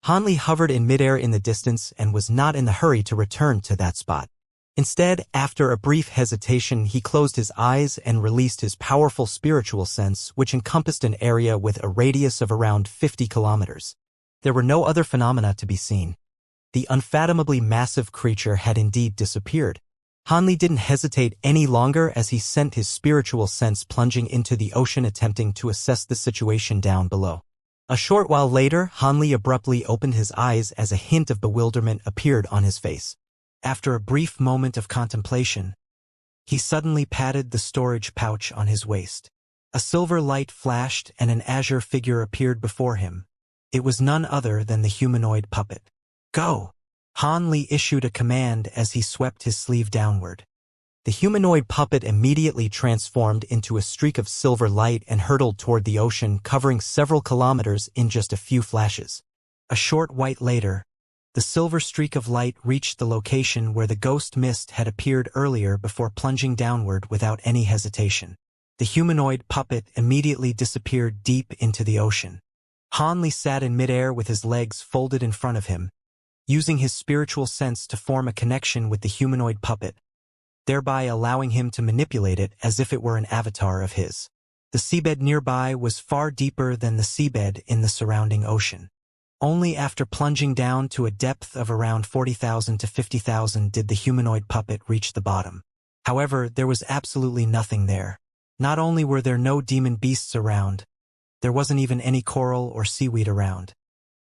Hanli hovered in midair in the distance and was not in the hurry to return to that spot. Instead, after a brief hesitation, he closed his eyes and released his powerful spiritual sense, which encompassed an area with a radius of around 50 kilometers. There were no other phenomena to be seen. The unfathomably massive creature had indeed disappeared. Hanli didn't hesitate any longer as he sent his spiritual sense plunging into the ocean, attempting to assess the situation down below. A short while later, Hanli abruptly opened his eyes as a hint of bewilderment appeared on his face. After a brief moment of contemplation, he suddenly patted the storage pouch on his waist. A silver light flashed and an azure figure appeared before him. It was none other than the humanoid puppet. "Go!" Hanli issued a command as he swept his sleeve downward. The humanoid puppet immediately transformed into a streak of silver light and hurtled toward the ocean, covering several kilometers in just a few flashes. A short while later, the silver streak of light reached the location where the ghost mist had appeared earlier before plunging downward without any hesitation. The humanoid puppet immediately disappeared deep into the ocean. Hanli sat in midair with his legs folded in front of him, using his spiritual sense to form a connection with the humanoid puppet, thereby allowing him to manipulate it as if it were an avatar of his. The seabed nearby was far deeper than the seabed in the surrounding ocean. Only after plunging down to a depth of around 40,000 to 50,000 did the humanoid puppet reach the bottom. However, there was absolutely nothing there. Not only were there no demon beasts around, there wasn't even any coral or seaweed around.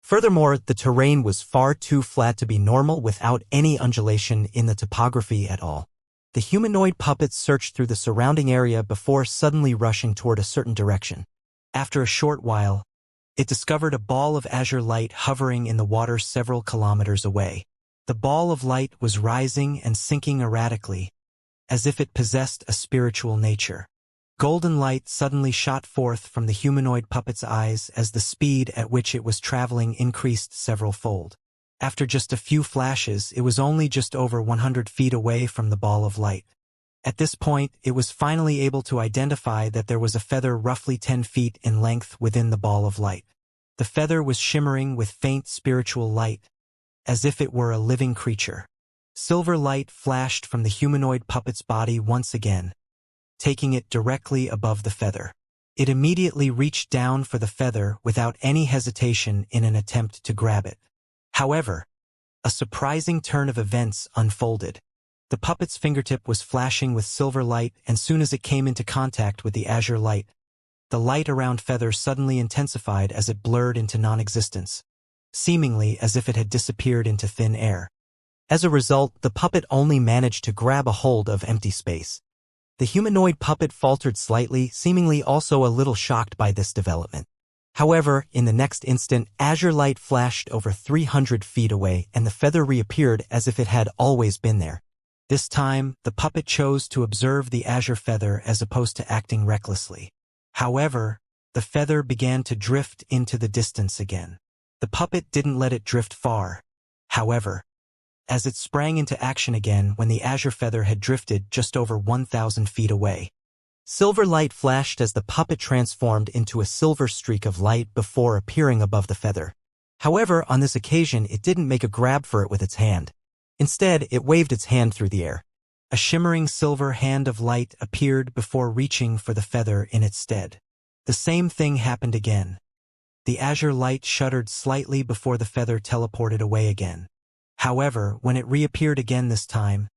Furthermore, the terrain was far too flat to be normal without any undulation in the topography at all. The humanoid puppet searched through the surrounding area before suddenly rushing toward a certain direction. After a short while, it discovered a ball of azure light hovering in the water several kilometers away. The ball of light was rising and sinking erratically, as if it possessed a spiritual nature. Golden light suddenly shot forth from the humanoid puppet's eyes as the speed at which it was traveling increased several-fold. After just a few flashes, it was only just over 100 feet away from the ball of light. At this point, it was finally able to identify that there was a feather roughly 10 feet in length within the ball of light. The feather was shimmering with faint spiritual light, as if it were a living creature. Silver light flashed from the humanoid puppet's body once again, taking it directly above the feather. It immediately reached down for the feather without any hesitation in an attempt to grab it. However, a surprising turn of events unfolded. The puppet's fingertip was flashing with silver light, and soon as it came into contact with the azure light, the light around feather suddenly intensified as it blurred into non-existence, seemingly as if it had disappeared into thin air. As a result, the puppet only managed to grab a hold of empty space. The humanoid puppet faltered slightly, seemingly also a little shocked by this development. However, in the next instant, azure light flashed over 300 feet away, and the feather reappeared as if it had always been there. This time, the puppet chose to observe the azure feather as opposed to acting recklessly. However, the feather began to drift into the distance again. The puppet didn't let it drift far, however, as it sprang into action again when the azure feather had drifted just over 1,000 feet away. Silver light flashed as the puppet transformed into a silver streak of light before appearing above the feather. However, on this occasion, it didn't make a grab for it with its hand. Instead, it waved its hand through the air. A shimmering silver hand of light appeared before reaching for the feather in its stead. The same thing happened again. The azure light shuddered slightly before the feather teleported away again. However, when it reappeared again this time,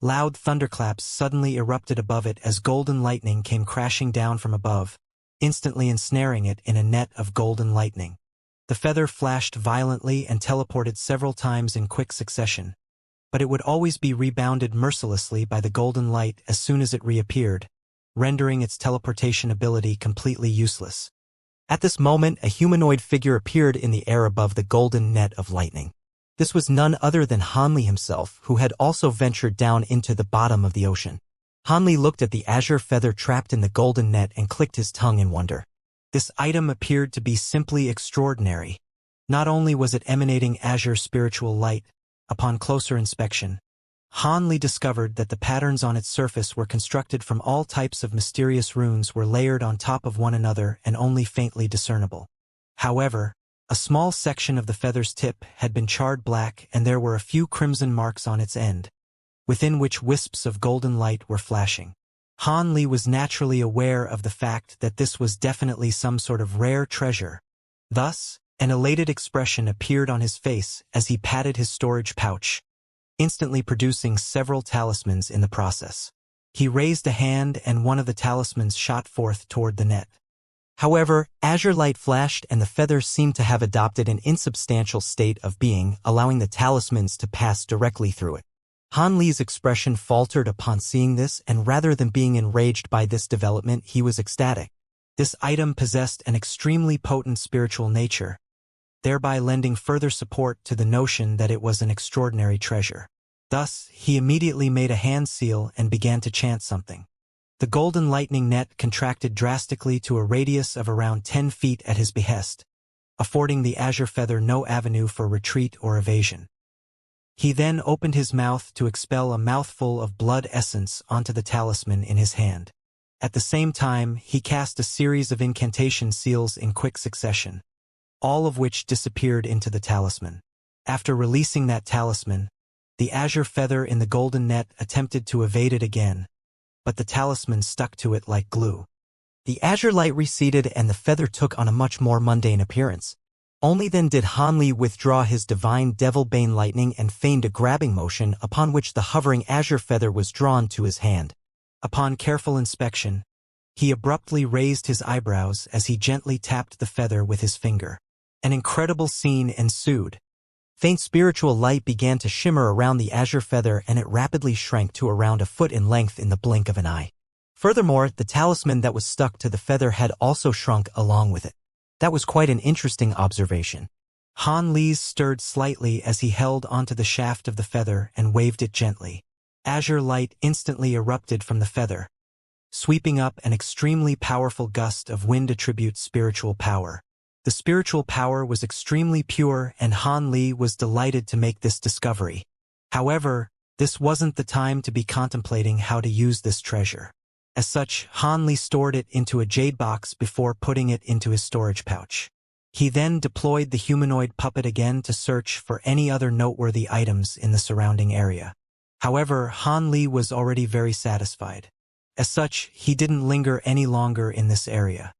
loud thunderclaps suddenly erupted above it as golden lightning came crashing down from above, instantly ensnaring it in a net of golden lightning. The feather flashed violently and teleported several times in quick succession, but it would always be rebounded mercilessly by the golden light as soon as it reappeared, rendering its teleportation ability completely useless. At this moment, a humanoid figure appeared in the air above the golden net of lightning. This was none other than Hanli himself, who had also ventured down into the bottom of the ocean. Hanli looked at the azure feather trapped in the golden net and clicked his tongue in wonder. This item appeared to be simply extraordinary. Not only was it emanating azure spiritual light, upon closer inspection, Hanli discovered that the patterns on its surface were constructed from all types of mysterious runes were layered on top of one another and only faintly discernible. However, A small section of the feather's tip had been charred black and there were a few crimson marks on its end, within which wisps of golden light were flashing. Han Li was naturally aware of the fact that this was definitely some sort of rare treasure. Thus, an elated expression appeared on his face as he patted his storage pouch, instantly producing several talismans in the process. He raised a hand and one of the talismans shot forth toward the net. However, azure light flashed and the feathers seemed to have adopted an insubstantial state of being, allowing the talismans to pass directly through it. Han Li's expression faltered upon seeing this, and rather than being enraged by this development, he was ecstatic. This item possessed an extremely potent spiritual nature, thereby lending further support to the notion that it was an extraordinary treasure. Thus, he immediately made a hand seal and began to chant something. The golden lightning net contracted drastically to a radius of around 10 feet at his behest, affording the azure feather no avenue for retreat or evasion. He then opened his mouth to expel a mouthful of blood essence onto the talisman in his hand. At the same time, he cast a series of incantation seals in quick succession, all of which disappeared into the talisman. After releasing that talisman, the azure feather in the golden net attempted to evade it again, but the talisman stuck to it like glue. The azure light receded and the feather took on a much more mundane appearance. Only then did Han Li withdraw his divine devil-bane lightning and feigned a grabbing motion, upon which the hovering azure feather was drawn to his hand. Upon careful inspection, he abruptly raised his eyebrows as he gently tapped the feather with his finger. An incredible scene ensued. Faint spiritual light began to shimmer around the azure feather and it rapidly shrank to around a foot in length in the blink of an eye. Furthermore, the talisman that was stuck to the feather had also shrunk along with it. That was quite an interesting observation. Han Li's stirred slightly as he held onto the shaft of the feather and waved it gently. Azure light instantly erupted from the feather, sweeping up an extremely powerful gust of wind attribute spiritual power. The spiritual power was extremely pure and Han Li was delighted to make this discovery. However, this wasn't the time to be contemplating how to use this treasure. As such, Han Li stored it into a jade box before putting it into his storage pouch. He then deployed the humanoid puppet again to search for any other noteworthy items in the surrounding area. However, Han Li was already very satisfied. As such, he didn't linger any longer in this area.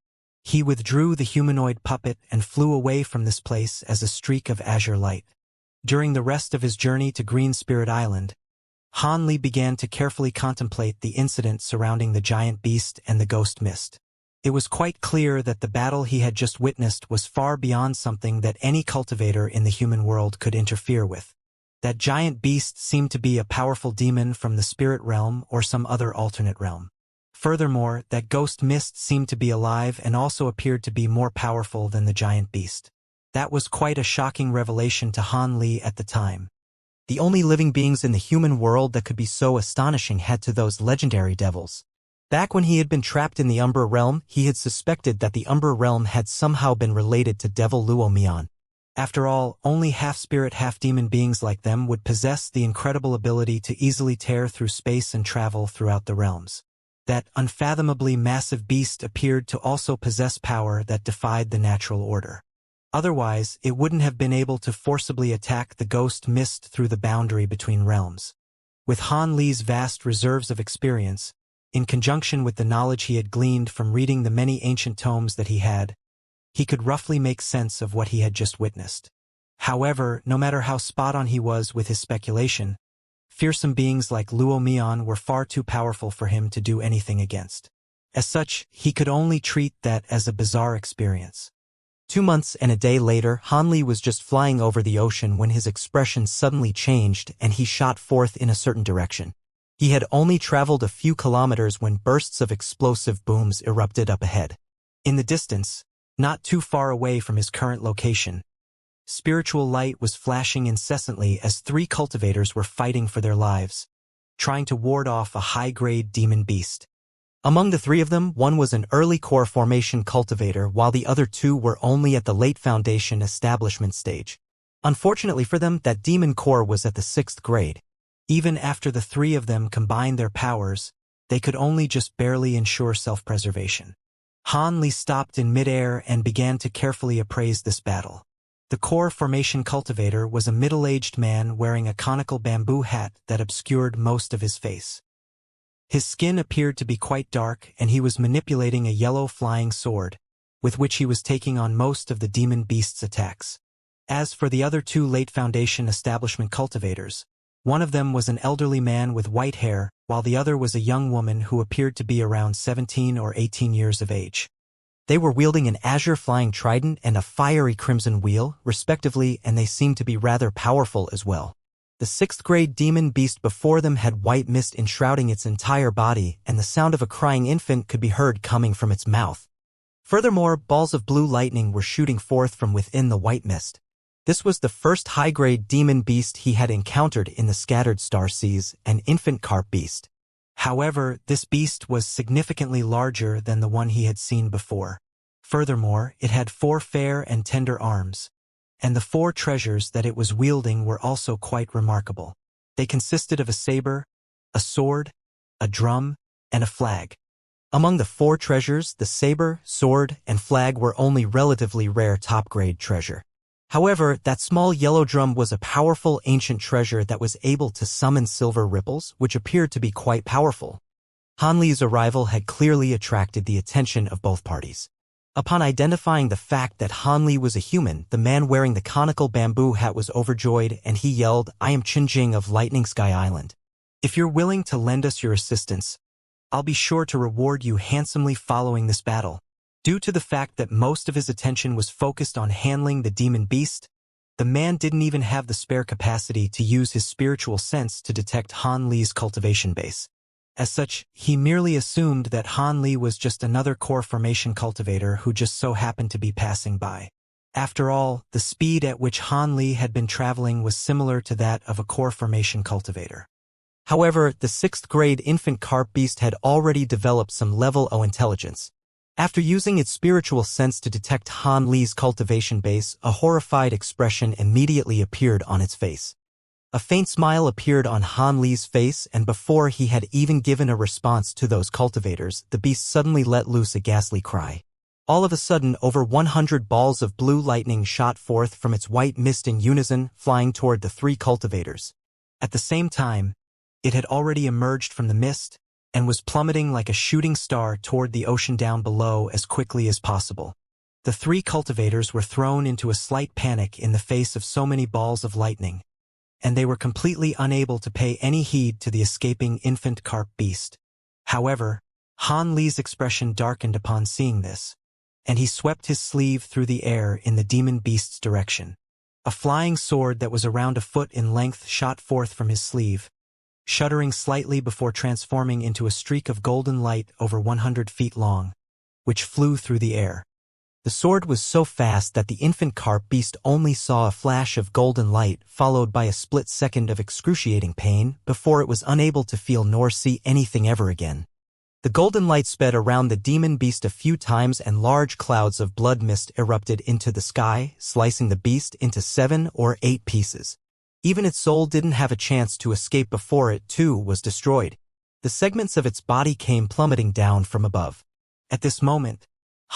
He withdrew the humanoid puppet and flew away from this place as a streak of azure light. During the rest of his journey to Green Spirit Island, Han Li began to carefully contemplate the incident surrounding the giant beast and the ghost mist. It was quite clear that the battle he had just witnessed was far beyond something that any cultivator in the human world could interfere with. That giant beast seemed to be a powerful demon from the spirit realm or some other alternate realm. Furthermore, that ghost mist seemed to be alive and also appeared to be more powerful than the giant beast. That was quite a shocking revelation to Han Li at the time. The only living beings in the human world that could be so astonishing had to those legendary devils. Back when he had been trapped in the Umbra realm, he had suspected that the Umbra realm had somehow been related to Devil Luo Mian. After all, only half-spirit, half-demon beings like them would possess the incredible ability to easily tear through space and travel throughout the realms. That unfathomably massive beast appeared to also possess power that defied the natural order. Otherwise, it wouldn't have been able to forcibly attack the ghost mist through the boundary between realms. With Han Li's vast reserves of experience, in conjunction with the knowledge he had gleaned from reading the many ancient tomes that he could roughly make sense of what he had just witnessed. However, no matter how spot-on he was with his speculation, fearsome beings like Luo Mian were far too powerful for him to do anything against. As such, he could only treat that as a bizarre experience. 2 months and a day later, Han Li was just flying over the ocean when his expression suddenly changed and he shot forth in a certain direction. He had only traveled a few kilometers when bursts of explosive booms erupted up ahead. In the distance, not too far away from his current location, spiritual light was flashing incessantly as 3 cultivators were fighting for their lives, trying to ward off a high-grade demon beast. Among the 3 of them, one was an early core formation cultivator while the other 2 were only at the late foundation establishment stage. Unfortunately for them, that demon core was at the 6th grade. Even after the 3 of them combined their powers, they could only just barely ensure self-preservation. Han Li stopped in midair and began to carefully appraise this battle. The core formation cultivator was a middle-aged man wearing a conical bamboo hat that obscured most of his face. His skin appeared to be quite dark, and he was manipulating a yellow flying sword, with which he was taking on most of the demon beast's attacks. As for the other two late Foundation establishment cultivators, one of them was an elderly man with white hair, while the other was a young woman who appeared to be around 17 or 18 years of age. They were wielding an azure flying trident and a fiery crimson wheel, respectively, and they seemed to be rather powerful as well. The 6th-grade demon beast before them had white mist enshrouding its entire body, and the sound of a crying infant could be heard coming from its mouth. Furthermore, balls of blue lightning were shooting forth from within the white mist. This was the first high-grade demon beast he had encountered in the scattered star seas, an infant carp beast. However, this beast was significantly larger than the one he had seen before. Furthermore, it had 4 fair and tender arms, and the 4 treasures that it was wielding were also quite remarkable. They consisted of a saber, a sword, a drum, and a flag. Among the 4 treasures, the saber, sword, and flag were only relatively rare top-grade treasure. However, that small yellow drum was a powerful ancient treasure that was able to summon silver ripples, which appeared to be quite powerful. Han Li's arrival had clearly attracted the attention of both parties. Upon identifying the fact that Han Li was a human, the man wearing the conical bamboo hat was overjoyed, and he yelled, "I am Qin Jing of Lightning Sky Island. If you're willing to lend us your assistance, I'll be sure to reward you handsomely following this battle." Due to the fact that most of his attention was focused on handling the demon beast, the man didn't even have the spare capacity to use his spiritual sense to detect Han Li's cultivation base. As such, he merely assumed that Han Li was just another core formation cultivator who just so happened to be passing by. After all, the speed at which Han Li had been traveling was similar to that of a core formation cultivator. However, the 6th-grade infant carp beast had already developed some level O intelligence. After using its spiritual sense to detect Han Li's cultivation base, a horrified expression immediately appeared on its face. A faint smile appeared on Han Li's face, and before he had even given a response to those cultivators, the beast suddenly let loose a ghastly cry. All of a sudden, over 100 balls of blue lightning shot forth from its white mist in unison, flying toward the 3 cultivators. At the same time, it had already emerged from the mist, and was plummeting like a shooting star toward the ocean down below as quickly as possible. The 3 cultivators were thrown into a slight panic in the face of so many balls of lightning, and they were completely unable to pay any heed to the escaping infant carp beast. However, Han Li's expression darkened upon seeing this, and he swept his sleeve through the air in the demon beast's direction. A flying sword that was around a foot in length shot forth from his sleeve, shuddering slightly before transforming into a streak of golden light over 100 feet long, which flew through the air. The sword was so fast that the infant carp beast only saw a flash of golden light followed by a split second of excruciating pain before it was unable to feel nor see anything ever again. The golden light sped around the demon beast a few times and large clouds of blood mist erupted into the sky, slicing the beast into 7 or 8 pieces. Even its soul didn't have a chance to escape before it, too, was destroyed. The segments of its body came plummeting down from above. At this moment,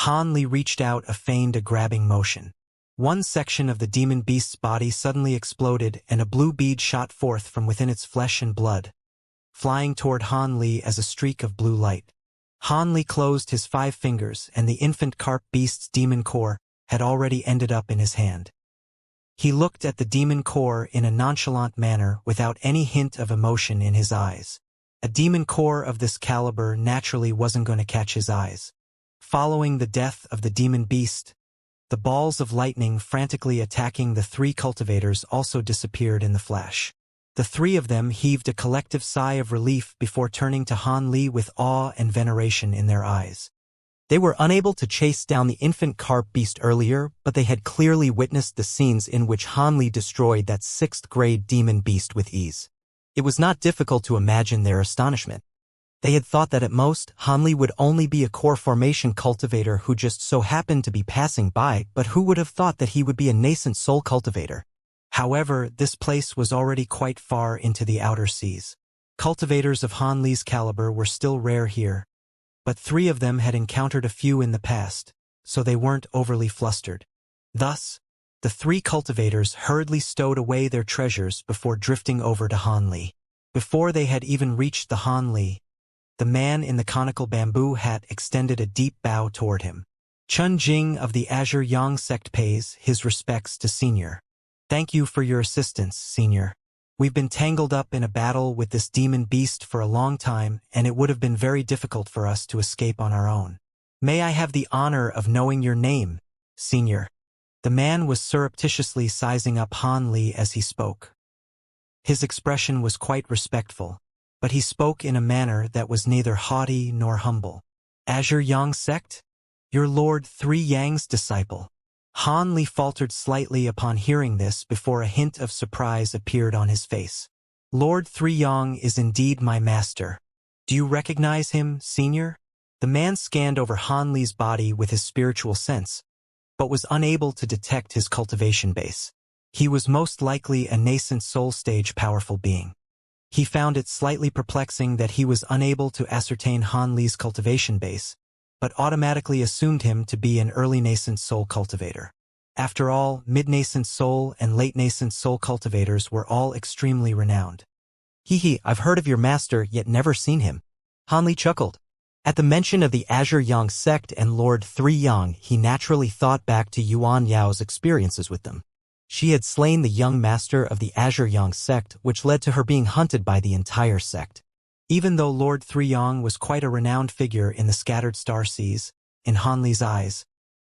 Han Li reached out a feigned grabbing motion. One section of the demon beast's body suddenly exploded and a blue bead shot forth from within its flesh and blood, flying toward Han Li as a streak of blue light. Han Li closed his 5 fingers and the infant carp beast's demon core had already ended up in his hand. He looked at the demon core in a nonchalant manner without any hint of emotion in his eyes. A demon core of this caliber naturally wasn't going to catch his eyes. Following the death of the demon beast, the balls of lightning frantically attacking the 3 cultivators also disappeared in the flash. The 3 of them heaved a collective sigh of relief before turning to Han Li with awe and veneration in their eyes. They were unable to chase down the infant carp beast earlier, but they had clearly witnessed the scenes in which Han Li destroyed that 6th-grade demon beast with ease. It was not difficult to imagine their astonishment. They had thought that at most, Han Li would only be a core formation cultivator who just so happened to be passing by, but who would have thought that he would be a nascent soul cultivator? However, this place was already quite far into the outer seas. Cultivators of Han Li's caliber were still rare here, but 3 of them had encountered a few in the past, so they weren't overly flustered. Thus, The three cultivators hurriedly stowed away their treasures before drifting over to Hanli. Before they had even reached the Hanli, the man in the conical bamboo hat extended a deep bow toward him. Chun Jing of the Azure Yang sect pays his respects to Senior. Thank you for your assistance, Senior. We've been tangled up in a battle with this demon beast for a long time, and it would have been very difficult for us to escape on our own. May I have the honor of knowing your name, Senior? The man was surreptitiously sizing up Han Li as he spoke. His expression was quite respectful, but he spoke in a manner that was neither haughty nor humble. Azure Yang sect? Your Lord Three Yang's disciple. Han Li faltered slightly upon hearing this before a hint of surprise appeared on his face. Lord Three Yang is indeed my master. Do you recognize him, Senior? The man scanned over Han Li's body with his spiritual sense, but was unable to detect his cultivation base. He was most likely a nascent soul stage powerful being. He found it slightly perplexing that he was unable to ascertain Han Li's cultivation base, but automatically assumed him to be an early nascent soul cultivator. After all, mid-nascent soul and late-nascent soul cultivators were all extremely renowned. I've heard of your master, yet never seen him. Han Li chuckled. At the mention of the Azure Yang sect and Lord Three Yang, he naturally thought back to Yuan Yao's experiences with them. She had slain the young master of the Azure Yang sect, which led to her being hunted by the entire sect. Even though Lord Three Yang was quite a renowned figure in the scattered star seas, in Han Li's eyes,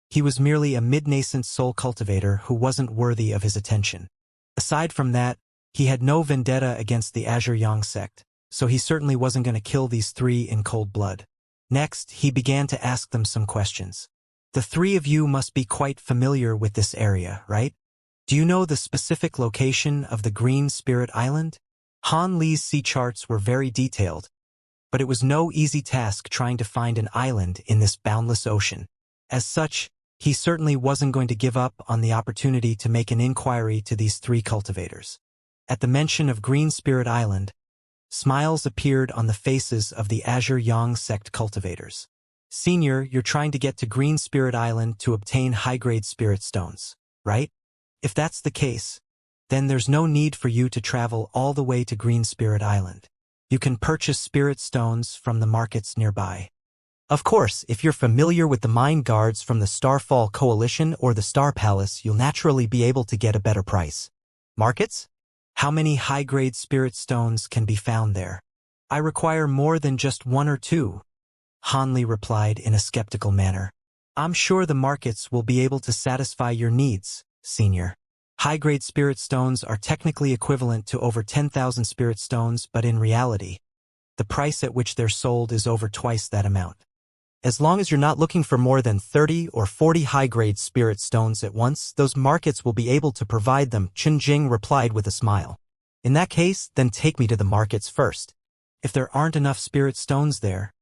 he was merely a mid-nascent soul cultivator who wasn't worthy of his attention. Aside from that, he had no vendetta against the Azure Yang sect, so he certainly wasn't going to kill these three in cold blood. Next, he began to ask them some questions. The three of you must be quite familiar with this area, right? Do you know the specific location of the Green Spirit Island? Han Li's sea charts were very detailed, but it was no easy task trying to find an island in this boundless ocean. As such, he certainly wasn't going to give up on the opportunity to make an inquiry to these three cultivators. At the mention of Green Spirit Island, smiles appeared on the faces of the Azure Yang sect cultivators. Senior, you're trying to get to Green Spirit Island to obtain high-grade spirit stones, right? If that's the case, then there's no need for you to travel all the way to Green Spirit Island. You can purchase spirit stones from the markets nearby. Of course, if you're familiar with the mine guards from the Starfall Coalition or the Star Palace, you'll naturally be able to get a better price. Markets? How many high-grade spirit stones can be found there? I require more than just one or two, Han Li replied in a skeptical manner. I'm sure the markets will be able to satisfy your needs, Senior. High-grade spirit stones are technically equivalent to over 10,000 spirit stones, but in reality, the price at which they're sold is over twice that amount. As long as you're not looking for more than 30 or 40 high-grade spirit stones at once, those markets will be able to provide them, Chun Jing replied with a smile. In that case, then take me to the markets first. If there aren't enough spirit stones there,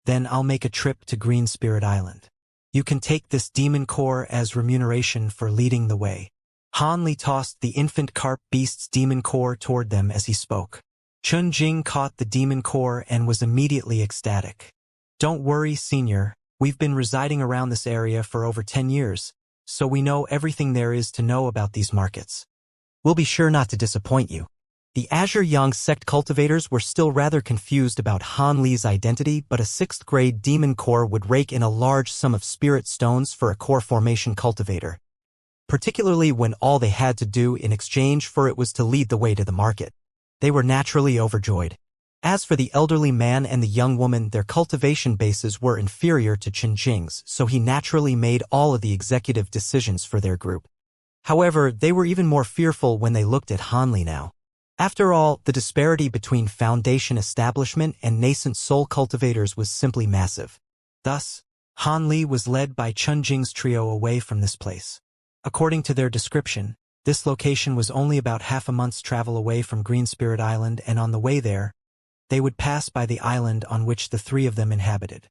then I'll make a trip to Green Spirit Island. You can take this demon core as remuneration for leading the way. Han Li tossed the infant carp beast's demon core toward them as he spoke. Chun Jing caught the demon core and was immediately ecstatic. Don't worry, Senior, we've been residing around this area for over 10 years, so we know everything there is to know about these markets. We'll be sure not to disappoint you. The Azure Yang sect cultivators were still rather confused about Han Li's identity, but a 6th-grade demon core would rake in a large sum of spirit stones for a core formation cultivator, particularly when all they had to do in exchange for it was to lead the way to the market. They were naturally overjoyed. As for the elderly man and the young woman, their cultivation bases were inferior to Chun Jing's, so he naturally made all of the executive decisions for their group. However, they were even more fearful when they looked at Han Li now. After all, the disparity between Foundation establishment and nascent soul cultivators was simply massive. Thus, Han Li was led by Chun Jing's trio away from this place. According to their description, this location was only about half a month's travel away from Green Spirit Island, and on the way there, they would pass by the island on which the three of them inhabited.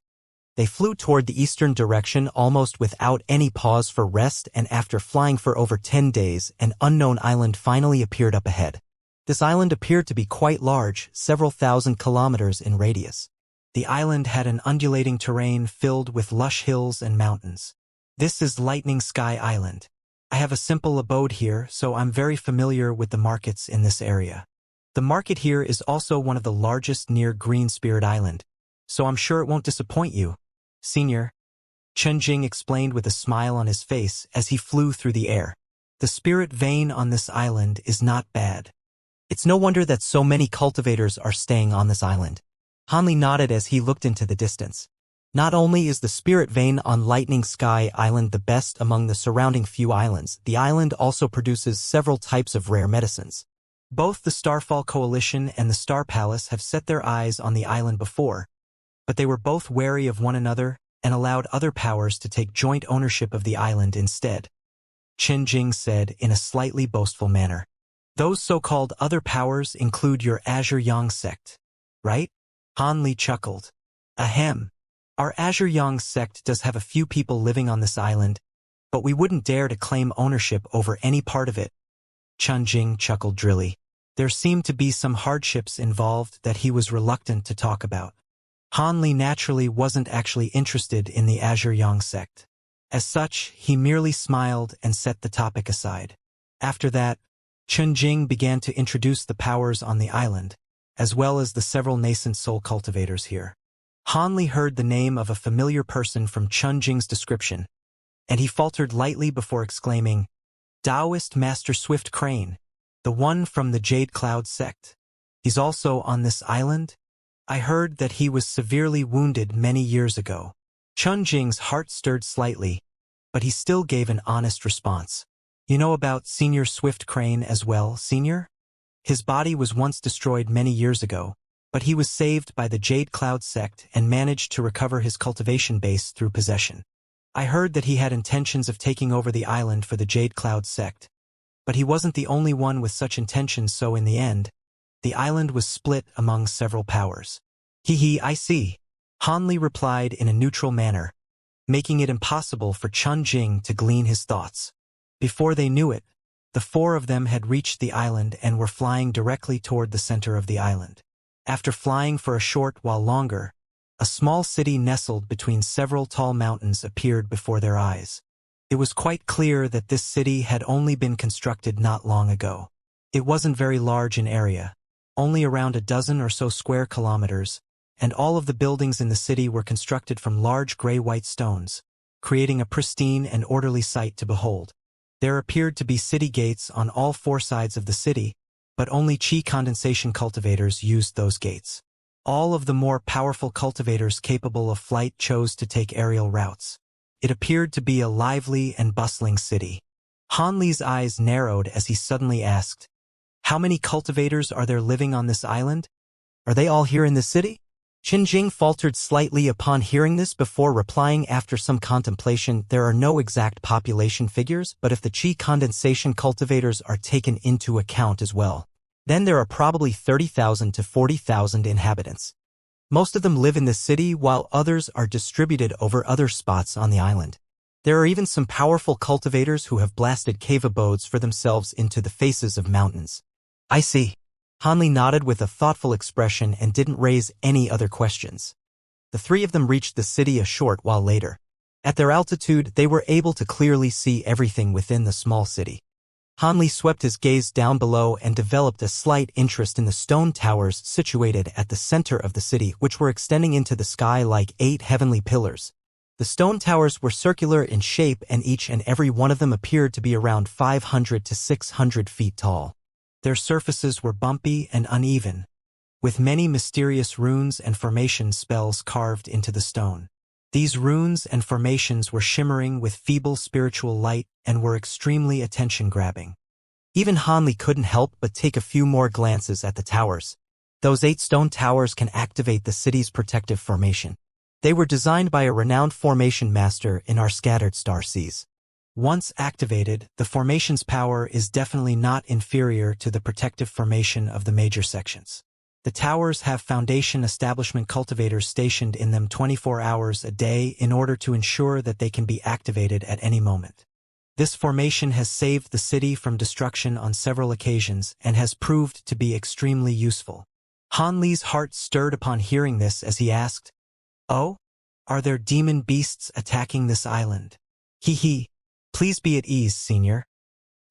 They flew toward the eastern direction almost without any pause for rest, and after flying for over 10 days, an unknown island finally appeared up ahead. This island appeared to be quite large, several thousand kilometers in radius. The island had an undulating terrain filled with lush hills and mountains. This is Lightning Sky Island. I have a simple abode here, so I'm very familiar with the markets in this area. The market here is also one of the largest near Green Spirit Island, so I'm sure it won't disappoint you, Senior. Chunjing explained with a smile on his face as he flew through the air. The spirit vein on this island is not bad. It's no wonder that so many cultivators are staying on this island. Hanli nodded as he looked into the distance. Not only is the spirit vein on Lightning Sky Island the best among the surrounding few islands, the island also produces several types of rare medicines. Both the Starfall Coalition and the Star Palace have set their eyes on the island before, but they were both wary of one another and allowed other powers to take joint ownership of the island instead. Qin Jing said in a slightly boastful manner. Those so-called other powers include your Azure Yang sect, right? Han Li chuckled. Ahem. Our Azure Yang sect does have a few people living on this island, but we wouldn't dare to claim ownership over any part of it. Chun Jing chuckled drily. There seemed to be some hardships involved that he was reluctant to talk about. Han Li naturally wasn't actually interested in the Azure Yang sect. As such, he merely smiled and set the topic aside. After that, Chun Jing began to introduce the powers on the island, as well as the several nascent soul cultivators here. Han Li heard the name of a familiar person from Chun Jing's description, and he faltered lightly before exclaiming, Taoist Master Swift Crane, the one from the Jade Cloud sect. He's also on this island? I heard that he was severely wounded many years ago. Chun Jing's heart stirred slightly, but he still gave an honest response. You know about Senior Swift Crane as well, Senior? His body was once destroyed many years ago, but he was saved by the Jade Cloud sect and managed to recover his cultivation base through possession. I heard that he had intentions of taking over the island for the Jade Cloud sect, but he wasn't the only one with such intentions, so in the end, the island was split among several powers. Hee, I see. Han Li replied in a neutral manner, making it impossible for Chun Jing to glean his thoughts. Before they knew it, the four of them had reached the island and were flying directly toward the center of the island. After flying for a short while longer, a small city nestled between several tall mountains appeared before their eyes. It was quite clear that this city had only been constructed not long ago. It wasn't very large in area, only around a dozen or so square kilometers, and all of the buildings in the city were constructed from large gray-white stones, creating a pristine and orderly sight to behold. There appeared to be city gates on all four sides of the city, but only qi condensation cultivators used those gates. All of the more powerful cultivators capable of flight chose to take aerial routes. It appeared to be a lively and bustling city. Han Li's eyes narrowed as he suddenly asked, How many cultivators are there living on this island? Are they all here in the city? Qin Jing faltered slightly upon hearing this before replying after some contemplation. There are no exact population figures, but if the qi condensation cultivators are taken into account as well, then there are probably 30,000 to 40,000 inhabitants. Most of them live in the city while others are distributed over other spots on the island. There are even some powerful cultivators who have blasted cave abodes for themselves into the faces of mountains. I see. Han Li nodded with a thoughtful expression and didn't raise any other questions. The three of them reached the city a short while later. At their altitude, they were able to clearly see everything within the small city. Han Li swept his gaze down below and developed a slight interest in the stone towers situated at the center of the city, which were extending into the sky like 8 heavenly pillars. The stone towers were circular in shape, and each and every one of them appeared to be around 500 to 600 feet tall. Their surfaces were bumpy and uneven, with many mysterious runes and formation spells carved into the stone. These runes and formations were shimmering with feeble spiritual light and were extremely attention-grabbing. Even Han Li couldn't help but take a few more glances at the towers. Those 8 stone towers can activate the city's protective formation. They were designed by a renowned formation master in our scattered star seas. Once activated, the formation's power is definitely not inferior to the protective formation of the major sections. The towers have foundation establishment cultivators stationed in them 24 hours a day in order to ensure that they can be activated at any moment. This formation has saved the city from destruction on several occasions and has proved to be extremely useful. Han Li's heart stirred upon hearing this as he asked, Oh? Are there demon beasts attacking this island? Hee. Please be at ease, Senior.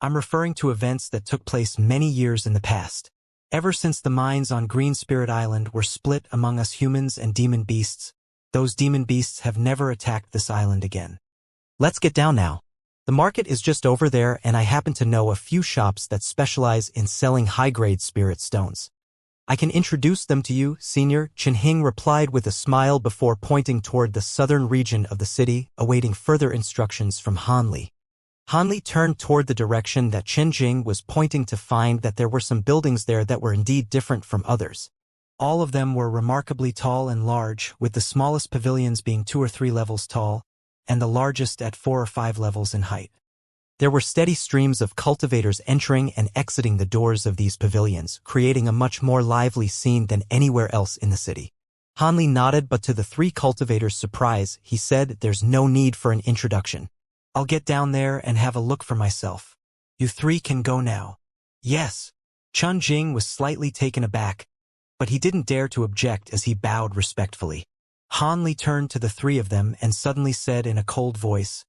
I'm referring to events that took place many years in the past. Ever since the mines on Green Spirit Island were split among us humans and demon beasts, those demon beasts have never attacked this island again. Let's get down now. The market is just over there, and I happen to know a few shops that specialize in selling high-grade spirit stones. I can introduce them to you, Senior, Chenhing replied with a smile before pointing toward the southern region of the city, awaiting further instructions from Hanli. Hanli turned toward the direction that Chenjing was pointing to find that there were some buildings there that were indeed different from others. All of them were remarkably tall and large, with the smallest pavilions being 2 or 3 levels tall, and the largest at 4 or 5 levels in height. There were steady streams of cultivators entering and exiting the doors of these pavilions, creating a much more lively scene than anywhere else in the city. Hanli nodded, but to the 3 cultivators' surprise, he said, "There's no need for an introduction. I'll get down there and have a look for myself. You 3 can go now." "Yes." Chun Jing was slightly taken aback, but he didn't dare to object as he bowed respectfully. Hanli turned to the 3 of them and suddenly said in a cold voice,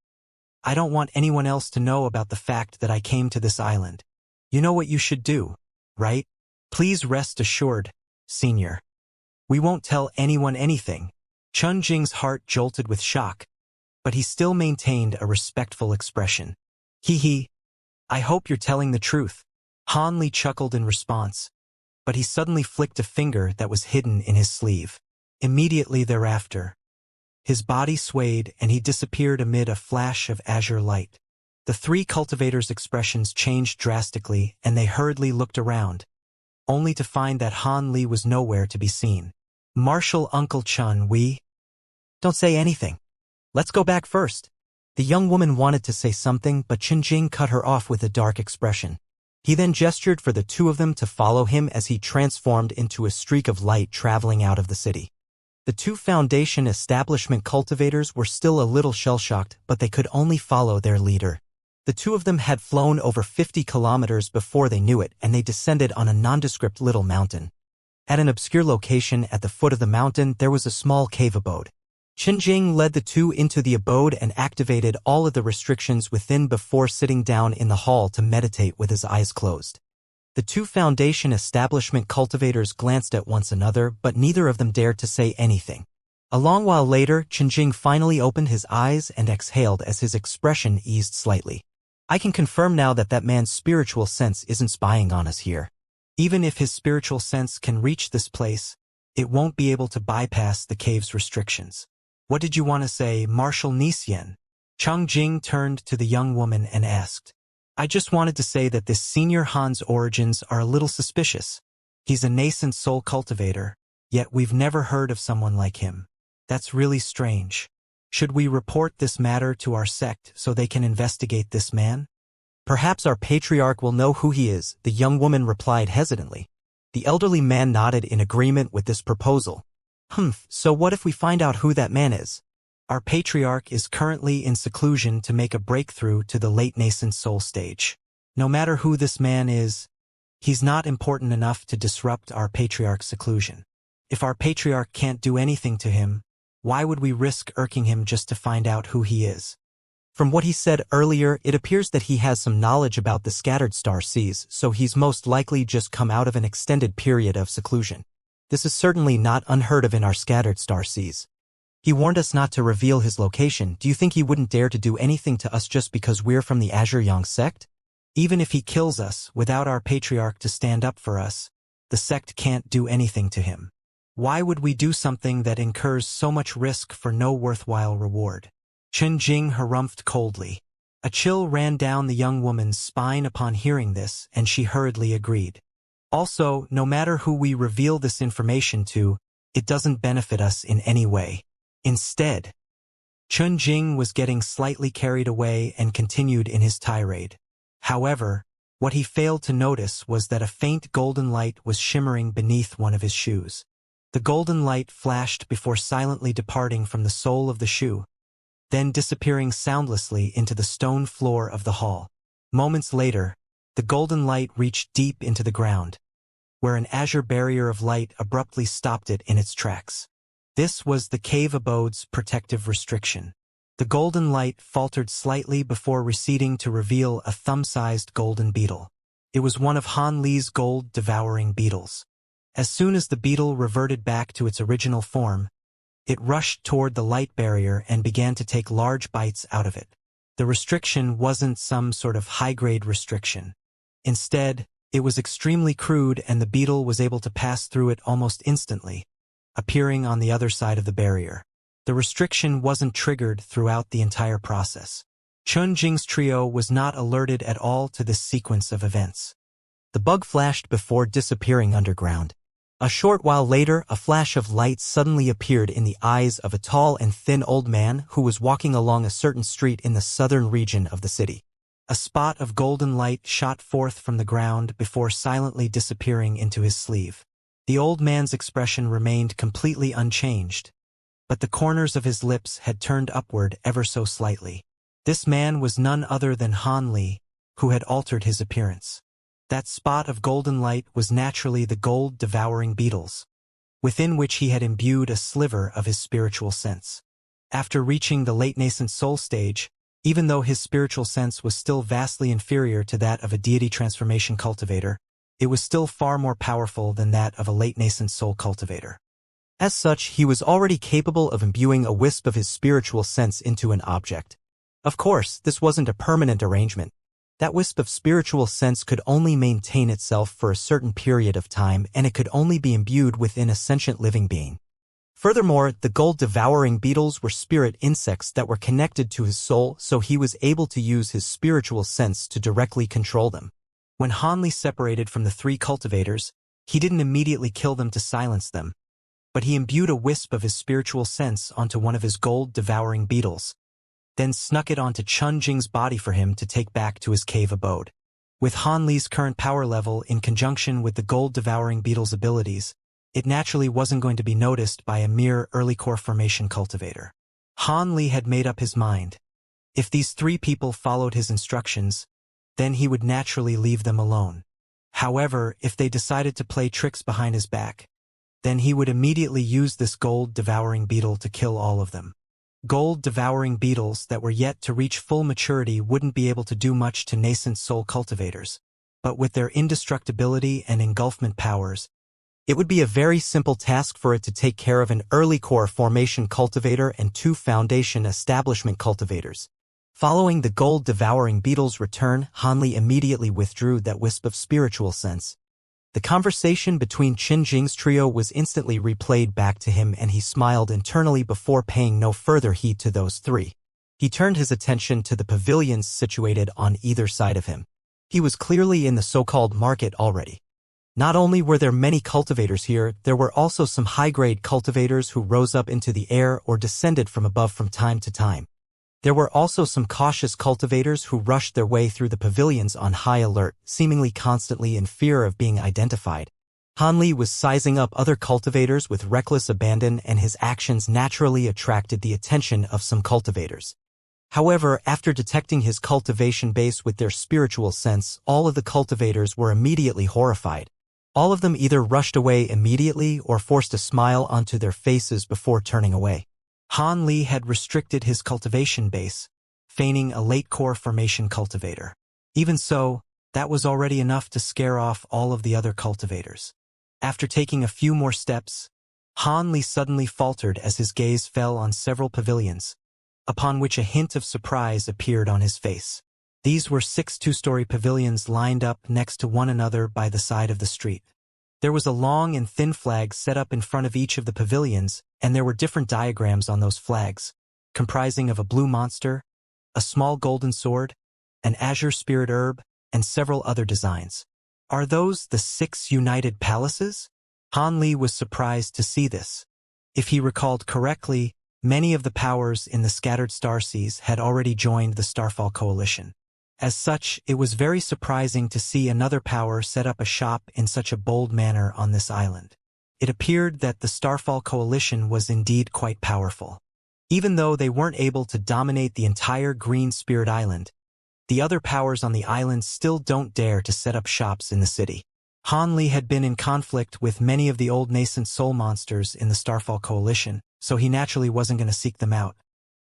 "I don't want anyone else to know about the fact that I came to this island. You know what you should do, right? Please rest assured, Senior. We won't tell anyone anything." Chun Jing's heart jolted with shock, but he still maintained a respectful expression. "Hee. I hope you're telling the truth." Hanli chuckled in response, but he suddenly flicked a finger that was hidden in his sleeve. Immediately thereafter, his body swayed and he disappeared amid a flash of azure light. The 3 cultivators' expressions changed drastically and they hurriedly looked around, only to find that Hanli was nowhere to be seen. "Marshal Uncle Chun, don't say anything. Let's go back first." The young woman wanted to say something, but Chenjing cut her off with a dark expression. He then gestured for the 2 of them to follow him as he transformed into a streak of light traveling out of the city. The 2 Foundation establishment cultivators were still a little shell-shocked, but they could only follow their leader. The 2 of them had flown over 50 kilometers before they knew it, and they descended on a nondescript little mountain. At an obscure location at the foot of the mountain, there was a small cave abode. Chenjing led the 2 into the abode and activated all of the restrictions within before sitting down in the hall to meditate with his eyes closed. The 2 Foundation establishment cultivators glanced at one another, but neither of them dared to say anything. A long while later, Chenjing finally opened his eyes and exhaled as his expression eased slightly. "I can confirm now that that man's spiritual sense isn't spying on us here. Even if his spiritual sense can reach this place, it won't be able to bypass the cave's restrictions." "What did you want to say, Marshal Nisien?" Chang Jing turned to the young woman and asked. "I just wanted to say that this Senior Han's origins are a little suspicious. He's a nascent soul cultivator, yet we've never heard of someone like him. That's really strange. Should we report this matter to our sect so they can investigate this man?" "Perhaps our patriarch will know who he is," the young woman replied hesitantly. The elderly man nodded in agreement with this proposal. So what if we find out who that man is?" "Our patriarch is currently in seclusion to make a breakthrough to the late nascent soul stage. No matter who this man is, he's not important enough to disrupt our patriarch's seclusion. If our patriarch can't do anything to him, why would we risk irking him just to find out who he is?" From what he said earlier, it appears that he has some knowledge about the scattered star seas, so he's most likely just come out of an extended period of seclusion. This is certainly not unheard of in our scattered star seas. He warned us not to reveal his location. Do you think he wouldn't dare to do anything to us just because we're from the Azure Yang sect? Even if he kills us without our patriarch to stand up for us, the sect can't do anything to him. Why would we do something that incurs so much risk for no worthwhile reward?" Chen Jing harumphed coldly. A chill ran down the young woman's spine upon hearing this, and she hurriedly agreed. "Also, no matter who we reveal this information to, it doesn't benefit us in any way. Instead," Chun Jing was getting slightly carried away and continued in his tirade. However, what he failed to notice was that a faint golden light was shimmering beneath one of his shoes. The golden light flashed before silently departing from the sole of the shoe, then disappearing soundlessly into the stone floor of the hall. Moments later, the golden light reached deep into the ground, where an azure barrier of light abruptly stopped it in its tracks. This was the cave abode's protective restriction. The golden light faltered slightly before receding to reveal a thumb-sized golden beetle. It was one of Han Li's gold-devouring beetles. As soon as the beetle reverted back to its original form, it rushed toward the light barrier and began to take large bites out of it. The restriction wasn't some sort of high-grade restriction. Instead, it was extremely crude and the beetle was able to pass through it almost instantly, appearing on the other side of the barrier. The restriction wasn't triggered throughout the entire process. Chun Jing's trio was not alerted at all to this sequence of events. The bug flashed before disappearing underground. A short while later, a flash of light suddenly appeared in the eyes of a tall and thin old man who was walking along a certain street in the southern region of the city. A spot of golden light shot forth from the ground before silently disappearing into his sleeve. The old man's expression remained completely unchanged, but the corners of his lips had turned upward ever so slightly. This man was none other than Han Li, who had altered his appearance. That spot of golden light was naturally the gold-devouring beetles, within which he had imbued a sliver of his spiritual sense. After reaching the late nascent soul stage, even though his spiritual sense was still vastly inferior to that of a deity transformation cultivator, it was still far more powerful than that of a late nascent soul cultivator. As such, he was already capable of imbuing a wisp of his spiritual sense into an object. Of course, this wasn't a permanent arrangement. That wisp of spiritual sense could only maintain itself for a certain period of time, and it could only be imbued within a sentient living being. Furthermore, the gold-devouring beetles were spirit insects that were connected to his soul, so he was able to use his spiritual sense to directly control them. When Han Li separated from the three cultivators, he didn't immediately kill them to silence them, but he imbued a wisp of his spiritual sense onto one of his gold-devouring beetles, then snuck it onto Chun Jing's body for him to take back to his cave abode. With Han Li's current power level in conjunction with the gold-devouring beetle's abilities, it naturally wasn't going to be noticed by a mere early core formation cultivator. Han Li had made up his mind. If these three people followed his instructions, then he would naturally leave them alone. However, if they decided to play tricks behind his back, then he would immediately use this gold-devouring beetle to kill all of them. Gold-devouring beetles that were yet to reach full maturity wouldn't be able to do much to nascent soul cultivators, but with their indestructibility and engulfment powers, it would be a very simple task for it to take care of an early core formation cultivator and two foundation establishment cultivators. Following the gold-devouring beetle's return, Han Li immediately withdrew that wisp of spiritual sense. The conversation between Qin Jing's trio was instantly replayed back to him, and he smiled internally before paying no further heed to those three. He turned his attention to the pavilions situated on either side of him. He was clearly in the so-called market already. Not only were there many cultivators here, there were also some high-grade cultivators who rose up into the air or descended from above from time to time. There were also some cautious cultivators who rushed their way through the pavilions on high alert, seemingly constantly in fear of being identified. Han Li was sizing up other cultivators with reckless abandon, and his actions naturally attracted the attention of some cultivators. However, after detecting his cultivation base with their spiritual sense, all of the cultivators were immediately horrified. All of them either rushed away immediately or forced a smile onto their faces before turning away. Han Li had restricted his cultivation base, feigning a late core formation cultivator. Even so, that was already enough to scare off all of the other cultivators. After taking a few more steps, Han Li suddenly faltered as his gaze fell on several pavilions, upon which a hint of surprise appeared on his face. These were 6 two-story pavilions lined up next to one another by the side of the street. There was a long and thin flag set up in front of each of the pavilions, and there were different diagrams on those flags, comprising of a blue monster, a small golden sword, an azure spirit herb, and several other designs. Are those the 6 united palaces? Han Li was surprised to see this. If he recalled correctly, many of the powers in the scattered starseas had already joined the Starfall Coalition. As such, it was very surprising to see another power set up a shop in such a bold manner on this island. It appeared that the Starfall Coalition was indeed quite powerful. Even though they weren't able to dominate the entire Green Spirit Island, the other powers on the island still don't dare to set up shops in the city. Han Li had been in conflict with many of the old nascent soul monsters in the Starfall Coalition, so he naturally wasn't going to seek them out.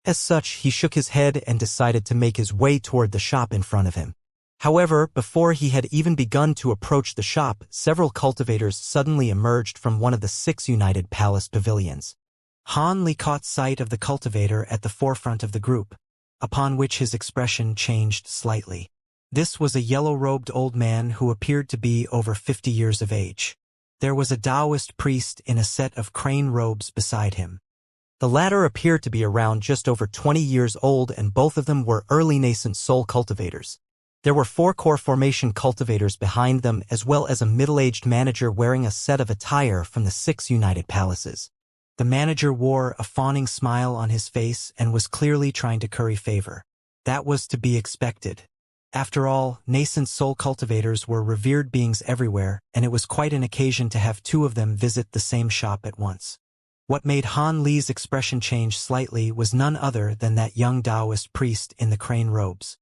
As such, he shook his head and decided to make his way toward the shop in front of him. However, before he had even begun to approach the shop, several cultivators suddenly emerged from one of the 6 United Palace pavilions. Han Li caught sight of the cultivator at the forefront of the group, upon which his expression changed slightly. This was a yellow-robed old man who appeared to be over 50 years of age. There was a Taoist priest in a set of crane robes beside him. The latter appeared to be around just over 20 years old, and both of them were early nascent soul cultivators. There were 4 core formation cultivators behind them, as well as a middle-aged manager wearing a set of attire from the 6 United Palaces. The manager wore a fawning smile on his face and was clearly trying to curry favor. That was to be expected. After all, nascent soul cultivators were revered beings everywhere, and it was quite an occasion to have 2 of them visit the same shop at once. What made Han Li's expression change slightly was none other than that young Taoist priest in the crane robes.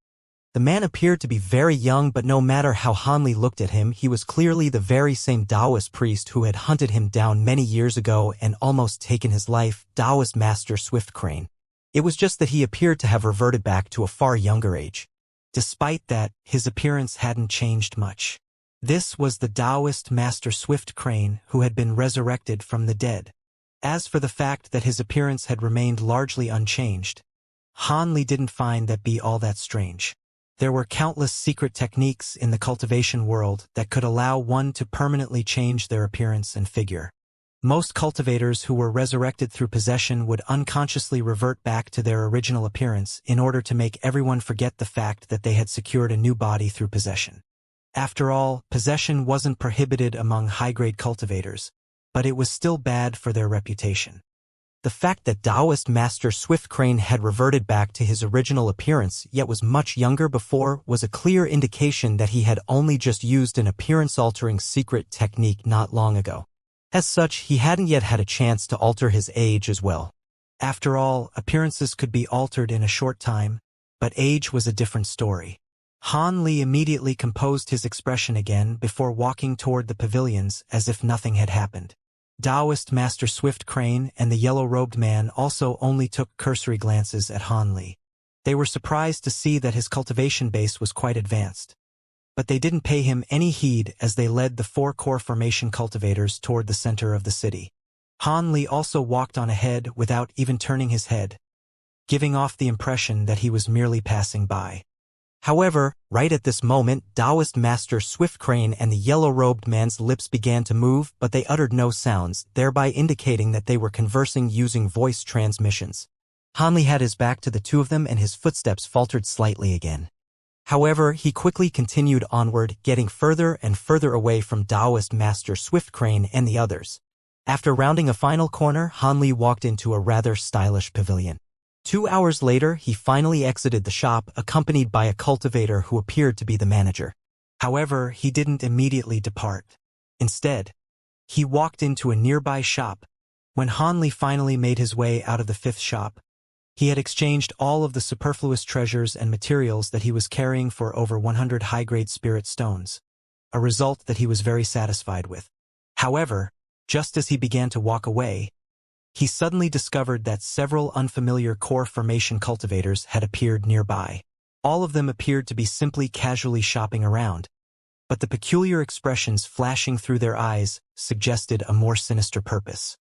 The man appeared to be very young, but no matter how Han Li looked at him, he was clearly the very same Taoist priest who had hunted him down many years ago and almost taken his life, Taoist Master Swift Crane. It was just that he appeared to have reverted back to a far younger age. Despite that, his appearance hadn't changed much. This was the Taoist Master Swift Crane who had been resurrected from the dead. As for the fact that his appearance had remained largely unchanged, Han Li didn't find that be all that strange. There were countless secret techniques in the cultivation world that could allow one to permanently change their appearance and figure. Most cultivators who were resurrected through possession would unconsciously revert back to their original appearance in order to make everyone forget the fact that they had secured a new body through possession. After all, possession wasn't prohibited among high-grade cultivators, but it was still bad for their reputation. The fact that Taoist Master Swift Crane had reverted back to his original appearance yet was much younger before was a clear indication that he had only just used an appearance-altering secret technique not long ago. As such, he hadn't yet had a chance to alter his age as well. After all, appearances could be altered in a short time, but age was a different story. Han Li immediately composed his expression again before walking toward the pavilions as if nothing had happened. Taoist Master Swift Crane and the yellow-robed man also only took cursory glances at Han Li. They were surprised to see that his cultivation base was quite advanced. But they didn't pay him any heed as they led the 4 core formation cultivators toward the center of the city. Han Li also walked on ahead without even turning his head, giving off the impression that he was merely passing by. However, right at this moment, Taoist Master Swift Crane and the yellow-robed man's lips began to move, but they uttered no sounds, thereby indicating that they were conversing using voice transmissions. Han Li had his back to the 2 of them and his footsteps faltered slightly again. However, he quickly continued onward, getting further and further away from Taoist Master Swift Crane and the others. After rounding a final corner, Han Li walked into a rather stylish pavilion. 2 hours later, he finally exited the shop, accompanied by a cultivator who appeared to be the manager. However, he didn't immediately depart. Instead, he walked into a nearby shop. When Han Li finally made his way out of the 5th shop, he had exchanged all of the superfluous treasures and materials that he was carrying for over 100 high-grade spirit stones, a result that he was very satisfied with. However, just as he began to walk away, he suddenly discovered that several unfamiliar core formation cultivators had appeared nearby. All of them appeared to be simply casually shopping around, but the peculiar expressions flashing through their eyes suggested a more sinister purpose.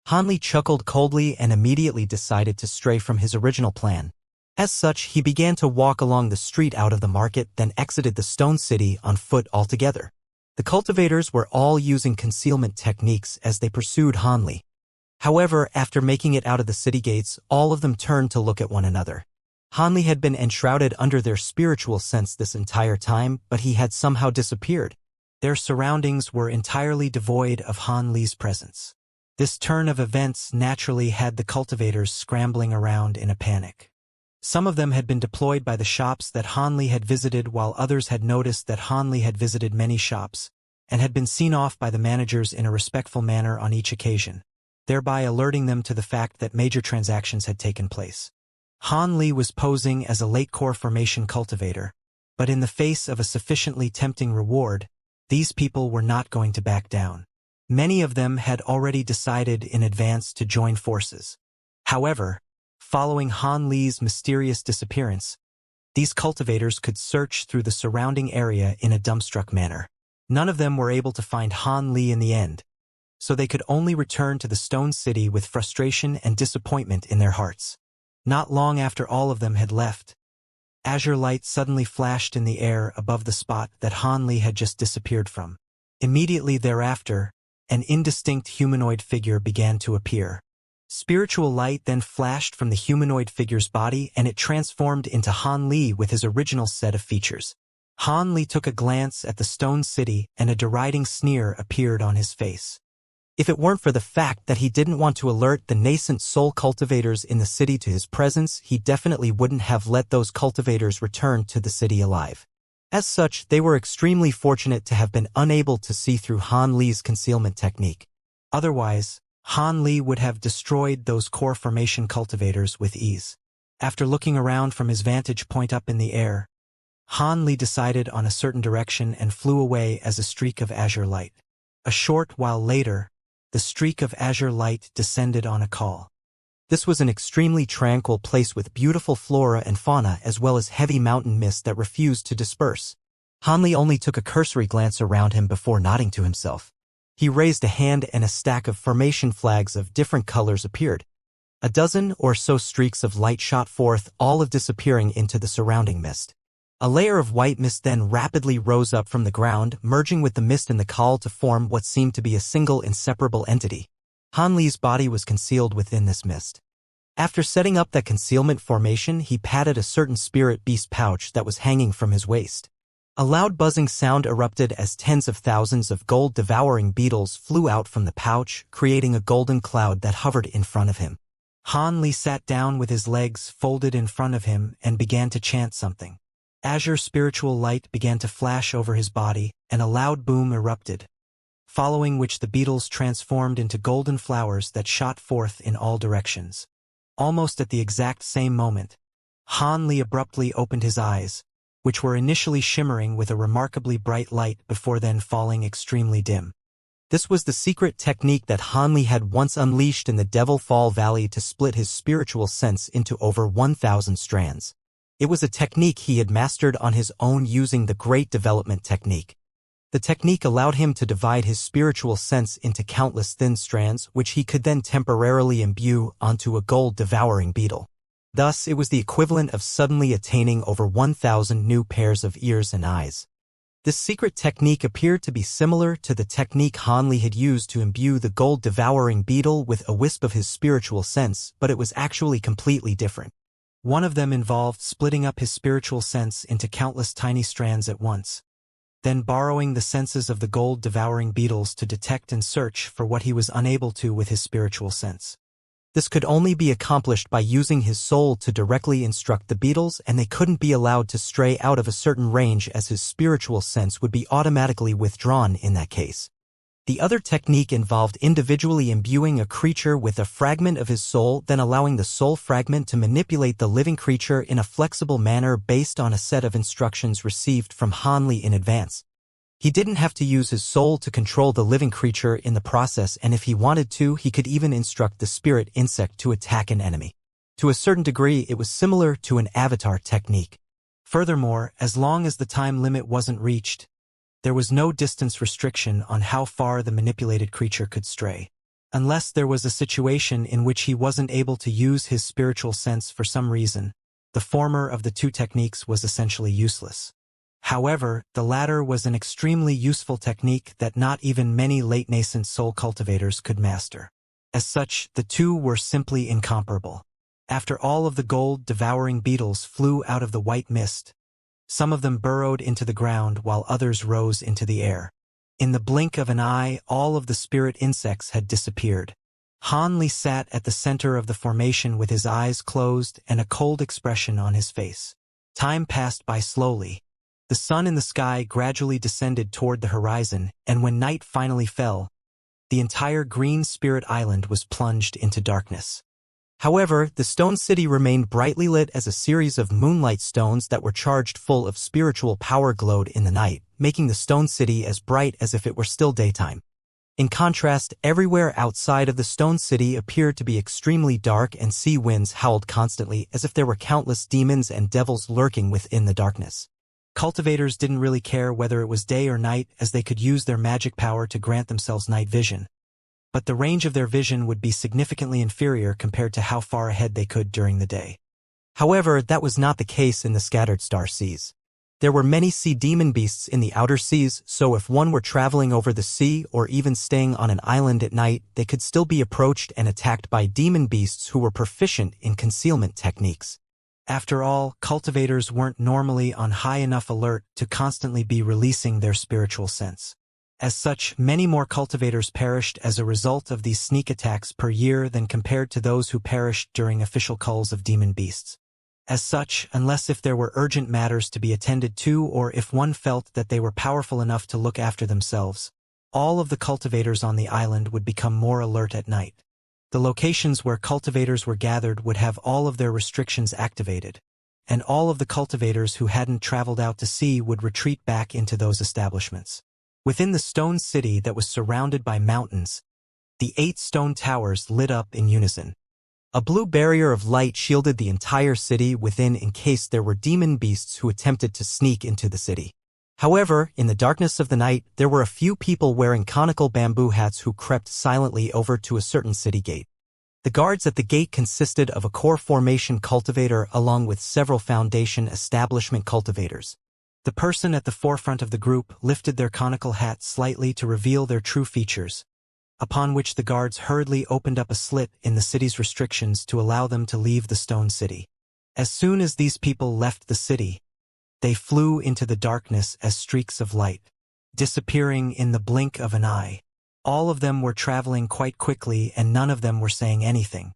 Han Li chuckled coldly and immediately decided to stray from his original plan. As such, he began to walk along the street out of the market, then exited the stone city on foot altogether. The cultivators were all using concealment techniques as they pursued Han Li. However, after making it out of the city gates, all of them turned to look at one another. Han Li had been enshrouded under their spiritual sense this entire time, but he had somehow disappeared. Their surroundings were entirely devoid of Han Li's presence. This turn of events naturally had the cultivators scrambling around in a panic. Some of them had been deployed by the shops that Han Li had visited, while others had noticed that Han Li had visited many shops, and had been seen off by the managers in a respectful manner on each occasion, thereby alerting them to the fact that major transactions had taken place. Han Li was posing as a late core formation cultivator, but in the face of a sufficiently tempting reward, these people were not going to back down. Many of them had already decided in advance to join forces. However, Following Han Li's mysterious disappearance, these cultivators could search through the surrounding area in a dumbstruck manner. None of them were able to find Han Li in the end, so they could only return to the Stone City with frustration and disappointment in their hearts. Not long after all of them had left, azure light suddenly flashed in the air above the spot that Han Li had just disappeared from. Immediately thereafter, an indistinct humanoid figure began to appear. Spiritual light then flashed from the humanoid figure's body and it transformed into Han Li with his original set of features. Han Li took a glance at the Stone City and a deriding sneer appeared on his face. If it weren't for the fact that he didn't want to alert the nascent soul cultivators in the city to his presence, he definitely wouldn't have let those cultivators return to the city alive. As such, they were extremely fortunate to have been unable to see through Han Li's concealment technique. Otherwise, Han Li would have destroyed those core formation cultivators with ease. After looking around from his vantage point up in the air, Han Li decided on a certain direction and flew away as a streak of azure light. A short while later, the streak of azure light descended on a call. This was an extremely tranquil place with beautiful flora and fauna as well as heavy mountain mist that refused to disperse. Han Li only took a cursory glance around him before nodding to himself. He raised a hand and a stack of formation flags of different colors appeared. A dozen or so streaks of light shot forth, all of disappearing into the surrounding mist. A layer of white mist then rapidly rose up from the ground, merging with the mist in the call to form what seemed to be a single inseparable entity. Han Li's body was concealed within this mist. After setting up that concealment formation, he patted a certain spirit beast pouch that was hanging from his waist. A loud buzzing sound erupted as tens of thousands of gold-devouring beetles flew out from the pouch, creating a golden cloud that hovered in front of him. Han Li sat down with his legs folded in front of him and began to chant something. Azure spiritual light began to flash over his body, and a loud boom erupted, following which the beetles transformed into golden flowers that shot forth in all directions. Almost at the exact same moment, Han Li abruptly opened his eyes, which were initially shimmering with a remarkably bright light before then falling extremely dim. This was the secret technique that Han Li had once unleashed in the Devil Fall Valley to split his spiritual sense into over 1,000 strands. It was a technique he had mastered on his own using the Great Development Technique. The technique allowed him to divide his spiritual sense into countless thin strands, which he could then temporarily imbue onto a gold-devouring beetle. Thus, it was the equivalent of suddenly attaining over 1,000 new pairs of ears and eyes. This secret technique appeared to be similar to the technique Han Li had used to imbue the gold-devouring beetle with a wisp of his spiritual sense, but it was actually completely different. One of them involved splitting up his spiritual sense into countless tiny strands at once, then borrowing the senses of the gold-devouring beetles to detect and search for what he was unable to with his spiritual sense. This could only be accomplished by using his soul to directly instruct the beetles, and they couldn't be allowed to stray out of a certain range as his spiritual sense would be automatically withdrawn in that case. The other technique involved individually imbuing a creature with a fragment of his soul, then allowing the soul fragment to manipulate the living creature in a flexible manner based on a set of instructions received from Han Li in advance. He didn't have to use his soul to control the living creature in the process, and if he wanted to, he could even instruct the spirit insect to attack an enemy. To a certain degree, it was similar to an avatar technique. Furthermore, as long as the time limit wasn't reached, there was no distance restriction on how far the manipulated creature could stray. Unless there was a situation in which he wasn't able to use his spiritual sense for some reason, the former of the two techniques was essentially useless. However, the latter was an extremely useful technique that not even many late nascent soul cultivators could master. As such, the two were simply incomparable. After all of the gold-devouring beetles flew out of the white mist, some of them burrowed into the ground while others rose into the air. In the blink of an eye, all of the spirit insects had disappeared. Han Li sat at the center of the formation with his eyes closed and a cold expression on his face. Time passed by slowly. The sun in the sky gradually descended toward the horizon, and when night finally fell, the entire green spirit island was plunged into darkness. However, the stone city remained brightly lit as a series of moonlight stones that were charged full of spiritual power glowed in the night, making the stone city as bright as if it were still daytime. In contrast, everywhere outside of the stone city appeared to be extremely dark, and sea winds howled constantly as if there were countless demons and devils lurking within the darkness. Cultivators didn't really care whether it was day or night, as they could use their magic power to grant themselves night vision. But the range of their vision would be significantly inferior compared to how far ahead they could during the day. However, that was not the case in the scattered star seas. There were many sea demon beasts in the outer seas, so if one were traveling over the sea or even staying on an island at night, they could still be approached and attacked by demon beasts who were proficient in concealment techniques. After all, cultivators weren't normally on high enough alert to constantly be releasing their spiritual sense. As such, many more cultivators perished as a result of these sneak attacks per year than compared to those who perished during official culls of demon beasts. As such, unless if there were urgent matters to be attended to or if one felt that they were powerful enough to look after themselves, all of the cultivators on the island would become more alert at night. The locations where cultivators were gathered would have all of their restrictions activated, and all of the cultivators who hadn't traveled out to sea would retreat back into those establishments. Within the stone city that was surrounded by mountains, the 8 stone towers lit up in unison. A blue barrier of light shielded the entire city within in case there were demon beasts who attempted to sneak into the city. However, in the darkness of the night, there were a few people wearing conical bamboo hats who crept silently over to a certain city gate. The guards at the gate consisted of a core formation cultivator along with several foundation establishment cultivators. The person at the forefront of the group lifted their conical hat slightly to reveal their true features, upon which the guards hurriedly opened up a slit in the city's restrictions to allow them to leave the stone city. As soon as these people left the city, they flew into the darkness as streaks of light, disappearing in the blink of an eye. All of them were traveling quite quickly and none of them were saying anything.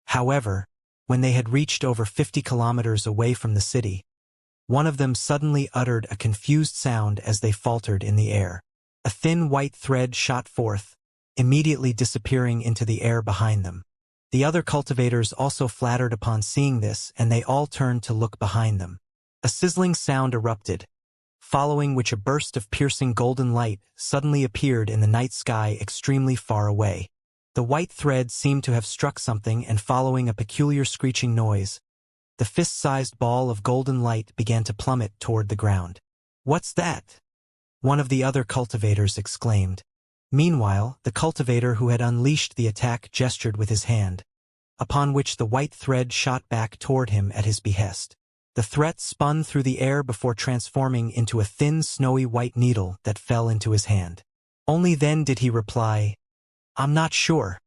However, when they had reached over 50 kilometers away from the city, one of them suddenly uttered a confused sound as they faltered in the air. A thin white thread shot forth, immediately disappearing into the air behind them. The other cultivators also flattered upon seeing this, and they all turned to look behind them. A sizzling sound erupted, following which a burst of piercing golden light suddenly appeared in the night sky extremely far away. The white thread seemed to have struck something, and following a peculiar screeching noise, the fist-sized ball of golden light began to plummet toward the ground. "What's that?" one of the other cultivators exclaimed. Meanwhile, the cultivator who had unleashed the attack gestured with his hand, upon which the white thread shot back toward him at his behest. The threat spun through the air before transforming into a thin, snowy white needle that fell into his hand. Only then did he reply, "I'm not sure.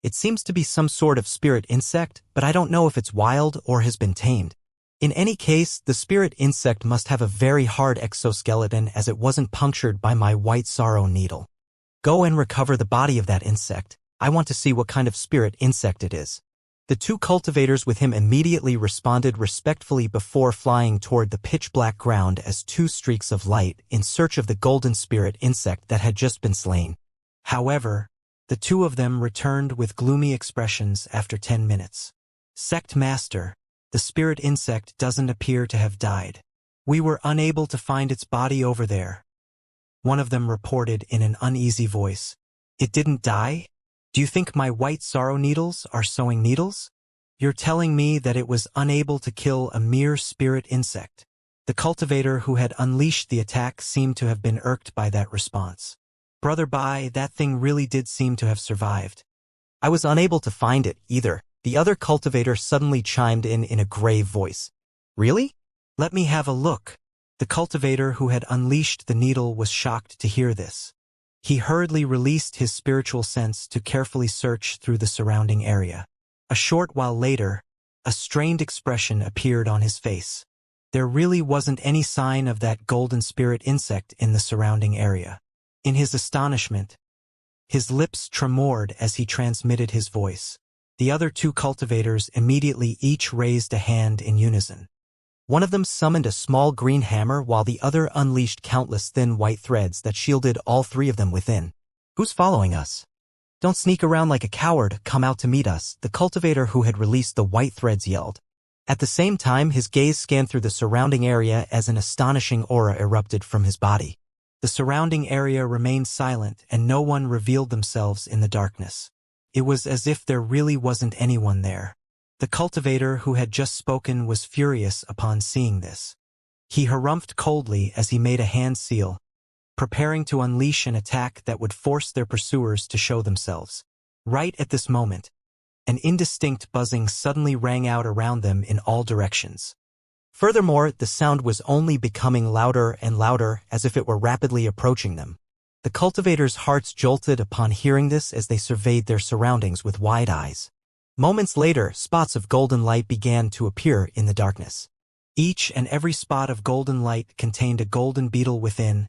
It seems to be some sort of spirit insect, but I don't know if it's wild or has been tamed. In any case, the spirit insect must have a very hard exoskeleton as it wasn't punctured by my white sorrow needle. Go and recover the body of that insect. I want to see what kind of spirit insect it is." The 2 cultivators with him immediately responded respectfully before flying toward the pitch-black ground as 2 streaks of light in search of the golden spirit insect that had just been slain. However, the 2 of them returned with gloomy expressions after 10 minutes. "Sect Master, the spirit insect doesn't appear to have died. We were unable to find its body over there," one of them reported in an uneasy voice. "It didn't die? Do you think my white sorrow needles are sewing needles? You're telling me that it was unable to kill a mere spirit insect?" The cultivator who had unleashed the attack seemed to have been irked by that response. "Brother Bai, that thing really did seem to have survived." "I was unable to find it, either," the other cultivator suddenly chimed in a grave voice. "Really? Let me have a look." The cultivator who had unleashed the needle was shocked to hear this. He hurriedly released his spiritual sense to carefully search through the surrounding area. A short while later, a strained expression appeared on his face. There really wasn't any sign of that golden spirit insect in the surrounding area. In his astonishment, his lips tremored as he transmitted his voice. The other 2 cultivators immediately each raised a hand in unison. One of them summoned a small green hammer while the other unleashed countless thin white threads that shielded all 3 of them within. "Who's following us? Don't sneak around like a coward, come out to meet us," the cultivator who had released the white threads yelled. At the same time, his gaze scanned through the surrounding area as an astonishing aura erupted from his body. The surrounding area remained silent and no one revealed themselves in the darkness. It was as if there really wasn't anyone there. The cultivator who had just spoken was furious upon seeing this. He harumphed coldly as he made a hand seal, preparing to unleash an attack that would force their pursuers to show themselves. Right at this moment, an indistinct buzzing suddenly rang out around them in all directions. Furthermore, the sound was only becoming louder and louder as if it were rapidly approaching them. The cultivators' hearts jolted upon hearing this as they surveyed their surroundings with wide eyes. Moments later, spots of golden light began to appear in the darkness. Each and every spot of golden light contained a golden beetle within,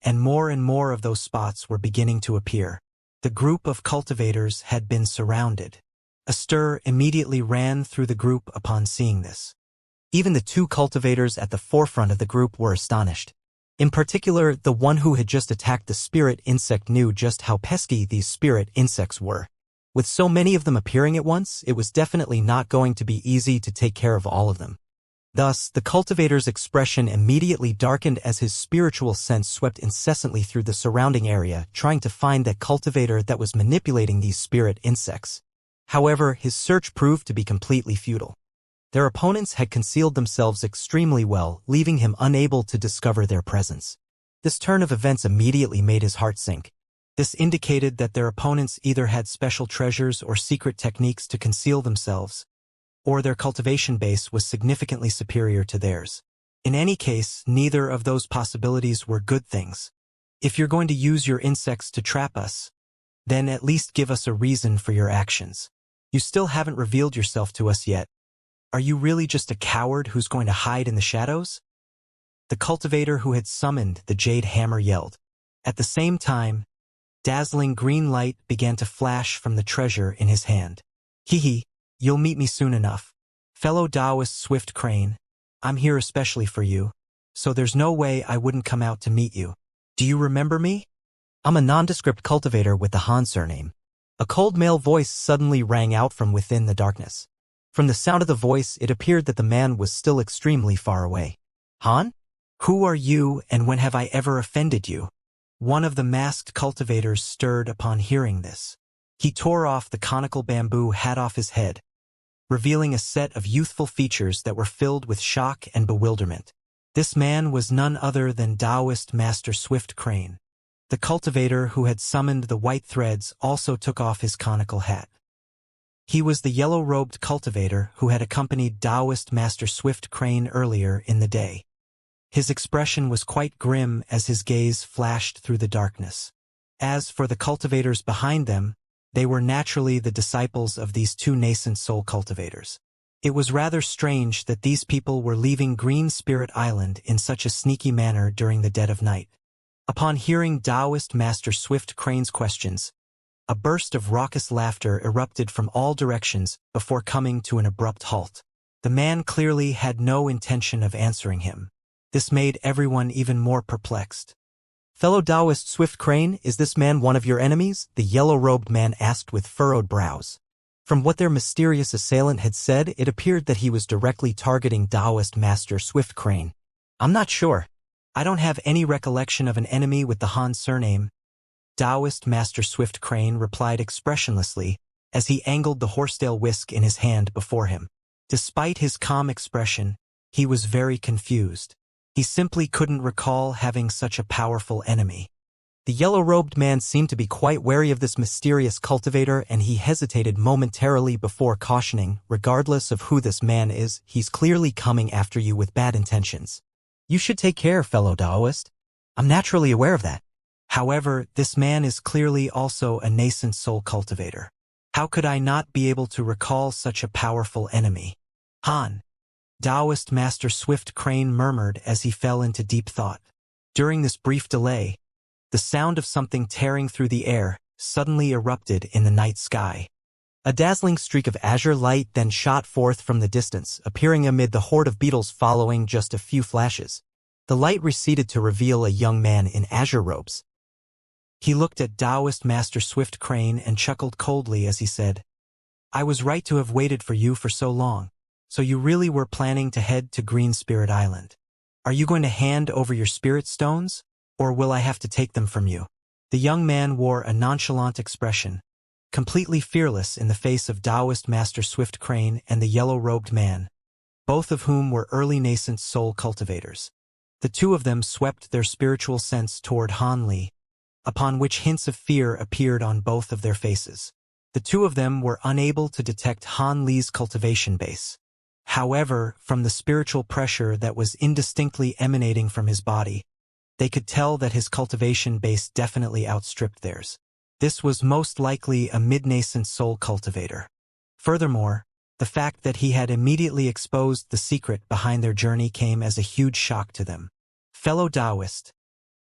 and more of those spots were beginning to appear. The group of cultivators had been surrounded. A stir immediately ran through the group upon seeing this. Even the two cultivators at the forefront of the group were astonished. In particular, the one who had just attacked the spirit insect knew just how pesky these spirit insects were. With so many of them appearing at once, it was definitely not going to be easy to take care of all of them. Thus, the cultivator's expression immediately darkened as his spiritual sense swept incessantly through the surrounding area, trying to find that cultivator that was manipulating these spirit insects. However, his search proved to be completely futile. Their opponents had concealed themselves extremely well, leaving him unable to discover their presence. This turn of events immediately made his heart sink. This indicated that their opponents either had special treasures or secret techniques to conceal themselves, or their cultivation base was significantly superior to theirs. In any case, neither of those possibilities were good things. If you're going to use your insects to trap us, then at least give us a reason for your actions. You still haven't revealed yourself to us yet. Are you really just a coward who's going to hide in the shadows? The cultivator who had summoned the jade hammer yelled. At the same time, dazzling green light began to flash from the treasure in his hand. Hee, you'll meet me soon enough. Fellow Taoist Swift Crane, I'm here especially for you, so there's no way I wouldn't come out to meet you. Do you remember me? I'm a nondescript cultivator with the Han surname. A cold male voice suddenly rang out from within the darkness. From the sound of the voice, it appeared that the man was still extremely far away. Han? Who are you, and when have I ever offended you? One of the masked cultivators stirred upon hearing this. He tore off the conical bamboo hat off his head, revealing a set of youthful features that were filled with shock and bewilderment. This man was none other than Taoist Master Swift Crane. The cultivator who had summoned the white threads also took off his conical hat. He was the yellow-robed cultivator who had accompanied Taoist Master Swift Crane earlier in the day. His expression was quite grim as his gaze flashed through the darkness. As for the cultivators behind them, they were naturally the disciples of these two nascent soul cultivators. It was rather strange that these people were leaving Green Spirit Island in such a sneaky manner during the dead of night. Upon hearing Taoist Master Swift Crane's questions, a burst of raucous laughter erupted from all directions before coming to an abrupt halt. The man clearly had no intention of answering him. This made everyone even more perplexed. Fellow Taoist Swift Crane, is this man one of your enemies? The yellow-robed man asked with furrowed brows. From what their mysterious assailant had said, it appeared that he was directly targeting Taoist Master Swift Crane. I'm not sure. I don't have any recollection of an enemy with the Han surname. Taoist Master Swift Crane replied expressionlessly as he angled the horsetail whisk in his hand before him. Despite his calm expression, he was very confused. He simply couldn't recall having such a powerful enemy. The yellow-robed man seemed to be quite wary of this mysterious cultivator, and he hesitated momentarily before cautioning, regardless of who this man is, he's clearly coming after you with bad intentions. You should take care, fellow Taoist. I'm naturally aware of that. However, this man is clearly also a nascent soul cultivator. How could I not be able to recall such a powerful enemy? Han. Taoist Master Swift Crane murmured as he fell into deep thought. During this brief delay, the sound of something tearing through the air suddenly erupted in the night sky. A dazzling streak of azure light then shot forth from the distance, appearing amid the horde of beetles following just a few flashes. The light receded to reveal a young man in azure robes. He looked at Taoist Master Swift Crane and chuckled coldly as he said, I was right to have waited for you for so long. So you really were planning to head to Green Spirit Island. Are you going to hand over your spirit stones? Or will I have to take them from you? The young man wore a nonchalant expression, completely fearless in the face of Taoist Master Swift Crane and the yellow-robed man, both of whom were early nascent soul cultivators. The two of them swept their spiritual sense toward Han Li, upon which hints of fear appeared on both of their faces. The two of them were unable to detect Han Li's cultivation base. However, from the spiritual pressure that was indistinctly emanating from his body, they could tell that his cultivation base definitely outstripped theirs. This was most likely a mid-nascent soul cultivator. Furthermore, the fact that he had immediately exposed the secret behind their journey came as a huge shock to them. Fellow Taoist,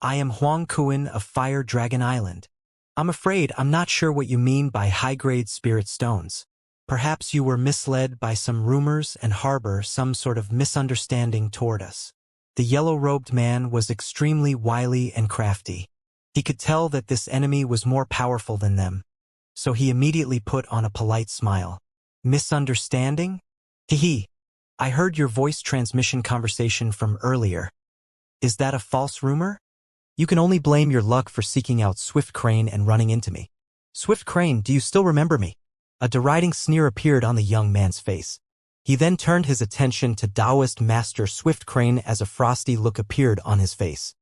I am Huang Kuan of Fire Dragon Island. I'm afraid I'm not sure what you mean by high-grade spirit stones. Perhaps you were misled by some rumors and harbor some sort of misunderstanding toward us. The yellow-robed man was extremely wily and crafty. He could tell that this enemy was more powerful than them, so he immediately put on a polite smile. Misunderstanding? Hee. I heard your voice transmission conversation from earlier. Is that a false rumor? You can only blame your luck for seeking out Swift Crane and running into me. Swift Crane, do you still remember me? A deriding sneer appeared on the young man's face. He then turned his attention to Taoist Master Swift Crane as a frosty look appeared on his face.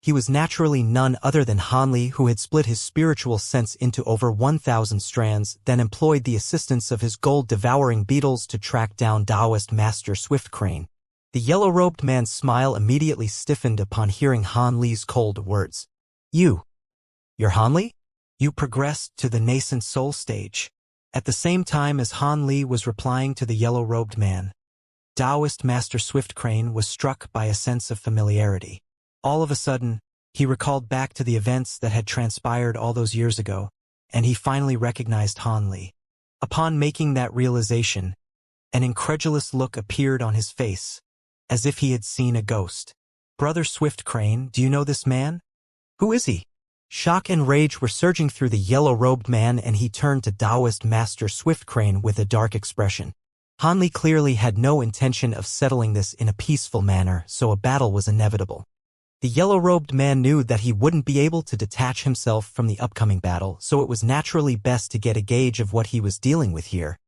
He was naturally none other than Han Li, who had split his spiritual sense into over 1,000 strands, then employed the assistance of his gold-devouring beetles to track down Taoist Master Swift Crane. The yellow-robed man's smile immediately stiffened upon hearing Han Li's cold words. You're Han Li? You progressed to the nascent soul stage. At the same time as Han Li was replying to the yellow-robed man, Taoist Master Swift Crane was struck by a sense of familiarity. All of a sudden, he recalled back to the events that had transpired all those years ago, and he finally recognized Han Li. Upon making that realization, an incredulous look appeared on his face, as if he had seen a ghost. Brother Swift Crane, do you know this man? Who is he? Shock and rage were surging through the yellow-robed man, and he turned to Taoist Master Swift Crane with a dark expression. Han Li clearly had no intention of settling this in a peaceful manner, so a battle was inevitable. The yellow-robed man knew that he wouldn't be able to detach himself from the upcoming battle, so it was naturally best to get a gauge of what he was dealing with here.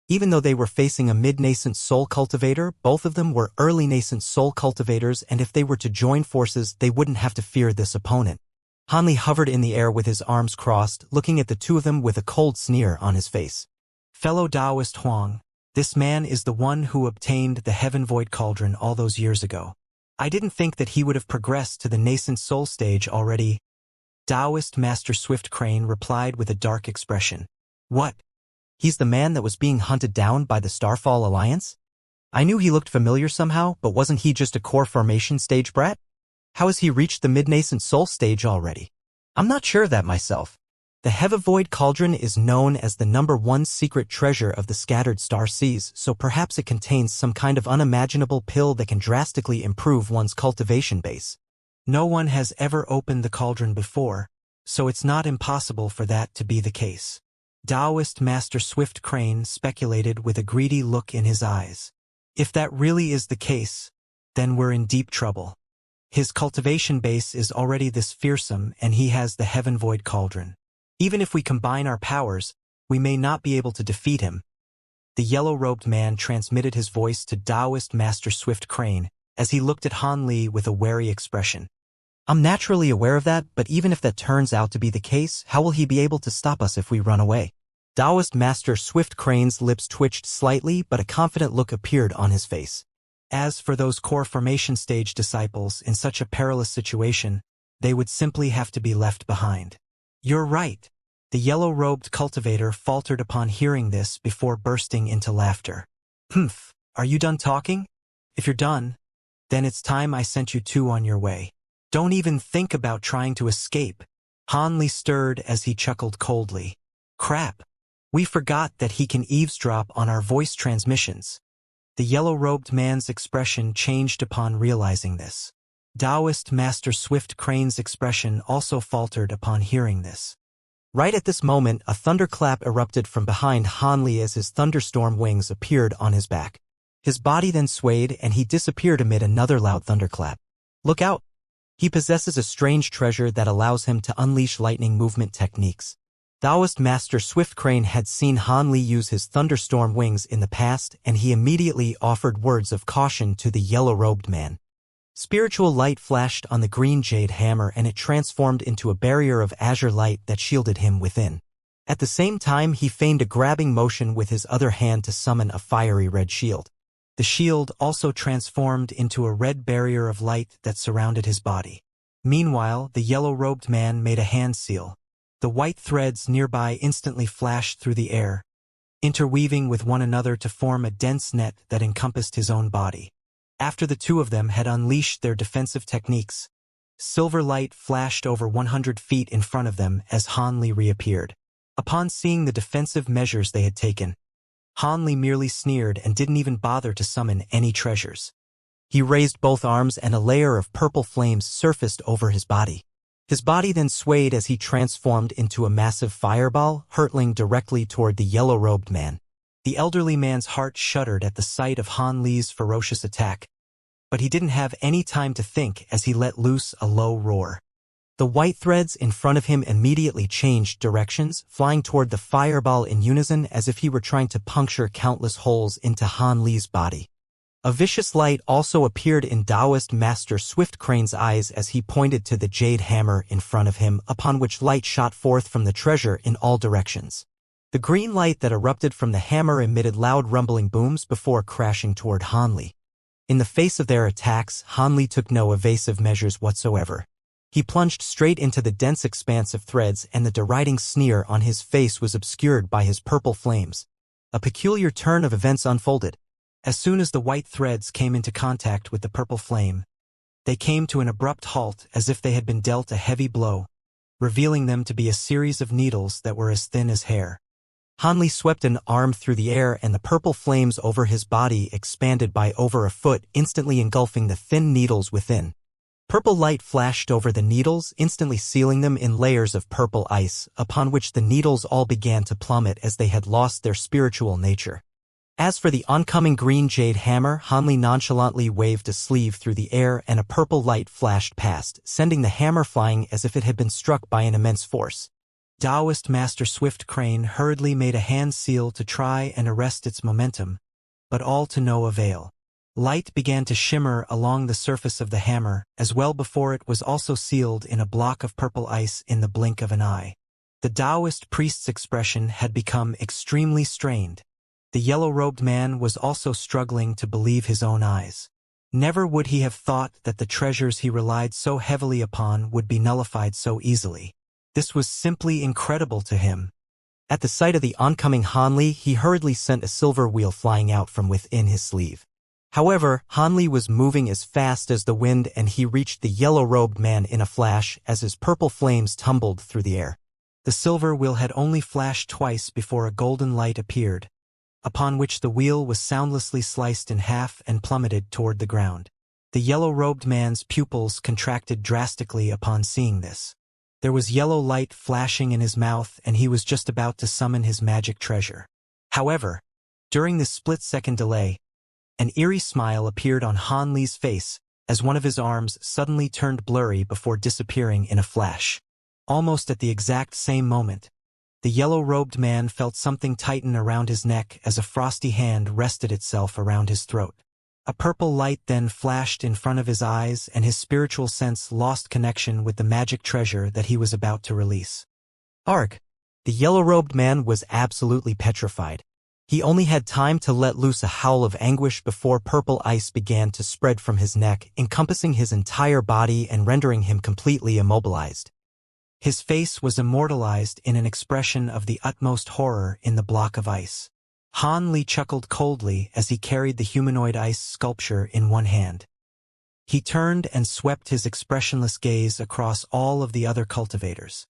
Even though they were facing a mid-nascent soul cultivator, both of them were early nascent soul cultivators, and if they were to join forces, they wouldn't have to fear this opponent. Han Li hovered in the air with his arms crossed, looking at the two of them with a cold sneer on his face. Fellow Taoist Huang, this man is the one who obtained the Heaven Void Cauldron all those years ago. I didn't think that he would have progressed to the nascent soul stage already. Taoist Master Swift Crane replied with a dark expression. What? He's the man that was being hunted down by the Starfall Alliance? I knew he looked familiar somehow, but wasn't he just a core formation stage brat? How has he reached the mid-nascent soul stage already? I'm not sure of that myself. The Heaven Void Cauldron is known as the #1 secret treasure of the scattered star seas, so perhaps it contains some kind of unimaginable pill that can drastically improve one's cultivation base. No one has ever opened the cauldron before, so it's not impossible for that to be the case. Taoist Master Swift Crane speculated with a greedy look in his eyes. If that really is the case, then we're in deep trouble. His cultivation base is already this fearsome, and he has the Heaven Void Cauldron. Even if we combine our powers, we may not be able to defeat him. The yellow-robed man transmitted his voice to Taoist Master Swift Crane as he looked at Han Li with a wary expression. I'm naturally aware of that, but even if that turns out to be the case, how will he be able to stop us if we run away? Taoist Master Swift Crane's lips twitched slightly, but a confident look appeared on his face. As for those core formation stage disciples in such a perilous situation, they would simply have to be left behind. You're right. The yellow-robed cultivator faltered upon hearing this before bursting into laughter. Humph, are you done talking? If you're done, then it's time I sent you two on your way. Don't even think about trying to escape. Han Li stirred as he chuckled coldly. Crap. We forgot that he can eavesdrop on our voice transmissions. The yellow-robed man's expression changed upon realizing this. Taoist Master Swift Crane's expression also faltered upon hearing this. Right at this moment, a thunderclap erupted from behind Han Li as his thunderstorm wings appeared on his back. His body then swayed and he disappeared amid another loud thunderclap. Look out! He possesses a strange treasure that allows him to unleash lightning movement techniques. Taoist Master Swiftcrane had seen Han Li use his thunderstorm wings in the past, and he immediately offered words of caution to the yellow-robed man. Spiritual light flashed on the green jade hammer, and it transformed into a barrier of azure light that shielded him within. At the same time, he feigned a grabbing motion with his other hand to summon a fiery red shield. The shield also transformed into a red barrier of light that surrounded his body. Meanwhile, the yellow-robed man made a hand seal. The white threads nearby instantly flashed through the air, interweaving with one another to form a dense net that encompassed his own body. After the two of them had unleashed their defensive techniques, silver light flashed over 100 feet in front of them as Han Li reappeared. Upon seeing the defensive measures they had taken, Han Li merely sneered and didn't even bother to summon any treasures. He raised both arms and a layer of purple flames surfaced over his body. His body then swayed as he transformed into a massive fireball, hurtling directly toward the yellow-robed man. The elderly man's heart shuddered at the sight of Han Li's ferocious attack, but he didn't have any time to think as he let loose a low roar. The white threads in front of him immediately changed directions, flying toward the fireball in unison as if he were trying to puncture countless holes into Han Li's body. A vicious light also appeared in Taoist Master Swiftcrane's eyes as he pointed to the jade hammer in front of him, upon which light shot forth from the treasure in all directions. The green light that erupted from the hammer emitted loud rumbling booms before crashing toward Han Li. In the face of their attacks, Han Li took no evasive measures whatsoever. He plunged straight into the dense expanse of threads, and the deriding sneer on his face was obscured by his purple flames. A peculiar turn of events unfolded. As soon as the white threads came into contact with the purple flame, they came to an abrupt halt as if they had been dealt a heavy blow, revealing them to be a series of needles that were as thin as hair. Han Li swept an arm through the air, and the purple flames over his body expanded by over a foot, instantly engulfing the thin needles within. Purple light flashed over the needles, instantly sealing them in layers of purple ice, upon which the needles all began to plummet as they had lost their spiritual nature. As for the oncoming green jade hammer, Han Li nonchalantly waved a sleeve through the air, and a purple light flashed past, sending the hammer flying as if it had been struck by an immense force. Taoist Master Swiftcrane hurriedly made a hand seal to try and arrest its momentum, but all to no avail. Light began to shimmer along the surface of the hammer, as well before it was also sealed in a block of purple ice in the blink of an eye. The Taoist priest's expression had become extremely strained. The yellow-robed man was also struggling to believe his own eyes. Never would he have thought that the treasures he relied so heavily upon would be nullified so easily. This was simply incredible to him. At the sight of the oncoming Han Li, he hurriedly sent a silver wheel flying out from within his sleeve. However, Han Li was moving as fast as the wind, and he reached the yellow-robed man in a flash as his purple flames tumbled through the air. The silver wheel had only flashed twice before a golden light appeared, upon which the wheel was soundlessly sliced in half and plummeted toward the ground. The yellow-robed man's pupils contracted drastically upon seeing this. There was yellow light flashing in his mouth, and he was just about to summon his magic treasure. However, during this split-second delay, an eerie smile appeared on Han Li's face as one of his arms suddenly turned blurry before disappearing in a flash. Almost at the exact same moment, the yellow-robed man felt something tighten around his neck as a frosty hand rested itself around his throat. A purple light then flashed in front of his eyes, and his spiritual sense lost connection with the magic treasure that he was about to release. Arg! The yellow-robed man was absolutely petrified. He only had time to let loose a howl of anguish before purple ice began to spread from his neck, encompassing his entire body and rendering him completely immobilized. His face was immortalized in an expression of the utmost horror in the block of ice. Han Li chuckled coldly as he carried the humanoid ice sculpture in one hand. He turned and swept his expressionless gaze across all of the other cultivators.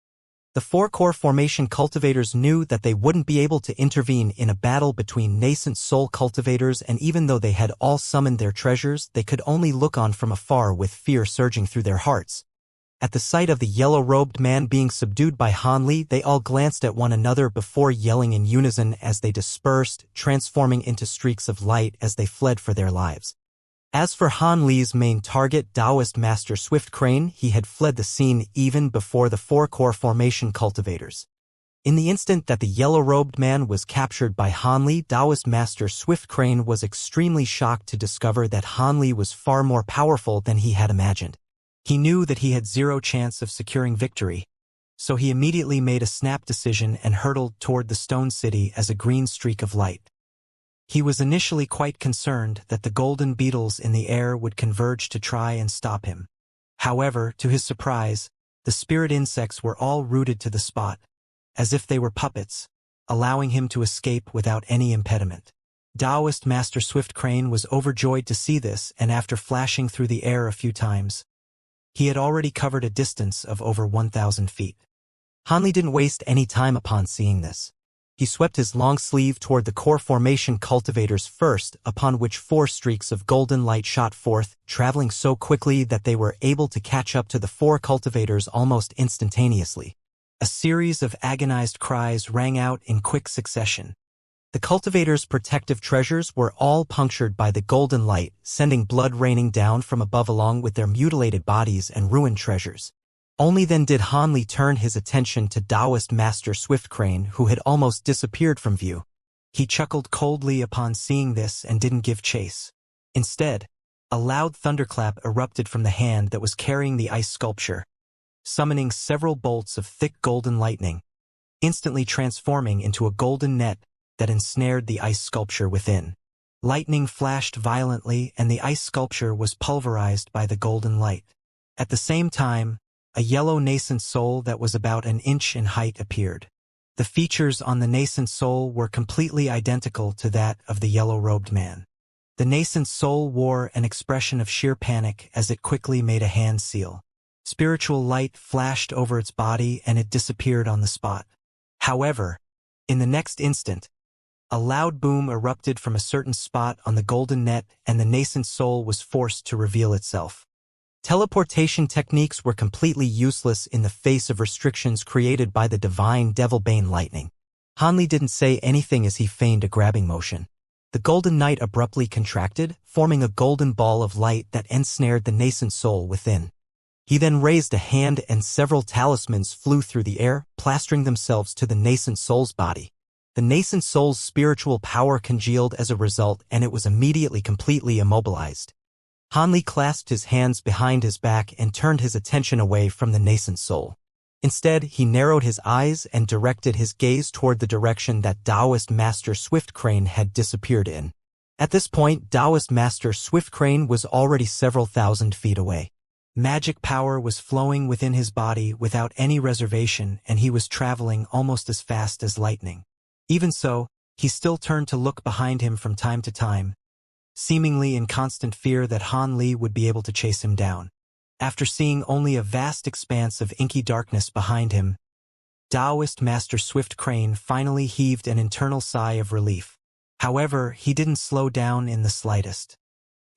The four-core formation cultivators knew that they wouldn't be able to intervene in a battle between nascent soul cultivators, and even though they had all summoned their treasures, they could only look on from afar with fear surging through their hearts. At the sight of the yellow-robed man being subdued by Han Li, they all glanced at one another before yelling in unison as they dispersed, transforming into streaks of light as they fled for their lives. As for Han Li's main target, Taoist Master Swift Crane, he had fled the scene even before the four-core formation cultivators. In the instant that the yellow-robed man was captured by Han Li, Taoist Master Swift Crane was extremely shocked to discover that Han Li was far more powerful than he had imagined. He knew that he had zero chance of securing victory, so he immediately made a snap decision and hurtled toward the stone city as a green streak of light. He was initially quite concerned that the golden beetles in the air would converge to try and stop him. However, to his surprise, the spirit insects were all rooted to the spot, as if they were puppets, allowing him to escape without any impediment. Taoist Master Swift Crane was overjoyed to see this, and after flashing through the air a few times, he had already covered a distance of over 1,000 feet. Han Li didn't waste any time upon seeing this. He swept his long sleeve toward the core formation cultivators first, upon which 4 streaks of golden light shot forth, traveling so quickly that they were able to catch up to the 4 cultivators almost instantaneously. A series of agonized cries rang out in quick succession. The cultivators' protective treasures were all punctured by the golden light, sending blood raining down from above along with their mutilated bodies and ruined treasures. Only then did Han Li turn his attention to Taoist Master Swift Crane, who had almost disappeared from view. He chuckled coldly upon seeing this and didn't give chase. Instead, a loud thunderclap erupted from the hand that was carrying the ice sculpture, summoning several bolts of thick golden lightning, instantly transforming into a golden net that ensnared the ice sculpture within. Lightning flashed violently, and the ice sculpture was pulverized by the golden light. At the same time, a yellow nascent soul that was about an inch in height appeared. The features on the nascent soul were completely identical to that of the yellow-robed man. The nascent soul wore an expression of sheer panic as it quickly made a hand seal. Spiritual light flashed over its body and it disappeared on the spot. However, in the next instant, a loud boom erupted from a certain spot on the golden net and the nascent soul was forced to reveal itself. Teleportation techniques were completely useless in the face of restrictions created by the divine Devilbane lightning. Han Li didn't say anything as he feigned a grabbing motion. The golden knight abruptly contracted, forming a golden ball of light that ensnared the nascent soul within. He then raised a hand and several talismans flew through the air, plastering themselves to the nascent soul's body. The nascent soul's spiritual power congealed as a result, and it was immediately completely immobilized. Han Li clasped his hands behind his back and turned his attention away from the nascent soul. Instead, he narrowed his eyes and directed his gaze toward the direction that Taoist Master Swift Crane had disappeared in. At this point, Taoist Master Swift Crane was already several thousand feet away. Magic power was flowing within his body without any reservation, and he was traveling almost as fast as lightning. Even so, he still turned to look behind him from time to time, seemingly in constant fear that Han Li would be able to chase him down. After seeing only a vast expanse of inky darkness behind him, Taoist Master Swift Crane finally heaved an internal sigh of relief. However, he didn't slow down in the slightest.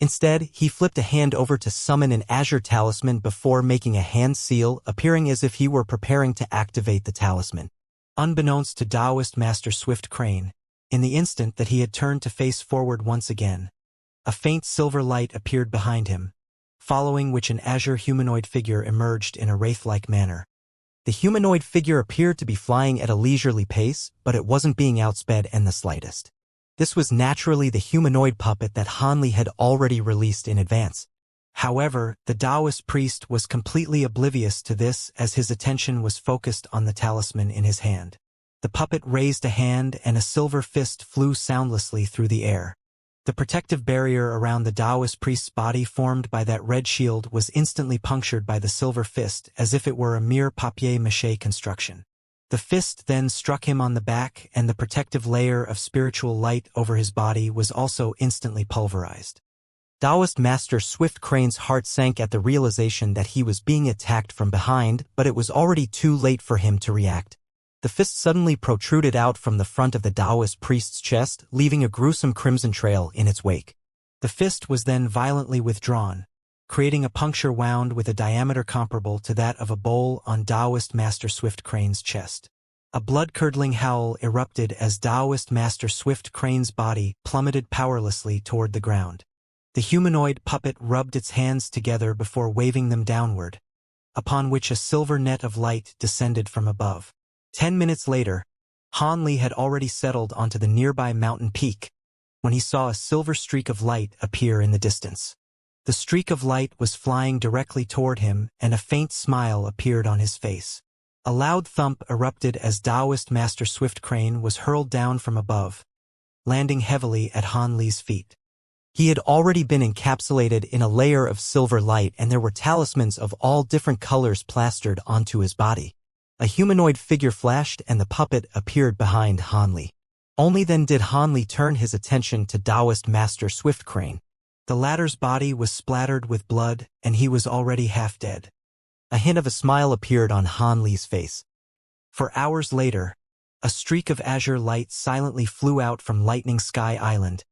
Instead, he flipped a hand over to summon an azure talisman before making a hand seal, appearing as if he were preparing to activate the talisman. Unbeknownst to Taoist Master Swift Crane, in the instant that he had turned to face forward once again, a faint silver light appeared behind him, following which an azure humanoid figure emerged in a wraith-like manner. The humanoid figure appeared to be flying at a leisurely pace, but it wasn't being outsped in the slightest. This was naturally the humanoid puppet that Han Li had already released in advance. However, the Taoist priest was completely oblivious to this as his attention was focused on the talisman in his hand. The puppet raised a hand and a silver fist flew soundlessly through the air. The protective barrier around the Taoist priest's body formed by that red shield was instantly punctured by the silver fist as if it were a mere papier-mâché construction. The fist then struck him on the back, and the protective layer of spiritual light over his body was also instantly pulverized. Taoist Master Swift Crane's heart sank at the realization that he was being attacked from behind, but it was already too late for him to react. The fist suddenly protruded out from the front of the Taoist priest's chest, leaving a gruesome crimson trail in its wake. The fist was then violently withdrawn, creating a puncture wound with a diameter comparable to that of a bowl on Taoist Master Swift Crane's chest. A blood-curdling howl erupted as Taoist Master Swift Crane's body plummeted powerlessly toward the ground. The humanoid puppet rubbed its hands together before waving them downward, upon which a silver net of light descended from above. 10 minutes later, Han Li had already settled onto the nearby mountain peak when he saw a silver streak of light appear in the distance. The streak of light was flying directly toward him, and a faint smile appeared on his face. A loud thump erupted as Taoist Master Swift Crane was hurled down from above, landing heavily at Han Li's feet. He had already been encapsulated in a layer of silver light, and there were talismans of all different colors plastered onto his body. A humanoid figure flashed and the puppet appeared behind Han Li. Only then did Han Li turn his attention to Taoist Master Swift Crane. The latter's body was splattered with blood, and he was already half dead. A hint of a smile appeared on Han Li's face. For hours later, a streak of azure light silently flew out from Lightning Sky Island,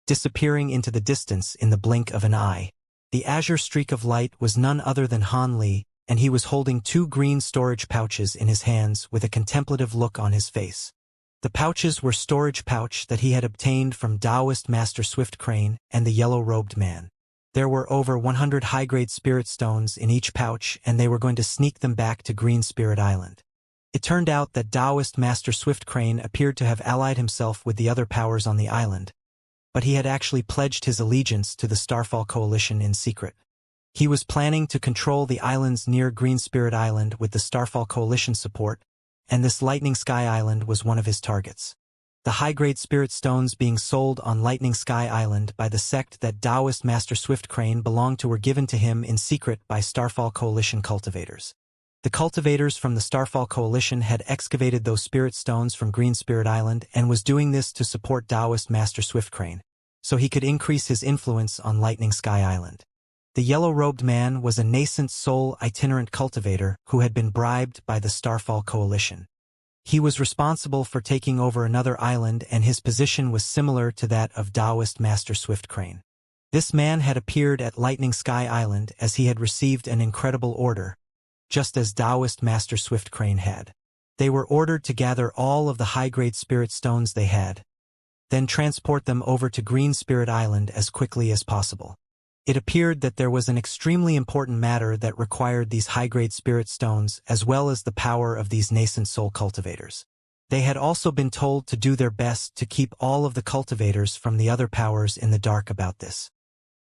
disappearing into the distance in the blink of an eye. The azure streak of light was none other than Han Li, and he was holding 2 green storage pouches in his hands with a contemplative look on his face. The pouches were storage pouch that he had obtained from Taoist Master Swift Crane and the yellow-robed man. There were over 100 high-grade spirit stones in each pouch, and they were going to sneak them back to Green Spirit Island. It turned out that Taoist Master Swift Crane appeared to have allied himself with the other powers on the island, but he had actually pledged his allegiance to the Starfall Coalition in secret. He was planning to control the islands near Green Spirit Island with the Starfall Coalition support, and this Lightning Sky Island was one of his targets. The high-grade spirit stones being sold on Lightning Sky Island by the sect that Taoist Master Swift Crane belonged to were given to him in secret by Starfall Coalition cultivators. The cultivators from the Starfall Coalition had excavated those spirit stones from Green Spirit Island and was doing this to support Taoist Master Swift Crane, so he could increase his influence on Lightning Sky Island. The yellow-robed man was a nascent soul itinerant cultivator who had been bribed by the Starfall Coalition. He was responsible for taking over another island, and his position was similar to that of Taoist Master Swift Crane. This man had appeared at Lightning Sky Island as he had received an incredible order, just as Taoist Master Swift Crane had. They were ordered to gather all of the high-grade spirit stones they had, then transport them over to Green Spirit Island as quickly as possible. It appeared that there was an extremely important matter that required these high-grade spirit stones as well as the power of these nascent soul cultivators. They had also been told to do their best to keep all of the cultivators from the other powers in the dark about this.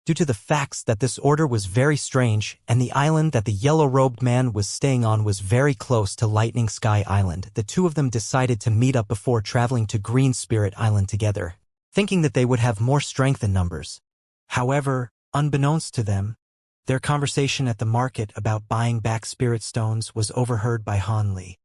Due to the facts that this order was very strange and the island that the yellow-robed man was staying on was very close to Lightning Sky Island, the two of them decided to meet up before traveling to Green Spirit Island together, thinking that they would have more strength in numbers. However, unbeknownst to them, their conversation at the market about buying back spirit stones was overheard by Han Li.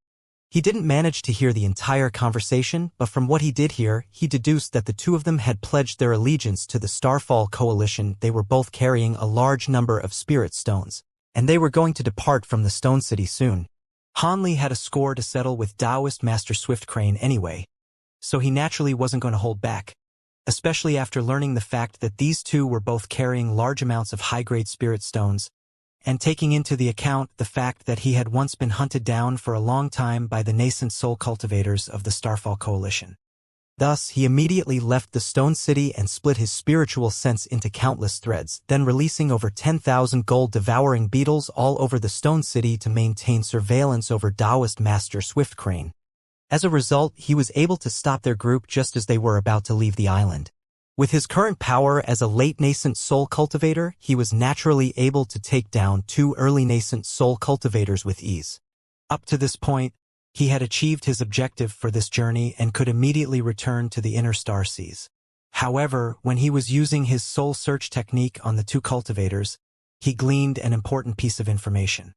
He didn't manage to hear the entire conversation, but from what he did hear, he deduced that the two of them had pledged their allegiance to the Starfall Coalition. They were both carrying a large number of spirit stones, and they were going to depart from the Stone City soon. Han Li had a score to settle with Taoist Master Swift Crane anyway, so he naturally wasn't going to hold back, especially after learning the fact that these two were both carrying large amounts of high-grade spirit stones, and taking into the account the fact that he had once been hunted down for a long time by the nascent soul cultivators of the Starfall Coalition. Thus, he immediately left the Stone City and split his spiritual sense into countless threads, then releasing over 10,000 gold-devouring beetles all over the Stone City to maintain surveillance over Taoist Master Swift Crane. As a result, he was able to stop their group just as they were about to leave the island. With his current power as a late nascent soul cultivator, he was naturally able to take down 2 early nascent soul cultivators with ease. Up to this point, he had achieved his objective for this journey and could immediately return to the inner star seas. However, when he was using his soul search technique on the 2 cultivators, he gleaned an important piece of information.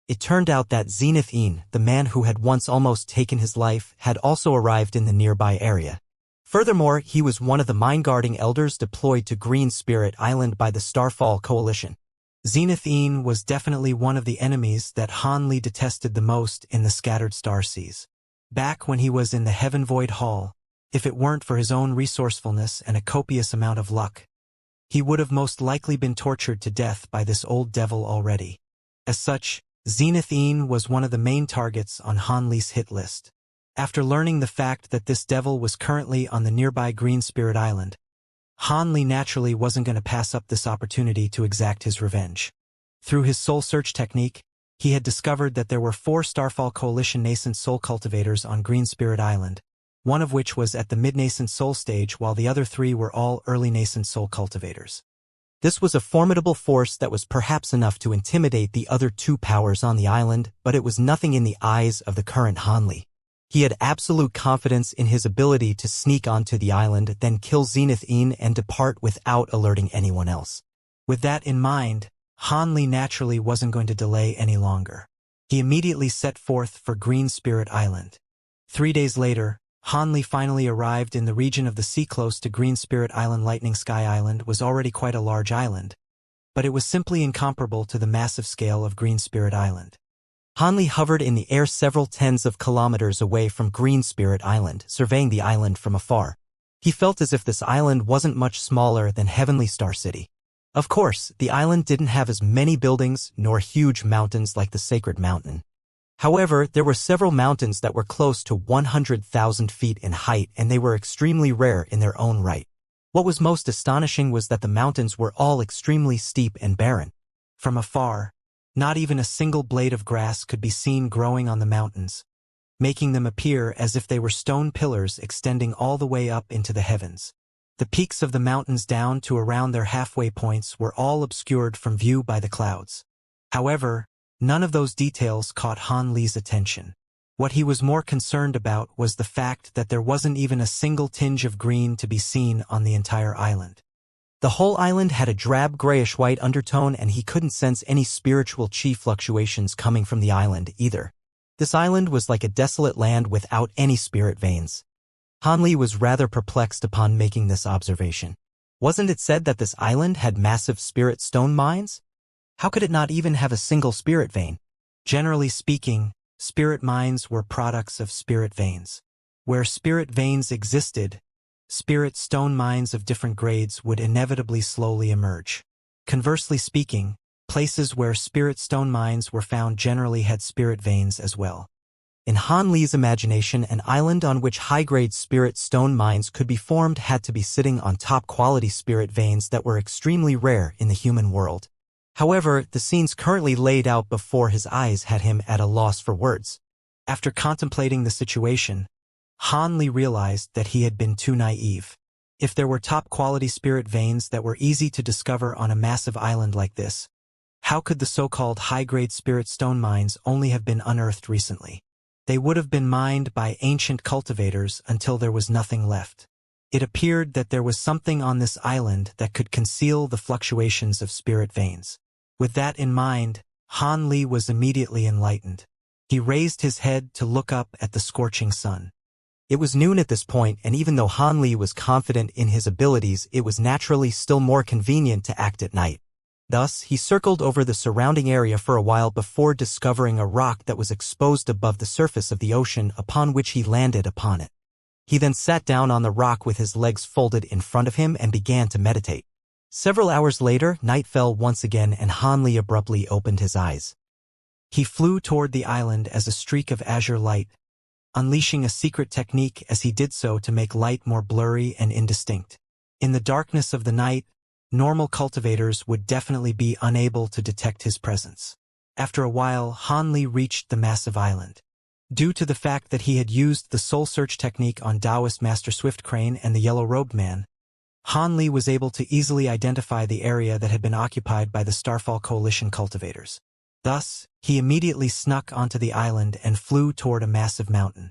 It turned out that Zenith Een, the man who had once almost taken his life, had also arrived in the nearby area. Furthermore, he was one of the mine-guarding elders deployed to Green Spirit Island by the Starfall Coalition. Zenith Een was definitely one of the enemies that Han Li detested the most in the scattered star seas. Back when he was in the Heaven Void Hall, if it weren't for his own resourcefulness and a copious amount of luck, he would have most likely been tortured to death by this old devil already. As such, Zenith Een was one of the main targets on Han Li's hit list. After learning the fact that this devil was currently on the nearby Green Spirit Island, Han Li naturally wasn't going to pass up this opportunity to exact his revenge. Through his soul search technique, he had discovered that there were 4 Starfall Coalition nascent soul cultivators on Green Spirit Island, one of which was at the mid-nascent soul stage while the other 3 were all early nascent soul cultivators. This was a formidable force that was perhaps enough to intimidate the other 2 powers on the island, but it was nothing in the eyes of the current Han Li. He had absolute confidence in his ability to sneak onto the island, then kill Zenith Een and depart without alerting anyone else. With that in mind, Han Li naturally wasn't going to delay any longer. He immediately set forth for Green Spirit Island. 3 days later, Han Li finally arrived in the region of the sea. Close to Green Spirit Island. Lightning Sky Island was already quite a large island, but it was simply incomparable to the massive scale of Green Spirit Island. Han Li hovered in the air several tens of kilometers away from Green Spirit Island, surveying the island from afar. He felt as if this island wasn't much smaller than Heavenly Star City. Of course, the island didn't have as many buildings nor huge mountains like the Sacred Mountain. However, there were several mountains that were close to 100,000 feet in height, and they were extremely rare in their own right. What was most astonishing was that the mountains were all extremely steep and barren. From afar, not even a single blade of grass could be seen growing on the mountains, making them appear as if they were stone pillars extending all the way up into the heavens. The peaks of the mountains down to around their halfway points were all obscured from view by the clouds. However, none of those details caught Han Li's attention. What he was more concerned about was the fact that there wasn't even a single tinge of green to be seen on the entire island. The whole island had a drab grayish-white undertone, and he couldn't sense any spiritual chi fluctuations coming from the island either. This island was like a desolate land without any spirit veins. Han Li was rather perplexed upon making this observation. Wasn't it said that this island had massive spirit stone mines? How could it not even have a single spirit vein? Generally speaking, spirit mines were products of spirit veins. Where spirit veins existed, spirit stone mines of different grades would inevitably slowly emerge. Conversely speaking, places where spirit stone mines were found generally had spirit veins as well. In Han Li's imagination, an island on which high-grade spirit stone mines could be formed had to be sitting on top-quality spirit veins that were extremely rare in the human world. However, the scenes currently laid out before his eyes had him at a loss for words. After contemplating the situation, Han Li realized that he had been too naive. If there were top-quality spirit veins that were easy to discover on a massive island like this, how could the so-called high-grade spirit stone mines only have been unearthed recently? They would have been mined by ancient cultivators until there was nothing left. It appeared that there was something on this island that could conceal the fluctuations of spirit veins. With that in mind, Han Li was immediately enlightened. He raised his head to look up at the scorching sun. It was noon at this point, and even though Han Li was confident in his abilities, it was naturally still more convenient to act at night. Thus, he circled over the surrounding area for a while before discovering a rock that was exposed above the surface of the ocean, upon which he landed upon it. He then sat down on the rock with his legs folded in front of him and began to meditate. Several hours later, night fell once again, and Han Li abruptly opened his eyes. He flew toward the island as a streak of azure light, unleashing a secret technique as he did so to make light more blurry and indistinct. In the darkness of the night, normal cultivators would definitely be unable to detect his presence. After a while, Han Li reached the massive island. Due to the fact that he had used the soul search technique on Taoist Master Swift Crane and the yellow-robed man, Han Li was able to easily identify the area that had been occupied by the Starfall Coalition cultivators. Thus, he immediately snuck onto the island and flew toward a massive mountain.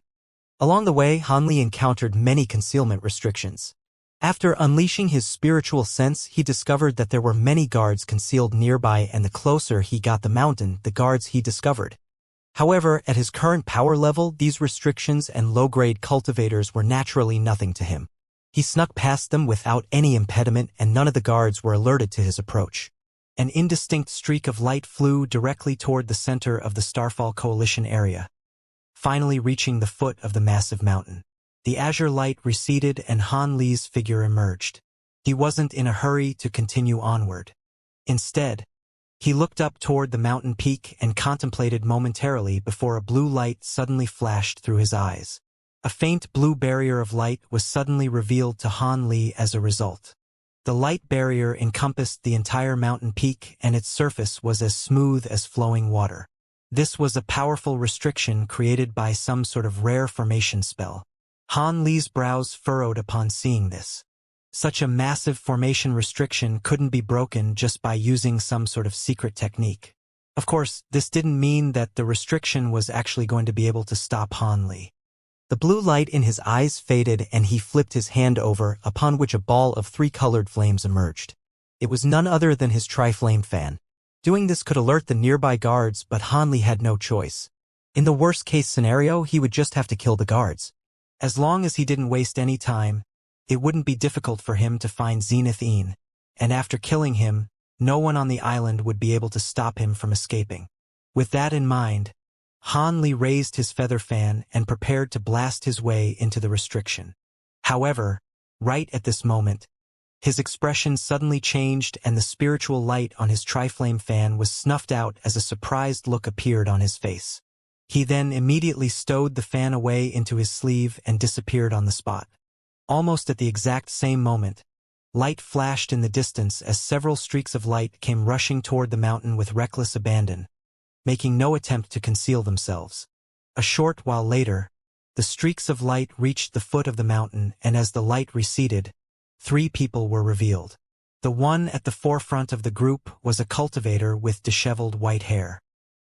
Along the way, Han Li encountered many concealment restrictions. After unleashing his spiritual sense, he discovered that there were many guards concealed nearby, and the closer he got the mountain, the guards he discovered. However, at his current power level, these restrictions and low-grade cultivators were naturally nothing to him. He snuck past them without any impediment, and none of the guards were alerted to his approach. An indistinct streak of light flew directly toward the center of the Starfall Coalition area, finally reaching the foot of the massive mountain. The azure light receded and Han Li's figure emerged. He wasn't in a hurry to continue onward. Instead, he looked up toward the mountain peak and contemplated momentarily before a blue light suddenly flashed through his eyes. A faint blue barrier of light was suddenly revealed to Han Li as a result. The light barrier encompassed the entire mountain peak and its surface was as smooth as flowing water. This was a powerful restriction created by some sort of rare formation spell. Han Li's brows furrowed upon seeing this. Such a massive formation restriction couldn't be broken just by using some sort of secret technique. Of course, this didn't mean that the restriction was actually going to be able to stop Han Li. The blue light in his eyes faded and he flipped his hand over, upon which a ball of 3 colored flames emerged. It was none other than his tri-flame fan. Doing this could alert the nearby guards, but Han Li had no choice. In the worst-case scenario, he would just have to kill the guards. As long as he didn't waste any time, it wouldn't be difficult for him to find Zenith Een, and after killing him, no one on the island would be able to stop him from escaping. With that in mind, Han Li raised his feather fan and prepared to blast his way into the restriction. However, right at this moment, his expression suddenly changed and the spiritual light on his tri-flame fan was snuffed out as a surprised look appeared on his face. He then immediately stowed the fan away into his sleeve and disappeared on the spot. Almost at the exact same moment, light flashed in the distance as several streaks of light came rushing toward the mountain with reckless abandon, making no attempt to conceal themselves. A short while later, the streaks of light reached the foot of the mountain and as the light receded, 3 people were revealed. The one at the forefront of the group was a cultivator with disheveled white hair.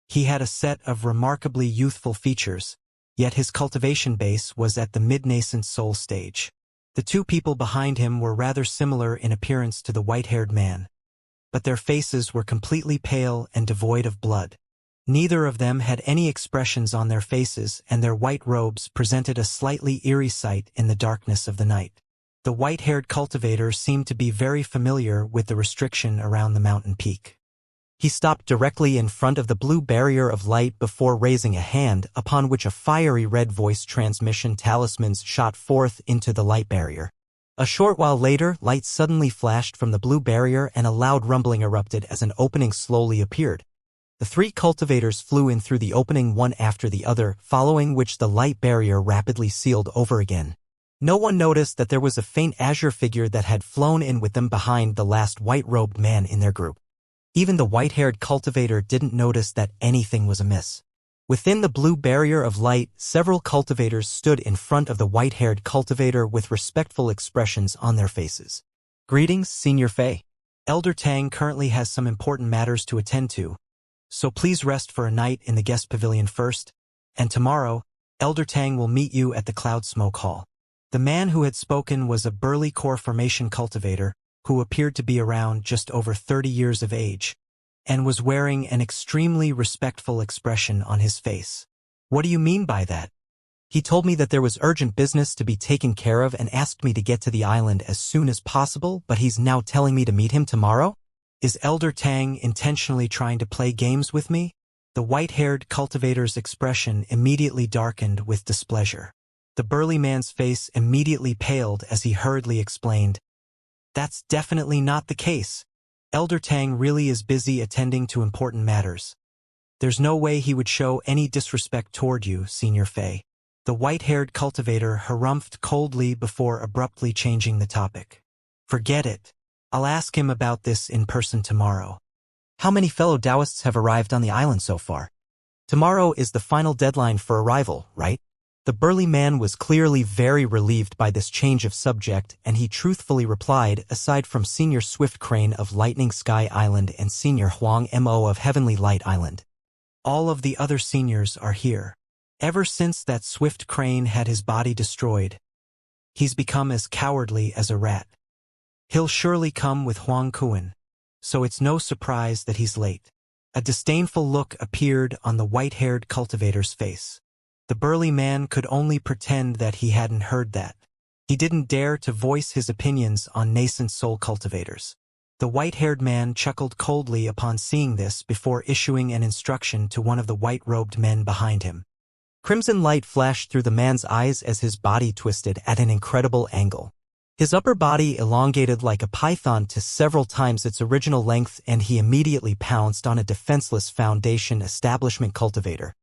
He had a set of remarkably youthful features, yet his cultivation base was at the mid-nascent soul stage. The 2 people behind him were rather similar in appearance to the white-haired man, but their faces were completely pale and devoid of blood. Neither of them had any expressions on their faces and their white robes presented a slightly eerie sight in the darkness of the night. The white-haired cultivator seemed to be very familiar with the restriction around the mountain peak. He stopped directly in front of the blue barrier of light before raising a hand, upon which a fiery red voice transmission talismans shot forth into the light barrier. A short while later, light suddenly flashed from the blue barrier and a loud rumbling erupted as an opening slowly appeared. The 3 cultivators flew in through the opening one after the other, following which the light barrier rapidly sealed over again. No one noticed that there was a faint azure figure that had flown in with them behind the last white-robed man in their group. Even the white-haired cultivator didn't notice that anything was amiss. Within the blue barrier of light, several cultivators stood in front of the white-haired cultivator with respectful expressions on their faces. "Greetings, Senior Fei. Elder Tang currently has some important matters to attend to, so please rest for a night in the guest pavilion first, and tomorrow, Elder Tang will meet you at the Cloud Smoke Hall." The man who had spoken was a burly core formation cultivator who appeared to be around just over 30 years of age, and was wearing an extremely respectful expression on his face. "What do you mean by that?" "He told me that there was urgent business to be taken care of and asked me to get to the island as soon as possible, but he's now telling me to meet him tomorrow? Is Elder Tang intentionally trying to play games with me?" The white-haired cultivator's expression immediately darkened with displeasure. The burly man's face immediately paled as he hurriedly explained, "That's definitely not the case. Elder Tang really is busy attending to important matters. There's no way he would show any disrespect toward you, Senior Fei." The white-haired cultivator harumphed coldly before abruptly changing the topic. "Forget it. I'll ask him about this in person tomorrow. How many fellow Taoists have arrived on the island so far? Tomorrow is the final deadline for arrival, right?" The burly man was clearly very relieved by this change of subject, and he truthfully replied, "Aside from Senior Swift Crane of Lightning Sky Island and Senior Huang Mo of Heavenly Light Island, all of the other seniors are here. Ever since that Swift Crane had his body destroyed, he's become as cowardly as a rat. He'll surely come with Huang Kuan, so it's no surprise that he's late." A disdainful look appeared on the white-haired cultivator's face. The burly man could only pretend that he hadn't heard that. He didn't dare to voice his opinions on nascent soul cultivators. The white-haired man chuckled coldly upon seeing this before issuing an instruction to one of the white-robed men behind him. Crimson light flashed through the man's eyes as his body twisted at an incredible angle. His upper body elongated like a python to several times its original length, and he immediately pounced on a defenseless Foundation Establishment cultivator.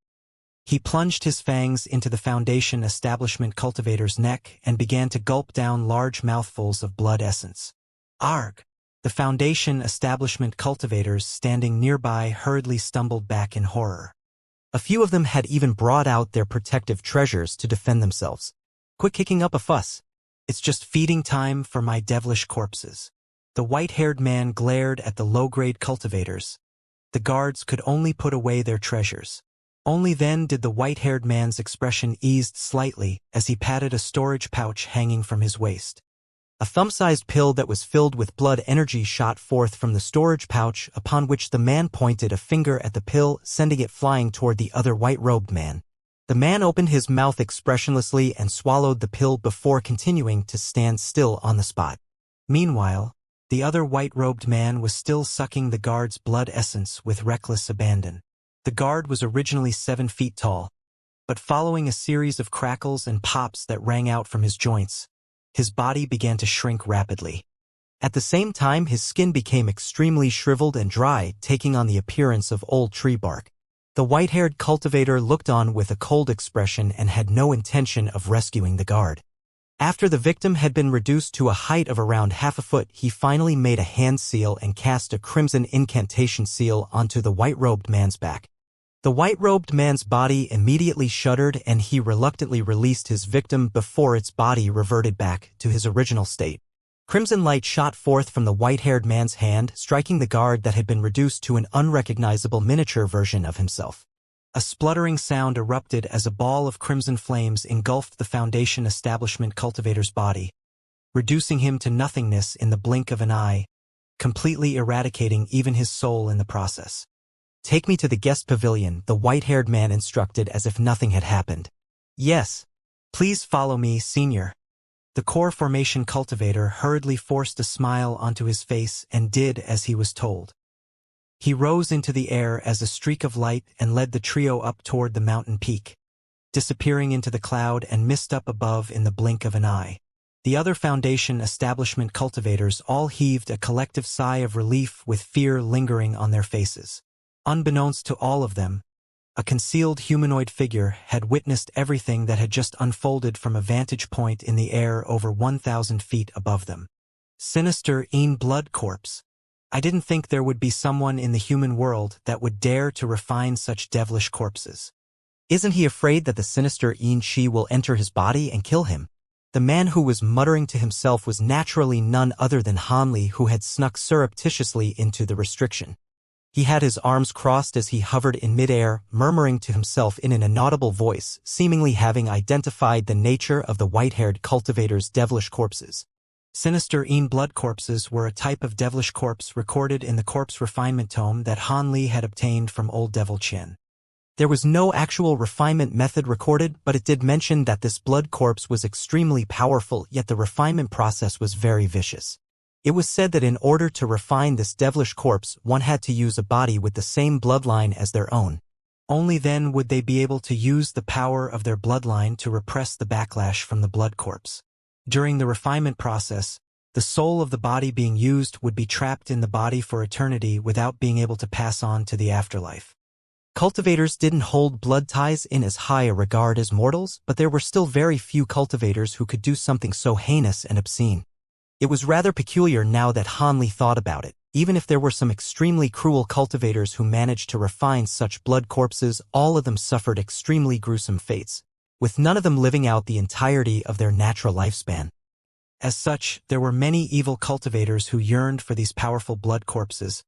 He plunged his fangs into the Foundation Establishment cultivator's neck and began to gulp down large mouthfuls of blood essence. Arg! The Foundation establishment cultivators standing nearby hurriedly stumbled back in horror. A few of them had even brought out their protective treasures to defend themselves. Quit kicking up a fuss. It's just feeding time for my devilish corpses. The white-haired man glared at the low-grade cultivators. The guards could only put away their treasures. Only then did the white-haired man's expression ease slightly as he patted a storage pouch hanging from his waist. A thumb-sized pill that was filled with blood energy shot forth from the storage pouch, upon which the man pointed a finger at the pill, sending it flying toward the other white-robed man. The man opened his mouth expressionlessly and swallowed the pill before continuing to stand still on the spot. Meanwhile, the other white-robed man was still sucking the guard's blood essence with reckless abandon. The guard was originally 7 feet tall, but following a series of crackles and pops that rang out from his joints, his body began to shrink rapidly. At the same time, his skin became extremely shriveled and dry, taking on the appearance of old tree bark. The white-haired cultivator looked on with a cold expression and had no intention of rescuing the guard. After the victim had been reduced to a height of around half a foot, he finally made a hand seal and cast a crimson incantation seal onto the white-robed man's back. The white-robed man's body immediately shuddered and he reluctantly released his victim before its body reverted back to his original state. Crimson light shot forth from the white-haired man's hand, striking the guard that had been reduced to an unrecognizable miniature version of himself. A spluttering sound erupted as a ball of crimson flames engulfed the Foundation establishment cultivator's body, reducing him to nothingness in the blink of an eye, completely eradicating even his soul in the process. "Take me to the guest pavilion," the white-haired man instructed as if nothing had happened. "Yes. Please follow me, Senior." The core formation cultivator hurriedly forced a smile onto his face and did as he was told. He rose into the air as a streak of light and led the trio up toward the mountain peak, disappearing into the cloud and mist up above in the blink of an eye. The other Foundation establishment cultivators all heaved a collective sigh of relief with fear lingering on their faces. Unbeknownst to all of them, a concealed humanoid figure had witnessed everything that had just unfolded from a vantage point in the air over 1,000 feet above them. Sinister blood corpse. I didn't think there would be someone in the human world that would dare to refine such devilish corpses. Isn't he afraid that the sinister Xianxia will enter his body and kill him? The man who was muttering to himself was naturally none other than Hanli, who had snuck surreptitiously into the restriction. He had his arms crossed as he hovered in midair, murmuring to himself in an inaudible voice, seemingly having identified the nature of the white-haired cultivator's devilish corpses. Sinister blood corpses were a type of devilish corpse recorded in the corpse refinement tome that Hanli had obtained from old Devil Qian. There was no actual refinement method recorded, but it did mention that this blood corpse was extremely powerful, yet the refinement process was very vicious. It was said that in order to refine this devilish corpse, one had to use a body with the same bloodline as their own. Only then would they be able to use the power of their bloodline to repress the backlash from the blood corpse. During the refinement process, the soul of the body being used would be trapped in the body for eternity without being able to pass on to the afterlife. Cultivators didn't hold blood ties in as high a regard as mortals, but there were still very few cultivators who could do something so heinous and obscene. It was rather peculiar now that Hanli thought about it. Even if there were some extremely cruel cultivators who managed to refine such blood corpses, all of them suffered extremely gruesome fates, with none of them living out the entirety of their natural lifespan. As such, there were many evil cultivators who yearned for these powerful blood corpses,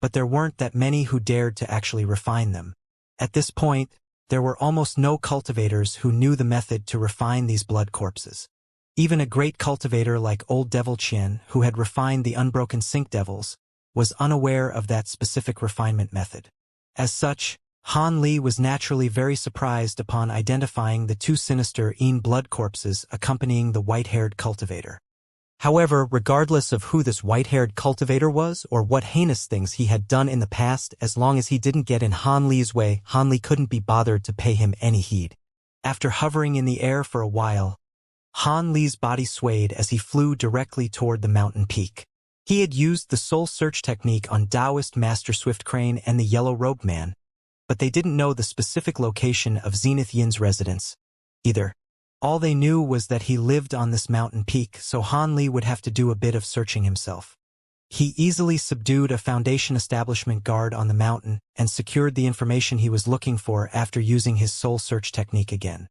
but there weren't that many who dared to actually refine them. At this point, there were almost no cultivators who knew the method to refine these blood corpses. Even a great cultivator like old Devil Qian, who had refined the unbroken Sync Devils, was unaware of that specific refinement method. As such, Hanli was naturally very surprised upon identifying the two sinister blood corpses accompanying the white-haired cultivator. However, regardless of who this white-haired cultivator was or what heinous things he had done in the past, as long as he didn't get in Hanli's way, Hanli couldn't be bothered to pay him any heed. After hovering in the air for a while, Hanli's body swayed as he flew directly toward the mountain peak. He had used the soul search technique on Taoist Master Swift Crane and the yellow-robed man, but they didn't know the specific location of Zenith Yin's residence either. All they knew was that he lived on this mountain peak, so Han Li would have to do a bit of searching himself. He easily subdued a Foundation establishment guard on the mountain and secured the information he was looking for after using his soul search technique again.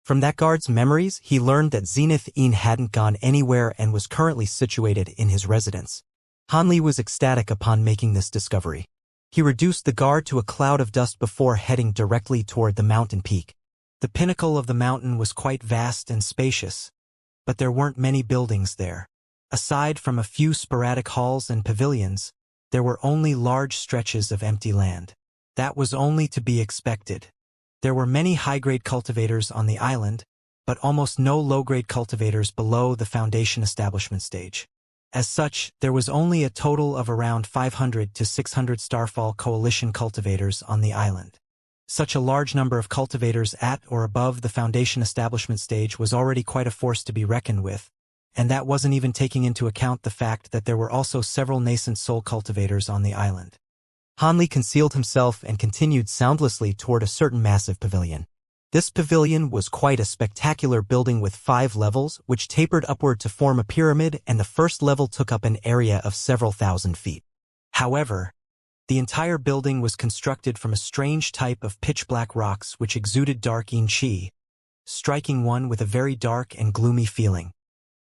From that guard's memories, he learned that Zenith Een hadn't gone anywhere and was currently situated in his residence. Han Li was ecstatic upon making this discovery. He reduced the guard to a cloud of dust before heading directly toward the mountain peak. The pinnacle of the mountain was quite vast and spacious, but there weren't many buildings there. Aside from a few sporadic halls and pavilions, there were only large stretches of empty land. That was only to be expected. There were many high-grade cultivators on the island, but almost no low-grade cultivators below the Foundation establishment stage. As such, there was only a total of around 500 to 600 Starfall Coalition cultivators on the island. Such a large number of cultivators at or above the Foundation establishment stage was already quite a force to be reckoned with, and that wasn't even taking into account the fact that there were also several nascent soul cultivators on the island. Han Li concealed himself and continued soundlessly toward a certain massive pavilion. This pavilion was quite a spectacular building with 5 levels, which tapered upward to form a pyramid, and the first level took up an area of several thousand feet. However, the entire building was constructed from a strange type of pitch-black rocks which exuded dark yin qi, striking one with a very dark and gloomy feeling.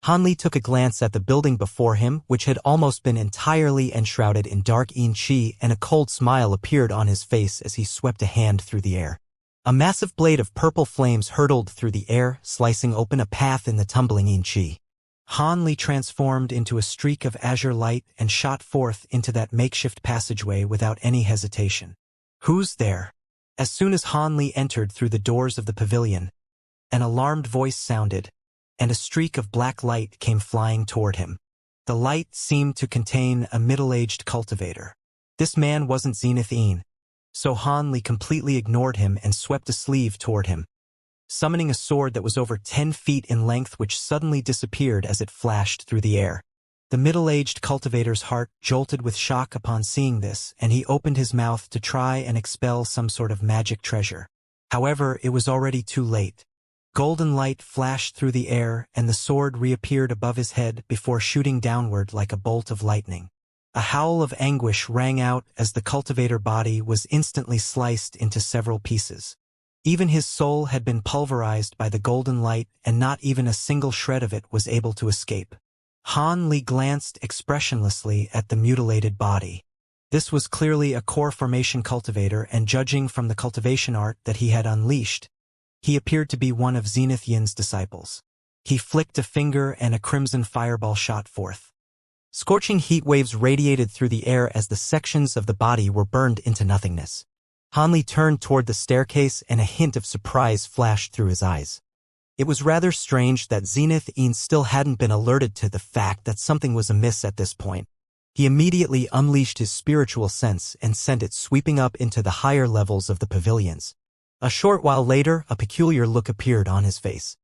Han Li took a glance at the building before him, which had almost been entirely enshrouded in dark yin qi, and a cold smile appeared on his face as he swept a hand through the air. A massive blade of purple flames hurtled through the air, slicing open a path in the tumbling yin qi. Han Li transformed into a streak of azure light and shot forth into that makeshift passageway without any hesitation. "Who's there?" As soon as Han Li entered through the doors of the pavilion, an alarmed voice sounded, and a streak of black light came flying toward him. The light seemed to contain a middle-aged cultivator. This man wasn't Zenith Een, so Han Li completely ignored him and swept a sleeve toward him, summoning a sword that was over 10 feet in length, which suddenly disappeared as it flashed through the air. The middle-aged cultivator's heart jolted with shock upon seeing this, and he opened his mouth to try and expel some sort of magic treasure. However, it was already too late. Golden light flashed through the air, and the sword reappeared above his head before shooting downward like a bolt of lightning. A howl of anguish rang out as the cultivator body was instantly sliced into several pieces. Even his soul had been pulverized by the golden light, and not even a single shred of it was able to escape. Han Li glanced expressionlessly at the mutilated body. This was clearly a core formation cultivator, and judging from the cultivation art that he had unleashed, he appeared to be one of Zenith Yin's disciples. He flicked a finger and a crimson fireball shot forth. Scorching heat waves radiated through the air as the sections of the body were burned into nothingness. Han Li turned toward the staircase, and a hint of surprise flashed through his eyes. It was rather strange that Zenith Een still hadn't been alerted to the fact that something was amiss at this point. He immediately unleashed his spiritual sense and sent it sweeping up into the higher levels of the pavilions. A short while later, a peculiar look appeared on his face.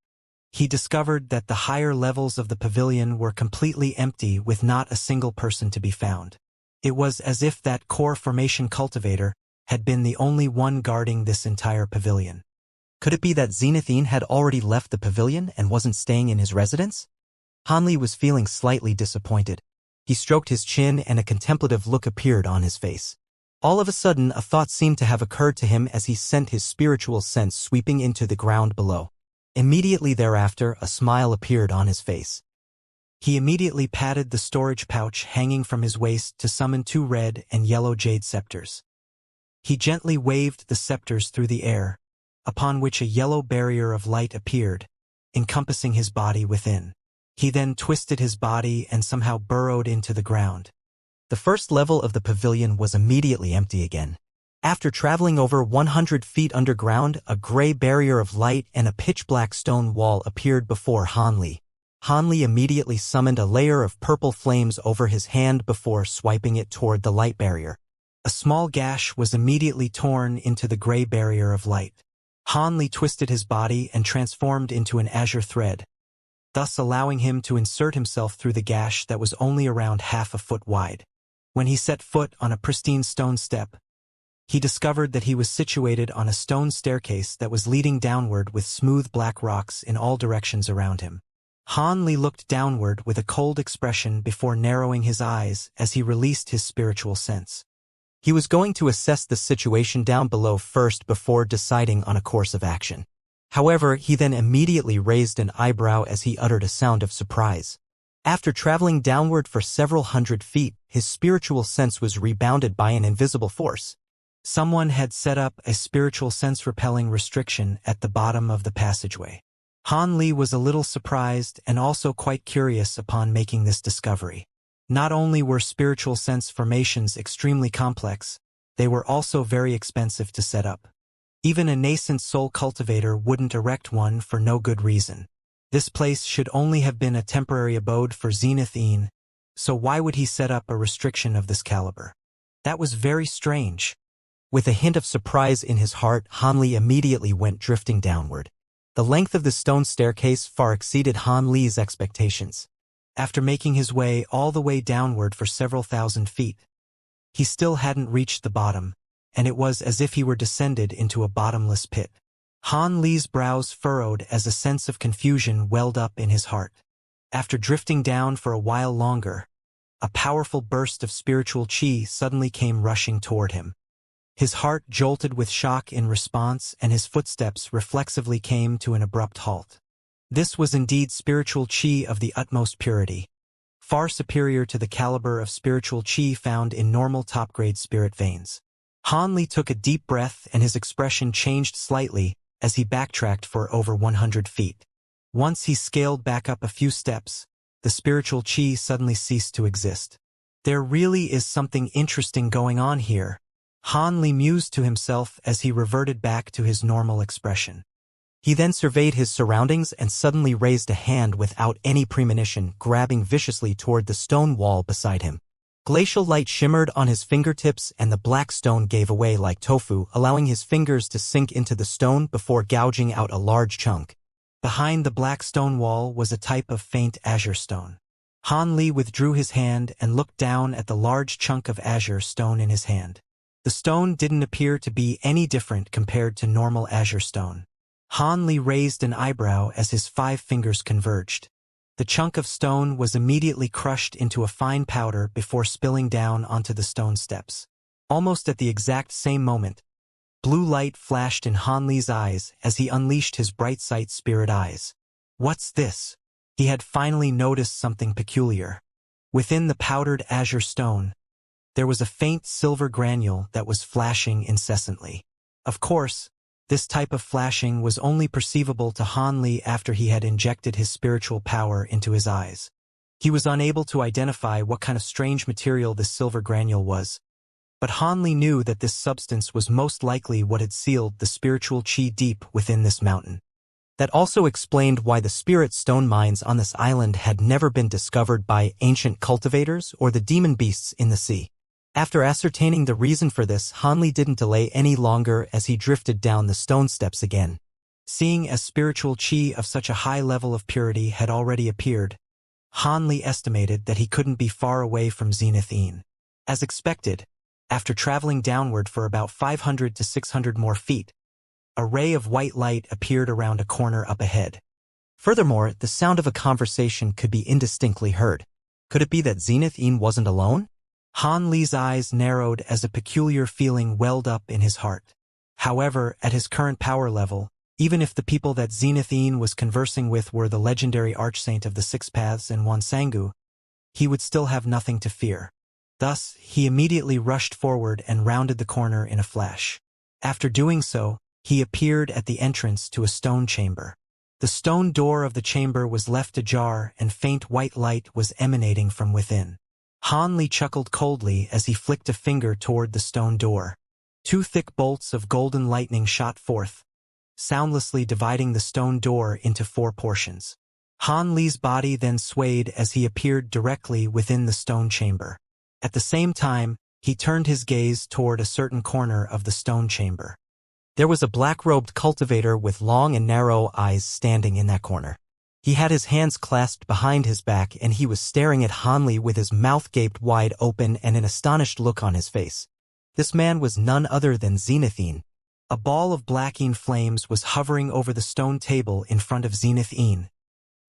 He discovered that the higher levels of the pavilion were completely empty, with not a single person to be found. It was as if that core formation cultivator had been the only one guarding this entire pavilion. Could it be that Zenith Een had already left the pavilion and wasn't staying in his residence? Han Li was feeling slightly disappointed. He stroked his chin, and a contemplative look appeared on his face. All of a sudden, a thought seemed to have occurred to him as he sent his spiritual sense sweeping into the ground below. Immediately thereafter, a smile appeared on his face. He immediately patted the storage pouch hanging from his waist to summon 2 red and yellow jade scepters. He gently waved the scepters through the air, upon which a yellow barrier of light appeared, encompassing his body within. He then twisted his body and somehow burrowed into the ground. The first level of the pavilion was immediately empty again. After traveling over 100 feet underground, a gray barrier of light and a pitch-black stone wall appeared before Han Li. Han Li immediately summoned a layer of purple flames over his hand before swiping it toward the light barrier. A small gash was immediately torn into the gray barrier of light. Han Li twisted his body and transformed into an azure thread, thus allowing him to insert himself through the gash that was only around half a foot wide. When he set foot on a pristine stone step, he discovered that he was situated on a stone staircase that was leading downward with smooth black rocks in all directions around him. Han Li looked downward with a cold expression before narrowing his eyes as he released his spiritual sense. He was going to assess the situation down below first before deciding on a course of action. However, he then immediately raised an eyebrow as he uttered a sound of surprise. After traveling downward for several hundred feet, his spiritual sense was rebounded by an invisible force. Someone had set up a spiritual sense-repelling restriction at the bottom of the passageway. Han Li was a little surprised and also quite curious upon making this discovery. Not only were spiritual sense formations extremely complex, they were also very expensive to set up. Even a nascent soul cultivator wouldn't erect one for no good reason. This place should only have been a temporary abode for Zenith Een, so why would he set up a restriction of this caliber? That was very strange. With a hint of surprise in his heart, Han Li immediately went drifting downward. The length of the stone staircase far exceeded Han Li's expectations. After making his way all the way downward for several thousand feet, he still hadn't reached the bottom, and it was as if he were descended into a bottomless pit. Han Li's brows furrowed as a sense of confusion welled up in his heart. After drifting down for a while longer, a powerful burst of spiritual qi suddenly came rushing toward him. His heart jolted with shock in response, and his footsteps reflexively came to an abrupt halt. This was indeed spiritual qi of the utmost purity, far superior to the caliber of spiritual qi found in normal top-grade spirit veins. Han Li took a deep breath and his expression changed slightly as he backtracked for over 100 feet. Once he scaled back up a few steps, the spiritual qi suddenly ceased to exist. There really is something interesting going on here, Han Li mused to himself as he reverted back to his normal expression. He then surveyed his surroundings and suddenly raised a hand without any premonition, grabbing viciously toward the stone wall beside him. Glacial light shimmered on his fingertips and the black stone gave away like tofu, allowing his fingers to sink into the stone before gouging out a large chunk. Behind the black stone wall was a type of faint azure stone. Han Li withdrew his hand and looked down at the large chunk of azure stone in his hand. The stone didn't appear to be any different compared to normal azure stone. Han Li raised an eyebrow as his 5 fingers converged. The chunk of stone was immediately crushed into a fine powder before spilling down onto the stone steps. Almost at the exact same moment, blue light flashed in Han Li's eyes as he unleashed his bright sight spirit eyes. What's this? He had finally noticed something peculiar. Within the powdered azure stone, there was a faint silver granule that was flashing incessantly. Of course, this type of flashing was only perceivable to Han Li after he had injected his spiritual power into his eyes. He was unable to identify what kind of strange material this silver granule was, but Han Li knew that this substance was most likely what had sealed the spiritual qi deep within this mountain. That also explained why the spirit stone mines on this island had never been discovered by ancient cultivators or the demon beasts in the sea. After ascertaining the reason for this, Han Li didn't delay any longer as he drifted down the stone steps again. Seeing as spiritual qi of such a high level of purity had already appeared, Han Li estimated that he couldn't be far away from Zenith Een. As expected, after traveling downward for about 500 to 600 more feet, a ray of white light appeared around a corner up ahead. Furthermore, the sound of a conversation could be indistinctly heard. Could it be that Zenith Een wasn't alone? Han Li's eyes narrowed as a peculiar feeling welled up in his heart. However, at his current power level, even if the people that Zenith Een was conversing with were the legendary archsaint of the Six Paths and Wansangu, he would still have nothing to fear. Thus, he immediately rushed forward and rounded the corner in a flash. After doing so, he appeared at the entrance to a stone chamber. The stone door of the chamber was left ajar and faint white light was emanating from within. Han Li chuckled coldly as he flicked a finger toward the stone door. 2 thick bolts of golden lightning shot forth, soundlessly dividing the stone door into 4 portions. Han Li's body then swayed as he appeared directly within the stone chamber. At the same time, he turned his gaze toward a certain corner of the stone chamber. There was a black-robed cultivator with long and narrow eyes standing in that corner. He had his hands clasped behind his back and he was staring at Han Li with his mouth gaped wide open and an astonished look on his face. This man was none other than Zenith. A ball of black flames was hovering over the stone table in front of Zenith,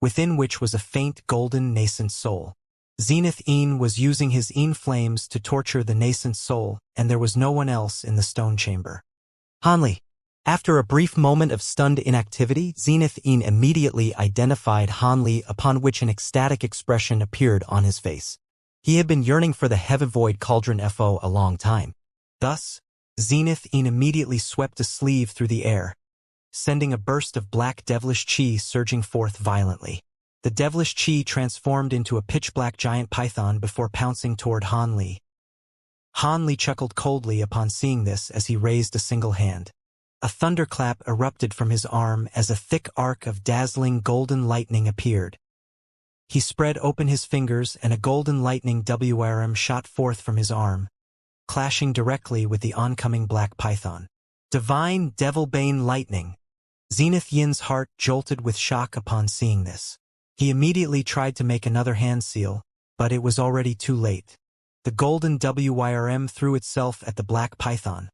within which was a faint golden nascent soul. Zenith was using his flames to torture the nascent soul, and there was no one else in the stone chamber. Hanli. After a brief moment of stunned inactivity, Zenith immediately identified Hanli, upon which an ecstatic expression appeared on his face. He had been yearning for the heaven void cauldron for a long time. Thus, Zenith immediately swept a sleeve through the air, sending a burst of black devilish chi surging forth violently. The devilish chi transformed into a pitch-black giant python before pouncing toward Hanli. Hanli chuckled coldly upon seeing this as he raised a single hand. A thunderclap erupted from his arm as a thick arc of dazzling golden lightning appeared. He spread open his fingers and a golden lightning WRM shot forth from his arm, clashing directly with the oncoming black python. Divine Devilbane Lightning. Zenith Yin's heart jolted with shock upon seeing this. He immediately tried to make another hand seal, but it was already too late. The golden WRM threw itself at the black python,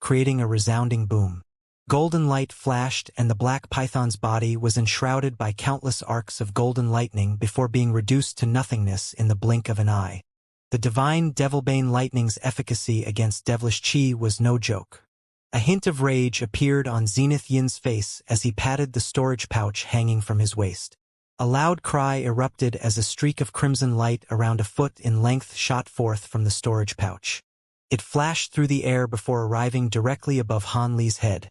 creating a resounding boom. Golden light flashed and the black python's body was enshrouded by countless arcs of golden lightning before being reduced to nothingness in the blink of an eye. The divine Devilbane Lightning's efficacy against devilish chi was no joke. A hint of rage appeared on Zenith Yin's face as he patted the storage pouch hanging from his waist. A loud cry erupted as a streak of crimson light around a foot in length shot forth from the storage pouch. It flashed through the air before arriving directly above Hanli's head,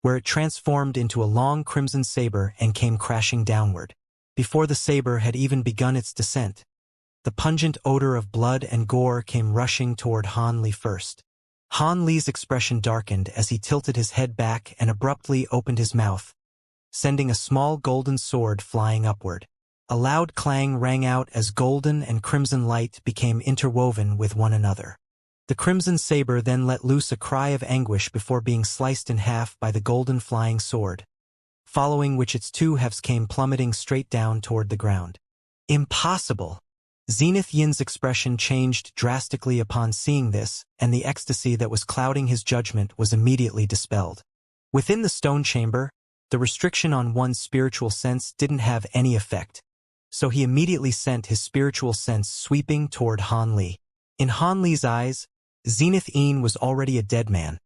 where it transformed into a long crimson saber and came crashing downward. Before the saber had even begun its descent, the pungent odor of blood and gore came rushing toward Hanli first. Hanli's expression darkened as he tilted his head back and abruptly opened his mouth, sending a small golden sword flying upward. A loud clang rang out as golden and crimson light became interwoven with one another. The crimson saber then let loose a cry of anguish before being sliced in half by the golden flying sword, following which its two halves came plummeting straight down toward the ground. Impossible! Zenith Yin's expression changed drastically upon seeing this, and the ecstasy that was clouding his judgment was immediately dispelled. Within the stone chamber, the restriction on one's spiritual sense didn't have any effect, so he immediately sent his spiritual sense sweeping toward Hanli. In Hanli's eyes, Zenith Yin was already a dead man,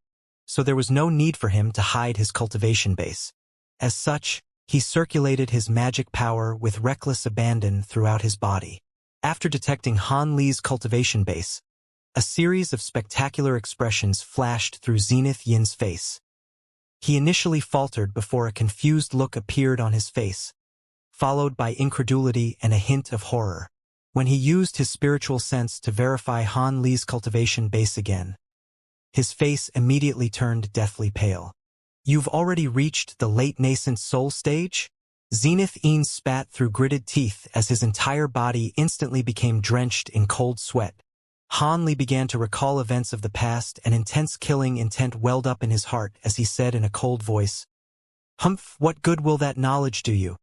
so there was no need for him to hide his cultivation base. As such, he circulated his magic power with reckless abandon throughout his body. After detecting Hanli's cultivation base, a series of spectacular expressions flashed through Zenith Yin's face. He initially faltered before a confused look appeared on his face, followed by incredulity and a hint of horror. When he used his spiritual sense to verify Hanli's cultivation base again, his face immediately turned deathly pale. "You've already reached the late nascent soul stage?" Zenith Yin spat through gritted teeth as his entire body instantly became drenched in cold sweat. Hanli began to recall events of the past, and intense killing intent welled up in his heart as he said in a cold voice, "Humph, what good will that knowledge do you?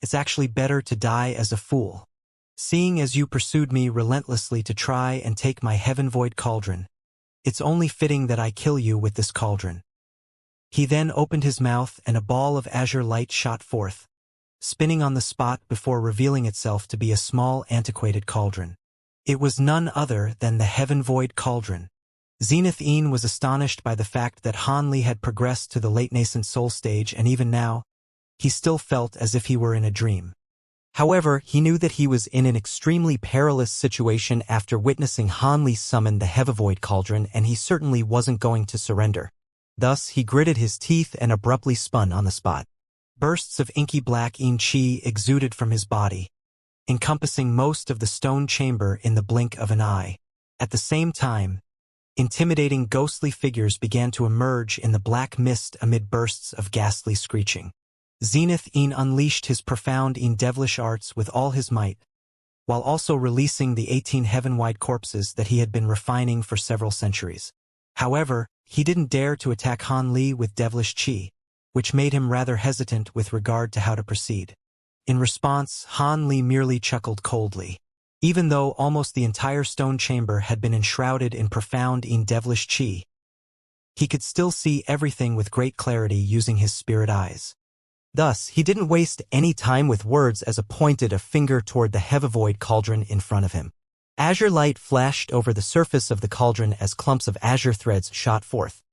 It's actually better to die as a fool. Seeing as you pursued me relentlessly to try and take my heaven void cauldron, it's only fitting that I kill you with this cauldron." He then opened his mouth and a ball of azure light shot forth, spinning on the spot before revealing itself to be a small antiquated cauldron. It was none other than the heaven void cauldron. Zenith Yin was astonished by the fact that Hanli had progressed to the late nascent soul stage, and even now, he still felt as if he were in a dream. However, he knew that he was in an extremely perilous situation after witnessing Hanli summon the heaven void cauldron, and he certainly wasn't going to surrender. Thus, he gritted his teeth and abruptly spun on the spot. Bursts of inky black yin chi exuded from his body, encompassing most of the stone chamber in the blink of an eye. At the same time, intimidating ghostly figures began to emerge in the black mist amid bursts of ghastly screeching. Zenith Yin unleashed his profound devilish arts with all his might, while also releasing the 18 heaven-wide corpses that he had been refining for several centuries. However, he didn't dare to attack Hanli with devilish chi, which made him rather hesitant with regard to how to proceed. In response, Hanli merely chuckled coldly. Even though almost the entire stone chamber had been enshrouded in profound devilish chi, he could still see everything with great clarity using his spirit eyes. Thus, he didn't waste any time with words as he pointed a finger toward the heavivoid cauldron in front of him. Azure light flashed over the surface of the cauldron as clumps of azure threads shot forth.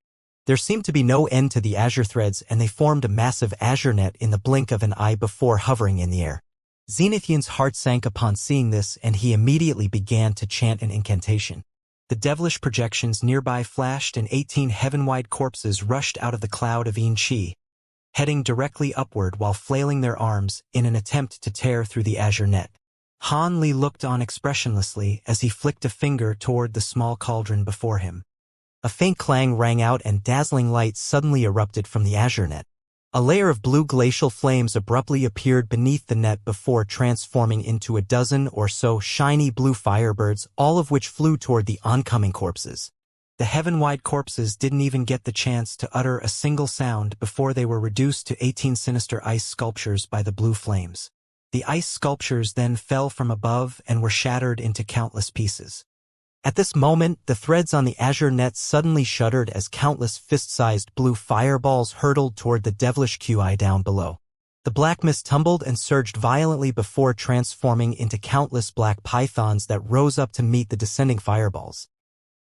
There seemed to be no end to the azure threads, and they formed a massive azure net in the blink of an eye before hovering in the air. Zenithian's heart sank upon seeing this, and he immediately began to chant an incantation. The devilish projections nearby flashed, and 18 heaven-wide corpses rushed out of the cloud of Chi, heading directly upward while flailing their arms in an attempt to tear through the azure net. Han Li looked on expressionlessly as he flicked a finger toward the small cauldron before him. A faint clang rang out, and dazzling light suddenly erupted from the azure net. A layer of blue glacial flames abruptly appeared beneath the net before transforming into a dozen or so shiny blue firebirds, all of which flew toward the oncoming corpses. The heaven-wide corpses didn't even get the chance to utter a single sound before they were reduced to 18 sinister ice sculptures by the blue flames. The ice sculptures then fell from above and were shattered into countless pieces. At this moment, the threads on the azure net suddenly shuddered as countless fist-sized blue fireballs hurtled toward the devilish QI down below. The black mist tumbled and surged violently before transforming into countless black pythons that rose up to meet the descending fireballs.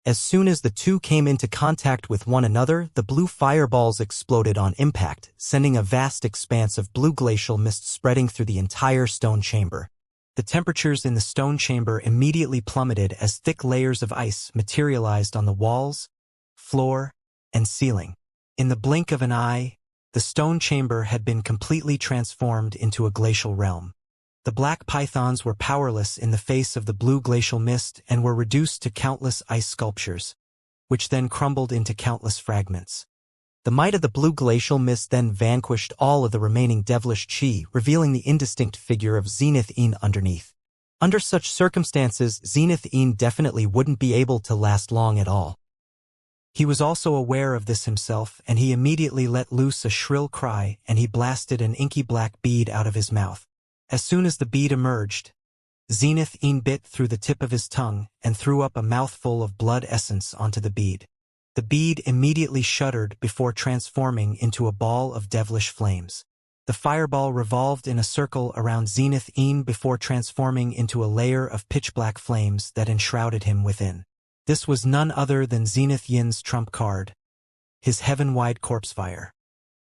As soon as the two came into contact with one another, the blue fireballs exploded on impact, sending a vast expanse of blue glacial mist spreading through the entire stone chamber. The temperatures in the stone chamber immediately plummeted as thick layers of ice materialized on the walls, floor, and ceiling. In the blink of an eye, the stone chamber had been completely transformed into a glacial realm. The black pythons were powerless in the face of the blue glacial mist and were reduced to countless ice sculptures, which then crumbled into countless fragments. The might of the blue glacial mist then vanquished all of the remaining devilish chi, revealing the indistinct figure of Zenith-Een underneath. Under such circumstances, Zenith-Een definitely wouldn't be able to last long at all. He was also aware of this himself, and he immediately let loose a shrill cry, and he blasted an inky black bead out of his mouth. As soon as the bead emerged, Zenith-Een bit through the tip of his tongue and threw up a mouthful of blood essence onto the bead. The bead immediately shuddered before transforming into a ball of devilish flames. The fireball revolved in a circle around Zenith-Een before transforming into a layer of pitch-black flames that enshrouded him within. This was none other than Zenith-Yin's trump card, his heaven-wide corpse fire.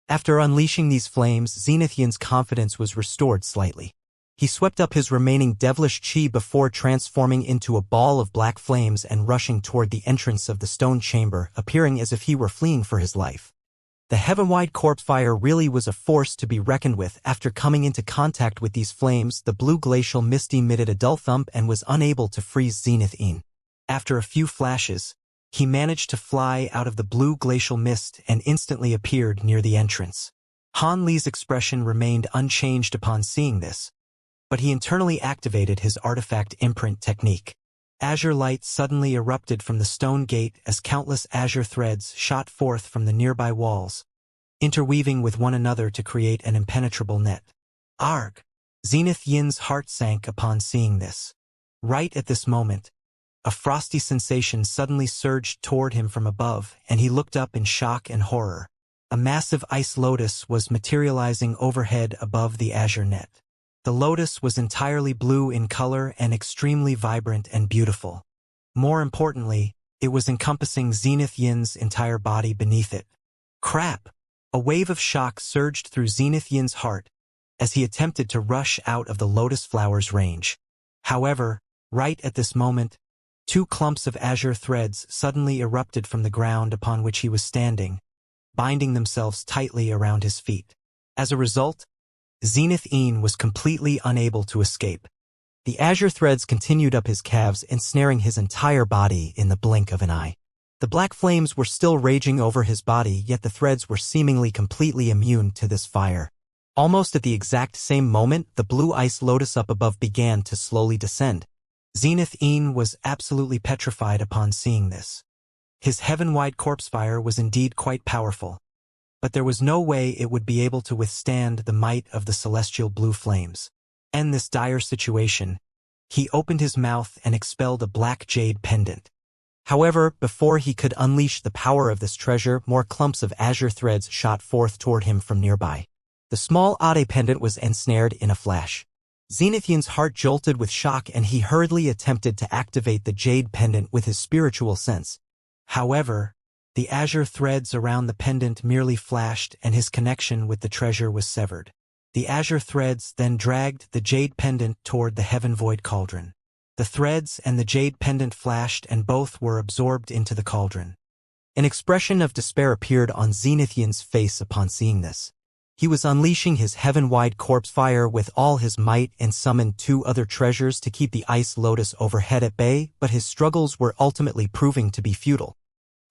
After unleashing these flames, Zenith-Yin's confidence was restored slightly. He swept up his remaining devilish chi before transforming into a ball of black flames and rushing toward the entrance of the stone chamber, appearing as if he were fleeing for his life. The heaven-wide corpse fire really was a force to be reckoned with. After coming into contact with these flames, the blue glacial mist emitted a dull thump and was unable to freeze Zenith-Een. After a few flashes, he managed to fly out of the blue glacial mist and instantly appeared near the entrance. Han Li's expression remained unchanged upon seeing this, but he internally activated his artifact imprint technique. Azure light suddenly erupted from the stone gate as countless azure threads shot forth from the nearby walls, interweaving with one another to create an impenetrable net. Arg! Zenith-Yin's heart sank upon seeing this. Right at this moment, a frosty sensation suddenly surged toward him from above, and he looked up in shock and horror. A massive ice lotus was materializing overhead above the azure net. The lotus was entirely blue in color and extremely vibrant and beautiful. More importantly, it was encompassing Zenith-Yin's entire body beneath it. Crap! A wave of shock surged through Zenith-Yin's heart as he attempted to rush out of the lotus flower's range. However, right at this moment, two clumps of azure threads suddenly erupted from the ground upon which he was standing, binding themselves tightly around his feet. As a result, Zenith-Een was completely unable to escape. The azure threads continued up his calves, ensnaring his entire body in the blink of an eye. The black flames were still raging over his body, yet the threads were seemingly completely immune to this fire. Almost at the exact same moment, the blue ice lotus up above began to slowly descend. Zenith-Een was absolutely petrified upon seeing this. His heaven-wide corpse fire was indeed quite powerful, but there was no way it would be able to withstand the might of the celestial blue flames. In this dire situation, He opened his mouth and expelled a black jade pendant. However, before he could unleash the power of this treasure, more clumps of azure threads shot forth toward him from nearby. The small Ade pendant was ensnared in a flash. Zenithian's heart jolted with shock and he hurriedly attempted to activate the jade pendant with his spiritual sense. However, the azure threads around the pendant merely flashed and his connection with the treasure was severed. The azure threads then dragged the jade pendant toward the heaven void cauldron. The threads and the jade pendant flashed and both were absorbed into the cauldron. An expression of despair appeared on Zenithian's face upon seeing this. He was unleashing his heaven-wide corpse fire with all his might and summoned 2 other treasures to keep the ice lotus overhead at bay, but his struggles were ultimately proving to be futile.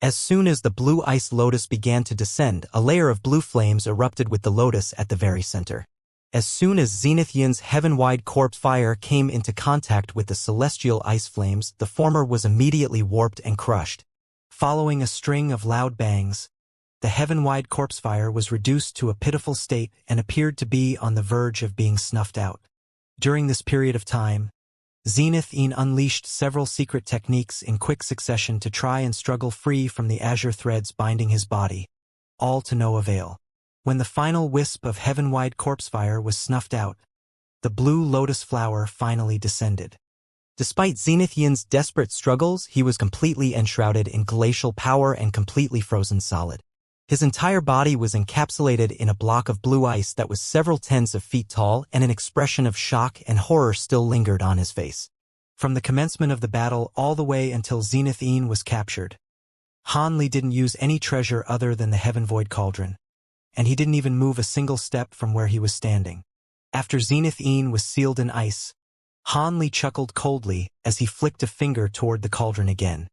As soon as the blue ice lotus began to descend, a layer of blue flames erupted with the lotus at the very center. As soon as Zenithian's heaven-wide corpse fire came into contact with the celestial ice flames, the former was immediately warped and crushed. Following a string of loud bangs, the heaven-wide corpse fire was reduced to a pitiful state and appeared to be on the verge of being snuffed out. During this period of time, Zenithian unleashed several secret techniques in quick succession to try and struggle free from the azure threads binding his body, all to no avail. When the final wisp of heaven-wide corpse fire was snuffed out, the blue lotus flower finally descended. Despite Zenithian's desperate struggles, he was completely enshrouded in glacial power and completely frozen solid. His entire body was encapsulated in a block of blue ice that was several tens of feet tall, and an expression of shock and horror still lingered on his face. From the commencement of the battle all the way until Zenithian was captured, Han Li didn't use any treasure other than the Heaven Void Cauldron, and he didn't even move a single step from where he was standing. After Zenithian was sealed in ice, Han Li chuckled coldly as he flicked a finger toward the cauldron again.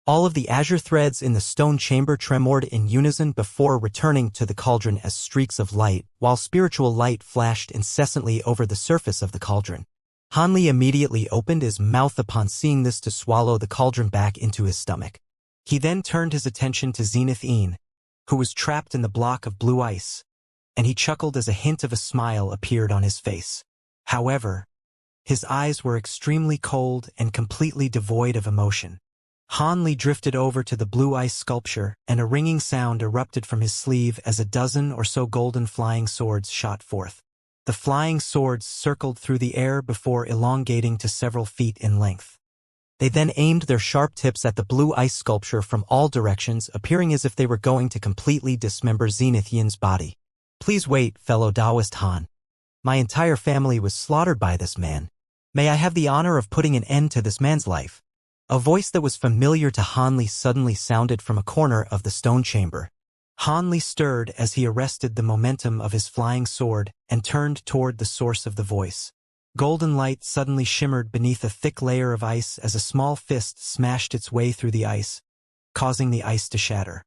All of the azure threads in the stone chamber tremored in unison before returning to the cauldron as streaks of light, while spiritual light flashed incessantly over the surface of the cauldron. Han Li immediately opened his mouth upon seeing this to swallow the cauldron back into his stomach. He then turned his attention to Zenithian, who was trapped in the block of blue ice, and he chuckled as a hint of a smile appeared on his face. However, his eyes were extremely cold and completely devoid of emotion. Han Li drifted over to the blue ice sculpture, and a ringing sound erupted from his sleeve as a dozen or so golden flying swords shot forth. The flying swords circled through the air before elongating to several feet in length. They then aimed their sharp tips at the blue ice sculpture from all directions, appearing as if they were going to completely dismember Zenithian's body. "Please wait, fellow Taoist Han. My entire family was slaughtered by this man. May I have the honor of putting an end to this man's life?" A voice that was familiar to Han Li suddenly sounded from a corner of the stone chamber. Han Li stirred as he arrested the momentum of his flying sword and turned toward the source of the voice. Golden light suddenly shimmered beneath a thick layer of ice as a small fist smashed its way through the ice, causing the ice to shatter.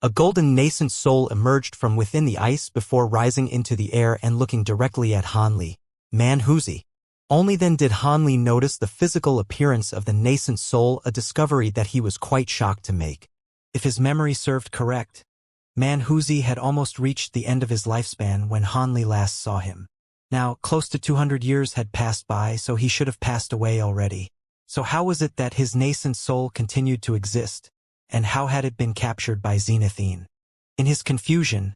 A golden nascent soul emerged from within the ice before rising into the air and looking directly at Han Li. "Man, who's he?" Only then did Han Li notice the physical appearance of the nascent soul, a discovery that he was quite shocked to make. If his memory served correct, Manhuzi had almost reached the end of his lifespan when Han Li last saw him. Now, close to 200 years had passed by, so he should have passed away already. So how was it that his nascent soul continued to exist, and how had it been captured by Zenithian? In his confusion,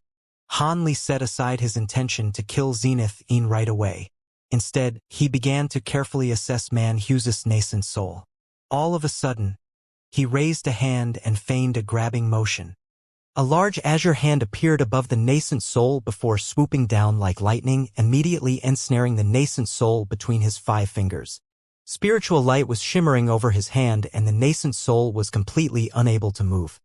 Han Li set aside his intention to kill Zenithian right away. Instead, he began to carefully assess Manhuzi's nascent soul. All of a sudden, he raised a hand and feigned a grabbing motion. A large azure hand appeared above the nascent soul before swooping down like lightning, immediately ensnaring the nascent soul between his 5 fingers. Spiritual light was shimmering over his hand and the nascent soul was completely unable to move.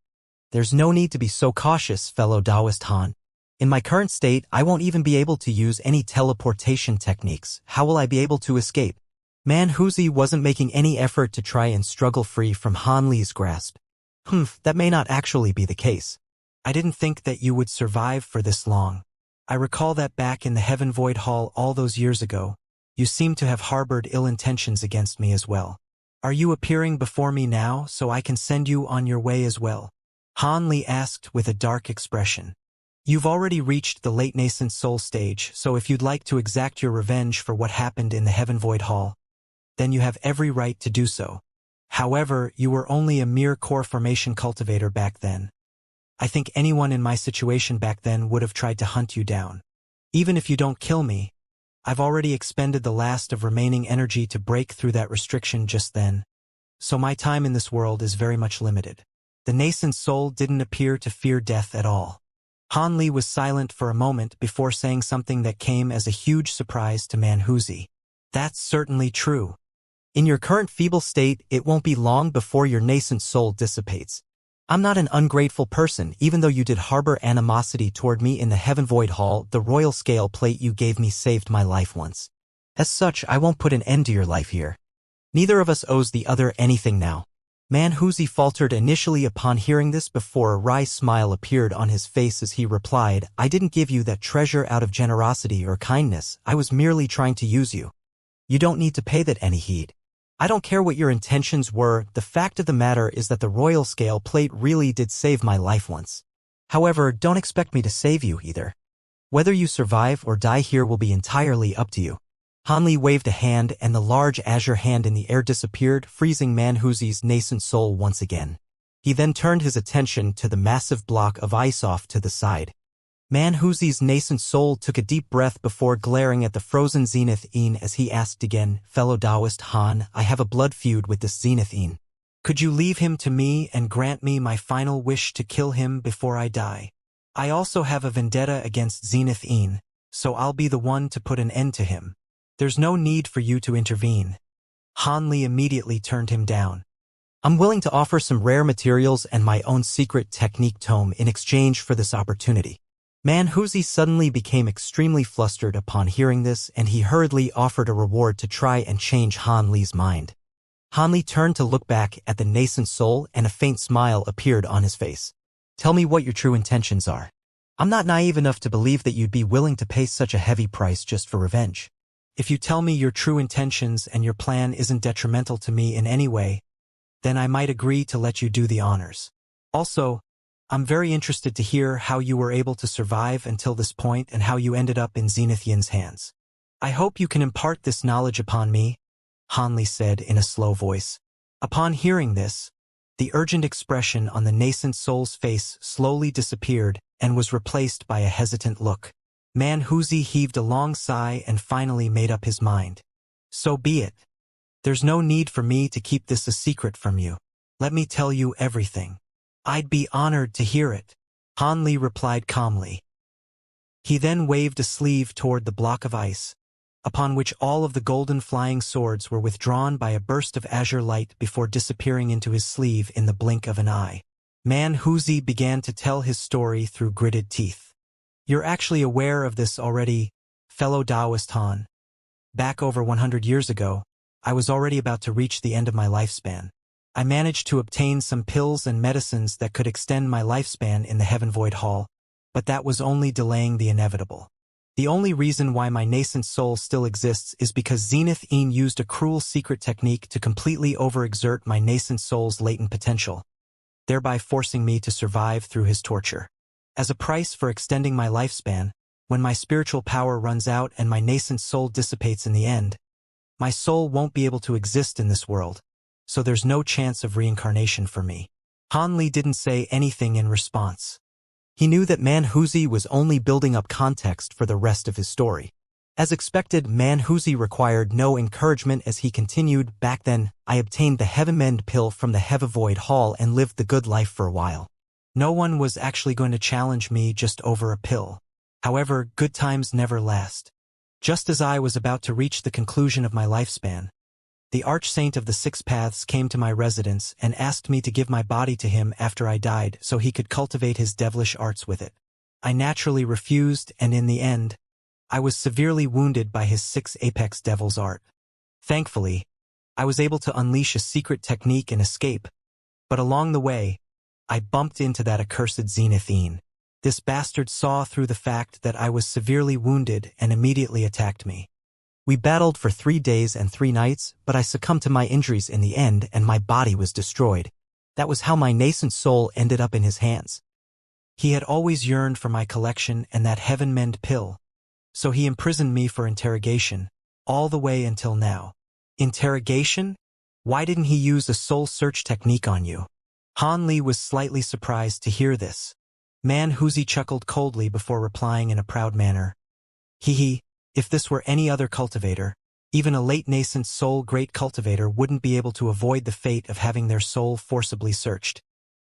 "There's no need to be so cautious, fellow Taoist Han. In my current state, I won't even be able to use any teleportation techniques. How will I be able to escape?" Manhuzi wasn't making any effort to try and struggle free from Han Li's grasp. That may not actually be the case. I didn't think that you would survive for this long. I recall that back in the Heaven Void Hall all those years ago, you seem to have harbored ill intentions against me as well. Are you appearing before me now so I can send you on your way as well?" Han Li asked with a dark expression. "You've already reached the late nascent soul stage, so if you'd like to exact your revenge for what happened in the Heaven Void Hall, then you have every right to do so. However, you were only a mere core formation cultivator back then. I think anyone in my situation back then would have tried to hunt you down. Even if you don't kill me, I've already expended the last of remaining energy to break through that restriction just then, so my time in this world is very much limited. The nascent soul didn't appear to fear death at all. Han Li was silent for a moment before saying something that came as a huge surprise to Manhuzi. That's certainly true. In your current feeble state, it won't be long before your nascent soul dissipates. I'm not an ungrateful person, even though you did harbor animosity toward me in the Heaven Void Hall. The royal scale plate you gave me saved my life once. As such, I won't put an end to your life here. Neither of us owes the other anything now. Manhuzi faltered initially upon hearing this before a wry smile appeared on his face as he replied, I didn't give you that treasure out of generosity or kindness, I was merely trying to use you. You don't need to pay that any heed. I don't care what your intentions were, the fact of the matter is that the royal scale plate really did save my life once. However, don't expect me to save you either. Whether you survive or die here will be entirely up to you. Han Li waved a hand and the large azure hand in the air disappeared, freezing Manhuzi's nascent soul once again. He then turned his attention to the massive block of ice off to the side. Manhuzi's nascent soul took a deep breath before glaring at the frozen Zenith-Een as he asked again, Fellow Taoist Han, I have a blood feud with this Zenith-Een. Could you leave him to me and grant me my final wish to kill him before I die? I also have a vendetta against Zenith-Een, so I'll be the one to put an end to him. There's no need for you to intervene. Han Li immediately turned him down. I'm willing to offer some rare materials and my own secret technique tome in exchange for this opportunity. Manhuzi suddenly became extremely flustered upon hearing this, and he hurriedly offered a reward to try and change Han Li's mind. Han Li turned to look back at the nascent soul, and a faint smile appeared on his face. Tell me what your true intentions are. I'm not naive enough to believe that you'd be willing to pay such a heavy price just for revenge. If you tell me your true intentions and your plan isn't detrimental to me in any way, then I might agree to let you do the honors. Also, I'm very interested to hear how you were able to survive until this point and how you ended up in Zenith-Yin's hands. I hope you can impart this knowledge upon me, Han Li said in a slow voice. Upon hearing this, the urgent expression on the nascent soul's face slowly disappeared and was replaced by a hesitant look. Manhuzi heaved a long sigh and finally made up his mind. So be it. There's no need for me to keep this a secret from you. Let me tell you everything. I'd be honored to hear it, Han Li replied calmly. He then waved a sleeve toward the block of ice, upon which all of the golden flying swords were withdrawn by a burst of azure light before disappearing into his sleeve in the blink of an eye. Manhuzi began to tell his story through gritted teeth. You're actually aware of this already, fellow Taoist Han. Back over 100 years ago, I was already about to reach the end of my lifespan. I managed to obtain some pills and medicines that could extend my lifespan in the Heaven Void Hall, but that was only delaying the inevitable. The only reason why my nascent soul still exists is because Zenith-Een used a cruel secret technique to completely overexert my nascent soul's latent potential, thereby forcing me to survive through his torture. As a price for extending my lifespan, when my spiritual power runs out and my nascent soul dissipates in the end, my soul won't be able to exist in this world, so there's no chance of reincarnation for me. Han Li didn't say anything in response. He knew that Manhuzi was only building up context for the rest of his story. As expected, Manhuzi required no encouragement as he continued, back then, I obtained the Heaven Mend pill from the Heaven Void Hall and lived the good life for a while. No one was actually going to challenge me just over a pill. However, good times never last. Just as I was about to reach the conclusion of my lifespan, the Archsaint of the Six Paths came to my residence and asked me to give my body to him after I died so he could cultivate his devilish arts with it. I naturally refused, and in the end, I was severely wounded by his 6 apex devil's art. Thankfully, I was able to unleash a secret technique and escape, but along the way, I bumped into that accursed Zenith-Een. This bastard saw through the fact that I was severely wounded and immediately attacked me. We battled for 3 days and 3 nights, but I succumbed to my injuries in the end and my body was destroyed. That was how my nascent soul ended up in his hands. He had always yearned for my collection and that Heaven Mend pill, so he imprisoned me for interrogation, all the way until now. Interrogation? Why didn't he use a soul search technique on you? Han Li was slightly surprised to hear this. Man Wuxia chuckled coldly before replying in a proud manner. Hee, if this were any other cultivator, even a late nascent soul great cultivator wouldn't be able to avoid the fate of having their soul forcibly searched.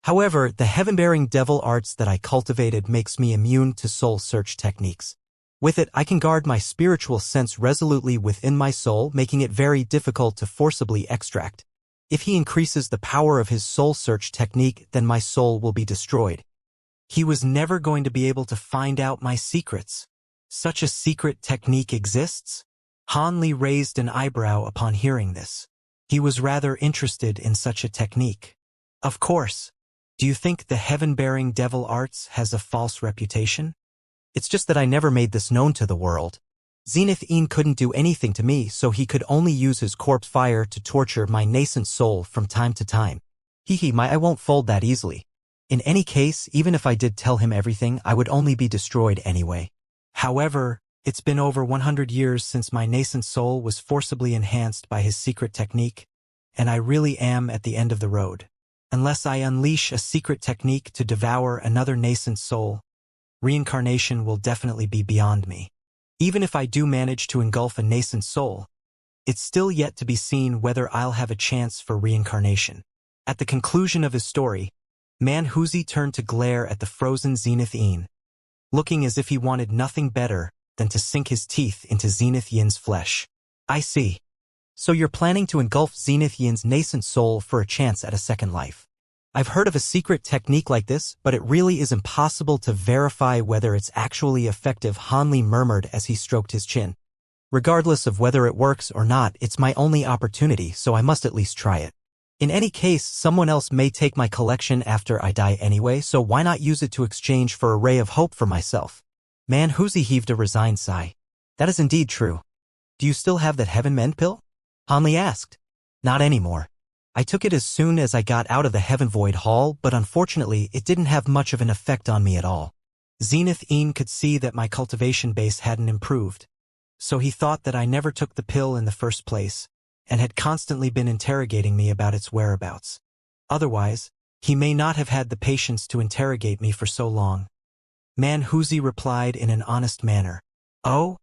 However, the heaven-bearing devil arts that I cultivated makes me immune to soul search techniques. With it, I can guard my spiritual sense resolutely within my soul, making it very difficult to forcibly extract. If he increases the power of his soul search technique, then my soul will be destroyed. He was never going to be able to find out my secrets. Such a secret technique exists? Han Li raised an eyebrow upon hearing this. He was rather interested in such a technique. Of course. Do you think the heaven-bearing devil arts has a false reputation? It's just that I never made this known to the world. Zenith Een couldn't do anything to me, so he could only use his corpse fire to torture my nascent soul from time to time. I won't fold that easily. In any case, even if I did tell him everything, I would only be destroyed anyway. However, it's been over 100 years since my nascent soul was forcibly enhanced by his secret technique, and I really am at the end of the road. Unless I unleash a secret technique to devour another nascent soul, reincarnation will definitely be beyond me. Even if I do manage to engulf a nascent soul, it's still yet to be seen whether I'll have a chance for reincarnation. At the conclusion of his story, Man Wuxia turned to glare at the frozen Zenith Een, looking as if he wanted nothing better than to sink his teeth into Zenith Yin's flesh. I see. So you're planning to engulf Zenith Yin's nascent soul for a chance at a second life. I've heard of a secret technique like this, but it really is impossible to verify whether it's actually effective, Han Li murmured as he stroked his chin. Regardless of whether it works or not, it's my only opportunity, so I must at least try it. In any case, someone else may take my collection after I die anyway, so why not use it to exchange for a ray of hope for myself? Man Wuxia heaved a resigned sigh. That is indeed true. Do you still have that heaven mend pill? Han Li asked. Not anymore. I took it as soon as I got out of the Heaven Void Hall, but unfortunately it didn't have much of an effect on me at all. Zenith Een could see that my cultivation base hadn't improved, so he thought that I never took the pill in the first place, and had constantly been interrogating me about its whereabouts. Otherwise, he may not have had the patience to interrogate me for so long. Man Wuxia replied in an honest manner. Oh?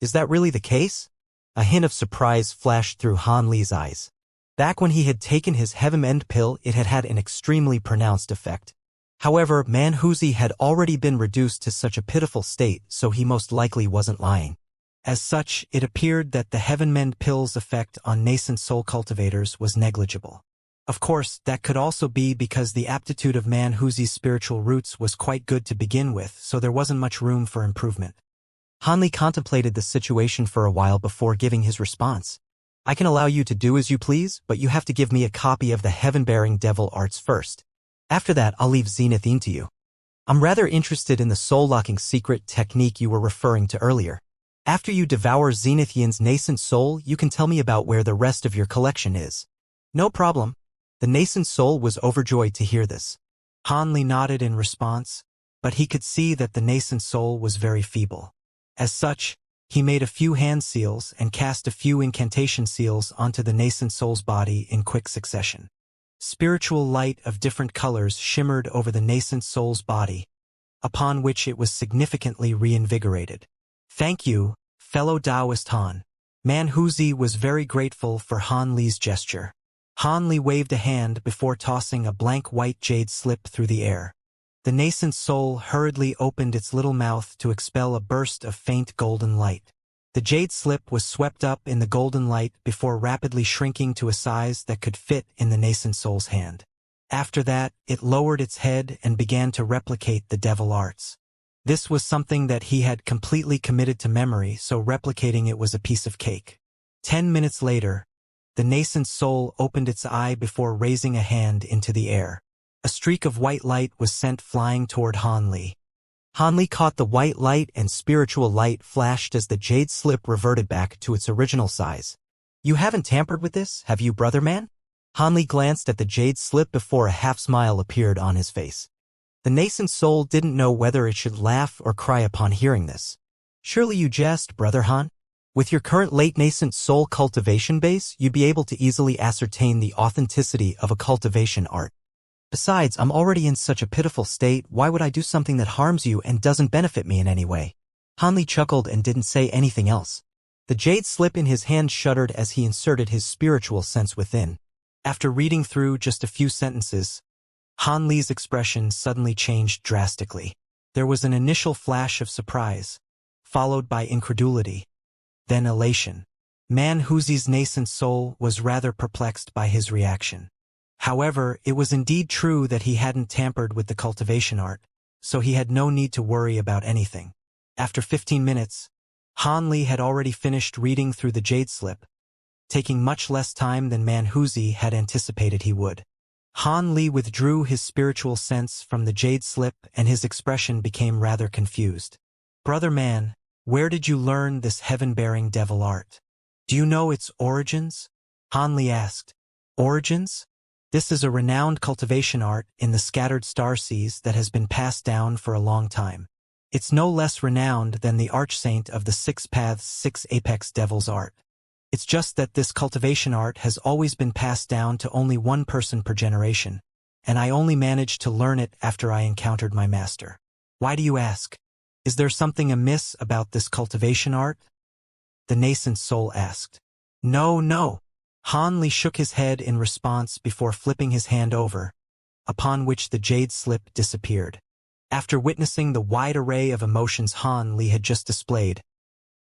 Is that really the case? A hint of surprise flashed through Han Li's eyes. Back when he had taken his Heaven End pill, it had had an extremely pronounced effect. However, Man Wuxia had already been reduced to such a pitiful state, so he most likely wasn't lying. As such, it appeared that the Heaven Mend pill's effect on nascent soul cultivators was negligible. Of course, that could also be because the aptitude of Man Wuxia's spiritual roots was quite good to begin with, so there wasn't much room for improvement. Han Li contemplated the situation for a while before giving his response. I can allow you to do as you please, but you have to give me a copy of the heaven-bearing devil arts first. After that, I'll leave Zenith Een to you. I'm rather interested in the soul-locking secret technique you were referring to earlier. After you devour Zenith Yin's nascent soul, you can tell me about where the rest of your collection is. No problem. The nascent soul was overjoyed to hear this. Han Li nodded in response, but he could see that the nascent soul was very feeble. As such, he made a few hand seals and cast a few incantation seals onto the nascent soul's body in quick succession. Spiritual light of different colors shimmered over the nascent soul's body, upon which it was significantly reinvigorated. Thank you, fellow Taoist Han. Man Wuxia was very grateful for Han Li's gesture. Han Li waved a hand before tossing a blank white jade slip through the air. The nascent soul hurriedly opened its little mouth to expel a burst of faint golden light. The jade slip was swept up in the golden light before rapidly shrinking to a size that could fit in the nascent soul's hand. After that, it lowered its head and began to replicate the devil arts. This was something that he had completely committed to memory, so replicating it was a piece of cake. 10 minutes later, the nascent soul opened its eye before raising a hand into the air. A streak of white light was sent flying toward Han Li. Han Li caught the white light and spiritual light flashed as the jade slip reverted back to its original size. You haven't tampered with this, have you, brother man? Han Li glanced at the jade slip before a half-smile appeared on his face. The nascent soul didn't know whether it should laugh or cry upon hearing this. Surely you jest, brother Han? With your current late nascent soul cultivation base, you'd be able to easily ascertain the authenticity of a cultivation art. Besides, I'm already in such a pitiful state, why would I do something that harms you and doesn't benefit me in any way? Han Li chuckled and didn't say anything else. The jade slip in his hand shuddered as he inserted his spiritual sense within. After reading through just a few sentences, Han Li's expression suddenly changed drastically. There was an initial flash of surprise, followed by incredulity, then elation. Man Huzi's nascent soul was rather perplexed by his reaction. However, it was indeed true that he hadn't tampered with the cultivation art, so he had no need to worry about anything. After 15 minutes, Han Li had already finished reading through the jade slip, taking much less time than Man Huzi had anticipated he would. Han Li withdrew his spiritual sense from the jade slip and his expression became rather confused. Brother man, where did you learn this heaven-bearing devil art? Do you know its origins? Han Li asked. Origins? This is a renowned cultivation art in the scattered starseas that has been passed down for a long time. It's no less renowned than the archsaint of the Six Paths, Six Apex Devils art. It's just that this cultivation art has always been passed down to only one person per generation, and I only managed to learn it after I encountered my master. Why do you ask? Is there something amiss about this cultivation art? The nascent soul asked. No. Han Li shook his head in response before flipping his hand over, upon which the jade slip disappeared. After witnessing the wide array of emotions Han Li had just displayed,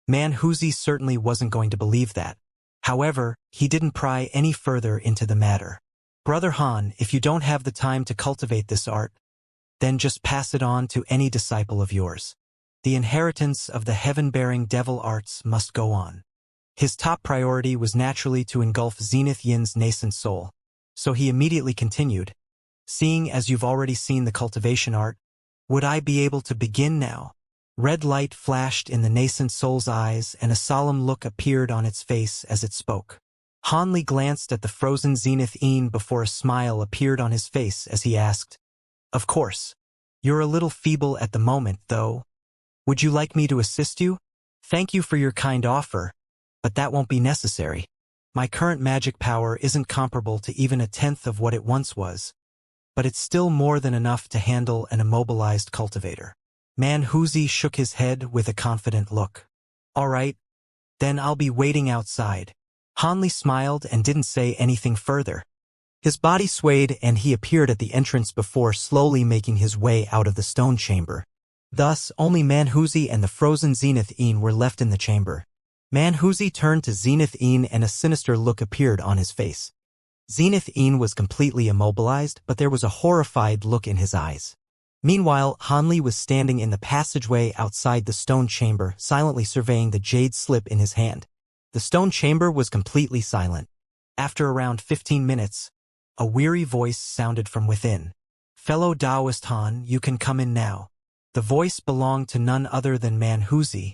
Man Huzi certainly wasn't going to believe that. However, he didn't pry any further into the matter. Brother Han, if you don't have the time to cultivate this art, then just pass it on to any disciple of yours. The inheritance of the heaven-bearing devil arts must go on. His top priority was naturally to engulf Zenith Yin's nascent soul, so he immediately continued, seeing as you've already seen the cultivation art, would I be able to begin now? Red light flashed in the nascent soul's eyes and a solemn look appeared on its face as it spoke. Han Li glanced at the frozen Zenith Yin before a smile appeared on his face as he asked, Of course. You're a little feeble at the moment, though. Would you like me to assist you? Thank you for your kind offer, but that won't be necessary. My current magic power isn't comparable to even a tenth of what it once was, but it's still more than enough to handle an immobilized cultivator. Man Huzi shook his head with a confident look. All right, then I'll be waiting outside. Han Li smiled and didn't say anything further. His body swayed and he appeared at the entrance before slowly making his way out of the stone chamber. Thus, only Man Huzi and the frozen Zenith Yin were left in the chamber. Man Huzi turned to Zenith Yin and a sinister look appeared on his face. Zenith Yin was completely immobilized, but there was a horrified look in his eyes. Meanwhile, Han Li was standing in the passageway outside the stone chamber, silently surveying the jade slip in his hand. The stone chamber was completely silent. After around 15 minutes, a weary voice sounded from within. Fellow Taoist Han, you can come in now. The voice belonged to none other than Man Huzi,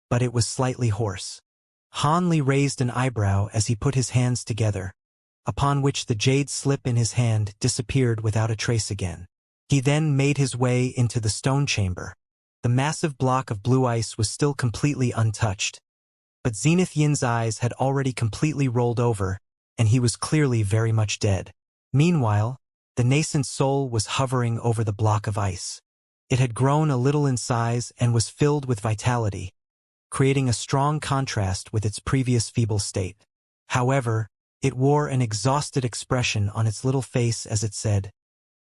but it was slightly hoarse. Han Li raised an eyebrow as he put his hands together, upon which the jade slip in his hand disappeared without a trace again. He then made his way into the stone chamber. The massive block of blue ice was still completely untouched, but Zenith Yin's eyes had already completely rolled over, and he was clearly very much dead. Meanwhile, the nascent soul was hovering over the block of ice. It had grown a little in size and was filled with vitality, creating a strong contrast with its previous feeble state. However, it wore an exhausted expression on its little face as it said,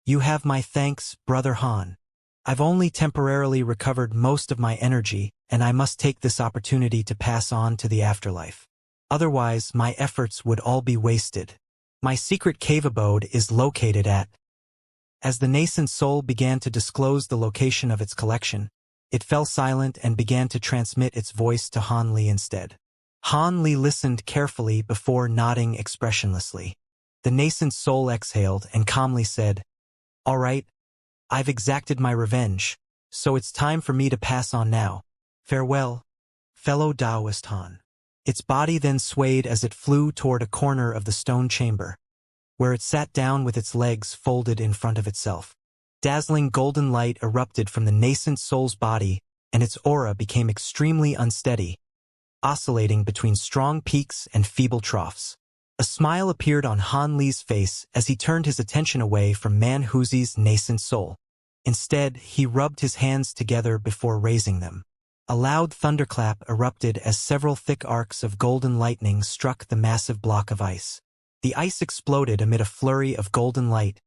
You have my thanks, Brother Han. I've only temporarily recovered most of my energy, and I must take this opportunity to pass on to the afterlife. Otherwise, my efforts would all be wasted. My secret cave abode is located at... As the nascent soul began to disclose the location of its collection, it fell silent and began to transmit its voice to Han Li instead. Han Li listened carefully before nodding expressionlessly. The nascent soul exhaled and calmly said, All right, I've exacted my revenge, so it's time for me to pass on now. Farewell, fellow Taoist Han. Its body then swayed as it flew toward a corner of the stone chamber, where it sat down with its legs folded in front of itself. Dazzling golden light erupted from the nascent soul's body, and its aura became extremely unsteady, oscillating between strong peaks and feeble troughs. A smile appeared on Han Li's face as he turned his attention away from Man Huzi's nascent soul. Instead, he rubbed his hands together before raising them. A loud thunderclap erupted as several thick arcs of golden lightning struck the massive block of ice. The ice exploded amid a flurry of golden light,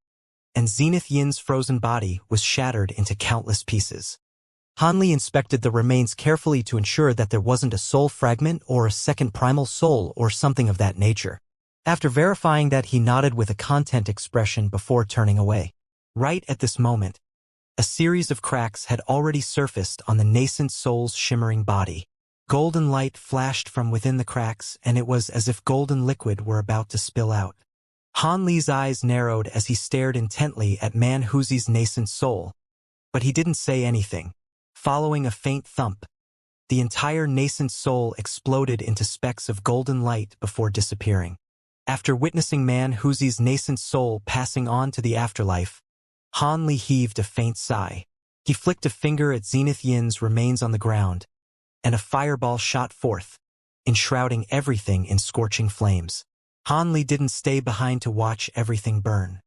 and Zenith Yin's frozen body was shattered into countless pieces. Han Li inspected the remains carefully to ensure that there wasn't a soul fragment or a second primal soul or something of that nature. After verifying that, he nodded with a content expression before turning away. Right at this moment, a series of cracks had already surfaced on the nascent soul's shimmering body. Golden light flashed from within the cracks, and it was as if golden liquid were about to spill out. Han Li's eyes narrowed as he stared intently at Man Huzi's nascent soul, but he didn't say anything. Following a faint thump, the entire nascent soul exploded into specks of golden light before disappearing. After witnessing Man Huzi's nascent soul passing on to the afterlife, Han Li heaved a faint sigh. He flicked a finger at Zenith Yin's remains on the ground, and a fireball shot forth, enshrouding everything in scorching flames. Han Li didn't stay behind to watch everything burn.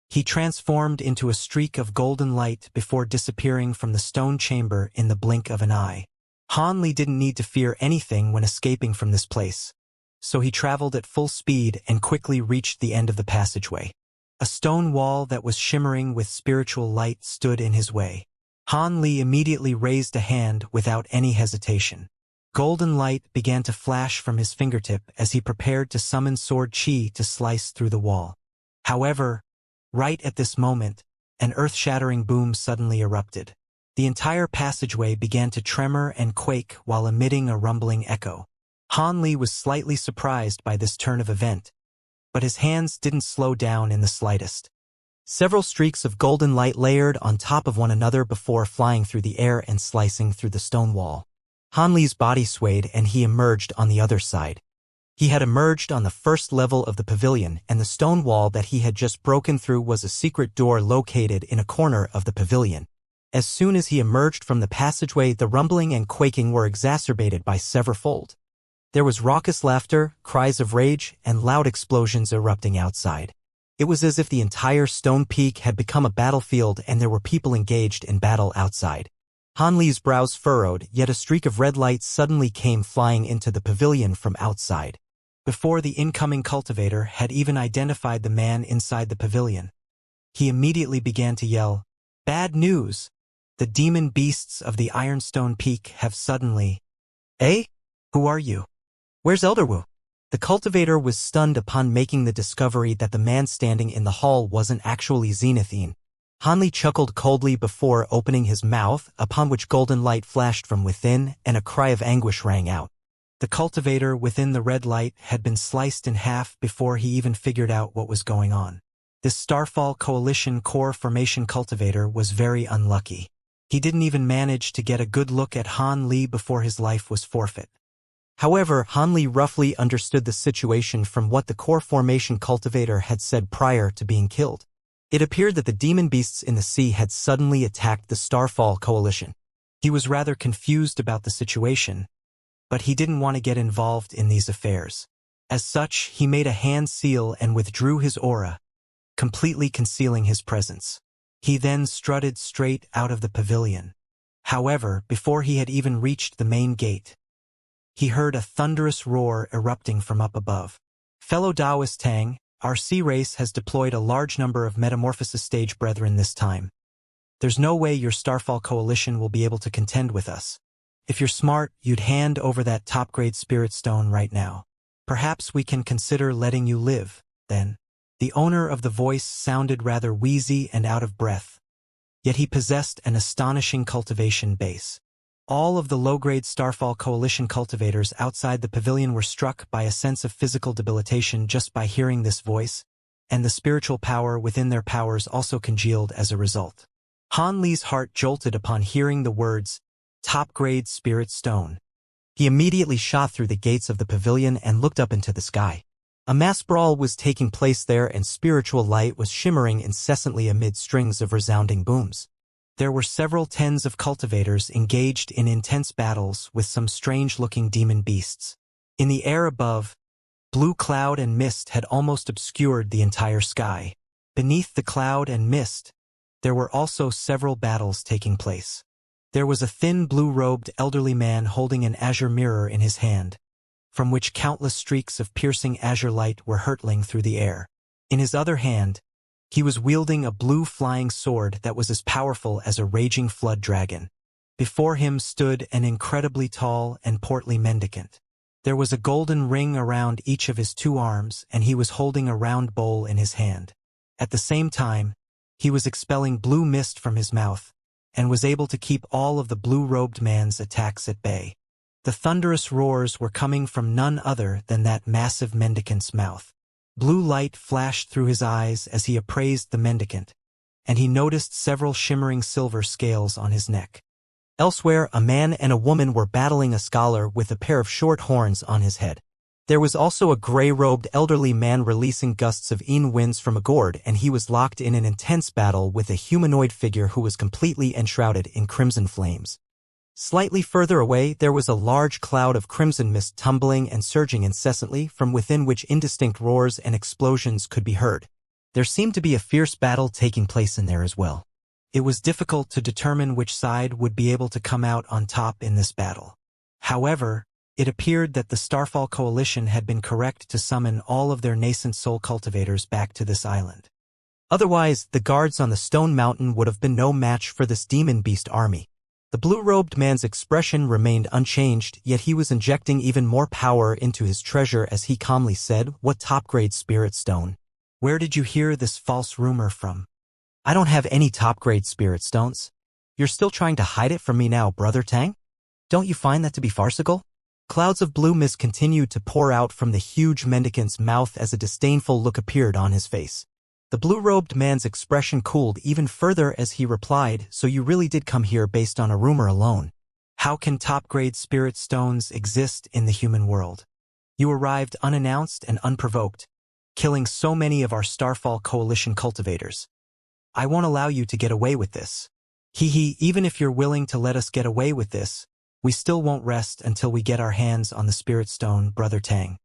He transformed into a streak of golden light before disappearing from the stone chamber in the blink of an eye. Han Li didn't need to fear anything when escaping from this place, so he traveled at full speed and quickly reached the end of the passageway. A stone wall that was shimmering with spiritual light stood in his way. Han Li immediately raised a hand without any hesitation. Golden light began to flash from his fingertip as he prepared to summon sword qi to slice through the wall. However, right at this moment, an earth-shattering boom suddenly erupted. The entire passageway began to tremor and quake while emitting a rumbling echo. Han Li was slightly surprised by this turn of event, but his hands didn't slow down in the slightest. Several streaks of golden light layered on top of one another before flying through the air and slicing through the stone wall. Han Li's body swayed and he emerged on the other side. He had emerged on the first level of the pavilion, and the stone wall that he had just broken through was a secret door located in a corner of the pavilion. As soon as he emerged from the passageway, the rumbling and quaking were exacerbated by severalfold. There was raucous laughter, cries of rage, and loud explosions erupting outside. It was as if the entire stone peak had become a battlefield and there were people engaged in battle outside. Han Li's brows furrowed, yet a streak of red light suddenly came flying into the pavilion from outside. Before the incoming cultivator had even identified the man inside the pavilion, he immediately began to yell, "Bad news! The demon beasts of the Ironstone Peak have suddenly—" "Eh? Who are you? Where's Elderwu?" The cultivator was stunned upon making the discovery that the man standing in the hall wasn't actually Zenith Yin. Han Li chuckled coldly before opening his mouth, upon which golden light flashed from within and a cry of anguish rang out. The cultivator within the red light had been sliced in half before he even figured out what was going on. This Starfall Coalition core formation cultivator was very unlucky. He didn't even manage to get a good look at Han Li before his life was forfeit. However, Han Li roughly understood the situation from what the core formation cultivator had said prior to being killed. It appeared that the demon beasts in the sea had suddenly attacked the Starfall Coalition. He was rather confused about the situation, but he didn't want to get involved in these affairs. As such, he made a hand seal and withdrew his aura, completely concealing his presence. He then strutted straight out of the pavilion. However, before he had even reached the main gate, he heard a thunderous roar erupting from up above. "Fellow Taoist Tang, our sea race has deployed a large number of metamorphosis stage brethren this time. There's no way your Starfall Coalition will be able to contend with us. If you're smart, you'd hand over that top-grade spirit stone right now. Perhaps we can consider letting you live, then." The owner of the voice sounded rather wheezy and out of breath, yet he possessed an astonishing cultivation base. All of the low-grade Starfall Coalition cultivators outside the pavilion were struck by a sense of physical debilitation just by hearing this voice, and the spiritual power within their powers also congealed as a result. Han Li's heart jolted upon hearing the words, "top-grade spirit stone." He immediately shot through the gates of the pavilion and looked up into the sky. A mass brawl was taking place there, and spiritual light was shimmering incessantly amid strings of resounding booms. There were several tens of cultivators engaged in intense battles with some strange-looking demon beasts. In the air above, blue cloud and mist had almost obscured the entire sky. Beneath the cloud and mist, there were also several battles taking place. There was a thin blue-robed elderly man holding an azure mirror in his hand, from which countless streaks of piercing azure light were hurtling through the air. In his other hand, he was wielding a blue flying sword that was as powerful as a raging flood dragon. Before him stood an incredibly tall and portly mendicant. There was a golden ring around each of his 2 arms, and he was holding a round bowl in his hand. At the same time, he was expelling blue mist from his mouth, and was able to keep all of the blue-robed man's attacks at bay. The thunderous roars were coming from none other than that massive mendicant's mouth. Blue light flashed through his eyes as he appraised the mendicant, and he noticed several shimmering silver scales on his neck. Elsewhere, a man and a woman were battling a scholar with a pair of short horns on his head. There was also a gray-robed elderly man releasing gusts of winds from a gourd, and he was locked in an intense battle with a humanoid figure who was completely enshrouded in crimson flames. Slightly further away, there was a large cloud of crimson mist tumbling and surging incessantly, from within which indistinct roars and explosions could be heard. There seemed to be a fierce battle taking place in there as well. It was difficult to determine which side would be able to come out on top in this battle. However, it appeared that the Starfall Coalition had been correct to summon all of their nascent soul cultivators back to this island. Otherwise, the guards on the stone mountain would have been no match for this demon beast army. The blue-robed man's expression remained unchanged, yet he was injecting even more power into his treasure as he calmly said, "What top-grade spirit stone? Where did you hear this false rumor from? I don't have any top-grade spirit stones. You're still trying to hide it from me now, Brother Tang? Don't you find that to be farcical?" Clouds of blue mist continued to pour out from the huge mendicant's mouth as a disdainful look appeared on his face. The blue-robed man's expression cooled even further as he replied, "So you really did come here based on a rumor alone? How can top-grade spirit stones exist in the human world? You arrived unannounced and unprovoked, killing so many of our Starfall Coalition cultivators. I won't allow you to get away with this. Even if you're willing to let us get away with this, we still won't rest until we get our hands on the Spirit Stone, Brother Tang.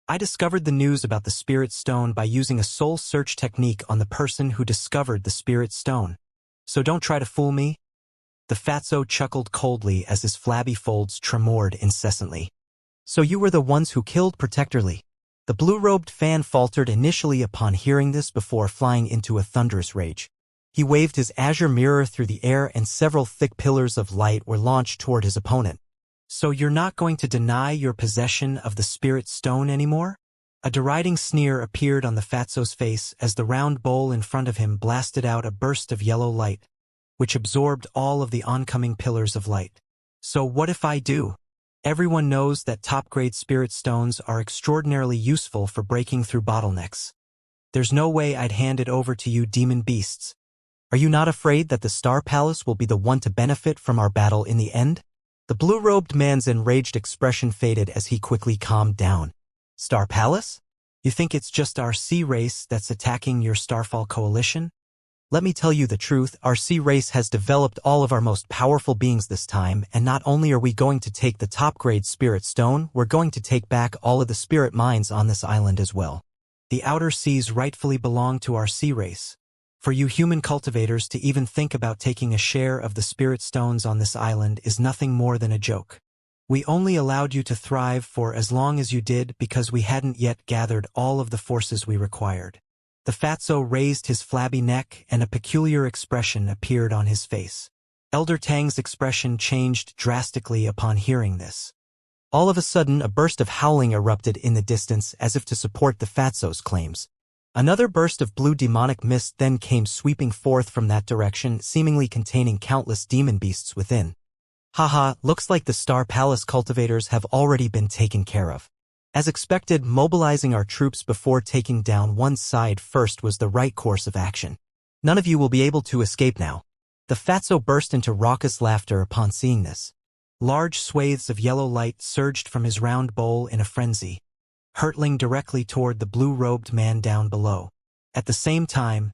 I discovered the news about the Spirit Stone by using a soul search technique on the person who discovered the Spirit Stone. So don't try to fool me." The fatso chuckled coldly as his flabby folds tremored incessantly. "So you were the ones who killed Protectorly?" The blue-robed fan faltered initially upon hearing this before flying into a thunderous rage. He waved his azure mirror through the air and several thick pillars of light were launched toward his opponent. "So you're not going to deny your possession of the Spirit Stone anymore?" A deriding sneer appeared on the fatso's face as the round bowl in front of him blasted out a burst of yellow light, which absorbed all of the oncoming pillars of light. "So what if I do? Everyone knows that top-grade Spirit Stones are extraordinarily useful for breaking through bottlenecks. There's no way I'd hand it over to you demon beasts. Are you not afraid that the Star Palace will be the one to benefit from our battle in the end?" The blue-robed man's enraged expression faded as he quickly calmed down. "Star Palace? You think it's just our sea race that's attacking your Starfall Coalition? Let me tell you the truth, our sea race has developed all of our most powerful beings this time, and not only are we going to take the top-grade Spirit Stone, we're going to take back all of the spirit mines on this island as well. The outer seas rightfully belong to our sea race. For you human cultivators to even think about taking a share of the Spirit Stones on this island is nothing more than a joke. We only allowed you to thrive for as long as you did because we hadn't yet gathered all of the forces we required." The fatso raised his flabby neck and a peculiar expression appeared on his face. Elder Tang's expression changed drastically upon hearing this. All of a sudden, a burst of howling erupted in the distance as if to support the fatso's claims. Another burst of blue demonic mist then came sweeping forth from that direction, seemingly containing countless demon beasts within. "Haha, looks like the Star Palace cultivators have already been taken care of. As expected, mobilizing our troops before taking down one side first was the right course of action. None of you will be able to escape now." The fatso burst into raucous laughter upon seeing this. Large swathes of yellow light surged from his round bowl in a frenzy, hurtling directly toward the blue-robed man down below. At the same time,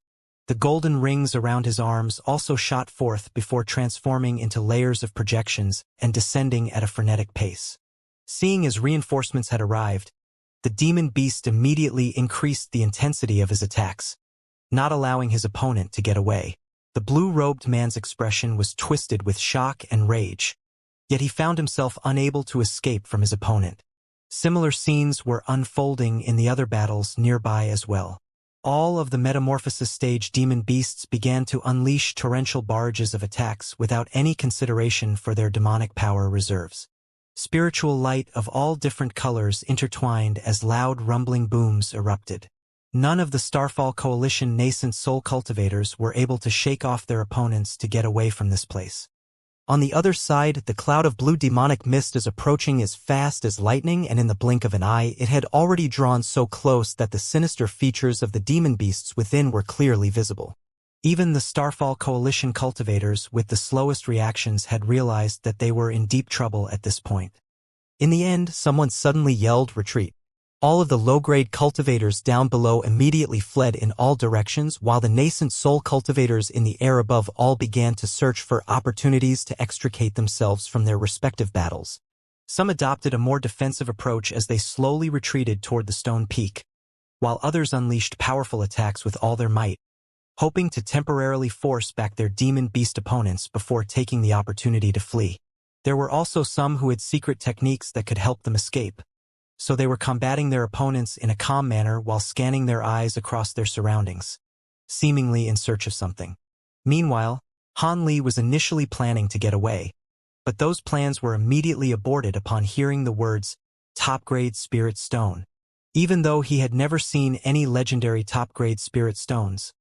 The golden rings around his arms also shot forth before transforming into layers of projections and descending at a frenetic pace. Seeing as reinforcements had arrived, the demon beast immediately increased the intensity of his attacks, not allowing his opponent to get away. The blue-robed man's expression was twisted with shock and rage, yet he found himself unable to escape from his opponent. Similar scenes were unfolding in the other battles nearby as well. All of the metamorphosis stage demon beasts began to unleash torrential barrages of attacks without any consideration for their demonic power reserves. Spiritual light of all different colors intertwined as loud rumbling booms erupted. None of the Starfall Coalition nascent soul cultivators were able to shake off their opponents to get away from this place. On the other side, the cloud of blue demonic mist is approaching as fast as lightning, and in the blink of an eye it had already drawn so close that the sinister features of the demon beasts within were clearly visible. Even the Starfall Coalition cultivators with the slowest reactions had realized that they were in deep trouble at this point. In the end, someone suddenly yelled, "Retreat." All of the low-grade cultivators down below immediately fled in all directions, while the nascent soul cultivators in the air above all began to search for opportunities to extricate themselves from their respective battles. Some adopted a more defensive approach as they slowly retreated toward the stone peak, while others unleashed powerful attacks with all their might, hoping to temporarily force back their demon beast opponents before taking the opportunity to flee. There were also some who had secret techniques that could help them escape, so they were combating their opponents in a calm manner while scanning their eyes across their surroundings, seemingly in search of something. Meanwhile, Han Li was initially planning to get away, but those plans were immediately aborted upon hearing the words, "top-grade spirit stone." Even though he had never seen any legendary top-grade spirit stones,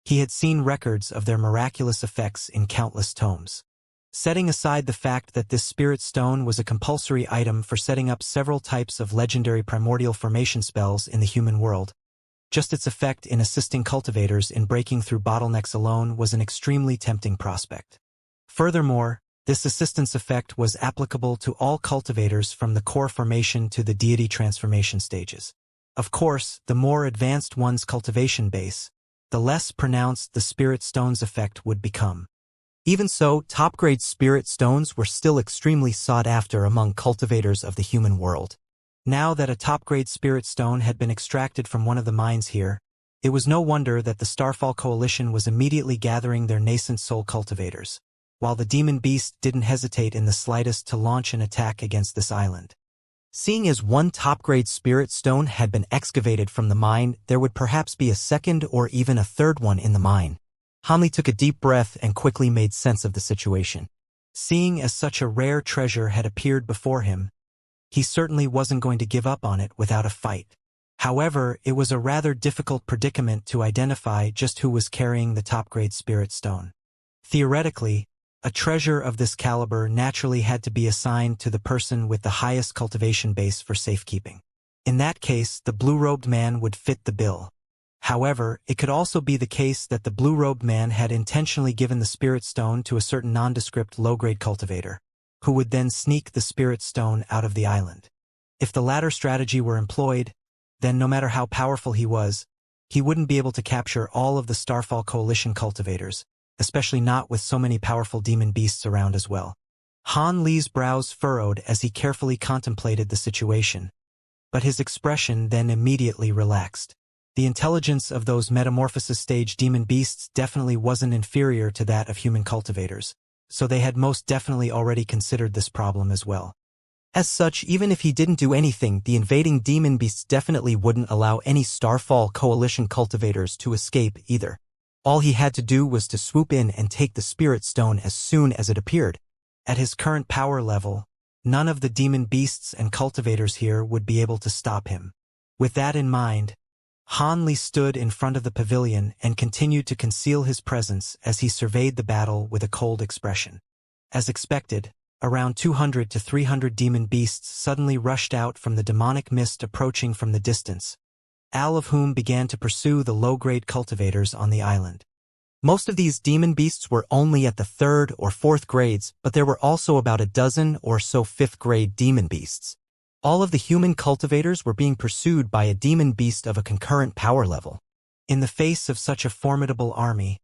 he had seen records of their miraculous effects in countless tomes. Setting aside the fact that this spirit stone was a compulsory item for setting up several types of legendary primordial formation spells in the human world, just its effect in assisting cultivators in breaking through bottlenecks alone was an extremely tempting prospect. Furthermore, this assistance effect was applicable to all cultivators from the core formation to the deity transformation stages. Of course, the more advanced one's cultivation base, the less pronounced the spirit stone's effect would become. Even so, top-grade spirit stones were still extremely sought after among cultivators of the human world. Now that a top-grade spirit stone had been extracted from one of the mines here, it was no wonder that the Starfall Coalition was immediately gathering their nascent soul cultivators, while the demon beast didn't hesitate in the slightest to launch an attack against this island. Seeing as one top-grade spirit stone had been excavated from the mine, there would perhaps be a second or even a third one in the mine. Han Li took a deep breath and quickly made sense of the situation. Seeing as such a rare treasure had appeared before him, he certainly wasn't going to give up on it without a fight. However, it was a rather difficult predicament to identify just who was carrying the top-grade spirit stone. Theoretically, a treasure of this caliber naturally had to be assigned to the person with the highest cultivation base for safekeeping. In that case, the blue-robed man would fit the bill. However, it could also be the case that the blue-robed man had intentionally given the spirit stone to a certain nondescript low-grade cultivator, who would then sneak the spirit stone out of the island. If the latter strategy were employed, then no matter how powerful he was, he wouldn't be able to capture all of the Starfall Coalition cultivators, especially not with so many powerful demon beasts around as well. Han Li's brows furrowed as he carefully contemplated the situation, but his expression then immediately relaxed. The intelligence of those metamorphosis stage demon beasts definitely wasn't inferior to that of human cultivators, so they had most definitely already considered this problem as well. As such, even if he didn't do anything, the invading demon beasts definitely wouldn't allow any Starfall Coalition cultivators to escape either. All he had to do was to swoop in and take the spirit stone as soon as it appeared. At his current power level, none of the demon beasts and cultivators here would be able to stop him. With that in mind, Han Li stood in front of the pavilion and continued to conceal his presence as he surveyed the battle with a cold expression. As expected, around 200 to 300 demon beasts suddenly rushed out from the demonic mist approaching from the distance, all of whom began to pursue the low-grade cultivators on the island. Most of these demon beasts were only at the 3rd or 4th grades, but there were also about a dozen or so 5th-grade demon beasts. All of the human cultivators were being pursued by a demon beast of a concurrent power level. In the face of such a formidable army,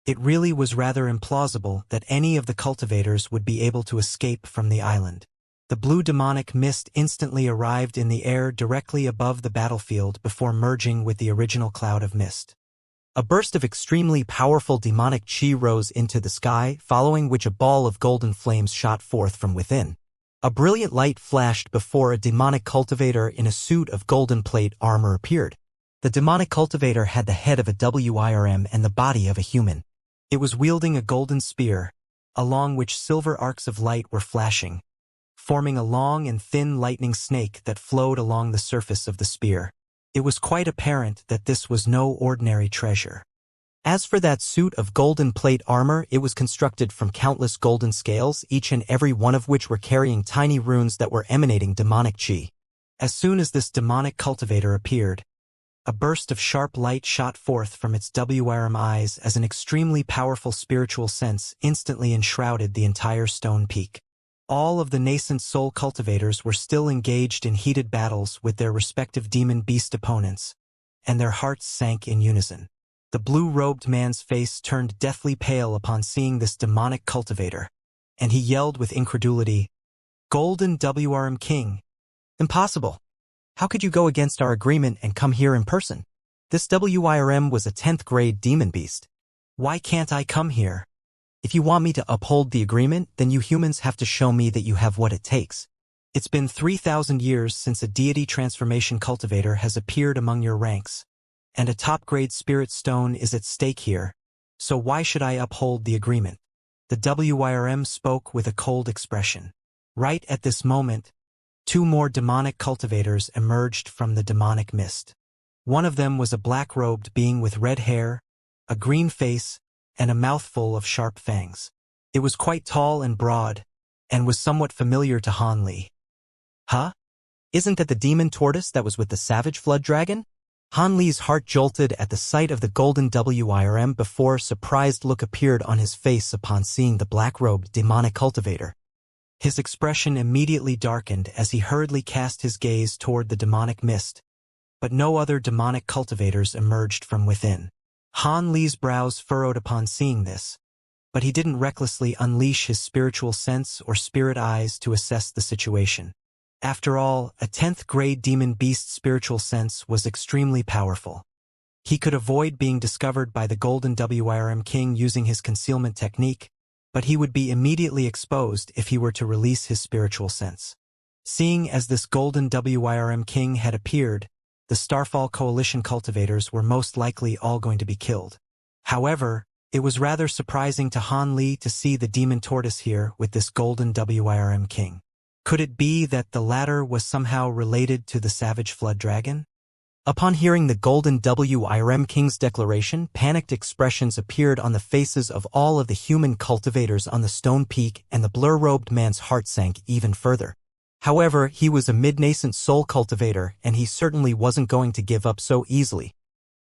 it really was rather implausible that any of the cultivators would be able to escape from the island. The blue demonic mist instantly arrived in the air directly above the battlefield before merging with the original cloud of mist. A burst of extremely powerful demonic chi rose into the sky, following which a ball of golden flames shot forth from within. A brilliant light flashed before a demonic cultivator in a suit of golden plate armor appeared. The demonic cultivator had the head of a WIRM and the body of a human. It was wielding a golden spear, along which silver arcs of light were flashing, forming a long and thin lightning snake that flowed along the surface of the spear. It was quite apparent that this was no ordinary treasure. As for that suit of golden plate armor, it was constructed from countless golden scales, each and every one of which were carrying tiny runes that were emanating demonic chi. As soon as this demonic cultivator appeared, a burst of sharp light shot forth from its WIRM eyes as an extremely powerful spiritual sense instantly enshrouded the entire stone peak. All of the nascent soul cultivators were still engaged in heated battles with their respective demon beast opponents, and their hearts sank in unison. The blue-robed man's face turned deathly pale upon seeing this demonic cultivator, and he yelled with incredulity, "Golden WRM King! Impossible! How could you go against our agreement and come here in person? This WIRM was a 10th grade demon beast. Why can't I come here? If you want me to uphold the agreement, then you humans have to show me that you have what it takes. It's been 3,000 years since a deity transformation cultivator has appeared among your ranks, and a top-grade spirit stone is at stake here, so why should I uphold the agreement?" The WIRM spoke with a cold expression. Right at this moment, two more demonic cultivators emerged from the demonic mist. One of them was a black-robed being with red hair, a green face, and a mouthful of sharp fangs. It was quite tall and broad, and was somewhat familiar to Han Li. "Huh? Isn't that the demon tortoise that was with the savage flood dragon?" Han Li's heart jolted at the sight of the golden WIRM before a surprised look appeared on his face upon seeing the black-robed demonic cultivator. His expression immediately darkened as he hurriedly cast his gaze toward the demonic mist, but no other demonic cultivators emerged from within. Han Li's brows furrowed upon seeing this, but he didn't recklessly unleash his spiritual sense or spirit eyes to assess the situation. After all, a 10th grade demon beast's spiritual sense was extremely powerful. He could avoid being discovered by the golden WIRM King using his concealment technique, but he would be immediately exposed if he were to release his spiritual sense. Seeing as this golden WIRM King had appeared, the Starfall Coalition cultivators were most likely all going to be killed. However, it was rather surprising to Han Li to see the demon tortoise here with this golden WIRM King. Could it be that the latter was somehow related to the savage flood dragon? Upon hearing the golden WIRM King's declaration, panicked expressions appeared on the faces of all of the human cultivators on the stone peak, and the blur-robed man's heart sank even further. However, he was a mid-nascent soul cultivator, and he certainly wasn't going to give up so easily.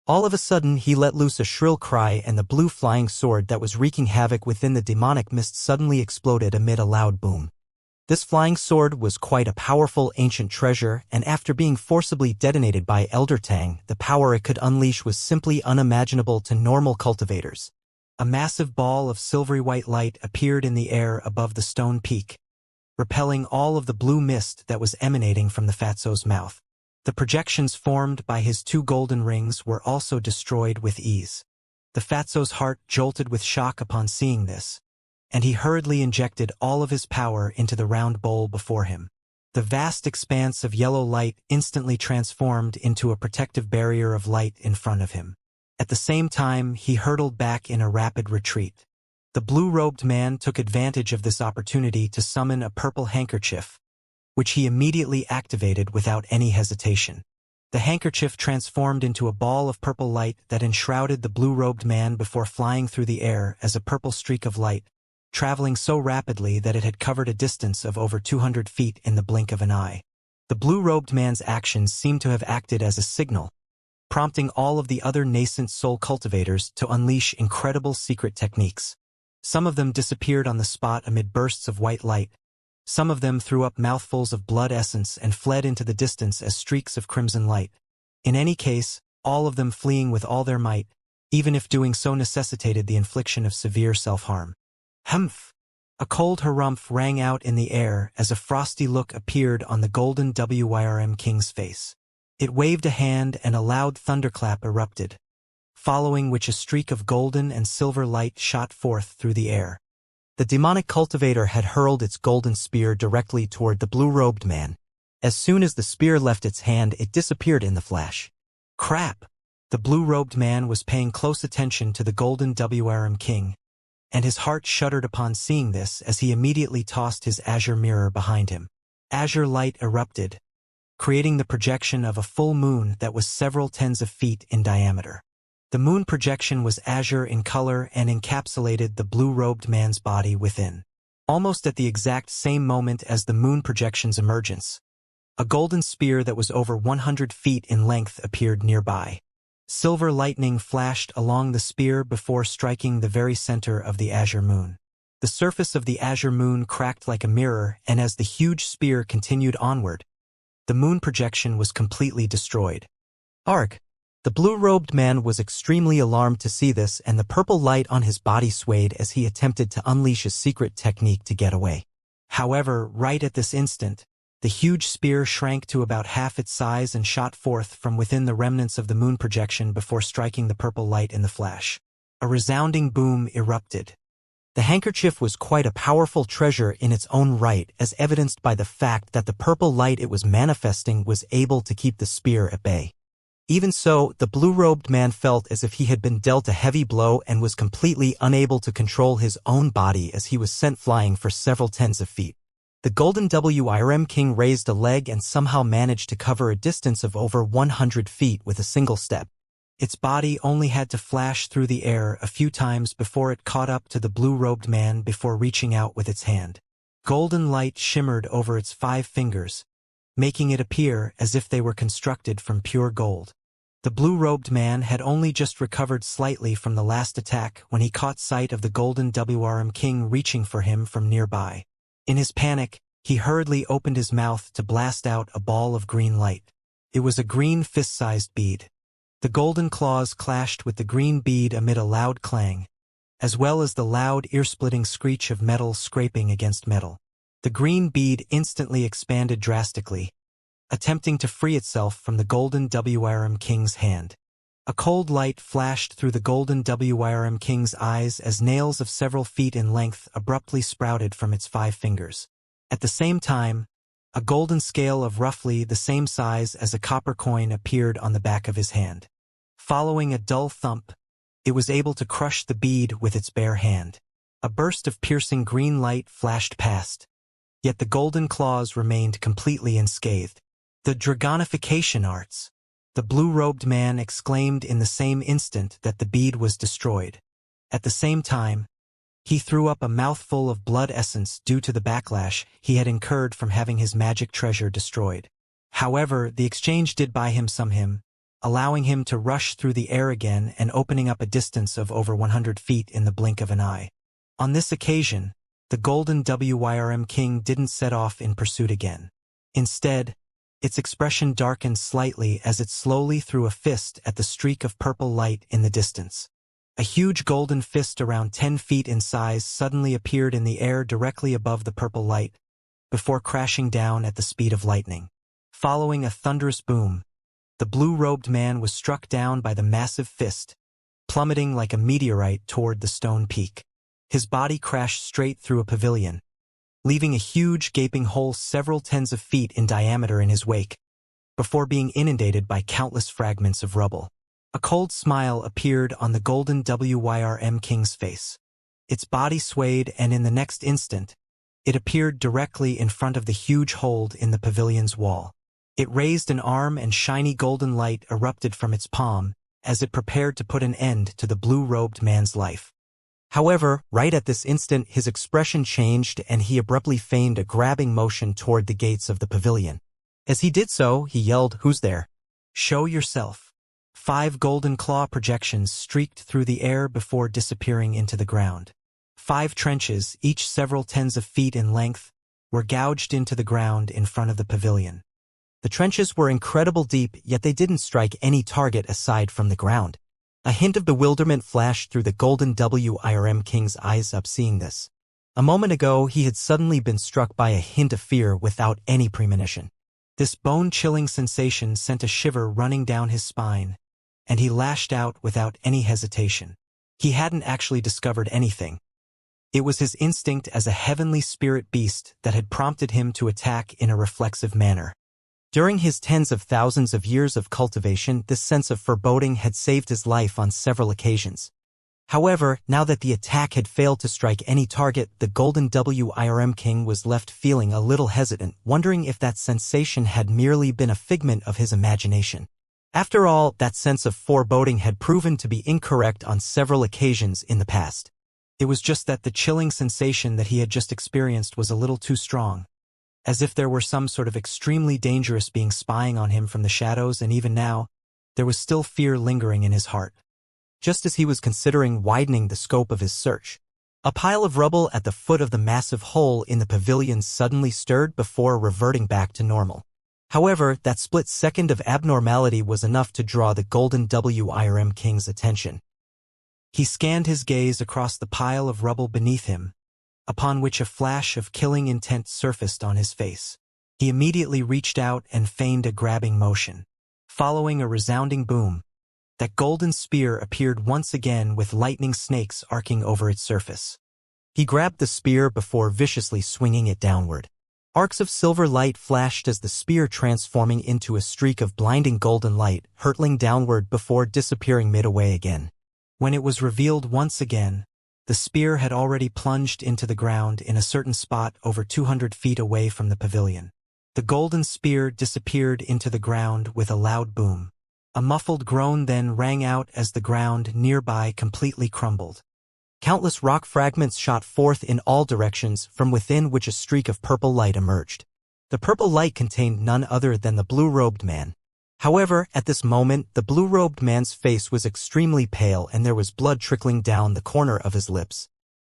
All of a sudden, he let loose a shrill cry, and the blue flying sword that was wreaking havoc within the demonic mist suddenly exploded amid a loud boom. This flying sword was quite a powerful ancient treasure, and after being forcibly detonated by Elder Tang, the power it could unleash was simply unimaginable to normal cultivators. A massive ball of silvery white light appeared in the air above the stone peak, repelling all of the blue mist that was emanating from the Fatso's mouth. The projections formed by his two golden rings were also destroyed with ease. The Fatso's heart jolted with shock upon seeing this, and he hurriedly injected all of his power into the round bowl before him. The vast expanse of yellow light instantly transformed into a protective barrier of light in front of him. At the same time, he hurtled back in a rapid retreat. The blue-robed man took advantage of this opportunity to summon a purple handkerchief, which he immediately activated without any hesitation. The handkerchief transformed into a ball of purple light that enshrouded the blue-robed man before flying through the air as a purple streak of light, traveling so rapidly that it had covered a distance of over 200 feet in the blink of an eye. The blue-robed man's actions seemed to have acted as a signal, prompting all of the other nascent soul cultivators to unleash incredible secret techniques. Some of them disappeared on the spot amid bursts of white light. Some of them threw up mouthfuls of blood essence and fled into the distance as streaks of crimson light. In any case, all of them fleeing with all their might, even if doing so necessitated the infliction of severe self-harm. Humph! A cold harumph rang out in the air as a frosty look appeared on the golden Wyrm king's face. It waved a hand and a loud thunderclap erupted, following which a streak of golden and silver light shot forth through the air. The demonic cultivator had hurled its golden spear directly toward the blue-robed man. As soon as the spear left its hand, it disappeared in the flash. Crap! The blue-robed man was paying close attention to the golden Wyrm king, and his heart shuddered upon seeing this as he immediately tossed his azure mirror behind him. Azure light erupted, creating the projection of a full moon that was several tens of feet in diameter. The moon projection was azure in color and encapsulated the blue-robed man's body within. Almost at the exact same moment as the moon projection's emergence, a golden spear that was over 100 feet in length appeared nearby. Silver lightning flashed along the spear before striking the very center of the azure moon. The surface of the azure moon cracked like a mirror, and as the huge spear continued onward, the moon projection was completely destroyed. Arg! The blue-robed man was extremely alarmed to see this, and the purple light on his body swayed as he attempted to unleash a secret technique to get away. However, right at this instant, the huge spear shrank to about half its size and shot forth from within the remnants of the moon projection before striking the purple light in the flash. A resounding boom erupted. The handkerchief was quite a powerful treasure in its own right, as evidenced by the fact that the purple light it was manifesting was able to keep the spear at bay. Even so, the blue-robed man felt as if he had been dealt a heavy blow and was completely unable to control his own body as he was sent flying for several tens of feet. The golden Wyrm king raised a leg and somehow managed to cover a distance of over 100 feet with a single step. Its body only had to flash through the air a few times before it caught up to the blue-robed man before reaching out with its hand. Golden light shimmered over its 5 fingers, making it appear as if they were constructed from pure gold. The blue-robed man had only just recovered slightly from the last attack when he caught sight of the golden Wyrm king reaching for him from nearby. In his panic, he hurriedly opened his mouth to blast out a ball of green light. It was a green fist-sized bead. The golden claws clashed with the green bead amid a loud clang, as well as the loud ear-splitting screech of metal scraping against metal. The green bead instantly expanded drastically, attempting to free itself from the golden Wyrm king's hand. A cold light flashed through the golden Wyrm king's eyes as nails of several feet in length abruptly sprouted from its 5 fingers. At the same time, a golden scale of roughly the same size as a copper coin appeared on the back of his hand. Following a dull thump, it was able to crush the bead with its bare hand. A burst of piercing green light flashed past, yet the golden claws remained completely unscathed. The dragonification arts! The blue-robed man exclaimed in the same instant that the bead was destroyed. At the same time, he threw up a mouthful of blood essence due to the backlash he had incurred from having his magic treasure destroyed. However, the exchange did buy him some, allowing him to rush through the air again and opening up a distance of over 100 feet in the blink of an eye. On this occasion, the golden Wyrm king didn't set off in pursuit again. Instead, its expression darkened slightly as it slowly threw a fist at the streak of purple light in the distance. A huge golden fist around 10 feet in size suddenly appeared in the air directly above the purple light, before crashing down at the speed of lightning. Following a thunderous boom, the blue-robed man was struck down by the massive fist, plummeting like a meteorite toward the stone peak. His body crashed straight through a pavilion, leaving a huge gaping hole several tens of feet in diameter in his wake, before being inundated by countless fragments of rubble. A cold smile appeared on the golden Wyrm king's face. Its body swayed, and in the next instant, it appeared directly in front of the huge hole in the pavilion's wall. It raised an arm, and shiny golden light erupted from its palm as it prepared to put an end to the blue-robed man's life. However, right at this instant his expression changed and he abruptly feigned a grabbing motion toward the gates of the pavilion. As he did so, he yelled, "Who's there? Show yourself." 5 golden claw projections streaked through the air before disappearing into the ground. 5 trenches, each several tens of feet in length, were gouged into the ground in front of the pavilion. The trenches were incredibly deep, yet they didn't strike any target aside from the ground. A hint of bewilderment flashed through the golden WIRM King's eyes up seeing this. A moment ago, he had suddenly been struck by a hint of fear without any premonition. This bone-chilling sensation sent a shiver running down his spine, and he lashed out without any hesitation. He hadn't actually discovered anything. It was his instinct as a heavenly spirit beast that had prompted him to attack in a reflexive manner. During his tens of thousands of years of cultivation, this sense of foreboding had saved his life on several occasions. However, now that the attack had failed to strike any target, the golden WIRM King was left feeling a little hesitant, wondering if that sensation had merely been a figment of his imagination. After all, that sense of foreboding had proven to be incorrect on several occasions in the past. It was just that the chilling sensation that he had just experienced was a little too strong. As if there were some sort of extremely dangerous being spying on him from the shadows, and even now, there was still fear lingering in his heart. Just as he was considering widening the scope of his search, a pile of rubble at the foot of the massive hole in the pavilion suddenly stirred before reverting back to normal. However, that split second of abnormality was enough to draw the golden WIRM King's attention. He scanned his gaze across the pile of rubble beneath him, upon which a flash of killing intent surfaced on his face. He immediately reached out and feigned a grabbing motion. Following a resounding boom, that golden spear appeared once again with lightning snakes arcing over its surface. He grabbed the spear before viciously swinging it downward. Arcs of silver light flashed as the spear transforming into a streak of blinding golden light, hurtling downward before disappearing midway again. When it was revealed once again, the spear had already plunged into the ground in a certain spot over 200 feet away from the pavilion. The golden spear disappeared into the ground with a loud boom. A muffled groan then rang out as the ground nearby completely crumbled. Countless rock fragments shot forth in all directions, from within which a streak of purple light emerged. The purple light contained none other than the blue-robed man. However, at this moment, the blue-robed man's face was extremely pale and there was blood trickling down the corner of his lips.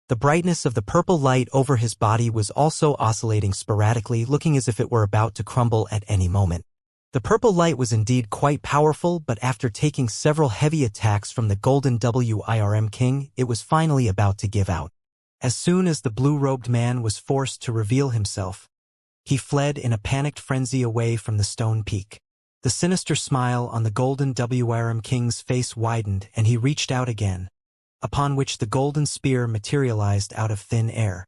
The brightness of the purple light over his body was also oscillating sporadically, looking as if it were about to crumble at any moment. The purple light was indeed quite powerful, but after taking several heavy attacks from the golden WIRM King, it was finally about to give out. As soon as the blue-robed man was forced to reveal himself, he fled in a panicked frenzy away from the stone peak. The sinister smile on the golden WIRM King's face widened and he reached out again, upon which the golden spear materialized out of thin air.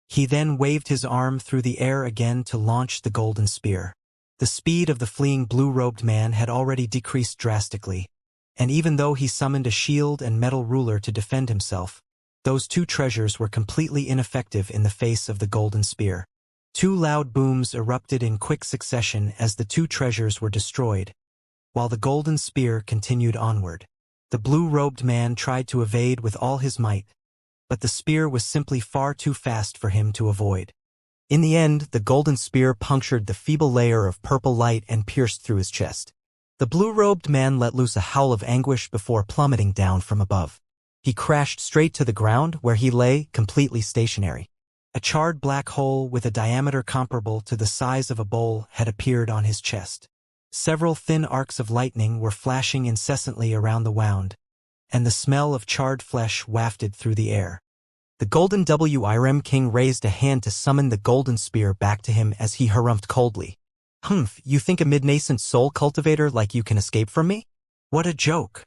He then waved his arm through the air again to launch the golden spear. The speed of the fleeing blue-robed man had already decreased drastically, and even though he summoned a shield and metal ruler to defend himself, those two treasures were completely ineffective in the face of the golden spear. Two loud booms erupted in quick succession as the two treasures were destroyed, while the golden spear continued onward. The blue-robed man tried to evade with all his might, but the spear was simply far too fast for him to avoid. In the end, the golden spear punctured the feeble layer of purple light and pierced through his chest. The blue-robed man let loose a howl of anguish before plummeting down from above. He crashed straight to the ground, where he lay, completely stationary. A charred black hole with a diameter comparable to the size of a bowl had appeared on his chest. Several thin arcs of lightning were flashing incessantly around the wound, and the smell of charred flesh wafted through the air. The golden WIRM King raised a hand to summon the golden spear back to him as he harumphed coldly. "Humph, you think a mid-nascent soul cultivator like you can escape from me? What a joke."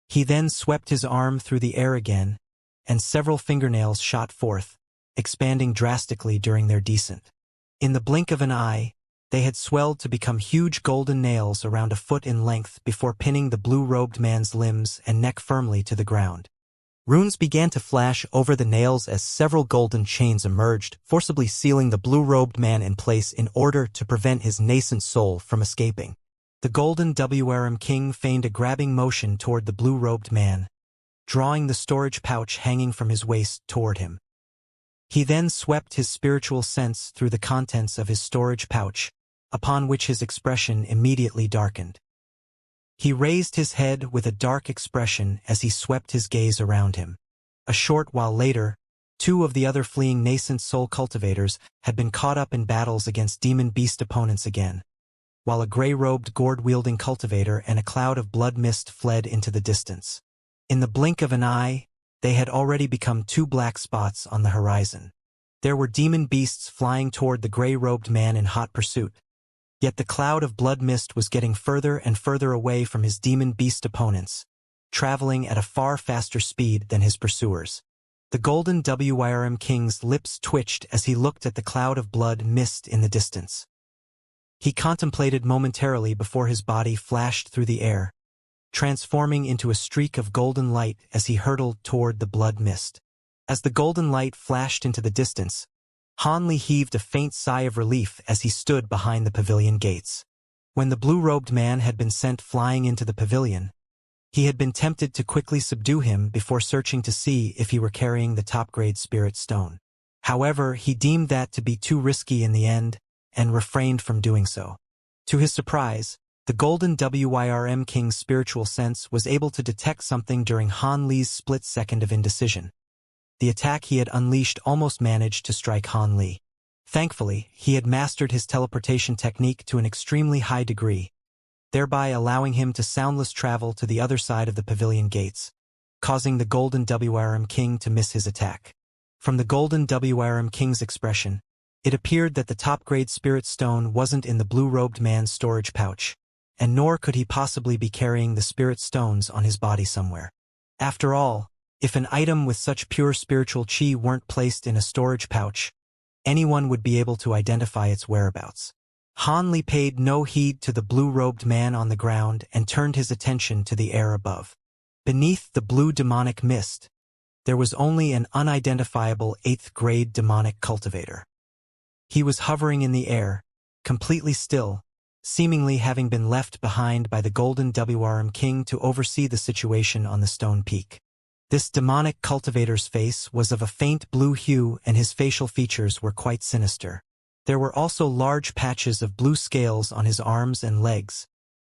He then swept his arm through the air again, and several fingernails shot forth, expanding drastically during their descent. In the blink of an eye, they had swelled to become huge golden nails around a foot in length before pinning the blue-robed man's limbs and neck firmly to the ground. Runes began to flash over the nails as several golden chains emerged, forcibly sealing the blue-robed man in place in order to prevent his nascent soul from escaping. The golden WIRM King feigned a grabbing motion toward the blue-robed man, drawing the storage pouch hanging from his waist toward him. He then swept his spiritual sense through the contents of his storage pouch, upon which his expression immediately darkened. He raised his head with a dark expression as he swept his gaze around him. A short while later, two of the other fleeing nascent soul cultivators had been caught up in battles against demon beast opponents again. while a gray-robed gourd-wielding cultivator and a cloud of blood mist fled into the distance. In the blink of an eye, they had already become two black spots on the horizon. There were demon beasts flying toward the gray-robed man in hot pursuit. Yet the cloud of blood mist was getting further and further away from his demon beast opponents, traveling at a far faster speed than his pursuers. The golden Wyrm king's lips twitched as he looked at the cloud of blood mist in the distance. He contemplated momentarily before his body flashed through the air, transforming into a streak of golden light as he hurtled toward the blood mist. As the golden light flashed into the distance, Hanli heaved a faint sigh of relief as he stood behind the pavilion gates. When the blue-robed man had been sent flying into the pavilion, he had been tempted to quickly subdue him before searching to see if he were carrying the top-grade spirit stone. However, he deemed that to be too risky in the end, and refrained from doing so. To his surprise, the golden Wyrm king's spiritual sense was able to detect something during Han Li's split second of indecision. The attack he had unleashed almost managed to strike Han Li. Thankfully, he had mastered his teleportation technique to an extremely high degree, thereby allowing him to soundless travel to the other side of the pavilion gates, causing the golden Wyrm king to miss his attack. From the golden Wyrm king's expression, it appeared that the top-grade spirit stone wasn't in the blue-robed man's storage pouch, and nor could he possibly be carrying the spirit stones on his body somewhere. After all, if an item with such pure spiritual chi weren't placed in a storage pouch, anyone would be able to identify its whereabouts. Han Li paid no heed to the blue-robed man on the ground and turned his attention to the air above. Beneath the blue demonic mist, there was only an unidentifiable 8th-grade demonic cultivator. He was hovering in the air, completely still, seemingly having been left behind by the golden Wyrm king to oversee the situation on the stone peak. This demonic cultivator's face was of a faint blue hue and his facial features were quite sinister. There were also large patches of blue scales on his arms and legs,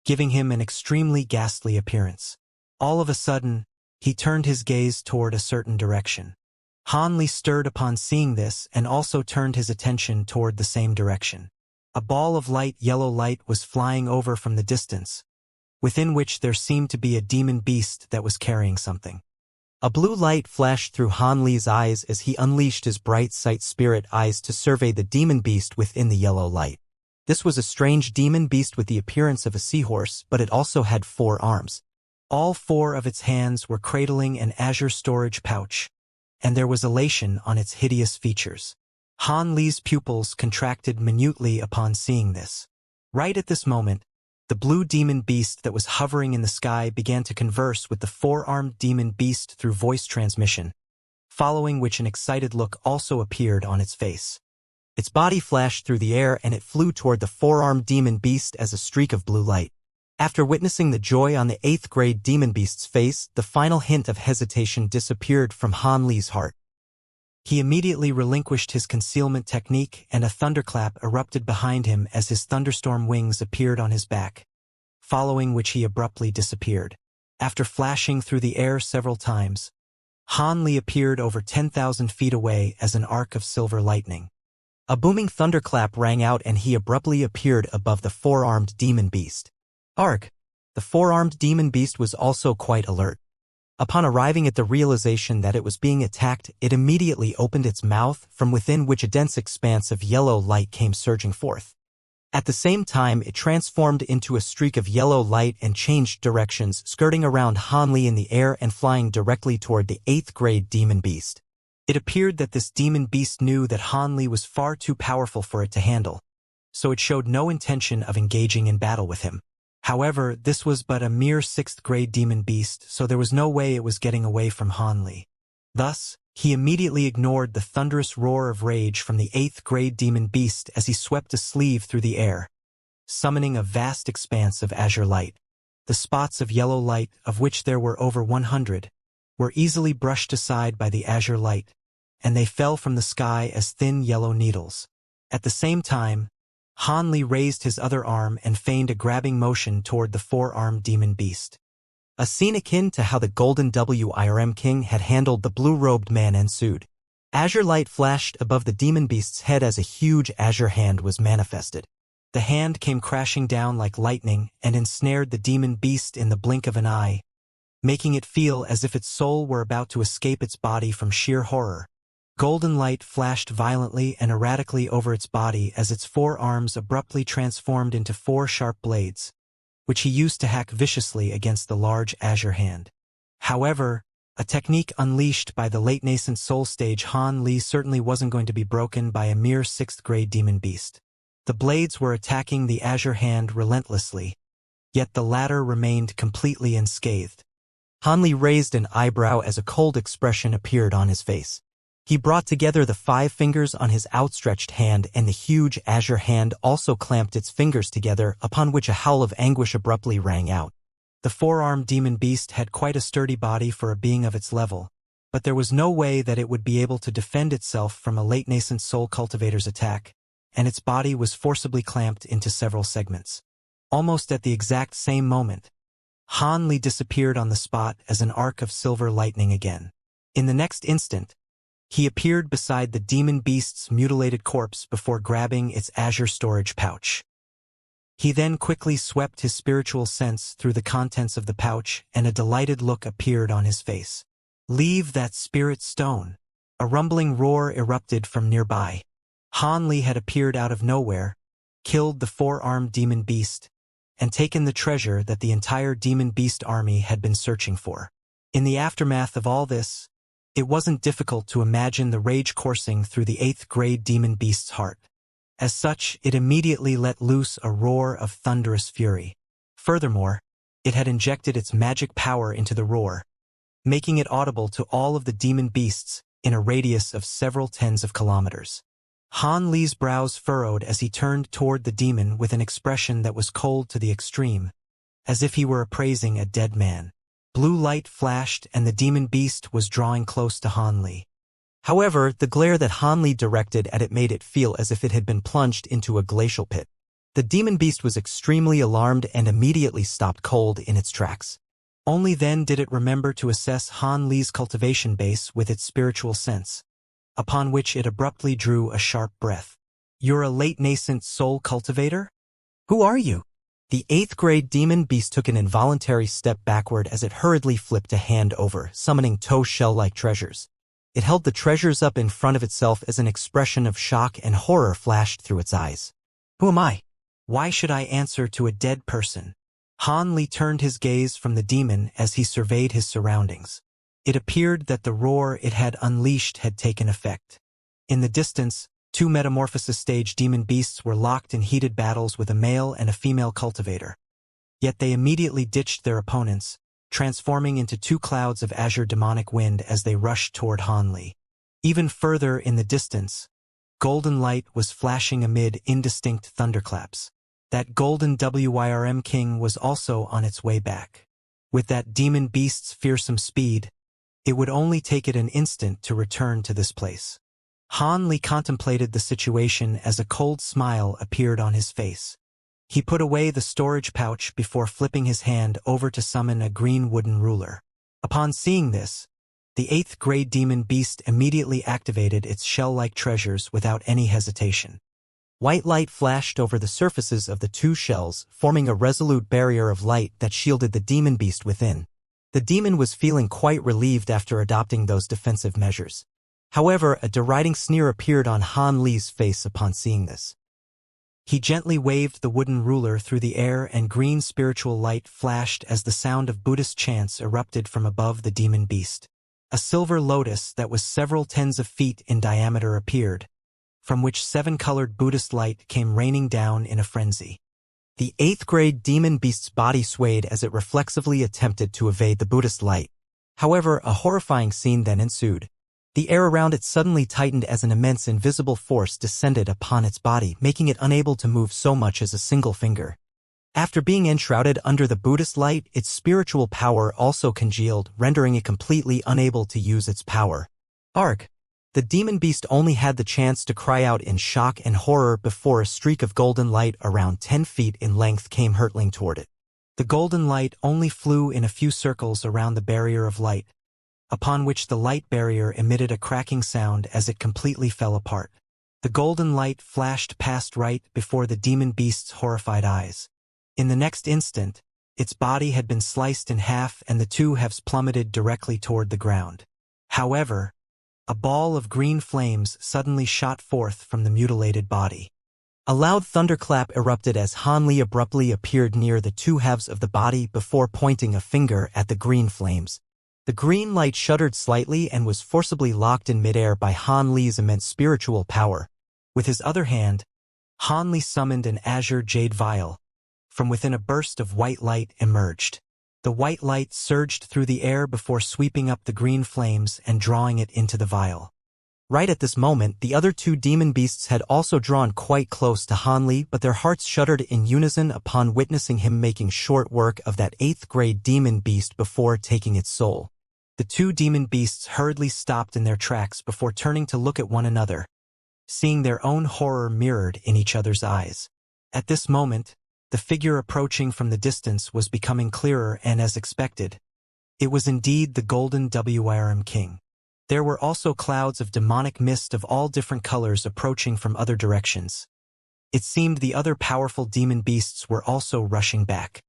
giving him an extremely ghastly appearance. All of a sudden, he turned his gaze toward a certain direction. Han Li stirred upon seeing this and also turned his attention toward the same direction. A ball of light yellow light was flying over from the distance, within which there seemed to be a demon beast that was carrying something. A blue light flashed through Han Li's eyes as he unleashed his bright sight spirit eyes to survey the demon beast within the yellow light. This was a strange demon beast with the appearance of a seahorse, but it also had 4 arms. All 4 of its hands were cradling an azure storage pouch, and there was elation on its hideous features. Han Li's pupils contracted minutely upon seeing this. Right at this moment, the blue demon beast that was hovering in the sky began to converse with the 4-armed demon beast through voice transmission, following which an excited look also appeared on its face. Its body flashed through the air and it flew toward the 4-armed demon beast as a streak of blue light. After witnessing the joy on the 8th-grade demon beast's face, the final hint of hesitation disappeared from Han Li's heart. He immediately relinquished his concealment technique and a thunderclap erupted behind him as his thunderstorm wings appeared on his back, following which he abruptly disappeared. After flashing through the air several times, Han Li appeared over 10,000 feet away as an arc of silver lightning. A booming thunderclap rang out and he abruptly appeared above the 4-armed demon beast. Arc! The 4-armed demon beast was also quite alert. Upon arriving at the realization that it was being attacked, it immediately opened its mouth, from within which a dense expanse of yellow light came surging forth. At the same time, it transformed into a streak of yellow light and changed directions, skirting around Han Li in the air and flying directly toward the 8th-grade demon beast. It appeared that this demon beast knew that Han Li was far too powerful for it to handle, so it showed no intention of engaging in battle with him. However, this was but a mere 6th-grade demon beast, so there was no way it was getting away from Han Li. Thus, he immediately ignored the thunderous roar of rage from the 8th-grade demon beast as he swept a sleeve through the air, summoning a vast expanse of azure light. The spots of yellow light, of which there were over 100, were easily brushed aside by the azure light, and they fell from the sky as thin yellow needles. At the same time, Han Li raised his other arm and feigned a grabbing motion toward the 4-armed demon beast. A scene akin to how the golden Wyrm king had handled the blue-robed man ensued. Azure light flashed above the demon beast's head as a huge azure hand was manifested. The hand came crashing down like lightning and ensnared the demon beast in the blink of an eye, making it feel as if its soul were about to escape its body from sheer horror. Golden light flashed violently and erratically over its body as its four arms abruptly transformed into four sharp blades, which he used to hack viciously against the large azure hand. However, a technique unleashed by the late nascent soul stage Han Li certainly wasn't going to be broken by a mere 6th-grade demon beast. The blades were attacking the azure hand relentlessly, yet the latter remained completely unscathed. Han Li raised an eyebrow as a cold expression appeared on his face. He brought together the 5 fingers on his outstretched hand, and the huge azure hand also clamped its fingers together, upon which a howl of anguish abruptly rang out. The four-armed demon beast had quite a sturdy body for a being of its level, but there was no way that it would be able to defend itself from a late nascent soul cultivator's attack, and its body was forcibly clamped into several segments. Almost at the exact same moment, Han Li disappeared on the spot as an arc of silver lightning again. In the next instant, he appeared beside the demon beast's mutilated corpse before grabbing its azure storage pouch. He then quickly swept his spiritual sense through the contents of the pouch, and a delighted look appeared on his face. "Leave that spirit stone." A rumbling roar erupted from nearby. Han Li had appeared out of nowhere, killed the four-armed demon beast, and taken the treasure that the entire demon beast army had been searching for. In the aftermath of all this, it wasn't difficult to imagine the rage coursing through the 8th-grade demon beast's heart. As such, it immediately let loose a roar of thunderous fury. Furthermore, it had injected its magic power into the roar, making it audible to all of the demon beasts in a radius of several tens of kilometers. Han Li's brows furrowed as he turned toward the demon with an expression that was cold to the extreme, as if he were appraising a dead man. Blue light flashed and the demon beast was drawing close to Han Li. However, the glare that Han Li directed at it made it feel as if it had been plunged into a glacial pit. The demon beast was extremely alarmed and immediately stopped cold in its tracks. Only then did it remember to assess Han Li's cultivation base with its spiritual sense, upon which it abruptly drew a sharp breath. "You're a late nascent soul cultivator? Who are you?" The 8th-grade demon beast took an involuntary step backward as it hurriedly flipped a hand over, summoning toe shell-like treasures. It held the treasures up in front of itself as an expression of shock and horror flashed through its eyes. "Who am I? Why should I answer to a dead person?" Han Li turned his gaze from the demon as he surveyed his surroundings. It appeared that the roar it had unleashed had taken effect. In the distance, 2 metamorphosis stage demon beasts were locked in heated battles with a male and a female cultivator. Yet they immediately ditched their opponents, transforming into 2 clouds of azure demonic wind as they rushed toward Han Li. Even further in the distance, golden light was flashing amid indistinct thunderclaps. That golden WYRM king was also on its way back. With that demon beast's fearsome speed, it would only take it an instant to return to this place. Han Li contemplated the situation as a cold smile appeared on his face. He put away the storage pouch before flipping his hand over to summon a green wooden ruler. Upon seeing this, the 8th-grade demon beast immediately activated its shell-like treasures without any hesitation. White light flashed over the surfaces of the 2 shells, forming a resolute barrier of light that shielded the demon beast within. The demon was feeling quite relieved after adopting those defensive measures. However, a deriding sneer appeared on Han Li's face upon seeing this. He gently waved the wooden ruler through the air and green spiritual light flashed as the sound of Buddhist chants erupted from above the demon beast. A silver lotus that was several tens of feet in diameter appeared, from which 7-colored Buddhist light came raining down in a frenzy. The 8th-grade demon beast's body swayed as it reflexively attempted to evade the Buddhist light. However, a horrifying scene then ensued. The air around it suddenly tightened as an immense invisible force descended upon its body, making it unable to move so much as a single finger. After being enshrouded under the Buddhist light, its spiritual power also congealed, rendering it completely unable to use its power. Arg! The demon beast only had the chance to cry out in shock and horror before a streak of golden light around 10 feet in length came hurtling toward it. The golden light only flew in a few circles around the barrier of light, upon which the light barrier emitted a cracking sound as it completely fell apart. The golden light flashed past right before the demon beast's horrified eyes. In the next instant, its body had been sliced in half and the two halves plummeted directly toward the ground. However, a ball of green flames suddenly shot forth from the mutilated body. A loud thunderclap erupted as Han Li abruptly appeared near the two halves of the body before pointing a finger at the green flames. The green light shuddered slightly and was forcibly locked in midair by Han Li's immense spiritual power. With his other hand, Han Li summoned an azure jade vial. From within a burst of white light emerged. The white light surged through the air before sweeping up the green flames and drawing it into the vial. Right at this moment, the other two demon beasts had also drawn quite close to Han Li, but their hearts shuddered in unison upon witnessing him making short work of that 8th-grade demon beast before taking its soul. The two demon beasts hurriedly stopped in their tracks before turning to look at one another, seeing their own horror mirrored in each other's eyes. At this moment, the figure approaching from the distance was becoming clearer and as expected. It was indeed the golden Wyrm king. There were also clouds of demonic mist of all different colors approaching from other directions. It seemed the other powerful demon beasts were also rushing back.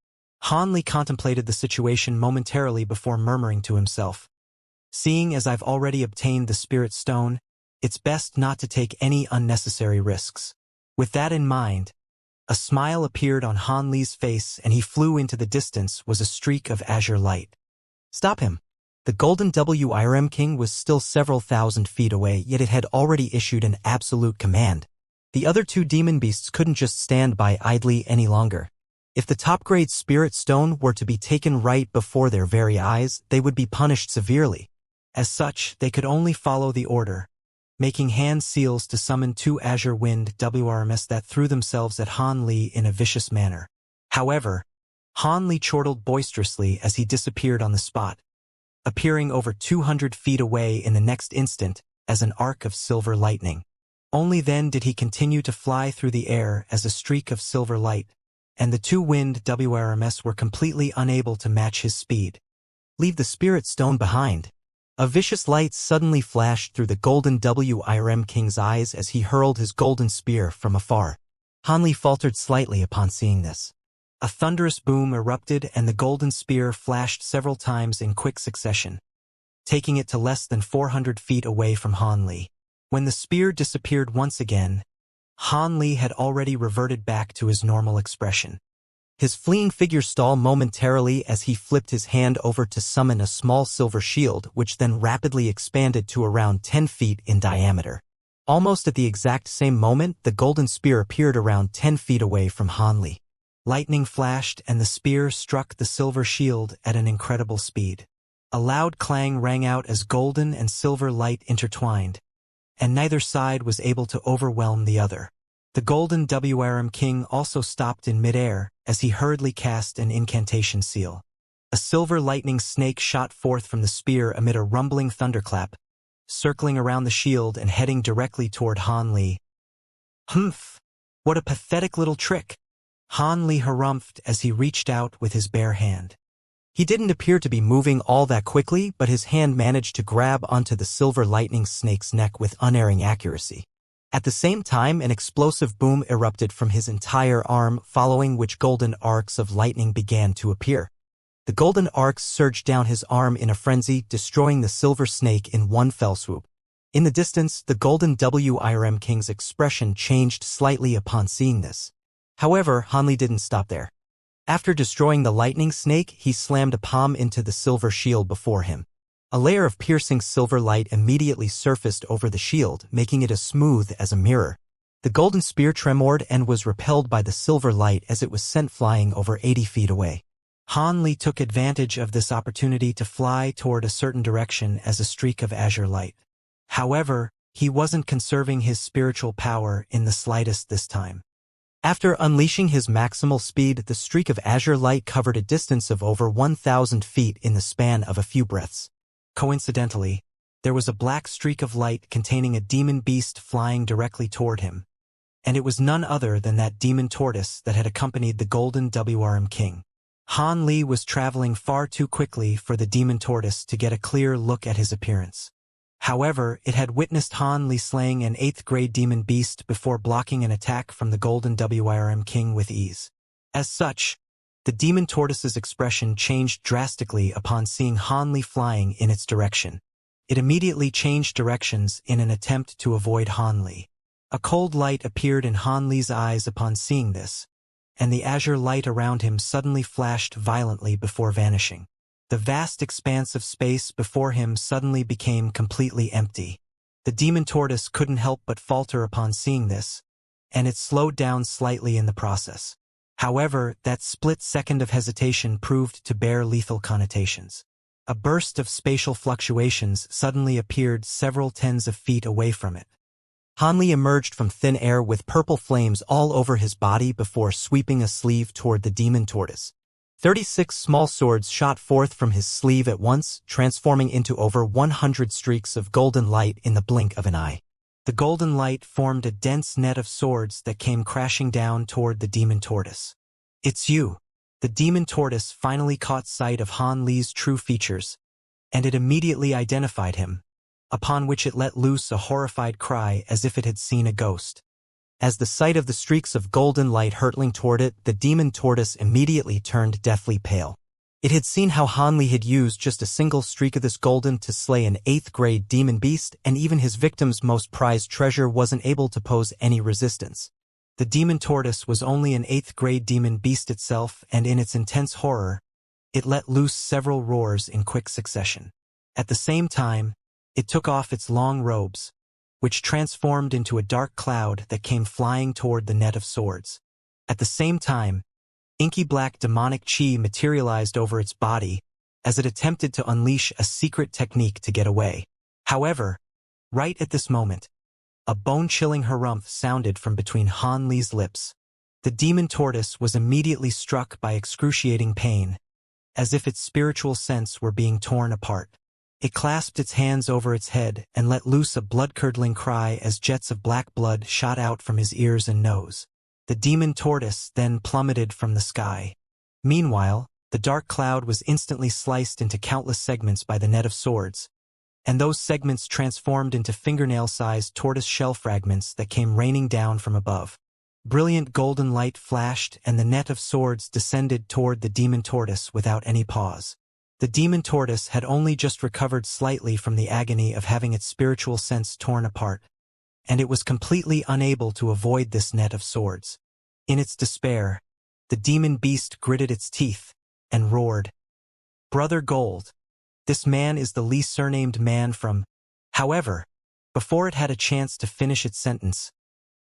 Han Li contemplated the situation momentarily before murmuring to himself. Seeing as I've already obtained the spirit stone, it's best not to take any unnecessary risks. With that in mind, a smile appeared on Han Li's face and he flew into the distance was a streak of azure light. Stop him! The golden Wyrm king was still several thousand feet away, yet it had already issued an absolute command. The other two demon beasts couldn't just stand by idly any longer. If the top-grade spirit stone were to be taken right before their very eyes, they would be punished severely. As such, they could only follow the order, making hand seals to summon two azure wind Wyrms that threw themselves at Han Li in a vicious manner. However, Han Li chortled boisterously as he disappeared on the spot, appearing over 200 feet away in the next instant as an arc of silver lightning. Only then did he continue to fly through the air as a streak of silver light, and the two wind Wyrms were completely unable to match his speed. Leave the spirit stone behind. A vicious light suddenly flashed through the golden Wyrm king's eyes as he hurled his golden spear from afar. Han Li faltered slightly upon seeing this. A thunderous boom erupted and the golden spear flashed several times in quick succession, taking it to less than 400 feet away from Han Li. When the spear disappeared once again, Han Li had already reverted back to his normal expression. His fleeing figure stalled momentarily as he flipped his hand over to summon a small silver shield, which then rapidly expanded to around 10 feet in diameter. Almost at the exact same moment, the golden spear appeared around 10 feet away from Han Li. Lightning flashed and the spear struck the silver shield at an incredible speed. A loud clang rang out as golden and silver light intertwined, and neither side was able to overwhelm the other. The golden Wyrm king also stopped in midair as he hurriedly cast an incantation seal. A silver lightning snake shot forth from the spear amid a rumbling thunderclap, circling around the shield and heading directly toward Han Li. Humph! What a pathetic little trick! Han Li harumphed as he reached out with his bare hand. He didn't appear to be moving all that quickly, but his hand managed to grab onto the silver lightning snake's neck with unerring accuracy. At the same time, an explosive boom erupted from his entire arm, following which golden arcs of lightning began to appear. The golden arcs surged down his arm in a frenzy, destroying the silver snake in one fell swoop. In the distance, the golden Wyrm king's expression changed slightly upon seeing this. However, Han Li didn't stop there. After destroying the lightning snake, he slammed a palm into the silver shield before him. A layer of piercing silver light immediately surfaced over the shield, making it as smooth as a mirror. The golden spear tremored and was repelled by the silver light as it was sent flying over 80 feet away. Han Li took advantage of this opportunity to fly toward a certain direction as a streak of azure light. However, he wasn't conserving his spiritual power in the slightest this time. After unleashing his maximal speed, the streak of azure light covered a distance of over 1,000 feet in the span of a few breaths. Coincidentally, there was a black streak of light containing a demon beast flying directly toward him, and it was none other than that demon tortoise that had accompanied the golden Wyrm king. Han Li was traveling far too quickly for the demon tortoise to get a clear look at his appearance. However, it had witnessed Han Li slaying an 8th-grade demon beast before blocking an attack from the Golden WIRM King with ease. As such, the demon tortoise's expression changed drastically upon seeing Han Li flying in its direction. It immediately changed directions in an attempt to avoid Han Li. A cold light appeared in Han Li's eyes upon seeing this, and the azure light around him suddenly flashed violently before vanishing. The vast expanse of space before him suddenly became completely empty. The demon tortoise couldn't help but falter upon seeing this, and it slowed down slightly in the process. However, that split second of hesitation proved to bear lethal connotations. A burst of spatial fluctuations suddenly appeared several tens of feet away from it. Han Li emerged from thin air with purple flames all over his body before sweeping a sleeve toward the demon tortoise. 36 small swords shot forth from his sleeve at once, transforming into over 100 streaks of golden light in the blink of an eye. The golden light formed a dense net of swords that came crashing down toward the demon tortoise. "It's you." The demon tortoise finally caught sight of Han Li's true features, and it immediately identified him, upon which it let loose a horrified cry as if it had seen a ghost. As the sight of the streaks of golden light hurtling toward it, the demon tortoise immediately turned deathly pale. It had seen how Han Li had used just a single streak of this golden to slay an 8th-grade demon beast, and even his victim's most prized treasure wasn't able to pose any resistance. The demon tortoise was only an 8th-grade demon beast itself, and in its intense horror, it let loose several roars in quick succession. At the same time, it took off its long robes, which transformed into a dark cloud that came flying toward the net of swords. At the same time, inky black demonic chi materialized over its body as it attempted to unleash a secret technique to get away. However, right at this moment, a bone-chilling harumph sounded from between Han Li's lips. The demon tortoise was immediately struck by excruciating pain, as if its spiritual sense were being torn apart. It clasped its hands over its head and let loose a blood-curdling cry as jets of black blood shot out from his ears and nose. The demon tortoise then plummeted from the sky. Meanwhile, the dark cloud was instantly sliced into countless segments by the net of swords, and those segments transformed into fingernail-sized tortoise shell fragments that came raining down from above. Brilliant golden light flashed, and the net of swords descended toward the demon tortoise without any pause. The demon tortoise had only just recovered slightly from the agony of having its spiritual sense torn apart, and it was completely unable to avoid this net of swords. In its despair, the demon beast gritted its teeth and roared, "Brother Gold, this man is the Li surnamed man from—" However, before it had a chance to finish its sentence,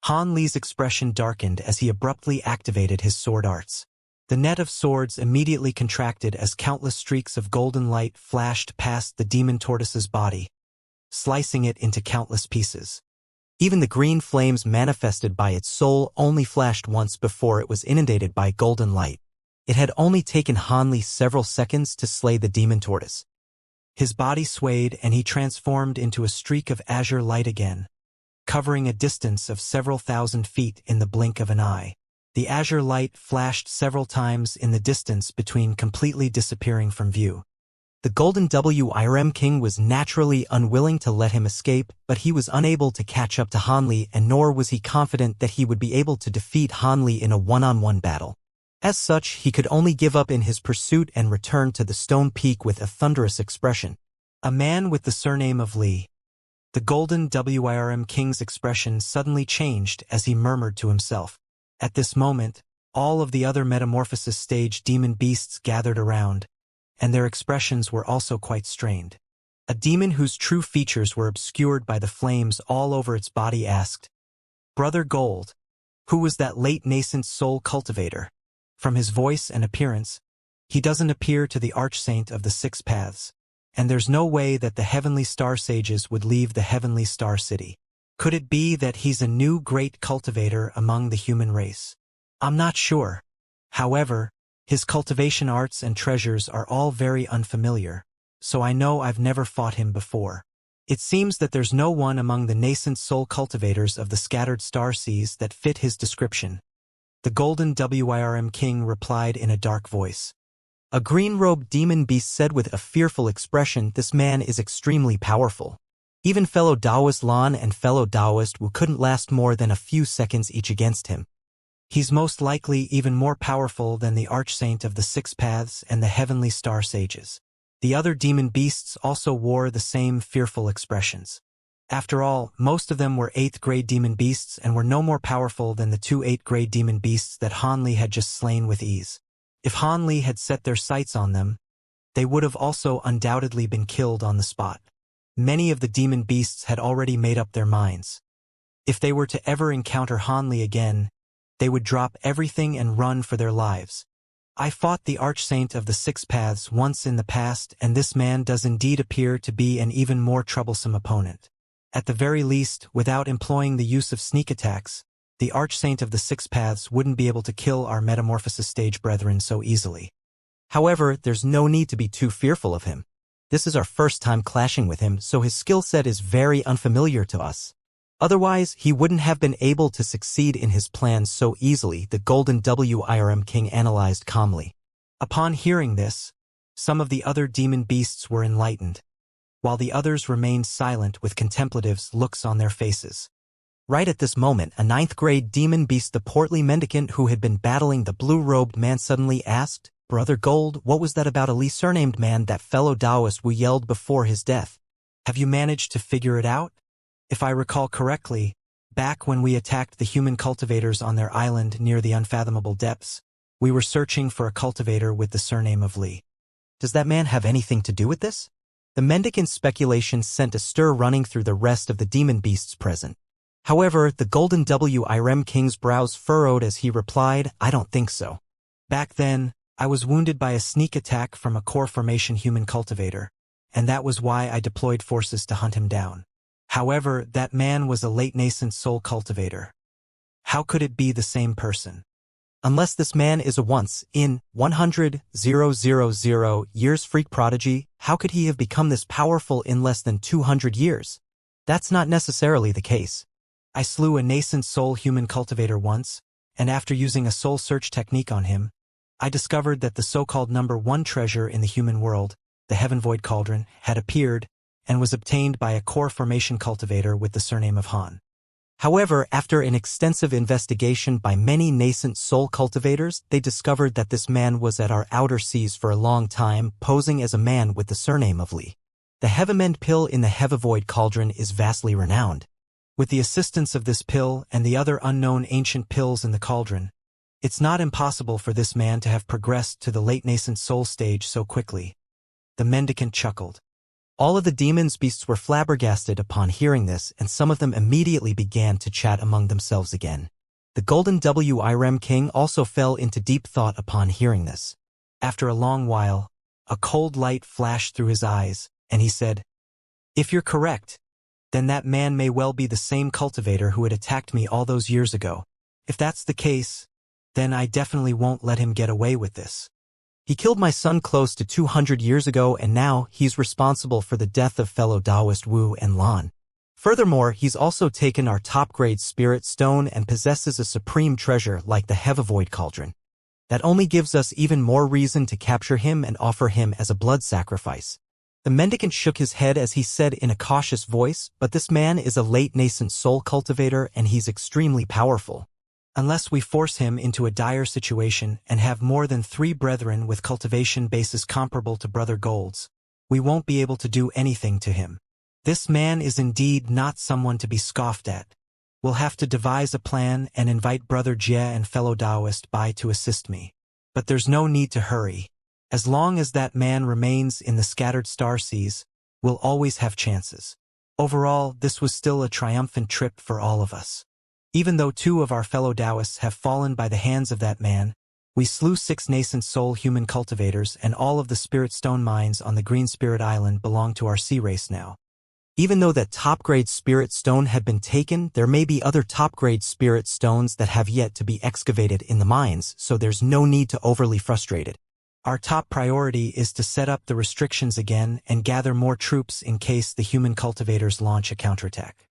Han Li's expression darkened as he abruptly activated his sword arts. The net of swords immediately contracted as countless streaks of golden light flashed past the demon tortoise's body, slicing it into countless pieces. Even the green flames manifested by its soul only flashed once before it was inundated by golden light. It had only taken Han Li several seconds to slay the demon tortoise. His body swayed and he transformed into a streak of azure light again, covering a distance of several thousand feet in the blink of an eye. The azure light flashed several times in the distance between completely disappearing from view. The Golden WIRM King was naturally unwilling to let him escape, but he was unable to catch up to Han Li, and nor was he confident that he would be able to defeat Han Li in a one-on-one battle. As such, he could only give up in his pursuit and return to the stone peak with a thunderous expression. A man with the surname of Li. The Golden WIRM King's expression suddenly changed as he murmured to himself. At this moment, all of the other metamorphosis stage demon beasts gathered around, and their expressions were also quite strained. A demon whose true features were obscured by the flames all over its body asked, "Brother Gold, who was that late nascent soul cultivator? From his voice and appearance, he doesn't appear to the archsaint of the six paths, and there's no way that the heavenly star sages would leave the heavenly star city. Could it be that he's a new great cultivator among the human race? I'm not sure. However, his cultivation arts and treasures are all very unfamiliar, so I know I've never fought him before. It seems that there's no one among the nascent soul cultivators of the scattered star seas that fit his description." The Golden WIRM King replied in a dark voice. A green-robed demon beast said with a fearful expression, "This man is extremely powerful. Even fellow Taoist Lan and fellow Taoist Wu couldn't last more than a few seconds each against him. He's most likely even more powerful than the Archsaint of the Six Paths and the Heavenly Star Sages. The other demon beasts also wore the same fearful expressions. After all, most of them were 8th-grade demon beasts and were no more powerful than the 2 8th-grade demon beasts that Han Li had just slain with ease. If Han Li had set their sights on them, they would have also undoubtedly been killed on the spot. Many of the demon beasts had already made up their minds. If they were to ever encounter Han Li again, they would drop everything and run for their lives. I fought the Archsaint of the Six Paths once in the past, and this man does indeed appear to be an even more troublesome opponent. At the very least, without employing the use of sneak attacks, the Archsaint of the Six Paths wouldn't be able to kill our metamorphosis stage brethren so easily. However, there's no need to be too fearful of him. This is our first time clashing with him, so his skill set is very unfamiliar to us. Otherwise, he wouldn't have been able to succeed in his plans so easily, the Golden WIRM King analyzed calmly. Upon hearing this, some of the other demon beasts were enlightened, while the others remained silent with contemplative looks on their faces. Right at this moment, a 9th-grade demon beast, the portly mendicant who had been battling the blue-robed man, suddenly asked, "Brother Gold, what was that about a Li surnamed man that fellow Taoist Wu yelled before his death? Have you managed to figure it out?" If I recall correctly, back when we attacked the human cultivators on their island near the unfathomable depths, we were searching for a cultivator with the surname of Li. Does that man have anything to do with this? The mendicant's speculation sent a stir running through the rest of the demon beasts present. However, the Golden WIRM King's brows furrowed as he replied, "I don't think so. Back then, I was wounded by a sneak attack from a core formation human cultivator, and that was why I deployed forces to hunt him down. However, that man was a late nascent soul cultivator. How could it be the same person? Unless this man is a once in 100,000 years freak prodigy, how could he have become this powerful in less than 200 years? That's not necessarily the case. I slew a nascent soul human cultivator once, and after using a soul search technique on him, I discovered that the so-called number 1 treasure in the human world, the Heaven Void Cauldron, had appeared and was obtained by a core formation cultivator with the surname of Han. However, after an extensive investigation by many nascent soul cultivators, they discovered that this man was at our outer seas for a long time, posing as a man with the surname of Li. The Heavamend pill in the Heaven Void Cauldron is vastly renowned. With the assistance of this pill and the other unknown ancient pills in the cauldron, it's not impossible for this man to have progressed to the late nascent soul stage so quickly. The mendicant chuckled. All of the demons beasts were flabbergasted upon hearing this, and some of them immediately began to chat among themselves again. The Golden WIRM King also fell into deep thought upon hearing this. After a long while, a cold light flashed through his eyes, and he said, "If you're correct, then that man may well be the same cultivator who had attacked me all those years ago. If that's the case, then I definitely won't let him get away with this. He killed my son close to 200 years ago, and now he's responsible for the death of fellow Taoist Wu and Lan. Furthermore, he's also taken our top-grade spirit stone and possesses a supreme treasure like the Heaven Void Cauldron. That only gives us even more reason to capture him and offer him as a blood sacrifice." The mendicant shook his head as he said in a cautious voice, "But this man is a late nascent soul cultivator and he's extremely powerful. Unless we force him into a dire situation and have more than 3 brethren with cultivation bases comparable to Brother Gold's, we won't be able to do anything to him. This man is indeed not someone to be scoffed at. We'll have to devise a plan and invite Brother Jie and fellow Taoist Bai to assist me. But there's no need to hurry. As long as that man remains in the scattered star seas, we'll always have chances." Overall, this was still a triumphant trip for all of us. Even though 2 of our fellow Taoists have fallen by the hands of that man, we slew 6 nascent soul human cultivators, and all of the spirit stone mines on the Green Spirit Island belong to our sea race now. Even though that top-grade spirit stone had been taken, there may be other top-grade spirit stones that have yet to be excavated in the mines, so there's no need to overly frustrate it. Our top priority is to set up the restrictions again and gather more troops in case the human cultivators launch a counterattack.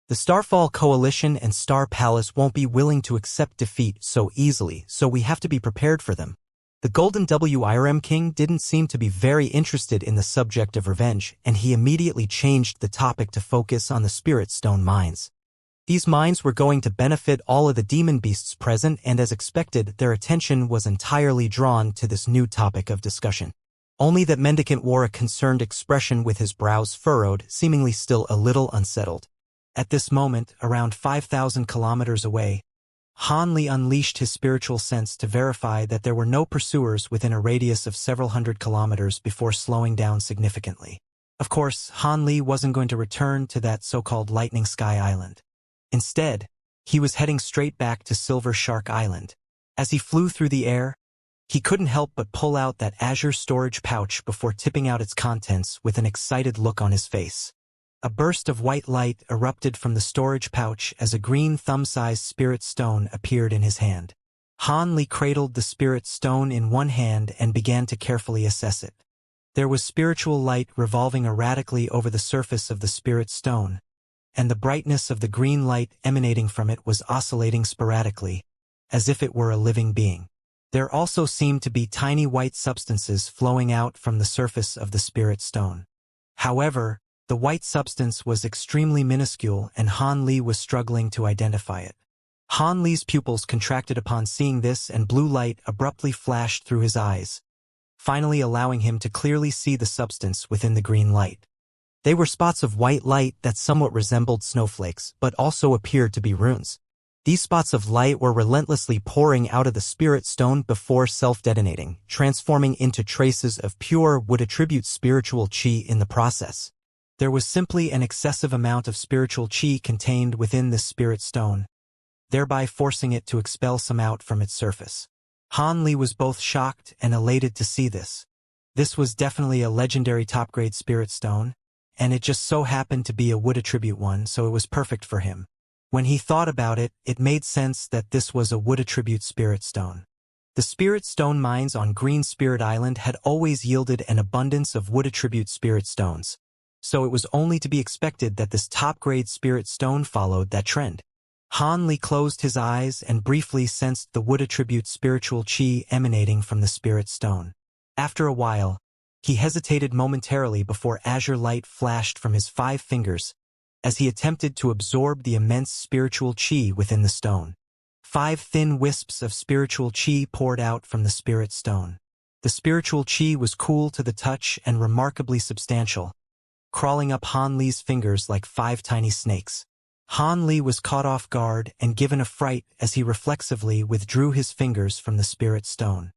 The Starfall Coalition and Star Palace won't be willing to accept defeat so easily, so we have to be prepared for them. The Golden WIRM King didn't seem to be very interested in the subject of revenge, and he immediately changed the topic to focus on the Spirit Stone mines. These mines were going to benefit all of the demon beasts present, and as expected, their attention was entirely drawn to this new topic of discussion. Only that Mendicant wore a concerned expression with his brows furrowed, seemingly still a little unsettled. At this moment, around 5,000 kilometers away, Han Li unleashed his spiritual sense to verify that there were no pursuers within a radius of several hundred kilometers before slowing down significantly. Of course, Han Li wasn't going to return to that so-called Lightning Sky Island. Instead, he was heading straight back to Silver Shark Island. As he flew through the air, he couldn't help but pull out that azure storage pouch before tipping out its contents with an excited look on his face. A burst of white light erupted from the storage pouch as a green thumb-sized spirit stone appeared in his hand. Han Li cradled the spirit stone in one hand and began to carefully assess it. There was spiritual light revolving erratically over the surface of the spirit stone, and the brightness of the green light emanating from it was oscillating sporadically, as if it were a living being. There also seemed to be tiny white substances flowing out from the surface of the spirit stone. However, the white substance was extremely minuscule, and Han Li was struggling to identify it. Han Li's pupils contracted upon seeing this, and blue light abruptly flashed through his eyes, finally allowing him to clearly see the substance within the green light. They were spots of white light that somewhat resembled snowflakes, but also appeared to be runes. These spots of light were relentlessly pouring out of the spirit stone before self-detonating, transforming into traces of pure would attribute spiritual qi in the process. There was simply an excessive amount of spiritual qi contained within this spirit stone, thereby forcing it to expel some out from its surface. Han Li was both shocked and elated to see this. This was definitely a legendary top-grade spirit stone, and it just so happened to be a wood attribute one, so it was perfect for him. When he thought about it, it made sense that this was a wood attribute spirit stone. The spirit stone mines on Green Spirit Island had always yielded an abundance of wood attribute spirit stones, so it was only to be expected that this top-grade spirit stone followed that trend. Han Li closed his eyes and briefly sensed the wood attribute spiritual qi emanating from the spirit stone. After a while, he hesitated momentarily before azure light flashed from his 5 fingers, as he attempted to absorb the immense spiritual qi within the stone. 5 thin wisps of spiritual qi poured out from the spirit stone. The spiritual qi was cool to the touch and remarkably substantial, crawling up Han Li's fingers like 5 tiny snakes. Han Li was caught off guard and given a fright as he reflexively withdrew his fingers from the spirit stone.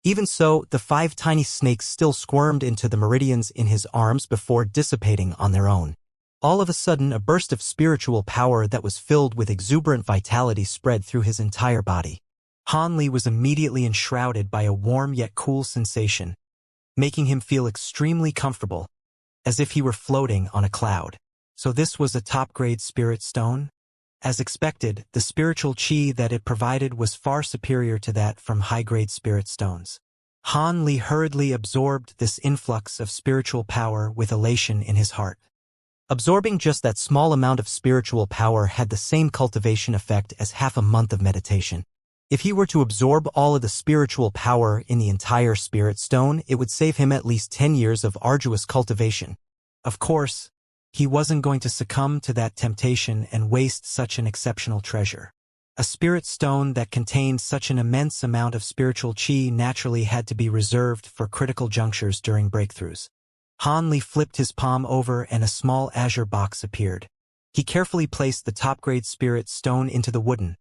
Even so, the 5 tiny snakes still squirmed into the meridians in his arms before dissipating on their own. All of a sudden, a burst of spiritual power that was filled with exuberant vitality spread through his entire body. Han Li was immediately enshrouded by a warm yet cool sensation, making him feel extremely comfortable, as if he were floating on a cloud. So this was a top-grade spirit stone? As expected, the spiritual qi that it provided was far superior to that from high-grade spirit stones. Han Li hurriedly absorbed this influx of spiritual power with elation in his heart. Absorbing just that small amount of spiritual power had the same cultivation effect as half a month of meditation. If he were to absorb all of the spiritual power in the entire spirit stone, it would save him at least 10 years of arduous cultivation. Of course, he wasn't going to succumb to that temptation and waste such an exceptional treasure. A spirit stone that contained such an immense amount of spiritual qi naturally had to be reserved for critical junctures during breakthroughs. Han Li flipped his palm over and a small azure box appeared. He carefully placed the top-grade spirit stone into the wooden,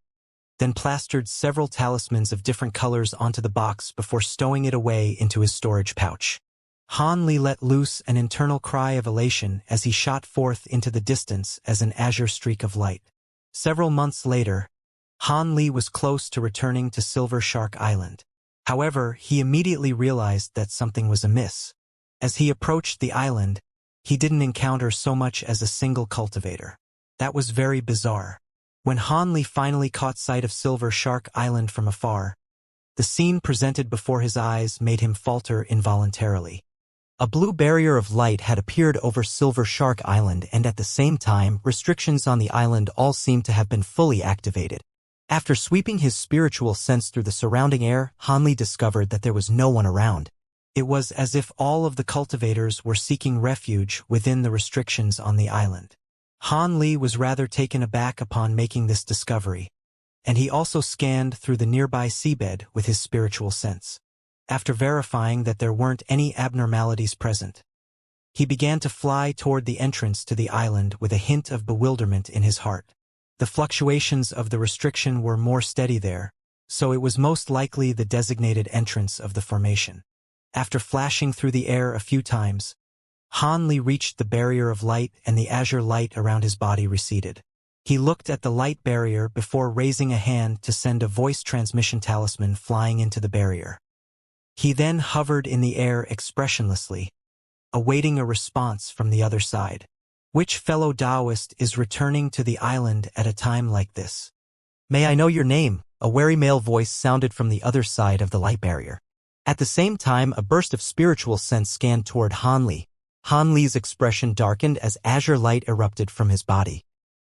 then plastered several talismans of different colors onto the box before stowing it away into his storage pouch. Han Li let loose an internal cry of elation as he shot forth into the distance as an azure streak of light. Several months later, Han Li was close to returning to Silver Shark Island. However, he immediately realized that something was amiss. As he approached the island, he didn't encounter so much as a single cultivator. That was very bizarre. When Han Li finally caught sight of Silver Shark Island from afar, the scene presented before his eyes made him falter involuntarily. A blue barrier of light had appeared over Silver Shark Island, and at the same time, restrictions on the island all seemed to have been fully activated. After sweeping his spiritual sense through the surrounding air, Han Li discovered that there was no one around. It was as if all of the cultivators were seeking refuge within the restrictions on the island. Han Li was rather taken aback upon making this discovery, and he also scanned through the nearby seabed with his spiritual sense. After verifying that there weren't any abnormalities present, he began to fly toward the entrance to the island with a hint of bewilderment in his heart. The fluctuations of the restriction were more steady there, so it was most likely the designated entrance of the formation. After flashing through the air a few times, Han Li reached the barrier of light and the azure light around his body receded. He looked at the light barrier before raising a hand to send a voice transmission talisman flying into the barrier. He then hovered in the air expressionlessly, awaiting a response from the other side. Which fellow Taoist is returning to the island at a time like this? May I know your name? A wary male voice sounded from the other side of the light barrier. At the same time, a burst of spiritual sense scanned toward Han Li. Han Li's expression darkened as azure light erupted from his body.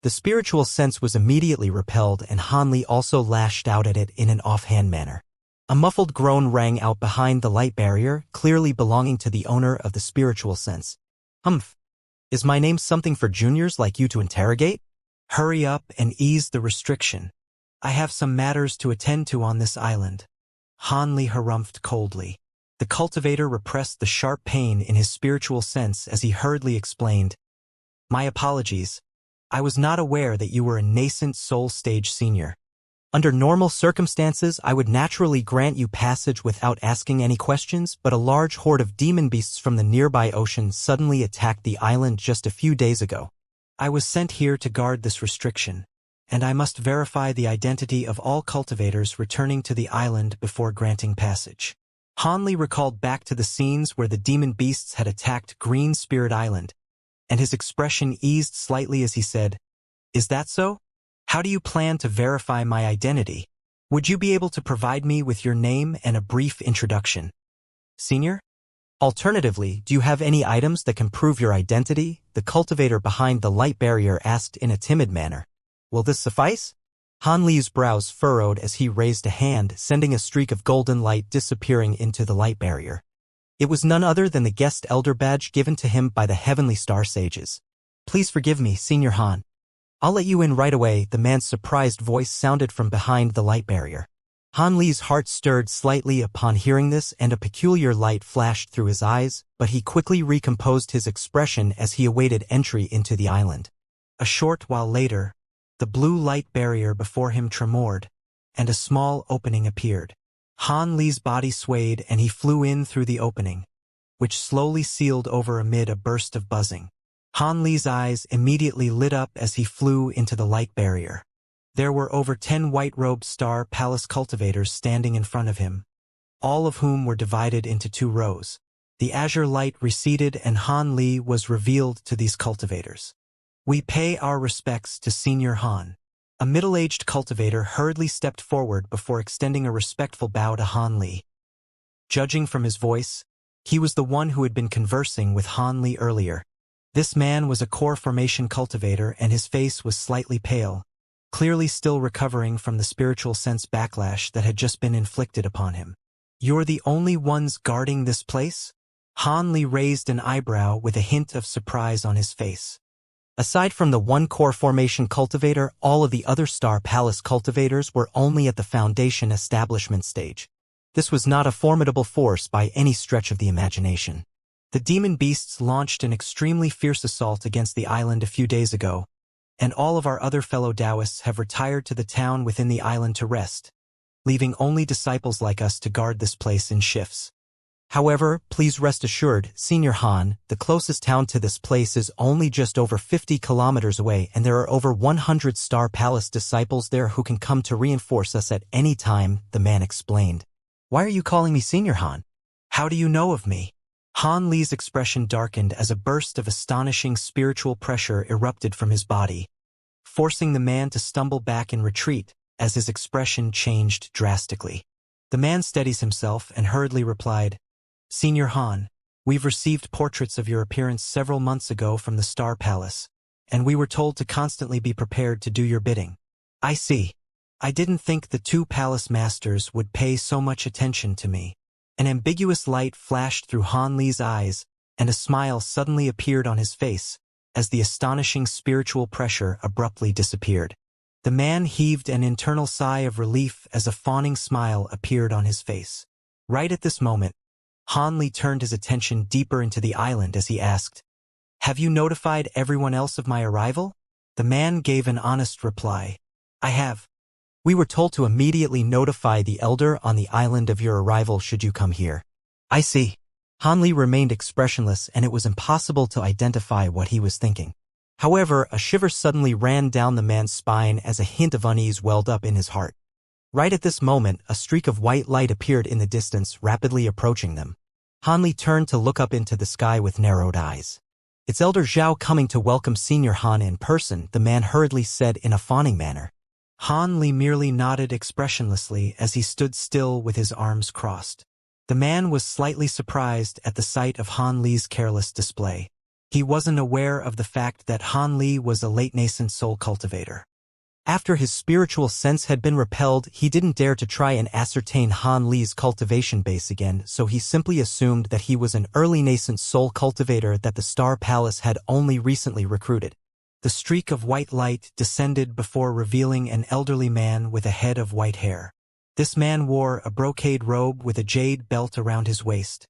The spiritual sense was immediately repelled, and Han Li also lashed out at it in an offhand manner. A muffled groan rang out behind the light barrier, clearly belonging to the owner of the spiritual sense. Humph. Is my name something for juniors like you to interrogate? Hurry up and ease the restriction. I have some matters to attend to on this island. Han Li harumphed coldly. The cultivator repressed the sharp pain in his spiritual sense as he hurriedly explained, My apologies. I was not aware that you were a nascent soul stage senior. Under normal circumstances, I would naturally grant you passage without asking any questions, but a large horde of demon beasts from the nearby ocean suddenly attacked the island just a few days ago. I was sent here to guard this restriction, and I must verify the identity of all cultivators returning to the island before granting passage. Han Li recalled back to the scenes where the demon beasts had attacked Green Spirit Island, and his expression eased slightly as he said, Is that so? How do you plan to verify my identity? Would you be able to provide me with your name and a brief introduction? Senior? Alternatively, do you have any items that can prove your identity? The cultivator behind the light barrier asked in a timid manner. Will this suffice? Han Li's brows furrowed as he raised a hand, sending a streak of golden light disappearing into the light barrier. It was none other than the guest elder badge given to him by the Heavenly Star Sages. Please forgive me, Senior Han. I'll let you in right away, the man's surprised voice sounded from behind the light barrier. Han Li's heart stirred slightly upon hearing this, and a peculiar light flashed through his eyes, but he quickly recomposed his expression as he awaited entry into the island. A short while later, the blue light barrier before him tremored, and a small opening appeared. Han Li's body swayed and he flew in through the opening, which slowly sealed over amid a burst of buzzing. Han Li's eyes immediately lit up as he flew into the light barrier. There were over 10 white-robed Star Palace cultivators standing in front of him, all of whom were divided into 2 rows. The azure light receded and Han Li was revealed to these cultivators. We pay our respects to Senior Han. A middle-aged cultivator hurriedly stepped forward before extending a respectful bow to Han Li. Judging from his voice, he was the one who had been conversing with Han Li earlier. This man was a core formation cultivator and his face was slightly pale, clearly still recovering from the spiritual sense backlash that had just been inflicted upon him. You're the only ones guarding this place? Han Li raised an eyebrow with a hint of surprise on his face. Aside from the one core formation cultivator, all of the other Star Palace cultivators were only at the Foundation establishment stage. This was not a formidable force by any stretch of the imagination. The demon beasts launched an extremely fierce assault against the island a few days ago, and all of our other fellow Taoists have retired to the town within the island to rest, leaving only disciples like us to guard this place in shifts. However, please rest assured, Senior Han, the closest town to this place is only just over 50 kilometers away, and there are over 100 Star Palace disciples there who can come to reinforce us at any time, the man explained. Why are you calling me Senior Han? How do you know of me? Han Li's expression darkened as a burst of astonishing spiritual pressure erupted from his body, forcing the man to stumble back in retreat as his expression changed drastically. The man steadies himself and hurriedly replied, Senior Han, we've received portraits of your appearance several months ago from the Star Palace, and we were told to constantly be prepared to do your bidding. I see. I didn't think the two palace masters would pay so much attention to me. An ambiguous light flashed through Han Li's eyes, and a smile suddenly appeared on his face, as the astonishing spiritual pressure abruptly disappeared. The man heaved an internal sigh of relief as a fawning smile appeared on his face. Right at this moment, Han Li turned his attention deeper into the island as he asked, "Have you notified everyone else of my arrival?" The man gave an honest reply. "I have. We were told to immediately notify the elder on the island of your arrival should you come here." "I see." Han Li remained expressionless, and it was impossible to identify what he was thinking. However, a shiver suddenly ran down the man's spine as a hint of unease welled up in his heart. Right at this moment, a streak of white light appeared in the distance, rapidly approaching them. Han Li turned to look up into the sky with narrowed eyes. "It's Elder Zhao coming to welcome Senior Han in person," the man hurriedly said in a fawning manner. Han Li merely nodded expressionlessly as he stood still with his arms crossed. The man was slightly surprised at the sight of Han Li's careless display. He wasn't aware of the fact that Han Li was a late-nascent soul cultivator. After his spiritual sense had been repelled, he didn't dare to try and ascertain Han Li's cultivation base again, so he simply assumed that he was an early-nascent soul cultivator that the Star Palace had only recently recruited. The streak of white light descended before revealing an elderly man with a head of white hair. This man wore a brocade robe with a jade belt around his waist,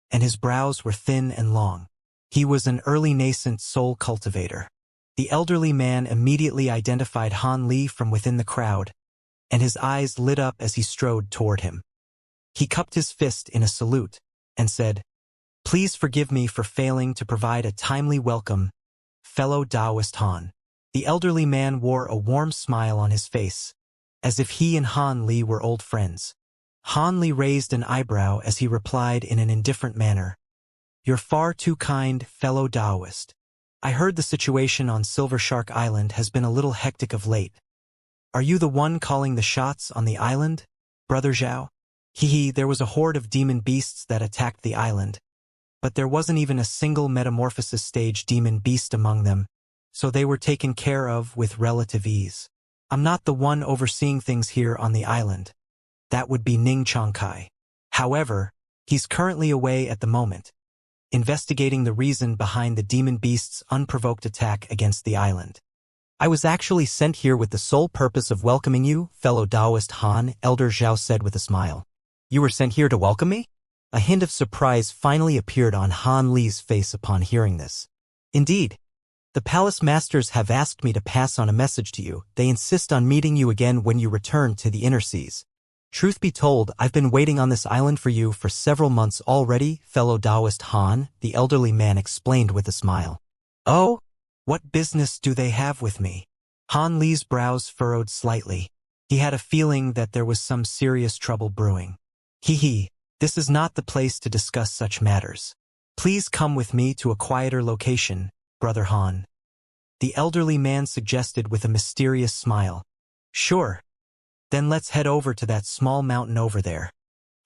and his brows were thin and long. He was an early nascent soul cultivator. The elderly man immediately identified Han Li from within the crowd, and his eyes lit up as he strode toward him. He cupped his fist in a salute and said, "Please forgive me for failing to provide a timely welcome, fellow Taoist Han." The elderly man wore a warm smile on his face, as if he and Han Li were old friends. Han Li raised an eyebrow as he replied in an indifferent manner, "You're far too kind, fellow Taoist. I heard the situation on Silver Shark Island has been a little hectic of late. Are you the one calling the shots on the island, Brother Zhao?" There was a horde of demon beasts that attacked the island, but there wasn't even a single metamorphosis stage demon beast among them, so they were taken care of with relative ease. I'm not the one overseeing things here on the island. That would be Ning Changkai. However, he's currently away at the moment, investigating the reason behind the demon beast's unprovoked attack against the island. I was actually sent here with the sole purpose of welcoming you, fellow Taoist Han, Elder Zhao said with a smile. You were sent here to welcome me? A hint of surprise finally appeared on Han Li's face upon hearing this. Indeed. The palace masters have asked me to pass on a message to you. They insist on meeting you again when you return to the inner seas. Truth be told, I've been waiting on this island for you for several months already, fellow Taoist Han, the elderly man explained with a smile. Oh? What business do they have with me? Han Li's brows furrowed slightly. He had a feeling that there was some serious trouble brewing. This is not the place to discuss such matters. Please come with me to a quieter location, Brother Han. The elderly man suggested with a mysterious smile. Sure. Then let's head over to that small mountain over there.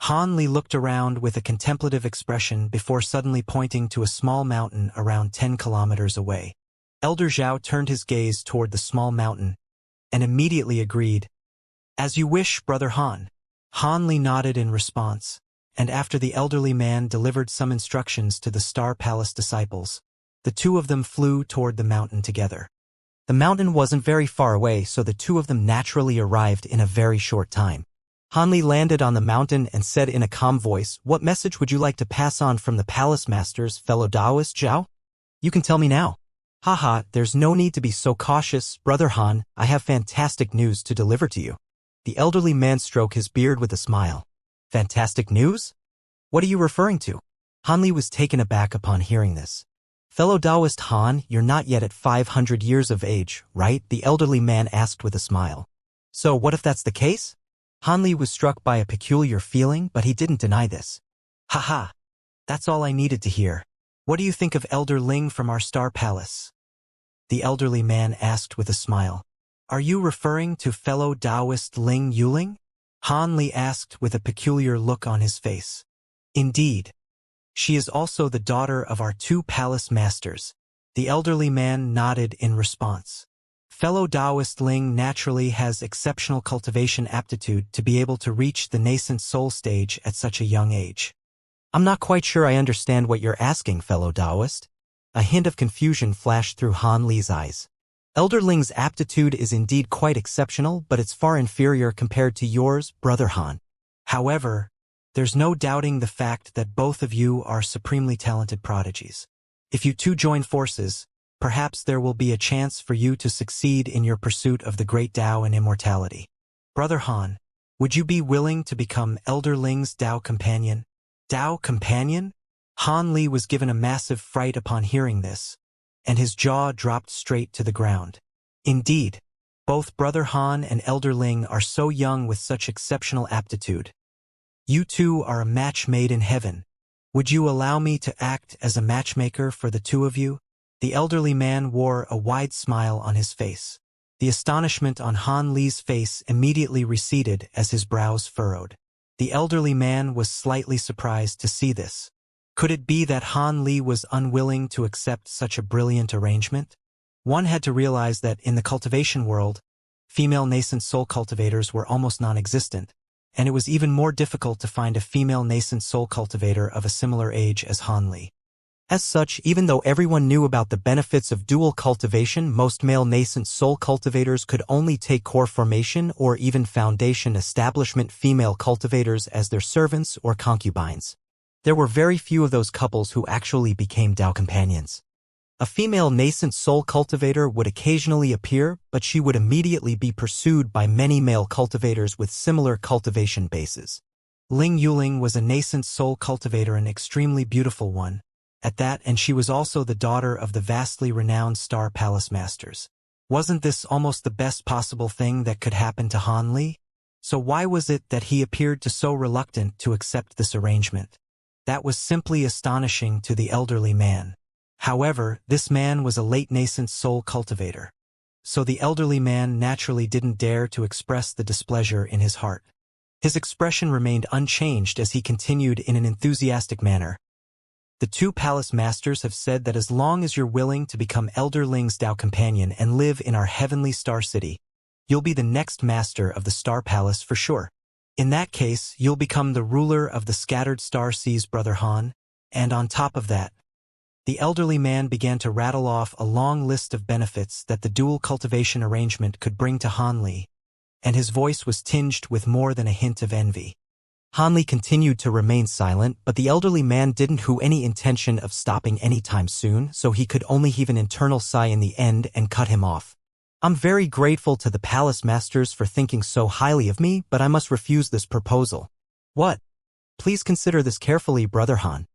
Han Li looked around with a contemplative expression before suddenly pointing to a small mountain around 10 kilometers away. Elder Zhao turned his gaze toward the small mountain and immediately agreed. As you wish, Brother Han. Han Li nodded in response, and after the elderly man delivered some instructions to the Star Palace disciples, the two of them flew toward the mountain together. The mountain wasn't very far away, so the two of them naturally arrived in a very short time. Han Li landed on the mountain and said in a calm voice, "What message would you like to pass on from the palace masters, fellow Taoist Zhao? You can tell me now." There's no need to be so cautious, Brother Han. I have fantastic news to deliver to you. The elderly man stroked his beard with a smile. Fantastic news? What are you referring to? Han Li was taken aback upon hearing this. Fellow Taoist Han, you're not yet at 500 years of age, right? The elderly man asked with a smile. So what if that's the case? Han Li was struck by a peculiar feeling, but he didn't deny this. That's all I needed to hear. What do you think of Elder Ling from our Star Palace? The elderly man asked with a smile. Are you referring to fellow Taoist Ling Yuling? Han Li asked with a peculiar look on his face. Indeed. She is also the daughter of our two palace masters. The elderly man nodded in response. Fellow Taoist Ling naturally has exceptional cultivation aptitude to be able to reach the nascent soul stage at such a young age. I'm not quite sure I understand what you're asking, fellow Taoist. A hint of confusion flashed through Han Li's eyes. Elder Ling's aptitude is indeed quite exceptional, but it's far inferior compared to yours, Brother Han. However, there's no doubting the fact that both of you are supremely talented prodigies. If you two join forces, perhaps there will be a chance for you to succeed in your pursuit of the great Tao and immortality. Brother Han, would you be willing to become Elder Ling's Tao companion? Tao companion? Han Li was given a massive fright upon hearing this, and his jaw dropped straight to the ground. Indeed, both Brother Han and Elder Ling are so young with such exceptional aptitude. You two are a match made in heaven. Would you allow me to act as a matchmaker for the two of you? The elderly man wore a wide smile on his face. The astonishment on Han Li's face immediately receded as his brows furrowed. The elderly man was slightly surprised to see this. Could it be that Han Li was unwilling to accept such a brilliant arrangement? One had to realize that in the cultivation world, female nascent soul cultivators were almost non-existent, and it was even more difficult to find a female nascent soul cultivator of a similar age as Han Li. As such, even though everyone knew about the benefits of dual cultivation, most male nascent soul cultivators could only take core formation or even foundation establishment female cultivators as their servants or concubines. There were very few of those couples who actually became Tao companions. A female nascent soul cultivator would occasionally appear, but she would immediately be pursued by many male cultivators with similar cultivation bases. Ling Yuling was a nascent soul cultivator, an extremely beautiful one, at that, and she was also the daughter of the vastly renowned Star Palace Masters. Wasn't this almost the best possible thing that could happen to Han Li? So why was it that he appeared to so reluctant to accept this arrangement? That was simply astonishing to the elderly man. However, this man was a late nascent soul cultivator. So the elderly man naturally didn't dare to express the displeasure in his heart. His expression remained unchanged as he continued in an enthusiastic manner. The two palace masters have said that as long as you're willing to become Elder Ling's Tao companion and live in our heavenly star city, you'll be the next master of the Star Palace for sure. In that case, you'll become the ruler of the scattered star seas, Brother Han, and on top of that, the elderly man began to rattle off a long list of benefits that the dual cultivation arrangement could bring to Han Li, and his voice was tinged with more than a hint of envy. Han Li continued to remain silent, but the elderly man didn't have any intention of stopping anytime soon, so he could only heave an internal sigh in the end and cut him off. I'm very grateful to the palace masters for thinking so highly of me, but I must refuse this proposal. What? Please consider this carefully, Brother Han.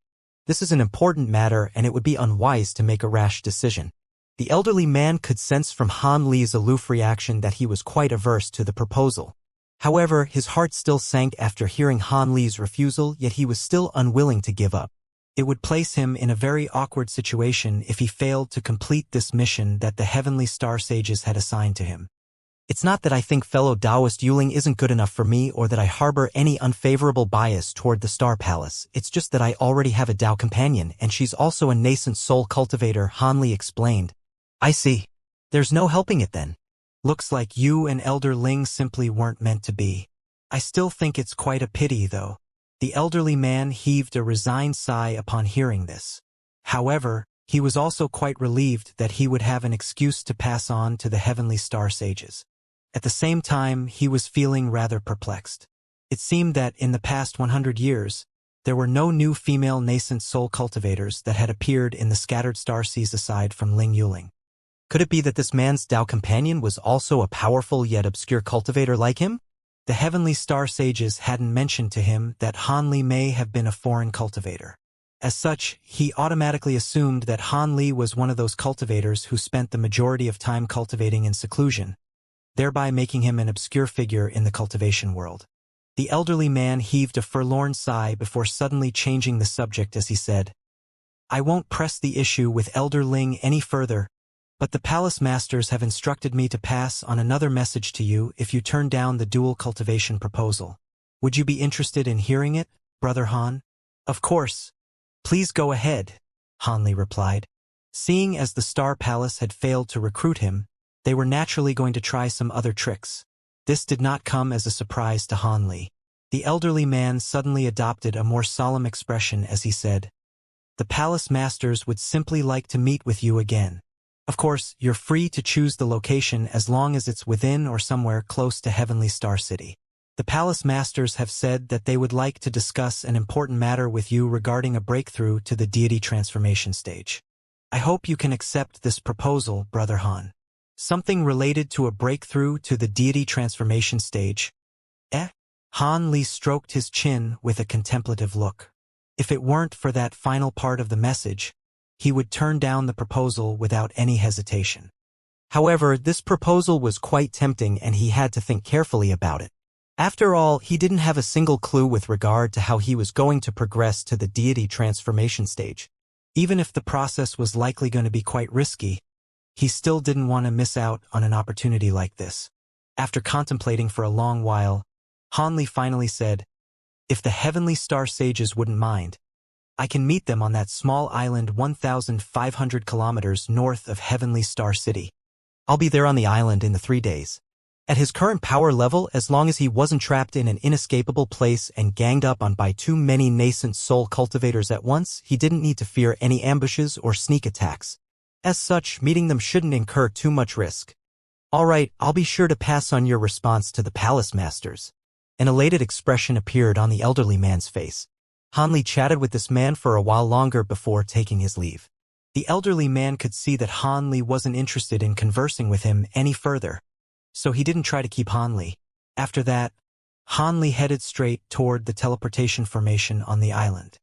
This is an important matter, and it would be unwise to make a rash decision. The elderly man could sense from Han Li's aloof reaction that he was quite averse to the proposal. However, his heart still sank after hearing Han Li's refusal, yet he was still unwilling to give up. It would place him in a very awkward situation if he failed to complete this mission that the heavenly star sages had assigned to him. It's not that I think fellow Taoist Yuling isn't good enough for me or that I harbor any unfavorable bias toward the Star Palace. It's just that I already have a Tao companion, and she's also a nascent soul cultivator, Han Li explained. I see. There's no helping it then. Looks like you and Elder Ling simply weren't meant to be. I still think it's quite a pity, though. The elderly man heaved a resigned sigh upon hearing this. However, he was also quite relieved that he would have an excuse to pass on to the heavenly star sages. At the same time, he was feeling rather perplexed. It seemed that in the past 100 years, there were no new female nascent soul cultivators that had appeared in the scattered star seas aside from Ling Yuling. Could it be that this man's Tao companion was also a powerful yet obscure cultivator like him? The heavenly star sages hadn't mentioned to him that Han Li may have been a foreign cultivator. As such, he automatically assumed that Han Li was one of those cultivators who spent the majority of time cultivating in seclusion, thereby making him an obscure figure in the cultivation world. The elderly man heaved a forlorn sigh before suddenly changing the subject as he said, I won't press the issue with Elder Ling any further, but the palace masters have instructed me to pass on another message to you if you turn down the dual cultivation proposal. Would you be interested in hearing it, Brother Han? Of course. Please go ahead, Han Li replied. Seeing as the Star Palace had failed to recruit him, They were naturally going to try some other tricks. This did not come as a surprise to Han Li. The elderly man suddenly adopted a more solemn expression as he said, "The palace masters would simply like to meet with you again. Of course, you're free to choose the location as long as it's within or somewhere close to Heavenly Star City. The palace masters have said that they would like to discuss an important matter with you regarding a breakthrough to the deity transformation stage. I hope you can accept this proposal, Brother Han." Something related to a breakthrough to the deity transformation stage? Han Li stroked his chin with a contemplative look. If it weren't for that final part of the message, he would turn down the proposal without any hesitation. However, this proposal was quite tempting and he had to think carefully about it. After all, he didn't have a single clue with regard to how he was going to progress to the deity transformation stage. Even if the process was likely going to be quite risky, he still didn't want to miss out on an opportunity like this. After contemplating for a long while, Han Li finally said, "If the Heavenly Star Sages wouldn't mind, I can meet them on that small island 1,500 kilometers north of Heavenly Star City. I'll be there on the island in the 3 days." At his current power level, as long as he wasn't trapped in an inescapable place and ganged up on by too many nascent soul cultivators at once, he didn't need to fear any ambushes or sneak attacks. As such, meeting them shouldn't incur too much risk. "All right, I'll be sure to pass on your response to the palace masters." An elated expression appeared on the elderly man's face. Han Li chatted with this man for a while longer before taking his leave. The elderly man could see that Han Li wasn't interested in conversing with him any further, so he didn't try to keep Han Li. After that, Han Li headed straight toward the teleportation formation on the island.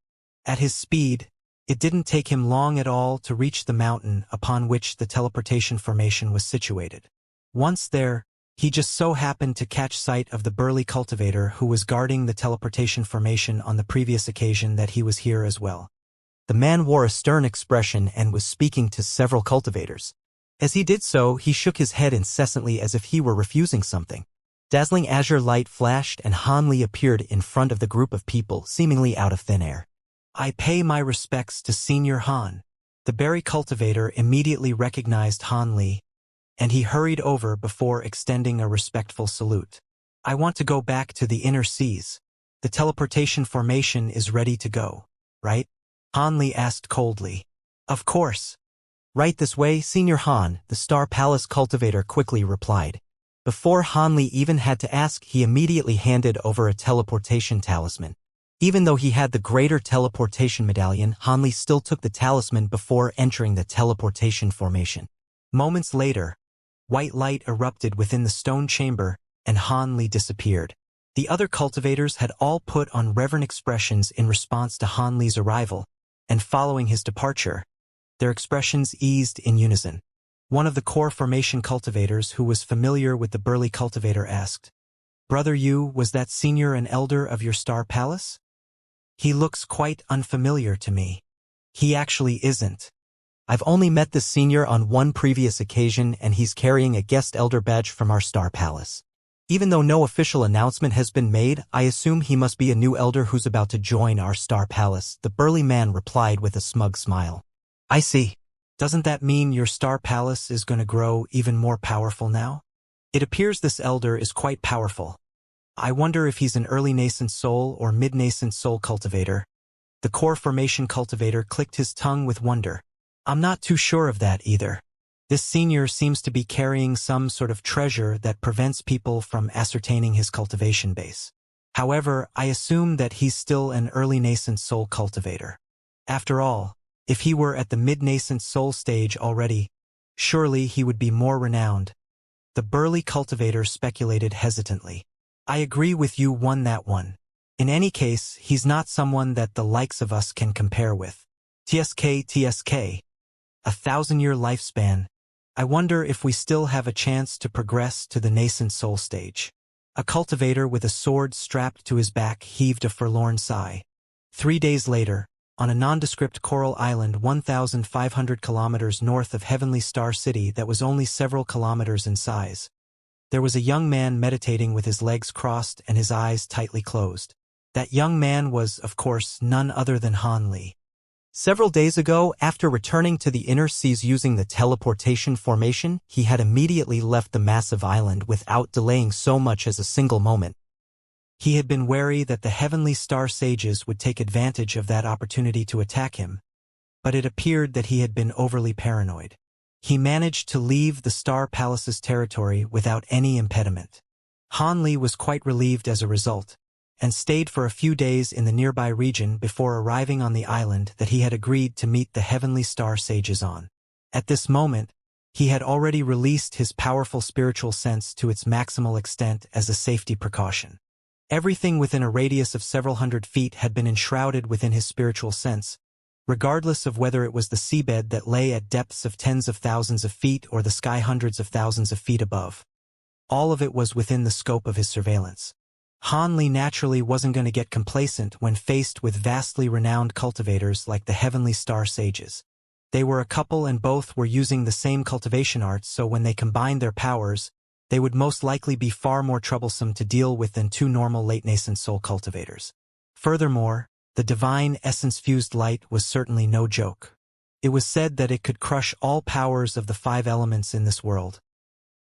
At his speed, it didn't take him long at all to reach the mountain upon which the teleportation formation was situated. Once there, he just so happened to catch sight of the burly cultivator who was guarding the teleportation formation on the previous occasion that he was here as well. The man wore a stern expression and was speaking to several cultivators. As he did so, he shook his head incessantly as if he were refusing something. Dazzling azure light flashed and Han Li appeared in front of the group of people, seemingly out of thin air. "I pay my respects to Senior Han." The berry cultivator immediately recognized Han Li, and he hurried over before extending a respectful salute. "I want to go back to the inner seas. The teleportation formation is ready to go, right?" Han Li asked coldly. "Of course. Right this way, Senior Han," the Star Palace cultivator quickly replied. Before Han Li even had to ask, he immediately handed over a teleportation talisman. Even though he had the greater teleportation medallion, Han Li still took the talisman before entering the teleportation formation. Moments later, white light erupted within the stone chamber, and Han Li disappeared. The other cultivators had all put on reverent expressions in response to Han Li's arrival, and following his departure, their expressions eased in unison. One of the core formation cultivators who was familiar with the burly cultivator asked, "Brother Yu, was that senior an elder of your Star Palace? He looks quite unfamiliar to me." "He actually isn't. I've only met this senior on one previous occasion and he's carrying a guest elder badge from our Star Palace. Even though no official announcement has been made, I assume he must be a new elder who's about to join our Star Palace," the burly man replied with a smug smile. "I see. Doesn't that mean your Star Palace is going to grow even more powerful now? It appears this elder is quite powerful. I wonder if he's an early nascent soul or mid-nascent soul cultivator." The core formation cultivator clicked his tongue with wonder. "I'm not too sure of that either. This senior seems to be carrying some sort of treasure that prevents people from ascertaining his cultivation base. However, I assume that he's still an early nascent soul cultivator. After all, if he were at the mid-nascent soul stage already, surely he would be more renowned." The burly cultivator speculated hesitantly. "I agree with you on that one. In any case, he's not someone that the likes of us can compare with. TSK, 1,000-year lifespan. I wonder if we still have a chance to progress to the nascent soul stage." A cultivator with a sword strapped to his back heaved a forlorn sigh. 3 days later, on a nondescript coral island 1,500 kilometers north of Heavenly Star City that was only several kilometers in size, there was a young man meditating with his legs crossed and his eyes tightly closed. That young man was, of course, none other than Han Li. Several days ago, after returning to the inner seas using the teleportation formation, he had immediately left the massive island without delaying so much as a single moment. He had been wary that the heavenly star sages would take advantage of that opportunity to attack him, but it appeared that he had been overly paranoid. He managed to leave the Star Palace's territory without any impediment. Han Li was quite relieved as a result, and stayed for a few days in the nearby region before arriving on the island that he had agreed to meet the heavenly star sages on. At this moment, he had already released his powerful spiritual sense to its maximal extent as a safety precaution. Everything within a radius of several hundred feet had been enshrouded within his spiritual sense, regardless of whether it was the seabed that lay at depths of tens of thousands of feet or the sky hundreds of thousands of feet above. All of it was within the scope of his surveillance. Han Li naturally wasn't going to get complacent when faced with vastly renowned cultivators like the Heavenly Star Sages. They were a couple and both were using the same cultivation arts, so when they combined their powers, they would most likely be far more troublesome to deal with than two normal late-nascent soul cultivators. Furthermore, the divine essence-fused light was certainly no joke. It was said that it could crush all powers of the 5 elements in this world.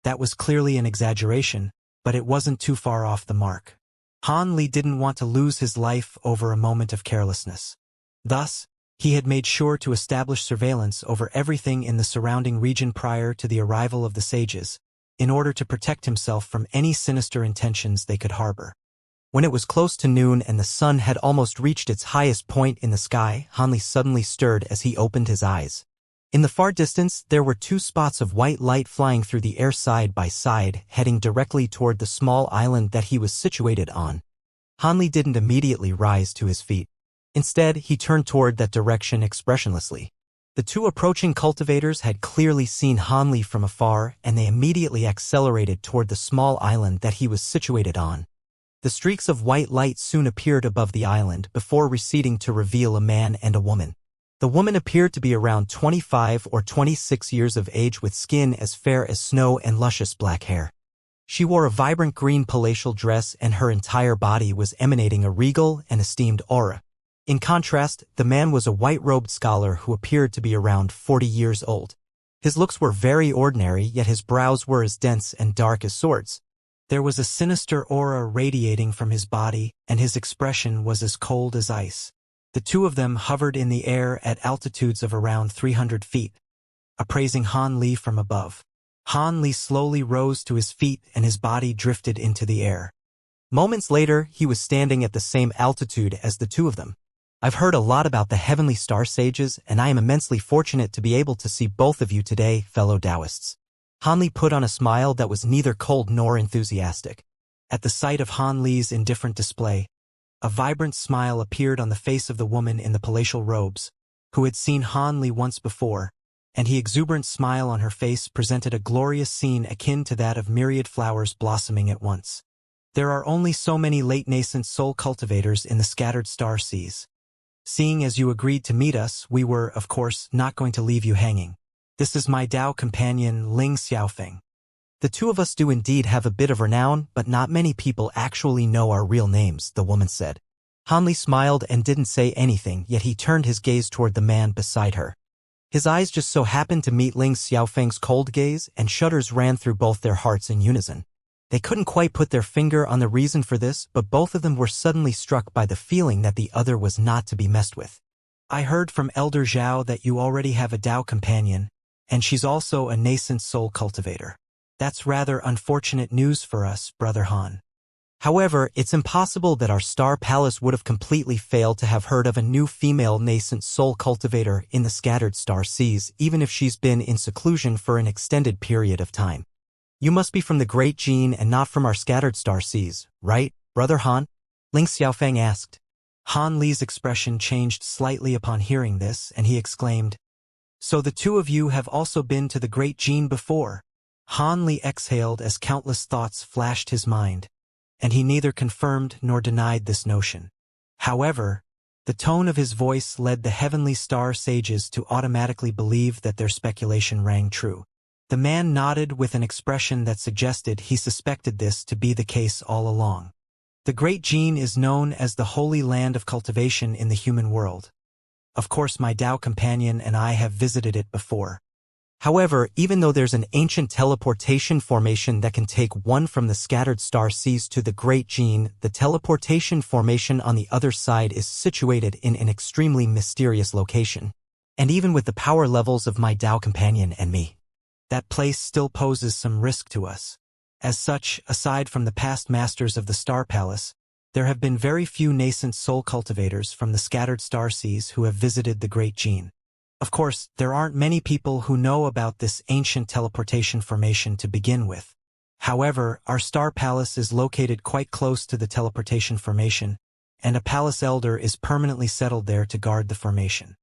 That was clearly an exaggeration, but it wasn't too far off the mark. Han Li didn't want to lose his life over a moment of carelessness. Thus, he had made sure to establish surveillance over everything in the surrounding region prior to the arrival of the sages, in order to protect himself from any sinister intentions they could harbor. When it was close to noon and the sun had almost reached its highest point in the sky, Han Li suddenly stirred as he opened his eyes. In the far distance, there were 2 spots of white light flying through the air side by side, heading directly toward the small island that he was situated on. Han Li didn't immediately rise to his feet. Instead, he turned toward that direction expressionlessly. The 2 approaching cultivators had clearly seen Han Li from afar, and they immediately accelerated toward the small island that he was situated on. The streaks of white light soon appeared above the island before receding to reveal a man and a woman. The woman appeared to be around 25 or 26 years of age with skin as fair as snow and luscious black hair. She wore a vibrant green palatial dress and her entire body was emanating a regal and esteemed aura. In contrast, the man was a white-robed scholar who appeared to be around 40 years old. His looks were very ordinary, yet his brows were as dense and dark as swords. There was a sinister aura radiating from his body, and his expression was as cold as ice. The 2 of them hovered in the air at altitudes of around 300 feet, appraising Han Li from above. Han Li slowly rose to his feet and his body drifted into the air. Moments later, he was standing at the same altitude as the 2 of them. I've heard a lot about the Heavenly Star Sages, and I am immensely fortunate to be able to see both of you today, fellow Taoists. Han Li put on a smile that was neither cold nor enthusiastic. At the sight of Han Li's indifferent display, a vibrant smile appeared on the face of the woman in the palatial robes, who had seen Han Li once before, and the exuberant smile on her face presented a glorious scene akin to that of myriad flowers blossoming at once. There are only so many late-nascent soul cultivators in the scattered star seas. Seeing as you agreed to meet us, we were, of course, not going to leave you hanging. This is my Dao companion, Ling Xiaofeng. The 2 of us do indeed have a bit of renown, but not many people actually know our real names, the woman said. Han Li smiled and didn't say anything, yet he turned his gaze toward the man beside her. His eyes just so happened to meet Ling Xiaofeng's cold gaze, and shudders ran through both their hearts in unison. They couldn't quite put their finger on the reason for this, but both of them were suddenly struck by the feeling that the other was not to be messed with. I heard from Elder Zhao that you already have a Dao companion, and she's also a nascent soul cultivator. That's rather unfortunate news for us, Brother Han. However, it's impossible that our Star Palace would have completely failed to have heard of a new female nascent soul cultivator in the scattered star seas, even if she's been in seclusion for an extended period of time. You must be from the Great Gene and not from our scattered star seas, right, Brother Han? Ling Xiaofeng asked. Han Li's expression changed slightly upon hearing this, and he exclaimed, "So the 2 of you have also been to the Great Gene before?" Han Li exhaled as countless thoughts flashed his mind, and he neither confirmed nor denied this notion. However, the tone of his voice led the Heavenly Star Sages to automatically believe that their speculation rang true. The man nodded with an expression that suggested he suspected this to be the case all along. The Great Gene is known as the Holy Land of Cultivation in the human world. Of course, my Tao companion and I have visited it before. However, even though there's an ancient teleportation formation that can take one from the scattered star seas to the Great Gene, the teleportation formation on the other side is situated in an extremely mysterious location. And even with the power levels of my Tao companion and me, that place still poses some risk to us. As such, aside from the past masters of the Star Palace, there have been very few nascent soul cultivators from the scattered star seas who have visited the Great Gene. Of course, there aren't many people who know about this ancient teleportation formation to begin with. However, our Star Palace is located quite close to the teleportation formation, and a palace elder is permanently settled there to guard the formation.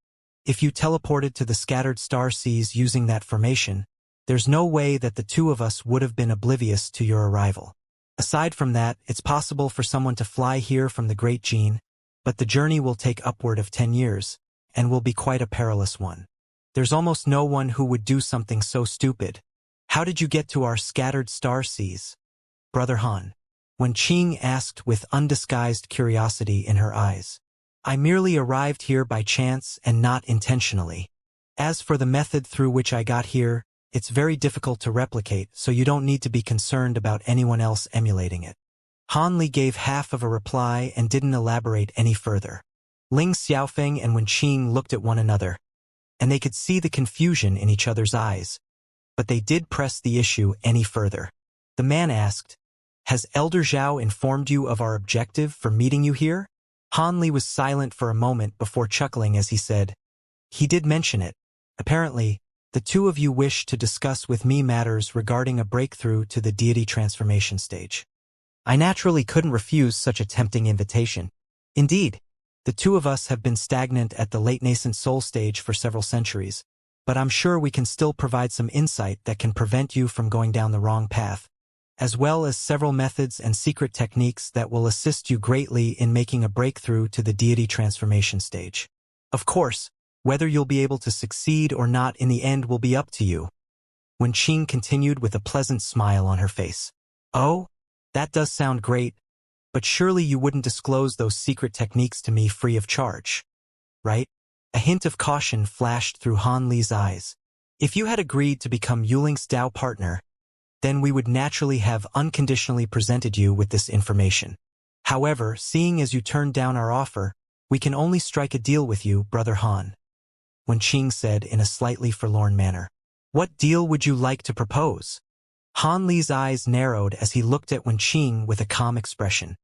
If you teleported to the scattered star seas using that formation, there's no way that the two of us would have been oblivious to your arrival. Aside from that, it's possible for someone to fly here from the Great Gene, but the journey will take upward of 10 years, and will be quite a perilous one. There's almost no one who would do something so stupid. How did you get to our scattered star seas, Brother Han? Wen Qing asked with undisguised curiosity in her eyes. I merely arrived here by chance and not intentionally. As for the method through which I got here, it's very difficult to replicate, so you don't need to be concerned about anyone else emulating it. Han Li gave half of a reply and didn't elaborate any further. Ling Xiaofeng and Wen Qing looked at one another, and they could see the confusion in each other's eyes. But they did press the issue any further. The man asked, Has Elder Zhao informed you of our objective for meeting you here? Han Li was silent for a moment before chuckling as he said, He did mention it. Apparently, the two of you wish to discuss with me matters regarding a breakthrough to the deity transformation stage. I naturally couldn't refuse such a tempting invitation. Indeed, the two of us have been stagnant at the late nascent soul stage for several centuries, but I'm sure we can still provide some insight that can prevent you from going down the wrong path, as well as several methods and secret techniques that will assist you greatly in making a breakthrough to the deity transformation stage. Of course, whether you'll be able to succeed or not in the end will be up to you. Wen Qing continued with a pleasant smile on her face. Oh, that does sound great. But surely you wouldn't disclose those secret techniques to me free of charge, right? A hint of caution flashed through Han Li's eyes. If you had agreed to become Yuling's Tao partner, then we would naturally have unconditionally presented you with this information. However, seeing as you turned down our offer, we can only strike a deal with you, Brother Han. Wen Qing said in a slightly forlorn manner. What deal would you like to propose? Han Li's eyes narrowed as he looked at Wen Qing with a calm expression.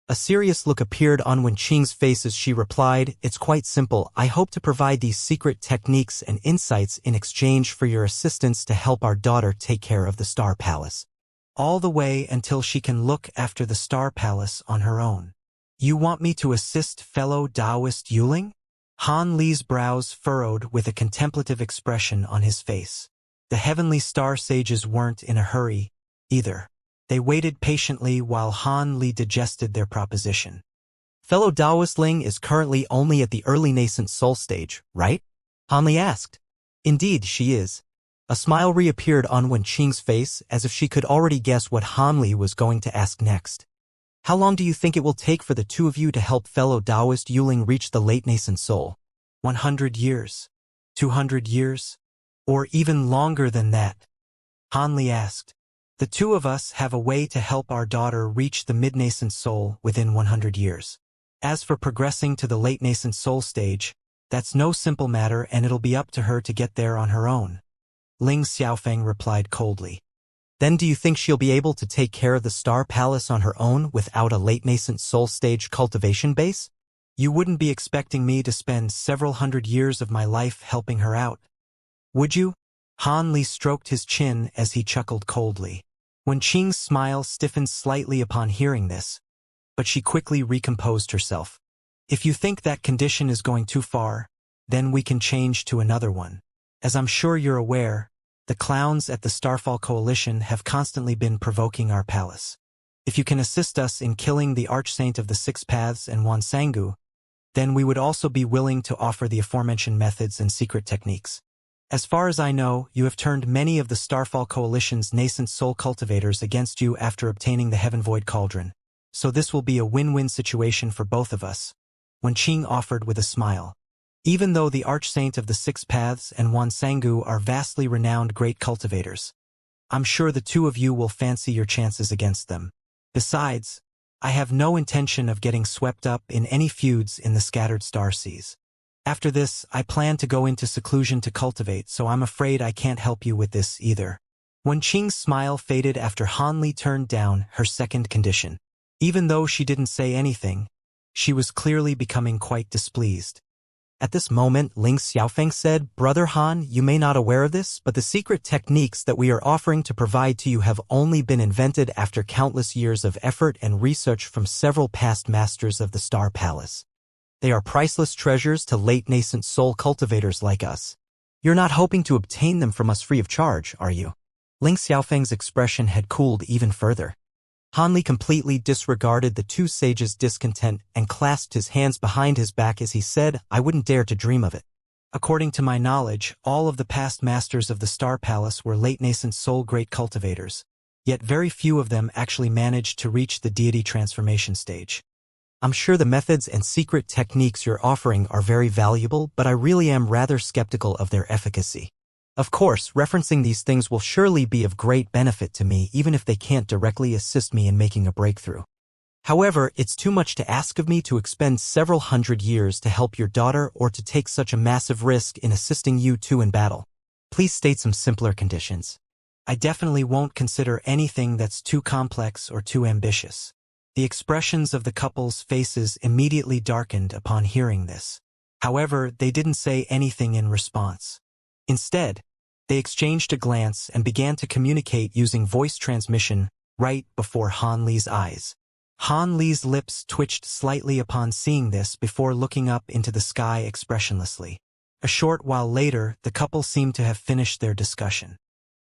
A serious look appeared on Wen Qing's face as she replied, It's quite simple. I hope to provide these secret techniques and insights in exchange for your assistance to help our daughter take care of the Star Palace. All the way until she can look after the Star Palace on her own. You want me to assist fellow Taoist Yuling? Han Li's brows furrowed with a contemplative expression on his face. The heavenly star sages weren't in a hurry, either. They waited patiently while Han Li digested their proposition. Fellow Taoist Ling is currently only at the early nascent soul stage, right? Han Li asked. Indeed, she is. A smile reappeared on Wen Qing's face as if she could already guess what Han Li was going to ask next. How long do you think it will take for the two of you to help fellow Taoist Yuling reach the late nascent soul? 100 years? 200 years? Or even longer than that? Han Li asked. The two of us have a way to help our daughter reach the mid-nascent soul within 100 years. As for progressing to the late nascent soul stage, that's no simple matter and it'll be up to her to get there on her own. Ling Xiaofeng replied coldly. Then do you think she'll be able to take care of the Star Palace on her own without a late nascent soul stage cultivation base? You wouldn't be expecting me to spend several hundred years of my life helping her out, would you? Han Li stroked his chin as he chuckled coldly. Wen Qing's smile stiffened slightly upon hearing this, but she quickly recomposed herself. If you think that condition is going too far, then we can change to another one. As I'm sure you're aware, the clowns at the Starfall Coalition have constantly been provoking our palace. If you can assist us in killing the Archsaint of the Six Paths and Wan Sangu, then we would also be willing to offer the aforementioned methods and secret techniques. As far as I know, you have turned many of the Starfall Coalition's nascent soul cultivators against you after obtaining the Heaven Void Cauldron, so this will be a win-win situation for both of us, Wen Qing offered with a smile. Even though the Archsaint of the Six Paths and Wansangu are vastly renowned great cultivators, I'm sure the two of you will fancy your chances against them. Besides, I have no intention of getting swept up in any feuds in the scattered star seas. After this, I plan to go into seclusion to cultivate, so I'm afraid I can't help you with this either. Wen Qing's smile faded after Han Li turned down her second condition. Even though she didn't say anything, she was clearly becoming quite displeased. At this moment, Ling Xiaofeng said, "Brother Han, you may not aware of this, but the secret techniques that we are offering to provide to you have only been invented after countless years of effort and research from several past masters of the Star Palace. They are priceless treasures to late nascent soul cultivators like us. You're not hoping to obtain them from us free of charge, are you?" Ling Xiaofeng's expression had cooled even further. Han Li completely disregarded the two sages' discontent and clasped his hands behind his back as he said, "I wouldn't dare to dream of it. According to my knowledge, all of the past masters of the Star Palace were late nascent soul great cultivators, yet very few of them actually managed to reach the deity transformation stage. I'm sure the methods and secret techniques you're offering are very valuable, but I really am rather skeptical of their efficacy. Of course, referencing these things will surely be of great benefit to me, even if they can't directly assist me in making a breakthrough. However, it's too much to ask of me to expend several hundred years to help your daughter or to take such a massive risk in assisting you two in battle. Please state some simpler conditions. I definitely won't consider anything that's too complex or too ambitious." The expressions of the couple's faces immediately darkened upon hearing this. However, they didn't say anything in response. Instead, they exchanged a glance and began to communicate using voice transmission right before Han Li's eyes. Han Li's lips twitched slightly upon seeing this before looking up into the sky expressionlessly. A short while later, the couple seemed to have finished their discussion.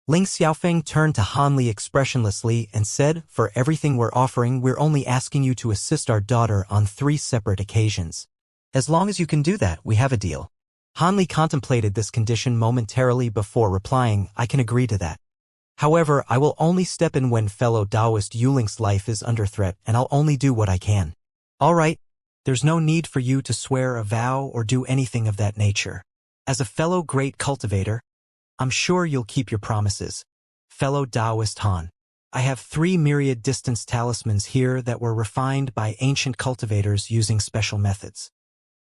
Ling Xiaofeng turned to Han Li expressionlessly and said, "For everything we're offering, we're only asking you to assist our daughter on 3 separate occasions. As long as you can do that, we have a deal." Han Li contemplated this condition momentarily before replying, "I can agree to that. However, I will only step in when fellow Taoist Yuling's life is under threat, and I'll only do what I can." "All right. There's no need for you to swear a vow or do anything of that nature. As a fellow great cultivator, I'm sure you'll keep your promises. Fellow Taoist Han, I have 3 myriad distance talismans here that were refined by ancient cultivators using special methods.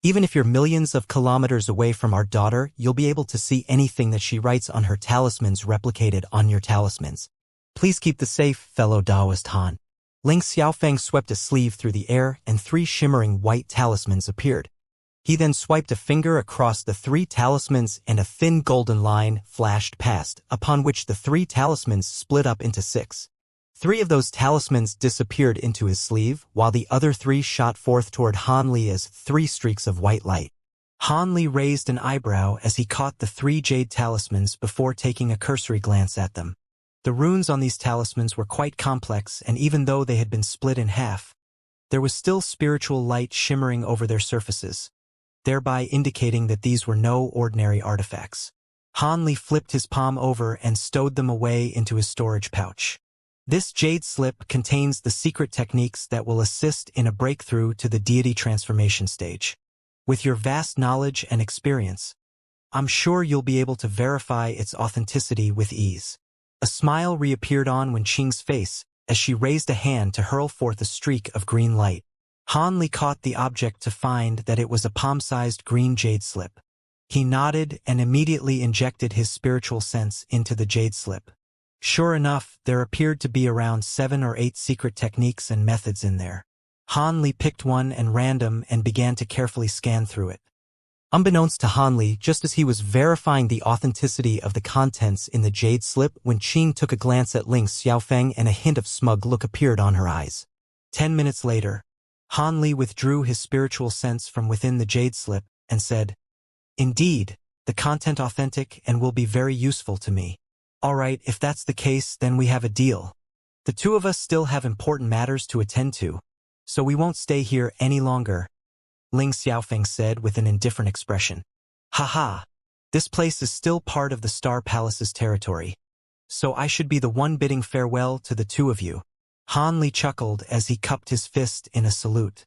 Even if you're millions of kilometers away from our daughter, you'll be able to see anything that she writes on her talismans replicated on your talismans. Please keep the safe, fellow Taoist Han." Ling Xiaofeng swept a sleeve through the air and 3 shimmering white talismans appeared. He then swiped a finger across the 3 talismans and a thin golden line flashed past, upon which the 3 talismans split up into 6. 3 of those talismans disappeared into his sleeve, while the other 3 shot forth toward Han Li as 3 streaks of white light. Han Li raised an eyebrow as he caught the 3 jade talismans before taking a cursory glance at them. The runes on these talismans were quite complex, and even though they had been split in half, there was still spiritual light shimmering over their surfaces, thereby indicating that these were no ordinary artifacts. Han Li flipped his palm over and stowed them away into his storage pouch. This jade slip contains the secret techniques that will assist in a breakthrough to the deity transformation stage. With your vast knowledge and experience, I'm sure you'll be able to verify its authenticity with ease. A smile reappeared on Wen Qing's face as she raised a hand to hurl forth a streak of green light. Han Li caught the object to find that it was a palm-sized green jade slip. He nodded and immediately injected his spiritual sense into the jade slip. Sure enough, there appeared to be around 7 or 8 secret techniques and methods in there. Han Li picked one at random and began to carefully scan through it. Unbeknownst to Han Li, just as he was verifying the authenticity of the contents in the jade slip, Wen Qing took a glance at Ling Xiaofeng and a hint of smug look appeared on her eyes. 10 minutes later, Han Li withdrew his spiritual sense from within the jade slip and said, "Indeed, the content authentic and will be very useful to me. All right, if that's the case, then we have a deal. The two of us still have important matters to attend to, so we won't stay here any longer," Ling Xiaofeng said with an indifferent expression. "Haha, this place is still part of the Star Palace's territory, so I should be the one bidding farewell to the two of you." Han Li chuckled as he cupped his fist in a salute.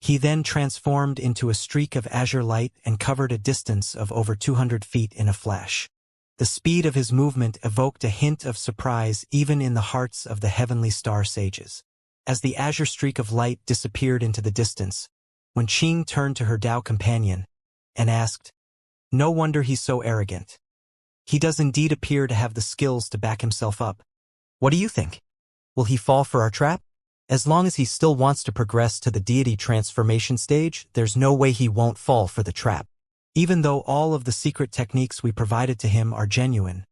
He then transformed into a streak of azure light and covered a distance of over 200 feet in a flash. The speed of his movement evoked a hint of surprise even in the hearts of the heavenly star sages. As the azure streak of light disappeared into the distance, Wenqing turned to her Dao companion and asked, "No wonder he's so arrogant. He does indeed appear to have the skills to back himself up. What do you think? Will he fall for our trap? As long as he still wants to progress to the deity transformation stage, there's no way he won't fall for the trap. Even though all of the secret techniques we provided to him are genuine,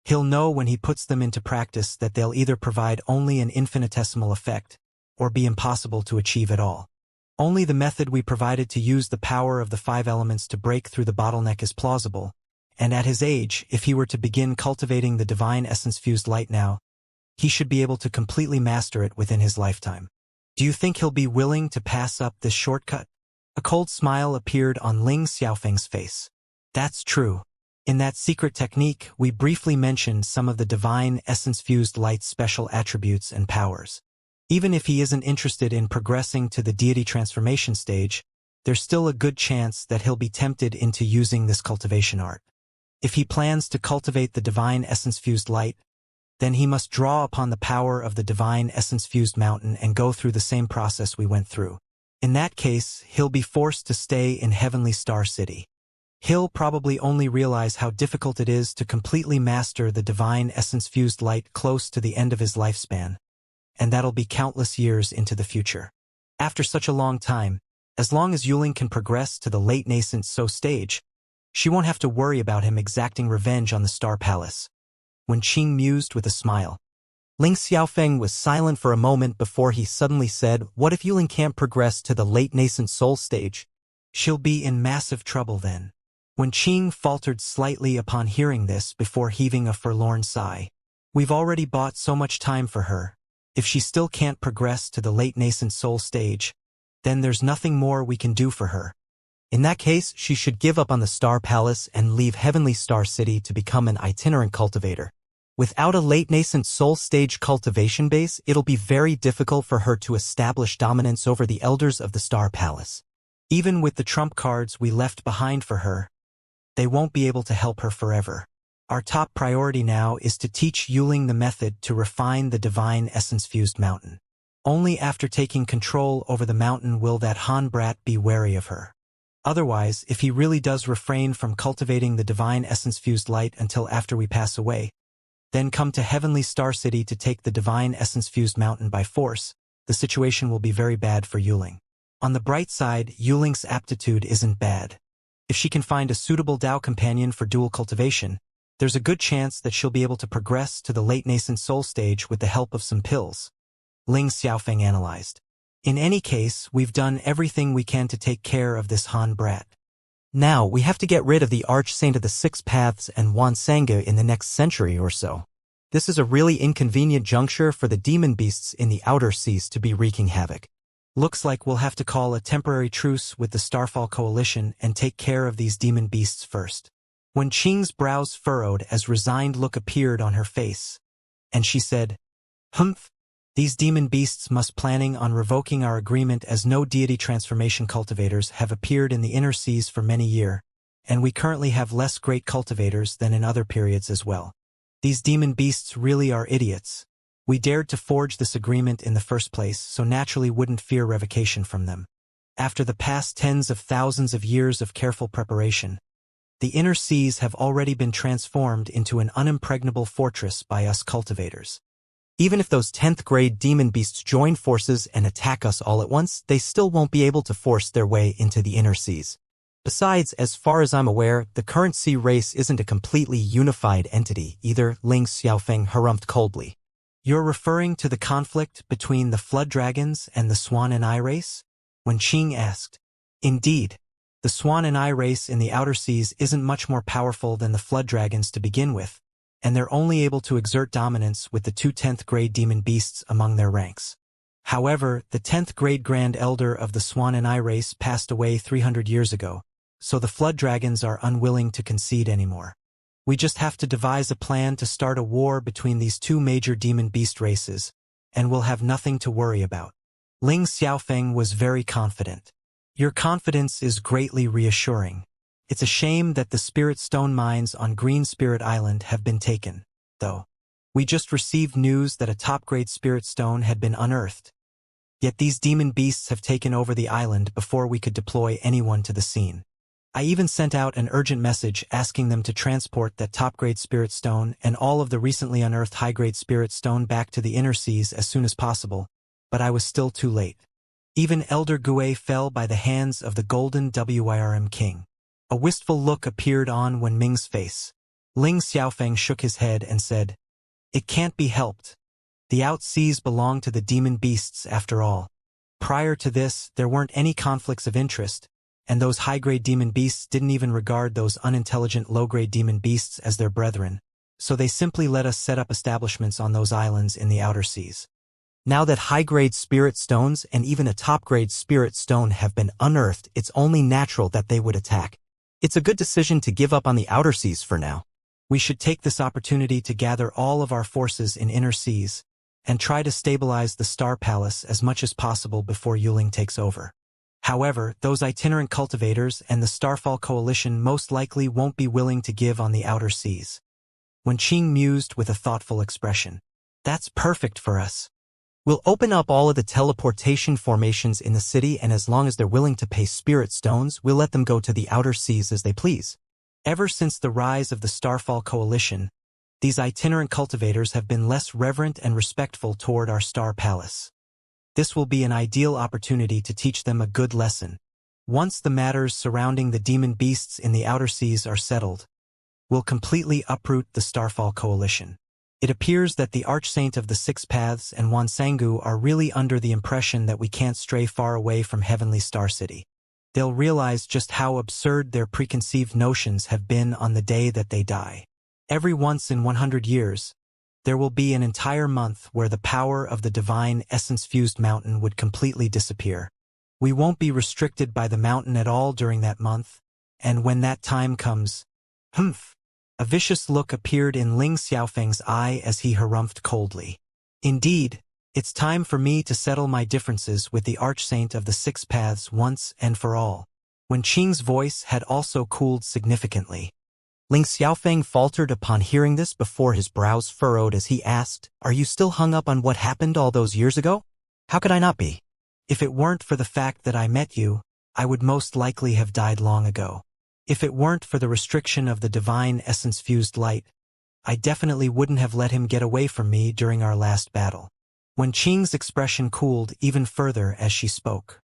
he'll know when he puts them into practice that they'll either provide only an infinitesimal effect or be impossible to achieve at all. Only the method we provided to use the power of the 5 elements to break through the bottleneck is plausible, and at his age, if he were to begin cultivating the divine essence-fused light now, he should be able to completely master it within his lifetime. Do you think he'll be willing to pass up this shortcut?" A cold smile appeared on Ling Xiaofeng's face. "That's true. In that secret technique, we briefly mentioned some of the divine essence-fused light's special attributes and powers. Even if he isn't interested in progressing to the deity transformation stage, there's still a good chance that he'll be tempted into using this cultivation art. If he plans to cultivate the divine essence-fused light, then he must draw upon the power of the divine essence-fused mountain and go through the same process we went through. In that case, he'll be forced to stay in Heavenly Star City. He'll probably only realize how difficult it is to completely master the divine essence-fused light close to the end of his lifespan, and that'll be countless years into the future. After such a long time, as long as Yuling can progress to the late nascent So stage, she won't have to worry about him exacting revenge on the Star Palace." Wenqing mused with a smile. Ling Xiaofeng was silent for a moment before he suddenly said, "What if Yuling can't progress to the late nascent soul stage? She'll be in massive trouble then." Wenqing faltered slightly upon hearing this before heaving a forlorn sigh. "We've already bought so much time for her. If she still can't progress to the late nascent soul stage, then there's nothing more we can do for her. In that case, she should give up on the Star Palace and leave Heavenly Star City to become an itinerant cultivator. Without a late nascent soul stage cultivation base, it'll be very difficult for her to establish dominance over the elders of the Star Palace. Even with the trump cards we left behind for her, they won't be able to help her forever. Our top priority now is to teach Yuling the method to refine the divine essence-fused mountain. Only after taking control over the mountain will that Han brat be wary of her. Otherwise, if he really does refrain from cultivating the divine essence-fused light until after we pass away, then come to Heavenly Star City to take the divine essence-fused mountain by force, the situation will be very bad for Yuling. On the bright side, Yuling's aptitude isn't bad. If she can find a suitable Dao companion for dual cultivation, there's a good chance that she'll be able to progress to the late nascent soul stage with the help of some pills," Ling Xiaofeng analyzed. "In any case, we've done everything we can to take care of this Han brat. Now, we have to get rid of the Arch-Saint of the Six Paths and Xianxia in the next century or so. This is a really inconvenient juncture for the demon beasts in the outer seas to be wreaking havoc. Looks like we'll have to call a temporary truce with the Starfall Coalition and take care of these demon beasts first." Wenqing's brows furrowed as resigned look appeared on her face, and she said, "Humph, these demon beasts must planning on revoking our agreement as no deity transformation cultivators have appeared in the inner seas for many years, and we currently have less great cultivators than in other periods as well. These demon beasts really are idiots. We dared to forge this agreement in the first place, so naturally wouldn't fear revocation from them. After the past tens of thousands of years of careful preparation, the inner seas have already been transformed into an unimpregnable fortress by us cultivators. Even if those 10th grade demon beasts join forces and attack us all at once, they still won't be able to force their way into the inner seas. Besides, as far as I'm aware, the current sea race isn't a completely unified entity either," Ling Xiaofeng harumphed coldly. "You're referring to the conflict between the Flood Dragons and the Swan and Eye race?" Wenqing asked. "Indeed. The Swan and Eye race in the outer seas isn't much more powerful than the Flood Dragons to begin with, and they're only able to exert dominance with the 2 10th grade demon beasts among their ranks. However, the 10th grade Grand Elder of the Swan and Eye race passed away 300 years ago, so the Flood Dragons are unwilling to concede anymore. We just have to devise a plan to start a war between these 2 major demon beast races, and we'll have nothing to worry about." Ling Xiaofeng was very confident. Your confidence is greatly reassuring. It's a shame that the spirit stone mines on Green Spirit Island have been taken, though. We just received news that a top-grade spirit stone had been unearthed. Yet these demon beasts have taken over the island before we could deploy anyone to the scene. I even sent out an urgent message asking them to transport that top-grade spirit stone and all of the recently unearthed high-grade spirit stone back to the inner seas as soon as possible, but I was still too late. Even Elder Gui fell by the hands of the golden Wyrm king. A wistful look appeared on Wen Ming's face. Ling Xiaofeng shook his head and said, "It can't be helped. The outseas belong to the demon beasts after all. Prior to this, there weren't any conflicts of interest, and those high-grade demon beasts didn't even regard those unintelligent low-grade demon beasts as their brethren, so they simply let us set up establishments on those islands in the outer seas. Now that high-grade spirit stones and even a top-grade spirit stone have been unearthed, it's only natural that they would attack. It's a good decision to give up on the outer seas for now. We should take this opportunity to gather all of our forces in inner seas and try to stabilize the Star Palace as much as possible before Yuling takes over. However, those itinerant cultivators and the Starfall Coalition most likely won't be willing to give on the outer seas." Wen Qing mused with a thoughtful expression. "That's perfect for us. We'll open up all of the teleportation formations in the city, and as long as they're willing to pay spirit stones, we'll let them go to the outer seas as they please." Ever since the rise of the Starfall Coalition, these itinerant cultivators have been less reverent and respectful toward our Star Palace. This will be an ideal opportunity to teach them a good lesson. Once the matters surrounding the demon beasts in the outer seas are settled, we'll completely uproot the Starfall Coalition. It appears that the Archsaint of the Six Paths and Wansangu are really under the impression that we can't stray far away from Heavenly Star City. They'll realize just how absurd their preconceived notions have been on the day that they die. Every once in 100 years, there will be an entire month where the power of the divine essence-fused mountain would completely disappear. We won't be restricted by the mountain at all during that month, and when that time comes, humph! A vicious look appeared in Ling Xiaofeng's eye as he harumphed coldly. "Indeed, it's time for me to settle my differences with the Archsaint of the Six Paths once and for all." Wen Qing's voice had also cooled significantly. Ling Xiaofeng faltered upon hearing this before his brows furrowed as he asked, "Are you still hung up on what happened all those years ago?" "How could I not be? If it weren't for the fact that I met you, I would most likely have died long ago. If it weren't for the restriction of the divine essence-fused light, I definitely wouldn't have let him get away from me during our last battle." Wen Qing's expression cooled even further as she spoke.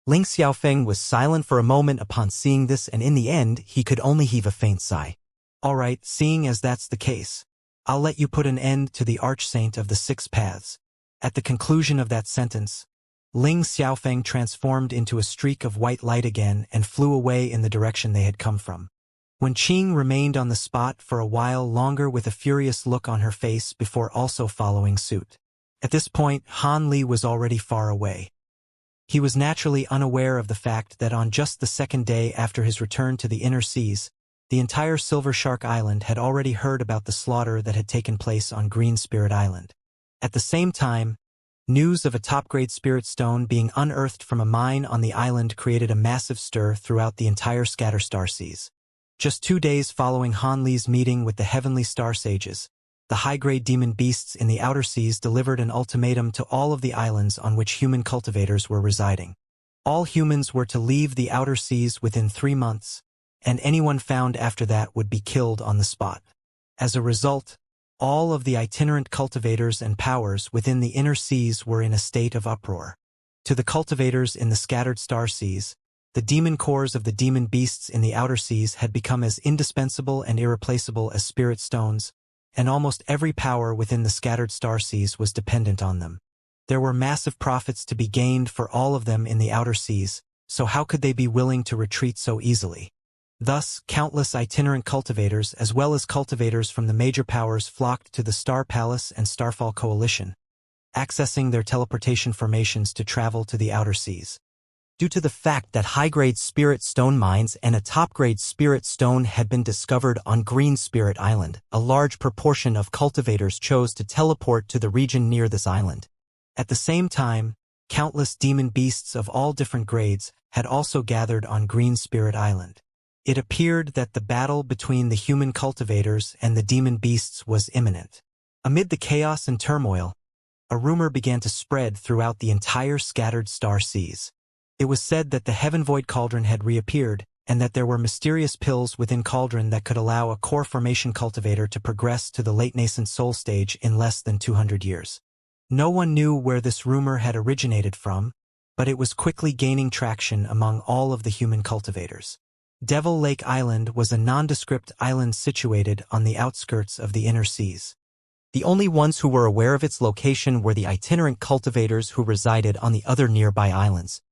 Ling Xiaofeng was silent for a moment upon seeing this, and in the end, he could only heave a faint sigh. "All right, seeing as that's the case, I'll let you put an end to the Archsaint of the Six Paths." At the conclusion of that sentence, Ling Xiaofeng transformed into a streak of white light again and flew away in the direction they had come from. Wen Qing remained on the spot for a while longer with a furious look on her face before also following suit. At this point, Han Li was already far away. He was naturally unaware of the fact that on just the second day after his return to the inner seas, the entire Silver Shark Island had already heard about the slaughter that had taken place on Green Spirit Island. At the same time, news of a top-grade spirit stone being unearthed from a mine on the island created a massive stir throughout the entire Scatterstar Seas. Just 2 days following Han Li's meeting with the Heavenly Star Sages, the high-grade demon beasts in the outer seas delivered an ultimatum to all of the islands on which human cultivators were residing. All humans were to leave the outer seas within 3 months, and anyone found after that would be killed on the spot. As a result, all of the itinerant cultivators and powers within the inner seas were in a state of uproar. To the cultivators in the scattered star seas, the demon cores of the demon beasts in the outer seas had become as indispensable and irreplaceable as spirit stones, and almost every power within the scattered star seas was dependent on them. There were massive profits to be gained for all of them in the outer seas, so how could they be willing to retreat so easily? Thus, countless itinerant cultivators as well as cultivators from the major powers flocked to the Star Palace and Starfall Coalition, accessing their teleportation formations to travel to the outer seas. Due to the fact that high-grade spirit stone mines and a top-grade spirit stone had been discovered on Green Spirit Island, a large proportion of cultivators chose to teleport to the region near this island. At the same time, Countless demon beasts of all different grades had also gathered on Green Spirit Island. It appeared that the battle between the human cultivators and the demon beasts was imminent. Amid the chaos and turmoil, a rumor began to spread throughout the entire scattered star seas. It was said that the Heaven Void Cauldron had reappeared, and that there were mysterious pills within Cauldron that could allow a core formation cultivator to progress to the late nascent soul stage in less than 200 years. No one knew where this rumor had originated from, but it was quickly gaining traction among all of the human cultivators. Devil Lake Island was a nondescript island situated on the outskirts of the inner seas. The only ones who were aware of its location were the itinerant cultivators who resided on the other nearby islands.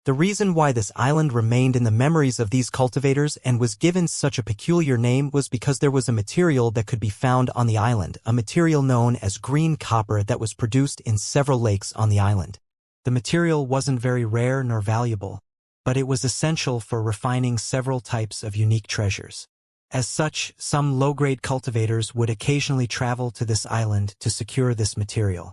The reason why this island remained in the memories of these cultivators and was given such a peculiar name was because there was a material that could be found on the island, a material known as green copper that was produced in several lakes on the island. The material wasn't very rare nor valuable, but it was essential for refining several types of unique treasures. As such, some low-grade cultivators would occasionally travel to this island to secure this material.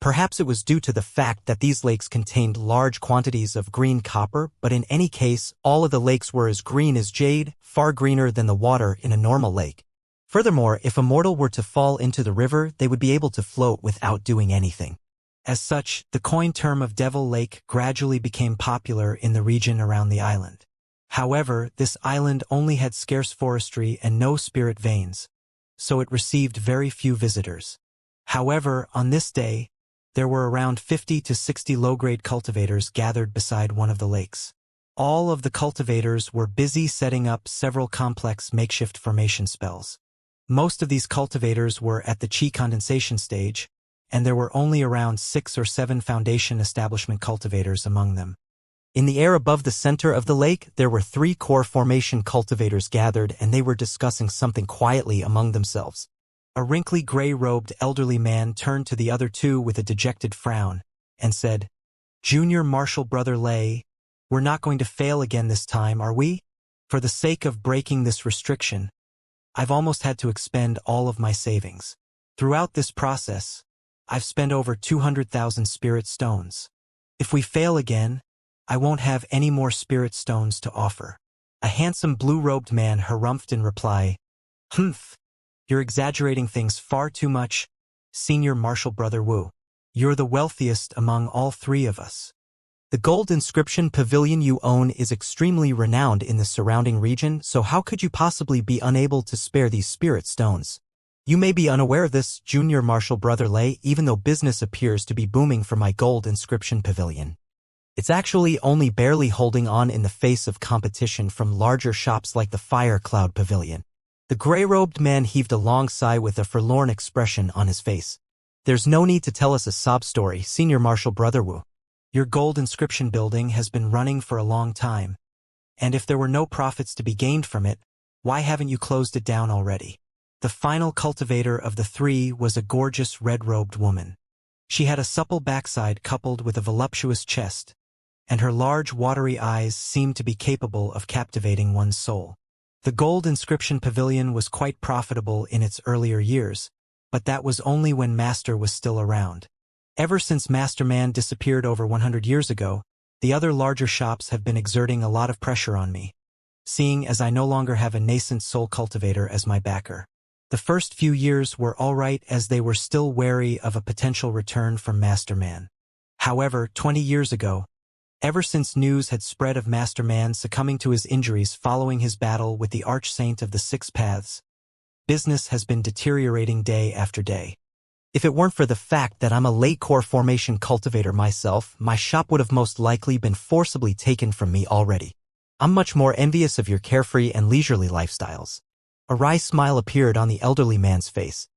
Perhaps it was due to the fact that these lakes contained large quantities of green copper, but in any case, all of the lakes were as green as jade, far greener than the water in a normal lake. Furthermore, if a mortal were to fall into the river, they would be able to float without doing anything. As such, the coined term of Devil Lake gradually became popular in the region around the island. However, this island only had scarce forestry and no spirit veins, so it received very few visitors. However, on this day, there were around 50 to 60 low-grade cultivators gathered beside one of the lakes. All of the cultivators were busy setting up several complex makeshift formation spells. Most of these cultivators were at the chi condensation stage, and there were only around 6 or 7 foundation establishment cultivators among them. In the air above the center of the lake, there were 3 core formation cultivators gathered, and they were discussing something quietly among themselves. A wrinkly gray-robed elderly man turned to the other 2 with a dejected frown and said, "Junior Marshal Brother Lei, we're not going to fail again this time, are we? For the sake of breaking this restriction, I've almost had to expend all of my savings. Throughout this process, I've spent over 200,000 spirit stones. If we fail again, I won't have any more spirit stones to offer." A handsome blue-robed man harumphed in reply, "Humph, you're exaggerating things far too much, Senior Marshal Brother Wu. You're the wealthiest among all 3 of us. The gold inscription pavilion you own is extremely renowned in the surrounding region, so how could you possibly be unable to spare these spirit stones? You may be unaware of this, Junior Marshal Brother Lei, even though business appears to be booming for my gold inscription pavilion. It's actually only barely holding on in the face of competition from larger shops like the Fire Cloud Pavilion." The gray-robed man heaved a long sigh with a forlorn expression on his face. "There's no need to tell us a sob story, Senior Marshal Brother Wu. Your gold inscription building has been running for a long time, and if there were no profits to be gained from it, why haven't you closed it down already?" The final cultivator of the 3 was a gorgeous red-robed woman. She had a supple backside coupled with a voluptuous chest, and her large watery eyes seemed to be capable of captivating one's soul. The gold inscription pavilion was quite profitable in its earlier years, but that was only when Master was still around. Ever since Master Man disappeared over 100 years ago, the other larger shops have been exerting a lot of pressure on me, seeing as I no longer have a nascent soul cultivator as my backer. The first few years were alright as they were still wary of a potential return from Master Man. However, 20 years ago, ever since news had spread of Master Man succumbing to his injuries following his battle with the Archsaint of the 6 Paths, business has been deteriorating day after day. If it weren't for the fact that I'm a late core formation cultivator myself, my shop would have most likely been forcibly taken from me already. I'm much more envious of your carefree and leisurely lifestyles. A wry smile appeared on the elderly man's face.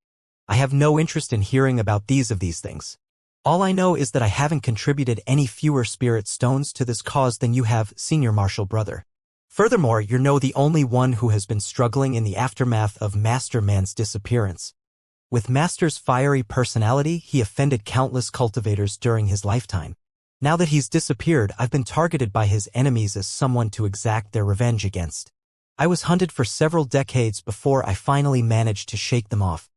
I have no interest in hearing about these things. All I know is that I haven't contributed any fewer spirit stones to this cause than you have, Senior Marshal Brother. Furthermore, you're the only one who has been struggling in the aftermath of Master Man's disappearance. With Master's fiery personality, he offended countless cultivators during his lifetime. Now that he's disappeared, I've been targeted by his enemies as someone to exact their revenge against. I was hunted for several decades before I finally managed to shake them off.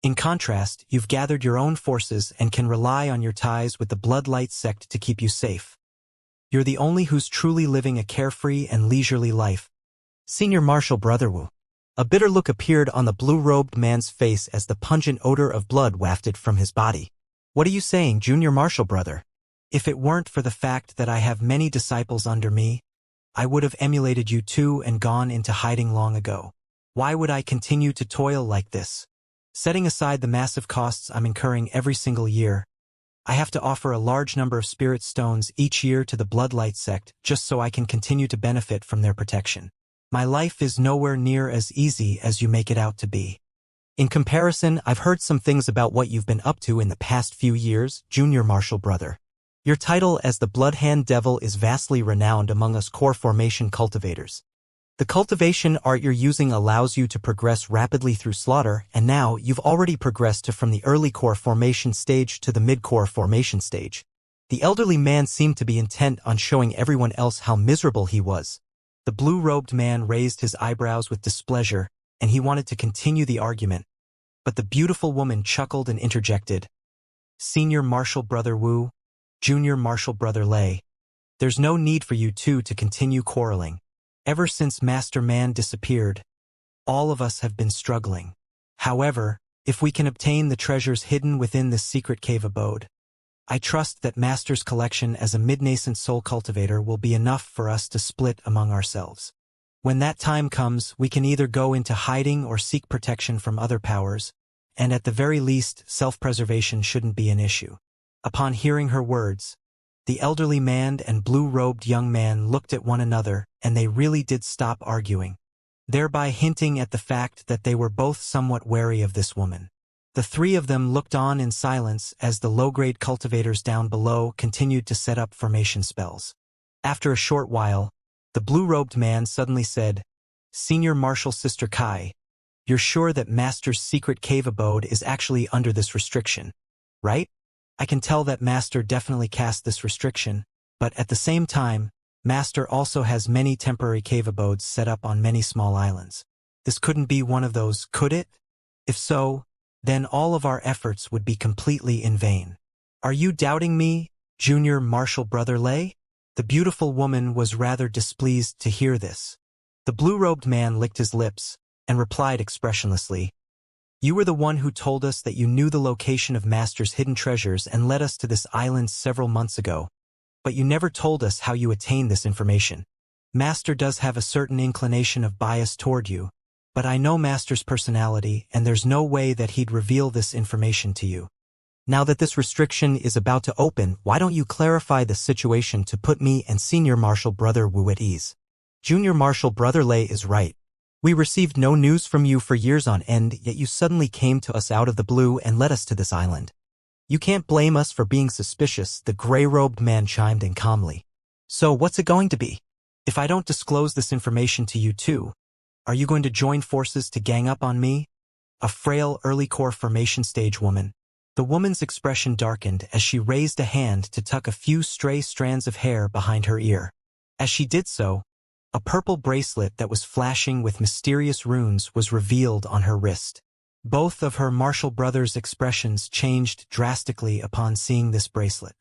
In contrast, you've gathered your own forces and can rely on your ties with the Bloodlight sect to keep you safe. You're the only who's truly living a carefree and leisurely life. Senior Marshal Brother Wu. A bitter look appeared on the blue-robed man's face as the pungent odor of blood wafted from his body. What are you saying, Junior Marshal Brother? If it weren't for the fact that I have many disciples under me, I would have emulated you too and gone into hiding long ago. Why would I continue to toil like this? Setting aside the massive costs I'm incurring every single year, I have to offer a large number of spirit stones each year to the Bloodlight sect just so I can continue to benefit from their protection. My life is nowhere near as easy as you make it out to be. In comparison, I've heard some things about what you've been up to in the past few years, Junior Marshal Brother. Your title as the Bloodhand Devil is vastly renowned among us core formation cultivators. The cultivation art you're using allows you to progress rapidly through slaughter, and now you've already progressed from the early core formation stage to the mid-core formation stage. The elderly man seemed to be intent on showing everyone else how miserable he was. The blue-robed man raised his eyebrows with displeasure, and he wanted to continue the argument. But the beautiful woman chuckled and interjected. Senior Marshal Brother Wu, Junior Marshal Brother Lei, there's no need for you two to continue quarreling. Ever since Master Man disappeared, all of us have been struggling. However, if we can obtain the treasures hidden within this secret cave abode, I trust that Master's collection as a mid-nascent soul cultivator will be enough for us to split among ourselves. When that time comes, we can either go into hiding or seek protection from other powers, and at the very least, self-preservation shouldn't be an issue. Upon hearing her words, the elderly man and blue-robed young man looked at one another, and they really did stop arguing, thereby hinting at the fact that they were both somewhat wary of this woman. The three of them looked on in silence as the low-grade cultivators down below continued to set up formation spells. After a short while, the blue-robed man suddenly said, Senior Marshal Sister Kai, you're sure that Master's secret cave abode is actually under this restriction, right? I can tell that Master definitely cast this restriction, but at the same time, Master also has many temporary cave abodes set up on many small islands. This couldn't be one of those, could it? If so, then all of our efforts would be completely in vain. Are you doubting me, Junior Marshal Brother Lei? The beautiful woman was rather displeased to hear this. The blue-robed man licked his lips and replied expressionlessly, You were the one who told us that you knew the location of Master's hidden treasures and led us to this island several months ago, but you never told us how you attained this information. Master does have a certain inclination of bias toward you, but I know Master's personality and there's no way that he'd reveal this information to you. Now that this restriction is about to open, why don't you clarify the situation to put me and Senior Marshal Brother Wu at ease? Junior Marshal Brother Lei is right. We received no news from you for years on end, yet you suddenly came to us out of the blue and led us to this island. You can't blame us for being suspicious, the gray-robed man chimed in calmly. So what's it going to be? If I don't disclose this information to you too, are you going to join forces to gang up on me? A frail early core formation stage woman. The woman's expression darkened as she raised a hand to tuck a few stray strands of hair behind her ear. As she did so, a purple bracelet that was flashing with mysterious runes was revealed on her wrist. Both of her martial brothers' expressions changed drastically upon seeing this bracelet.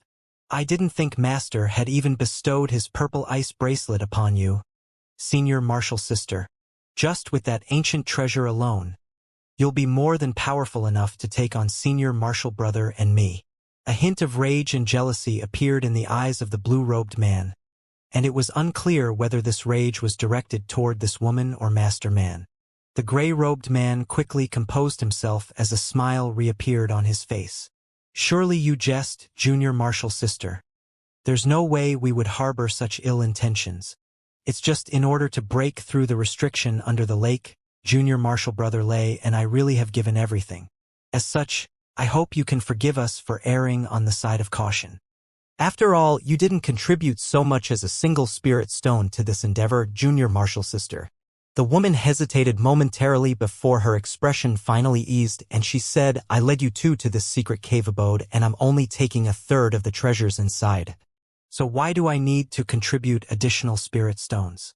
I didn't think Master had even bestowed his purple ice bracelet upon you, Senior Marshal Sister. Just with that ancient treasure alone, you'll be more than powerful enough to take on Senior Marshal Brother and me. A hint of rage and jealousy appeared in the eyes of the blue-robed man, and it was unclear whether this rage was directed toward this woman or Master Man. The gray-robed man quickly composed himself as a smile reappeared on his face. Surely you jest, Junior Marshal Sister. There's no way we would harbor such ill intentions. It's just in order to break through the restriction under the lake, Junior Marshal Brother Lei and I really have given everything. As such, I hope you can forgive us for erring on the side of caution. After all, you didn't contribute so much as a single spirit stone to this endeavor, Junior Marshal Sister. The woman hesitated momentarily before her expression finally eased, and she said, I led you two to this secret cave abode, and I'm only taking 1/3 of the treasures inside. So why do I need to contribute additional spirit stones?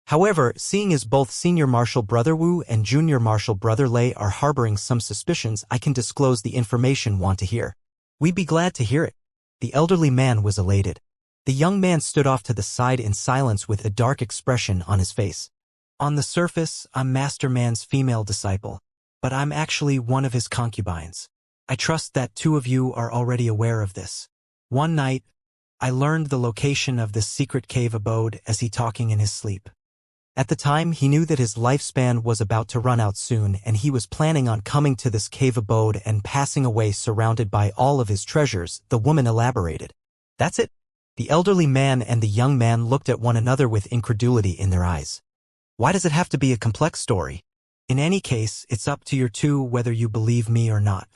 However, seeing as both Senior Marshal Brother Wu and Junior Marshal Brother Lei are harboring some suspicions, I can disclose the information want to hear. We'd be glad to hear it. The elderly man was elated. The young man stood off to the side in silence with a dark expression on his face. On the surface, I'm Master Man's female disciple, but I'm actually one of his concubines. I trust that two of you are already aware of this. One night, I learned the location of this secret cave abode as he talking in his sleep. At the time, he knew that his lifespan was about to run out soon, and he was planning on coming to this cave abode and passing away surrounded by all of his treasures, the woman elaborated. That's it? The elderly man and the young man looked at one another with incredulity in their eyes. Why does it have to be a complex story? In any case, it's up to you two whether you believe me or not.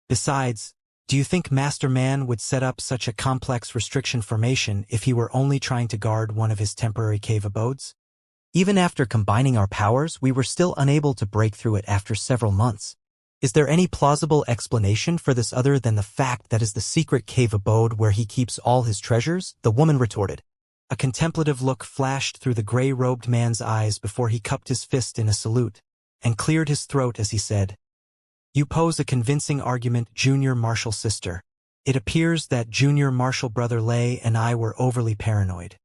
Besides, do you think Master Man would set up such a complex restriction formation if he were only trying to guard one of his temporary cave abodes? Even after combining our powers, we were still unable to break through it after several months. Is there any plausible explanation for this other than the fact that is the secret cave abode where he keeps all his treasures? The woman retorted. A contemplative look flashed through the gray-robed man's eyes before he cupped his fist in a salute, and cleared his throat as he said, You pose a convincing argument, Junior Marshal Sister. It appears that Junior Marshal Brother Lei and I were overly paranoid.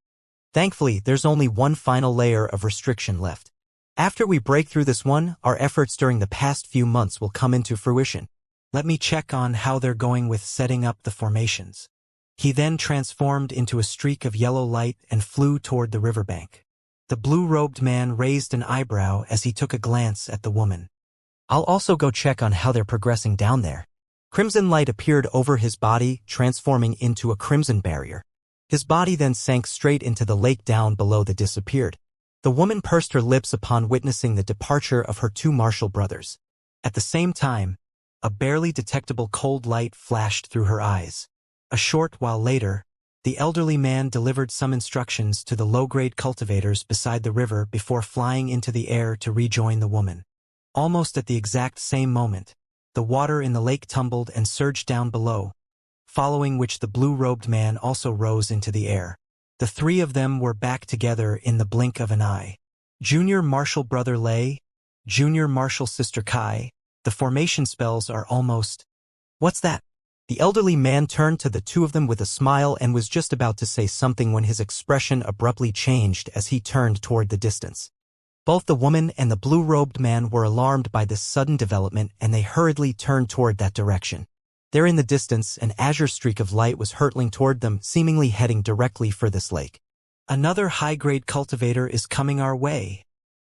Thankfully, there's only one final layer of restriction left. After we break through this one, our efforts during the past few months will come into fruition. Let me check on how they're going with setting up the formations. He then transformed into a streak of yellow light and flew toward the riverbank. The blue-robed man raised an eyebrow as he took a glance at the woman. I'll also go check on how they're progressing down there. Crimson light appeared over his body, transforming into a crimson barrier. His body then sank straight into the lake down below that disappeared. The woman pursed her lips upon witnessing the departure of her two martial brothers. At the same time, a barely detectable cold light flashed through her eyes. A short while later, the elderly man delivered some instructions to the low-grade cultivators beside the river before flying into the air to rejoin the woman. Almost at the exact same moment, the water in the lake tumbled and surged down below, following which the blue-robed man also rose into the air. The three of them were back together in the blink of an eye. Junior Marshal Brother Lei, Junior Marshal Sister Kai, the formation spells are almost... What's that? The elderly man turned to the two of them with a smile and was just about to say something when his expression abruptly changed as he turned toward the distance. Both the woman and the blue-robed man were alarmed by this sudden development, and they hurriedly turned toward that direction. There in the distance, an azure streak of light was hurtling toward them, seemingly heading directly for this lake. Another high-grade cultivator is coming our way,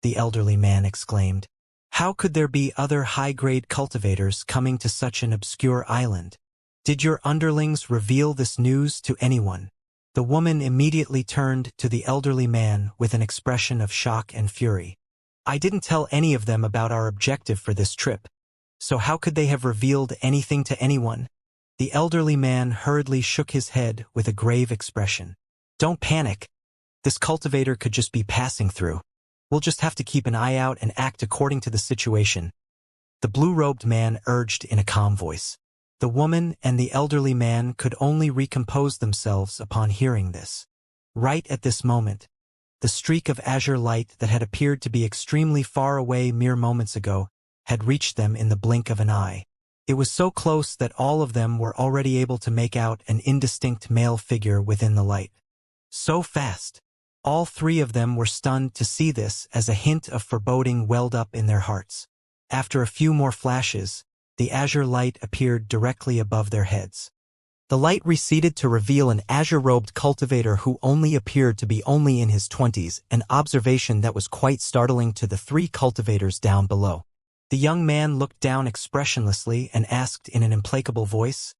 the elderly man exclaimed. How could there be other high-grade cultivators coming to such an obscure island? Did your underlings reveal this news to anyone? The woman immediately turned to the elderly man with an expression of shock and fury. I didn't tell any of them about our objective for this trip. So how could they have revealed anything to anyone? The elderly man hurriedly shook his head with a grave expression. Don't panic. This cultivator could just be passing through. We'll just have to keep an eye out and act according to the situation. The blue-robed man urged in a calm voice. The woman and the elderly man could only recompose themselves upon hearing this. Right at this moment, the streak of azure light that had appeared to be extremely far away mere moments ago had reached them in the blink of an eye. It was so close that all of them were already able to make out an indistinct male figure within the light. So fast. All three of them were stunned to see this as a hint of foreboding welled up in their hearts. After a few more flashes, the azure light appeared directly above their heads. The light receded to reveal an azure-robed cultivator who only appeared to be only in his 20s, an observation that was quite startling to the three cultivators down below. The young man looked down expressionlessly and asked in an implacable voice,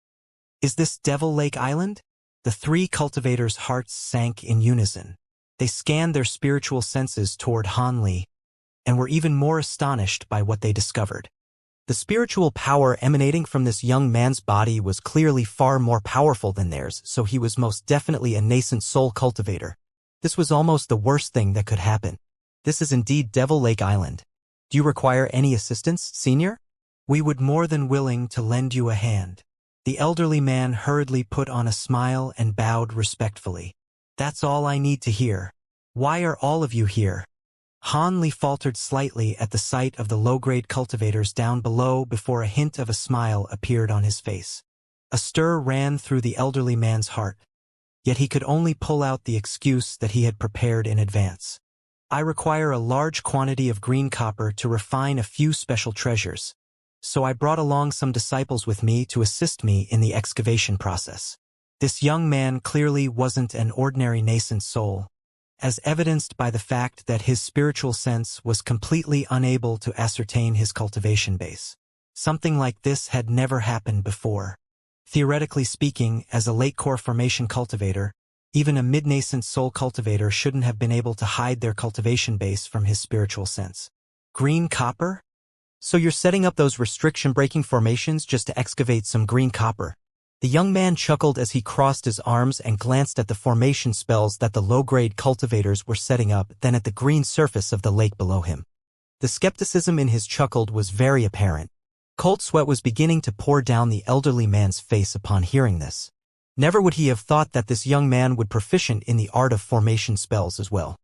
Is this Devil Lake Island? The three cultivators' hearts sank in unison. They scanned their spiritual senses toward Han Li, and were even more astonished by what they discovered. The spiritual power emanating from this young man's body was clearly far more powerful than theirs, so he was most definitely a nascent soul cultivator. This was almost the worst thing that could happen. This is indeed Devil Lake Island. Do you require any assistance, Senior? We would more than willing to lend you a hand. The elderly man hurriedly put on a smile and bowed respectfully. That's all I need to hear. Why are all of you here? Han Li faltered slightly at the sight of the low-grade cultivators down below before a hint of a smile appeared on his face. A stir ran through the elderly man's heart, yet he could only pull out the excuse that he had prepared in advance. I require a large quantity of green copper to refine a few special treasures, so I brought along some disciples with me to assist me in the excavation process. This young man clearly wasn't an ordinary nascent soul, as evidenced by the fact that his spiritual sense was completely unable to ascertain his cultivation base. Something like this had never happened before. Theoretically speaking, as a late core formation cultivator, even a mid-nascent soul cultivator shouldn't have been able to hide their cultivation base from his spiritual sense. Green copper? So you're setting up those restriction-breaking formations just to excavate some green copper? The young man chuckled as he crossed his arms and glanced at the formation spells that the low-grade cultivators were setting up, then at the green surface of the lake below him. The skepticism in his chuckle was very apparent. Cold sweat was beginning to pour down the elderly man's face upon hearing this. Never would he have thought that this young man would be proficient in the art of formation spells as well.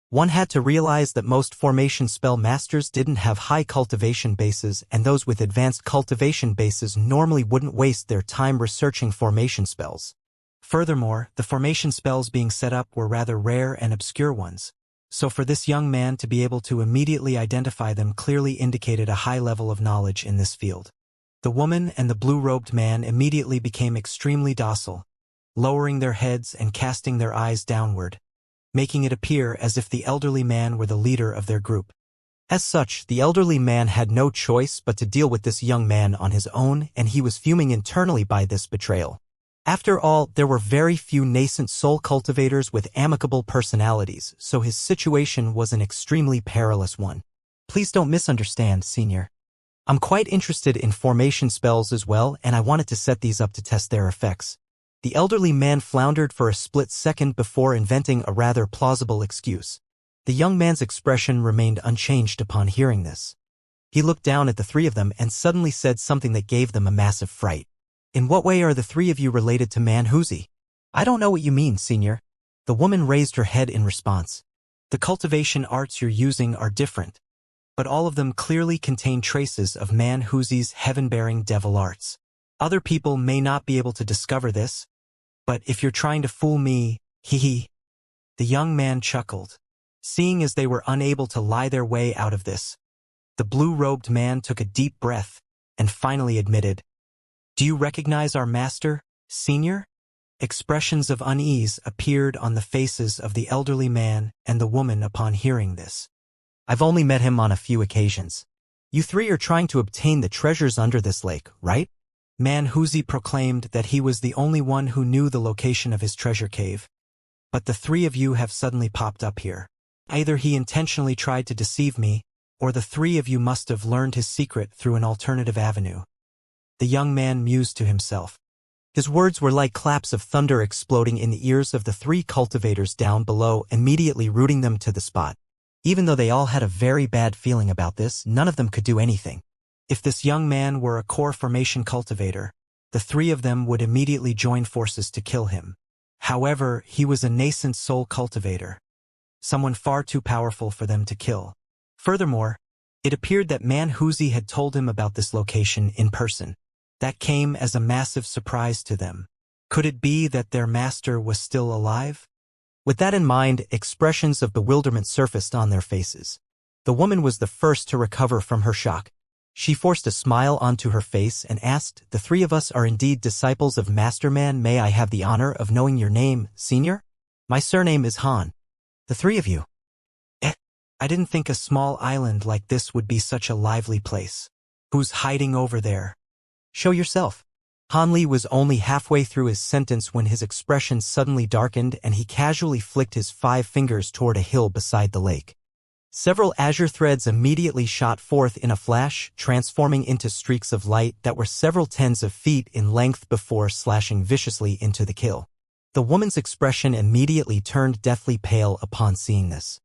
One had to realize that most formation spell masters didn't have high cultivation bases, and those with advanced cultivation bases normally wouldn't waste their time researching formation spells. Furthermore, the formation spells being set up were rather rare and obscure ones, so for this young man to be able to immediately identify them clearly indicated a high level of knowledge in this field. The woman and the blue-robed man immediately became extremely docile, lowering their heads and casting their eyes downward, making it appear as if the elderly man were the leader of their group. As such, the elderly man had no choice but to deal with this young man on his own, and he was fuming internally by this betrayal. After all, there were very few nascent soul cultivators with amicable personalities, so his situation was an extremely perilous one. Please don't misunderstand, Senior. I'm quite interested in formation spells as well, and I wanted to set these up to test their effects. The elderly man floundered for a split second before inventing a rather plausible excuse. The young man's expression remained unchanged upon hearing this. He looked down at the three of them and suddenly said something that gave them a massive fright. In what way are the three of you related to Wuxia? I don't know what you mean, Senior. The woman raised her head in response. The cultivation arts you're using are different, but all of them clearly contain traces of Wuxia's heaven-bearing devil arts. Other people may not be able to discover this, but if you're trying to fool me, hee. The young man chuckled. Seeing as they were unable to lie their way out of this, the blue-robed man took a deep breath and finally admitted, "Do you recognize our master, Senior?" Expressions of unease appeared on the faces of the elderly man and the woman upon hearing this. I've only met him on a few occasions. You three are trying to obtain the treasures under this lake, right? Wuxia proclaimed that he was the only one who knew the location of his treasure cave. But the three of you have suddenly popped up here. Either he intentionally tried to deceive me, or the three of you must have learned his secret through an alternative avenue. The young man mused to himself. His words were like claps of thunder exploding in the ears of the three cultivators down below, immediately rooting them to the spot. Even though they all had a very bad feeling about this, none of them could do anything. If this young man were a core formation cultivator, the three of them would immediately join forces to kill him. However, he was a nascent soul cultivator, someone far too powerful for them to kill. Furthermore, it appeared that Wuxia had told him about this location in person. That came as a massive surprise to them. Could it be that their master was still alive? With that in mind, expressions of bewilderment surfaced on their faces. The woman was the first to recover from her shock. She forced a smile onto her face and asked, "The three of us are indeed disciples of Masterman. May I have the honor of knowing your name, Senior?" "My surname is Han." "The three of you?" I didn't think a small island like this would be such a lively place. Who's hiding over there? Show yourself." Han Li was only halfway through his sentence when his expression suddenly darkened and he casually flicked his 5 fingers toward a hill beside the lake. Several azure threads immediately shot forth in a flash, transforming into streaks of light that were several tens of feet in length before slashing viciously into the kill. The woman's expression immediately turned deathly pale upon seeing this.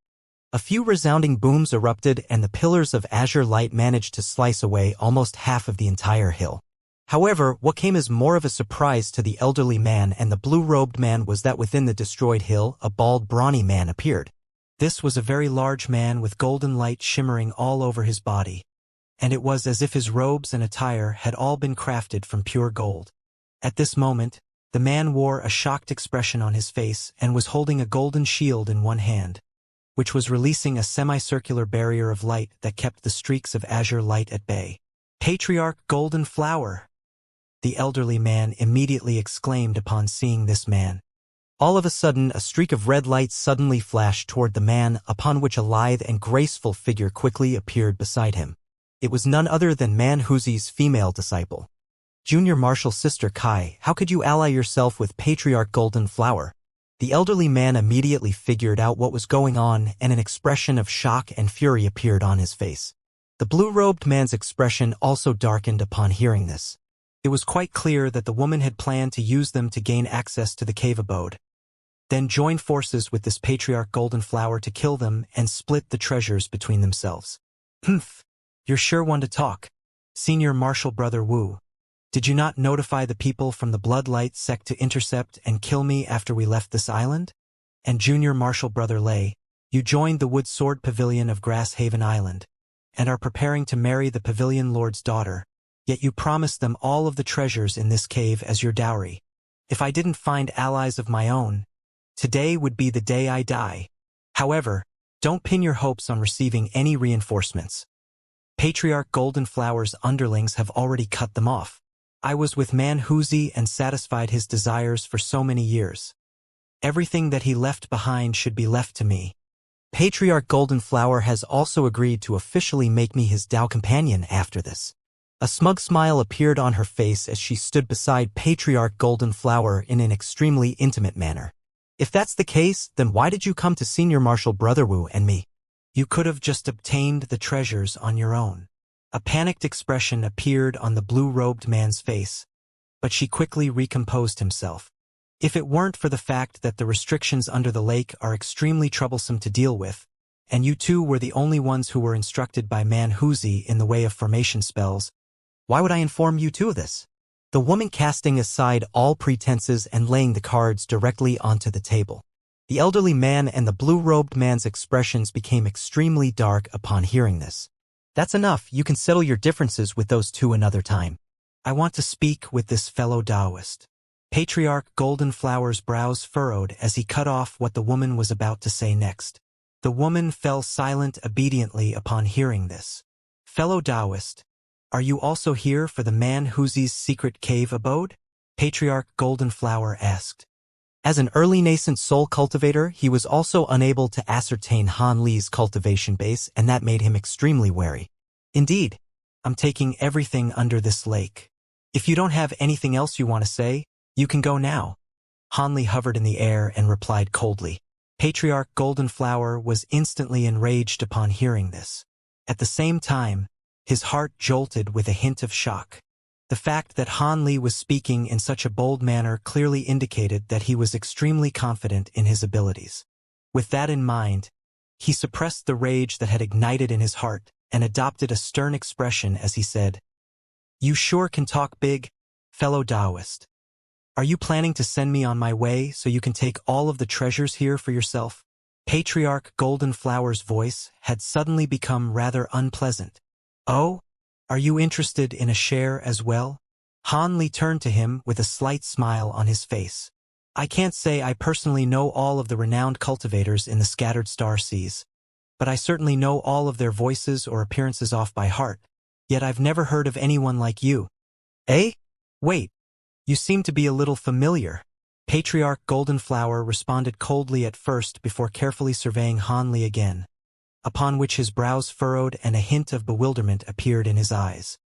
A few resounding booms erupted and the pillars of azure light managed to slice away almost half of the entire hill. However, what came as more of a surprise to the elderly man and the blue-robed man was that within the destroyed hill, a bald, brawny man appeared. This was a very large man with golden light shimmering all over his body, and it was as if his robes and attire had all been crafted from pure gold. At this moment, the man wore a shocked expression on his face and was holding a golden shield in one hand, which was releasing a semicircular barrier of light that kept the streaks of azure light at bay. "Patriarch Golden Flower!" the elderly man immediately exclaimed upon seeing this man. All of a sudden, a streak of red light suddenly flashed toward the man, upon which a lithe and graceful figure quickly appeared beside him. It was none other than Man Huzi's female disciple. "Junior Marshal Sister Kai, how could you ally yourself with Patriarch Golden Flower?" The elderly man immediately figured out what was going on, and an expression of shock and fury appeared on his face. The blue-robed man's expression also darkened upon hearing this. It was quite clear that the woman had planned to use them to gain access to the cave abode, then join forces with this Patriarch Golden Flower to kill them and split the treasures between themselves. "Humph, you're sure one to talk. Senior Marshal Brother Wu, did you not notify the people from the Bloodlight sect to intercept and kill me after we left this island? And Junior Marshal Brother Lei, you joined the Wood Sword Pavilion of Grass Haven Island, and are preparing to marry the Pavilion Lord's daughter, yet you promised them all of the treasures in this cave as your dowry. If I didn't find allies of my own, today would be the day I die. However, don't pin your hopes on receiving any reinforcements. Patriarch Golden Flower's underlings have already cut them off. I was with Man Huzi and satisfied his desires for so many years. Everything that he left behind should be left to me. Patriarch Golden Flower has also agreed to officially make me his Dao companion after this." A smug smile appeared on her face as she stood beside Patriarch Golden Flower in an extremely intimate manner. "If that's the case, then why did you come to Senior Marshal Brother Wu and me? You could have just obtained the treasures on your own." A panicked expression appeared on the blue-robed man's face, but she quickly recomposed himself. "If it weren't for the fact that the restrictions under the lake are extremely troublesome to deal with, and you two were the only ones who were instructed by Man Huzi in the way of formation spells, why would I inform you two of this?" The woman casting aside all pretenses and laying the cards directly onto the table. The elderly man and the blue-robed man's expressions became extremely dark upon hearing this. "That's enough, you can settle your differences with those two another time. I want to speak with this fellow Taoist." Patriarch Golden Flower's brows furrowed as he cut off what the woman was about to say next. The woman fell silent obediently upon hearing this. "Fellow Taoist, are you also here for the Man Huzi's secret cave abode?" Patriarch Golden Flower asked. As an early nascent soul cultivator, he was also unable to ascertain Han Li's cultivation base, and that made him extremely wary. "Indeed, I'm taking everything under this lake. If you don't have anything else you want to say, you can go now." Han Li hovered in the air and replied coldly. Patriarch Golden Flower was instantly enraged upon hearing this. At the same time, his heart jolted with a hint of shock. The fact that Han Li was speaking in such a bold manner clearly indicated that he was extremely confident in his abilities. With that in mind, he suppressed the rage that had ignited in his heart and adopted a stern expression as he said, "You sure can talk big, fellow Taoist. Are you planning to send me on my way so you can take all of the treasures here for yourself?" Patriarch Golden Flower's voice had suddenly become rather unpleasant. "Oh? Are you interested in a share as well?" Han Li turned to him with a slight smile on his face. "I can't say I personally know all of the renowned cultivators in the scattered star seas, but I certainly know all of their voices or appearances off by heart, yet I've never heard of anyone like you." "Eh? Wait, you seem to be a little familiar." Patriarch Golden Flower responded coldly at first before carefully surveying Han Li again, upon which his brows furrowed and a hint of bewilderment appeared in his eyes.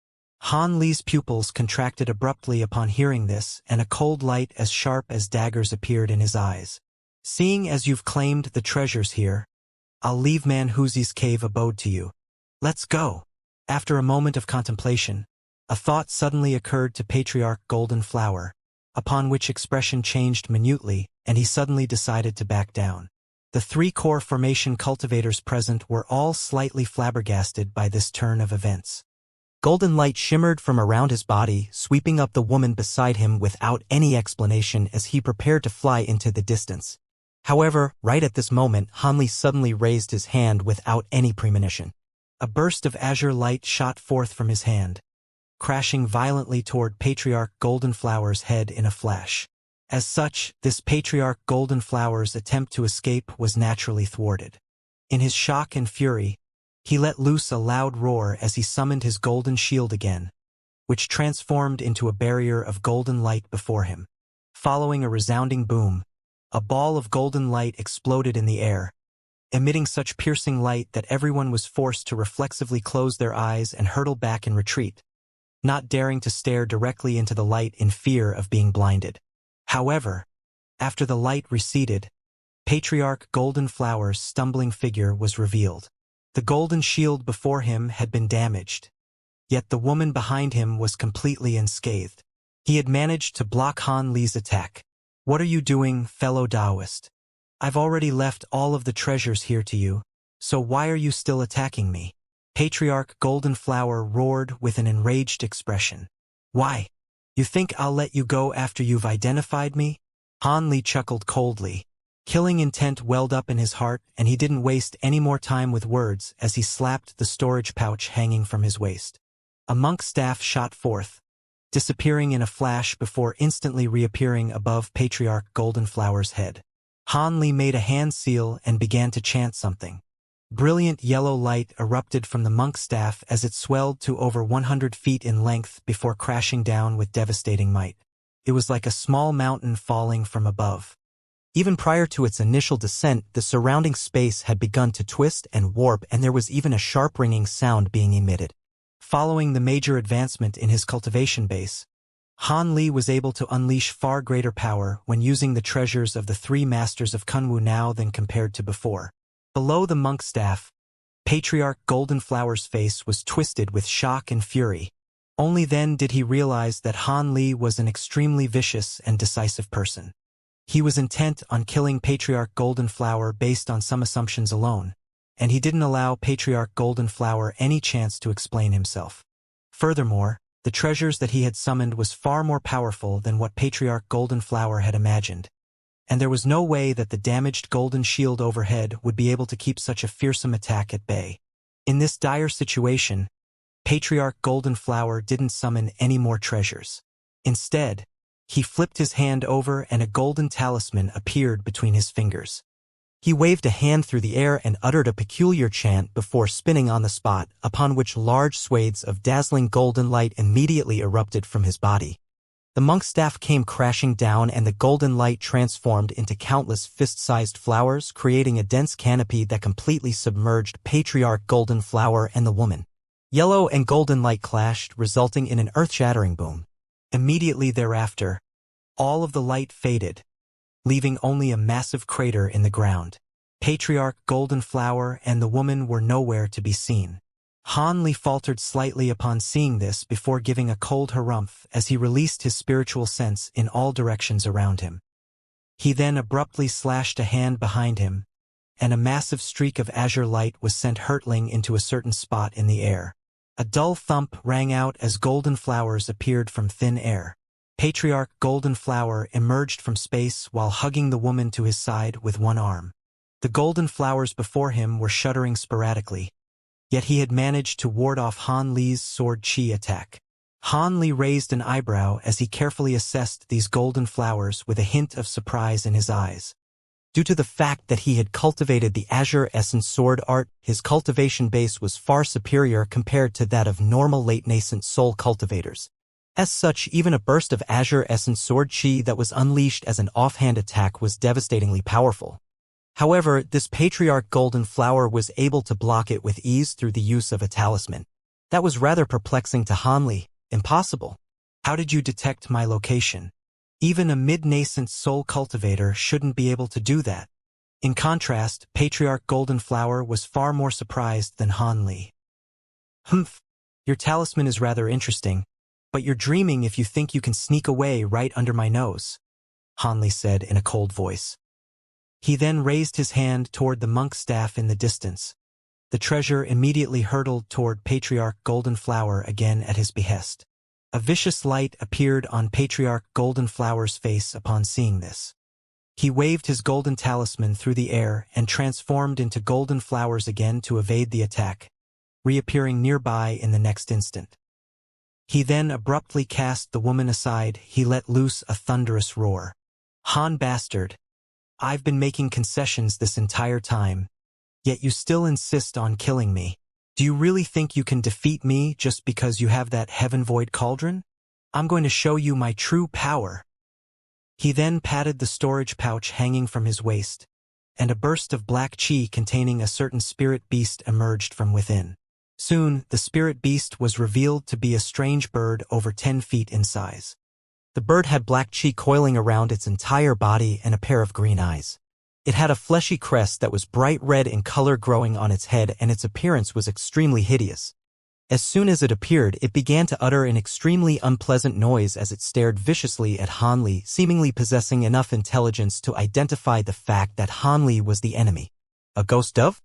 Han Li's pupils contracted abruptly upon hearing this, and a cold light as sharp as daggers appeared in his eyes. "Seeing as you've claimed the treasures here, I'll leave Man Huzi's cave abode to you. Let's go." After a moment of contemplation, a thought suddenly occurred to Patriarch Golden Flower, upon which expression changed minutely, and he suddenly decided to back down. The three core formation cultivators present were all slightly flabbergasted by this turn of events. Golden light shimmered from around his body, sweeping up the woman beside him without any explanation as he prepared to fly into the distance. However, right at this moment, Han suddenly raised his hand without any premonition. A burst of azure light shot forth from his hand, crashing violently toward Patriarch Goldenflower's head in a flash. As such, this Patriarch Goldenflower's attempt to escape was naturally thwarted. In his shock and fury, he let loose a loud roar as he summoned his golden shield again, which transformed into a barrier of golden light before him. Following a resounding boom, a ball of golden light exploded in the air, emitting such piercing light that everyone was forced to reflexively close their eyes and hurtle back in retreat, not daring to stare directly into the light in fear of being blinded. However, after the light receded, Patriarch Goldenflower's stumbling figure was revealed. The golden shield before him had been damaged, yet the woman behind him was completely unscathed. He had managed to block Han Li's attack. "What are you doing, fellow Taoist? I've already left all of the treasures here to you, so why are you still attacking me?" Patriarch Goldenflower roared with an enraged expression. "Why? You think I'll let you go after you've identified me?" Han Li chuckled coldly. Killing intent welled up in his heart, and he didn't waste any more time with words as he slapped the storage pouch hanging from his waist. A monk's staff shot forth, disappearing in a flash before instantly reappearing above Patriarch Goldenflower's head. Han Li made a hand seal and began to chant something. Brilliant yellow light erupted from the monk's staff as it swelled to over 100 feet in length before crashing down with devastating might. It was like a small mountain falling from above. Even prior to its initial descent, the surrounding space had begun to twist and warp, and there was even a sharp ringing sound being emitted. Following the major advancement in his cultivation base, Han Li was able to unleash far greater power when using the treasures of the three masters of Kunwu now than compared to before. Below the monk's staff, Patriarch Goldenflower's face was twisted with shock and fury. Only then did he realize that Han Li was an extremely vicious and decisive person. He was intent on killing Patriarch Goldenflower based on some assumptions alone, and he didn't allow Patriarch Goldenflower any chance to explain himself. Furthermore, the treasures that he had summoned was far more powerful than what Patriarch Goldenflower had imagined, and there was no way that the damaged golden shield overhead would be able to keep such a fearsome attack at bay. In this dire situation, Patriarch Goldenflower didn't summon any more treasures. Instead, he flipped his hand over and a golden talisman appeared between his fingers. He waved a hand through the air and uttered a peculiar chant before spinning on the spot, upon which large swathes of dazzling golden light immediately erupted from his body. The monk's staff came crashing down and the golden light transformed into countless fist-sized flowers, creating a dense canopy that completely submerged Patriarch Goldenflower and the woman. Yellow and golden light clashed, resulting in an earth-shattering boom. Immediately thereafter, all of the light faded, leaving only a massive crater in the ground. Patriarch Goldenflower and the woman were nowhere to be seen. Han Li faltered slightly upon seeing this before giving a cold harumph as he released his spiritual sense in all directions around him. He then abruptly slashed a hand behind him, and a massive streak of azure light was sent hurtling into a certain spot in the air. A dull thump rang out as golden flowers appeared from thin air. Patriarch Goldenflower emerged from space while hugging the woman to his side with one arm. The golden flowers before him were shuddering sporadically, yet he had managed to ward off Han Li's sword chi attack. Han Li raised an eyebrow as he carefully assessed these golden flowers with a hint of surprise in his eyes. Due to the fact that he had cultivated the Azure Essence sword art, his cultivation base was far superior compared to that of normal late-nascent soul cultivators. As such, even a burst of Azure Essence sword chi that was unleashed as an offhand attack was devastatingly powerful. However, this Patriarch Goldenflower was able to block it with ease through the use of a talisman. That was rather perplexing to Han Li. Impossible. How did you detect my location? Even a mid-nascent soul cultivator shouldn't be able to do that. In contrast, Patriarch Goldenflower was far more surprised than Han Li. Humph, your talisman is rather interesting, but you're dreaming if you think you can sneak away right under my nose, Han Li said in a cold voice. He then raised his hand toward the monk's staff in the distance. The treasure immediately hurtled toward Patriarch Goldenflower again at his behest. A vicious light appeared on Patriarch Goldenflower's face upon seeing this. He waved his golden talisman through the air and transformed into golden flowers again to evade the attack, reappearing nearby in the next instant. He then abruptly cast the woman aside. He let loose a thunderous roar. "Han bastard! I've been making concessions this entire time, yet you still insist on killing me. Do you really think you can defeat me just because you have that heaven-void cauldron? I'm going to show you my true power." He then patted the storage pouch hanging from his waist, and a burst of black chi containing a certain spirit beast emerged from within. Soon, the spirit beast was revealed to be a strange bird over 10 feet in size. The bird had black chi coiling around its entire body and a pair of green eyes. It had a fleshy crest that was bright red in color growing on its head, and its appearance was extremely hideous. As soon as it appeared, it began to utter an extremely unpleasant noise as it stared viciously at Han Li, seemingly possessing enough intelligence to identify the fact that Han Li was the enemy. "A ghost dove?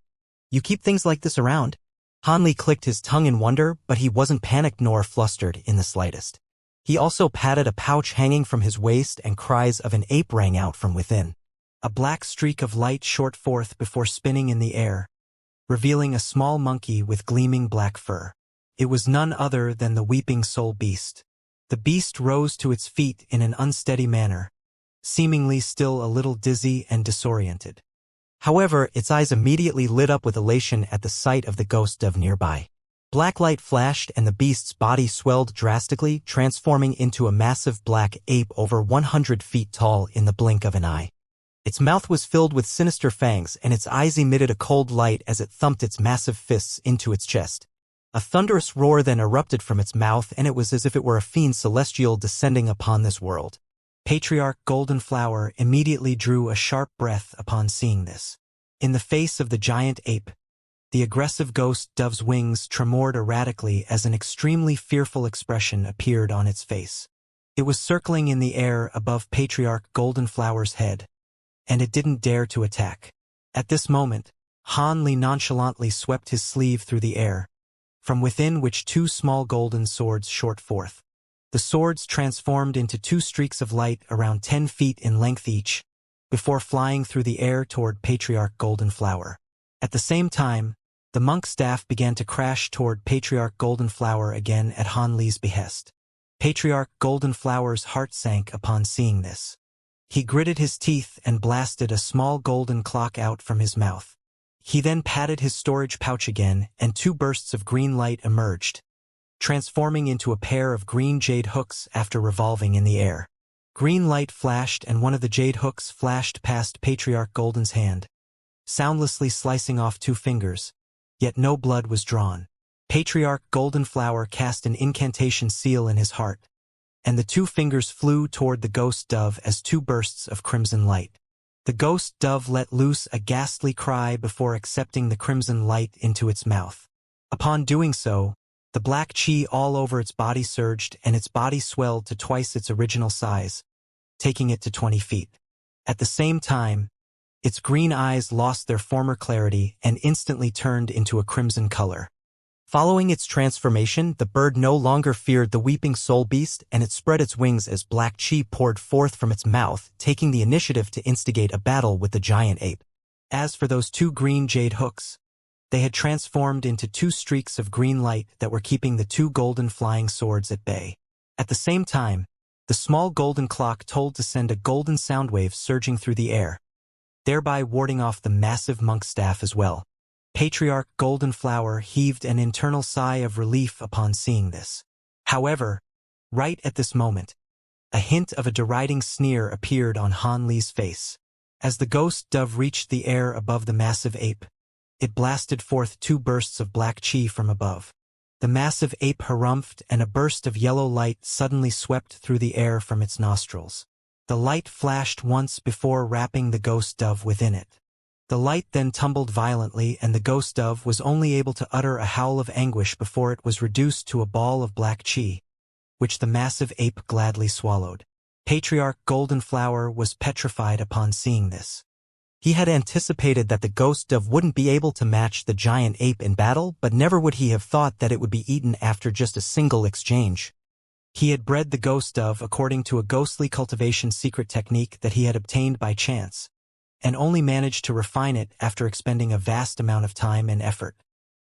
You keep things like this around?" Han Li clicked his tongue in wonder, but he wasn't panicked nor flustered in the slightest. He also patted a pouch hanging from his waist, and cries of an ape rang out from within. A black streak of light shot forth before spinning in the air, revealing a small monkey with gleaming black fur. It was none other than the weeping soul beast. The beast rose to its feet in an unsteady manner, seemingly still a little dizzy and disoriented. However, its eyes immediately lit up with elation at the sight of the ghost dove nearby. Black light flashed and the beast's body swelled drastically, transforming into a massive black ape over 100 feet tall in the blink of an eye. Its mouth was filled with sinister fangs, and its eyes emitted a cold light as it thumped its massive fists into its chest. A thunderous roar then erupted from its mouth, and it was as if it were a fiend celestial descending upon this world. Patriarch Golden Flower immediately drew a sharp breath upon seeing this. In the face of the giant ape, the aggressive ghost dove's wings tremored erratically as an extremely fearful expression appeared on its face. It was circling in the air above Patriarch Golden Flower's head, and it didn't dare to attack. At this moment, Han Li nonchalantly swept his sleeve through the air, from within which 2 small golden swords shot forth. The swords transformed into 2 streaks of light around 10 feet in length each, before flying through the air toward Patriarch Golden Flower. At the same time, the monk's staff began to crash toward Patriarch Golden Flower again at Han Li's behest. Patriarch Golden Flower's heart sank upon seeing this. He gritted his teeth and blasted a small golden clock out from his mouth. He then patted his storage pouch again, and 2 bursts of green light emerged, transforming into a pair of green jade hooks after revolving in the air. Green light flashed, and one of the jade hooks flashed past Patriarch Golden's hand, soundlessly slicing off 2 fingers, yet no blood was drawn. Patriarch Golden Flower cast an incantation seal in his heart, and the 2 fingers flew toward the ghost dove as 2 bursts of crimson light. The ghost dove let loose a ghastly cry before accepting the crimson light into its mouth. Upon doing so, the black chi all over its body surged, and its body swelled to twice its original size, taking it to 20 feet. At the same time, its green eyes lost their former clarity and instantly turned into a crimson color. Following its transformation, the bird no longer feared the weeping soul beast, and it spread its wings as black chi poured forth from its mouth, taking the initiative to instigate a battle with the giant ape. As for those 2 green jade hooks, they had transformed into 2 streaks of green light that were keeping the 2 golden flying swords at bay. At the same time, the small golden clock told to send a golden sound wave surging through the air, thereby warding off the massive monk's staff as well. Patriarch Golden Flower heaved an internal sigh of relief upon seeing this. However, right at this moment, a hint of a deriding sneer appeared on Han Li's face. As the ghost dove reached the air above the massive ape, it blasted forth 2 bursts of black chi from above. The massive ape harumphed, and a burst of yellow light suddenly swept through the air from its nostrils. The light flashed once before wrapping the ghost dove within it. The light then tumbled violently, and the ghost dove was only able to utter a howl of anguish before it was reduced to a ball of black chi, which the massive ape gladly swallowed. Patriarch Golden Flower was petrified upon seeing this. He had anticipated that the ghost dove wouldn't be able to match the giant ape in battle, but never would he have thought that it would be eaten after just a single exchange. He had bred the ghost dove according to a ghostly cultivation secret technique that he had obtained by chance, and only managed to refine it after expending a vast amount of time and effort.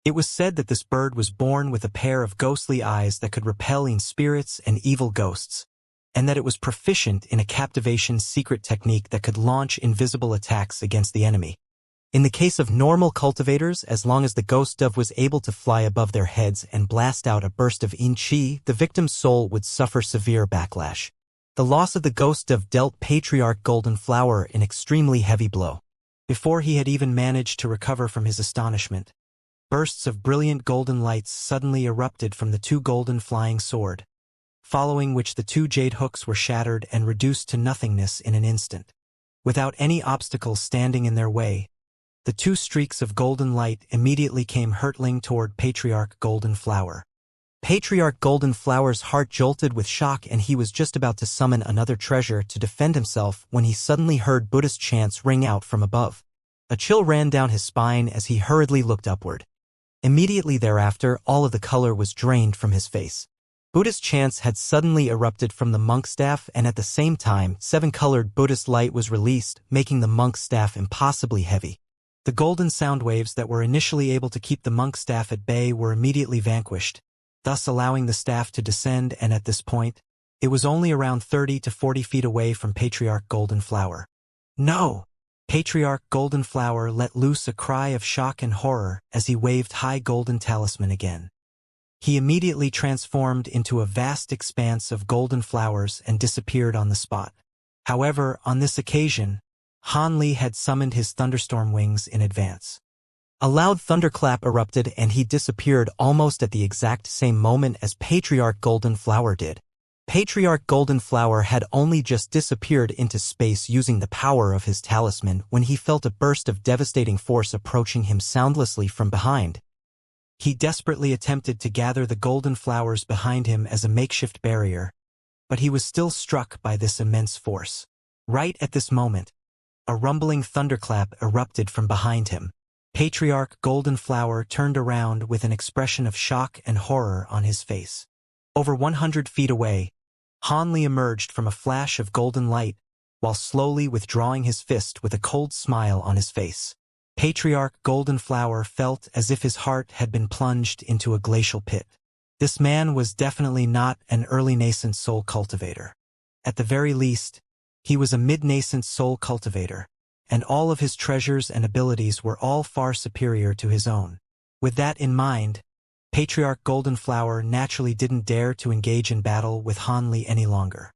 It was said that this bird was born with a pair of ghostly eyes that could repel in spirits and evil ghosts, and that it was proficient in a captivation secret technique that could launch invisible attacks against the enemy. In the case of normal cultivators, as long as the ghost dove was able to fly above their heads and blast out a burst of qi, the victim's soul would suffer severe backlash. The loss of the ghost dove dealt Patriarch Golden Flower an extremely heavy blow. Before he had even managed to recover from his astonishment, bursts of brilliant golden lights suddenly erupted from the two golden flying sword, following which the two jade hooks were shattered and reduced to nothingness in an instant. Without any obstacles standing in their way, the two streaks of golden light immediately came hurtling toward Patriarch Golden Flower. Patriarch Golden Flower's heart jolted with shock, and he was just about to summon another treasure to defend himself when he suddenly heard Buddhist chants ring out from above. A chill ran down his spine as he hurriedly looked upward. Immediately thereafter, all of the color was drained from his face. Buddhist chants had suddenly erupted from the monk's staff, and at the same time, 7-colored Buddhist light was released, making the monk's staff impossibly heavy. The golden sound waves that were initially able to keep the monk's staff at bay were immediately vanquished, thus allowing the staff to descend, and at this point, it was only around 30 to 40 feet away from Patriarch Golden Flower. No! Patriarch Golden Flower let loose a cry of shock and horror as he waved high golden talisman again. He immediately transformed into a vast expanse of golden flowers and disappeared on the spot. However, on this occasion, Han Li had summoned his thunderstorm wings in advance. A loud thunderclap erupted and he disappeared almost at the exact same moment as Patriarch Golden Flower did. Patriarch Golden Flower had only just disappeared into space using the power of his talisman when he felt a burst of devastating force approaching him soundlessly from behind. He desperately attempted to gather the golden flowers behind him as a makeshift barrier, but he was still struck by this immense force. Right at this moment, a rumbling thunderclap erupted from behind him. Patriarch Golden Flower turned around with an expression of shock and horror on his face. Over 100 feet away, Han Li emerged from a flash of golden light, while slowly withdrawing his fist with a cold smile on his face. Patriarch Golden Flower felt as if his heart had been plunged into a glacial pit. This man was definitely not an early nascent soul cultivator. At the very least, he was a mid-nascent soul cultivator, and all of his treasures and abilities were all far superior to his own. With that in mind, Patriarch Golden Flower naturally didn't dare to engage in battle with Han Li any longer.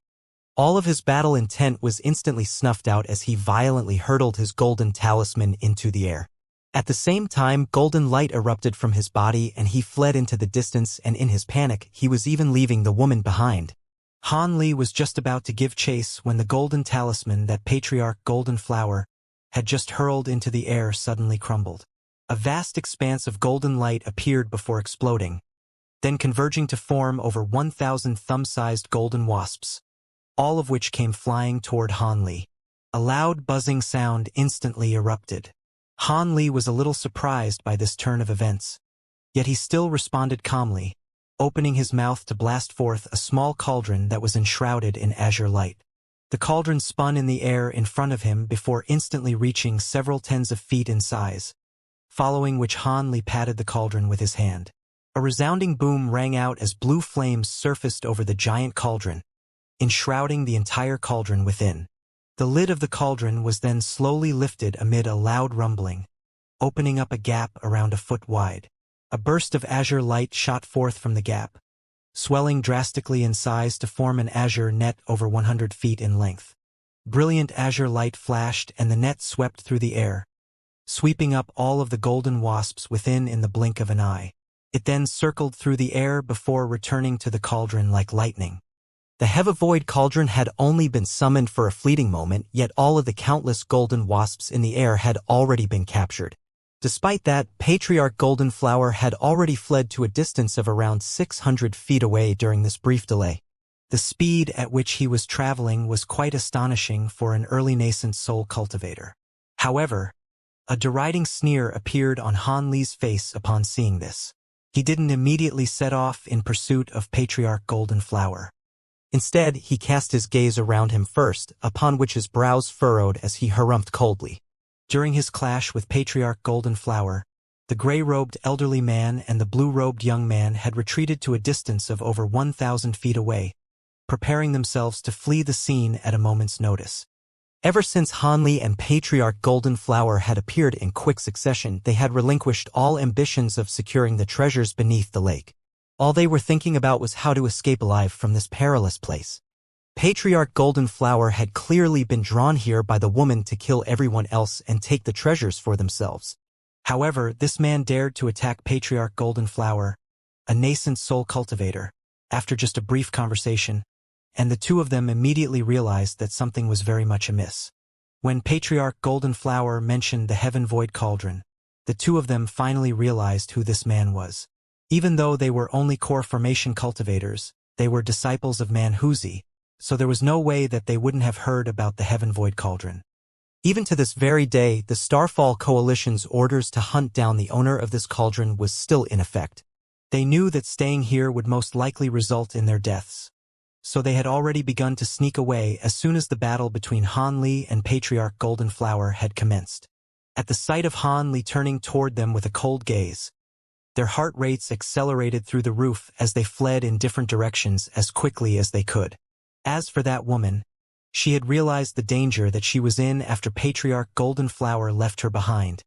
All of his battle intent was instantly snuffed out as he violently hurled his golden talisman into the air. At the same time, golden light erupted from his body and he fled into the distance, and in his panic, he was even leaving the woman behind. Han Li was just about to give chase when the golden talisman that Patriarch Golden Flower had just hurled into the air suddenly crumbled. A vast expanse of golden light appeared before exploding, then converging to form over 1,000 thumb-sized golden wasps, all of which came flying toward Han Li. A loud buzzing sound instantly erupted. Han Li was a little surprised by this turn of events, yet he still responded calmly, opening his mouth to blast forth a small cauldron that was enshrouded in azure light. The cauldron spun in the air in front of him before instantly reaching several tens of feet in size, following which Han Li patted the cauldron with his hand. A resounding boom rang out as blue flames surfaced over the giant cauldron, enshrouding the entire cauldron within. The lid of the cauldron was then slowly lifted amid a loud rumbling, opening up a gap around a foot wide. A burst of azure light shot forth from the gap, swelling drastically in size to form an azure net over 100 feet in length. Brilliant azure light flashed and the net swept through the air, sweeping up all of the golden wasps within in the blink of an eye. It then circled through the air before returning to the cauldron like lightning. The Heavavoid cauldron had only been summoned for a fleeting moment, yet all of the countless golden wasps in the air had already been captured. Despite that, Patriarch Golden Flower had already fled to a distance of around 600 feet away during this brief delay. The speed at which he was traveling was quite astonishing for an early nascent soul cultivator. However, a deriding sneer appeared on Han Li's face upon seeing this. He didn't immediately set off in pursuit of Patriarch Golden Flower. Instead, he cast his gaze around him first, upon which his brows furrowed as he harumphed coldly. During his clash with Patriarch Golden Flower, the gray-robed elderly man and the blue-robed young man had retreated to a distance of over 1,000 feet away, preparing themselves to flee the scene at a moment's notice. Ever since Hanli and Patriarch Golden Flower had appeared in quick succession, they had relinquished all ambitions of securing the treasures beneath the lake. All they were thinking about was how to escape alive from this perilous place. Patriarch Golden Flower had clearly been drawn here by the woman to kill everyone else and take the treasures for themselves. However, this man dared to attack Patriarch Golden Flower, a nascent soul cultivator, after just a brief conversation, and the two of them immediately realized that something was very much amiss. When Patriarch Golden Flower mentioned the Heaven Void Cauldron, the two of them finally realized who this man was. Even though they were only core formation cultivators, they were disciples of Manhuzi, so there was no way that they wouldn't have heard about the Heaven Void Cauldron. Even to this very day, the Starfall Coalition's orders to hunt down the owner of this cauldron was still in effect. They knew that staying here would most likely result in their deaths, so they had already begun to sneak away as soon as the battle between Han Li and Patriarch Golden Flower had commenced. At the sight of Han Li turning toward them with a cold gaze, their heart rates accelerated through the roof as they fled in different directions as quickly as they could. As for that woman, she had realized the danger that she was in after Patriarch Golden Flower left her behind,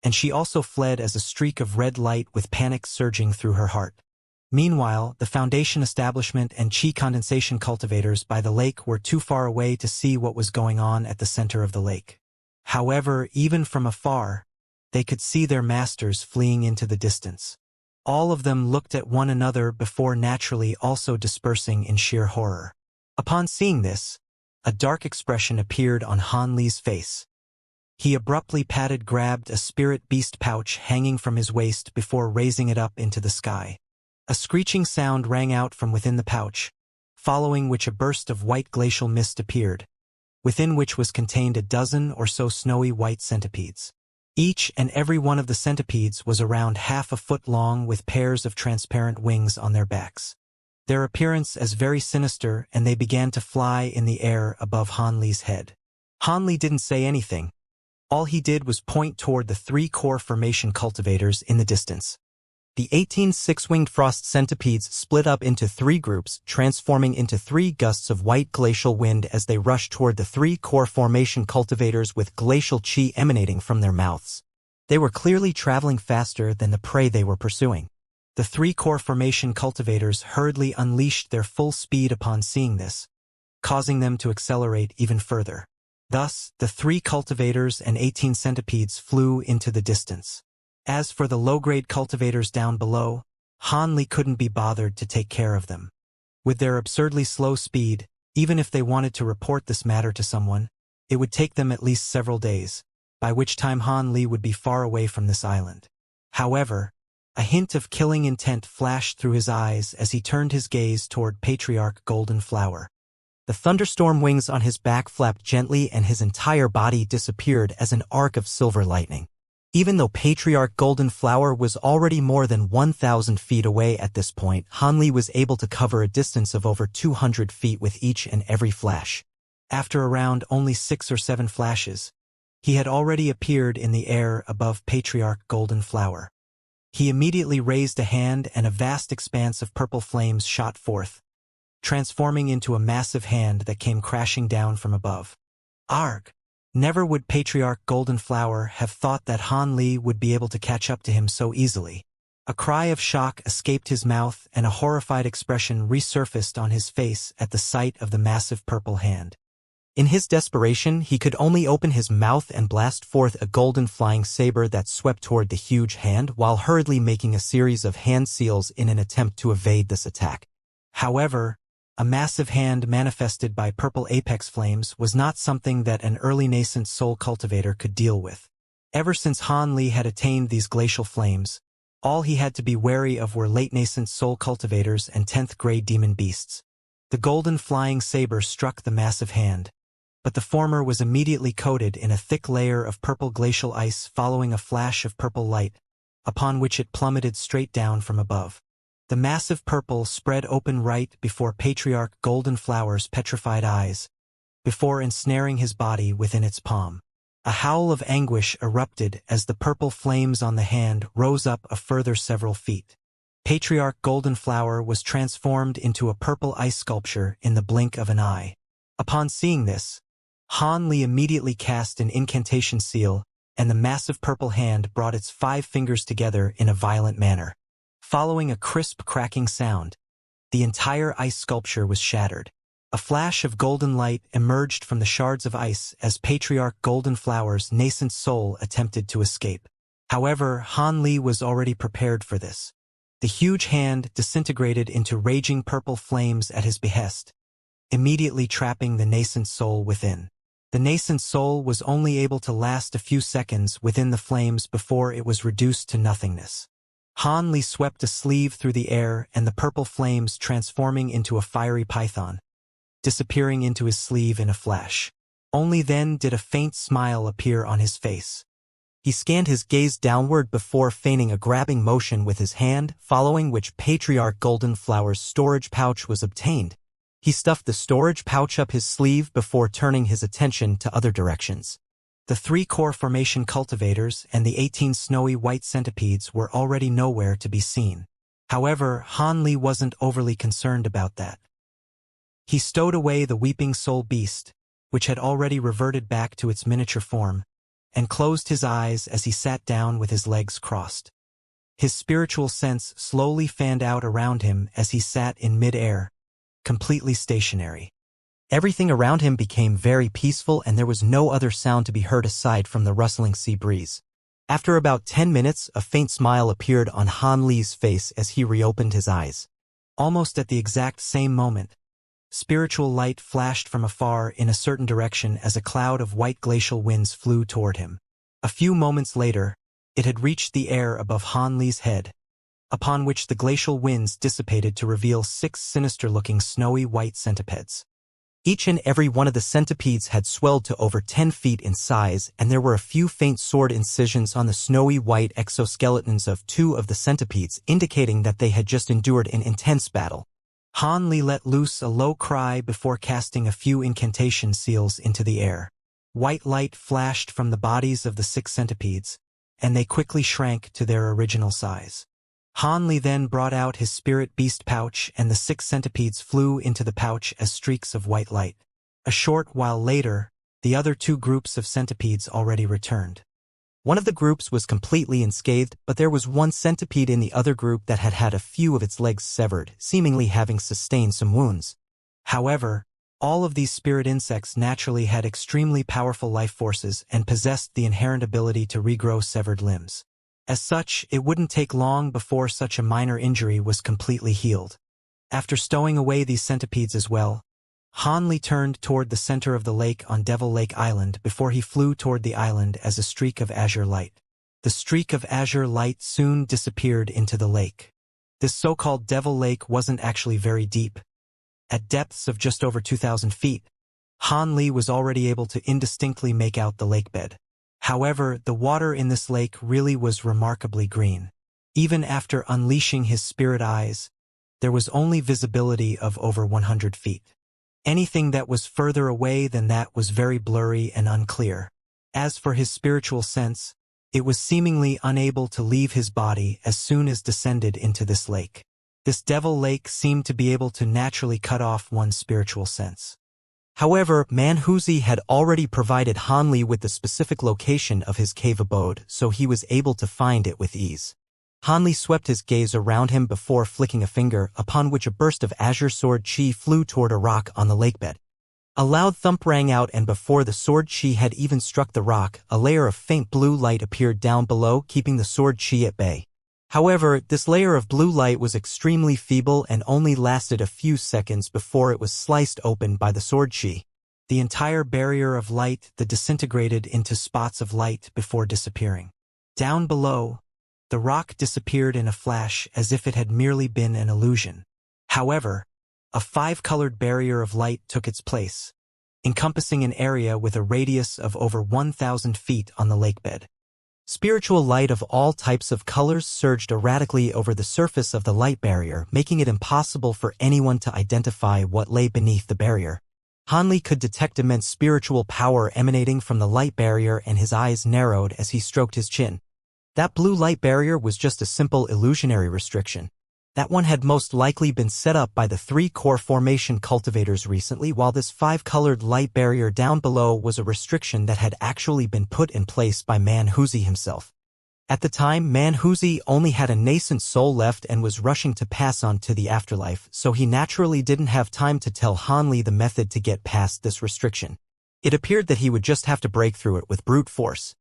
and she also fled as a streak of red light with panic surging through her heart. Meanwhile, the Foundation Establishment and Qi Condensation cultivators by the lake were too far away to see what was going on at the center of the lake. However, even from afar, they could see their masters fleeing into the distance. All of them looked at one another before naturally also dispersing in sheer horror. Upon seeing this, a dark expression appeared on Han Li's face. He abruptly grabbed a spirit beast pouch hanging from his waist before raising it up into the sky. A screeching sound rang out from within the pouch, following which a burst of white glacial mist appeared, within which was contained a dozen or so snowy white centipedes. Each and every one of the centipedes was around half a foot long with pairs of transparent wings on their backs. Their appearance as very sinister, and they began to fly in the air above Han Li's head. Han Li didn't say anything. All he did was point toward the three core formation cultivators in the distance. The 18 six-winged frost centipedes split up into three groups, transforming into three gusts of white glacial wind as they rushed toward the three core formation cultivators with glacial chi emanating from their mouths. They were clearly traveling faster than the prey they were pursuing. The three core formation cultivators hurriedly unleashed their full speed upon seeing this, causing them to accelerate even further. Thus, the three cultivators and 18 centipedes flew into the distance. As for the low-grade cultivators down below, Han Li couldn't be bothered to take care of them. With their absurdly slow speed, even if they wanted to report this matter to someone, it would take them at least several days, by which time Han Li would be far away from this island. However, a hint of killing intent flashed through his eyes as he turned his gaze toward Patriarch Golden Flower. The thunderstorm wings on his back flapped gently and his entire body disappeared as an arc of silver lightning. Even though Patriarch Golden Flower was already more than 1,000 feet away at this point, Han Li was able to cover a distance of over 200 feet with each and every flash. After around only 6 or 7 flashes, he had already appeared in the air above Patriarch Golden Flower. He immediately raised a hand and a vast expanse of purple flames shot forth, transforming into a massive hand that came crashing down from above. Arg! Never would Patriarch Golden Flower have thought that Han Li would be able to catch up to him so easily. A cry of shock escaped his mouth and a horrified expression resurfaced on his face at the sight of the massive purple hand. In his desperation, he could only open his mouth and blast forth a golden flying saber that swept toward the huge hand while hurriedly making a series of hand seals in an attempt to evade this attack. However, a massive hand manifested by purple apex flames was not something that an early nascent soul cultivator could deal with. Ever since Han Li had attained these glacial flames, all he had to be wary of were late nascent soul cultivators and 10th grade demon beasts. The golden flying saber struck the massive hand, but the former was immediately coated in a thick layer of purple glacial ice following a flash of purple light, upon which it plummeted straight down from above. The massive purple spread open right before Patriarch Golden Flower's petrified eyes, before ensnaring his body within its palm. A howl of anguish erupted as the purple flames on the hand rose up a further several feet. Patriarch Golden Flower was transformed into a purple ice sculpture in the blink of an eye. Upon seeing this, Han Li immediately cast an incantation seal, and the massive purple hand brought its 5 fingers together in a violent manner. Following a crisp cracking sound, the entire ice sculpture was shattered. A flash of golden light emerged from the shards of ice as Patriarch Golden Flower's nascent soul attempted to escape. However, Han Li was already prepared for this. The huge hand disintegrated into raging purple flames at his behest, immediately trapping the nascent soul within. The nascent soul was only able to last a few seconds within the flames before it was reduced to nothingness. Han Li swept a sleeve through the air and the purple flames transforming into a fiery python, disappearing into his sleeve in a flash. Only then did a faint smile appear on his face. He scanned his gaze downward before feigning a grabbing motion with his hand, following which Patriarch Golden Flower's storage pouch was obtained. He stuffed the storage pouch up his sleeve before turning his attention to other directions. The 3 core formation cultivators and the 18 snowy white centipedes were already nowhere to be seen. However, Han Li wasn't overly concerned about that. He stowed away the weeping soul beast, which had already reverted back to its miniature form, and closed his eyes as he sat down with his legs crossed. His spiritual sense slowly fanned out around him as he sat in mid-air, completely stationary. Everything around him became very peaceful and there was no other sound to be heard aside from the rustling sea breeze. After about 10 minutes, a faint smile appeared on Han Li's face as he reopened his eyes. Almost at the exact same moment, spiritual light flashed from afar in a certain direction as a cloud of white glacial winds flew toward him. A few moments later, it had reached the air above Han Li's head, upon which the glacial winds dissipated to reveal 6 sinister-looking snowy white centipedes. Each and every one of the centipedes had swelled to over 10 feet in size, and there were a few faint sword incisions on the snowy white exoskeletons of 2 of the centipedes, indicating that they had just endured an intense battle. Han Li let loose a low cry before casting a few incantation seals into the air. White light flashed from the bodies of the 6 centipedes, and they quickly shrank to their original size. Han Li then brought out his spirit beast pouch and the 6 centipedes flew into the pouch as streaks of white light. A short while later, the other 2 groups of centipedes already returned. One of the groups was completely unscathed, but there was one centipede in the other group that had had a few of its legs severed, seemingly having sustained some wounds. However, all of these spirit insects naturally had extremely powerful life forces and possessed the inherent ability to regrow severed limbs. As such, it wouldn't take long before such a minor injury was completely healed. After stowing away these centipedes as well, Han Li turned toward the center of the lake on Devil Lake Island before he flew toward the island as a streak of azure light. The streak of azure light soon disappeared into the lake. This so-called Devil Lake wasn't actually very deep. At depths of just over 2,000 feet, Han Li was already able to indistinctly make out the lake bed. However, the water in this lake really was remarkably green. Even after unleashing his spirit eyes, there was only visibility of over 100 feet. Anything that was further away than that was very blurry and unclear. As for his spiritual sense, it was seemingly unable to leave his body as soon as descended into this lake. This Devil Lake seemed to be able to naturally cut off one's spiritual sense. However, Manhuzi had already provided Han Li with the specific location of his cave abode, so he was able to find it with ease. Han Li swept his gaze around him before flicking a finger, upon which a burst of azure sword chi flew toward a rock on the lakebed. A loud thump rang out, and before the sword chi had even struck the rock, a layer of faint blue light appeared down below, keeping the sword chi at bay. However, this layer of blue light was extremely feeble and only lasted a few seconds before it was sliced open by the sword chi. The entire barrier of light disintegrated into spots of light before disappearing. Down below, the rock disappeared in a flash as if it had merely been an illusion. However, a 5-colored barrier of light took its place, encompassing an area with a radius of over 1,000 feet on the lakebed. Spiritual light of all types of colors surged erratically over the surface of the light barrier, making it impossible for anyone to identify what lay beneath the barrier. Hanli could detect immense spiritual power emanating from the light barrier, and his eyes narrowed as he stroked his chin. That blue light barrier was just a simple illusionary restriction. That one had most likely been set up by the 3 core formation cultivators recently, while this 5-colored light barrier down below was a restriction that had actually been put in place by Manhuzi himself. At the time, Manhuzi only had a nascent soul left and was rushing to pass on to the afterlife, so he naturally didn't have time to tell Hanli the method to get past this restriction. It appeared that he would just have to break through it with brute force.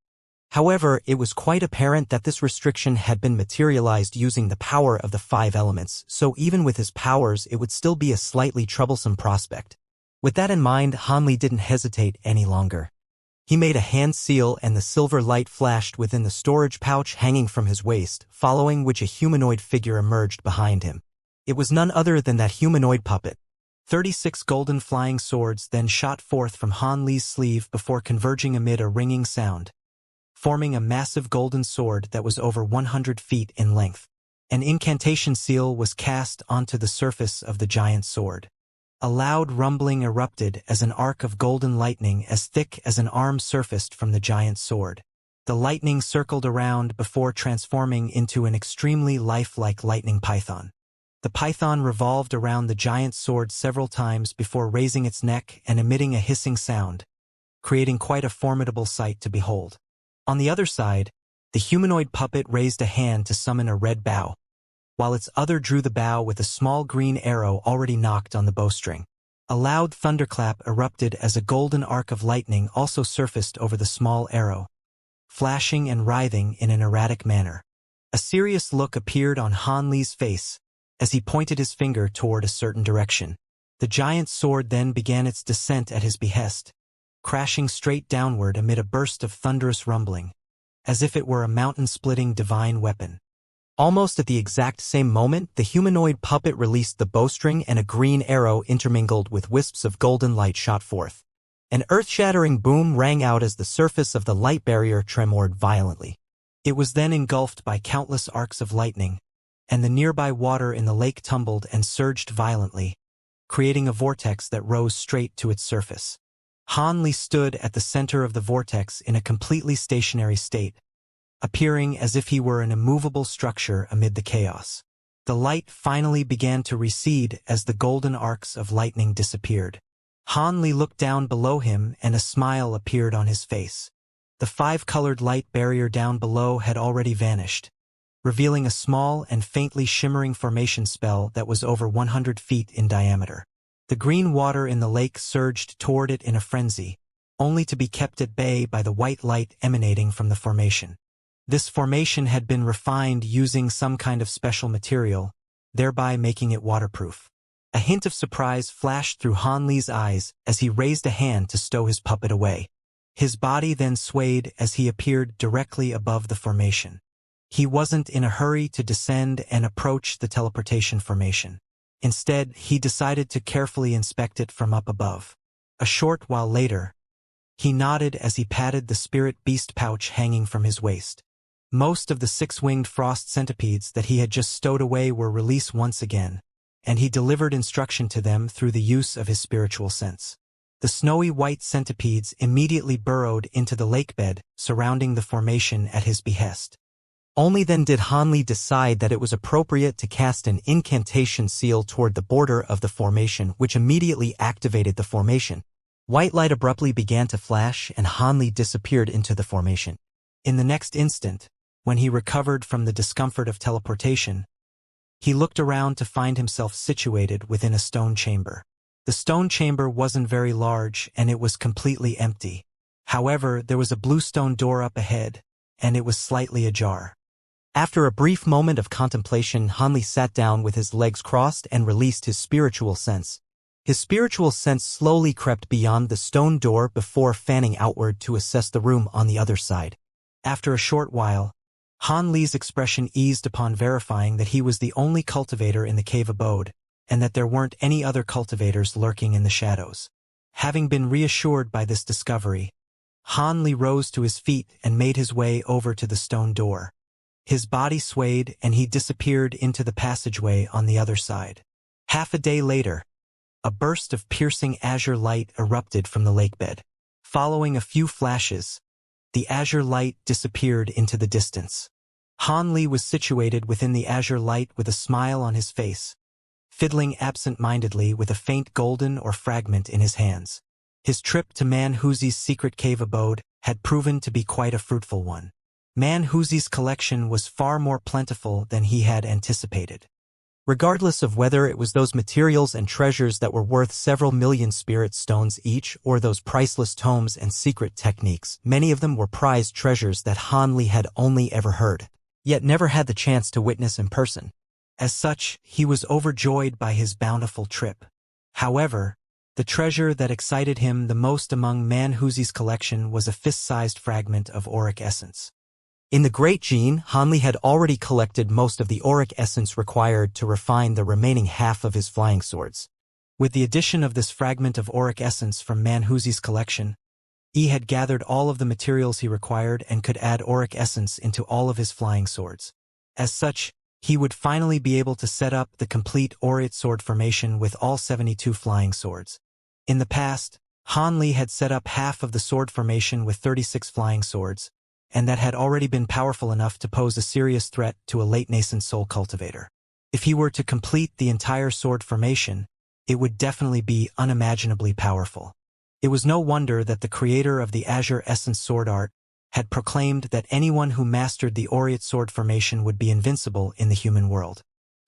However, it was quite apparent that this restriction had been materialized using the power of the 5 elements, so even with his powers it would still be a slightly troublesome prospect. With that in mind, Hanli didn't hesitate any longer. He made a hand seal and the silver light flashed within the storage pouch hanging from his waist, following which a humanoid figure emerged behind him. It was none other than that humanoid puppet. 36 golden flying swords then shot forth from Hanli's sleeve before converging amid a ringing sound, forming a massive golden sword that was over 100 feet in length. An incantation seal was cast onto the surface of the giant sword. A loud rumbling erupted as an arc of golden lightning as thick as an arm surfaced from the giant sword. The lightning circled around before transforming into an extremely lifelike lightning python. The python revolved around the giant sword several times before raising its neck and emitting a hissing sound, creating quite a formidable sight to behold. On the other side, the humanoid puppet raised a hand to summon a red bow, while its other drew the bow with a small green arrow already knocked on the bowstring. A loud thunderclap erupted as a golden arc of lightning also surfaced over the small arrow, flashing and writhing in an erratic manner. A serious look appeared on Hanli's face as he pointed his finger toward a certain direction. The giant sword then began its descent at his behest, crashing straight downward amid a burst of thunderous rumbling, as if it were a mountain-splitting divine weapon. Almost at the exact same moment, the humanoid puppet released the bowstring and a green arrow intermingled with wisps of golden light shot forth. An earth-shattering boom rang out as the surface of the light barrier tremored violently. It was then engulfed by countless arcs of lightning, and the nearby water in the lake tumbled and surged violently, creating a vortex that rose straight to its surface. Hanli stood at the center of the vortex in a completely stationary state, appearing as if he were an immovable structure amid the chaos. The light finally began to recede as the golden arcs of lightning disappeared. Hanli looked down below him and a smile appeared on his face. The 5-colored light barrier down below had already vanished, revealing a small and faintly shimmering formation spell that was over 100 feet in diameter. The green water in the lake surged toward it in a frenzy, only to be kept at bay by the white light emanating from the formation. This formation had been refined using some kind of special material, thereby making it waterproof. A hint of surprise flashed through Hanli's eyes as he raised a hand to stow his puppet away. His body then swayed as he appeared directly above the formation. He wasn't in a hurry to descend and approach the teleportation formation. Instead, he decided to carefully inspect it from up above. A short while later, he nodded as he patted the spirit beast pouch hanging from his waist. Most of the 6-winged frost centipedes that he had just stowed away were released once again, and he delivered instruction to them through the use of his spiritual sense. The snowy white centipedes immediately burrowed into the lakebed surrounding the formation at his behest. Only then did Hanli decide that it was appropriate to cast an incantation seal toward the border of the formation, which immediately activated the formation. White light abruptly began to flash and Hanli disappeared into the formation. In the next instant, when he recovered from the discomfort of teleportation, he looked around to find himself situated within a stone chamber. The stone chamber wasn't very large and it was completely empty. However, there was a blue stone door up ahead, and it was slightly ajar. After a brief moment of contemplation, Hanli sat down with his legs crossed and released his spiritual sense. His spiritual sense slowly crept beyond the stone door before fanning outward to assess the room on the other side. After a short while, Hanli's expression eased upon verifying that he was the only cultivator in the cave abode, and that there weren't any other cultivators lurking in the shadows. Having been reassured by this discovery, Han Li rose to his feet and made his way over to the stone door. His body swayed and he disappeared into the passageway on the other side. Half a day later, a burst of piercing azure light erupted from the lakebed. Following a few flashes, the azure light disappeared into the distance. Han Li was situated within the azure light with a smile on his face, fiddling absent-mindedly with a faint golden or fragment in his hands. His trip to Manhuzi's secret cave abode had proven to be quite a fruitful one. Manhuzi's collection was far more plentiful than he had anticipated. Regardless of whether it was those materials and treasures that were worth several million spirit stones each or those priceless tomes and secret techniques, many of them were prized treasures that Han Li had only ever heard, yet never had the chance to witness in person. As such, he was overjoyed by his bountiful trip. However, the treasure that excited him the most among Manhuzi's collection was a fist-sized fragment of auric essence. In the Great Gene, Han Li had already collected most of the auric essence required to refine the remaining half of his flying swords. With the addition of this fragment of auric essence from Manhuzi's collection, he had gathered all of the materials he required and could add auric essence into all of his flying swords. As such, he would finally be able to set up the complete auric sword formation with all 72 flying swords. In the past, Han Li had set up half of the sword formation with 36 flying swords, and that had already been powerful enough to pose a serious threat to a late-nascent soul cultivator. If he were to complete the entire sword formation, it would definitely be unimaginably powerful. It was no wonder that the creator of the Azure Essence sword art had proclaimed that anyone who mastered the auric sword formation would be invincible in the human world.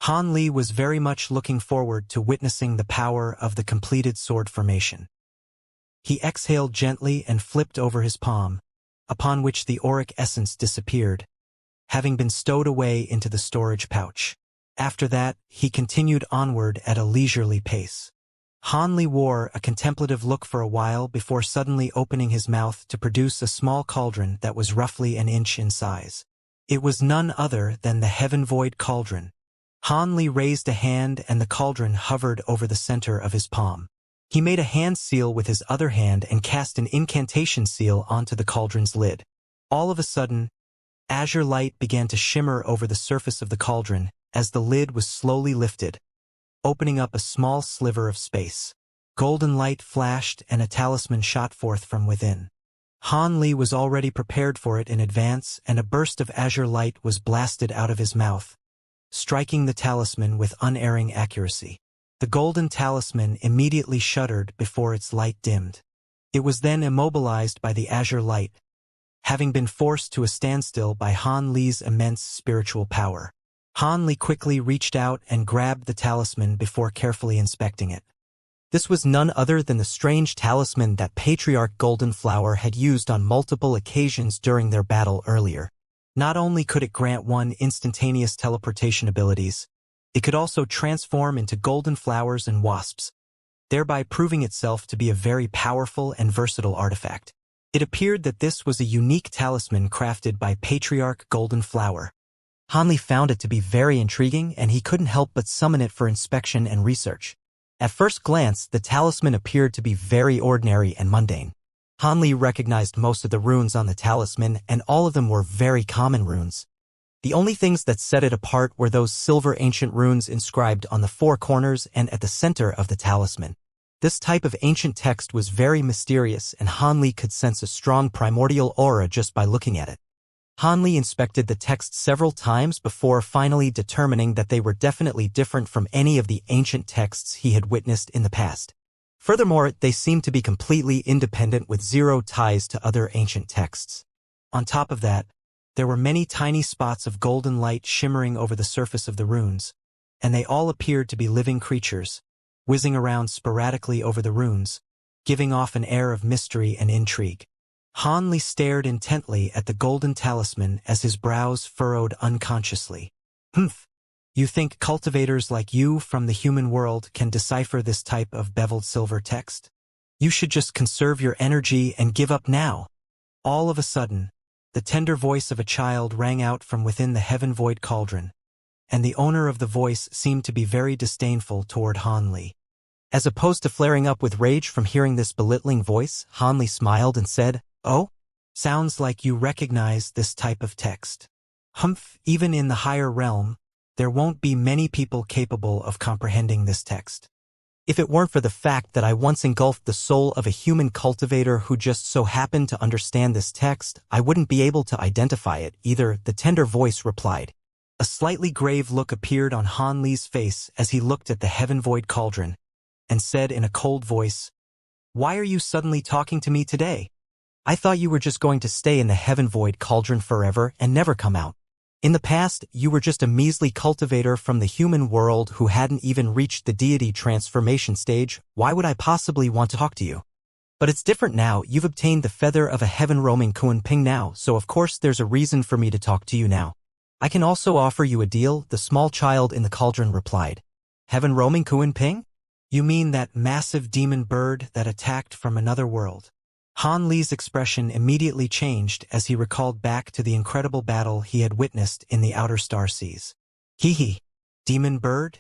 Han Li was very much looking forward to witnessing the power of the completed sword formation. He exhaled gently and flipped over his palm, upon which the auric essence disappeared, having been stowed away into the storage pouch. After that, he continued onward at a leisurely pace. Han Li wore a contemplative look for a while before suddenly opening his mouth to produce a small cauldron that was roughly an inch in size. It was none other than the Heaven Void Cauldron. Han Li raised a hand and the cauldron hovered over the center of his palm. He made a hand seal with his other hand and cast an incantation seal onto the cauldron's lid. All of a sudden, azure light began to shimmer over the surface of the cauldron as the lid was slowly lifted, opening up a small sliver of space. Golden light flashed and a talisman shot forth from within. Han Li was already prepared for it in advance, and a burst of azure light was blasted out of his mouth, striking the talisman with unerring accuracy. The golden talisman immediately shuddered before its light dimmed. It was then immobilized by the azure light, having been forced to a standstill by Han Li's immense spiritual power. Han Li quickly reached out and grabbed the talisman before carefully inspecting it. This was none other than the strange talisman that Patriarch Golden Flower had used on multiple occasions during their battle earlier. Not only could it grant one instantaneous teleportation abilities, it could also transform into golden flowers and wasps, thereby proving itself to be a very powerful and versatile artifact. It appeared that this was a unique talisman crafted by Patriarch Golden Flower. Han Li found it to be very intriguing, and he couldn't help but summon it for inspection and research. At first glance, the talisman appeared to be very ordinary and mundane. Han Li recognized most of the runes on the talisman, and all of them were very common runes. The only things that set it apart were those silver ancient runes inscribed on the four corners and at the center of the talisman. This type of ancient text was very mysterious, and Han Li could sense a strong primordial aura just by looking at it. Han Li inspected the text several times before finally determining that they were definitely different from any of the ancient texts he had witnessed in the past. Furthermore, they seemed to be completely independent with zero ties to other ancient texts. On top of that, there were many tiny spots of golden light shimmering over the surface of the runes, and they all appeared to be living creatures, whizzing around sporadically over the runes, giving off an air of mystery and intrigue. Han Li stared intently at the golden talisman as his brows furrowed unconsciously. Humph! You think cultivators like you from the human world can decipher this type of beveled silver text? You should just conserve your energy and give up now. All of a sudden, the tender voice of a child rang out from within the Heaven Void Cauldron, and the owner of the voice seemed to be very disdainful toward Han Li. As opposed to flaring up with rage from hearing this belittling voice, Han Li smiled and said, Oh? Sounds like you recognize this type of text. Humph, even in the higher realm, there won't be many people capable of comprehending this text. If it weren't for the fact that I once engulfed the soul of a human cultivator who just so happened to understand this text, I wouldn't be able to identify it either, the tender voice replied. A slightly grave look appeared on Han Li's face as he looked at the heaven-void cauldron, and said in a cold voice, "Why are you suddenly talking to me today? I thought you were just going to stay in the heaven-void cauldron forever and never come out. In the past, you were just a measly cultivator from the human world who hadn't even reached the deity transformation stage. Why would I possibly want to talk to you? But it's different now. You've obtained the feather of a heaven-roaming Kuan Ping now, so of course there's a reason for me to talk to you now. I can also offer you a deal," the small child in the cauldron replied. "Heaven-roaming Kuan Ping? You mean that massive demon bird that attacked from another world?" Han Li's expression immediately changed as he recalled back to the incredible battle he had witnessed in the outer star seas. Hee, demon bird?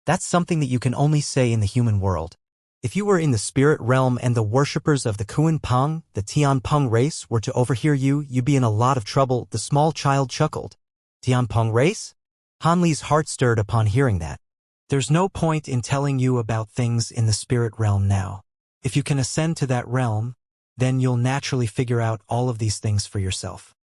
That's something that you can only say in the human world. If you were in the spirit realm and the worshippers of the Kuan Peng, the Tianpeng race, were to overhear you, you'd be in a lot of trouble, the small child chuckled. Tianpeng race? Han Li's heart stirred upon hearing that. There's no point in telling you about things in the spirit realm now. If you can ascend to that realm, then you'll naturally figure out all of these things for yourself.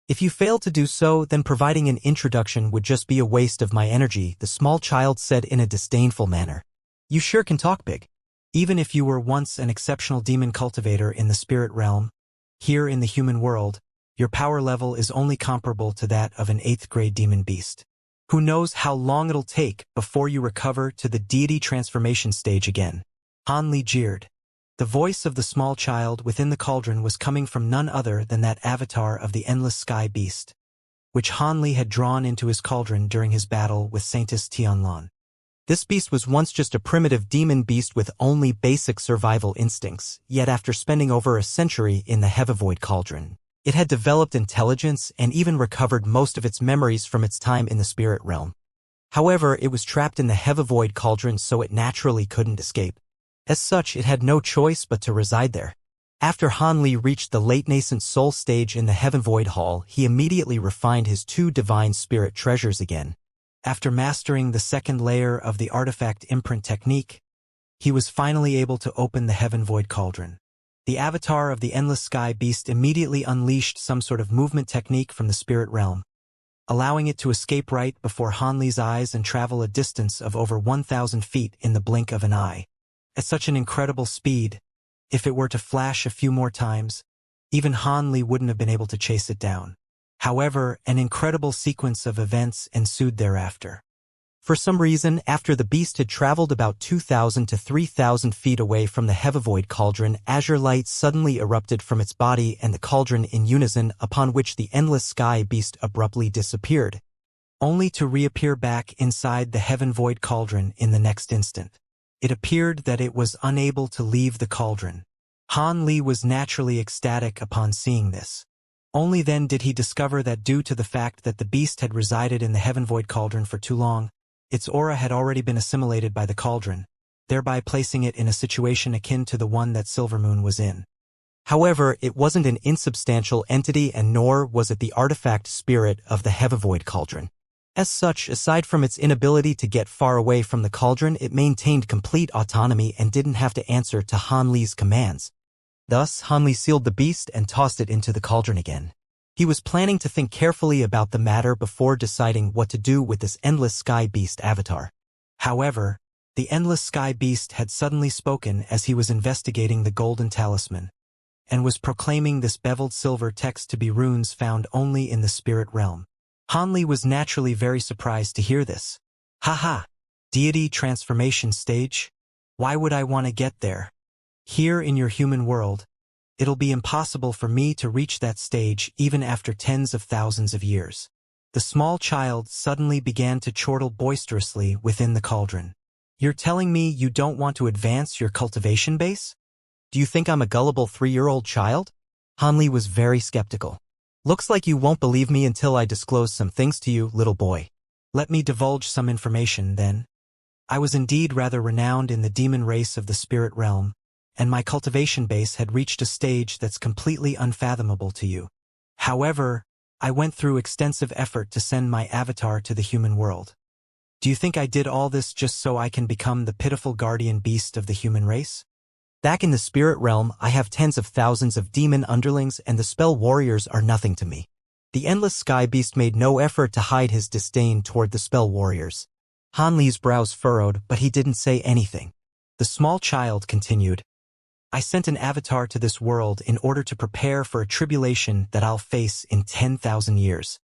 If you fail to do so, then providing an introduction would just be a waste of my energy, the small child said in a disdainful manner. You sure can talk big. Even if you were once an exceptional demon cultivator in the spirit realm, here in the human world, your power level is only comparable to that of an 8th grade demon beast. Who knows how long it'll take before you recover to the deity transformation stage again. Han Li jeered. The voice of the small child within the cauldron was coming from none other than that avatar of the endless sky beast, which Han Li had drawn into his cauldron during his battle with Saintess Tianlan. This beast was once just a primitive demon beast with only basic survival instincts, yet after spending over a century in the Heavenvoid cauldron, it had developed intelligence and even recovered most of its memories from its time in the spirit realm. However, it was trapped in the Heavenvoid cauldron, so it naturally couldn't escape. As such, it had no choice but to reside there. After Han Li reached the late nascent soul stage in the Heavenvoid Hall, he immediately refined his 2 divine spirit treasures again. After mastering the 2nd layer of the artifact imprint technique, he was finally able to open the Heavenvoid cauldron. The avatar of the endless sky beast immediately unleashed some sort of movement technique from the spirit realm, allowing it to escape right before Han Li's eyes and travel a distance of over 1,000 feet in the blink of an eye. At such an incredible speed, if it were to flash a few more times, even Han Li wouldn't have been able to chase it down. However, an incredible sequence of events ensued thereafter. For some reason, after the beast had traveled about 2,000 to 3,000 feet away from the Heavenvoid cauldron, azure light suddenly erupted from its body and the cauldron in unison, upon which the endless sky beast abruptly disappeared, only to reappear back inside the Heavenvoid cauldron in the next instant. It appeared that it was unable to leave the cauldron. Han Li was naturally ecstatic upon seeing this. Only then did he discover that due to the fact that the beast had resided in the Heavenvoid cauldron for too long, its aura had already been assimilated by the cauldron, thereby placing it in a situation akin to the one that Silvermoon was in. However, it wasn't an insubstantial entity, and nor was it the artifact spirit of the Heavenvoid cauldron. As such, aside from its inability to get far away from the cauldron, it maintained complete autonomy and didn't have to answer to Han Li's commands. Thus, Han Li sealed the beast and tossed it into the cauldron again. He was planning to think carefully about the matter before deciding what to do with this endless sky beast avatar. However, the endless sky beast had suddenly spoken as he was investigating the golden talisman, and was proclaiming this beveled silver text to be runes found only in the spirit realm. Han Li was naturally very surprised to hear this. Haha, deity transformation stage? Why would I want to get there? Here in your human world, it'll be impossible for me to reach that stage even after tens of thousands of years. The small child suddenly began to chortle boisterously within the cauldron. You're telling me you don't want to advance your cultivation base? Do you think I'm a gullible 3-year-old child? Han Li was very skeptical. Looks like you won't believe me until I disclose some things to you, little boy. Let me divulge some information, then. I was indeed rather renowned in the demon race of the spirit realm, and my cultivation base had reached a stage that's completely unfathomable to you. However, I went through extensive effort to send my avatar to the human world. Do you think I did all this just so I can become the pitiful guardian beast of the human race? Back in the spirit realm, I have tens of thousands of demon underlings and the spell warriors are nothing to me. The endless sky beast made no effort to hide his disdain toward the spell warriors. Han Li's brows furrowed, but he didn't say anything. The small child continued, I sent an avatar to this world in order to prepare for a tribulation that I'll face in 10,000 years.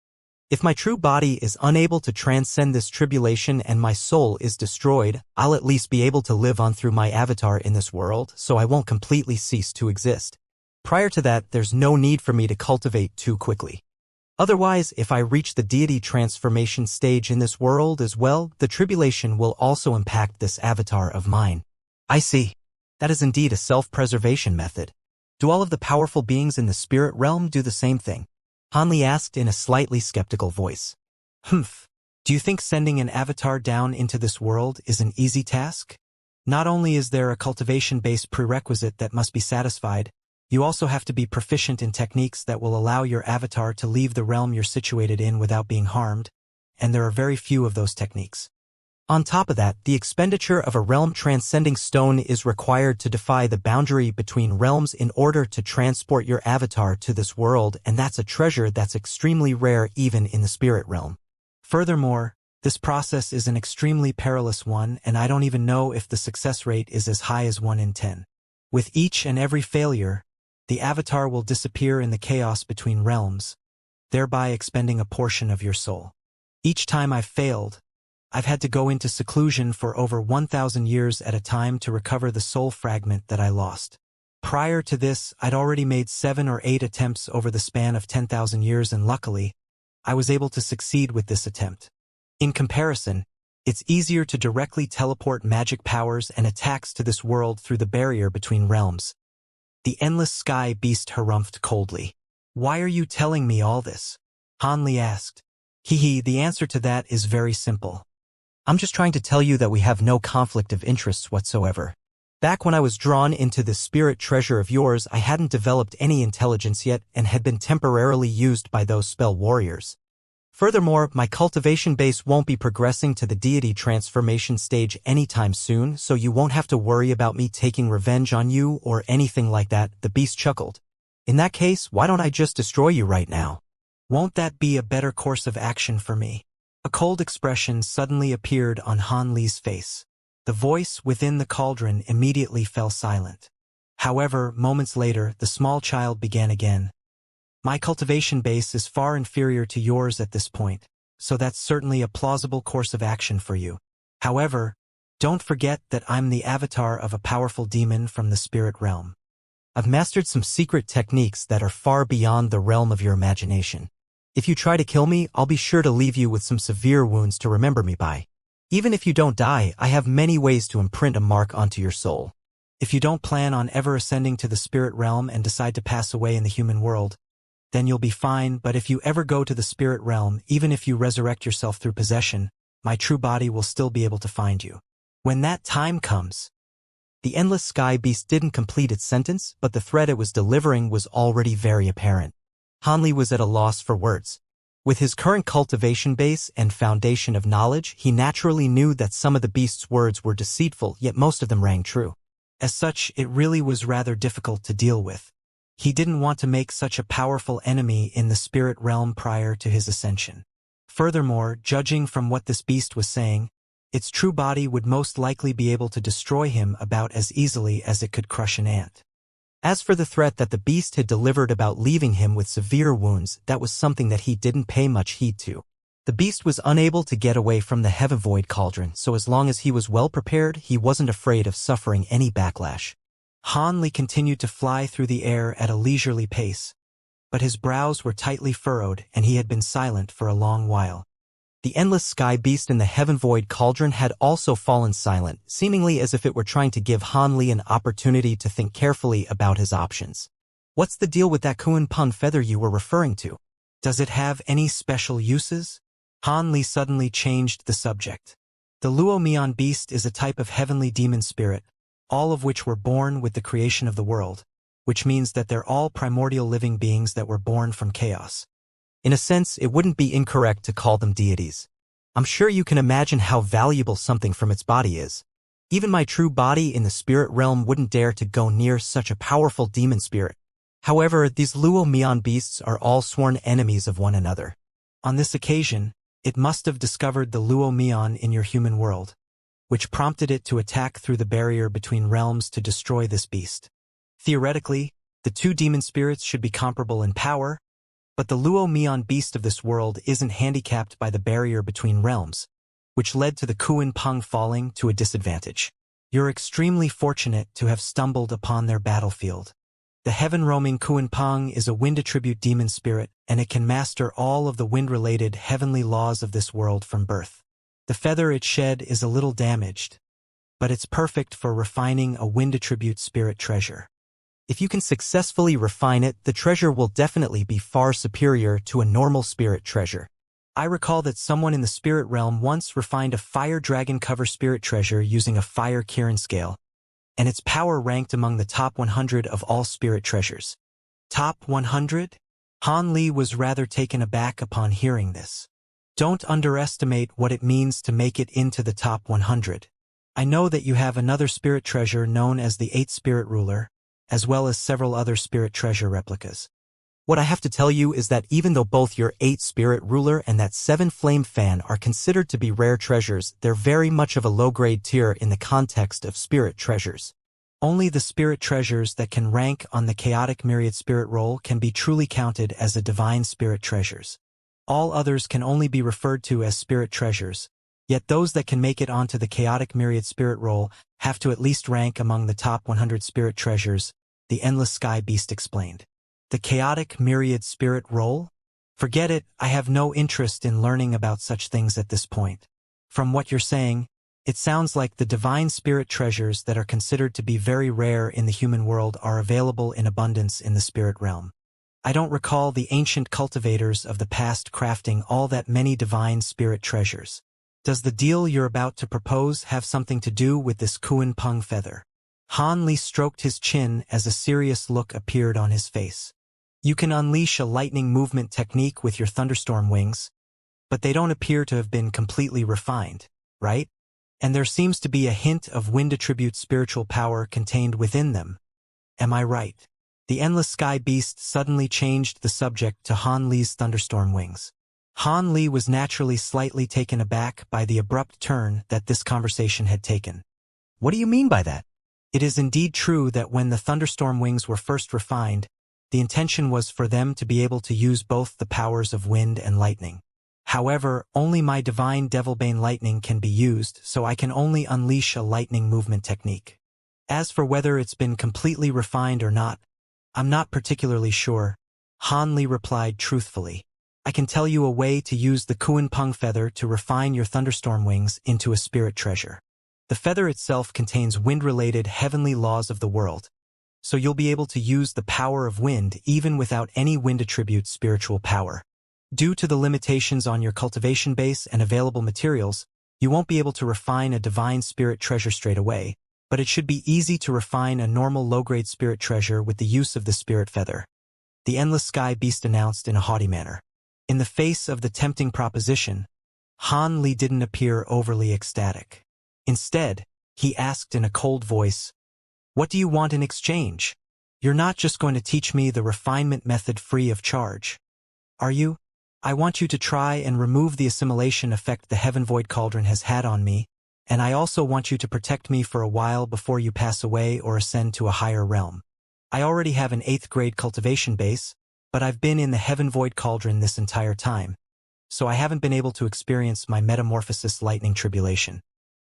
If my true body is unable to transcend this tribulation and my soul is destroyed, I'll at least be able to live on through my avatar in this world, so I won't completely cease to exist. Prior to that, there's no need for me to cultivate too quickly. Otherwise, if I reach the deity transformation stage in this world as well, the tribulation will also impact this avatar of mine. I see. That is indeed a self-preservation method. Do all of the powerful beings in the spirit realm do the same thing? Han Li asked in a slightly skeptical voice. Humph. Do you think sending an avatar down into this world is an easy task? Not only is there a cultivation-based prerequisite that must be satisfied, you also have to be proficient in techniques that will allow your avatar to leave the realm you're situated in without being harmed, and there are very few of those techniques. On top of that, the expenditure of a realm-transcending stone is required to defy the boundary between realms in order to transport your avatar to this world, and that's a treasure that's extremely rare even in the spirit realm. Furthermore, this process is an extremely perilous one, and I don't even know if the success rate is as high as 1 in 10. With each and every failure, the avatar will disappear in the chaos between realms, thereby expending a portion of your soul. Each time I've failed, I've had to go into seclusion for over 1,000 years at a time to recover the soul fragment that I lost. Prior to this, I'd already made 7 or 8 attempts over the span of 10,000 years, and luckily, I was able to succeed with this attempt. In comparison, it's easier to directly teleport magic powers and attacks to this world through the barrier between realms. The endless sky beast harumphed coldly. Why are you telling me all this? Han Li asked. The answer to that is very simple. I'm just trying to tell you that we have no conflict of interests whatsoever. Back when I was drawn into this spirit treasure of yours, I hadn't developed any intelligence yet and had been temporarily used by those spell warriors. Furthermore, my cultivation base won't be progressing to the deity transformation stage anytime soon, so you won't have to worry about me taking revenge on you or anything like that, the beast chuckled. In that case, why don't I just destroy you right now? Won't that be a better course of action for me? A cold expression suddenly appeared on Han Li's face. The voice within the cauldron immediately fell silent. However, moments later, the small child began again. My cultivation base is far inferior to yours at this point, so that's certainly a plausible course of action for you. However, don't forget that I'm the avatar of a powerful demon from the spirit realm. I've mastered some secret techniques that are far beyond the realm of your imagination. If you try to kill me, I'll be sure to leave you with some severe wounds to remember me by. Even if you don't die, I have many ways to imprint a mark onto your soul. If you don't plan on ever ascending to the spirit realm and decide to pass away in the human world, then you'll be fine, but if you ever go to the spirit realm, even if you resurrect yourself through possession, my true body will still be able to find you. When that time comes. The endless sky beast didn't complete its sentence, but the threat it was delivering was already very apparent. Han Li was at a loss for words. With his current cultivation base and foundation of knowledge, he naturally knew that some of the beast's words were deceitful, yet most of them rang true. As such, it really was rather difficult to deal with. He didn't want to make such a powerful enemy in the spirit realm prior to his ascension. Furthermore, judging from what this beast was saying, its true body would most likely be able to destroy him about as easily as it could crush an ant. As for the threat that the beast had delivered about leaving him with severe wounds, that was something that he didn't pay much heed to. The beast was unable to get away from the heaven void cauldron, so as long as he was well prepared, he wasn't afraid of suffering any backlash. Han Li continued to fly through the air at a leisurely pace, but his brows were tightly furrowed and he had been silent for a long while. The endless sky beast in the heaven void cauldron had also fallen silent, seemingly as if it were trying to give Han Li an opportunity to think carefully about his options. What's the deal with that Kuan Pun feather you were referring to? Does it have any special uses? Han Li suddenly changed the subject. The Luo Mian beast is a type of heavenly demon spirit, all of which were born with the creation of the world, which means that they're all primordial living beings that were born from chaos. In a sense, it wouldn't be incorrect to call them deities. I'm sure you can imagine how valuable something from its body is. Even my true body in the spirit realm wouldn't dare to go near such a powerful demon spirit. However, these Luo Mian beasts are all sworn enemies of one another. On this occasion, it must have discovered the Luo Mian in your human world, which prompted it to attack through the barrier between realms to destroy this beast. Theoretically, the two demon spirits should be comparable in power, but the Luo Mian beast of this world isn't handicapped by the barrier between realms, which led to the Kuan Peng falling to a disadvantage. You're extremely fortunate to have stumbled upon their battlefield. The heaven-roaming Kuan Peng is a wind attribute demon spirit, and it can master all of the wind-related heavenly laws of this world from birth. The feather it shed is a little damaged, but it's perfect for refining a wind attribute spirit treasure. If you can successfully refine it, the treasure will definitely be far superior to a normal spirit treasure. I recall that someone in the spirit realm once refined a fire dragon cover spirit treasure using a fire Kirin scale, and its power ranked among the top 100 of all spirit treasures. Top 100? Han Li was rather taken aback upon hearing this. Don't underestimate what it means to make it into the top 100. I know that you have another spirit treasure known as the 8th Spirit Ruler, as well as several other spirit treasure replicas. What I have to tell you is that even though both your 8th Spirit Ruler and that 7 Flame Fan are considered to be rare treasures, they're very much of a low-grade tier in the context of spirit treasures. Only the spirit treasures that can rank on the chaotic myriad spirit roll can be truly counted as a divine spirit treasures. All others can only be referred to as spirit treasures, yet those that can make it onto the chaotic myriad spirit roll have to at least rank among the top 100 spirit treasures, the Endless Sky Beast explained. The chaotic myriad spirit roll? Forget it, I have no interest in learning about such things at this point. From what you're saying, it sounds like the divine spirit treasures that are considered to be very rare in the human world are available in abundance in the spirit realm. I don't recall the ancient cultivators of the past crafting all that many divine spirit treasures. Does the deal you're about to propose have something to do with this Kuan Peng feather? Han Li stroked his chin as a serious look appeared on his face. You can unleash a lightning movement technique with your thunderstorm wings, but they don't appear to have been completely refined, right? And there seems to be a hint of wind attribute spiritual power contained within them. Am I right? The Endless Sky Beast suddenly changed the subject to Han Li's thunderstorm wings. Han Li was naturally slightly taken aback by the abrupt turn that this conversation had taken. What do you mean by that? It is indeed true that when the thunderstorm wings were first refined, the intention was for them to be able to use both the powers of wind and lightning. However, only my divine Devilbane lightning can be used, so I can only unleash a lightning movement technique. As for whether it's been completely refined or not, I'm not particularly sure, Han Li replied truthfully. I can tell you a way to use the Kuan Peng feather to refine your thunderstorm wings into a spirit treasure. The feather itself contains wind-related heavenly laws of the world, so you'll be able to use the power of wind even without any wind attribute spiritual power. Due to the limitations on your cultivation base and available materials, you won't be able to refine a divine spirit treasure straight away, but it should be easy to refine a normal low-grade spirit treasure with the use of the spirit feather. The Endless Sky Beast announced in a haughty manner. In the face of the tempting proposition, Han Li didn't appear overly ecstatic. Instead, he asked in a cold voice, "What do you want in exchange? You're not just going to teach me the refinement method free of charge, are you? I want you to try and remove the assimilation effect the Heaven Void Cauldron has had on me, and I also want you to protect me for a while before you pass away or ascend to a higher realm. I already have an 8th grade cultivation base, but I've been in the Heaven Void Cauldron this entire time, so I haven't been able to experience my metamorphosis lightning tribulation.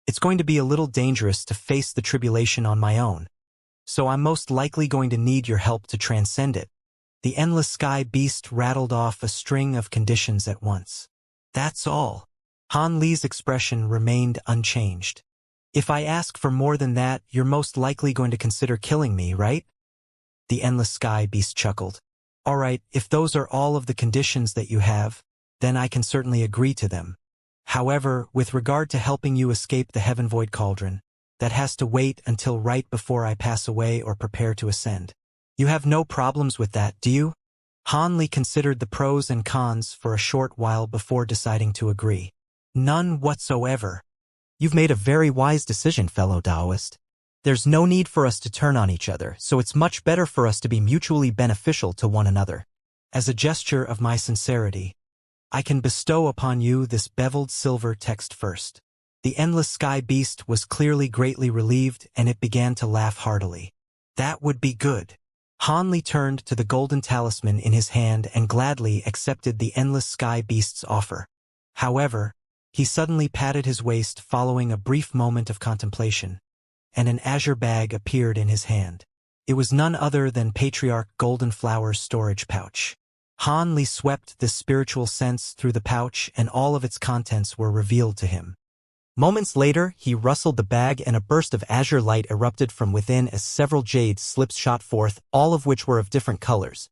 It's going to be a little dangerous to face the tribulation on my own, so I'm most likely going to need your help to transcend it." The Endless Sky Beast rattled off a string of conditions at once. That's all. Han Li's expression remained unchanged. If I ask for more than that, you're most likely going to consider killing me, right? The Endless Sky Beast chuckled. All right, if those are all of the conditions that you have, then I can certainly agree to them. However, with regard to helping you escape the Heaven Void Cauldron, that has to wait until right before I pass away or prepare to ascend. You have no problems with that, do you? Han Li considered the pros and cons for a short while before deciding to agree. None whatsoever. You've made a very wise decision, fellow Taoist. There's no need for us to turn on each other, so it's much better for us to be mutually beneficial to one another. As a gesture of my sincerity, I can bestow upon you this beveled silver text first. The endless sky beast was clearly greatly relieved, and it began to laugh heartily. That would be good. Han Li turned to the golden talisman in his hand and gladly accepted the endless sky beast's offer. However, he suddenly patted his waist following a brief moment of contemplation, and an azure bag appeared in his hand. It was none other than Patriarch Golden Flower's storage pouch. Han Li swept this spiritual sense through the pouch, and all of its contents were revealed to him. Moments later, he rustled the bag and a burst of azure light erupted from within as several jade slips shot forth, all of which were of different colors.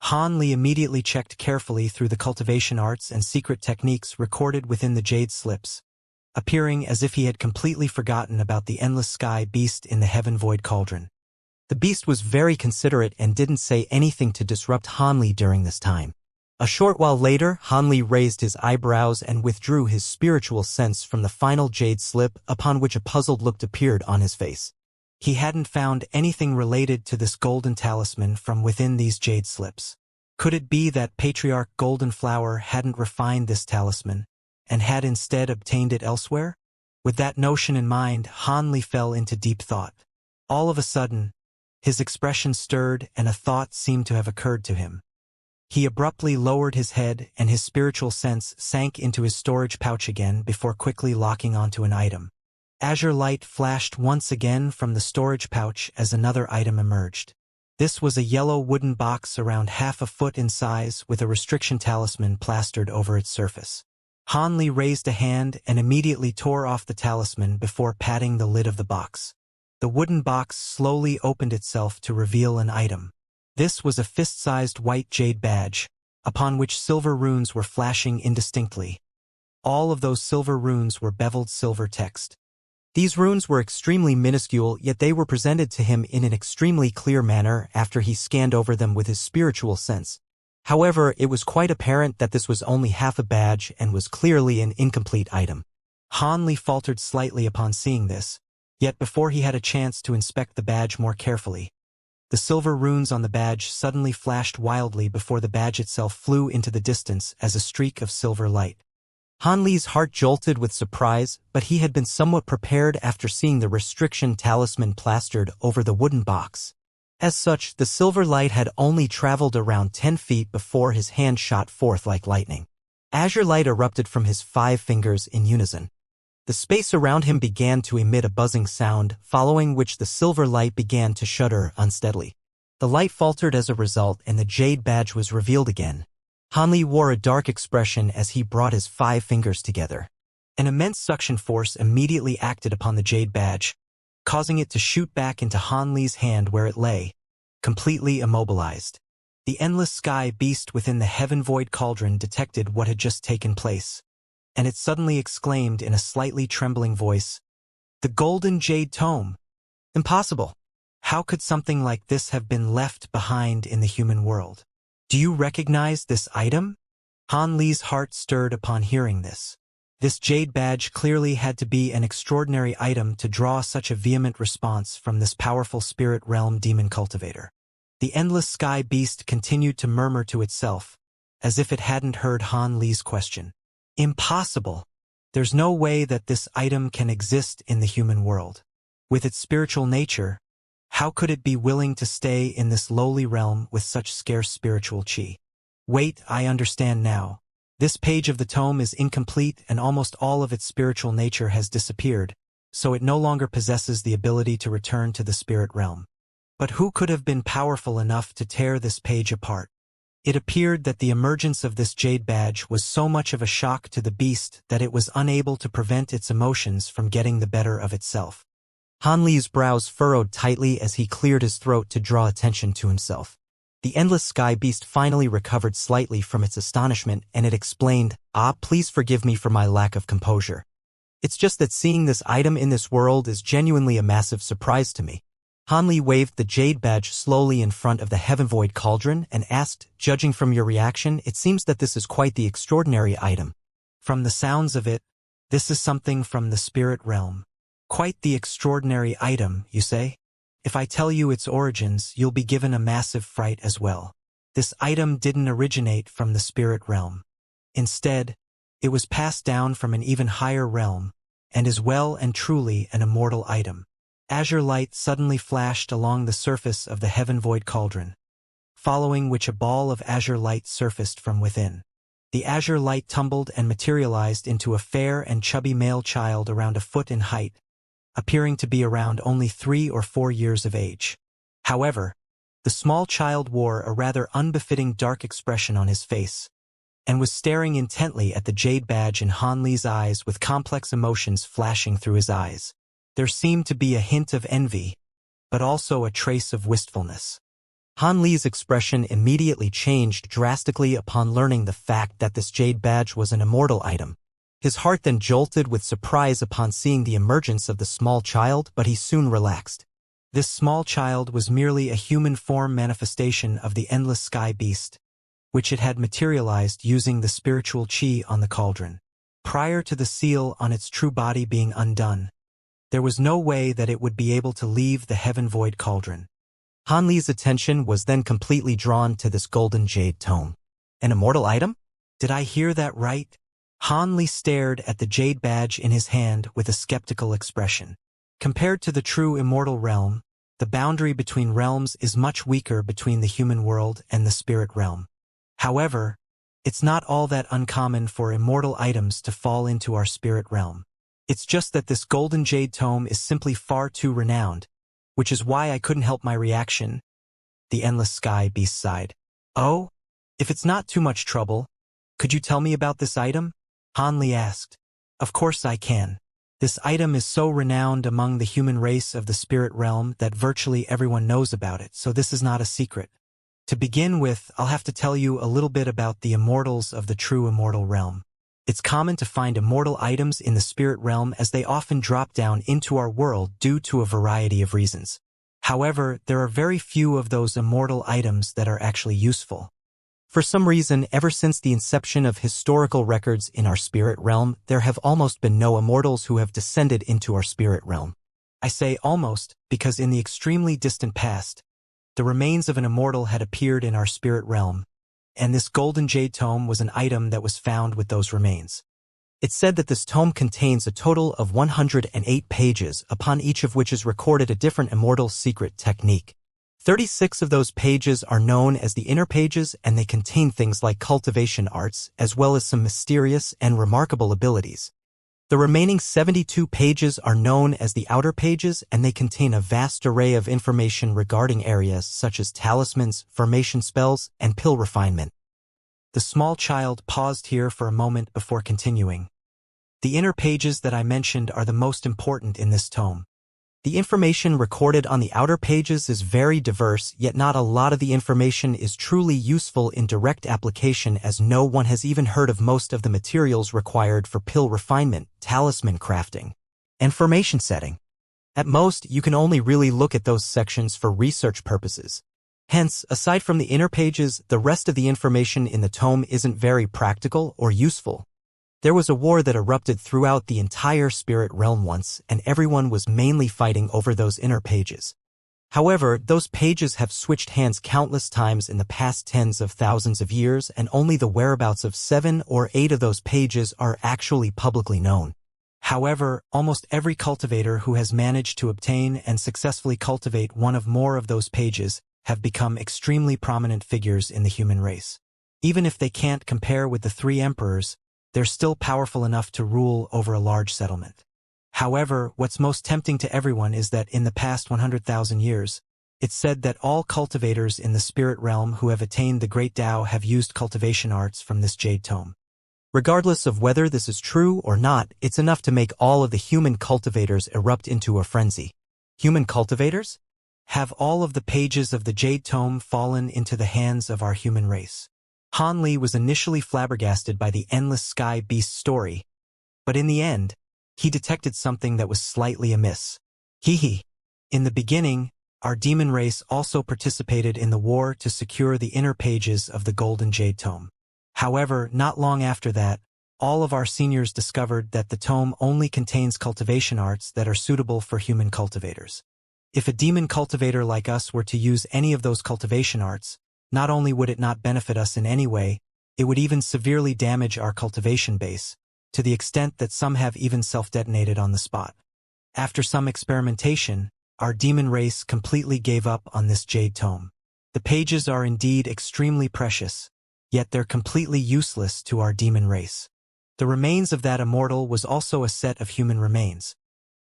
Han Li immediately checked carefully through the cultivation arts and secret techniques recorded within the jade slips, appearing as if he had completely forgotten about the endless sky beast in the heaven void cauldron. The beast was very considerate and didn't say anything to disrupt Han Li during this time. A short while later, Han Li raised his eyebrows and withdrew his spiritual sense from the final jade slip, upon which a puzzled look appeared on his face. He hadn't found anything related to this golden talisman from within these jade slips. Could it be that Patriarch Golden Flower hadn't refined this talisman, and had instead obtained it elsewhere? With that notion in mind, Han Li fell into deep thought. All of a sudden, his expression stirred and a thought seemed to have occurred to him. He abruptly lowered his head and his spiritual sense sank into his storage pouch again before quickly locking onto an item. Azure light flashed once again from the storage pouch as another item emerged. This was a yellow wooden box around half a foot in size with a restriction talisman plastered over its surface. Han Li raised a hand and immediately tore off the talisman before patting the lid of the box. The wooden box slowly opened itself to reveal an item. This was a fist-sized white jade badge, upon which silver runes were flashing indistinctly. All of those silver runes were beveled silver text. These runes were extremely minuscule, yet they were presented to him in an extremely clear manner after he scanned over them with his spiritual sense. However, it was quite apparent that this was only half a badge and was clearly an incomplete item. Han Li faltered slightly upon seeing this, yet before he had a chance to inspect the badge more carefully, the silver runes on the badge suddenly flashed wildly before the badge itself flew into the distance as a streak of silver light. Han Li's heart jolted with surprise, but he had been somewhat prepared after seeing the restriction talisman plastered over the wooden box. As such, the silver light had only traveled around 10 feet before his hand shot forth like lightning. Azure light erupted from his 5 fingers in unison. The space around him began to emit a buzzing sound, following which the silver light began to shudder unsteadily. The light faltered as a result, and the jade badge was revealed again. Han Li wore a dark expression as he brought his 5 fingers together. An immense suction force immediately acted upon the jade badge, causing it to shoot back into Han Li's hand where it lay, completely immobilized. The endless sky beast within the heaven void cauldron detected what had just taken place, and it suddenly exclaimed in a slightly trembling voice, "The golden jade tome! Impossible! How could something like this have been left behind in the human world? Do you recognize this item?" Han Li's heart stirred upon hearing this. This jade badge clearly had to be an extraordinary item to draw such a vehement response from this powerful spirit realm demon cultivator. The endless sky beast continued to murmur to itself, as if it hadn't heard Han Li's question. Impossible! There's no way that this item can exist in the human world. With its spiritual nature, how could it be willing to stay in this lowly realm with such scarce spiritual chi? Wait, I understand now. This page of the tome is incomplete and almost all of its spiritual nature has disappeared, so it no longer possesses the ability to return to the spirit realm. But who could have been powerful enough to tear this page apart? It appeared that the emergence of this jade badge was so much of a shock to the beast that it was unable to prevent its emotions from getting the better of itself. Han Li's brows furrowed tightly as he cleared his throat to draw attention to himself. The endless sky beast finally recovered slightly from its astonishment, and it explained, "Ah, please forgive me for my lack of composure. It's just that seeing this item in this world is genuinely a massive surprise to me. Hanli waved the jade badge slowly in front of the heaven-void cauldron and asked, judging from your reaction, it seems that this is quite the extraordinary item. From the sounds of it, this is something from the spirit realm. Quite the extraordinary item, you say? If I tell you its origins, you'll be given a massive fright as well. This item didn't originate from the spirit realm. Instead, it was passed down from an even higher realm, and is well and truly an immortal item. Azure light suddenly flashed along the surface of the heaven-void cauldron, following which a ball of azure light surfaced from within. The azure light tumbled and materialized into a fair and chubby male child around a foot in height, appearing to be around only 3 or 4 years of age. However, the small child wore a rather unbefitting dark expression on his face, and was staring intently at the jade badge in Hanli's eyes with complex emotions flashing through his eyes. There seemed to be a hint of envy, but also a trace of wistfulness. Hanli's expression immediately changed drastically upon learning the fact that this jade badge was an immortal item. His heart then jolted with surprise upon seeing the emergence of the small child, but he soon relaxed. This small child was merely a human form manifestation of the endless sky beast, which it had materialized using the spiritual chi on the cauldron. Prior to the seal on its true body being undone, there was no way that it would be able to leave the heaven-void cauldron. Hanli's attention was then completely drawn to this golden jade tome. An immortal item? Did I hear that right? Hanli stared at the jade badge in his hand with a skeptical expression. Compared to the true immortal realm, the boundary between realms is much weaker between the human world and the spirit realm. However, it's not all that uncommon for immortal items to fall into our spirit realm. It's just that this golden jade tome is simply far too renowned, which is why I couldn't help my reaction. The endless sky beast sighed. Oh? If it's not too much trouble, could you tell me about this item? Hanli asked. Of course I can. This item is so renowned among the human race of the spirit realm that virtually everyone knows about it, so this is not a secret. To begin with, I'll have to tell you a little bit about the immortals of the true immortal realm. It's common to find immortal items in the spirit realm as they often drop down into our world due to a variety of reasons. However, there are very few of those immortal items that are actually useful. For some reason, ever since the inception of historical records in our spirit realm, there have almost been no immortals who have descended into our spirit realm. I say almost because in the extremely distant past, the remains of an immortal had appeared in our spirit realm, and this golden jade tome was an item that was found with those remains. It's said that this tome contains a total of 108 pages, upon each of which is recorded a different immortal secret technique. 36 of those pages are known as the inner pages, and they contain things like cultivation arts, as well as some mysterious and remarkable abilities. The remaining 72 pages are known as the outer pages, and they contain a vast array of information regarding areas such as talismans, formation spells, and pill refinement. The small child paused here for a moment before continuing. The inner pages that I mentioned are the most important in this tome. The information recorded on the outer pages is very diverse, yet not a lot of the information is truly useful in direct application, as no one has even heard of most of the materials required for pill refinement, talisman crafting, and formation setting. At most, you can only really look at those sections for research purposes. Hence, aside from the inner pages, the rest of the information in the tome isn't very practical or useful. There was a war that erupted throughout the entire spirit realm once, and everyone was mainly fighting over those inner pages. However, those pages have switched hands countless times in the past tens of thousands of years, and only the whereabouts of 7 or 8 of those pages are actually publicly known. However, almost every cultivator who has managed to obtain and successfully cultivate one of more of those pages have become extremely prominent figures in the human race. Even if they can't compare with the 3 emperors, they're still powerful enough to rule over a large settlement. However, what's most tempting to everyone is that in the past 100,000 years, it's said that all cultivators in the spirit realm who have attained the Great Tao have used cultivation arts from this jade tome. Regardless of whether this is true or not, it's enough to make all of the human cultivators erupt into a frenzy. Human cultivators? Have all of the pages of the jade tome fallen into the hands of our human race? Hanli was initially flabbergasted by the endless sky beast story, but in the end, he detected something that was slightly amiss. Hee. In the beginning, our demon race also participated in the war to secure the inner pages of the Golden Jade Tome. However, not long after that, all of our seniors discovered that the tome only contains cultivation arts that are suitable for human cultivators. If a demon cultivator like us were to use any of those cultivation arts, not only would it not benefit us in any way, it would even severely damage our cultivation base, to the extent that some have even self-detonated on the spot. After some experimentation, our demon race completely gave up on this jade tome. The pages are indeed extremely precious, yet they're completely useless to our demon race. The remains of that immortal was also a set of human remains.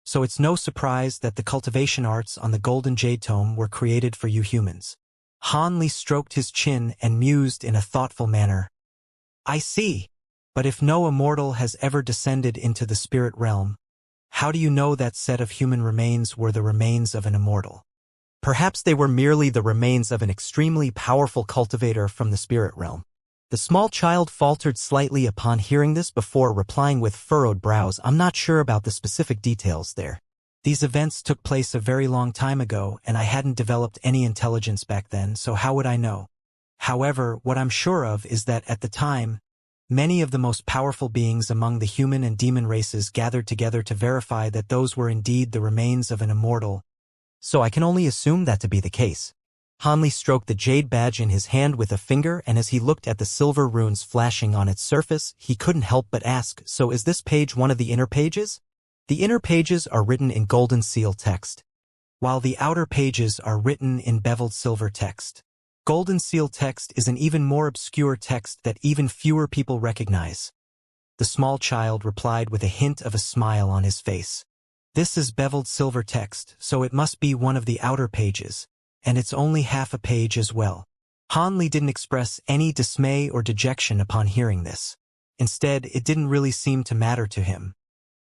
So it's no surprise that the cultivation arts on the Golden Jade Tome were created for you humans. Han Li stroked his chin and mused in a thoughtful manner. I see. But if no immortal has ever descended into the spirit realm, how do you know that set of human remains were the remains of an immortal? Perhaps they were merely the remains of an extremely powerful cultivator from the spirit realm. The small child faltered slightly upon hearing this before replying with furrowed brows. I'm not sure about the specific details there. These events took place a very long time ago, and I hadn't developed any intelligence back then, so how would I know? However, what I'm sure of is that at the time, many of the most powerful beings among the human and demon races gathered together to verify that those were indeed the remains of an immortal. So I can only assume that to be the case. Han Li stroked the jade badge in his hand with a finger, and as he looked at the silver runes flashing on its surface, he couldn't help but ask, so is this page one of the inner pages? The inner pages are written in golden seal text, while the outer pages are written in beveled silver text. Golden seal text is an even more obscure text that even fewer people recognize. The small child replied with a hint of a smile on his face. This is beveled silver text, so it must be one of the outer pages. And it's only half a page as well. Han Li didn't express any dismay or dejection upon hearing this. Instead, it didn't really seem to matter to him.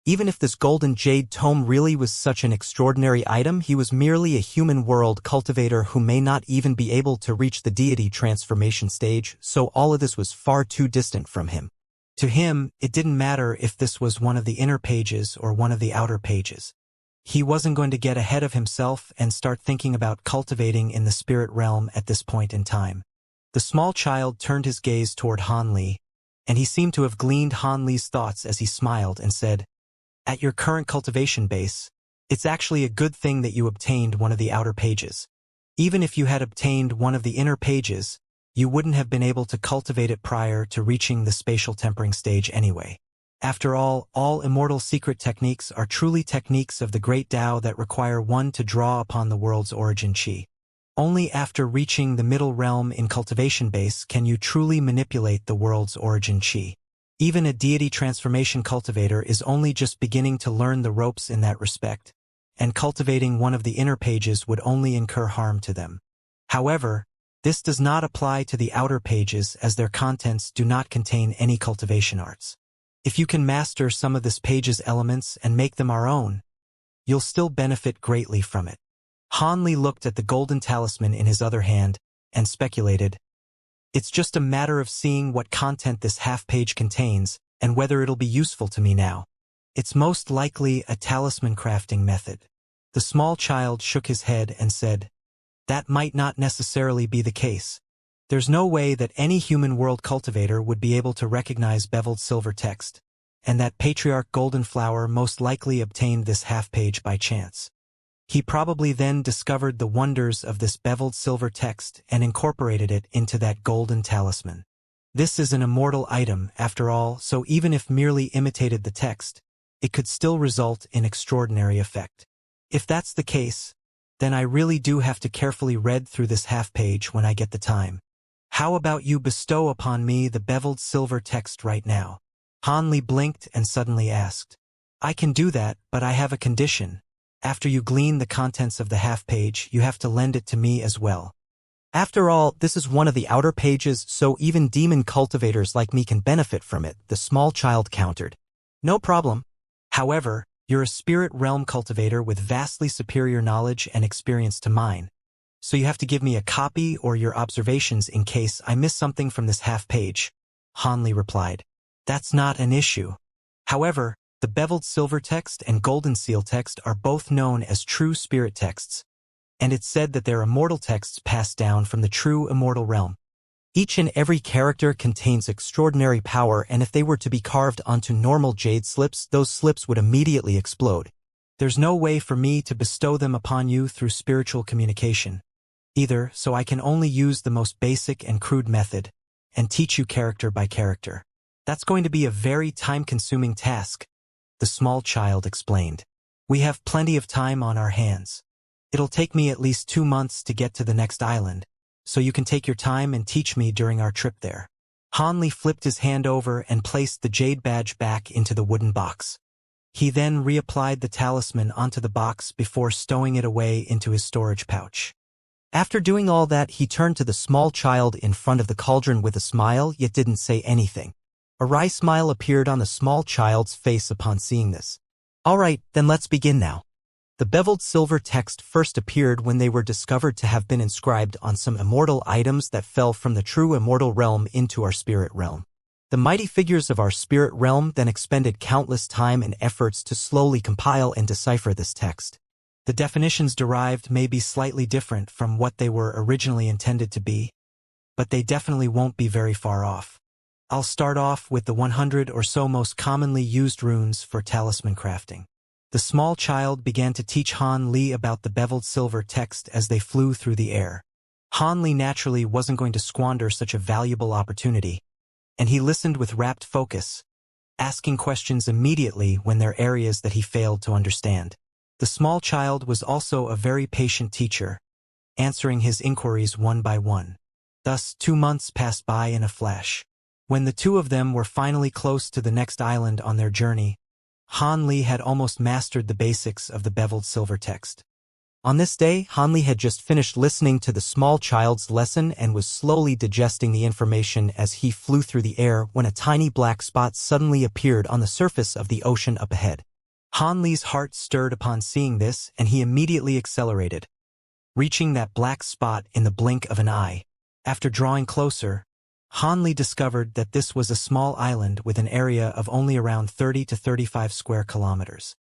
Even if this Golden Jade Tome really was such an extraordinary item, he was merely a human world cultivator who may not even be able to reach the deity transformation stage, so all of this was far too distant from him. To him, it didn't matter if this was one of the inner pages or one of the outer pages. He wasn't going to get ahead of himself and start thinking about cultivating in the spirit realm at this point in time. The small child turned his gaze toward Han Li, and he seemed to have gleaned Han Li's thoughts as he smiled and said, "At your current cultivation base, it's actually a good thing that you obtained one of the outer pages. Even if you had obtained one of the inner pages, you wouldn't have been able to cultivate it prior to reaching the spatial tempering stage anyway. After all immortal secret techniques are truly techniques of the great Tao that require one to draw upon the world's origin chi. Only after reaching the middle realm in cultivation base can you truly manipulate the world's origin chi. Even a deity transformation cultivator is only just beginning to learn the ropes in that respect, and cultivating one of the inner pages would only incur harm to them. However, this does not apply to the outer pages as their contents do not contain any cultivation arts. If you can master some of this page's elements and make them our own, you'll still benefit greatly from it." Han Li looked at the golden talisman in his other hand and speculated, "It's just a matter of seeing what content this half-page contains and whether it'll be useful to me now. It's most likely a talisman crafting method." The small child shook his head and said, "That might not necessarily be the case. There's no way that any human world cultivator would be able to recognize beveled silver text, and that Patriarch Goldenflower most likely obtained this half-page by chance. He probably then discovered the wonders of this beveled silver text and incorporated it into that golden talisman. This is an immortal item, after all, so even if merely imitated the text, it could still result in extraordinary effect. If that's the case, then I really do have to carefully read through this half-page when I get the time. How about you bestow upon me the beveled silver text right now?" Han Li blinked and suddenly asked, "I can do that, but I have a condition. After you glean the contents of the half-page, you have to lend it to me as well." "After all, this is one of the outer pages, so even demon cultivators like me can benefit from it," the small child countered. "No problem. However, you're a spirit realm cultivator with vastly superior knowledge and experience to mine. So you have to give me a copy or your observations in case I miss something from this half-page," Han Li replied. "That's not an issue. However, The beveled silver text and golden seal text are both known as true spirit texts, and it's said that they're immortal texts passed down from the true immortal realm. Each and every character contains extraordinary power, and if they were to be carved onto normal jade slips, those slips would immediately explode. There's no way for me to bestow them upon you through spiritual communication, either, so I can only use the most basic and crude method, and teach you character by character. That's going to be a very time-consuming task, the small child explained. We have plenty of time on our hands. It'll take me at least 2 months to get to the next island, so you can take your time and teach me during our trip there. Hanli flipped his hand over and placed the jade badge back into the wooden box. He then reapplied the talisman onto the box before stowing it away into his storage pouch. After doing all that, he turned to the small child in front of the cauldron with a smile, yet didn't say anything. A wry smile appeared on the small child's face upon seeing this. All right, then let's begin now. The beveled silver text first appeared when they were discovered to have been inscribed on some immortal items that fell from the true immortal realm into our spirit realm. The mighty figures of our spirit realm then expended countless time and efforts to slowly compile and decipher this text. The definitions derived may be slightly different from what they were originally intended to be, but they definitely won't be very far off. I'll start off with the 100 or so most commonly used runes for talisman crafting. The small child began to teach Han Li about the beveled silver text as they flew through the air. Han Li naturally wasn't going to squander such a valuable opportunity, and he listened with rapt focus, asking questions immediately when there are areas that he failed to understand. The small child was also a very patient teacher, answering his inquiries one by one. Thus, 2 months passed by in a flash. When the two of them were finally close to the next island on their journey, Han Li had almost mastered the basics of the beveled silver text. On this day, Han Li had just finished listening to the small child's lesson and was slowly digesting the information as he flew through the air when a tiny black spot suddenly appeared on the surface of the ocean up ahead. Han Li's heart stirred upon seeing this, and he immediately accelerated, reaching that black spot in the blink of an eye. After drawing closer, Han Li discovered that this was a small island with an area of only around 30 to 35 square kilometers.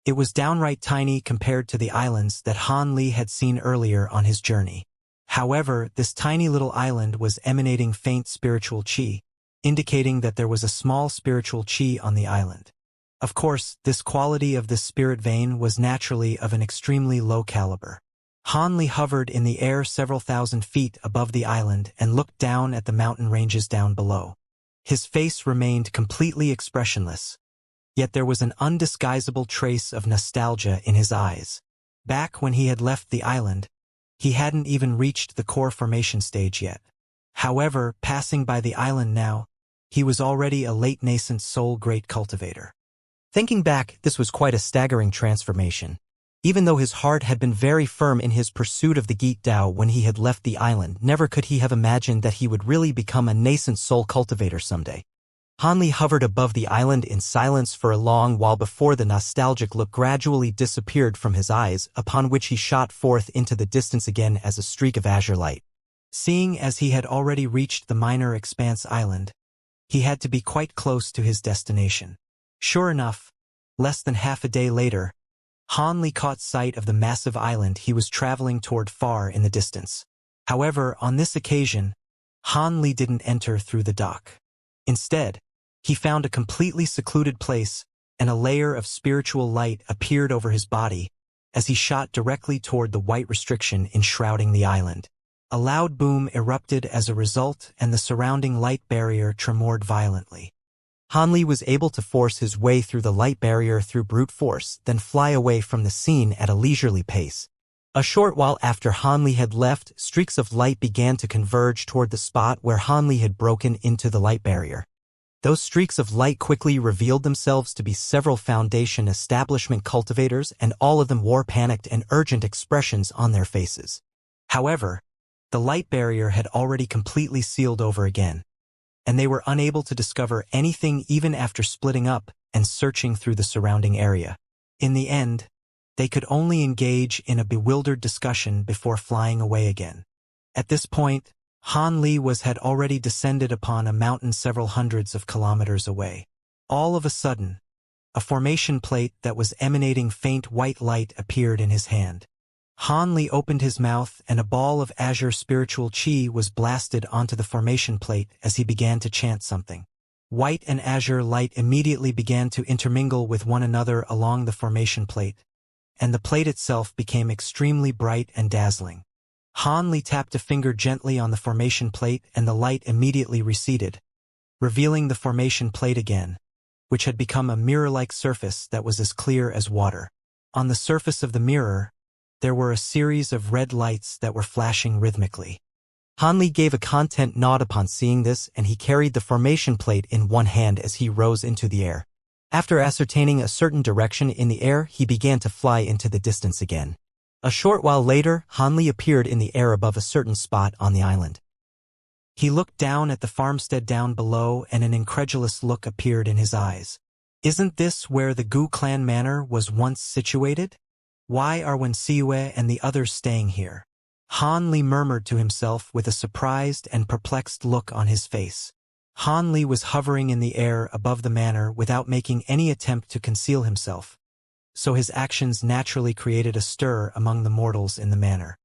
It was downright tiny compared to the islands that Han Li had seen earlier on his journey. However, this tiny little island was emanating faint spiritual qi, indicating that there was a small spiritual qi on the island. Of course, this quality of this spirit vein was naturally of an extremely low caliber. Han Li hovered in the air several thousand feet above the island and looked down at the mountain ranges down below. His face remained completely expressionless, yet there was an undisguisable trace of nostalgia in his eyes. Back when he had left the island, he hadn't even reached the core formation stage yet. However, passing by the island now, he was already a late nascent soul great cultivator. Thinking back, this was quite a staggering transformation. Even though his heart had been very firm in his pursuit of the Geet Dao when he had left the island, never could he have imagined that he would really become a nascent soul cultivator someday. Han Li hovered above the island in silence for a long while before the nostalgic look gradually disappeared from his eyes, upon which he shot forth into the distance again as a streak of azure light. Seeing as he had already reached the minor expanse island, he had to be quite close to his destination. Sure enough, less than half a day later, Han Li caught sight of the massive island he was traveling toward far in the distance. However, on this occasion, Han Li didn't enter through the dock. Instead, he found a completely secluded place, and a layer of spiritual light appeared over his body as he shot directly toward the white restriction enshrouding the island. A loud boom erupted as a result, and the surrounding light barrier tremored violently. Han Li was able to force his way through the light barrier through brute force, then fly away from the scene at a leisurely pace. A short while after Han Li had left, streaks of light began to converge toward the spot where Han Li had broken into the light barrier. Those streaks of light quickly revealed themselves to be several Foundation establishment cultivators, and all of them wore panicked and urgent expressions on their faces. However, the light barrier had already completely sealed over again, and they were unable to discover anything even after splitting up and searching through the surrounding area. In the end, they could only engage in a bewildered discussion before flying away again. At this point, Han Li had already descended upon a mountain several hundreds of kilometers away. All of a sudden, A formation plate that was emanating faint white light appeared in his hand. Han Li opened his mouth and a ball of azure spiritual chi was blasted onto the formation plate as he began to chant something. White and azure light immediately began to intermingle with one another along the formation plate, and the plate itself became extremely bright and dazzling. Han Li tapped a finger gently on the formation plate and the light immediately receded, revealing the formation plate again, which had become a mirror-like surface that was as clear as water. On the surface of the mirror, there were a series of red lights that were flashing rhythmically. Han Li gave a content nod upon seeing this, and he carried the formation plate in one hand as he rose into the air. After ascertaining a certain direction in the air, he began to fly into the distance again. A short while later, Han Li appeared in the air above a certain spot on the island. He looked down at the farmstead down below, and an incredulous look appeared in his eyes. Isn't this where the Gu clan manor was once situated? Why are Wuxia and the others staying here? Han Li murmured to himself with a surprised and perplexed look on his face. Han Li was hovering in the air above the manor without making any attempt to conceal himself, so his actions naturally created a stir among the mortals in the manor.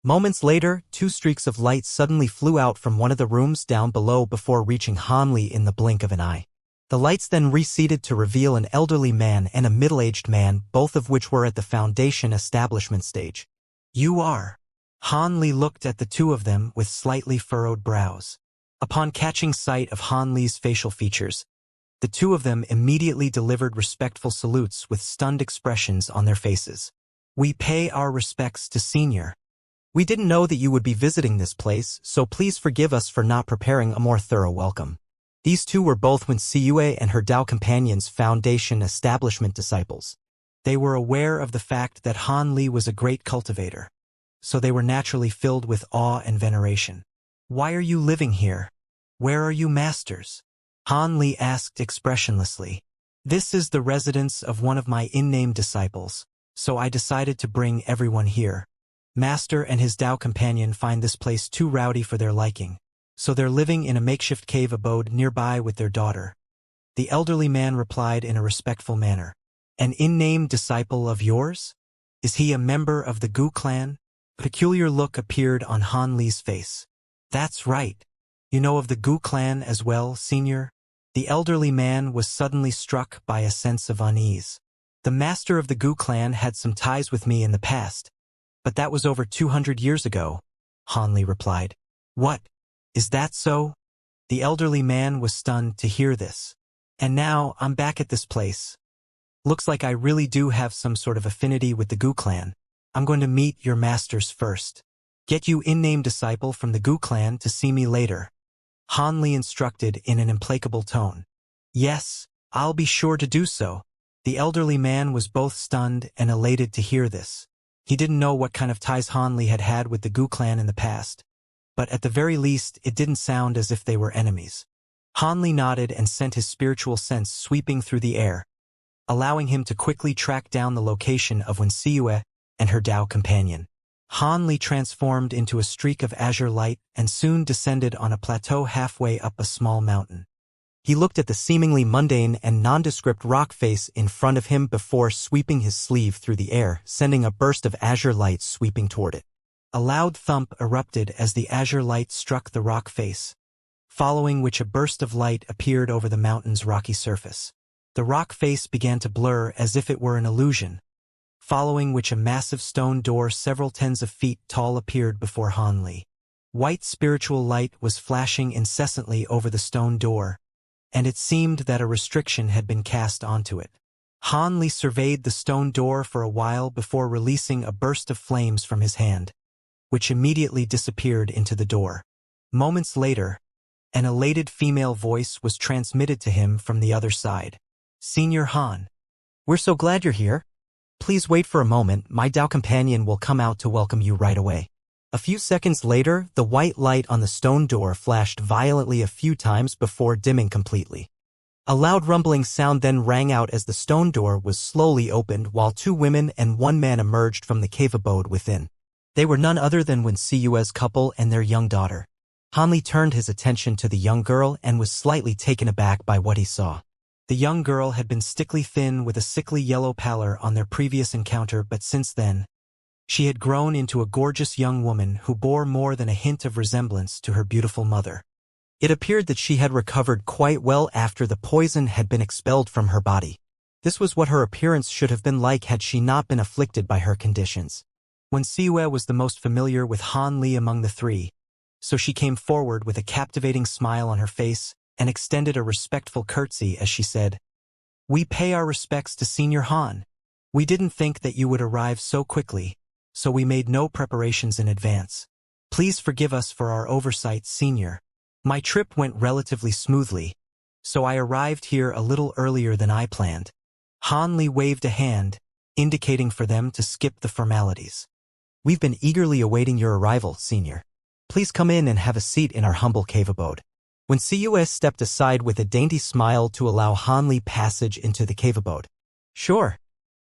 Moments later, two streaks of light suddenly flew out from one of the rooms down below before reaching Han Li in the blink of an eye. The lights then receded to reveal an elderly man and a middle-aged man, both of which were at the Foundation establishment stage. You are. Han Li looked at the two of them with slightly furrowed brows. Upon catching sight of Han Li's facial features, the two of them immediately delivered respectful salutes with stunned expressions on their faces. We pay our respects to Senior. We didn't know that you would be visiting this place, so please forgive us for not preparing a more thorough welcome. These two were both Wuxia and her Dao companions' Foundation establishment disciples. They were aware of the fact that Han Li was a great cultivator, so they were naturally filled with awe and veneration. Why are you living here? Where are you masters? Han Li asked expressionlessly. This is the residence of one of my in-name disciples, so I decided to bring everyone here. Master and his Dao companion find this place too rowdy for their liking, so they're living in a makeshift cave abode nearby with their daughter. The elderly man replied in a respectful manner. An in-name disciple of yours? Is he a member of the Gu clan? A peculiar look appeared on Han Li's face. That's right. You know of the Gu clan as well, Senior? The elderly man was suddenly struck by a sense of unease. The master of the Gu clan had some ties with me in the past, but that was over 200 years ago, Han Li replied. What? Is that so? The elderly man was stunned to hear this. And now I'm back at this place. Looks like I really do have some sort of affinity with the Gu clan. I'm going to meet your masters first. Get you in-name disciple from the Gu clan to see me later. Han Li instructed in an implacable tone. Yes, I'll be sure to do so. The elderly man was both stunned and elated to hear this. He didn't know what kind of ties Han Li had had with the Gu clan in the past, but at the very least it didn't sound as if they were enemies. Han Li nodded and sent his spiritual sense sweeping through the air, allowing him to quickly track down the location of Wuxia and her Dao companion. Han Li transformed into a streak of azure light and soon descended on a plateau halfway up a small mountain. He looked at the seemingly mundane and nondescript rock face in front of him before sweeping his sleeve through the air, sending a burst of azure light sweeping toward it. A loud thump erupted as the azure light struck the rock face, following which a burst of light appeared over the mountain's rocky surface. The rock face began to blur as if it were an illusion, following which a massive stone door several tens of feet tall appeared before Han Li. White spiritual light was flashing incessantly over the stone door, and it seemed that a restriction had been cast onto it. Han Li surveyed the stone door for a while before releasing a burst of flames from his hand, which immediately disappeared into the door. Moments later, an elated female voice was transmitted to him from the other side. Senior Han, we're so glad you're here. Please wait for a moment, my Dao companion will come out to welcome you right away. A few seconds later, the white light on the stone door flashed violently a few times before dimming completely. A loud rumbling sound then rang out as the stone door was slowly opened while two women and one man emerged from the cave abode within. They were none other than Wuxia's couple and their young daughter. Han Li turned his attention to the young girl and was slightly taken aback by what he saw. The young girl had been stickly thin with a sickly yellow pallor on their previous encounter, but since then, she had grown into a gorgeous young woman who bore more than a hint of resemblance to her beautiful mother. It appeared that she had recovered quite well after the poison had been expelled from her body. This was what her appearance should have been like had she not been afflicted by her conditions. When Siwei was the most familiar with Han Li among the three, so she came forward with a captivating smile on her face and extended a respectful curtsy as she said, "We pay our respects to Senior Han. We didn't think that you would arrive so quickly, so we made no preparations in advance. Please forgive us for our oversight, Senior. My trip went relatively smoothly, so I arrived here a little earlier than I planned." Han Li waved a hand, indicating for them to skip the formalities. "We've been eagerly awaiting your arrival, Senior. Please come in and have a seat in our humble cave abode." When Siwei stepped aside with a dainty smile to allow Han Li passage into the cave abode. "Sure.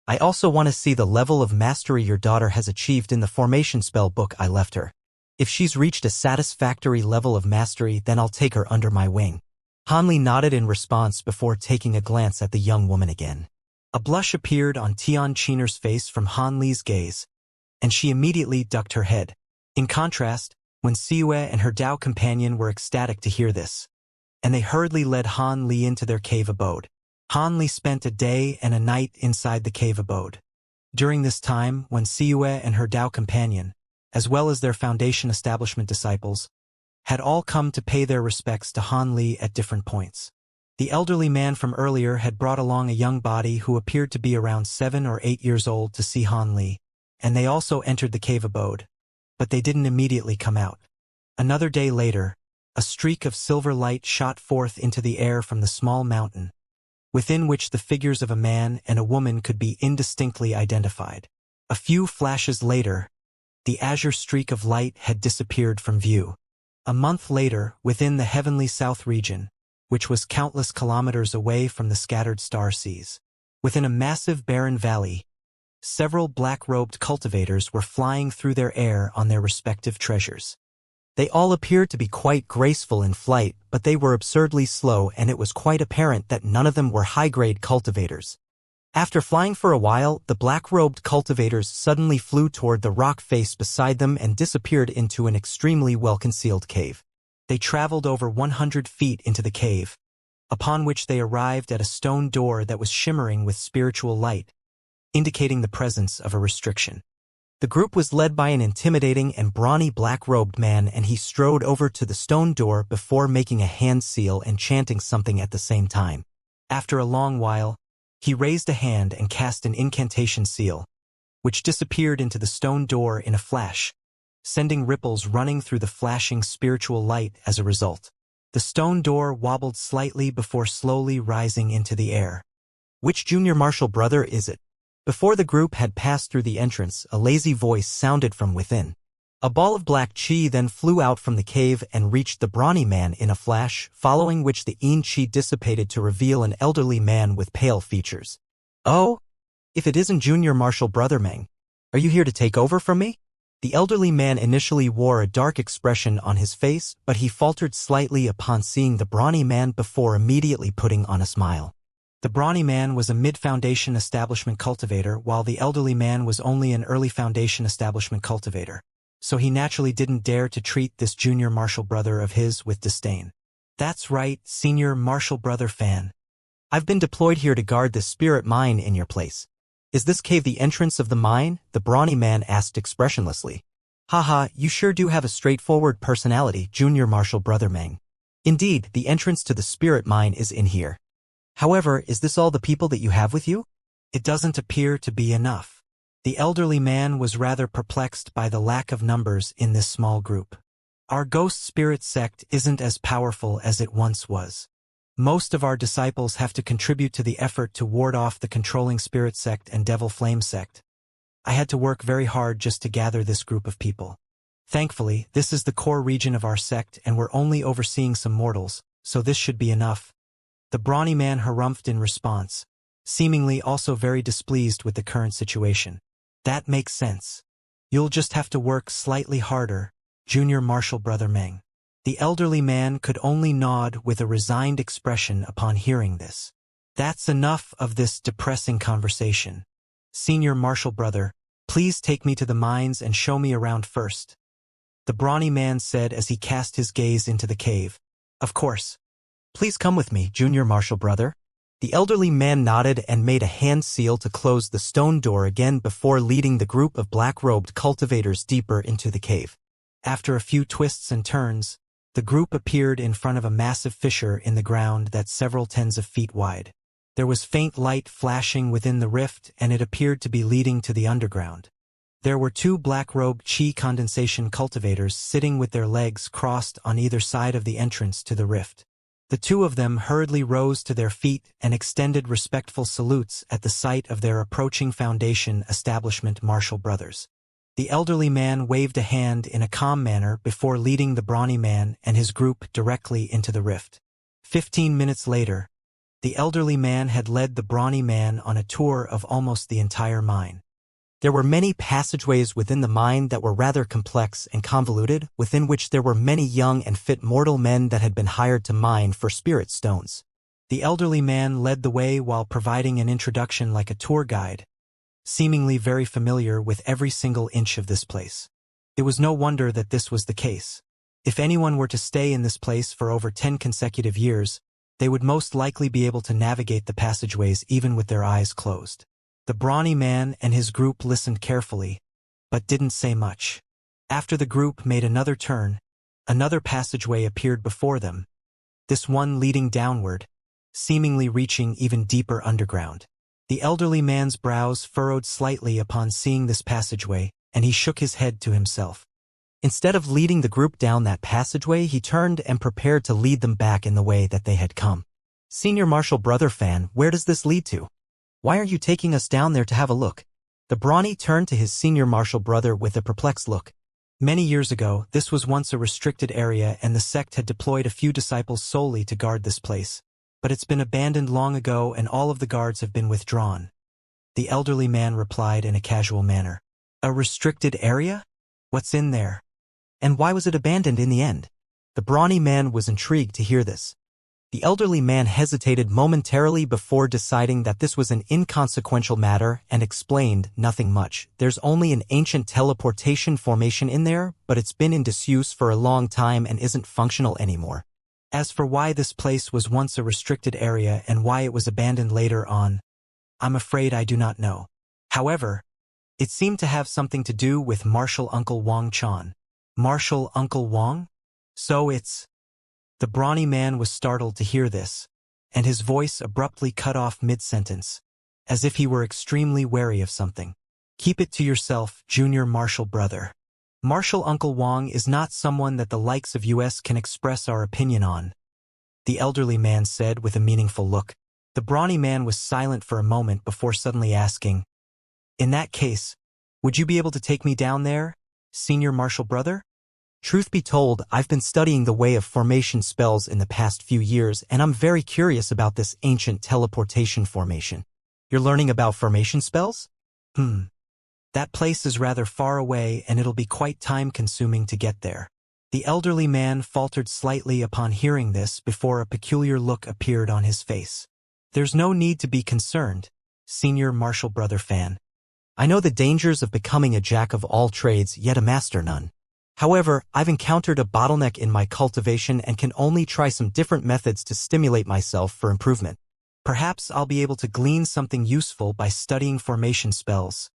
I also want to see the level of mastery your daughter has achieved in the formation spell book I left her. If she's reached a satisfactory level of mastery, then I'll take her under my wing." Han Li nodded in response before taking a glance at the young woman again. A blush appeared on Tian Chiner's face from Han Li's gaze, and she immediately ducked her head. In contrast, when Siwei and her Dao companion were ecstatic to hear this, and they hurriedly led Han Li into their cave abode. Han Li spent a day and a night inside the cave abode. During this time, when Siwei and her Dao companion, as well as their Foundation establishment disciples, had all come to pay their respects to Han Li at different points. The elderly man from earlier had brought along a young body who appeared to be around 7 or 8 years old to see Han Li, and they also entered the cave abode, but they didn't immediately come out. Another day later, a streak of silver light shot forth into the air from the small mountain, within which the figures of a man and a woman could be indistinctly identified. A few flashes later, the azure streak of light had disappeared from view. A month later, within the heavenly south region, which was countless kilometers away from the scattered star seas, within a massive barren valley, several black-robed cultivators were flying through their air on their respective treasures. They all appeared to be quite graceful in flight, but they were absurdly slow, and it was quite apparent that none of them were high-grade cultivators. After flying for a while, the black-robed cultivators suddenly flew toward the rock face beside them and disappeared into an extremely well-concealed cave. They traveled over 100 feet into the cave, upon which they arrived at a stone door that was shimmering with spiritual light, indicating the presence of a restriction. The group was led by an intimidating and brawny black-robed man, and he strode over to the stone door before making a hand seal and chanting something at the same time. After a long while, he raised a hand and cast an incantation seal, which disappeared into the stone door in a flash, sending ripples running through the flashing spiritual light as a result. The stone door wobbled slightly before slowly rising into the air. "Which junior martial brother is it?" Before the group had passed through the entrance, a lazy voice sounded from within. A ball of black chi then flew out from the cave and reached the brawny man in a flash, following which the yin chi dissipated to reveal an elderly man with pale features. "Oh, if it isn't junior martial brother Meng, are you here to take over from me?" The elderly man initially wore a dark expression on his face, but he faltered slightly upon seeing the brawny man before immediately putting on a smile. The brawny man was a mid-foundation establishment cultivator, while the elderly man was only an early foundation establishment cultivator, so he naturally didn't dare to treat this junior martial brother of his with disdain. "That's right, senior martial brother fan. I've been deployed here to guard this spirit mine in your place. Is this cave the entrance of the mine?" the brawny man asked expressionlessly. "Haha, you sure do have a straightforward personality, junior martial brother Meng. Indeed, the entrance to the spirit mine is in here. However, is this all the people that you have with you? It doesn't appear to be enough." The elderly man was rather perplexed by the lack of numbers in this small group. "Our ghost spirit sect isn't as powerful as it once was. Most of our disciples have to contribute to the effort to ward off the controlling spirit sect and devil flame sect. I had to work very hard just to gather this group of people. Thankfully, this is the core region of our sect, and we're only overseeing some mortals, so this should be enough." The brawny man harumphed in response, seemingly also very displeased with the current situation. "That makes sense. You'll just have to work slightly harder, junior martial brother Meng." The elderly man could only nod with a resigned expression upon hearing this. That's enough of this depressing conversation. Senior Marshal Brother, please take me to the mines and show me around first. The brawny man said as he cast his gaze into the cave. Of course. Please come with me, Junior Marshal Brother. The elderly man nodded and made a hand seal to close the stone door again before leading the group of black-robed cultivators deeper into the cave. After a few twists and turns, the group appeared in front of a massive fissure in the ground that's several tens of feet wide. There was faint light flashing within the rift, and it appeared to be leading to the underground. There were two black-robed chi condensation cultivators sitting with their legs crossed on either side of the entrance to the rift. The two of them hurriedly rose to their feet and extended respectful salutes at the sight of their approaching Foundation establishment Marshal Brothers. The elderly man waved a hand in a calm manner before leading the brawny man and his group directly into the rift. 15 minutes later, the elderly man had led the brawny man on a tour of almost the entire mine. There were many passageways within the mine that were rather complex and convoluted, within which there were many young and fit mortal men that had been hired to mine for spirit stones. The elderly man led the way while providing an introduction like a tour guide, seemingly very familiar with every single inch of this place. It was no wonder that this was the case. If anyone were to stay in this place for over 10 consecutive years, they would most likely be able to navigate the passageways even with their eyes closed. The brawny man and his group listened carefully, but didn't say much. After the group made another turn, another passageway appeared before them, this one leading downward, seemingly reaching even deeper underground. The elderly man's brows furrowed slightly upon seeing this passageway, and he shook his head to himself. Instead of leading the group down that passageway, he turned and prepared to lead them back in the way that they had come. Senior Marshal Brother Fan, where does this lead to? Why are you taking us down there to have a look? The brawny turned to his senior marshal brother with a perplexed look. Many years ago, this was once a restricted area and the sect had deployed a few disciples solely to guard this place. But it's been abandoned long ago and all of the guards have been withdrawn. The elderly man replied in a casual manner. A restricted area? What's in there? And why was it abandoned in the end? The brawny man was intrigued to hear this. The elderly man hesitated momentarily before deciding that this was an inconsequential matter and explained nothing much. There's only an ancient teleportation formation in there, but it's been in disuse for a long time and isn't functional anymore. As for why this place was once a restricted area and why it was abandoned later on, I'm afraid I do not know. However, it seemed to have something to do with Marshal Uncle Wang Chan. Marshal Uncle Wang? So it's... The brawny man was startled to hear this, and his voice abruptly cut off mid-sentence, as if he were extremely wary of something. Keep it to yourself, Junior Marshal Brother. Marshal Uncle Wang is not someone that the likes of us can express our opinion on, the elderly man said with a meaningful look. The brawny man was silent for a moment before suddenly asking, In that case, would you be able to take me down there, Senior Marshal Brother? Truth be told, I've been studying the way of formation spells in the past few years, and I'm very curious about this ancient teleportation formation. You're learning about formation spells? That place is rather far away, and it'll be quite time-consuming to get there. The elderly man faltered slightly upon hearing this before a peculiar look appeared on his face. There's no need to be concerned, Senior Marshal Brother Fan. I know the dangers of becoming a jack of all trades, yet a master none. However, I've encountered a bottleneck in my cultivation and can only try some different methods to stimulate myself for improvement. Perhaps I'll be able to glean something useful by studying formation spells.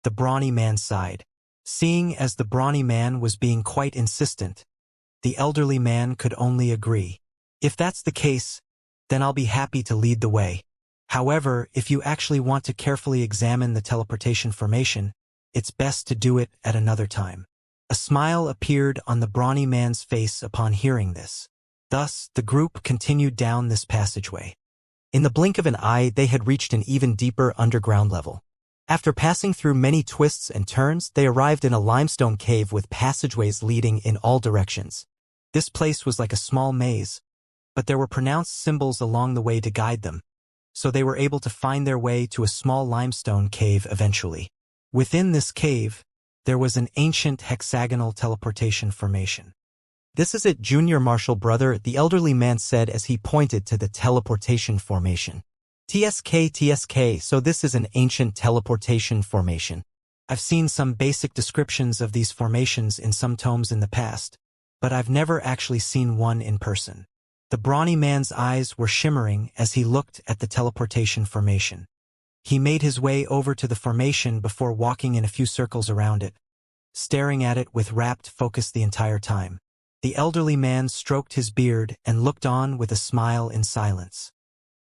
The brawny man sighed. Seeing as the brawny man was being quite insistent, the elderly man could only agree. If that's the case, then I'll be happy to lead the way. However, if you actually want to carefully examine the teleportation formation, it's best to do it at another time. A smile appeared on the brawny man's face upon hearing this. Thus, the group continued down this passageway. In the blink of an eye, they had reached an even deeper underground level. After passing through many twists and turns, they arrived in a limestone cave with passageways leading in all directions. This place was like a small maze, but there were pronounced symbols along the way to guide them, so they were able to find their way to a small limestone cave eventually. Within this cave, there was an ancient hexagonal teleportation formation. This is it, Junior Marshal Brother, the elderly man said as he pointed to the teleportation formation. TSK, so this is an ancient teleportation formation. I've seen some basic descriptions of these formations in some tomes in the past, but I've never actually seen one in person. The brawny man's eyes were shimmering as he looked at the teleportation formation. He made his way over to the formation before walking in a few circles around it, staring at it with rapt focus the entire time. The elderly man stroked his beard and looked on with a smile in silence.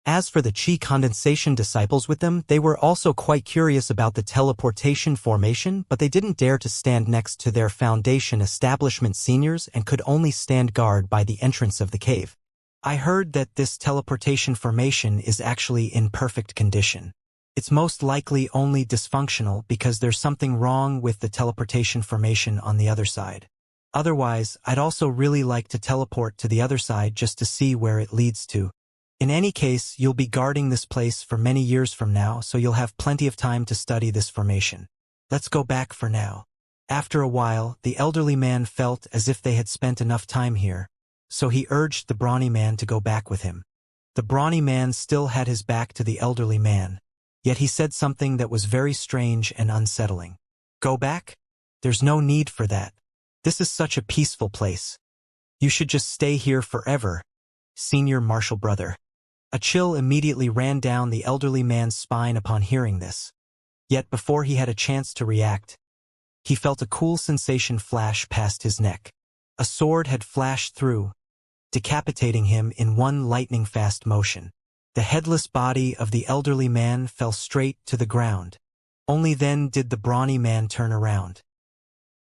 As for the chi condensation disciples with them, they were also quite curious about the teleportation formation, but they didn't dare to stand next to their Foundation establishment seniors and could only stand guard by the entrance of the cave. I heard that this teleportation formation is actually in perfect condition. It's most likely only dysfunctional because there's something wrong with the teleportation formation on the other side. Otherwise, I'd also really like to teleport to the other side just to see where it leads to. In any case, you'll be guarding this place for many years from now, so you'll have plenty of time to study this formation. Let's go back for now. After a while, the elderly man felt as if they had spent enough time here, so he urged the brawny man to go back with him. The brawny man still had his back to the elderly man, yet he said something that was very strange and unsettling. Go back? There's no need for that. This is such a peaceful place. You should just stay here forever, senior martial brother. A chill immediately ran down the elderly man's spine upon hearing this. Yet before he had a chance to react, he felt a cool sensation flash past his neck. A sword had flashed through, decapitating him in one lightning-fast motion. The headless body of the elderly man fell straight to the ground. Only then did the brawny man turn around.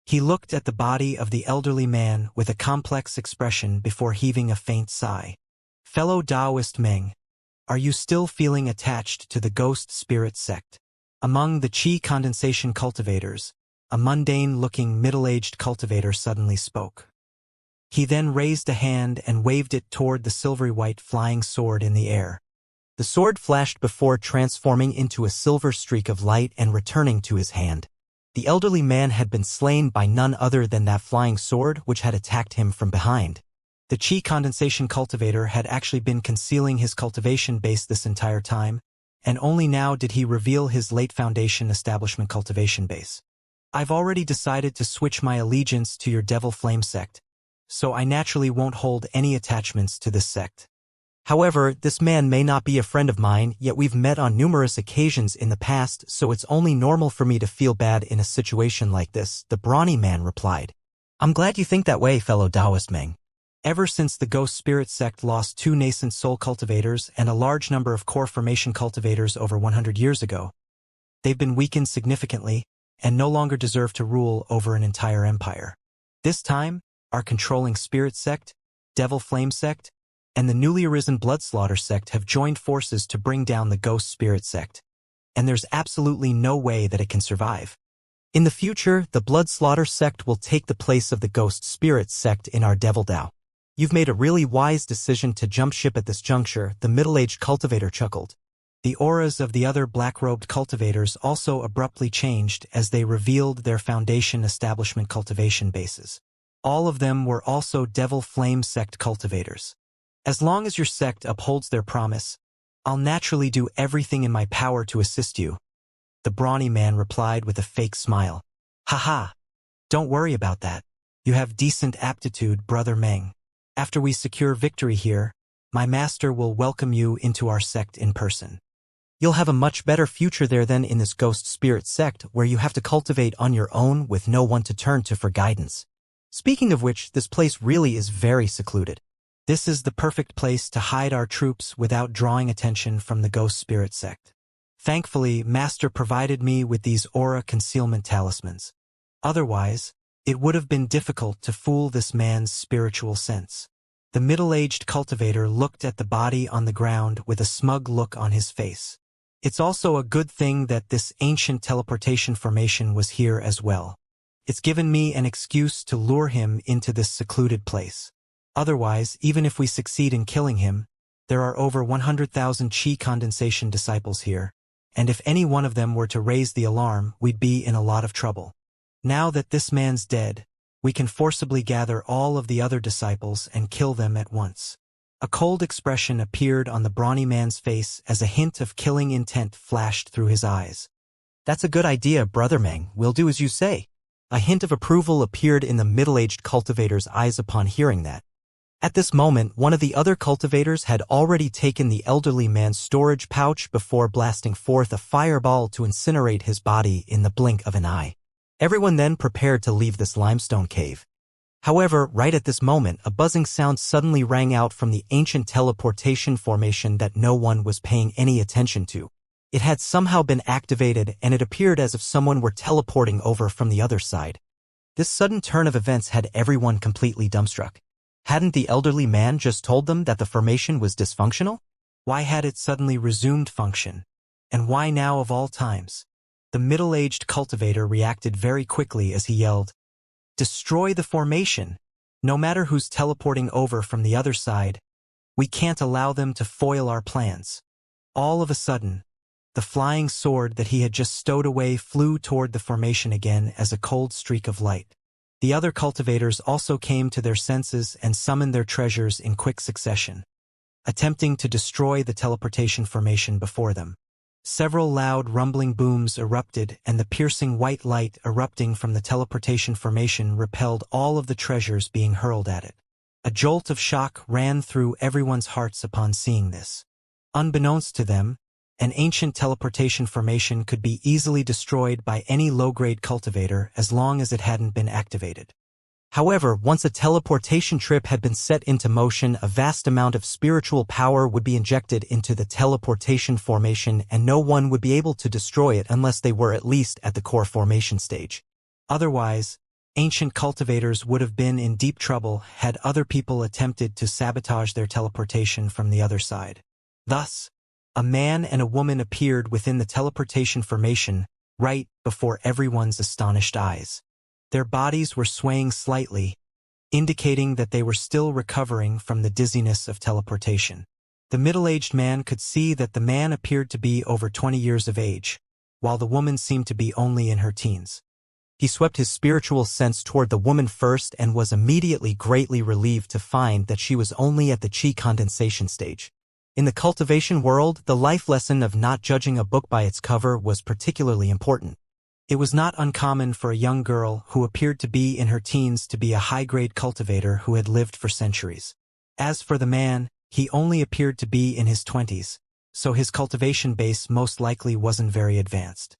He looked at the body of the elderly man with a complex expression before heaving a faint sigh. Fellow Taoist Meng, are you still feeling attached to the ghost spirit sect? Among the chi condensation cultivators, a mundane-looking middle-aged cultivator suddenly spoke. He then raised a hand and waved it toward the silvery-white flying sword in the air. The sword flashed before transforming into a silver streak of light and returning to his hand. The elderly man had been slain by none other than that flying sword which had attacked him from behind. The chi condensation cultivator had actually been concealing his cultivation base this entire time, and only now did he reveal his late Foundation establishment cultivation base. I've already decided to switch my allegiance to your Devil Flame sect, so I naturally won't hold any attachments to this sect. However, this man may not be a friend of mine, yet we've met on numerous occasions in the past, so it's only normal for me to feel bad in a situation like this, the brawny man replied. I'm glad you think that way, fellow Taoist Meng. Ever since the Ghost Spirit sect lost 2 nascent soul cultivators and a large number of core formation cultivators over 100 years ago, they've been weakened significantly and no longer deserve to rule over an entire empire. This time, our controlling Spirit sect, Devil Flame sect, and the newly arisen Bloodslaughter sect have joined forces to bring down the Ghost Spirit sect, and there's absolutely no way that it can survive. In the future, the Bloodslaughter sect will take the place of the Ghost Spirit sect in our Devil Dao. You've made a really wise decision to jump ship at this juncture, the middle-aged cultivator chuckled. The auras of the other black-robed cultivators also abruptly changed as they revealed their Foundation establishment cultivation bases. All of them were also Devil Flame sect cultivators. As long as your sect upholds their promise, I'll naturally do everything in my power to assist you, the brawny man replied with a fake smile. Haha, don't worry about that. You have decent aptitude, Brother Meng. After we secure victory here, my master will welcome you into our sect in person. You'll have a much better future there than in this Ghost Spirit sect where you have to cultivate on your own with no one to turn to for guidance. Speaking of which, this place really is very secluded. This is the perfect place to hide our troops without drawing attention from the Ghost Spirit sect. Thankfully, Master provided me with these aura concealment talismans. Otherwise, it would have been difficult to fool this man's spiritual sense. The middle-aged cultivator looked at the body on the ground with a smug look on his face. It's also a good thing that this ancient teleportation formation was here as well. It's given me an excuse to lure him into this secluded place. Otherwise, even if we succeed in killing him, there are over 100,000 chi condensation disciples here, and if any one of them were to raise the alarm, we'd be in a lot of trouble. Now that this man's dead, we can forcibly gather all of the other disciples and kill them at once. A cold expression appeared on the brawny man's face as a hint of killing intent flashed through his eyes. "That's a good idea, Brother Meng. We'll do as you say." A hint of approval appeared in the middle-aged cultivator's eyes upon hearing that. At this moment, one of the other cultivators had already taken the elderly man's storage pouch before blasting forth a fireball to incinerate his body in the blink of an eye. Everyone then prepared to leave this limestone cave. However, right at this moment, a buzzing sound suddenly rang out from the ancient teleportation formation that no one was paying any attention to. It had somehow been activated, and it appeared as if someone were teleporting over from the other side. This sudden turn of events had everyone completely dumbstruck. Hadn't the elderly man just told them that the formation was dysfunctional? Why had it suddenly resumed function? And why now of all times? The middle-aged cultivator reacted very quickly as he yelled, "Destroy the formation! No matter who's teleporting over from the other side, we can't allow them to foil our plans." All of a sudden, the flying sword that he had just stowed away flew toward the formation again as a cold streak of light. The other cultivators also came to their senses and summoned their treasures in quick succession, attempting to destroy the teleportation formation before them. Several loud rumbling booms erupted, and the piercing white light erupting from the teleportation formation repelled all of the treasures being hurled at it. A jolt of shock ran through everyone's hearts upon seeing this. Unbeknownst to them, an ancient teleportation formation could be easily destroyed by any low-grade cultivator as long as it hadn't been activated. However, once a teleportation trip had been set into motion, a vast amount of spiritual power would be injected into the teleportation formation, and no one would be able to destroy it unless they were at least at the core formation stage. Otherwise, ancient cultivators would have been in deep trouble had other people attempted to sabotage their teleportation from the other side. Thus, a man and a woman appeared within the teleportation formation, right before everyone's astonished eyes. Their bodies were swaying slightly, indicating that they were still recovering from the dizziness of teleportation. The middle-aged man could see that the man appeared to be over 20 years of age, while the woman seemed to be only in her teens. He swept his spiritual sense toward the woman first and was immediately greatly relieved to find that she was only at the chi condensation stage. In the cultivation world, the life lesson of not judging a book by its cover was particularly important. It was not uncommon for a young girl who appeared to be in her teens to be a high-grade cultivator who had lived for centuries. As for the man, he only appeared to be in his 20s, so his cultivation base most likely wasn't very advanced.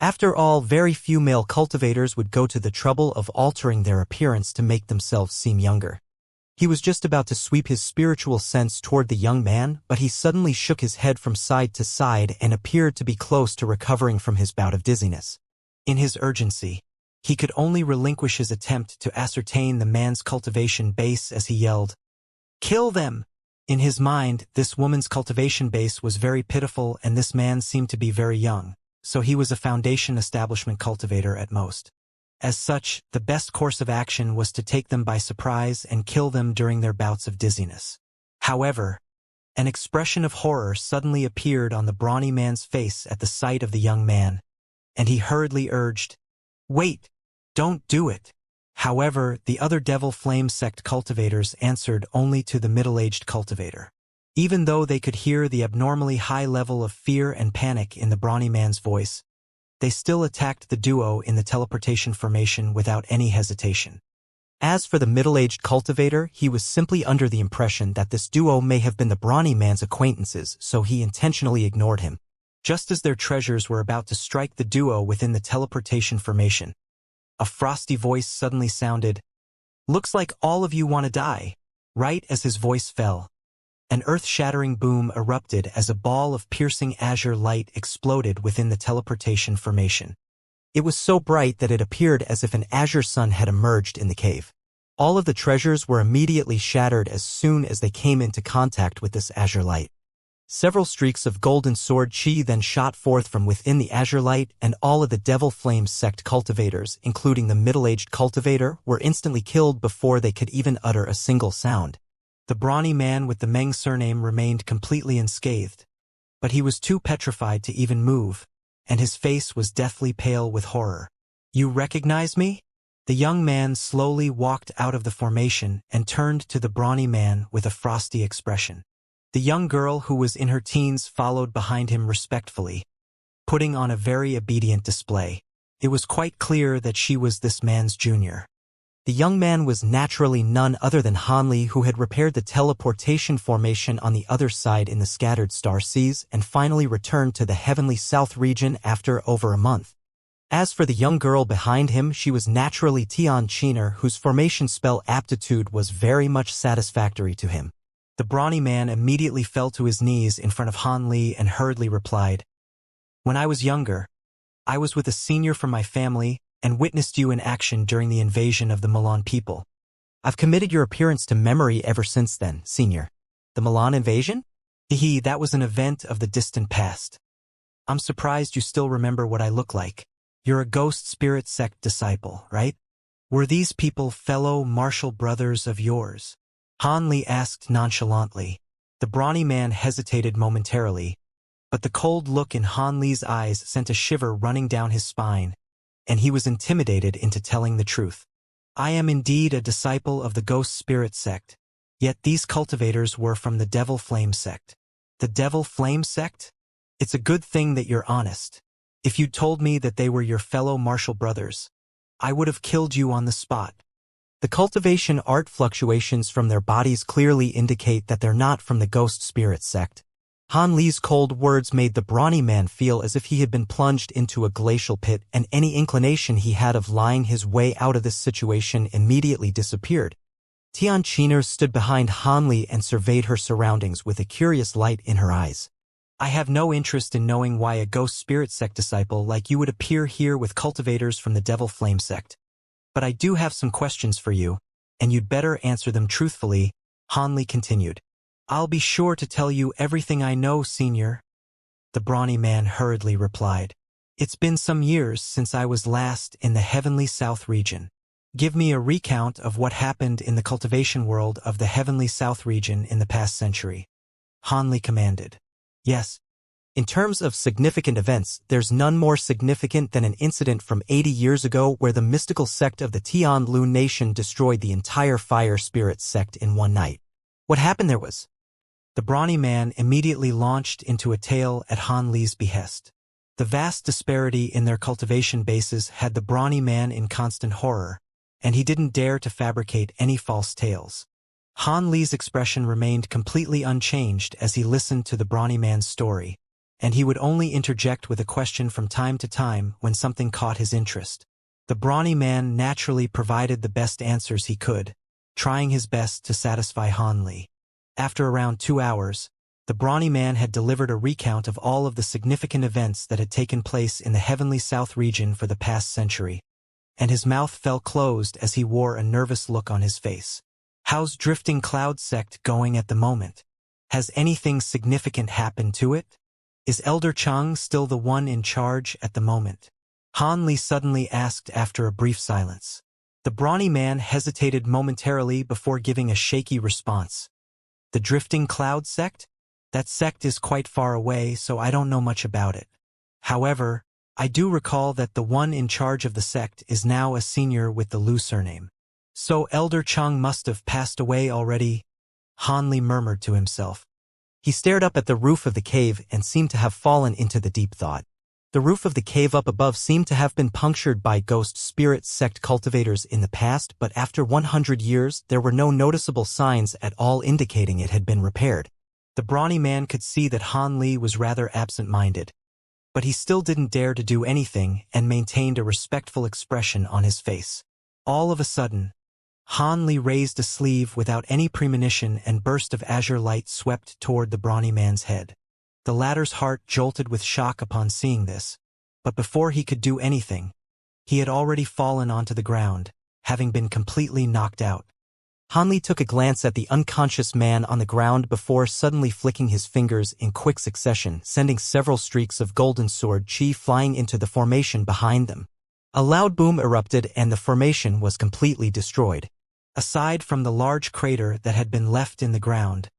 After all, very few male cultivators would go to the trouble of altering their appearance to make themselves seem younger. He was just about to sweep his spiritual sense toward the young man, but he suddenly shook his head from side to side and appeared to be close to recovering from his bout of dizziness. In his urgency, he could only relinquish his attempt to ascertain the man's cultivation base as he yelled, "Kill them!" In his mind, this woman's cultivation base was very pitiful and this man seemed to be very young, so he was a foundation establishment cultivator at most. As such, the best course of action was to take them by surprise and kill them during their bouts of dizziness. However, an expression of horror suddenly appeared on the brawny man's face at the sight of the young man, and he hurriedly urged, "Wait, don't do it." However, the other Devil Flame sect cultivators answered only to the middle-aged cultivator. Even though they could hear the abnormally high level of fear and panic in the brawny man's voice, they still attacked the duo in the teleportation formation without any hesitation. As for the middle-aged cultivator, he was simply under the impression that this duo may have been the brawny man's acquaintances, so he intentionally ignored him. Just as their treasures were about to strike the duo within the teleportation formation, a frosty voice suddenly sounded, "Looks like all of you want to die." Right as his voice fell, an earth-shattering boom erupted as a ball of piercing azure light exploded within the teleportation formation. It was so bright that it appeared as if an azure sun had emerged in the cave. All of the treasures were immediately shattered as soon as they came into contact with this azure light. Several streaks of golden sword chi then shot forth from within the azure light, and all of the Devil Flame sect cultivators, including the middle-aged cultivator, were instantly killed before they could even utter a single sound. The brawny man with the Meng surname remained completely unscathed, but he was too petrified to even move, and his face was deathly pale with horror. "You recognize me?" The young man slowly walked out of the formation and turned to the brawny man with a frosty expression. The young girl who was in her teens followed behind him respectfully, putting on a very obedient display. It was quite clear that she was this man's junior. The young man was naturally none other than Hanli, who had repaired the teleportation formation on the other side in the scattered star seas and finally returned to the heavenly south region after over a month. As for the young girl behind him, she was naturally Xianxia, whose formation spell aptitude was very much satisfactory to him. The brawny man immediately fell to his knees in front of Hanli and hurriedly replied, "When I was younger, I was with a senior from my family and witnessed you in action during the invasion of the Milan people. I've committed your appearance to memory ever since then, senior." "The Milan invasion?" "Hehe, that was an event of the distant past. I'm surprised you still remember what I look like. You're a ghost spirit sect disciple, right? Were these people fellow martial brothers of yours?" Hanli asked nonchalantly. The brawny man hesitated momentarily, but the cold look in Hanli's eyes sent a shiver running down his spine, and he was intimidated into telling the truth. "I am indeed a disciple of the Ghost Spirit sect, yet these cultivators were from the Devil Flame sect." "The Devil Flame sect? It's a good thing that you're honest. If you'd told me that they were your fellow martial brothers, I would have killed you on the spot." The cultivation art fluctuations from their bodies clearly indicate that they're not from the Ghost Spirit sect. Hanli's cold words made the brawny man feel as if he had been plunged into a glacial pit, and any inclination he had of lying his way out of this situation immediately disappeared. Xianxia stood behind Hanli and surveyed her surroundings with a curious light in her eyes. "I have no interest in knowing why a Ghost Spirit sect disciple like you would appear here with cultivators from the Devil Flame sect. But I do have some questions for you, and you'd better answer them truthfully," Hanli continued. "I'll be sure to tell you everything I know, senior," the brawny man hurriedly replied. "It's been some years since I was last in the Heavenly South region. Give me a recount of what happened in the cultivation world of the Heavenly South region in the past century," Hanli commanded. "Yes. In terms of significant events, there's none more significant than an incident from 80 years ago where the mystical sect of the Tianlu nation destroyed the entire fire spirit sect in one night. What happened there was..." The brawny man immediately launched into a tale at Hanli's behest. The vast disparity in their cultivation bases had the brawny man in constant horror, and he didn't dare to fabricate any false tales. Hanli's expression remained completely unchanged as he listened to the brawny man's story, and he would only interject with a question from time to time when something caught his interest. The brawny man naturally provided the best answers he could, trying his best to satisfy Hanli. After around 2 hours, the brawny man had delivered a recount of all of the significant events that had taken place in the Heavenly South region for the past century, and his mouth fell closed as he wore a nervous look on his face. "How's Drifting Cloud sect going at the moment? Has anything significant happened to it? Is Elder Chang still the one in charge at the moment?" Hanli suddenly asked after a brief silence. The brawny man hesitated momentarily before giving a shaky response. "The Drifting Cloud sect? That sect is quite far away, so I don't know much about it. However, I do recall that the one in charge of the sect is now a senior with the Lu surname. So Elder Chang must have passed away already," Hanli murmured to himself. He stared up at the roof of the cave and seemed to have fallen into the deep thought. The roof of the cave up above seemed to have been punctured by Ghost Spirit sect cultivators in the past, but after 100 years there were no noticeable signs at all indicating it had been repaired. The brawny man could see that Hanli was rather absent-minded, but he still didn't dare to do anything and maintained a respectful expression on his face. All of a sudden, Hanli raised a sleeve without any premonition, and burst of azure light swept toward the brawny man's head. The latter's heart jolted with shock upon seeing this, but before he could do anything, he had already fallen onto the ground, having been completely knocked out. Hanli took a glance at the unconscious man on the ground before suddenly flicking his fingers in quick succession, sending several streaks of golden sword chi flying into the formation behind them. A loud boom erupted and the formation was completely destroyed. Aside from the large crater that had been left in the ground,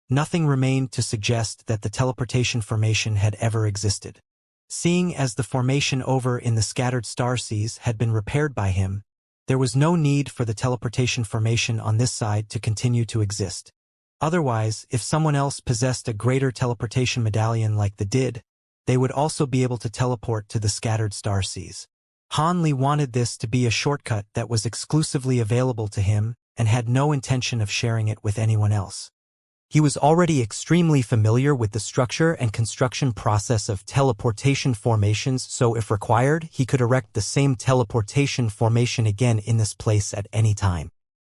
nothing remained to suggest that the teleportation formation had ever existed. Seeing as the formation over in the scattered star seas had been repaired by him, There was no need for the teleportation formation on this side to continue to exist. Otherwise, if someone else possessed a greater teleportation medallion like the did, they would also be able to teleport to the scattered star seas. Han Li wanted this to be a shortcut that was exclusively available to him and had no intention of sharing it with anyone else. He was already extremely familiar with the structure and construction process of teleportation formations, so if required, he could erect the same teleportation formation again in this place at any time.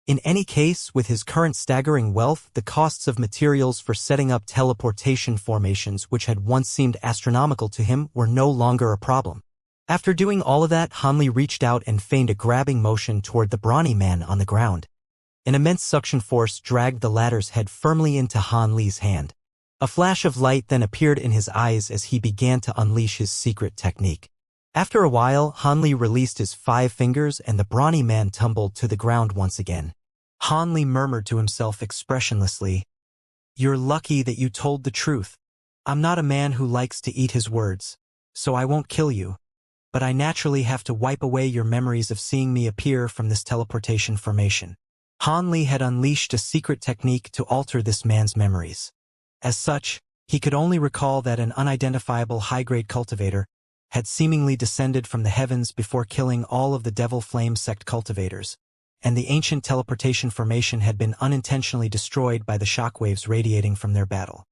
In any case, with his current staggering wealth, the costs of materials for setting up teleportation formations, which had once seemed astronomical to him, were no longer a problem. After doing all of that, Han Li reached out and feigned a grabbing motion toward the brawny man on the ground. An immense suction force dragged the latter's head firmly into Han Li's hand. A flash of light then appeared in his eyes as he began to unleash his secret technique. After a while, Han Li released his 5 fingers and the brawny man tumbled to the ground once again. Han Li murmured to himself expressionlessly, "You're lucky that you told the truth. I'm not a man who likes to eat his words, so I won't kill you. But I naturally have to wipe away your memories of seeing me appear from this teleportation formation." Han Li had unleashed a secret technique to alter this man's memories. As such, he could only recall that an unidentifiable high-grade cultivator had seemingly descended from the heavens before killing all of the Devil Flame sect cultivators, and the ancient teleportation formation had been unintentionally destroyed by the shockwaves radiating from their battle.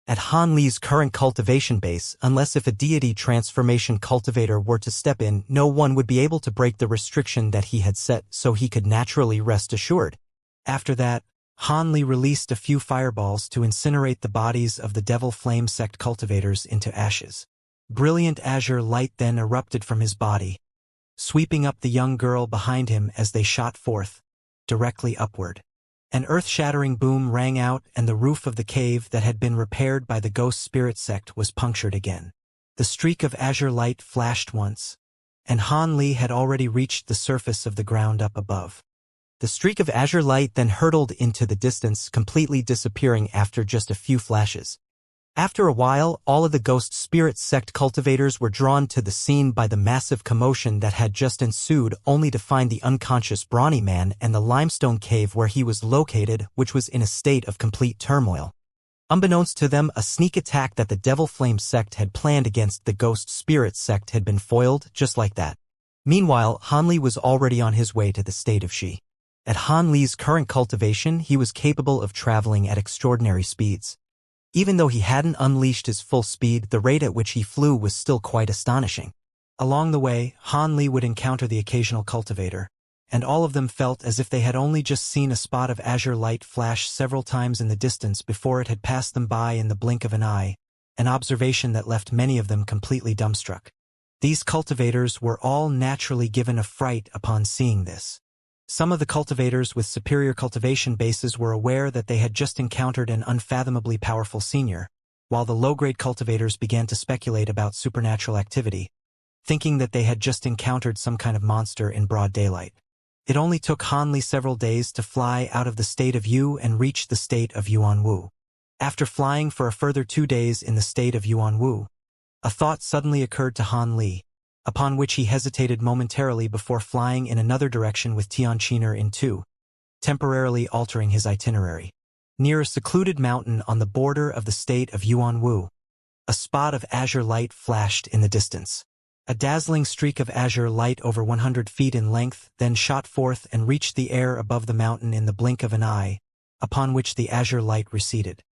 At Han Li's current cultivation base, unless if a deity transformation cultivator were to step in, no one would be able to break the restriction that he had set, so he could naturally rest assured. After that, Han Li released a few fireballs to incinerate the bodies of the Devil Flame sect cultivators into ashes. Brilliant azure light then erupted from his body, sweeping up the young girl behind him as they shot forth, directly upward. An earth-shattering boom rang out and the roof of the cave that had been repaired by the Ghost Spirit sect was punctured again. The streak of azure light flashed once, and Han Li had already reached the surface of the ground up above. The streak of azure light then hurtled into the distance, completely disappearing after just a few flashes. After a while, all of the Ghost Spirit sect cultivators were drawn to the scene by the massive commotion that had just ensued, only to find the unconscious brawny man and the limestone cave where he was located, which was in a state of complete turmoil. Unbeknownst to them, a sneak attack that the Devil Flame sect had planned against the Ghost Spirit sect had been foiled, just like that. Meanwhile, Han Li was already on his way to the state of Xi. At Han Li's current cultivation, he was capable of traveling at extraordinary speeds. Even though he hadn't unleashed his full speed, the rate at which he flew was still quite astonishing. Along the way, Han Li would encounter the occasional cultivator, and all of them felt as if they had only just seen a spot of azure light flash several times in the distance before it had passed them by in the blink of an eye, an observation that left many of them completely dumbstruck. These cultivators were all naturally given a fright upon seeing this. Some of the cultivators with superior cultivation bases were aware that they had just encountered an unfathomably powerful senior, while the low-grade cultivators began to speculate about supernatural activity, thinking that they had just encountered some kind of monster in broad daylight. It only took Han Li several days to fly out of the state of Yu and reach the state of Yuanwu. After flying for a further 2 days in the state of Yuanwu, a thought suddenly occurred to Han Li, upon which he hesitated momentarily before flying in another direction with Xianxia in tow, temporarily altering his itinerary. Near a secluded mountain on the border of the state of Yuanwu, a spot of azure light flashed in the distance. A dazzling streak of azure light over 100 feet in length then shot forth and reached the air above the mountain in the blink of an eye, upon which the azure light receded.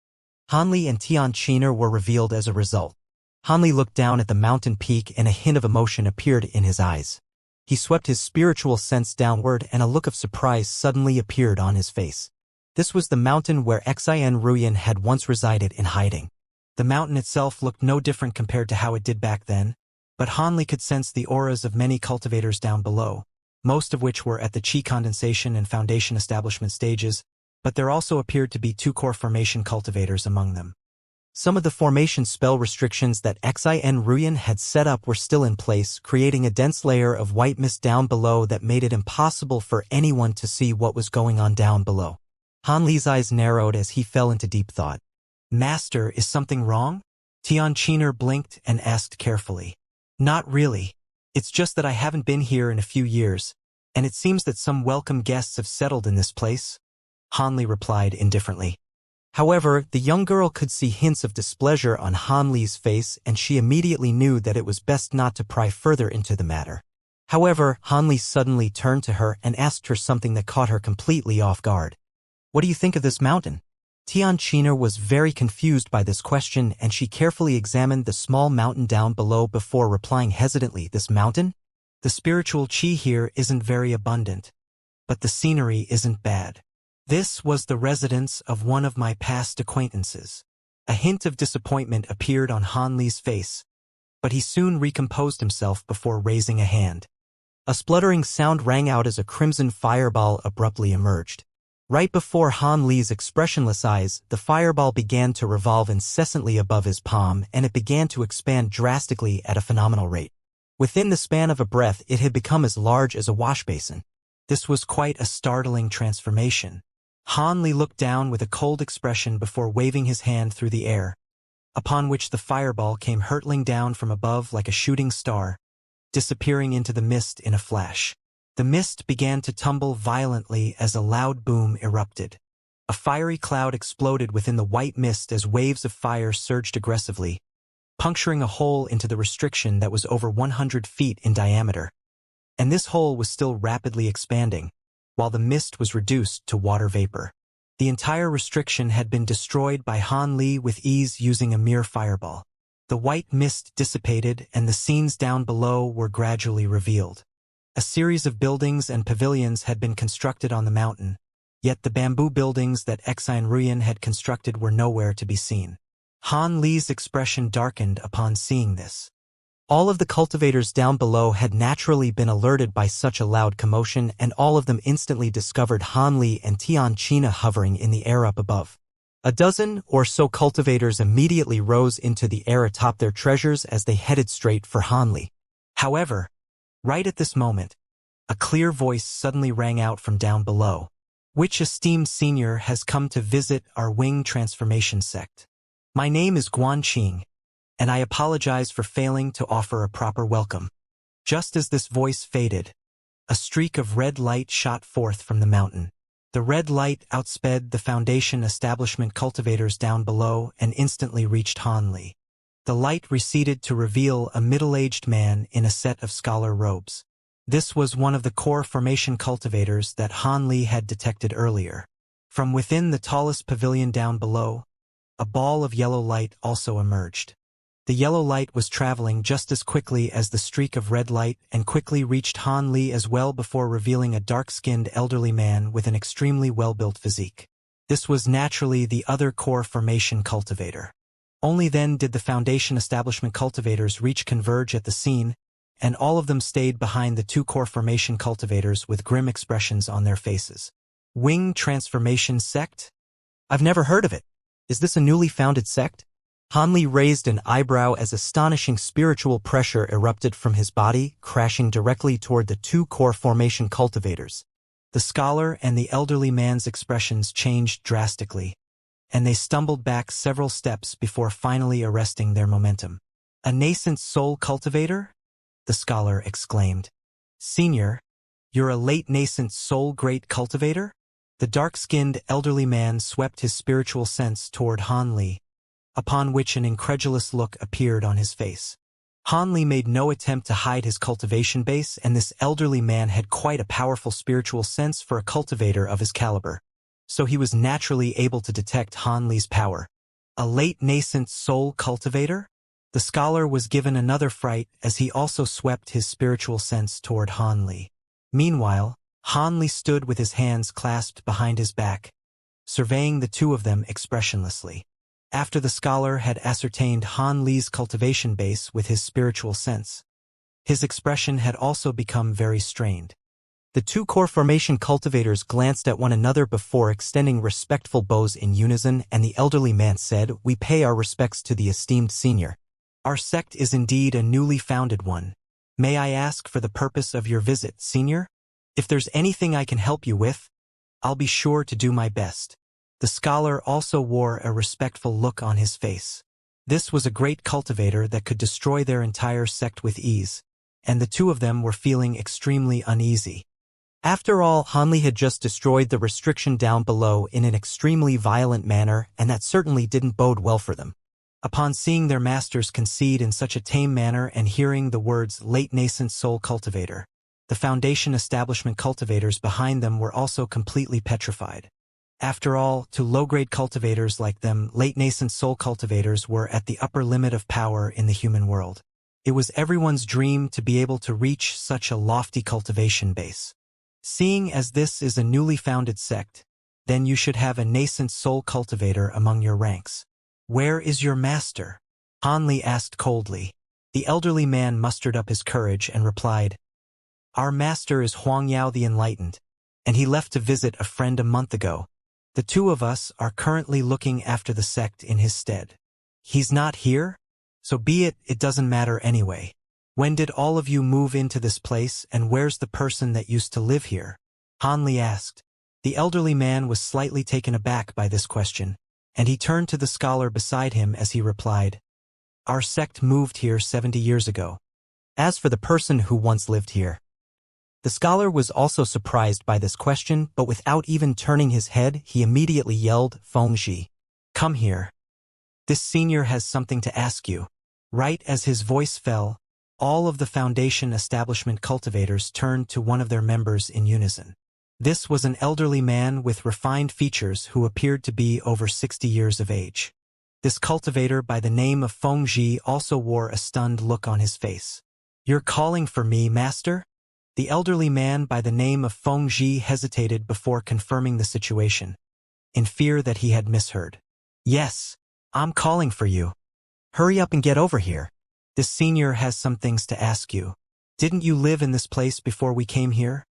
Han Li and Xianxia were revealed as a result. Han Li looked down at the mountain peak and a hint of emotion appeared in his eyes. He swept his spiritual sense downward and a look of surprise suddenly appeared on his face. This was the mountain where Xianxia had once resided in hiding. The mountain itself looked no different compared to how it did back then, but Han Li could sense the auras of many cultivators down below, most of which were at the Qi condensation and foundation establishment stages, but there also appeared to be 2 core formation cultivators among them. Some of the formation spell restrictions that Xianxia had set up were still in place, creating a dense layer of white mist down below that made it impossible for anyone to see what was going on down below. Han Li's eyes narrowed as he fell into deep thought. "Master, is something wrong?" Xianxia blinked and asked carefully. "Not really. It's just that I haven't been here in a few years, And it seems that some welcome guests have settled in this place, Han Li replied indifferently. However, the young girl could see hints of displeasure on Han Li's face, and she immediately knew that it was best not to pry further into the matter. However, Han Li suddenly turned to her and asked her something that caught her completely off guard. What do you think of this mountain? Xianxia was very confused by this question, and she carefully examined the small mountain down below before replying hesitantly. This mountain? The spiritual qi here isn't very abundant, but the scenery isn't bad. This was the residence of one of my past acquaintances. A hint of disappointment appeared on Han Li's face, but he soon recomposed himself before raising a hand. A spluttering sound rang out as a crimson fireball abruptly emerged. Right before Han Li's expressionless eyes, the fireball began to revolve incessantly above his palm, and it began to expand drastically at a phenomenal rate. Within the span of a breath, it had become as large as a wash basin. This was quite a startling transformation. Han Li looked down with a cold expression before waving his hand through the air, upon which the fireball came hurtling down from above like a shooting star, disappearing into the mist in a flash. The mist began to tumble violently as a loud boom erupted. A fiery cloud exploded within the white mist as waves of fire surged aggressively, puncturing a hole into the restriction that was over 100 feet in diameter. And this hole was still rapidly expanding, while the mist was reduced to water vapor. The entire restriction had been destroyed by Han Li with ease using a mere fireball. The white mist dissipated, and the scenes down below were gradually revealed. A series of buildings and pavilions had been constructed on the mountain, yet the bamboo buildings that Xianxia had constructed were nowhere to be seen. Han Li's expression darkened upon seeing this. All of the cultivators down below had naturally been alerted by such a loud commotion, and all of them instantly discovered Han Li and Xianxia hovering in the air up above. A dozen or so cultivators immediately rose into the air atop their treasures as they headed straight for Han Li. However, right at this moment, a clear voice suddenly rang out from down below. Which esteemed senior has come to visit our wing transformation sect? My name is Guanqing, and I apologize for failing to offer a proper welcome. Just as this voice faded, a streak of red light shot forth from the mountain. The red light outsped the Foundation establishment cultivators down below and instantly reached Han Li. The light receded to reveal a middle-aged man in a set of scholar robes. This was one of the core formation cultivators that Han Li had detected earlier. From within the tallest pavilion down below, a ball of yellow light also emerged. The yellow light was traveling just as quickly as the streak of red light and quickly reached Han Li as well before revealing a dark-skinned elderly man with an extremely well-built physique. This was naturally the other core formation cultivator. Only then did the Foundation establishment cultivators reach converge at the scene, and all of them stayed behind the two core formation cultivators with grim expressions on their faces. Wing Transformation Sect? I've never heard of it. Is this a newly founded sect? Han Li raised an eyebrow as astonishing spiritual pressure erupted from his body, crashing directly toward the two core formation cultivators. The scholar and the elderly man's expressions changed drastically, and they stumbled back several steps before finally arresting their momentum. A nascent soul cultivator? The scholar exclaimed. Senior, you're a late nascent soul great cultivator? The dark-skinned elderly man swept his spiritual sense toward Han Li, upon which an incredulous look appeared on his face. Han Li made no attempt to hide his cultivation base, and this elderly man had quite a powerful spiritual sense for a cultivator of his caliber, so he was naturally able to detect Han Li's power. A late nascent soul cultivator? The scholar was given another fright as he also swept his spiritual sense toward Han Li. Meanwhile, Han Li stood with his hands clasped behind his back, surveying the two of them expressionlessly. After the scholar had ascertained Han Li's cultivation base with his spiritual sense, his expression had also become very strained. The two core formation cultivators glanced at one another before extending respectful bows in unison, and the elderly man said, We pay our respects to the esteemed senior. Our sect is indeed a newly founded one. May I ask for the purpose of your visit, senior? If there's anything I can help you with, I'll be sure to do my best. The scholar also wore a respectful look on his face. This was a great cultivator that could destroy their entire sect with ease, and the two of them were feeling extremely uneasy. After all, Hanli had just destroyed the restriction down below in an extremely violent manner, and that certainly didn't bode well for them. Upon seeing their masters concede in such a tame manner and hearing the words late nascent soul cultivator, the Foundation establishment cultivators behind them were also completely petrified. After all, to low-grade cultivators like them, late nascent soul cultivators were at the upper limit of power in the human world. It was everyone's dream to be able to reach such a lofty cultivation base. Seeing as this is a newly founded sect, then you should have a nascent soul cultivator among your ranks. Where is your master? Hanli asked coldly. The elderly man mustered up his courage and replied, Our master is Huangyao the Enlightened, and he left to visit a friend a month ago. The two of us are currently looking after the sect in his stead. He's not here? So be it, it doesn't matter anyway. When did all of you move into this place, and where's the person that used to live here? Hanli asked. The elderly man was slightly taken aback by this question, and he turned to the scholar beside him as he replied, Our sect moved here 70 years ago. As for the person who once lived here. The scholar was also surprised by this question, but without even turning his head, he immediately yelled, Fengji, come here. This senior has something to ask you. Right as his voice fell, all of the Foundation establishment cultivators turned to one of their members in unison. This was an elderly man with refined features who appeared to be over 60 years of age. This cultivator by the name of Fengji also wore a stunned look on his face. You're calling for me, master? The elderly man by the name of Fengji hesitated before confirming the situation, in fear that he had misheard. Yes, I'm calling for you. Hurry up and get over here. This senior has some things to ask you. Didn't you live in this place before we came here?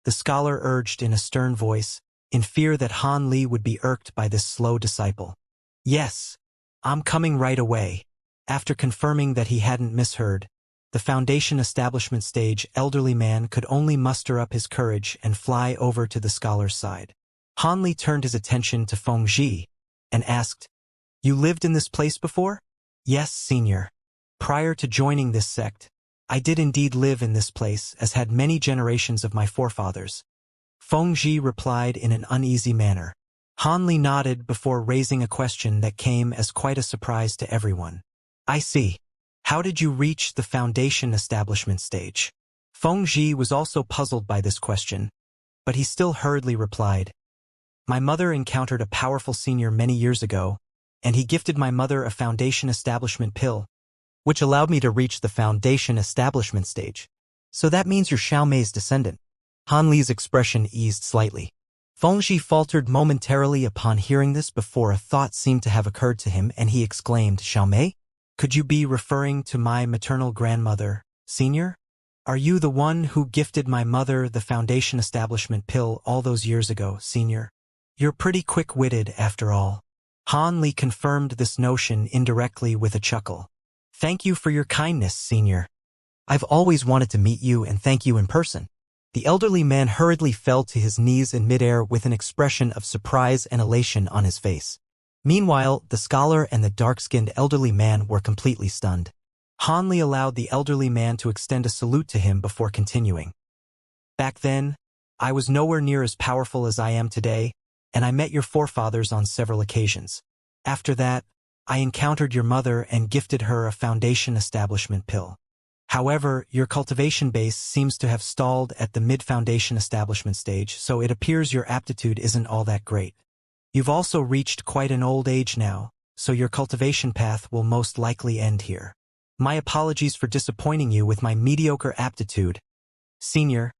The scholar urged in a stern voice, in fear that Hanli would be irked by this slow disciple. Yes, I'm coming right away. After confirming that he hadn't misheard, the Foundation establishment stage elderly man could only muster up his courage and fly over to the scholar's side. Hanli turned his attention to Fengji and asked, You lived in this place before? Yes, senior. Prior to joining this sect, I did indeed live in this place, as had many generations of my forefathers. Fengji replied in an uneasy manner. Hanli nodded before raising a question that came as quite a surprise to everyone. I see. How did you reach the Foundation establishment stage? Fengji was also puzzled by this question, but he still hurriedly replied. My mother encountered a powerful senior many years ago, and he gifted my mother a Foundation establishment pill, which allowed me to reach the Foundation establishment stage. So that means you're Xiaomei's descendant. Hanli's expression eased slightly. Fengji faltered momentarily upon hearing this before a thought seemed to have occurred to him, and he exclaimed, Xiaomei? Could you be referring to my maternal grandmother, senior? Are you the one who gifted my mother the Foundation establishment pill all those years ago, senior? You're pretty quick-witted after all. Hanli confirmed this notion indirectly with a chuckle. Thank you for your kindness, senior. I've always wanted to meet you and thank you in person. The elderly man hurriedly fell to his knees in midair with an expression of surprise and elation on his face. Meanwhile, the scholar and the dark-skinned elderly man were completely stunned. Hanli allowed the elderly man to extend a salute to him before continuing. Back then, I was nowhere near as powerful as I am today, and I met your forefathers on several occasions. After that, I encountered your mother and gifted her a Foundation establishment pill. However, your cultivation base seems to have stalled at the mid-Foundation establishment stage, so it appears your aptitude isn't all that great. You've also reached quite an old age now, so your cultivation path will most likely end here. My apologies for disappointing you with my mediocre aptitude, senior.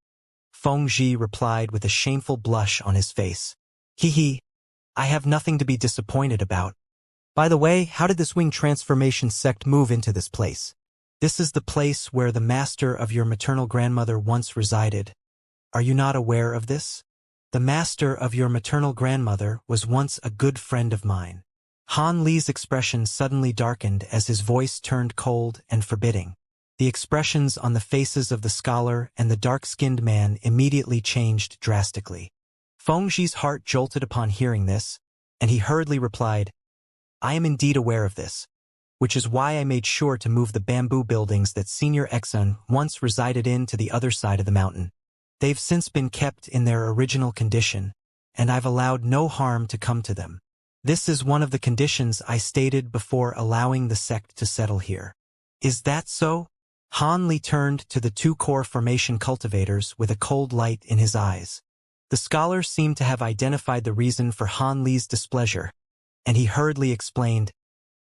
Fengji replied with a shameful blush on his face. Hee, I have nothing to be disappointed about. By the way, how did this wing transformation sect move into this place? This is the place where the master of your maternal grandmother once resided. Are you not aware of this? The master of your maternal grandmother was once a good friend of mine. Hanli's expression suddenly darkened as his voice turned cold and forbidding. The expressions on the faces of the scholar and the dark-skinned man immediately changed drastically. Fengji's heart jolted upon hearing this, and he hurriedly replied, I am indeed aware of this, which is why I made sure to move the bamboo buildings that Senior Exun once resided in to the other side of the mountain. They've since been kept in their original condition, and I've allowed no harm to come to them. This is one of the conditions I stated before allowing the sect to settle here. Is that so? Han Li turned to the two core formation cultivators with a cold light in his eyes. The scholar seemed to have identified the reason for Han Li's displeasure, and he hurriedly explained,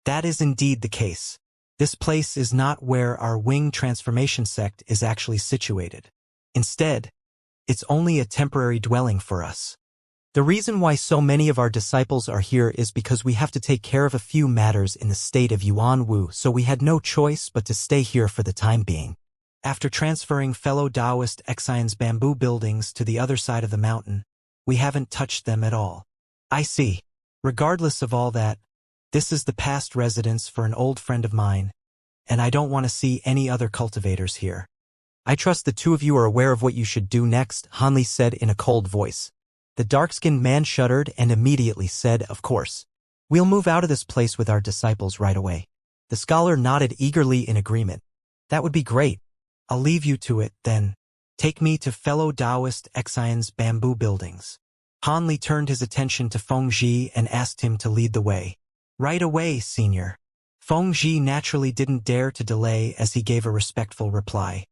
"That is indeed the case. This place is not where our wing transformation sect is actually situated. Instead, it's only a temporary dwelling for us. The reason why so many of our disciples are here is because we have to take care of a few matters in the state of Yuanwu, so we had no choice but to stay here for the time being. After transferring fellow Taoist Xian's bamboo buildings to the other side of the mountain, we haven't touched them at all." "I see. Regardless of all that, this is the past residence for an old friend of mine, and I don't want to see any other cultivators here." "I trust the two of you are aware of what you should do next," Han Li said in a cold voice. The dark-skinned man shuddered and immediately said, "Of course. We'll move out of this place with our disciples right away." The scholar nodded eagerly in agreement. "That would be great. I'll leave you to it, then. Take me to fellow Taoist Xian's bamboo buildings." Han Li turned his attention to Feng Zhi and asked him to lead the way. "Right away, senior." Feng Zhi naturally didn't dare to delay as he gave a respectful reply.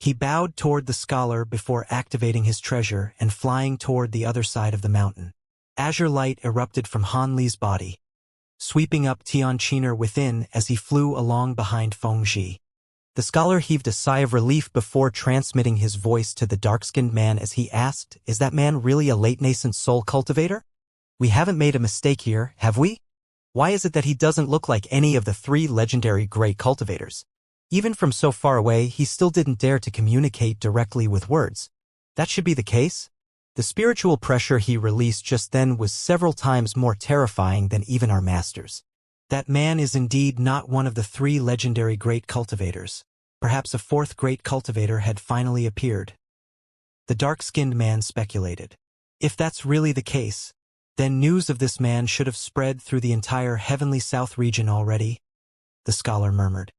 He bowed toward the scholar before activating his treasure and flying toward the other side of the mountain. Azure light erupted from Han Li's body, sweeping up Tianqiner within as he flew along behind Feng Zhi. The scholar heaved a sigh of relief before transmitting his voice to the dark-skinned man as he asked, "Is that man really a late-nascent soul cultivator? We haven't made a mistake here, have we? Why is it that he doesn't look like any of the three legendary gray cultivators? Even from so far away, he still didn't dare to communicate directly with words. That should be the case." The spiritual pressure he released just then was several times more terrifying than even our masters. "That man is indeed not one of the three legendary great cultivators. Perhaps a fourth great cultivator had finally appeared," the dark-skinned man speculated. "If that's really the case, then news of this man should have spread through the entire Heavenly South region already," the scholar murmured.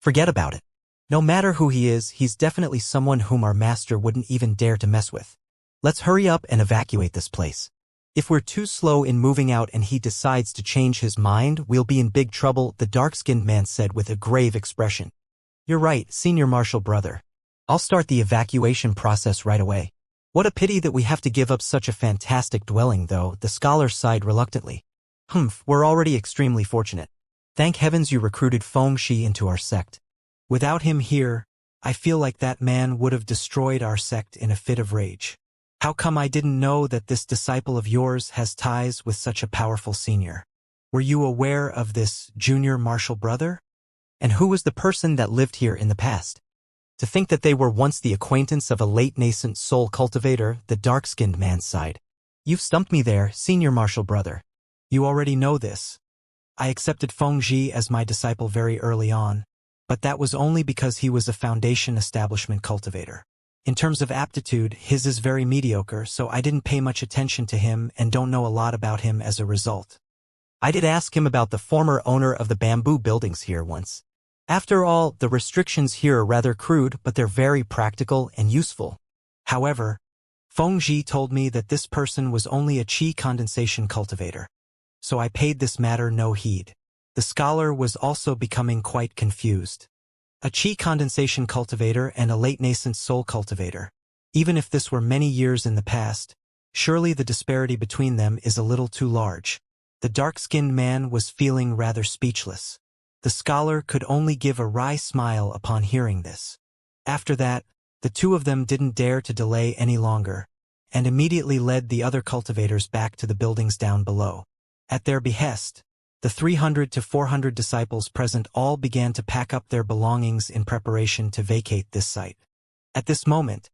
"Forget about it. No matter who he is, he's definitely someone whom our master wouldn't even dare to mess with. Let's hurry up and evacuate this place. If we're too slow in moving out and he decides to change his mind, we'll be in big trouble," the dark-skinned man said with a grave expression. "You're right, senior marshal brother. I'll start the evacuation process right away." "What a pity that we have to give up such a fantastic dwelling, though," the scholar sighed reluctantly. We're already extremely fortunate. Thank heavens you recruited Feng Zhi into our sect. Without him here, I feel like that man would have destroyed our sect in a fit of rage. How come I didn't know that this disciple of yours has ties with such a powerful senior? Were you aware of this junior marshal brother? And who was the person that lived here in the past? To think that they were once the acquaintance of a late nascent soul cultivator, the dark-skinned man sighed. You've stumped me there, senior marshal brother. You already know this. I accepted Feng Zhi as my disciple very early on, but that was only because he was a foundation establishment cultivator. In terms of aptitude, his is very mediocre, so I didn't pay much attention to him and don't know a lot about him as a result. I did ask him about the former owner of the bamboo buildings here once. After all, the restrictions here are rather crude, but they're very practical and useful. However, Feng Zhi told me that this person was only a qi condensation cultivator, so I paid this matter no heed. The scholar was also becoming quite confused. A qi condensation cultivator and a late nascent soul cultivator. Even if this were many years in the past, surely the disparity between them is a little too large. The dark-skinned man was feeling rather speechless. The scholar could only give a wry smile upon hearing this. After that, the two of them didn't dare to delay any longer, and immediately led the other cultivators back to the buildings down below. At their behest, the 300 to 400 disciples present all began to pack up their belongings in preparation to vacate this site. At this moment,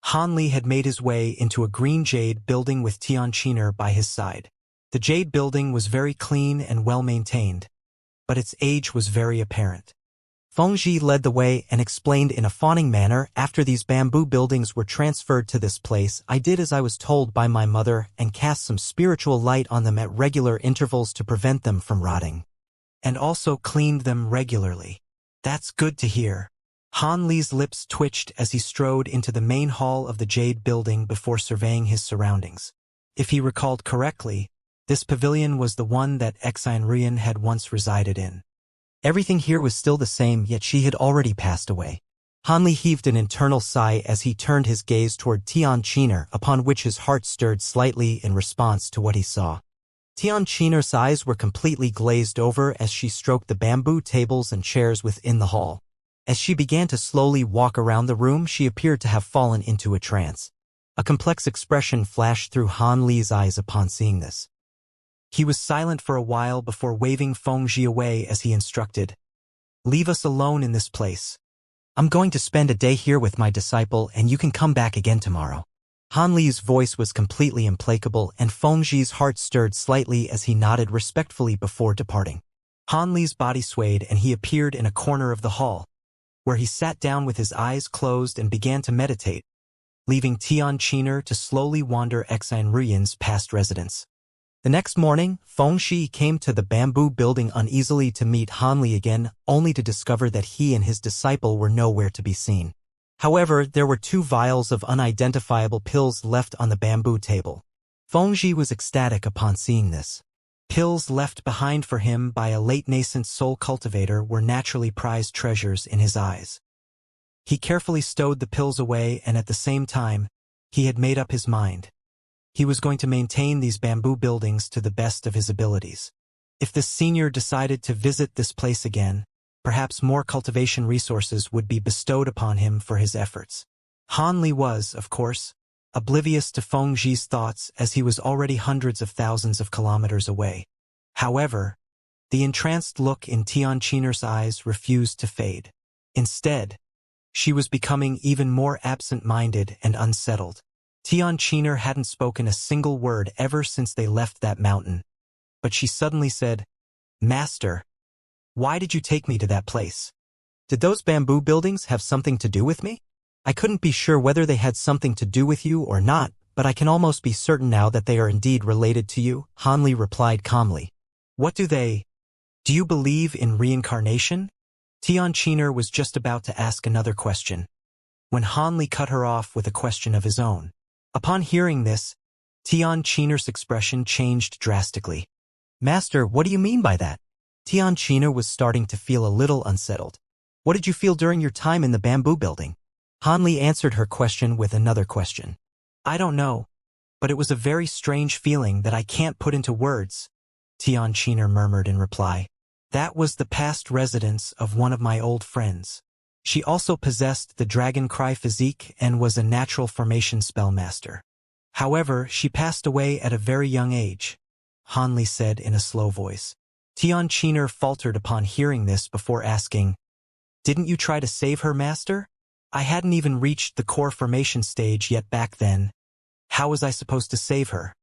Han Li had made his way into a green jade building with Tianqiner by his side. The jade building was very clean and well-maintained, but its age was very apparent. Feng Zhi led the way and explained in a fawning manner, after these bamboo buildings were transferred to this place, I did as I was told by my mother and cast some spiritual light on them at regular intervals to prevent them from rotting. And also cleaned them regularly. That's good to hear. Han Li's lips twitched as he strode into the main hall of the Jade building before surveying his surroundings. If he recalled correctly, this pavilion was the one that Xianxia had once resided in. Everything here was still the same, yet she had already passed away. Han Li heaved an internal sigh as he turned his gaze toward Xianxia, upon which his heart stirred slightly in response to what he saw. Xianxia's eyes were completely glazed over as she stroked the bamboo tables and chairs within the hall. As she began to slowly walk around the room, she appeared to have fallen into a trance. A complex expression flashed through Han Li's eyes upon seeing this. He was silent for a while before waving Fengji away as he instructed, "Leave us alone in this place. I'm going to spend a day here with my disciple and you can come back again tomorrow." Han Li's voice was completely implacable and Fengji's heart stirred slightly as he nodded respectfully before departing. Han Li's body swayed and he appeared in a corner of the hall, where he sat down with his eyes closed and began to meditate, leaving Xianxia to slowly wander Xianxia's past residence. The next morning, Fengji came to the bamboo building uneasily to meet Han Li again, only to discover that he and his disciple were nowhere to be seen. However, there were 2 vials of unidentifiable pills left on the bamboo table. Fengji was ecstatic upon seeing this. Pills left behind for him by a late nascent soul cultivator were naturally prized treasures in his eyes. He carefully stowed the pills away and at the same time, he had made up his mind. He was going to maintain these bamboo buildings to the best of his abilities. If the senior decided to visit this place again, perhaps more cultivation resources would be bestowed upon him for his efforts. Han Li was, of course, oblivious to Fengji's thoughts as he was already hundreds of thousands of kilometers away. However, the entranced look in Xianxia's eyes refused to fade. Instead, she was becoming even more absent-minded and unsettled. Xianxia hadn't spoken a single word ever since they left that mountain, but she suddenly said, "Master, why did you take me to that place? Did those bamboo buildings have something to do with me? I couldn't be sure whether they had something to do with you or not, but I can almost be certain now that they are indeed related to you," Han Li replied calmly. "What do you believe in reincarnation?" Xianxia was just about to ask another question, when Han Li cut her off with a question of his own. Upon hearing this, Xianxia's expression changed drastically. "Master, what do you mean by that?" Xianxia was starting to feel a little unsettled. "What did you feel during your time in the bamboo building?" Han Li answered her question with another question. "I don't know, but it was a very strange feeling that I can't put into words," Xianxia murmured in reply. "That was the past residence of one of my old friends. She also possessed the Dragon Cry physique and was a natural formation spell master. However, she passed away at a very young age," Han Li said in a slow voice. Xianxia faltered upon hearing this before asking, "Didn't you try to save her, master? I hadn't even reached the core formation stage yet back then. How was I supposed to save her?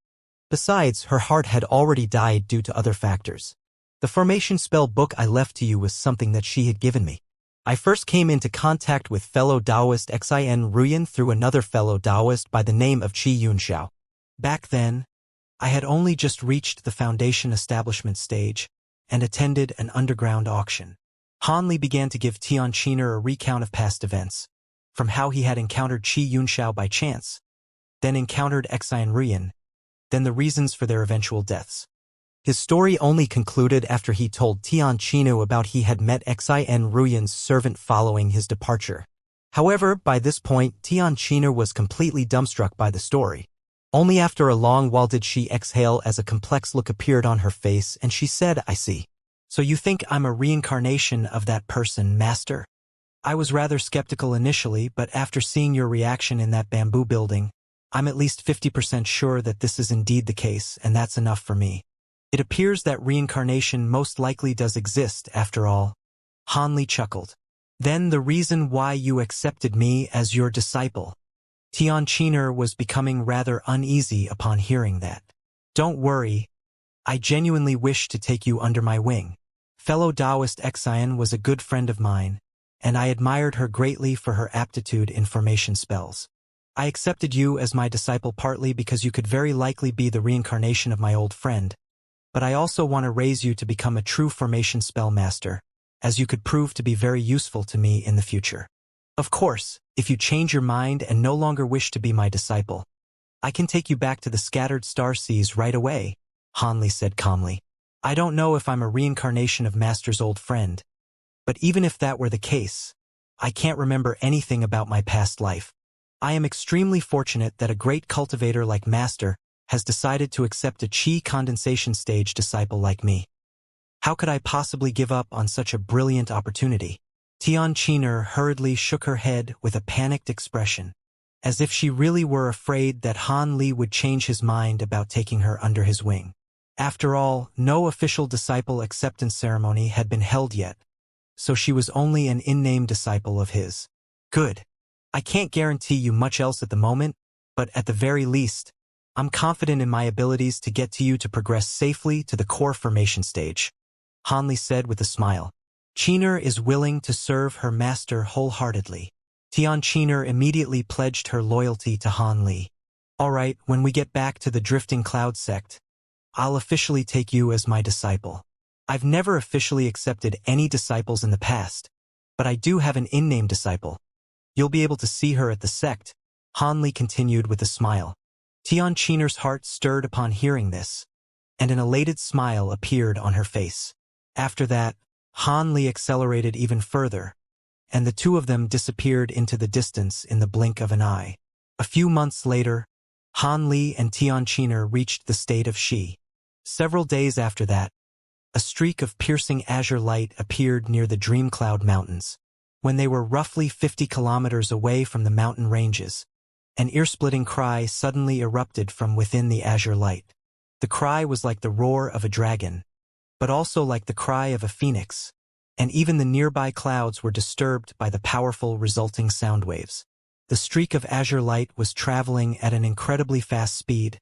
Besides, her heart had already died due to other factors. The formation spell book I left to you was something that she had given me. I first came into contact with fellow Taoist Xianxia through another fellow Taoist by the name of Xianxia. Back then, I had only just reached the foundation establishment stage and attended an underground auction." Han Li began to give Xianxia a recount of past events, from how he had encountered Xianxia by chance, then encountered Xianxia, then the reasons for their eventual deaths. His story only concluded after he told Xianxia about he had met Xianxia's servant following his departure. However, by this point, Xianxia was completely dumbstruck by the story. Only after a long while did she exhale as a complex look appeared on her face and she said, "I see. So you think I'm a reincarnation of that person, master? I was rather skeptical initially, but after seeing your reaction in that bamboo building, I'm at least 50% sure that this is indeed the case, and that's enough for me. It appears that reincarnation most likely does exist, after all." Han Li chuckled. "Then the reason why you accepted me as your disciple?" Xianxia was becoming rather uneasy upon hearing that. "Don't worry. I genuinely wish to take you under my wing. Fellow Taoist Xian was a good friend of mine, and I admired her greatly for her aptitude in formation spells. I accepted you as my disciple partly because you could very likely be the reincarnation of my old friend, but I also want to raise you to become a true formation spell master, as you could prove to be very useful to me in the future." Of course, if you change your mind and no longer wish to be my disciple, I can take you back to the scattered star seas right away, Han Li said calmly. I don't know if I'm a reincarnation of Master's old friend, but even if that were the case, I can't remember anything about my past life. I am extremely fortunate that a great cultivator like Master has decided to accept a Qi condensation stage disciple like me. How could I possibly give up on such a brilliant opportunity? Tian Qiner hurriedly shook her head with a panicked expression, as if she really were afraid that Han Li would change his mind about taking her under his wing. After all, no official disciple acceptance ceremony had been held yet, so she was only an in-name disciple of his. Good. I can't guarantee you much else at the moment, but at the very least, I'm confident in my abilities to get to you to progress safely to the core formation stage, Han Li said with a smile. Qiner is willing to serve her master wholeheartedly. Tian Qiner immediately pledged her loyalty to Han Li. All right, when we get back to the Drifting Cloud sect, I'll officially take you as my disciple. I've never officially accepted any disciples in the past, but I do have an in-name disciple. You'll be able to see her at the sect, Han Li continued with a smile. Tian Qiner's heart stirred upon hearing this, and an elated smile appeared on her face. After that, Han Li accelerated even further, and the two of them disappeared into the distance in the blink of an eye. A few months later, Han Li and Tian Qiner reached the state of Xi. Several days after that, a streak of piercing azure light appeared near the Dream Cloud Mountains. When they were roughly 50 kilometers away from the mountain ranges, an ear-splitting cry suddenly erupted from within the azure light. The cry was like the roar of a dragon, but also like the cry of a phoenix, and even the nearby clouds were disturbed by the powerful resulting sound waves. The streak of azure light was traveling at an incredibly fast speed,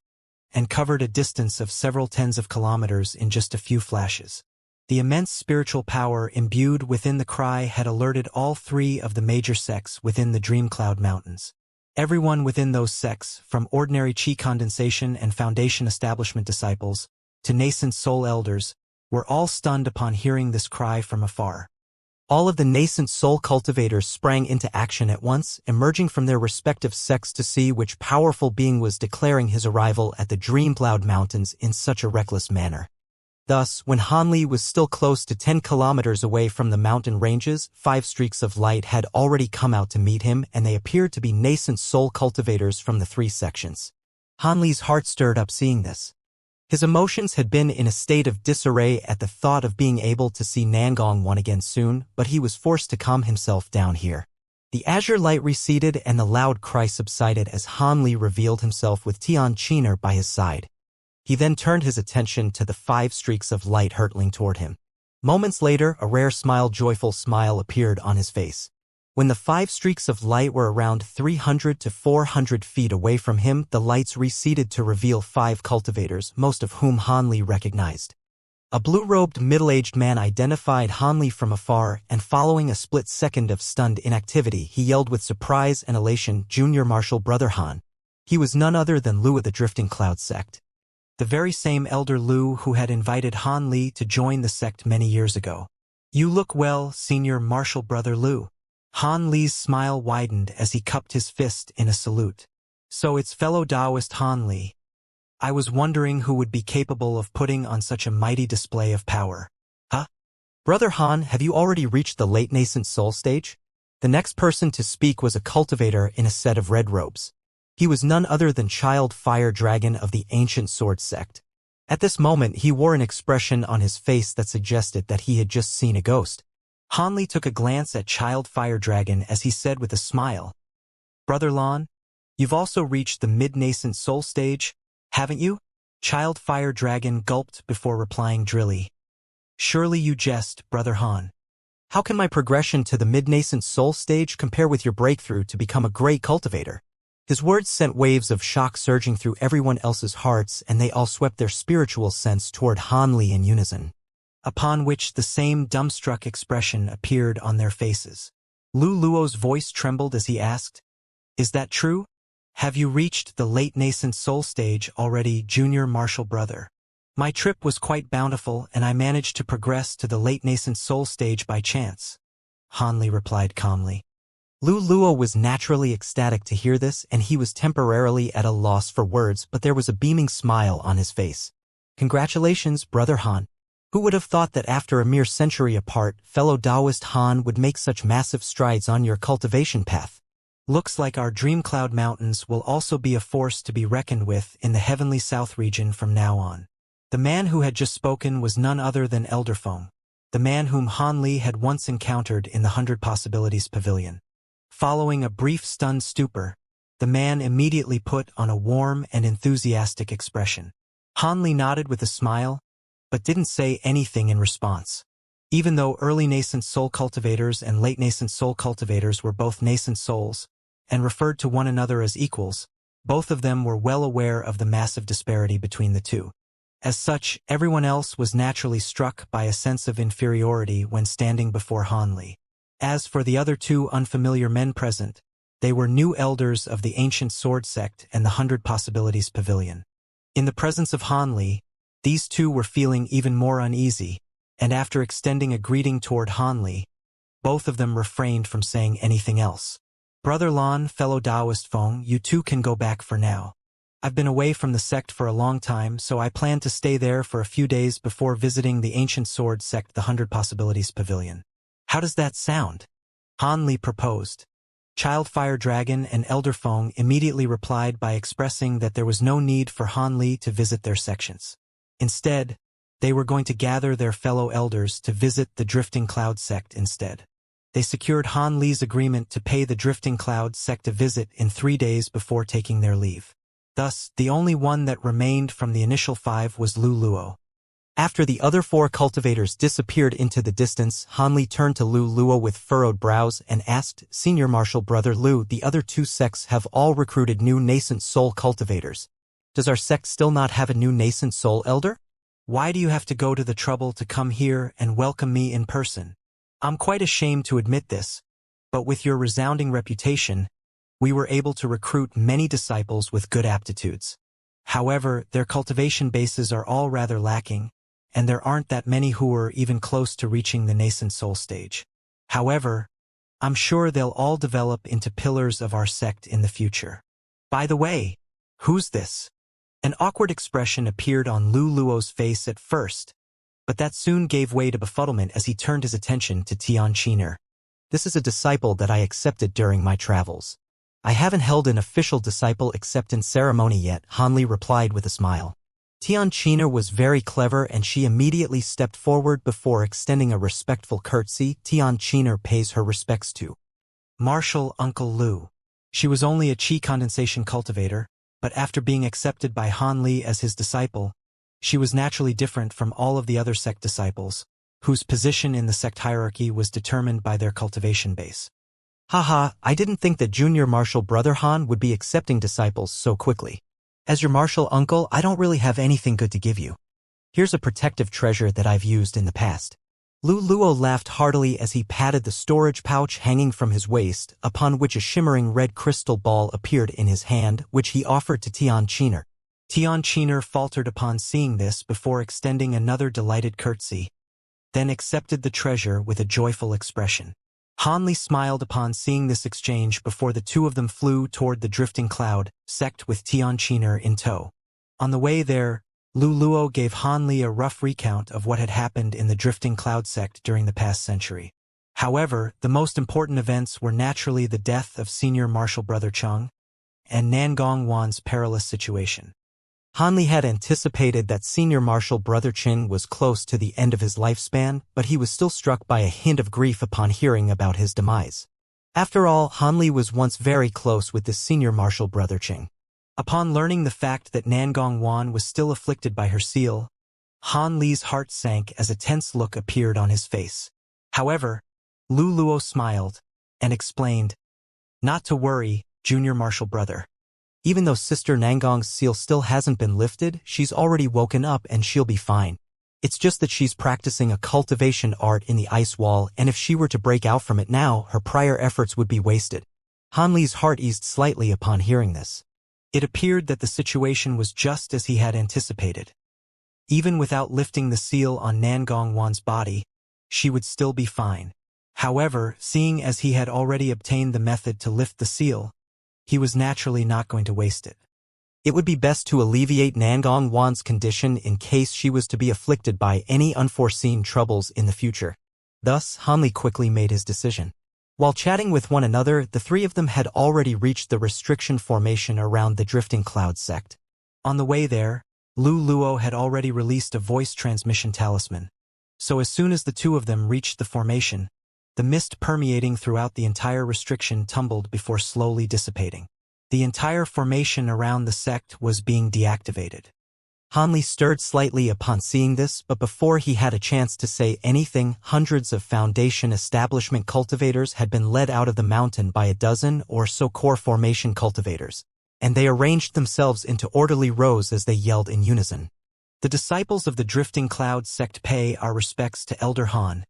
and covered a distance of several tens of kilometers in just a few flashes. The immense spiritual power imbued within the cry had alerted all three of the major sects within the Dream Cloud Mountains. Everyone within those sects, from ordinary Qi condensation and foundation establishment disciples to nascent soul elders, were all stunned upon hearing this cry from afar. All of the nascent soul cultivators sprang into action at once, emerging from their respective sects to see which powerful being was declaring his arrival at the Dream Cloud Mountains in such a reckless manner. Thus, when Han Li was still close to 10 kilometers away from the mountain ranges, 5 streaks of light had already come out to meet him, and they appeared to be nascent soul cultivators from the 3 sections. Han Li's heart stirred up seeing this. His emotions had been in a state of disarray at the thought of being able to see Nangong One again soon, but he was forced to calm himself down here. The azure light receded and the loud cry subsided as Han Li revealed himself with Tian Qiner by his side. He then turned his attention to the 5 streaks of light hurtling toward him. Moments later, a rare joyful smile appeared on his face. When the 5 streaks of light were around 300 to 400 feet away from him, the lights receded to reveal 5 cultivators, most of whom Han Li recognized. A blue-robed middle-aged man identified Han Li from afar, and following a split second of stunned inactivity, he yelled with surprise and elation, "Junior Marshal Brother Han." He was none other than Lu of the Drifting Cloud sect. The very same Elder Lu who had invited Han Li to join the sect many years ago. "You look well, Senior Marshal Brother Lu." Han Li's smile widened as he cupped his fist in a salute. "So it's fellow Taoist Han Li. I was wondering who would be capable of putting on such a mighty display of power." "Huh? Brother Han, have you already reached the late nascent soul stage?" The next person to speak was a cultivator in a set of red robes. He was none other than Child Fire Dragon of the Ancient Sword sect. At this moment, he wore an expression on his face that suggested that he had just seen a ghost. Han Li took a glance at Child Fire Dragon as he said with a smile, "Brother Lan, you've also reached the mid-nascent soul stage, haven't you?" Child Fire Dragon gulped before replying drily, "Surely you jest, Brother Han. How can my progression to the mid-nascent soul stage compare with your breakthrough to become a great cultivator?" His words sent waves of shock surging through everyone else's hearts, and they all swept their spiritual sense toward Han Li in unison, upon which the same dumbstruck expression appeared on their faces. Lu Luo's voice trembled as he asked, "Is that true? Have you reached the late nascent soul stage already, Junior Marshal Brother?" "My trip was quite bountiful, and I managed to progress to the late nascent soul stage by chance," Han Li replied calmly. Lu Luo was naturally ecstatic to hear this, and he was temporarily at a loss for words, but there was a beaming smile on his face. Congratulations, Brother Han. Who would have thought that after a mere century apart, fellow Taoist Han would make such massive strides on your cultivation path? Looks like our Dream Cloud Mountains will also be a force to be reckoned with in the Heavenly South region from now on. The man who had just spoken was none other than Elder Feng, the man whom Han Li had once encountered in the 100 Possibilities Pavilion. Following a brief stunned stupor, the man immediately put on a warm and enthusiastic expression. Han Li nodded with a smile, but didn't say anything in response. Even though early nascent soul cultivators and late nascent soul cultivators were both nascent souls, and referred to one another as equals, both of them were well aware of the massive disparity between the two. As such, everyone else was naturally struck by a sense of inferiority when standing before Han Li. As for the other two unfamiliar men present, they were new elders of the ancient sword sect and the 100 Possibilities Pavilion. In the presence of Han Li, these two were feeling even more uneasy, and after extending a greeting toward Han Li, both of them refrained from saying anything else. Brother Lan, fellow Taoist Feng, you two can go back for now. I've been away from the sect for a long time, so I plan to stay there for a few days before visiting the ancient sword sect, the 100 Possibilities Pavilion. How does that sound? Han Li proposed. Childfire Dragon and Elder Feng immediately replied by expressing that there was no need for Han Li to visit their sections. Instead, they were going to gather their fellow elders to visit the Drifting Cloud sect instead. They secured Han Li's agreement to pay the Drifting Cloud sect a visit in 3 days before taking their leave. Thus, the only one that remained from the initial 5 was Lu Luo. After the other 4 cultivators disappeared into the distance, Han Li turned to Lu Luo with furrowed brows and asked, Senior Marshal Brother Lu, the other 2 sects have all recruited new nascent soul cultivators. Does our sect still not have a new nascent soul elder? Why do you have to go to the trouble to come here and welcome me in person? I'm quite ashamed to admit this, but with your resounding reputation, we were able to recruit many disciples with good aptitudes. However, their cultivation bases are all rather lacking, and there aren't that many who are even close to reaching the nascent soul stage. However, I'm sure they'll all develop into pillars of our sect in the future. By the way, who's this? An awkward expression appeared on Lu Luo's face at first, but that soon gave way to befuddlement as he turned his attention to Xianxia. This is a disciple that I accepted during my travels. I haven't held an official disciple acceptance ceremony yet, Han Li replied with a smile. Xianxia was very clever and she immediately stepped forward before extending a respectful curtsy. Xianxia pays her respects to Marshal Uncle Lu. She was only a qi condensation cultivator, but after being accepted by Han Li as his disciple, she was naturally different from all of the other sect disciples, whose position in the sect hierarchy was determined by their cultivation base. Haha, I didn't think that Junior Marshal Brother Han would be accepting disciples so quickly. As your martial uncle, I don't really have anything good to give you. Here's a protective treasure that I've used in the past. Lu Luo laughed heartily as he patted the storage pouch hanging from his waist, upon which a shimmering red crystal ball appeared in his hand, which he offered to Xianxia. Xianxia faltered upon seeing this before extending another delighted curtsy, then accepted the treasure with a joyful expression. Han Li smiled upon seeing this exchange before the two of them flew toward the Drifting Cloud sect with Xianxia in tow. On the way there, Lu Luo gave Han Li a rough recount of what had happened in the Drifting Cloud sect during the past century. However, the most important events were naturally the death of Senior Marshal Brother Cheng and Nangong Wan's perilous situation. Han Li had anticipated that Senior Marshal Brother Qin was close to the end of his lifespan, but he was still struck by a hint of grief upon hearing about his demise. After all, Han Li was once very close with this Senior Marshal Brother Qin. Upon learning the fact that Nangong Wan was still afflicted by her seal, Han Li's heart sank as a tense look appeared on his face. However, Lu Luo smiled and explained, "Not to worry, Junior Marshal Brother. Even though Sister Nangong's seal still hasn't been lifted, she's already woken up and she'll be fine. It's just that she's practicing a cultivation art in the ice wall, and if she were to break out from it now, her prior efforts would be wasted." Han Li's heart eased slightly upon hearing this. It appeared that the situation was just as he had anticipated. Even without lifting the seal on Nangong Wan's body, she would still be fine. However, seeing as he had already obtained the method to lift the seal, he was naturally not going to waste it. It would be best to alleviate Nangong Wan's condition in case she was to be afflicted by any unforeseen troubles in the future. Thus, Hanli quickly made his decision. While chatting with one another, the three of them had already reached the restriction formation around the Drifting Cloud sect. On the way there, Lu Luo had already released a voice transmission talisman. So as soon as the two of them reached the formation, the mist permeating throughout the entire restriction tumbled before slowly dissipating. The entire formation around the sect was being deactivated. Hanli stirred slightly upon seeing this, but before he had a chance to say anything, hundreds of Foundation establishment cultivators had been led out of the mountain by a dozen or so core formation cultivators, and they arranged themselves into orderly rows as they yelled in unison. The disciples of the Drifting Cloud sect pay our respects to Elder Han,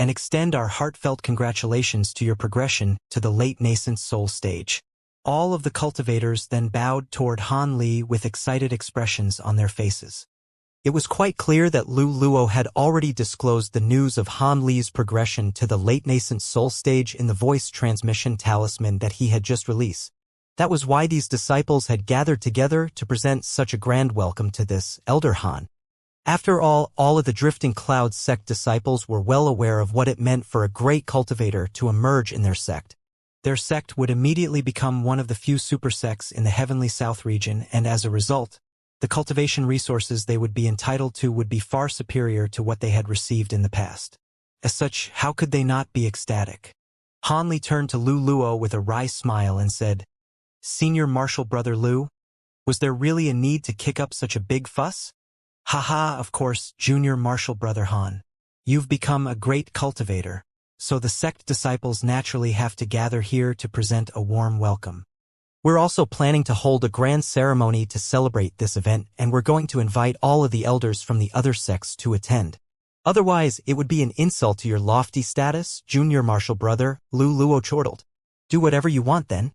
and extend our heartfelt congratulations to your progression to the late nascent soul stage. All of the cultivators then bowed toward Han Li with excited expressions on their faces. It was quite clear that Lu Luo had already disclosed the news of Han Li's progression to the late nascent soul stage in the voice transmission talisman that he had just released. That was why these disciples had gathered together to present such a grand welcome to this Elder Han. After all of the Drifting Cloud sect disciples were well aware of what it meant for a great cultivator to emerge in their sect. Their sect would immediately become one of the few super sects in the Heavenly South region, and as a result, the cultivation resources they would be entitled to would be far superior to what they had received in the past. As such, how could they not be ecstatic? Hanli turned to Lu Luo with a wry smile and said, "Senior Marshal Brother Lu, was there really a need to kick up such a big fuss?" "Haha, of course, Junior Marshal Brother Han. You've become a great cultivator, so the sect disciples naturally have to gather here to present a warm welcome. We're also planning to hold a grand ceremony to celebrate this event, and we're going to invite all of the elders from the other sects to attend. Otherwise, it would be an insult to your lofty status, Junior Marshal Brother," Lu Luo chortled. "Do whatever you want then.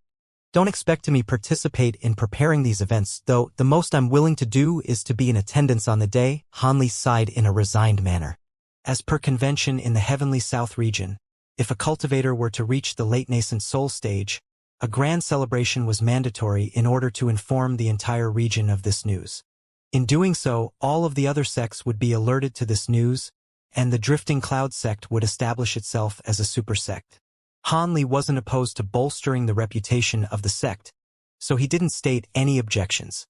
Don't expect me to participate in preparing these events, though the most I'm willing to do is to be in attendance on the day," Hanli sighed in a resigned manner. As per convention in the Heavenly South region, if a cultivator were to reach the late nascent soul stage, a grand celebration was mandatory in order to inform the entire region of this news. In doing so, all of the other sects would be alerted to this news, and the Drifting Cloud sect would establish itself as a super sect. Hanli wasn't opposed to bolstering the reputation of the sect, so he didn't state any objections.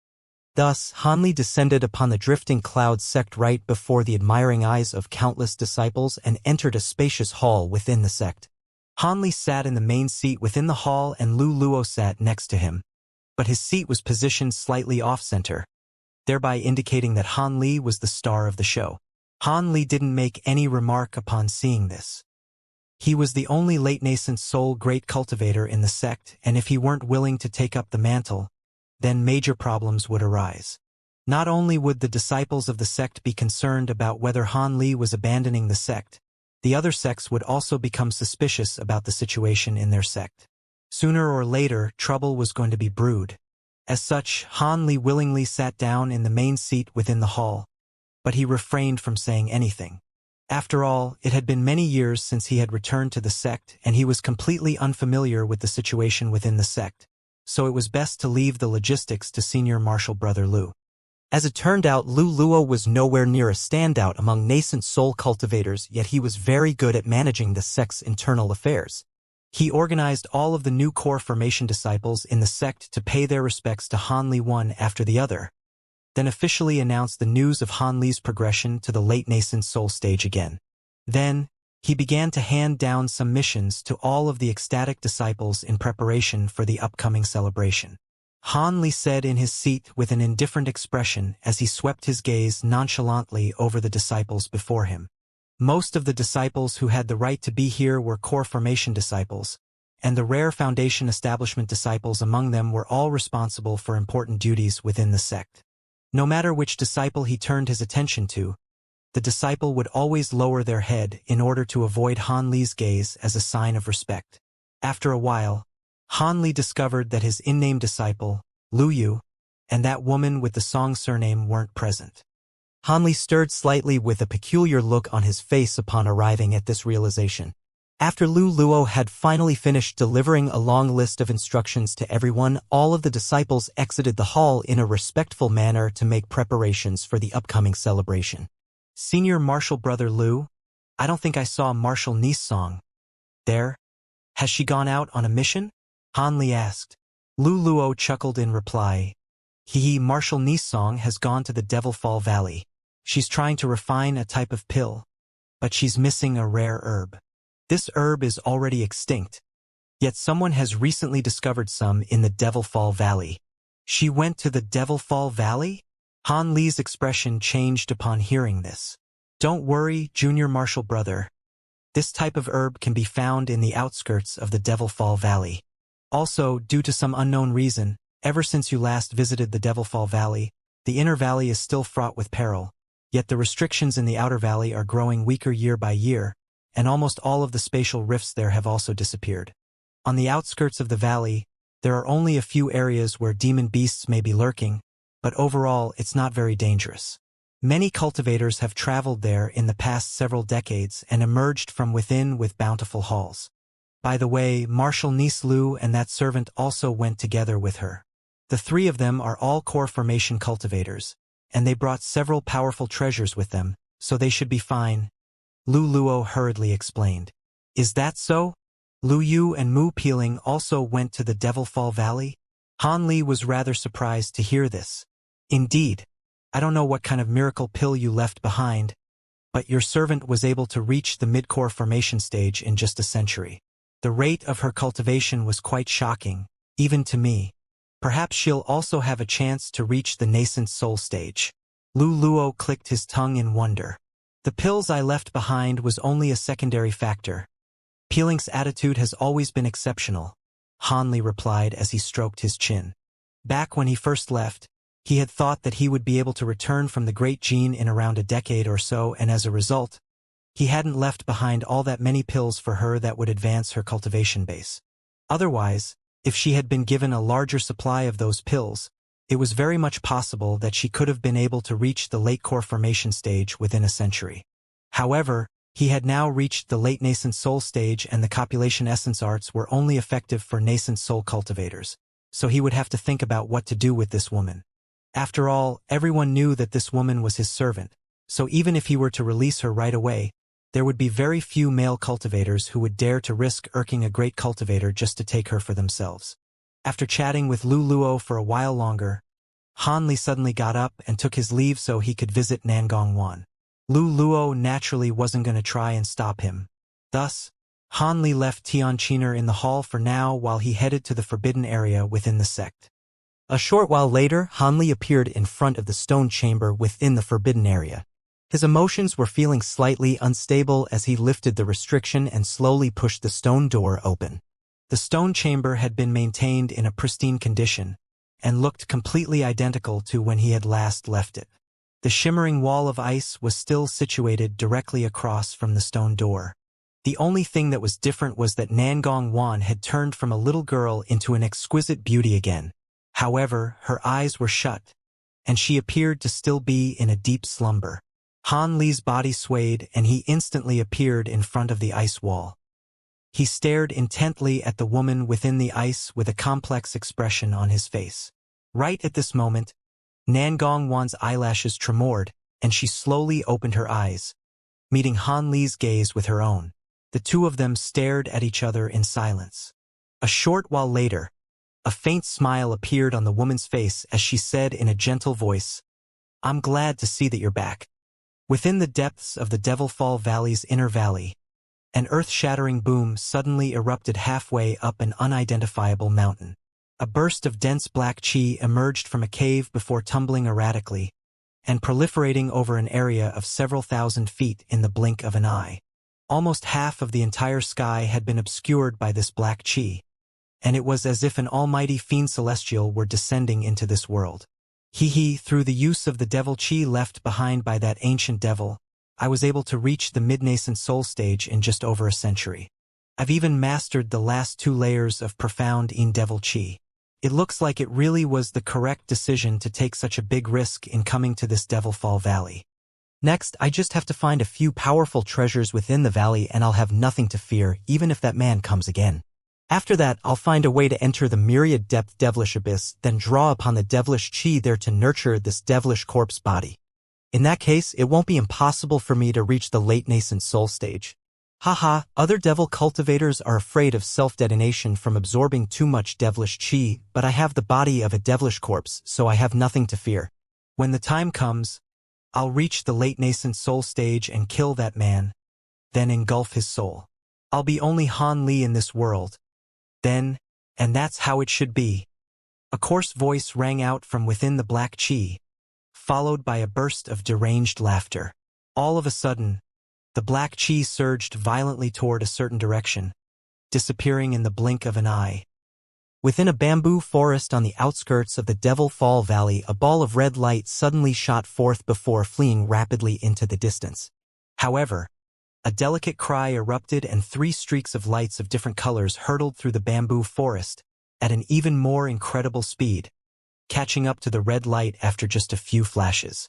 Thus, Hanli descended upon the Drifting Cloud sect right before the admiring eyes of countless disciples and entered a spacious hall within the sect. Hanli sat in the main seat within the hall and Lu Luo sat next to him, but his seat was positioned slightly off-center, thereby indicating that Han Li was the star of the show. Han Li didn't make any remark upon seeing this. He was the only late nascent soul great cultivator in the sect, and if he weren't willing to take up the mantle, then major problems would arise. Not only would the disciples of the sect be concerned about whether Han Li was abandoning the sect, the other sects would also become suspicious about the situation in their sect. Sooner or later, trouble was going to be brewed. As such, Han Li willingly sat down in the main seat within the hall, but he refrained from saying anything. After all, it had been many years since he had returned to the sect, and he was completely unfamiliar with the situation within the sect, so it was best to leave the logistics to Senior Marshal Brother Lu. As it turned out, Lu Luo was nowhere near a standout among nascent soul cultivators, yet he was very good at managing the sect's internal affairs. He organized all of the new core formation disciples in the sect to pay their respects to Han Li one after the other, then officially announced the news of Han Li's progression to the late nascent soul stage again. Then, he began to hand down some missions to all of the ecstatic disciples in preparation for the upcoming celebration. Han Li said in his seat with an indifferent expression as he swept his gaze nonchalantly over the disciples before him. Most of the disciples who had the right to be here were core formation disciples, and the rare Foundation establishment disciples among them were all responsible for important duties within the sect. No matter which disciple he turned his attention to, the disciple would always lower their head in order to avoid Han Li's gaze as a sign of respect. After a while, Han Li discovered that his in-name disciple, Lu Yu, and that woman with the Song surname weren't present. Han Li stirred slightly with a peculiar look on his face upon arriving at this realization. After Lu Luo had finally finished delivering a long list of instructions to everyone, all of the disciples exited the hall in a respectful manner to make preparations for the upcoming celebration. Senior Marshal Brother Lu, I don't think I saw Marshal Niece Song there. Has she gone out on a mission? Han Li asked. Lu Luo chuckled in reply. Marshal Niece Song has gone to the Devil Fall Valley. She's trying to refine a type of pill, but she's missing a rare herb. This herb is already extinct, yet someone has recently discovered some in the Devil Fall Valley. She went to the Devil Fall Valley? Han Li's expression changed upon hearing this. Don't worry, Junior Marshal Brother. This type of herb can be found in the outskirts of the Devil Fall Valley. Also, due to some unknown reason, ever since you last visited the Devil Fall Valley, the inner valley is still fraught with peril, yet the restrictions in the outer valley are growing weaker year by year, and almost all of the spatial rifts there have also disappeared. On the outskirts of the valley, there are only a few areas where demon beasts may be lurking, but overall it's not very dangerous. Many cultivators have traveled there in the past several decades and emerged from within with bountiful hauls. By the way, Marshal Niece Lu and that servant also went together with her. The three of them are all core formation cultivators, and they brought several powerful treasures with them, so they should be fine, Lu Luo hurriedly explained. Is that so? Lu Yu and Mu Peeling also went to the Devil Fall Valley? Han Li was rather surprised to hear this. Indeed. I don't know what kind of miracle pill you left behind, but your servant was able to reach the mid-core formation stage in just a century. The rate of her cultivation was quite shocking, even to me. Perhaps she'll also have a chance to reach the nascent soul stage. Lu Luo clicked his tongue in wonder. The pills I left behind was only a secondary factor. Peeling's attitude has always been exceptional, Han Li replied as he stroked his chin. Back when he first left, he had thought that he would be able to return from the Great Gene in around a decade or so, and as a result, he hadn't left behind all that many pills for her that would advance her cultivation base. Otherwise, if she had been given a larger supply of those pills, it was very much possible that she could have been able to reach the late core formation stage within a century. However, he had now reached the late nascent soul stage, and the copulation essence arts were only effective for nascent soul cultivators, so he would have to think about what to do with this woman. After all, everyone knew that this woman was his servant, so even if he were to release her right away, there would be very few male cultivators who would dare to risk irking a great cultivator just to take her for themselves. After chatting with Lu Luo for a while longer, Han Li suddenly got up and took his leave so he could visit Nangong Wan. Lu Luo naturally wasn't going to try and stop him. Thus, Han Li left Tianqiner in the hall for now while he headed to the forbidden area within the sect. A short while later, Han Li appeared in front of the stone chamber within the forbidden area. His emotions were feeling slightly unstable as he lifted the restriction and slowly pushed the stone door open. The stone chamber had been maintained in a pristine condition and looked completely identical to when he had last left it. The shimmering wall of ice was still situated directly across from the stone door. The only thing that was different was that Nangong Wan had turned from a little girl into an exquisite beauty again. However, her eyes were shut, and she appeared to still be in a deep slumber. Han Li's body swayed, and he instantly appeared in front of the ice wall. He stared intently at the woman within the ice with a complex expression on his face. Right at this moment, Nangong Wan's eyelashes tremored, and she slowly opened her eyes, meeting Han Li's gaze with her own. The two of them stared at each other in silence. A short while later, a faint smile appeared on the woman's face as she said in a gentle voice, "I'm glad to see that you're back." Within the depths of the Devil Fall Valley's inner valley, an earth-shattering boom suddenly erupted halfway up an unidentifiable mountain. A burst of dense black chi emerged from a cave before tumbling erratically and proliferating over an area of several thousand feet in the blink of an eye. Almost half of the entire sky had been obscured by this black chi, and it was as if an almighty fiend celestial were descending into this world. Through the use of the devil chi left behind by that ancient devil, I was able to reach the mid-nascent soul stage in just over a century. I've even mastered the last 2 layers of profound devil chi. It looks like it really was the correct decision to take such a big risk in coming to this Devil Fall Valley. Next, I just have to find a few powerful treasures within the valley and I'll have nothing to fear, even if that man comes again. After that, I'll find a way to enter the myriad depth devilish abyss, then draw upon the devilish chi there to nurture this devilish corpse body. In that case, it won't be impossible for me to reach the late nascent soul stage. Haha, other devil cultivators are afraid of self-detonation from absorbing too much devilish chi, but I have the body of a devilish corpse, so I have nothing to fear. When the time comes, I'll reach the late nascent soul stage and kill that man, then engulf his soul. I'll be only Han Li in this world. Then, and that's how it should be. A coarse voice rang out from within the black chi, followed by a burst of deranged laughter. All of a sudden, the black chi surged violently toward a certain direction, disappearing in the blink of an eye. Within a bamboo forest on the outskirts of the Devil Fall Valley, a ball of red light suddenly shot forth before fleeing rapidly into the distance. However, a delicate cry erupted and 3 streaks of lights of different colors hurtled through the bamboo forest at an even more incredible speed, catching up to the red light after just a few flashes.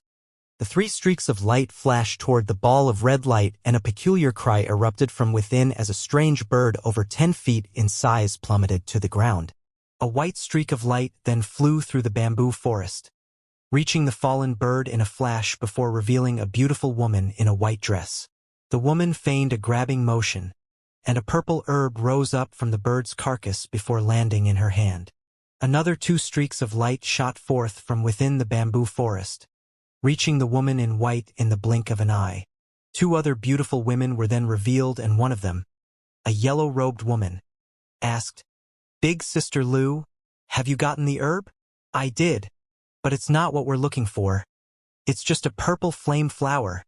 The 3 streaks of light flashed toward the ball of red light and a peculiar cry erupted from within as a strange bird over 10 feet in size plummeted to the ground. A white streak of light then flew through the bamboo forest, reaching the fallen bird in a flash before revealing a beautiful woman in a white dress. The woman feigned a grabbing motion, and a purple herb rose up from the bird's carcass before landing in her hand. Another 2 streaks of light shot forth from within the bamboo forest, reaching the woman in white in the blink of an eye. 2 other beautiful women were then revealed, and one of them, a yellow-robed woman, asked, "Big Sister Lu, have you gotten the herb?" "I did, but it's not what we're looking for. It's just a purple flame flower,"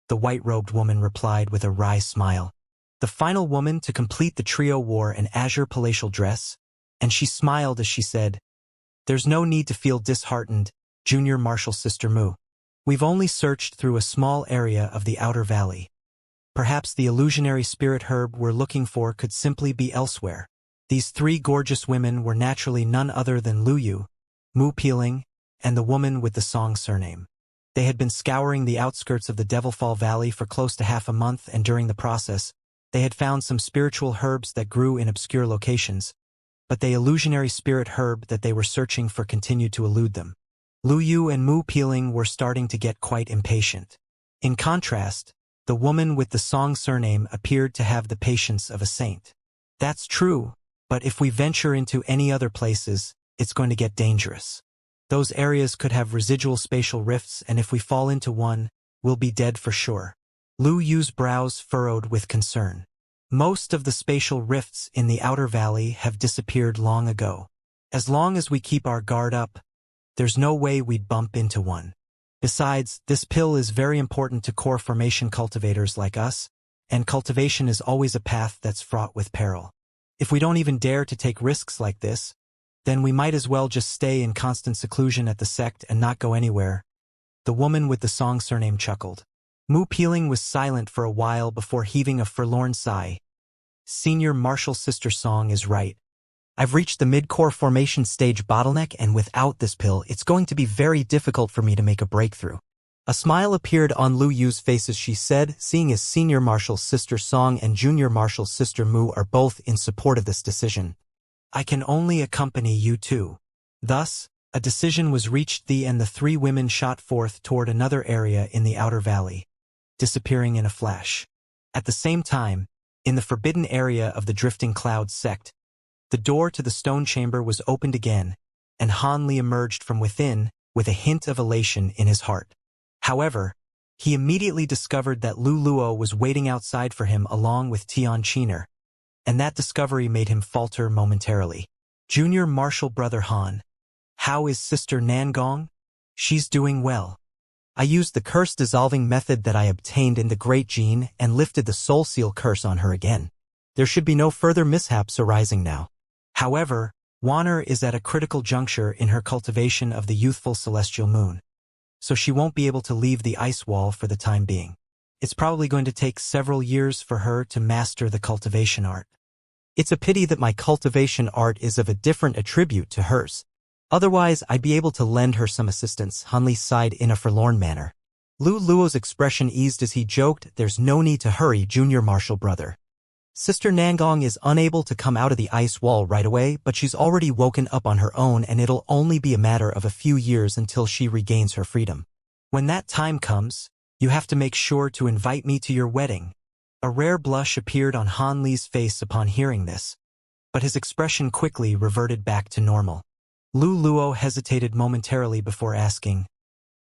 the white-robed woman replied with a wry smile. The final woman to complete the trio wore an azure palatial dress, and she smiled as she said, "There's no need to feel disheartened, Junior Marshal Sister Mu. We've only searched through a small area of the outer valley. Perhaps the illusionary spirit herb we're looking for could simply be elsewhere." These 3 gorgeous women were naturally none other than Lu Yu, Mu Peeling, and the woman with the Song surname. They had been scouring the outskirts of the Devilfall Valley for close to half a month, and during the process, they had found some spiritual herbs that grew in obscure locations, but the illusionary spirit herb that they were searching for continued to elude them. Lu Yu and Mu Peeling were starting to get quite impatient. In contrast, the woman with the Song surname appeared to have the patience of a saint. "That's true, but if we venture into any other places, it's going to get dangerous. Those areas could have residual spatial rifts, and if we fall into one, we'll be dead for sure." Lu Yu's brows furrowed with concern. "Most of the spatial rifts in the outer valley have disappeared long ago. As long as we keep our guard up, there's no way we'd bump into one. Besides, this pill is very important to core formation cultivators like us, and cultivation is always a path that's fraught with peril. If we don't even dare to take risks like this, then we might as well just stay in constant seclusion at the sect and not go anywhere." The woman with the Song surname chuckled. Mu Peeling was silent for a while before heaving a forlorn sigh. "Senior Marshal Sister Song is right. I've reached the mid-core formation stage bottleneck, and without this pill, it's going to be very difficult for me to make a breakthrough." A smile appeared on Lu Yu's face as she said, seeing as Senior Marshal Sister Song and Junior Marshal Sister Mu are both in support of this decision, "I can only accompany you too." Thus, a decision was reached, and the 3 women shot forth toward another area in the outer valley, disappearing in a flash. At the same time, in the forbidden area of the Drifting Clouds sect, the door to the stone chamber was opened again, and Han Li emerged from within with a hint of elation in his heart. However, he immediately discovered that Lu Luo was waiting outside for him along with Tian Qiner, and that discovery made him falter momentarily. "Junior Marshal Brother Han, how is Sister Nangong?" "She's doing well. I used the curse-dissolving method that I obtained in the Great Gene and lifted the Soul Seal curse on her again. There should be no further mishaps arising now. However, Wanner is at a critical juncture in her cultivation of the youthful celestial moon, so she won't be able to leave the ice wall for the time being. It's probably going to take several years for her to master the cultivation art. It's a pity that my cultivation art is of a different attribute to hers. Otherwise, I'd be able to lend her some assistance," Han Li sighed in a forlorn manner. Lu Luo's expression eased as he joked, "There's no need to hurry, junior martial brother. Sister Nangong is unable to come out of the ice wall right away, but she's already woken up on her own and it'll only be a matter of a few years until she regains her freedom. When that time comes, you have to make sure to invite me to your wedding." A rare blush appeared on Han Li's face upon hearing this, but his expression quickly reverted back to normal. Lu Luo hesitated momentarily before asking,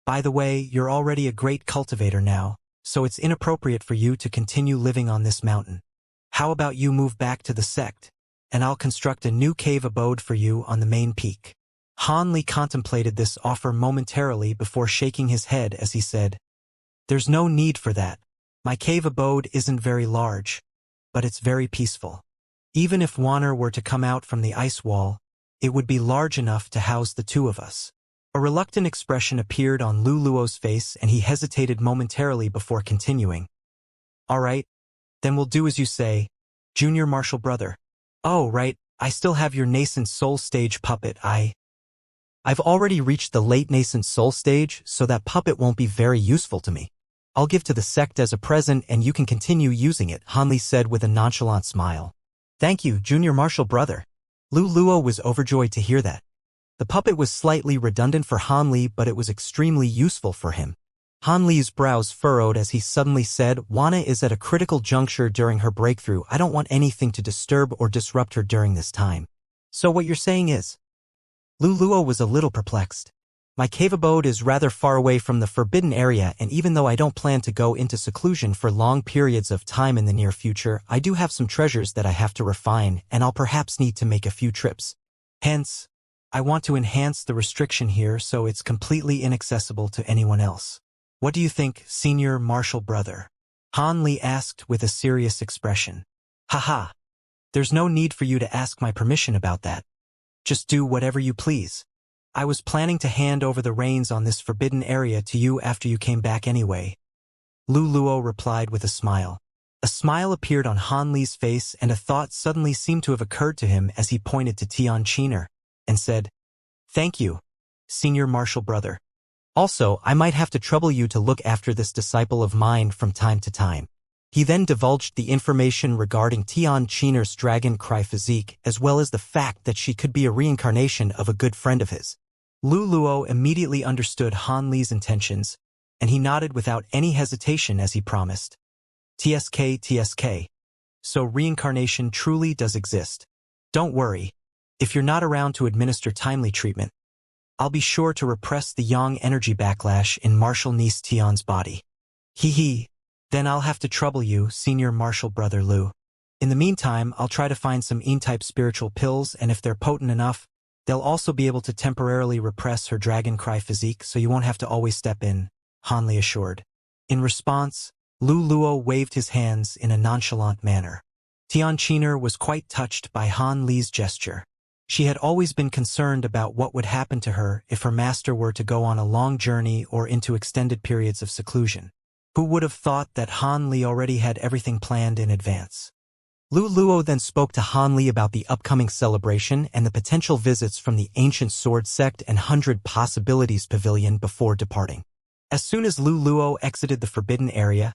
"By the way, you're already a great cultivator now, so it's inappropriate for you to continue living on this mountain. How about you move back to the sect, and I'll construct a new cave abode for you on the main peak?" Han Li contemplated this offer momentarily before shaking his head as he said, "There's no need for that. My cave abode isn't very large, but it's very peaceful. Even if water were to come out from the ice wall, it would be large enough to house the two of us." A reluctant expression appeared on Lu Luo's face and he hesitated momentarily before continuing. "All right, then we'll do as you say, junior martial brother. Oh, right, I still have your nascent soul stage puppet. I've already reached the late nascent soul stage, so that puppet won't be very useful to me. I'll give to the sect as a present and you can continue using it," Han Li said with a nonchalant smile. "Thank you, junior martial brother." Lu Luo was overjoyed to hear that. The puppet was slightly redundant for Han Li, but it was extremely useful for him. Han Li's brows furrowed as he suddenly said, "Wana is at a critical juncture during her breakthrough. I don't want anything to disturb or disrupt her during this time." "So what you're saying is?" Lu Luo was a little perplexed. "My cave abode is rather far away from the forbidden area, and even though I don't plan to go into seclusion for long periods of time in the near future, I do have some treasures that I have to refine, and I'll perhaps need to make a few trips. Hence, I want to enhance the restriction here so it's completely inaccessible to anyone else. What do you think, senior martial brother?" Han Li asked with a serious expression. "Haha. There's no need for you to ask my permission about that. Just do whatever you please. I was planning to hand over the reins on this forbidden area to you after you came back anyway." Lu Luo replied with a smile. A smile appeared on Han Li's face and a thought suddenly seemed to have occurred to him as he pointed to Tian Qiner and said, "Thank you, senior martial brother. Also, I might have to trouble you to look after this disciple of mine from time to time." He then divulged the information regarding Tian Qiner's dragon cry physique, as well as the fact that she could be a reincarnation of a good friend of his. Lu Luo immediately understood Han Li's intentions, and he nodded without any hesitation as he promised. TSK. So reincarnation truly does exist. Don't worry. If you're not around to administer timely treatment, I'll be sure to repress the yang energy backlash in Martial Niece Tian's body. Hee. Then I'll have to trouble you, senior martial brother Lu. In the meantime, I'll try to find some Yin-type spiritual pills, and if they're potent enough, they'll also be able to temporarily repress her dragon cry physique, so you won't have to always step in, Han Li assured. In response, Lu Luo waved his hands in a nonchalant manner. Tian Qiner was quite touched by Han Li's gesture. She had always been concerned about what would happen to her if her master were to go on a long journey or into extended periods of seclusion. Who would have thought that Han Li already had everything planned in advance? Lu Luo then spoke to Han Li about the upcoming celebration and the potential visits from the Ancient Sword Sect and 100 Possibilities Pavilion before departing. As soon as Lu Luo exited the forbidden area,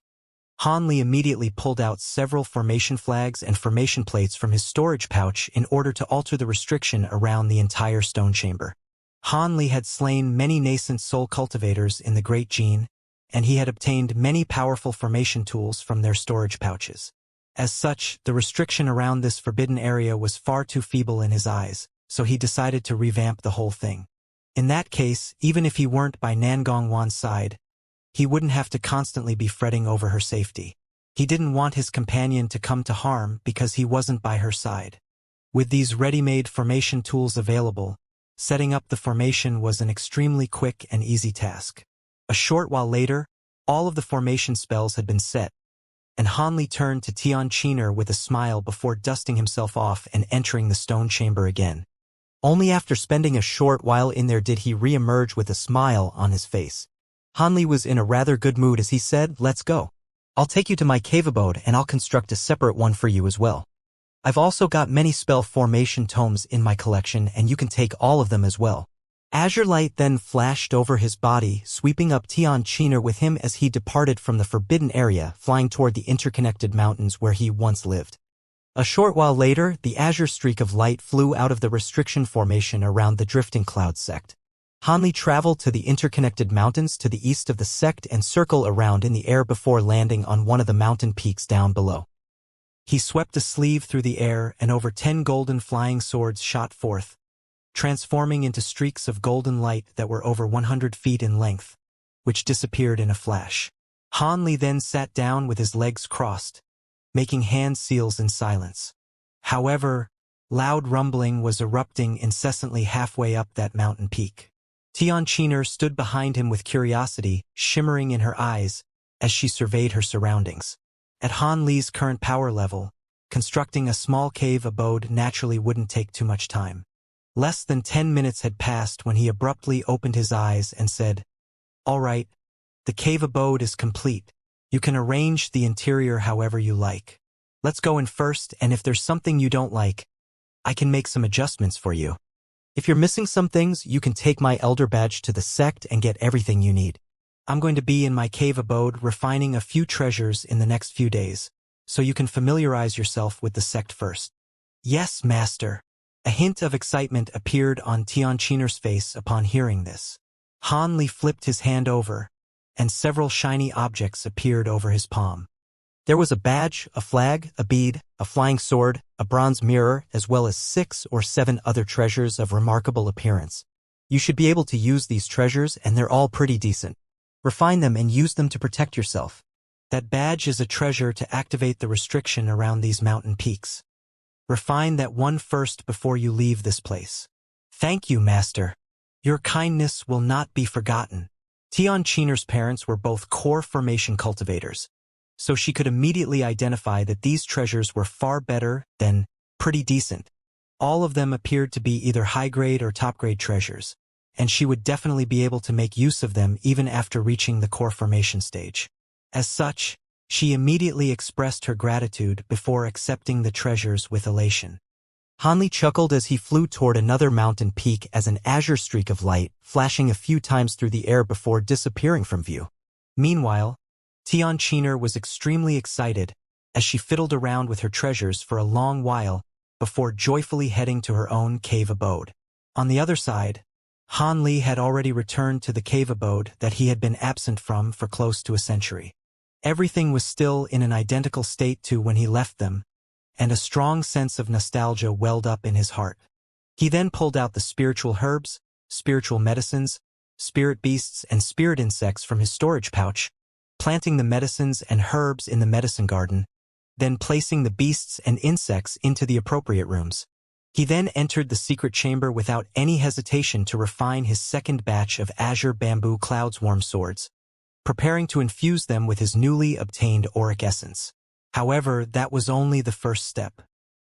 Han Li immediately pulled out several formation flags and formation plates from his storage pouch in order to alter the restriction around the entire stone chamber. Han Li had slain many nascent soul cultivators in the Great Gene, and he had obtained many powerful formation tools from their storage pouches. As such, the restriction around this forbidden area was far too feeble in his eyes, so he decided to revamp the whole thing. In that case, even if he weren't by Nangong Wan's side, he wouldn't have to constantly be fretting over her safety. He didn't want his companion to come to harm because he wasn't by her side. With these ready-made formation tools available, setting up the formation was an extremely quick and easy task. A short while later, all of the formation spells had been set, and Han Li turned to Tian Qiner with a smile before dusting himself off and entering the stone chamber again. Only after spending a short while in there did he re-emerge with a smile on his face. Han Li was in a rather good mood as he said, "Let's go. I'll take you to my cave abode and I'll construct a separate one for you as well. I've also got many spell formation tomes in my collection and you can take all of them as well." Azure light then flashed over his body, sweeping up Xianxia with him as he departed from the forbidden area, flying toward the interconnected mountains where he once lived. A short while later, the azure streak of light flew out of the restriction formation around the drifting cloud sect. Hanli traveled to the interconnected mountains to the east of the sect and circled around in the air before landing on one of the mountain peaks down below. He swept a sleeve through the air and over 10 golden flying swords shot forth, transforming into streaks of golden light that were over 100 feet in length, which disappeared in a flash. Hanli then sat down with his legs crossed, making hand seals in silence. However, loud rumbling was erupting incessantly halfway up that mountain peak. Xianxia stood behind him with curiosity shimmering in her eyes as she surveyed her surroundings. At Han Li's current power level, constructing a small cave abode naturally wouldn't take too much time. Less than 10 minutes had passed when he abruptly opened his eyes and said, "All right, the cave abode is complete. You can arrange the interior however you like. Let's go in first, and if there's something you don't like, I can make some adjustments for you. If you're missing some things, you can take my elder badge to the sect and get everything you need. I'm going to be in my cave abode refining a few treasures in the next few days, so you can familiarize yourself with the sect first." "Yes, master." A hint of excitement appeared on Xianxia's face upon hearing this. Han Li flipped his hand over, and several shiny objects appeared over his palm. There was a badge, a flag, a bead, a flying sword, a bronze mirror, as well as 6 or 7 other treasures of remarkable appearance. You should be able to use these treasures, and they're all pretty decent. Refine them and use them to protect yourself. That badge is a treasure to activate the restriction around these mountain peaks. Refine that one first before you leave this place. "Thank you, master. Your kindness will not be forgotten." Xianxia's parents were both core formation cultivators, so she could immediately identify that these treasures were far better than pretty decent. All of them appeared to be either high-grade or top-grade treasures, and she would definitely be able to make use of them even after reaching the core formation stage. As such, she immediately expressed her gratitude before accepting the treasures with elation. Hanli chuckled as he flew toward another mountain peak as an azure streak of light, flashing a few times through the air before disappearing from view. Meanwhile, Xianxia was extremely excited as she fiddled around with her treasures for a long while before joyfully heading to her own cave abode. On the other side, Han Li had already returned to the cave abode that he had been absent from for close to a century. Everything was still in an identical state to when he left them, and a strong sense of nostalgia welled up in his heart. He then pulled out the spiritual herbs, spiritual medicines, spirit beasts, and spirit insects from his storage pouch, planting the medicines and herbs in the medicine garden, then placing the beasts and insects into the appropriate rooms. He then entered the secret chamber without any hesitation to refine his second batch of azure bamboo cloudswarm swords, preparing to infuse them with his newly obtained auric essence. However, that was only the first step.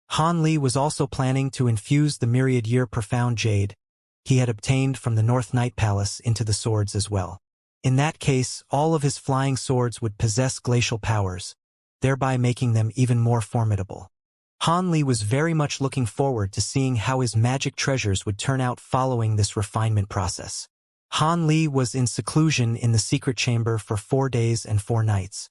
Han Li was also planning to infuse the myriad-year profound jade he had obtained from the North Night Palace into the swords as well. In that case, all of his flying swords would possess glacial powers, thereby making them even more formidable. Han Li was very much looking forward to seeing how his magic treasures would turn out following this refinement process. Han Li was in seclusion in the secret chamber for 4 days and 4 nights.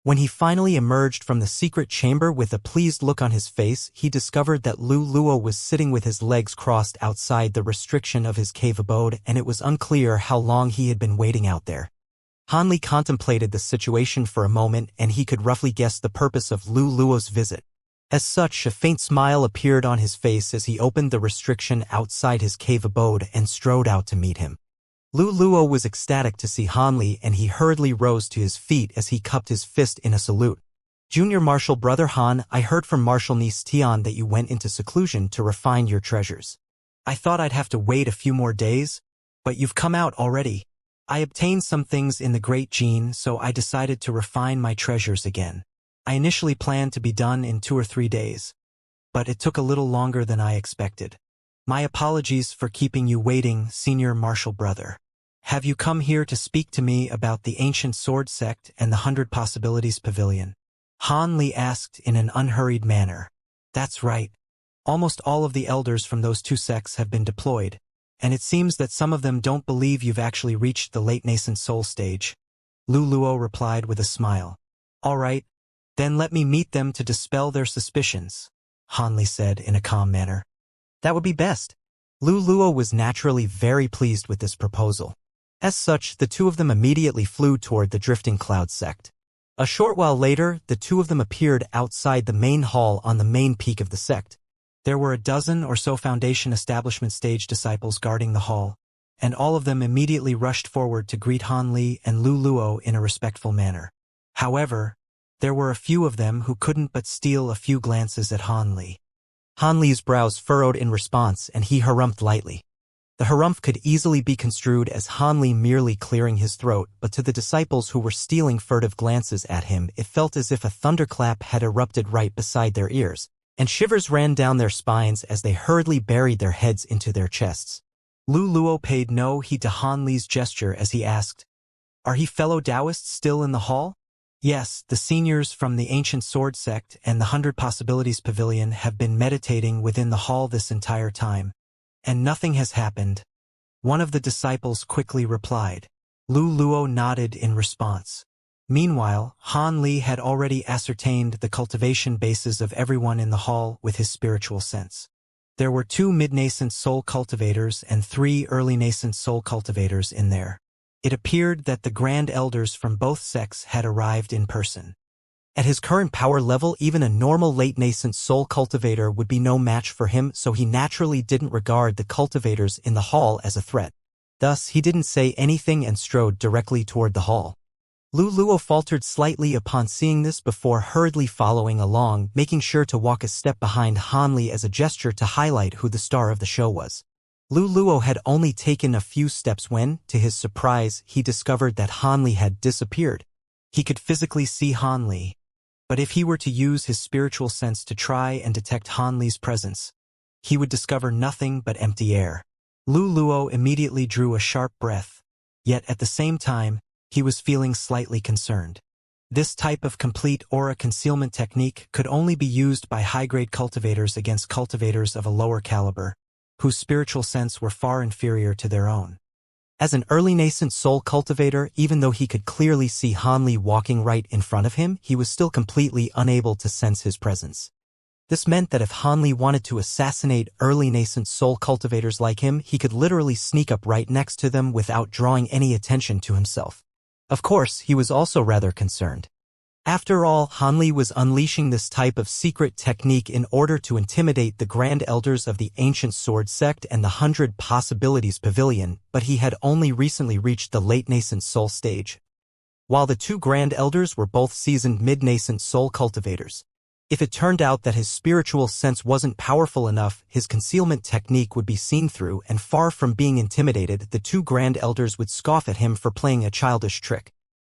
When he finally emerged from the secret chamber with a pleased look on his face, he discovered that Lu Luo was sitting with his legs crossed outside the restriction of his cave abode, and it was unclear how long he had been waiting out there. Han Li contemplated the situation for a moment, and he could roughly guess the purpose of Lu Luo's visit. As such, a faint smile appeared on his face as he opened the restriction outside his cave abode and strode out to meet him. Lu Luo was ecstatic to see Han Li, and he hurriedly rose to his feet as he cupped his fist in a salute. "Junior Marshal Brother Han, I heard from Marshal Niece Tian that you went into seclusion to refine your treasures. I thought I'd have to wait a few more days, but you've come out already. I obtained some things in the Great Gene, so I decided to refine my treasures again. I initially planned to be done in 2 or 3 days, but it took a little longer than I expected. My apologies for keeping you waiting, Senior Marshal Brother. Have you come here to speak to me about the Ancient Sword Sect and the 100 Possibilities Pavilion?" Han Li asked in an unhurried manner. "That's right. Almost all of the elders from those 2 sects have been deployed, and it seems that some of them don't believe you've actually reached the late nascent soul stage. Lu Luo replied with a smile. All right, then let me meet them to dispel their suspicions, Han Li said in a calm manner. That would be best. Lu Luo was naturally very pleased with this proposal. As such, the two of them immediately flew toward the drifting cloud sect. A short while later, the two of them appeared outside the main hall on the main peak of the sect. There were a dozen or so Foundation Establishment stage disciples guarding the hall, and all of them immediately rushed forward to greet Han Li and Lu Luo in a respectful manner. However, there were a few of them who couldn't but steal a few glances at Han Li. Han Li's brows furrowed in response, and he harumphed lightly. The harumph could easily be construed as Han Li merely clearing his throat, but to the disciples who were stealing furtive glances at him, it felt as if a thunderclap had erupted right beside their ears, and shivers ran down their spines as they hurriedly buried their heads into their chests. Lu Luo paid no heed to Han Li's gesture as he asked, "Are he fellow Taoists still in the hall?" "Yes, the seniors from the Ancient Sword Sect and the 100 Possibilities Pavilion have been meditating within the hall this entire time, and nothing has happened," one of the disciples quickly replied. Lu Luo nodded in response. Meanwhile, Han Li had already ascertained the cultivation bases of everyone in the hall with his spiritual sense. There were 2 mid-nascent soul cultivators and 3 early nascent soul cultivators in there. It appeared that the Grand Elders from both sects had arrived in person. At his current power level, even a normal late-nascent soul cultivator would be no match for him, so he naturally didn't regard the cultivators in the hall as a threat. Thus, he didn't say anything and strode directly toward the hall. Lu Luo faltered slightly upon seeing this before hurriedly following along, making sure to walk a step behind Han Li as a gesture to highlight who the star of the show was. Lu Luo had only taken a few steps when, to his surprise, he discovered that Han Li had disappeared. He could physically see Han Li, but if he were to use his spiritual sense to try and detect Han Li's presence, he would discover nothing but empty air. Lu Luo immediately drew a sharp breath, yet at the same time, he was feeling slightly concerned. This type of complete aura concealment technique could only be used by high-grade cultivators against cultivators of a lower caliber, whose spiritual sense were far inferior to their own. As an early nascent soul cultivator, even though he could clearly see Han Li walking right in front of him, he was still completely unable to sense his presence. This meant that if Han Li wanted to assassinate early nascent soul cultivators like him, he could literally sneak up right next to them without drawing any attention to himself. Of course, he was also rather concerned. After all, Han Li was unleashing this type of secret technique in order to intimidate the Grand Elders of the Ancient Sword Sect and the 100 Possibilities Pavilion, but he had only recently reached the late nascent soul stage, while the 2 Grand Elders were both seasoned mid-nascent soul cultivators. If it turned out that his spiritual sense wasn't powerful enough, his concealment technique would be seen through, and far from being intimidated, the 2 Grand Elders would scoff at him for playing a childish trick.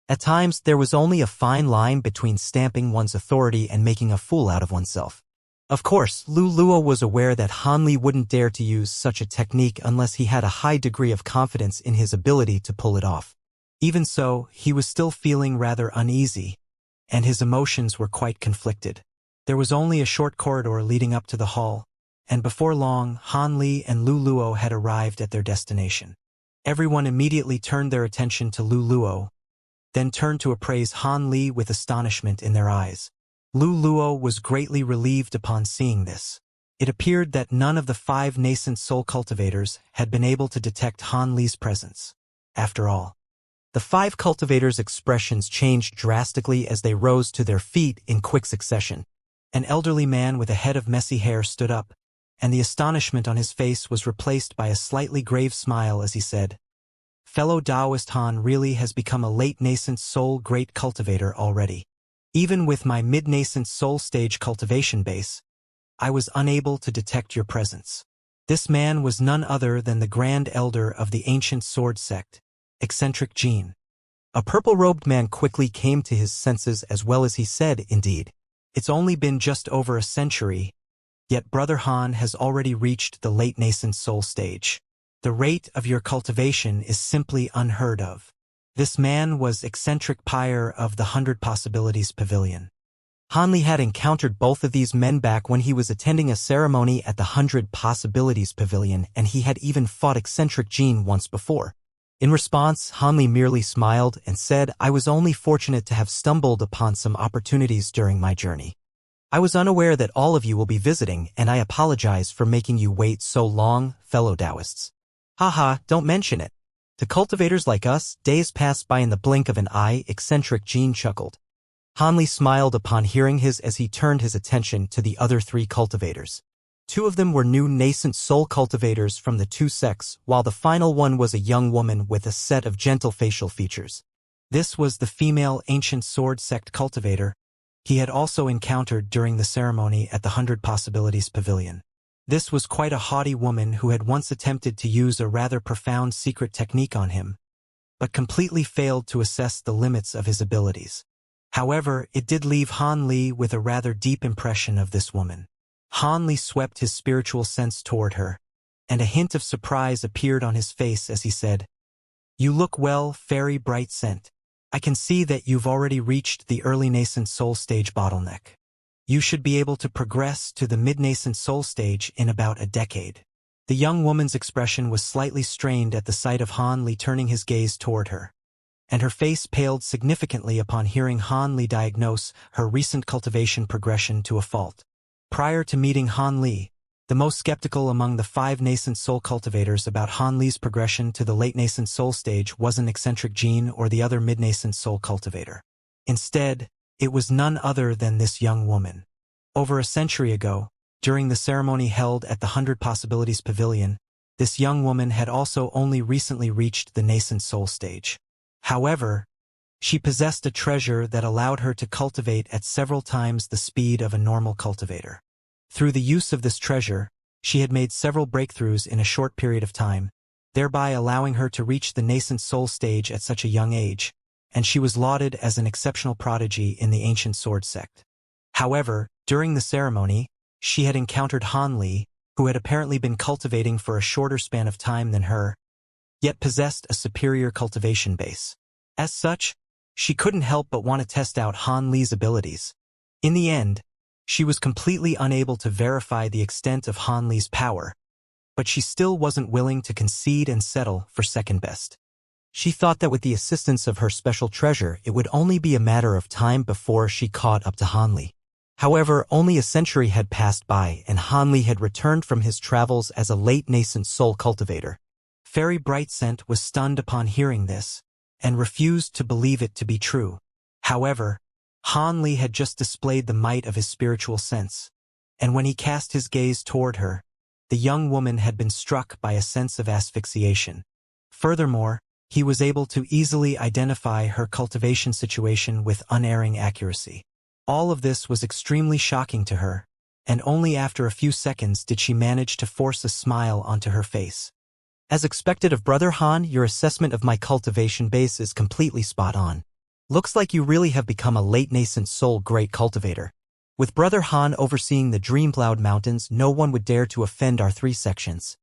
At times, there was only a fine line between stamping one's authority and making a fool out of oneself. Of course, Lu Luo was aware that Han Li wouldn't dare to use such a technique unless he had a high degree of confidence in his ability to pull it off. Even so, he was still feeling rather uneasy, and his emotions were quite conflicted. There was only a short corridor leading up to the hall, and before long, Han Li and Lu Luo had arrived at their destination. Everyone immediately turned their attention to Lu Luo, then turned to appraise Han Li with astonishment in their eyes. Lu Luo was greatly relieved upon seeing this. It appeared that none of the 5 nascent soul cultivators had been able to detect Han Li's presence. After all, the 5 cultivators' expressions changed drastically as they rose to their feet in quick succession. An elderly man with a head of messy hair stood up, and the astonishment on his face was replaced by a slightly grave smile as he said, "Fellow Taoist Han really has become a late nascent soul great cultivator already. Even with my mid-nascent soul stage cultivation base, I was unable to detect your presence." This man was none other than the Grand Elder of the Ancient Sword Sect, Eccentric Jean. A purple-robed man quickly came to his senses as well as he said, "Indeed. It's only been just over a century, yet Brother Han has already reached the late nascent soul stage. The rate of your cultivation is simply unheard of." This man was Eccentric Pyre of the 100 Possibilities Pavilion. Han had encountered both of these men back when he was attending a ceremony at the 100 Possibilities Pavilion, and he had even fought eccentric Jean once before. In response, Han merely smiled and said, "I was only fortunate to have stumbled upon some opportunities during my journey. I was unaware that all of you will be visiting, and I apologize for making you wait so long, fellow Taoists." Haha, don't mention it. To cultivators like us, days pass by in the blink of an eye, eccentric Jean chuckled. Han smiled upon hearing his as he turned his attention to the other 3 cultivators. 2 of them were new nascent soul cultivators from the 2 sects, while the final one was a young woman with a set of gentle facial features. This was the female ancient sword sect cultivator he had also encountered during the ceremony at the 100 Possibilities Pavilion. This was quite a haughty woman who had once attempted to use a rather profound secret technique on him, but completely failed to assess the limits of his abilities. However, it did leave Han with a rather deep impression of this woman. Han swept his spiritual sense toward her, and a hint of surprise appeared on his face as he said, "You look well, fairy bright scent. I can see that you've already reached the early nascent soul stage bottleneck. You should be able to progress to the mid-nascent soul stage in about a decade." The young woman's expression was slightly strained at the sight of Han turning his gaze toward her, and her face paled significantly upon hearing Han diagnose her recent cultivation progression to a fault. Prior to meeting Han, the most skeptical among the 5 nascent soul cultivators about Han progression to the late nascent soul stage wasn't eccentric Jean or the other mid-nascent soul cultivator. Instead, it was none other than this young woman. Over a century ago, during the ceremony held at the 100 Possibilities Pavilion, this young woman had also only recently reached the nascent soul stage. However, she possessed a treasure that allowed her to cultivate at several times the speed of a normal cultivator. Through the use of this treasure, she had made several breakthroughs in a short period of time, thereby allowing her to reach the nascent soul stage at such a young age, and she was lauded as an exceptional prodigy in the ancient sword sect. However, during the ceremony, she had encountered Han, who had apparently been cultivating for a shorter span of time than her, yet possessed a superior cultivation base. As such, she couldn't help but want to test out Han's abilities. In the end, she was completely unable to verify the extent of Han's power, but she still wasn't willing to concede and settle for second best. She thought that with the assistance of her special treasure, it would only be a matter of time before she caught up to Han. However, only a century had passed by, and Han had returned from his travels as a late nascent soul cultivator. Fairy Brightscent was stunned upon hearing this, and refused to believe it to be true. However, Han had just displayed the might of his spiritual sense, and when he cast his gaze toward her, the young woman had been struck by a sense of asphyxiation. Furthermore, he was able to easily identify her cultivation situation with unerring accuracy. All of this was extremely shocking to her, and only after a few seconds did she manage to force a smile onto her face. "As expected of Brother Han, your assessment of my cultivation base is completely spot on. Looks like you really have become a late nascent soul great cultivator. With Brother Han overseeing the Dreamcloud Mountains, no one would dare to offend our 3 sections."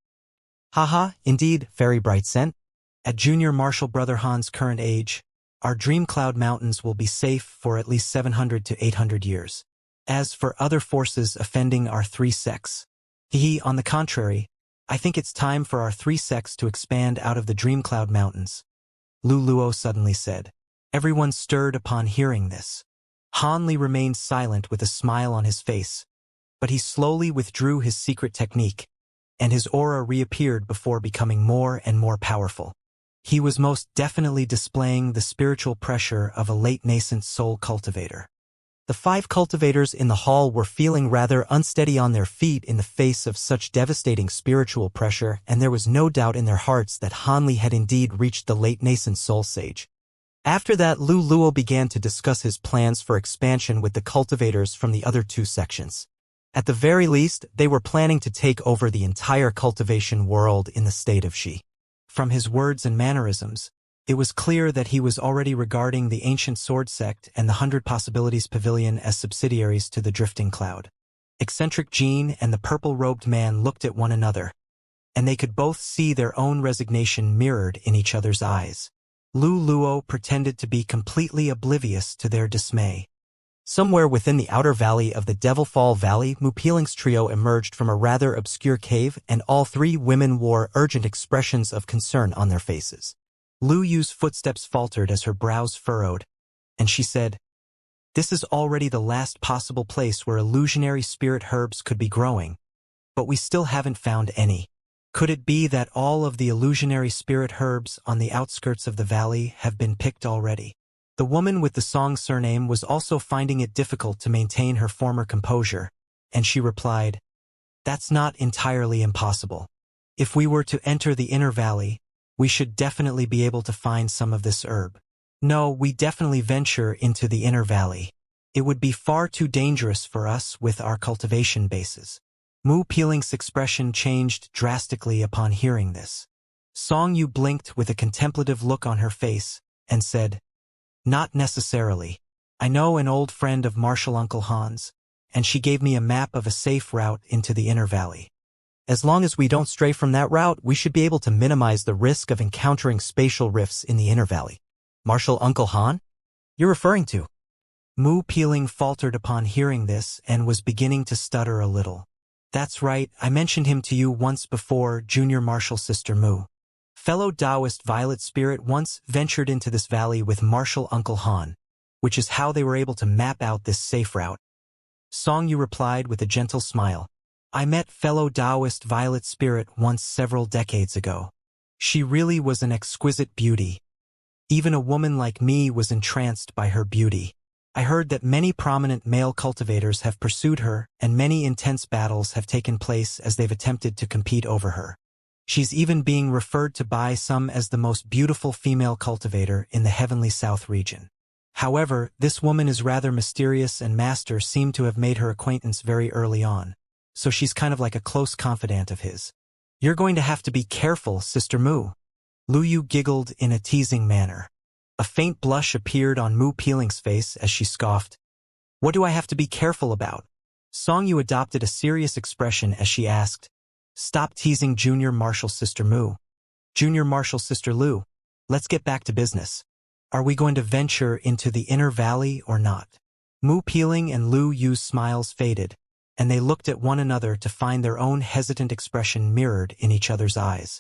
Haha, indeed, Fairy Brightscent. At Junior Marshal Brother Han's current age, our Dreamcloud Mountains will be safe for at least 700 to 800 years. As for other forces offending our 3 sects, on the contrary, I think it's time for our 3 sects to expand out of the Dreamcloud Mountains, Lu Luo suddenly said. Everyone stirred upon hearing this. Han remained silent with a smile on his face, but he slowly withdrew his secret technique, and his aura reappeared before becoming more and more powerful. He was most definitely displaying the spiritual pressure of a late nascent soul cultivator. The 5 cultivators in the hall were feeling rather unsteady on their feet in the face of such devastating spiritual pressure, and there was no doubt in their hearts that Han had indeed reached the late nascent soul sage. After that, Lu Luo began to discuss his plans for expansion with the cultivators from the other 2 sections. At the very least, they were planning to take over the entire cultivation world in the state of Xi. From his words and mannerisms, it was clear that he was already regarding the ancient sword sect and the 100 Possibilities Pavilion as subsidiaries to the Drifting Cloud. Eccentric Jean and the purple-robed man looked at one another, and they could both see their own resignation mirrored in each other's eyes. Lu Luo pretended to be completely oblivious to their dismay. Somewhere within the outer valley of the Devilfall Valley, Mupiling's trio emerged from a rather obscure cave, and all three women wore urgent expressions of concern on their faces. Lu Yu's footsteps faltered as her brows furrowed, and she said, "This is already the last possible place where illusionary spirit herbs could be growing, but we still haven't found any. Could it be that all of the illusionary spirit herbs on the outskirts of the valley have been picked already?" The woman with the Song surname was also finding it difficult to maintain her former composure, and she replied, "That's not entirely impossible. If we were to enter the inner valley, we should definitely be able to find some of this herb. No, we definitely venture into the inner valley. It would be far too dangerous for us with our cultivation bases." Mupiling's expression changed drastically upon hearing this. Song Yu blinked with a contemplative look on her face and said, "Not necessarily. I know an old friend of Martial Uncle Han's, and she gave me a map of a safe route into the inner valley. As long as we don't stray from that route, we should be able to minimize the risk of encountering spatial rifts in the inner valley." "Martial Uncle Han? You're referring to?" Mupiling faltered upon hearing this and was beginning to stutter a little. "That's right, I mentioned him to you once before, Junior Martial Sister Mu. Fellow Taoist Violet Spirit once ventured into this valley with Martial Uncle Han, which is how they were able to map out this safe route." Song Yu replied with a gentle smile, "I met fellow Taoist Violet Spirit once several decades ago. She really was an exquisite beauty. Even a woman like me was entranced by her beauty. I heard that many prominent male cultivators have pursued her, and many intense battles have taken place as they've attempted to compete over her. She's even being referred to by some as the most beautiful female cultivator in the Heavenly South region. However, this woman is rather mysterious, and Master seemed to have made her acquaintance very early on, so she's kind of like a close confidant of his. You're going to have to be careful, Sister Mu." Lu Yu giggled in a teasing manner. A faint blush appeared on Mupiling's face as she scoffed. "What do I have to be careful about?" Song Yu adopted a serious expression as she asked, "Stop teasing Junior Martial Sister Mu. Junior Martial Sister Lu, let's get back to business. Are we going to venture into the inner valley or not?" Mupiling and Lu Yu's smiles faded, and they looked at one another to find their own hesitant expression mirrored in each other's eyes.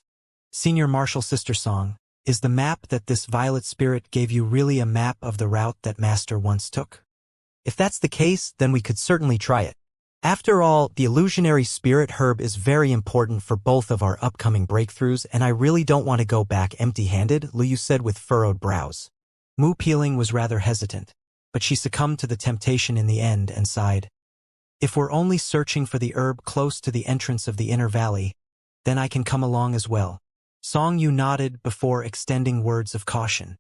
"Senior Martial Sister Song, is the map that this Violet Spirit gave you really a map of the route that Master once took? If that's the case, then we could certainly try it. After all, the illusionary spirit herb is very important for both of our upcoming breakthroughs, and I really don't want to go back empty-handed," Lu Yu said with furrowed brows. Mupiling was rather hesitant, but she succumbed to the temptation in the end and sighed. "If we're only searching for the herb close to the entrance of the inner valley, then I can come along as well." Song Yu nodded before extending words of caution.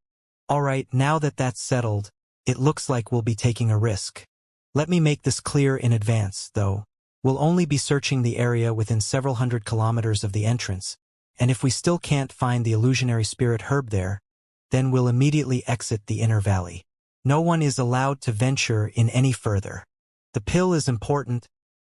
"All right, now that that's settled, it looks like we'll be taking a risk. Let me make this clear in advance, though. We'll only be searching the area within several hundred kilometers of the entrance, and if we still can't find the illusionary spirit herb there, then we'll immediately exit the inner valley. No one is allowed to venture in any further. The pill is important,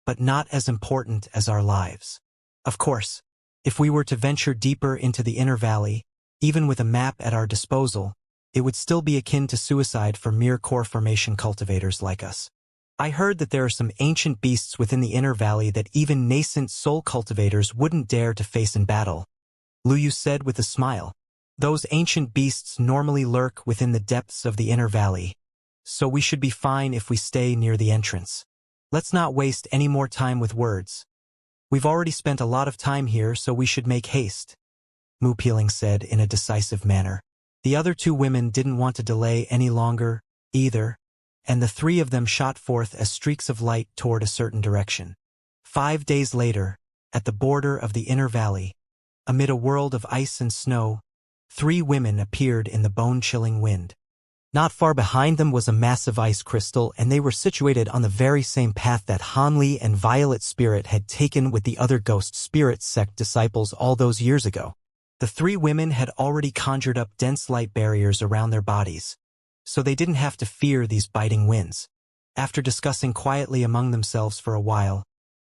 but not as important as our lives. Of course, if we were to venture deeper into the inner valley, even with a map at our disposal, it would still be akin to suicide for mere core formation cultivators like us. I heard that there are some ancient beasts within the inner valley that even nascent soul cultivators wouldn't dare to face in battle," Lu Yu said with a smile. "Those ancient beasts normally lurk within the depths of the inner valley, so we should be fine if we stay near the entrance. Let's not waste any more time with words. We've already spent a lot of time here, so we should make haste," Mupiling said in a decisive manner. The other two women didn't want to delay any longer, either, and the three of them shot forth as streaks of light toward a certain direction. 5 days later, at the border of the inner valley, amid a world of ice and snow, 3 women appeared in the bone-chilling wind. Not far behind them was a massive ice crystal, and they were situated on the very same path that Hanli and Violet Spirit had taken with the other Ghost Spirit sect disciples all those years ago. The 3 women had already conjured up dense light barriers around their bodies, so they didn't have to fear these biting winds. After discussing quietly among themselves for a while,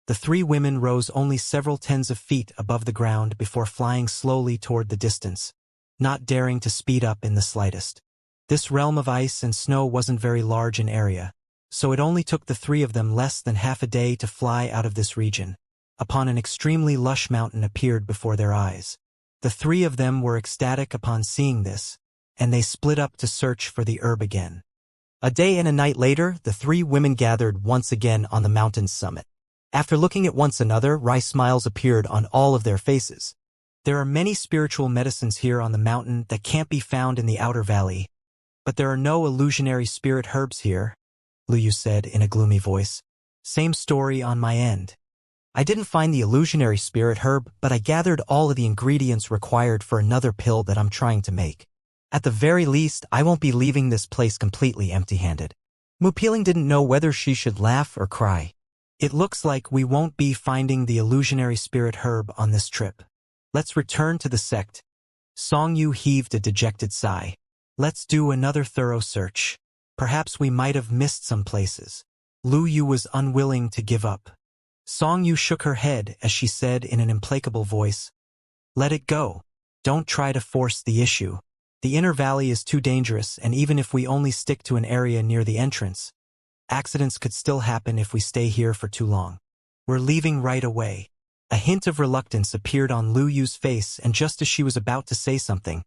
the 3 women rose only several tens of feet above the ground before flying slowly toward the distance, not daring to speed up in the slightest. This realm of ice and snow wasn't very large in area, so it only took the three of them less than half a day to fly out of this region, upon an extremely lush mountain appeared before their eyes. The three of them were ecstatic upon seeing this, and they split up to search for the herb again. A day and a night later, the three women gathered once again on the mountain's summit. After looking at one another, wry smiles appeared on all of their faces. There are many spiritual medicines here on the mountain that can't be found in the outer valley, but there are no illusionary spirit herbs here, Luyu said in a gloomy voice. Same story on my end. I didn't find the illusionary spirit herb, but I gathered all of the ingredients required for another pill that I'm trying to make. At the very least, I won't be leaving this place completely empty-handed. Mupiling didn't know whether she should laugh or cry. It looks like we won't be finding the illusionary spirit herb on this trip. Let's return to the sect. Songyu heaved a dejected sigh. Let's do another thorough search. Perhaps we might have missed some places. Luyu was unwilling to give up. Songyu shook her head as she said in an implacable voice, "Let it go. Don't try to force the issue. The inner valley is too dangerous, and even if we only stick to an area near the entrance, accidents could still happen if we stay here for too long. We're leaving right away." A hint of reluctance appeared on Luyu's face, and just as she was about to say something,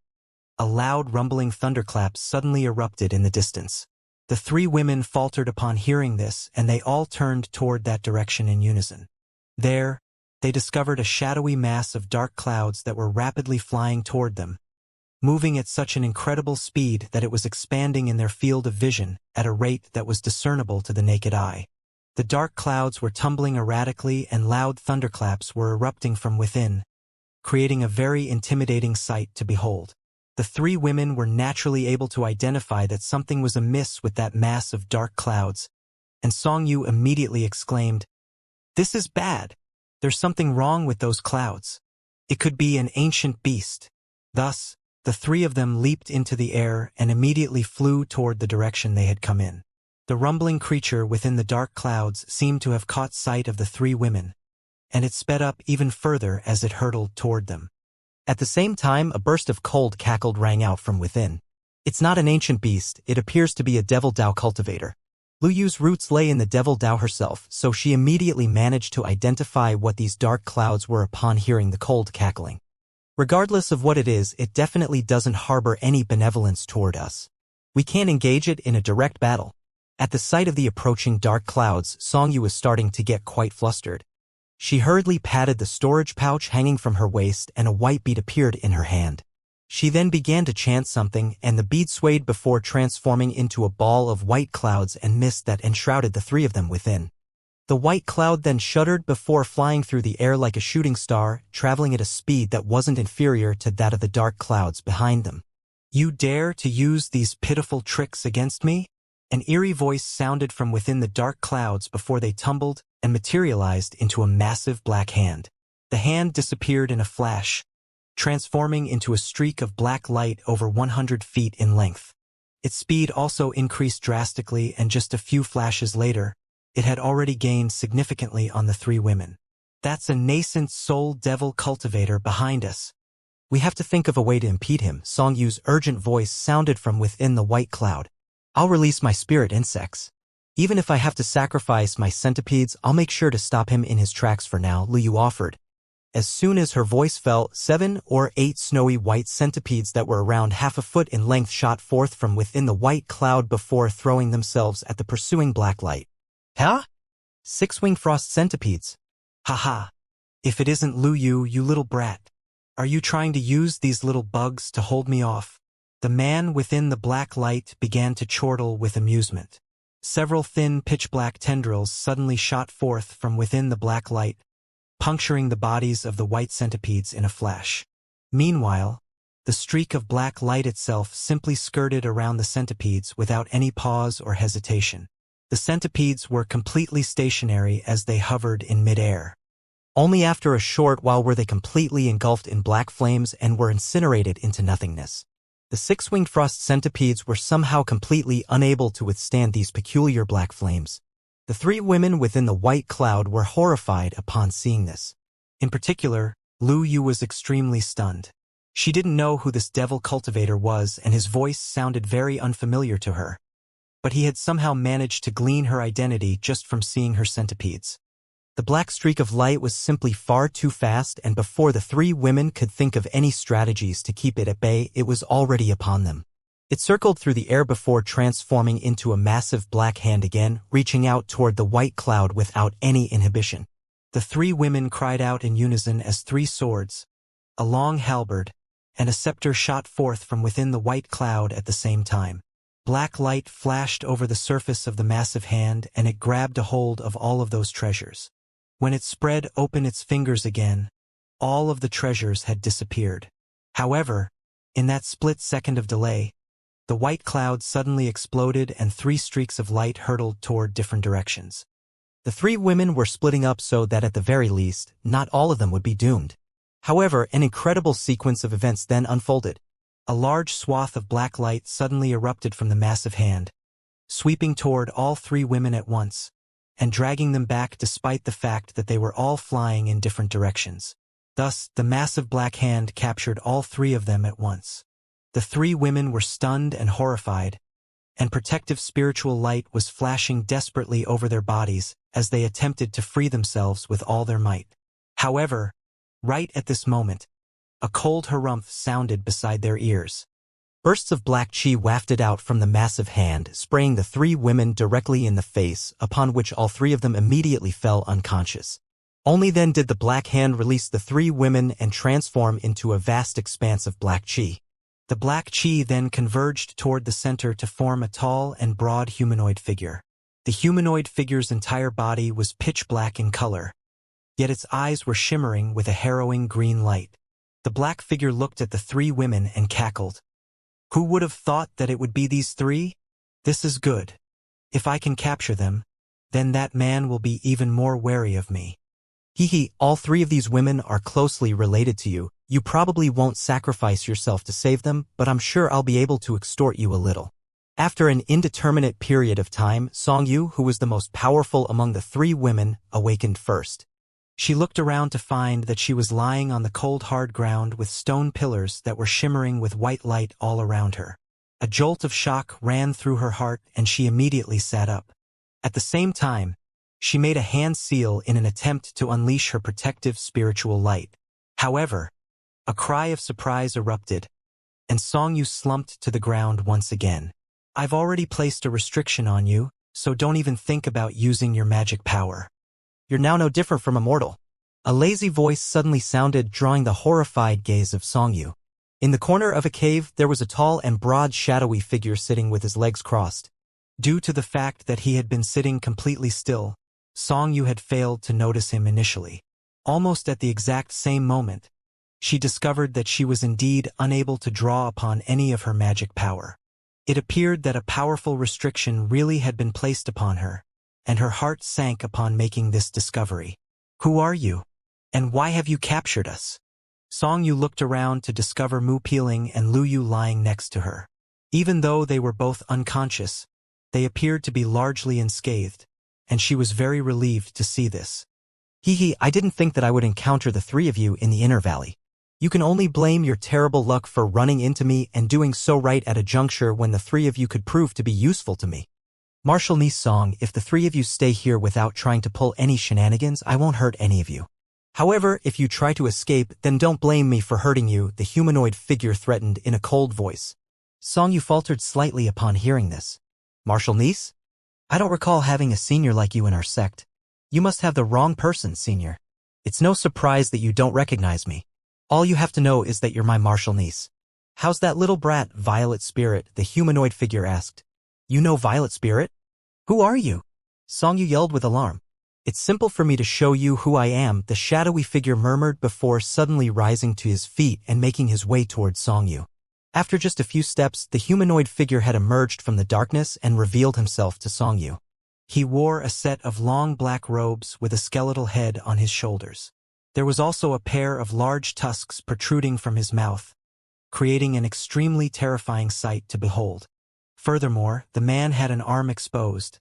a loud rumbling thunderclap suddenly erupted in the distance. The three women faltered upon hearing this, and they all turned toward that direction in unison. There, they discovered a shadowy mass of dark clouds that were rapidly flying toward them, moving at such an incredible speed that it was expanding in their field of vision at a rate that was discernible to the naked eye. The dark clouds were tumbling erratically, and loud thunderclaps were erupting from within, creating a very intimidating sight to behold. The three women were naturally able to identify that something was amiss with that mass of dark clouds, and Songyu immediately exclaimed, "This is bad. There's something wrong with those clouds. It could be an ancient beast." Thus, the three of them leaped into the air and immediately flew toward the direction they had come in. The rumbling creature within the dark clouds seemed to have caught sight of the three women, and it sped up even further as it hurtled toward them. At the same time, a burst of cold cackled rang out from within. "It's not an ancient beast, it appears to be a devil Dao cultivator." Luyu's roots lay in the devil Dao herself, so she immediately managed to identify what these dark clouds were upon hearing the cold cackling. Regardless of what it is, it definitely doesn't harbor any benevolence toward us. We can't engage it in a direct battle. At the sight of the approaching dark clouds, Songyu was starting to get quite flustered. She hurriedly patted the storage pouch hanging from her waist, and a white bead appeared in her hand. She then began to chant something, and the bead swayed before transforming into a ball of white clouds and mist that enshrouded the three of them within. The white cloud then shuddered before flying through the air like a shooting star, traveling at a speed that wasn't inferior to that of the dark clouds behind them. "You dare to use these pitiful tricks against me?" An eerie voice sounded from within the dark clouds before they tumbled and materialized into a massive black hand. The hand disappeared in a flash, transforming into a streak of black light over 100 feet in length. Its speed also increased drastically, and just a few flashes later, it had already gained significantly on the three women. "That's a nascent soul devil cultivator behind us. We have to think of a way to impede him." Songyu's urgent voice sounded from within the white cloud. "I'll release my spirit insects. Even if I have to sacrifice my centipedes, I'll make sure to stop him in his tracks for now," Luyu offered. As soon as her voice fell, 7 or 8 snowy white centipedes that were around half a foot in length shot forth from within the white cloud before throwing themselves at the pursuing black light. "Huh? 6-winged frost centipedes? Haha. If it isn't Luyu, you little brat. Are you trying to use these little bugs to hold me off?" The man within the black light began to chortle with amusement. Several thin pitch-black tendrils suddenly shot forth from within the black light, puncturing the bodies of the white centipedes in a flash. Meanwhile, the streak of black light itself simply skirted around the centipedes without any pause or hesitation. The centipedes were completely stationary as they hovered in midair. Only after a short while were they completely engulfed in black flames and were incinerated into nothingness. The 6-winged frost centipedes were somehow completely unable to withstand these peculiar black flames. The three women within the white cloud were horrified upon seeing this. In particular, Luyu was extremely stunned. She didn't know who this devil cultivator was, and his voice sounded very unfamiliar to her. but he had somehow managed to glean her identity just from seeing her centipedes. The black streak of light was simply far too fast, and before the three women could think of any strategies to keep it at bay, it was already upon them. It circled through the air before transforming into a massive black hand again, reaching out toward the white cloud without any inhibition. The three women cried out in unison as three swords, a long halberd, and a scepter shot forth from within the white cloud at the same time. Black light flashed over the surface of the massive hand, and it grabbed a hold of all of those treasures. When it spread open its fingers again, all of the treasures had disappeared. However, in that split second of delay, the white cloud suddenly exploded and three streaks of light hurtled toward different directions. The three women were splitting up so that at the very least, not all of them would be doomed. However, an incredible sequence of events then unfolded. A large swath of black light suddenly erupted from the massive hand, sweeping toward all three women at once, and dragging them back despite the fact that they were all flying in different directions. Thus, the massive black hand captured all three of them at once. The three women were stunned and horrified, and protective spiritual light was flashing desperately over their bodies as they attempted to free themselves with all their might. However, right at this moment, a cold harumph sounded beside their ears. Bursts of black chi wafted out from the massive hand, spraying the three women directly in the face, upon which all three of them immediately fell unconscious. Only then did the black hand release the three women and transform into a vast expanse of black chi. The black chi then converged toward the center to form a tall and broad humanoid figure. The humanoid figure's entire body was pitch black in color, yet its eyes were shimmering with a harrowing green light. The black figure looked at the three women and cackled. Who would have thought that it would be these three? This is good. If I can capture them, then that man will be even more wary of me. All three of these women are closely related to you. You probably won't sacrifice yourself to save them, but I'm sure I'll be able to extort you a little. After an indeterminate period of time, Songyu, who was the most powerful among the three women, awakened first. She looked around to find that she was lying on the cold hard ground with stone pillars that were shimmering with white light all around her. A jolt of shock ran through her heart and she immediately sat up. At the same time, she made a hand seal in an attempt to unleash her protective spiritual light. However, a cry of surprise erupted, and Songyu slumped to the ground once again. I've already placed a restriction on you, so don't even think about using your magic power. You're now no different from Immortal. A lazy voice suddenly sounded, drawing the horrified gaze of Songyu. In the corner of a cave, there was a tall and broad shadowy figure sitting with his legs crossed. Due to the fact that he had been sitting completely still, Songyu had failed to notice him initially. Almost at the exact same moment, she discovered that she was indeed unable to draw upon any of her magic power. It appeared that a powerful restriction really had been placed upon her, and her heart sank upon making this discovery. Who are you? And why have you captured us? Songyu looked around to discover Mu Peeling and Lu Yu lying next to her. Even though they were both unconscious, they appeared to be largely unscathed, and she was very relieved to see this. I didn't think that I would encounter the three of you in the Inner Valley. You can only blame your terrible luck for running into me and doing so right at a juncture when the three of you could prove to be useful to me. Martial Niece Song, if the three of you stay here without trying to pull any shenanigans, I won't hurt any of you. However, if you try to escape, then don't blame me for hurting you, the humanoid figure threatened in a cold voice. Songyu faltered slightly upon hearing this. Martial Niece? I don't recall having a senior like you in our sect. You must have the wrong person, senior. It's no surprise that you don't recognize me. All you have to know is that you're my martial niece. How's that little brat, Violet Spirit? The humanoid figure asked. You know Violet Spirit? Who are you? Songyu yelled with alarm. It's simple for me to show you who I am, the shadowy figure murmured before suddenly rising to his feet and making his way towards Songyu. After just a few steps, the humanoid figure had emerged from the darkness and revealed himself to Songyu. He wore a set of long black robes with a skeletal head on his shoulders. There was also a pair of large tusks protruding from his mouth, creating an extremely terrifying sight to behold. Furthermore, the man had an arm exposed,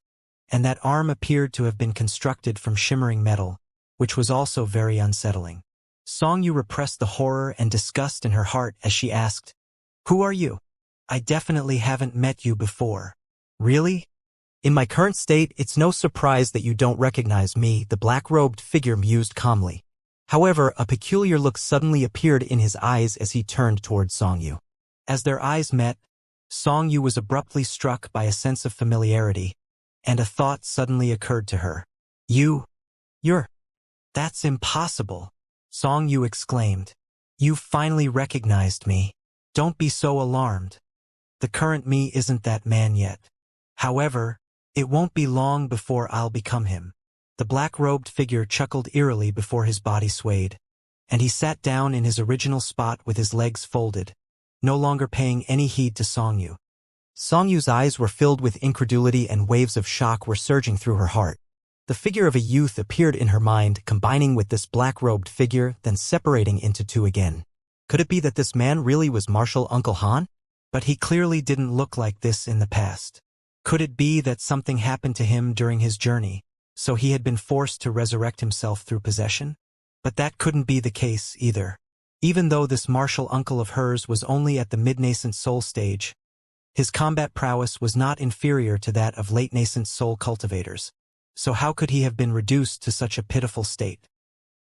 and that arm appeared to have been constructed from shimmering metal, which was also very unsettling. Songyu repressed the horror and disgust in her heart as she asked, Who are you? I definitely haven't met you before. Really? In my current state, it's no surprise that you don't recognize me, the black-robed figure mused calmly. However, a peculiar look suddenly appeared in his eyes as he turned toward Songyu. As their eyes met, Songyu was abruptly struck by a sense of familiarity, and a thought suddenly occurred to her. You're... That's impossible, Songyu exclaimed. You've finally recognized me. Don't be so alarmed. The current me isn't that man yet. However, it won't be long before I'll become him. The black-robed figure chuckled eerily before his body swayed, and he sat down in his original spot with his legs folded, no longer paying any heed to Songyu. Songyu's eyes were filled with incredulity and waves of shock were surging through her heart. The figure of a youth appeared in her mind, combining with this black-robed figure, then separating into two again. Could it be that this man really was Martial Uncle Han? But he clearly didn't look like this in the past. Could it be that something happened to him during his journey, so he had been forced to resurrect himself through possession? But that couldn't be the case either. Even though this martial uncle of hers was only at the mid-nascent soul stage, his combat prowess was not inferior to that of late-nascent soul cultivators. So how could he have been reduced to such a pitiful state?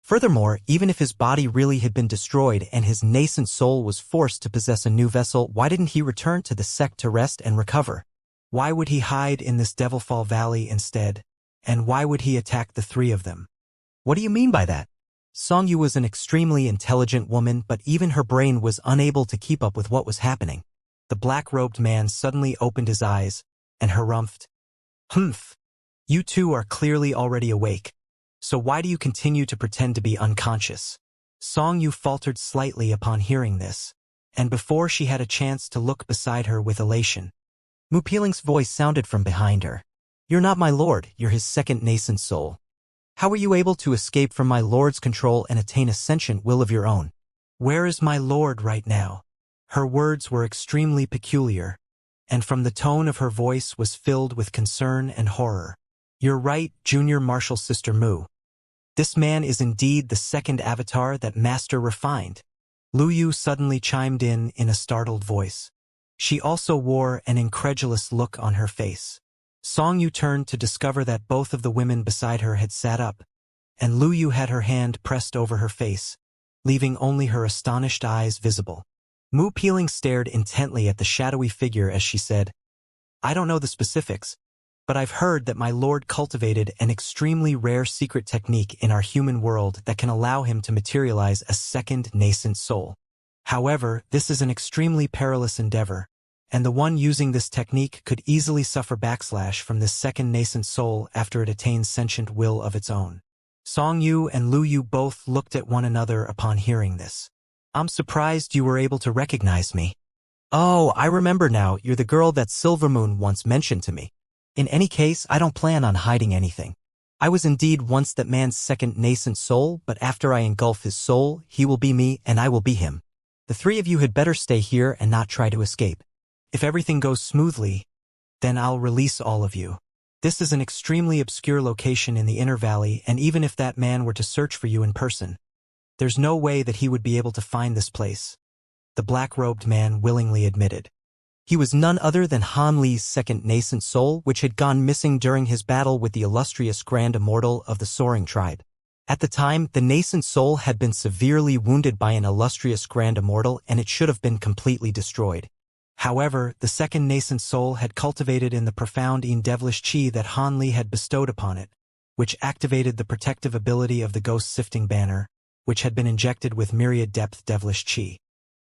Furthermore, even if his body really had been destroyed and his nascent soul was forced to possess a new vessel, why didn't he return to the sect to rest and recover? Why would he hide in this Devilfall Valley instead? And why would he attack the three of them? What do you mean by that? Songyu was an extremely intelligent woman, but even her brain was unable to keep up with what was happening. The black-robed man suddenly opened his eyes and harumphed. Humph. You two are clearly already awake. So why do you continue to pretend to be unconscious? Songyu faltered slightly upon hearing this, and before she had a chance to look beside her with elation, Mu Peeling's voice sounded from behind her. You're not my lord, you're his second nascent soul. How were you able to escape from my lord's control and attain a sentient will of your own? Where is my lord right now? Her words were extremely peculiar, and from the tone of her voice was filled with concern and horror. You're right, Junior Martial Sister Mu. This man is indeed the second avatar that Master refined. Lu Yu suddenly chimed in a startled voice. She also wore an incredulous look on her face. Songyu turned to discover that both of the women beside her had sat up, and Lu Yu had her hand pressed over her face, leaving only her astonished eyes visible. Mu Peeling stared intently at the shadowy figure as she said, I don't know the specifics, but I've heard that my lord cultivated an extremely rare secret technique in our human world that can allow him to materialize a second nascent soul. However, this is an extremely perilous endeavor, and the one using this technique could easily suffer backslash from this second nascent soul after it attains sentient will of its own. Songyu and Lu Yu both looked at one another upon hearing this. I'm surprised you were able to recognize me. Oh, I remember now, you're the girl that Silvermoon once mentioned to me. In any case, I don't plan on hiding anything. I was indeed once that man's second nascent soul, but after I engulf his soul, he will be me and I will be him. The three of you had better stay here and not try to escape. If everything goes smoothly, then I'll release all of you. This is an extremely obscure location in the Inner Valley, and even if that man were to search for you in person, there's no way that he would be able to find this place, the black-robed man willingly admitted. He was none other than Han Li's second nascent soul, which had gone missing during his battle with the illustrious Grand Immortal of the Soaring Tribe. At the time, the nascent soul had been severely wounded by an illustrious Grand Immortal, and it should have been completely destroyed. However, the second nascent soul had cultivated in the profound devilish chi that Han Li had bestowed upon it, which activated the protective ability of the ghost-sifting banner, which had been injected with myriad depth devilish chi.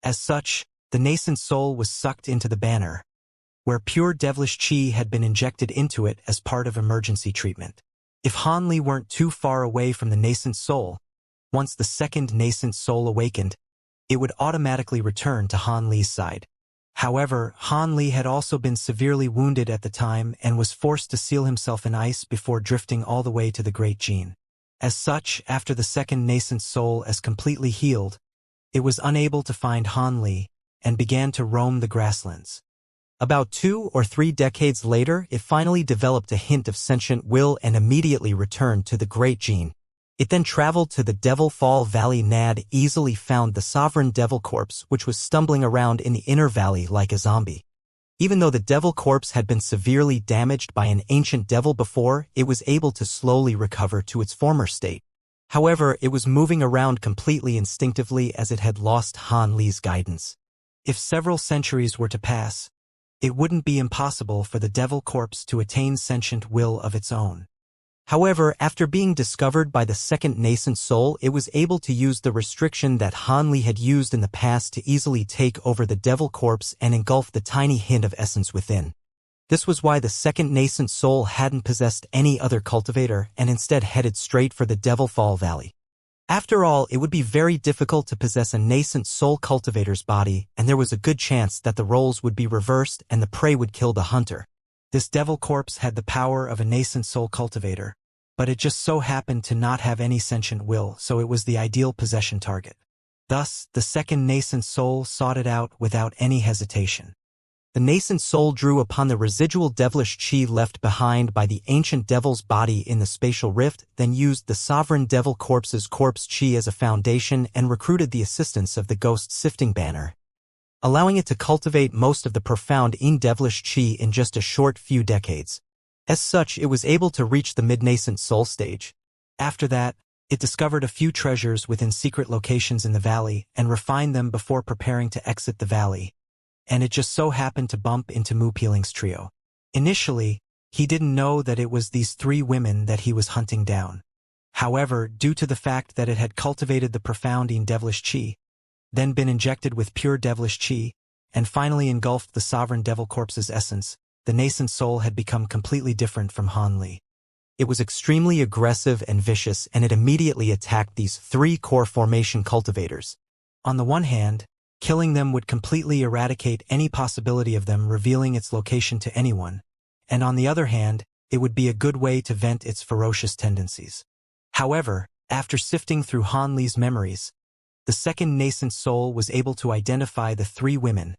As such, the nascent soul was sucked into the banner, where pure devilish chi had been injected into it as part of emergency treatment. If Han Li weren't too far away from the nascent soul, once the second nascent soul awakened, it would automatically return to Han Li's side. However, Han Li had also been severely wounded at the time and was forced to seal himself in ice before drifting all the way to the Great Gene. As such, after the second nascent soul as completely healed, it was unable to find Han Li, and began to roam the grasslands. About 2 or 3 decades later, it finally developed a hint of sentient will and immediately returned to the Great Gene. It then traveled to the Devilfall Valley. Nad easily found the sovereign devil corpse, which was stumbling around in the Inner Valley like a zombie. Even though the devil corpse had been severely damaged by an ancient devil before, it was able to slowly recover to its former state. However, it was moving around completely instinctively as it had lost Han Li's guidance. If several centuries were to pass, it wouldn't be impossible for the devil corpse to attain sentient will of its own. However, after being discovered by the second nascent soul, it was able to use the restriction that Han Li had used in the past to easily take over the devil corpse and engulf the tiny hint of essence within. This was why the second nascent soul hadn't possessed any other cultivator and instead headed straight for the Devil Fall Valley. After all, it would be very difficult to possess a nascent soul cultivator's body, and there was a good chance that the roles would be reversed and the prey would kill the hunter. This devil corpse had the power of a nascent soul cultivator, but it just so happened to not have any sentient will, so it was the ideal possession target. Thus, the second nascent soul sought it out without any hesitation. The nascent soul drew upon the residual devilish chi left behind by the ancient devil's body in the spatial rift, then used the sovereign devil corpse's corpse chi as a foundation and recruited the assistance of the ghost sifting banner, allowing it to cultivate most of the profound devilish chi in just a short few decades. As such, it was able to reach the mid-nascent soul stage. After that, it discovered a few treasures within secret locations in the valley and refined them before preparing to exit the valley. And it just so happened to bump into Mupiling's trio. Initially, he didn't know that it was these three women that he was hunting down. However, due to the fact that it had cultivated the profound devilish chi, then been injected with pure devilish chi, and finally engulfed the sovereign devil corpse's essence, the nascent soul had become completely different from Han Li. It was extremely aggressive and vicious, and it immediately attacked these three core formation cultivators. On the one hand, killing them would completely eradicate any possibility of them revealing its location to anyone, and on the other hand, it would be a good way to vent its ferocious tendencies. However, after sifting through Han Li's memories, the second nascent soul was able to identify the three women,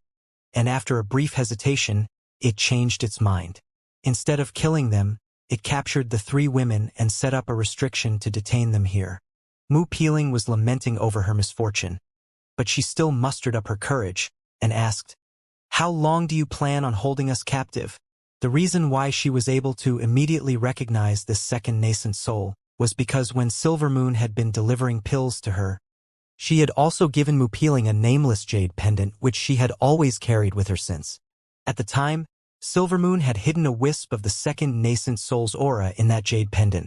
and after a brief hesitation, it changed its mind. Instead of killing them, it captured the three women and set up a restriction to detain them here. Mupiling was lamenting over her misfortune, but she still mustered up her courage and asked, "How long do you plan on holding us captive?" The reason why she was able to immediately recognize this second nascent soul was because when Silvermoon had been delivering pills to her, she had also given Mupiling a nameless jade pendant which she had always carried with her since. At the time, Silvermoon had hidden a wisp of the second nascent soul's aura in that jade pendant,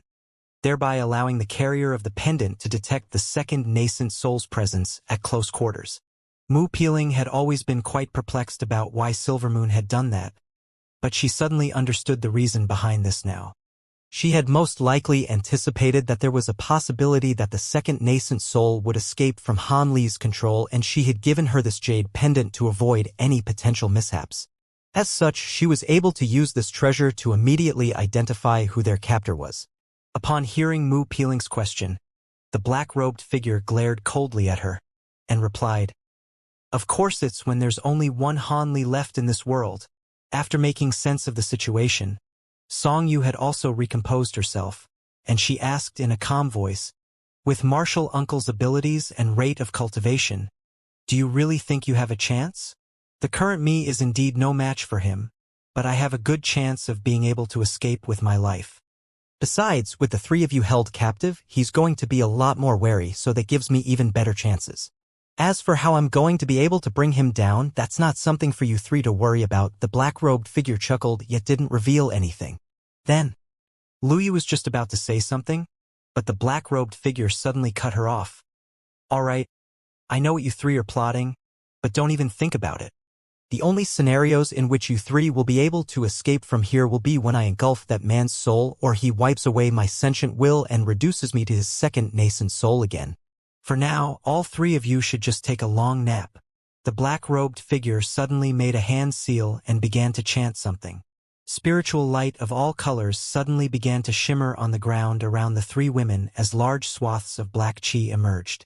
thereby allowing the carrier of the pendant to detect the second nascent soul's presence at close quarters. Mupiling had always been quite perplexed about why Silvermoon had done that, but she suddenly understood the reason behind this now. She had most likely anticipated that there was a possibility that the second nascent soul would escape from Han Li's control, and she had given her this jade pendant to avoid any potential mishaps. As such, she was able to use this treasure to immediately identify who their captor was. Upon hearing Mupiling's question, the black-robed figure glared coldly at her and replied, "Of course it's when there's only one Han Li left in this world." After making sense of the situation, Song Yu had also recomposed herself, and she asked in a calm voice, "With Martial Uncle's abilities and rate of cultivation, do you really think you have a chance? The current me is indeed no match for him, but I have a good chance of being able to escape with my life. Besides, with the three of you held captive, he's going to be a lot more wary, so that gives me even better chances. As for how I'm going to be able to bring him down, that's not something for you three to worry about." The black-robed figure chuckled yet didn't reveal anything. Then, Luyu was just about to say something, but the black-robed figure suddenly cut her off. "Alright, I know what you three are plotting, but don't even think about it. The only scenarios in which you three will be able to escape from here will be when I engulf that man's soul, or he wipes away my sentient will and reduces me to his second nascent soul again. For now, all three of you should just take a long nap." The black-robed figure suddenly made a hand seal and began to chant something. Spiritual light of all colors suddenly began to shimmer on the ground around the three women as large swaths of black chi emerged.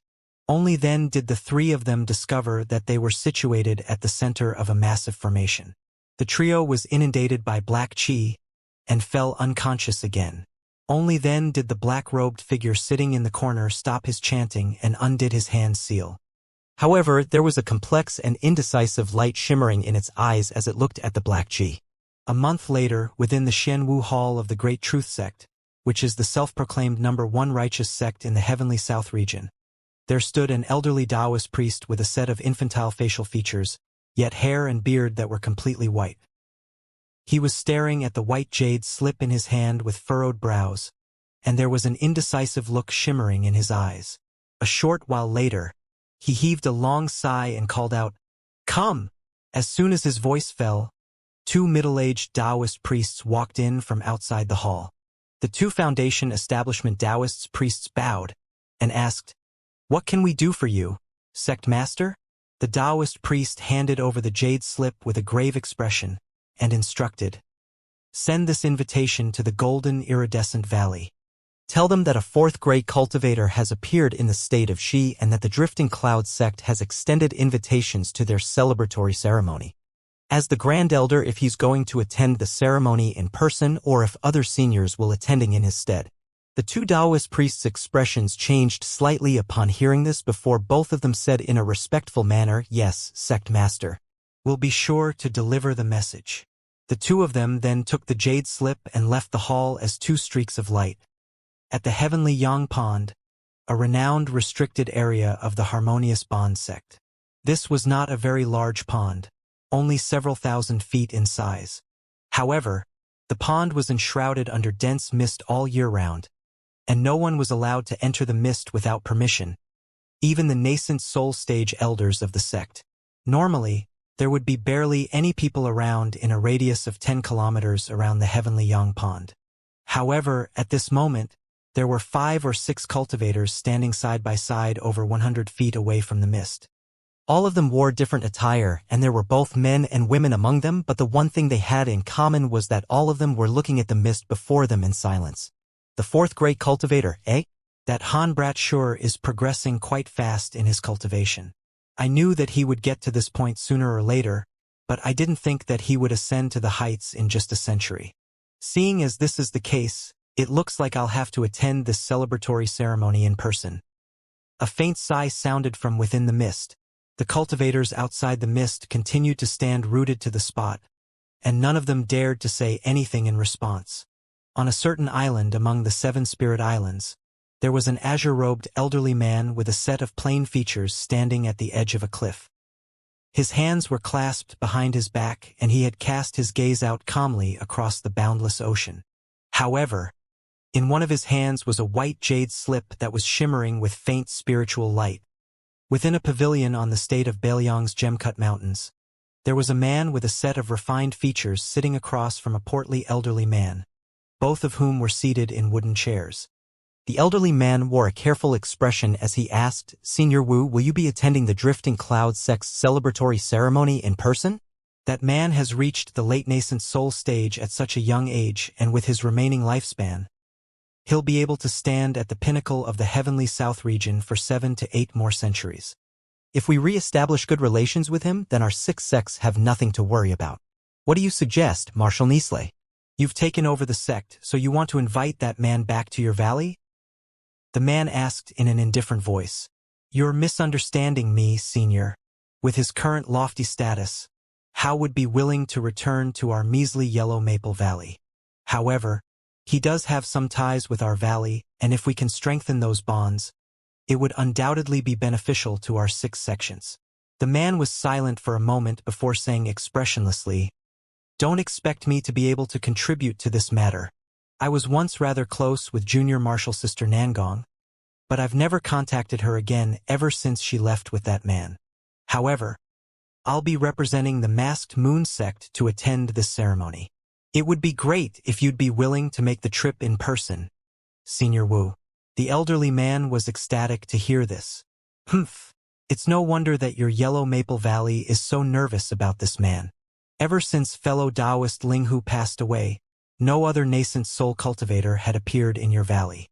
Only then did the three of them discover that they were situated at the center of a massive formation. The trio was inundated by black chi and fell unconscious again. Only then did the black-robed figure sitting in the corner stop his chanting and undid his hand seal. However, there was a complex and indecisive light shimmering in its eyes as it looked at the Black G. A month later, within the Xianwu Hall of the Great Truth Sect, which is the self-proclaimed #1 righteous sect in the Heavenly South region, there stood an elderly Taoist priest with a set of infantile facial features, yet hair and beard that were completely white. He was staring at the white jade slip in his hand with furrowed brows, and there was an indecisive look shimmering in his eyes. A short while later, he heaved a long sigh and called out, "Come!" As soon as his voice fell, 2 middle-aged Taoist priests walked in from outside the hall. The 2 Foundation Establishment Taoists priests bowed and asked, "What can we do for you, Sect Master?" The Taoist priest handed over the jade slip with a grave expression and instructed, "Send this invitation to the Golden Iridescent Valley. Tell them that a 4th-grade cultivator has appeared in the state of Xi and that the Drifting Cloud sect has extended invitations to their celebratory ceremony. As the Grand Elder, if he's going to attend the ceremony in person or if other seniors will attending in his stead." The 2 Taoist priests' expressions changed slightly upon hearing this before both of them said in a respectful manner, "Yes, Sect Master. We'll be sure to deliver the message." The 2 of them then took the jade slip and left the hall as 2 streaks of light. At the Heavenly Yang Pond, a renowned restricted area of the Harmonious Bond sect. This was not a very large pond, only several thousand feet in size. However, the pond was enshrouded under dense mist all year round, and no one was allowed to enter the mist without permission, even the nascent soul stage elders of the sect. Normally, there would be barely any people around in a radius of 10 kilometers around the Heavenly Yang Pond. However, at this moment, there were 5 or 6 cultivators standing side by side over 100 feet away from the mist. All of them wore different attire, and there were both men and women among them, but the one thing they had in common was that all of them were looking at the mist before them in silence. The 4th-grade cultivator, eh? That Han Brat sure is progressing quite fast in his cultivation. I knew that he would get to this point sooner or later, but I didn't think that he would ascend to the heights in just a century. Seeing as this is the case, it looks like I'll have to attend this celebratory ceremony in person. A faint sigh sounded from within the mist. The cultivators outside the mist continued to stand rooted to the spot, and none of them dared to say anything in response. On a certain island among the 7 spirit islands, there was an azure-robed elderly man with a set of plain features standing at the edge of a cliff. His hands were clasped behind his back, and he had cast his gaze out calmly across the boundless ocean. However, in one of his hands was a white jade slip that was shimmering with faint spiritual light. Within a pavilion on the state of Bailiang's gem-cut mountains, there was a man with a set of refined features sitting across from a portly elderly man, both of whom were seated in wooden chairs. The elderly man wore a careful expression as he asked, "Senior Wu, will you be attending the Drifting Cloud sect's celebratory ceremony in person?" That man has reached the late nascent soul stage at such a young age, and with his remaining lifespan, he'll be able to stand at the pinnacle of the Heavenly South region for 7 to 8 more centuries. If we re-establish good relations with him, then our 6 sects have nothing to worry about. What do you suggest, Marshal Nisle? You've taken over the sect, so you want to invite that man back to your valley? The man asked in an indifferent voice. You're misunderstanding me, Senior. With his current lofty status, Hao would be willing to return to our measly Yellow Maple Valley. However, he does have some ties with our valley, and if we can strengthen those bonds, it would undoubtedly be beneficial to our 6 sections. The man was silent for a moment before saying expressionlessly, "Don't expect me to be able to contribute to this matter. I was once rather close with Junior Marshal Sister Nangong, but I've never contacted her again ever since she left with that man. However, I'll be representing the Masked Moon sect to attend this ceremony. It would be great if you'd be willing to make the trip in person, Senior Wu." The elderly man was ecstatic to hear this. Humph, it's no wonder that your Yellow Maple Valley is so nervous about this man. Ever since fellow Taoist Linghu passed away, no other nascent soul cultivator had appeared in your valley.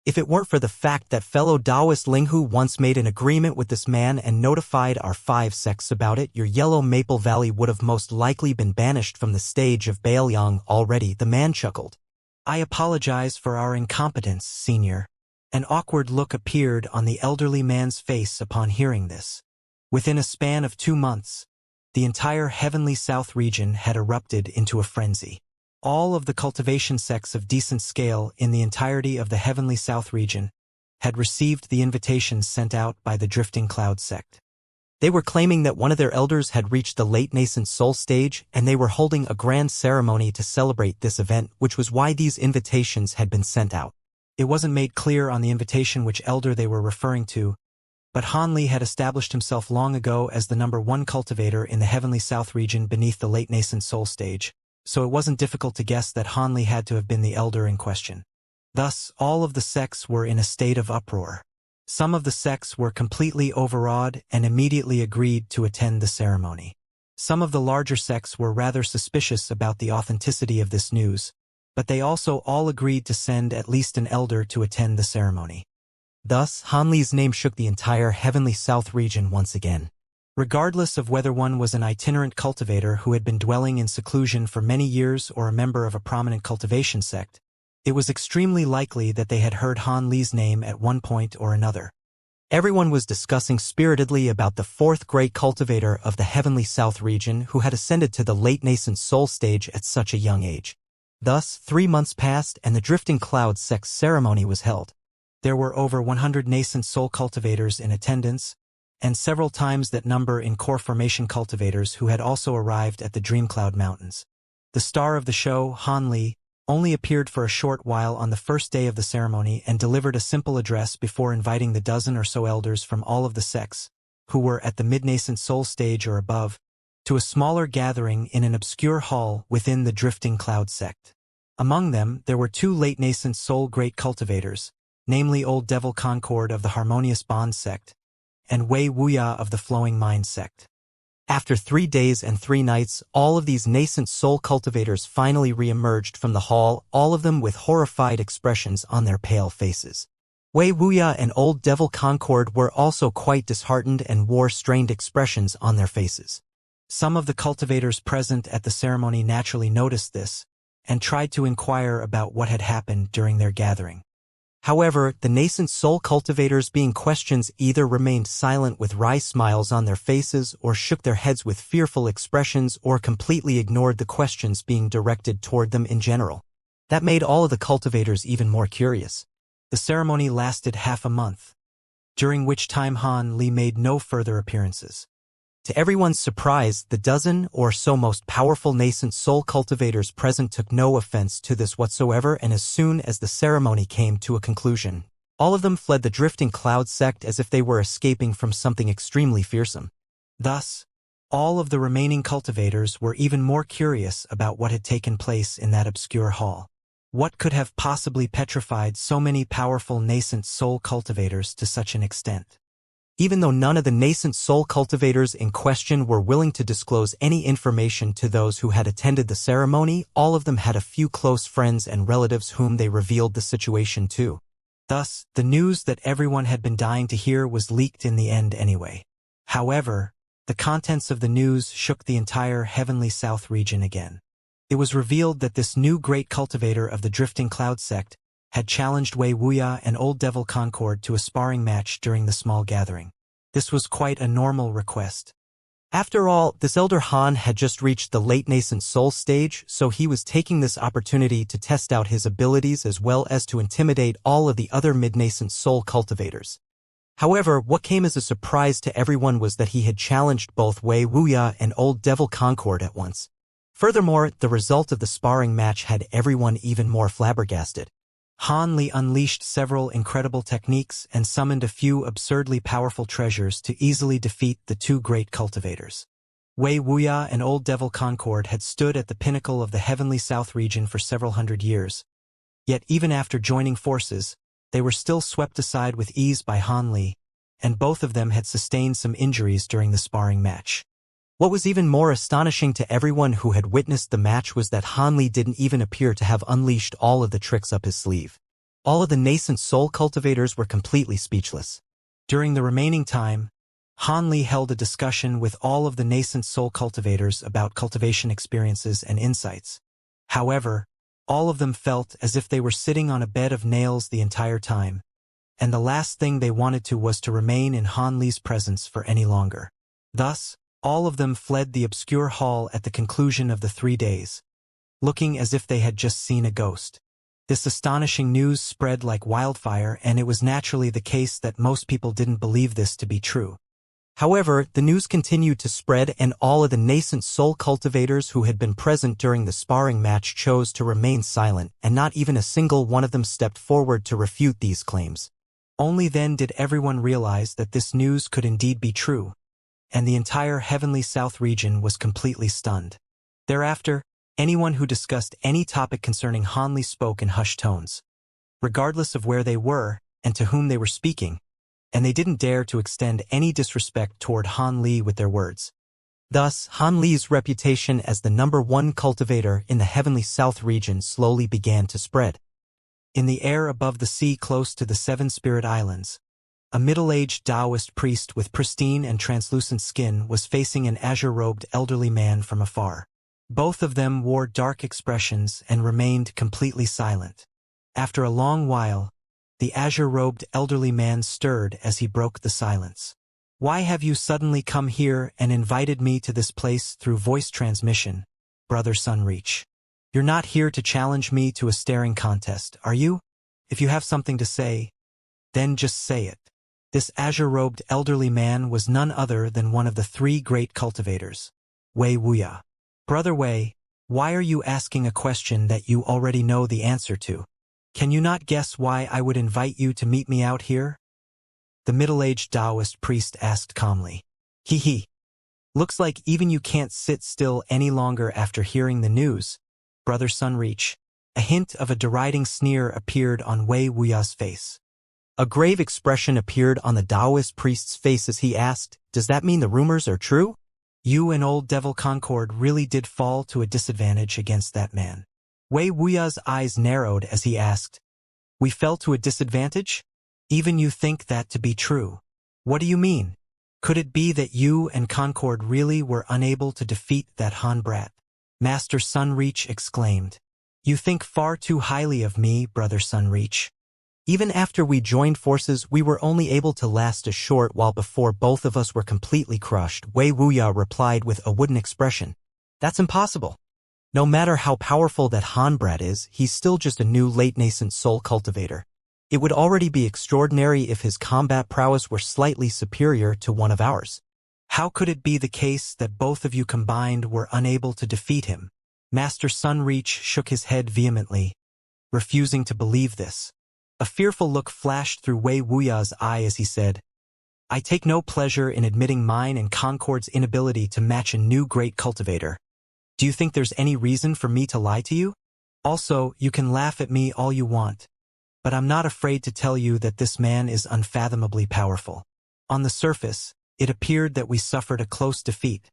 If it weren't for the fact that fellow Taoist Linghu once made an agreement with this man and notified our 5 sects about it, your Yellow Maple Valley would have most likely been banished from the stage of Bailiang already, the man chuckled. I apologize for our incompetence, Senior. An awkward look appeared on the elderly man's face upon hearing this. Within a span of 2 months, the entire Heavenly South region had erupted into a frenzy. All of the cultivation sects of decent scale in the entirety of the Heavenly South region had received the invitations sent out by the Drifting Cloud sect. They were claiming that one of their elders had reached the late nascent soul stage, and they were holding a grand ceremony to celebrate this event, which was why these invitations had been sent out. It wasn't made clear on the invitation which elder they were referring to, but Han Li had established himself long ago as the #1 cultivator in the Heavenly South region beneath the late nascent soul stage, so it wasn't difficult to guess that Han Li had to have been the elder in question. Thus, all of the sects were in a state of uproar. Some of the sects were completely overawed and immediately agreed to attend the ceremony. Some of the larger sects were rather suspicious about the authenticity of this news, but they also all agreed to send at least an elder to attend the ceremony. Thus, Han Li's name shook the entire Heavenly South region once again. Regardless of whether one was an itinerant cultivator who had been dwelling in seclusion for many years or a member of a prominent cultivation sect, it was extremely likely that they had heard Han Li's name at one point or another. Everyone was discussing spiritedly about the 4th great cultivator of the Heavenly South region who had ascended to the late nascent soul stage at such a young age. Thus, 3 months passed and the Drifting Cloud sect's ceremony was held. There were over 100 nascent soul cultivators in attendance, and several times that number in core formation cultivators who had also arrived at the Dreamcloud Mountains. The star of the show, Han Li, only appeared for a short while on the first day of the ceremony and delivered a simple address before inviting the dozen or so elders from all of the sects, who were at the mid-nascent soul stage or above, to a smaller gathering in an obscure hall within the Drifting Cloud sect. Among them, there were 2 late-nascent soul great cultivators, namely Old Devil Concord of the Harmonious Bond sect, and Wei Wuya of the Flowing Mind sect. After 3 days and 3 nights, all of these nascent soul cultivators finally re-emerged from the hall, all of them with horrified expressions on their pale faces. Wei Wuya and Old Devil Concord were also quite disheartened and wore strained expressions on their faces. Some of the cultivators present at the ceremony naturally noticed this, and tried to inquire about what had happened during their gathering. However, the nascent soul cultivators being questioned either remained silent with wry smiles on their faces or shook their heads with fearful expressions or completely ignored the questions being directed toward them in general. That made all of the cultivators even more curious. The ceremony lasted half a month, during which time Han Li made no further appearances. To everyone's surprise, the dozen or so most powerful nascent soul cultivators present took no offense to this whatsoever, and as soon as the ceremony came to a conclusion, all of them fled the Drifting Cloud sect as if they were escaping from something extremely fearsome. Thus, all of the remaining cultivators were even more curious about what had taken place in that obscure hall. What could have possibly petrified so many powerful nascent soul cultivators to such an extent? Even though none of the nascent soul cultivators in question were willing to disclose any information to those who had attended the ceremony, all of them had a few close friends and relatives whom they revealed the situation to. Thus, the news that everyone had been dying to hear was leaked in the end anyway. However, the contents of the news shook the entire Heavenly South region again. It was revealed that this new great cultivator of the Drifting Cloud sect had challenged Wei Wuya and Old Devil Concord to a sparring match during the small gathering. This was quite a normal request. After all, this elder Han had just reached the late nascent soul stage, so he was taking this opportunity to test out his abilities as well as to intimidate all of the other mid-nascent soul cultivators. However, what came as a surprise to everyone was that he had challenged both Wei Wuya and Old Devil Concord at once. Furthermore, the result of the sparring match had everyone even more flabbergasted. Han Li unleashed several incredible techniques and summoned a few absurdly powerful treasures to easily defeat the 2 great cultivators. Wei Wuya and Old Devil Concord had stood at the pinnacle of the Heavenly South region for several hundred years. Yet even after joining forces, they were still swept aside with ease by Han Li, and both of them had sustained some injuries during the sparring match. What was even more astonishing to everyone who had witnessed the match was that Han Li didn't even appear to have unleashed all of the tricks up his sleeve. All of the nascent soul cultivators were completely speechless. During the remaining time, Han Li held a discussion with all of the nascent soul cultivators about cultivation experiences and insights. However, all of them felt as if they were sitting on a bed of nails the entire time, and the last thing they wanted to was to remain in Han Li's presence for any longer. Thus, all of them fled the obscure hall at the conclusion of the 3 days, looking as if they had just seen a ghost. This astonishing news spread like wildfire, and it was naturally the case that most people didn't believe this to be true. However, the news continued to spread, and all of the nascent soul cultivators who had been present during the sparring match chose to remain silent, and not even a single one of them stepped forward to refute these claims. Only then did everyone realize that this news could indeed be true, and the entire Heavenly South region was completely stunned. Thereafter, anyone who discussed any topic concerning Han Li spoke in hushed tones, regardless of where they were and to whom they were speaking, and they didn't dare to extend any disrespect toward Han Li with their words. Thus, Han Li's reputation as the #1 cultivator in the Heavenly South region slowly began to spread. In the air above the sea close to the 7 Spirit Islands, a middle-aged Taoist priest with pristine and translucent skin was facing an azure-robed elderly man from afar. Both of them wore dark expressions and remained completely silent. After a long while, the azure-robed elderly man stirred as he broke the silence. "Why have you suddenly come here and invited me to this place through voice transmission, Brother Sunreach? You're not here to challenge me to a staring contest, are you? If you have something to say, then just say it." This azure-robed elderly man was none other than one of the 3 great cultivators, Wuxia. "Brother Wei, why are you asking a question that you already know the answer to? Can you not guess why I would invite you to meet me out here?" The middle-aged Taoist priest asked calmly. "Hee. Looks like even you can't sit still any longer after hearing the news, Brother Sunreach." A hint of a deriding sneer appeared on Wuxia's face. A grave expression appeared on the Taoist priest's face as he asked, "Does that mean the rumors are true? You and old Devil Concord really did fall to a disadvantage against that man." Wuxia's eyes narrowed as he asked, "We fell to a disadvantage? Even you think that to be true? What do you mean? Could it be that you and Concord really were unable to defeat that Han brat?" Master Sunreach exclaimed. "You think far too highly of me, Brother Sunreach. Even after we joined forces, we were only able to last a short while before both of us were completely crushed." Wuxia replied with a wooden expression. "That's impossible. No matter how powerful that Han brat is, he's still just a new late nascent soul cultivator. It would already be extraordinary if his combat prowess were slightly superior to one of ours. How could it be the case that both of you combined were unable to defeat him?" Master Sunreach shook his head vehemently, refusing to believe this. A fearful look flashed through Wuxia's eye as he said, "I take no pleasure in admitting mine and Concord's inability to match a new great cultivator. Do you think there's any reason for me to lie to you? Also, you can laugh at me all you want, but I'm not afraid to tell you that this man is unfathomably powerful. On the surface, it appeared that we suffered a close defeat,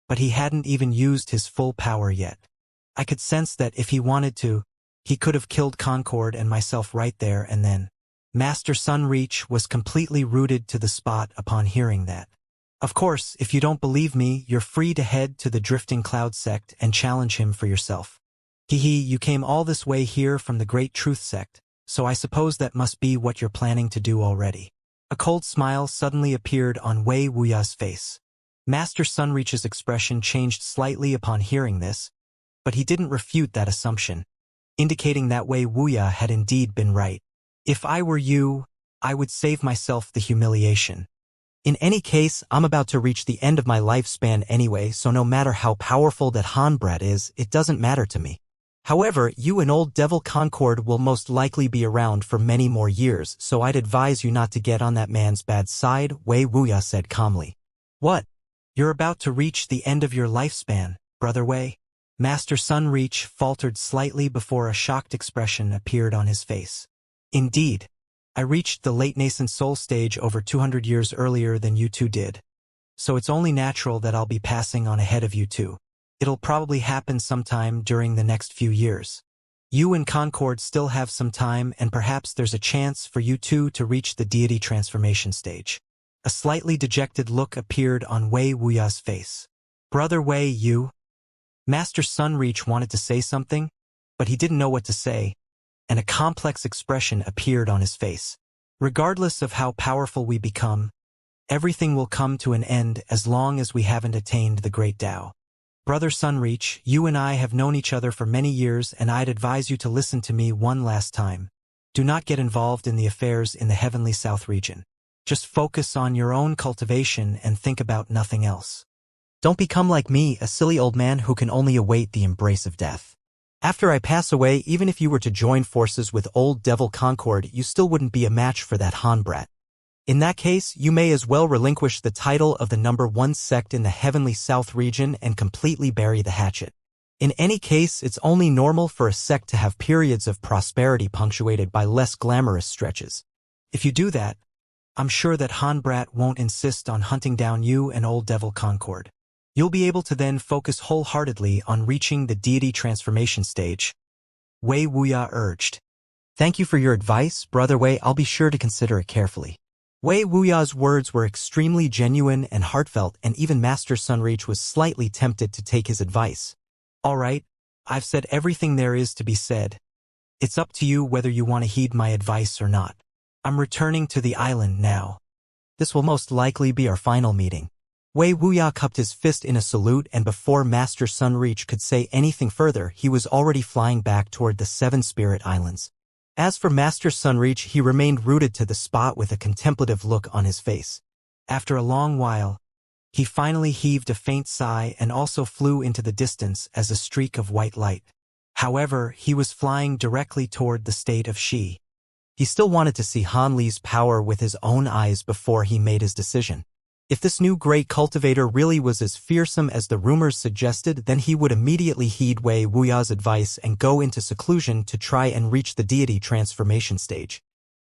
but he hadn't even used his full power yet. I could sense that if he wanted to, he could have killed Concord and myself right there and then." Master Sunreach was completely rooted to the spot upon hearing that. "Of course, if you don't believe me, you're free to head to the Drifting Cloud sect and challenge him for yourself. You came all this way here from the Great Truth sect, so I suppose that must be what you're planning to do already." A cold smile suddenly appeared on Wuxia's face. Master Sunreach's expression changed slightly upon hearing this, but he didn't refute that assumption, indicating that Wuxia had indeed been right. "If I were you, I would save myself the humiliation. In any case, I'm about to reach the end of my lifespan anyway, so no matter how powerful that Han brat is, it doesn't matter to me. However, you and old Devil Concord will most likely be around for many more years, so I'd advise you not to get on that man's bad side," Wuxia said calmly. "What? You're about to reach the end of your lifespan, Brother Wei?" Master Sunreach faltered slightly before a shocked expression appeared on his face. "Indeed, I reached the late nascent soul stage over 200 years earlier than you two did, so it's only natural that I'll be passing on ahead of you two. It'll probably happen sometime during the next few years. You and Concord still have some time, and perhaps there's a chance for you two to reach the deity transformation stage." A slightly dejected look appeared on Wuxia's face. "Brother Wei, you..." Master Sunreach wanted to say something, but he didn't know what to say, and a complex expression appeared on his face. "Regardless of how powerful we become, Everything will come to an end as long as we haven't attained the great Tao. Brother Sunreach, you and I have known each other for many years, and I'd advise you to listen to me one last time. Do not get involved in the affairs in the Heavenly South region. Just focus on your own cultivation and think about nothing else. Don't become like me, a silly old man who can only await the embrace of death. After I pass away, even if you were to join forces with old Devil Concord, you still wouldn't be a match for that Han brat. In that case, you may as well relinquish the title of the #1 sect in the Heavenly South region and completely bury the hatchet. In any case, it's only normal for a sect to have periods of prosperity punctuated by less glamorous stretches. If you do that, I'm sure that Han brat won't insist on hunting down you and old Devil Concord. You'll be able to then focus wholeheartedly on reaching the deity transformation stage. Wei Wuya urged. Thank you for your advice, Brother Wei. I'll be sure to consider it carefully. Wei Wuya's words were extremely genuine and heartfelt, and even Master Sunreach was slightly tempted to take his advice. All right, I've said everything there is to be said. It's up to you whether you want to heed my advice or not. I'm returning to the island now. This will most likely be our final meeting. Wei Wuya cupped his fist in a salute, and before Master Sunreach could say anything further, he was already flying back toward the Seven Spirit Islands. As for Master Sunreach, he remained rooted to the spot with a contemplative look on his face. After a long while, he finally heaved a faint sigh and also flew into the distance as a streak of white light. However, he was flying directly toward the state of Xi. He still wanted to see Han Li's power with his own eyes before he made his decision. If this new great cultivator really was as fearsome as the rumors suggested, then he would immediately heed Wei Wuya's advice and go into seclusion to try and reach the deity transformation stage.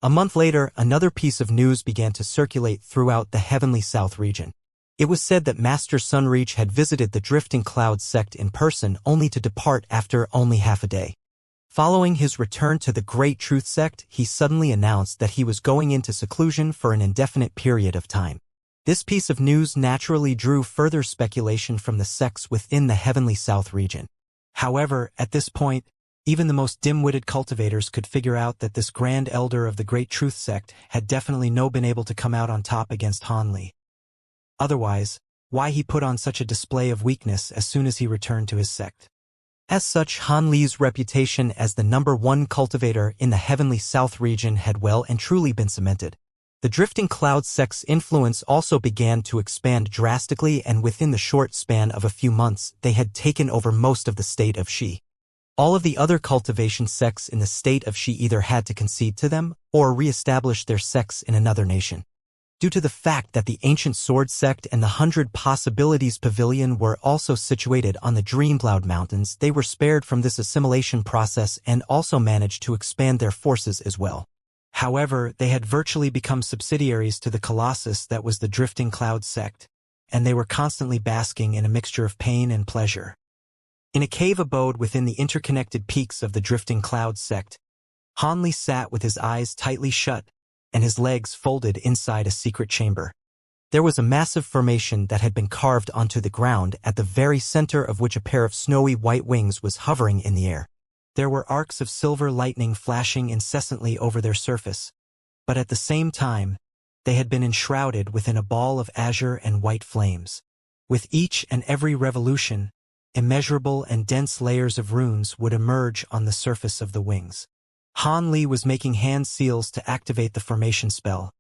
A month later, another piece of news began to circulate throughout the Heavenly South region. It was said that Master Sunreach had visited the Drifting Cloud sect in person, only to depart after only half a day. Following his return to the Great Truth sect, he suddenly announced that he was going into seclusion for an indefinite period of time. This piece of news naturally drew further speculation from the sects within the Heavenly South region. However, at this point, even the most dim-witted cultivators could figure out that this Grand Elder of the Great Truth sect had definitely been able to come out on top against Han Li. Otherwise, why he put on such a display of weakness as soon as he returned to his sect? As such, Han Li's reputation as the #1 cultivator in the Heavenly South region had well and truly been cemented. The Drifting Cloud sect's influence also began to expand drastically, and within the short span of a few months, they had taken over most of the state of Xi. All of the other cultivation sects in the state of Xi either had to concede to them or re-establish their sects in another nation. Due to the fact that the Ancient Sword sect and the 100 Possibilities Pavilion were also situated on the Dreamcloud Mountains, they were spared from this assimilation process and also managed to expand their forces as well. However, they had virtually become subsidiaries to the Colossus that was the Drifting Cloud sect, and they were constantly basking in a mixture of pain and pleasure. In a cave abode within the interconnected peaks of the Drifting Cloud sect, Han Li sat with his eyes tightly shut and his legs folded inside a secret chamber. There was a massive formation that had been carved onto the ground, at the very center of which a pair of snowy white wings was hovering in the air. There were arcs of silver lightning flashing incessantly over their surface, but at the same time, they had been enshrouded within a ball of azure and white flames. With each and every revolution, immeasurable and dense layers of runes would emerge on the surface of the wings. Han Li was making hand seals to activate the formation spell,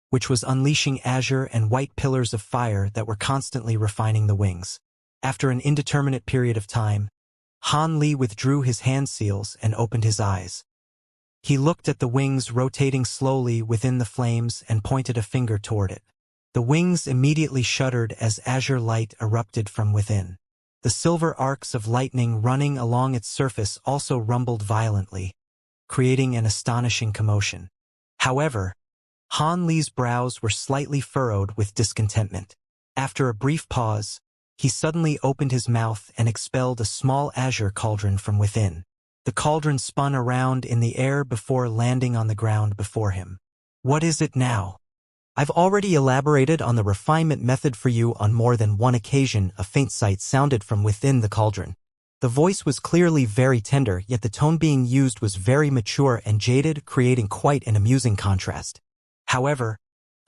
which was unleashing azure and white pillars of fire that were constantly refining the wings. After an indeterminate period of time, Han Li withdrew his hand seals and opened his eyes. He looked at the wings rotating slowly within the flames and pointed a finger toward it. The wings immediately shuddered as azure light erupted from within. The silver arcs of lightning running along its surface also rumbled violently, creating an astonishing commotion. However, Han Li's brows were slightly furrowed with discontentment. After a brief pause, he suddenly opened his mouth and expelled a small azure cauldron from within. The cauldron spun around in the air before landing on the ground before him. What is it now? I've already elaborated on the refinement method for you on more than one occasion. A faint sigh sounded from within the cauldron. The voice was clearly very tender, yet the tone being used was very mature and jaded, creating quite an amusing contrast. However,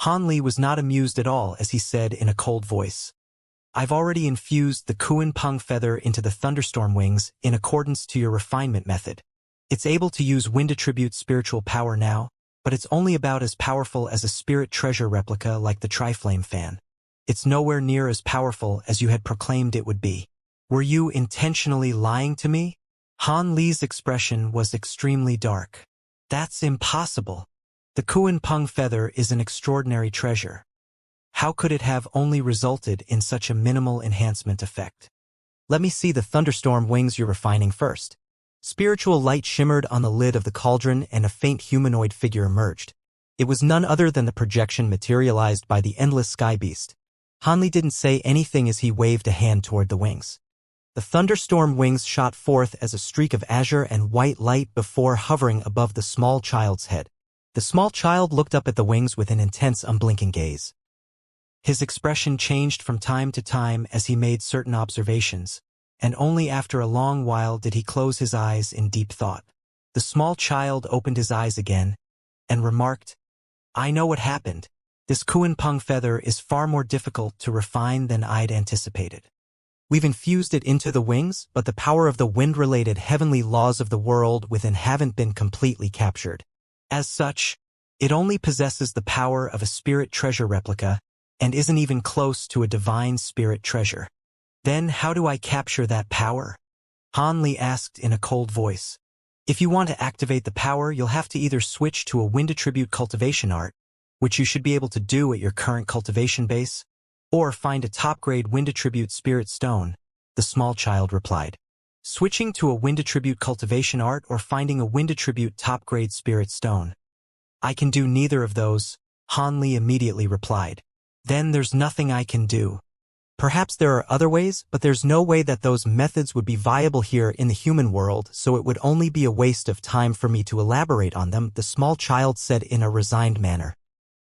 Han Li was not amused at all as he said in a cold voice, I've already infused the Kuan Peng feather into the thunderstorm wings in accordance to your refinement method. It's able to use wind attribute spiritual power now, but it's only about as powerful as a spirit treasure replica like the Triflame fan. It's nowhere near as powerful as you had proclaimed it would be. Were you intentionally lying to me? Han Li's expression was extremely dark. That's impossible. The Kuan Peng feather is an extraordinary treasure. How could it have only resulted in such a minimal enhancement effect? Let me see the thunderstorm wings you're refining first. Spiritual light shimmered on the lid of the cauldron and a faint humanoid figure emerged. It was none other than the projection materialized by the endless sky beast. Han Li didn't say anything as he waved a hand toward the wings. The thunderstorm wings shot forth as a streak of azure and white light before hovering above the small child's head. The small child looked up at the wings with an intense, unblinking gaze. His expression changed from time to time as he made certain observations, and only after a long while did he close his eyes in deep thought. The small child opened his eyes again and remarked, I know what happened. This Kuan Peng feather is far more difficult to refine than I'd anticipated. We've infused it into the wings, but the power of the wind-related heavenly laws of the world within haven't been completely captured. As such, it only possesses the power of a spirit treasure replica and isn't even close to a divine spirit treasure. Then how do I capture that power? Han Li asked in a cold voice. If you want to activate the power, you'll have to either switch to a wind attribute cultivation art, which you should be able to do at your current cultivation base, or find a top-grade wind attribute spirit stone, the small child replied. Switching to a wind attribute cultivation art or finding a wind attribute top-grade spirit stone. I can do neither of those, Han Li immediately replied. Then there's nothing I can do. Perhaps there are other ways, but there's no way that those methods would be viable here in the human world, so it would only be a waste of time for me to elaborate on them, the small child said in a resigned manner.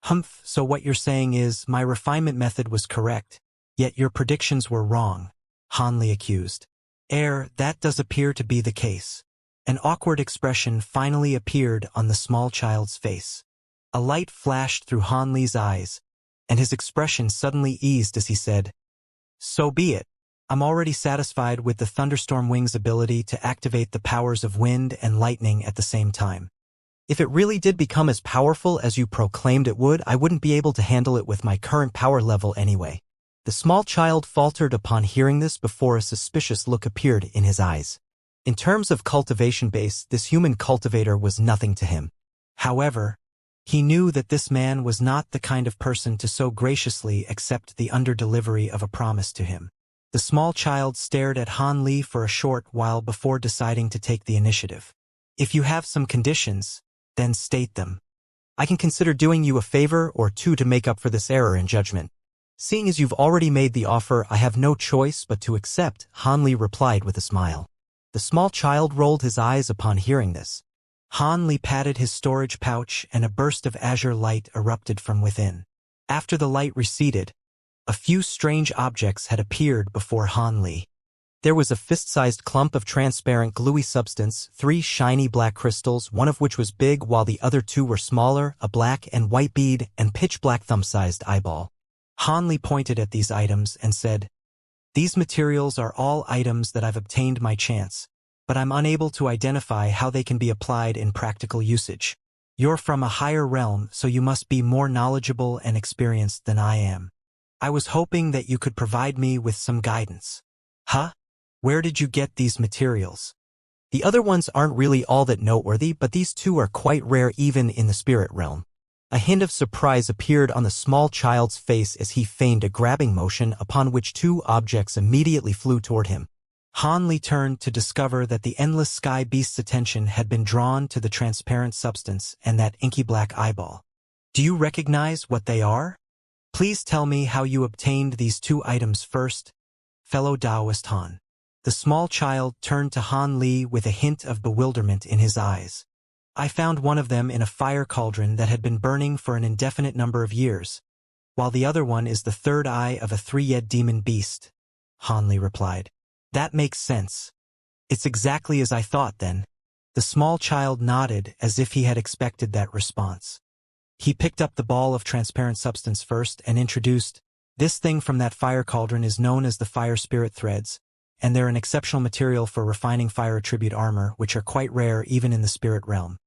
Humph, so what you're saying is my refinement method was correct, yet your predictions were wrong, Han Li accused. That does appear to be the case. An awkward expression finally appeared on the small child's face. A light flashed through Han Li's eyes, and his expression suddenly eased as he said, So be it. I'm already satisfied with the thunderstorm wing's ability to activate the powers of wind and lightning at the same time. If it really did become as powerful as you proclaimed it would, I wouldn't be able to handle it with my current power level anyway. The small child faltered upon hearing this before a suspicious look appeared in his eyes. In terms of cultivation base, this human cultivator was nothing to him. However, he knew that this man was not the kind of person to so graciously accept the under-delivery of a promise to him. The small child stared at Han Li for a short while before deciding to take the initiative. If you have some conditions, then state them. I can consider doing you a favor or two to make up for this error in judgment. Seeing as you've already made the offer, I have no choice but to accept, Han Li replied with a smile. The small child rolled his eyes upon hearing this. Han Li patted his storage pouch and a burst of azure light erupted from within. After the light receded, a few strange objects had appeared before Han Li. There was a fist-sized clump of transparent gluey substance, 3 shiny black crystals, one of which was big while the other 2 were smaller, a black and white bead, and pitch-black thumb-sized eyeball. Han Li pointed at these items and said, These materials are all items that I've obtained my chance, but I'm unable to identify how they can be applied in practical usage. You're from a higher realm, so you must be more knowledgeable and experienced than I am. I was hoping that you could provide me with some guidance. Huh? Where did you get these materials? The other ones aren't really all that noteworthy, but these 2 are quite rare even in the spirit realm. A hint of surprise appeared on the small child's face as he feigned a grabbing motion upon which 2 objects immediately flew toward him. Han Li turned to discover that the endless sky beast's attention had been drawn to the transparent substance and that inky black eyeball. Do you recognize what they are? Please tell me how you obtained these 2 items first, fellow Taoist Han. The small child turned to Han Li with a hint of bewilderment in his eyes. I found one of them in a fire cauldron that had been burning for an indefinite number of years, while the other one is the third eye of a 3-head demon beast, Han Li replied. That makes sense. It's exactly as I thought then. The small child nodded as if he had expected that response. He picked up the ball of transparent substance first and introduced, "This thing from that fire cauldron is known as the fire spirit threads, and they're an exceptional material for refining fire attribute armor, which are quite rare even in the spirit realm.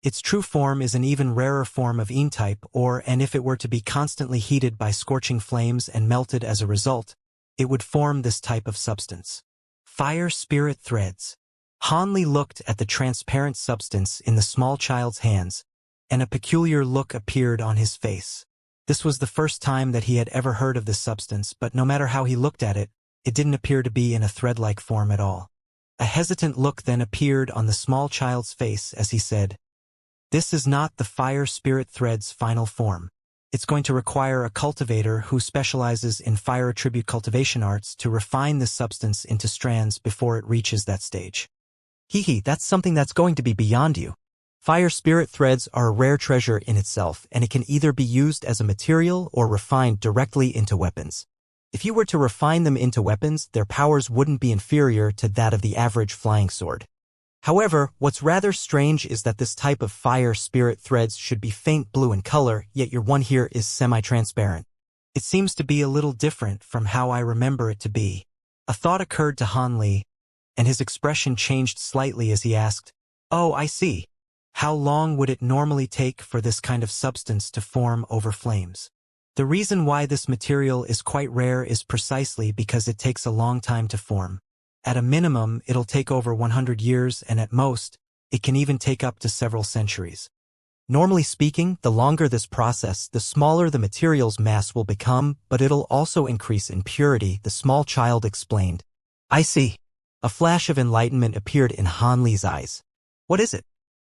Its true form is an even rarer form of Yin-type, and if it were to be constantly heated by scorching flames and melted as a result, it would form this type of substance. Fire spirit threads." Hanli looked at the transparent substance in the small child's hands, and a peculiar look appeared on his face. This was the first time that he had ever heard of this substance, but no matter how he looked at it, it didn't appear to be in a thread-like form at all. A hesitant look then appeared on the small child's face as he said, "This is not the fire spirit thread's final form. It's going to require a cultivator who specializes in fire attribute cultivation arts to refine this substance into strands before it reaches that stage." That's something that's going to be beyond you. Fire spirit threads are a rare treasure in itself, and it can either be used as a material or refined directly into weapons. If you were to refine them into weapons, their powers wouldn't be inferior to that of the average flying sword. However, what's rather strange is that this type of fire spirit threads should be faint blue in color, yet your one here is semi-transparent. It seems to be a little different from how I remember it to be. A thought occurred to Hanli, and his expression changed slightly as he asked, "Oh, I see. How long would it normally take for this kind of substance to form over flames?" The reason why this material is quite rare is precisely because it takes a long time to form. At a minimum, it'll take over 100 years, and at most, it can even take up to several centuries. Normally speaking, the longer this process, the smaller the material's mass will become, but it'll also increase in purity, the small child explained. "I see." A flash of enlightenment appeared in Hanli's eyes. "What is it?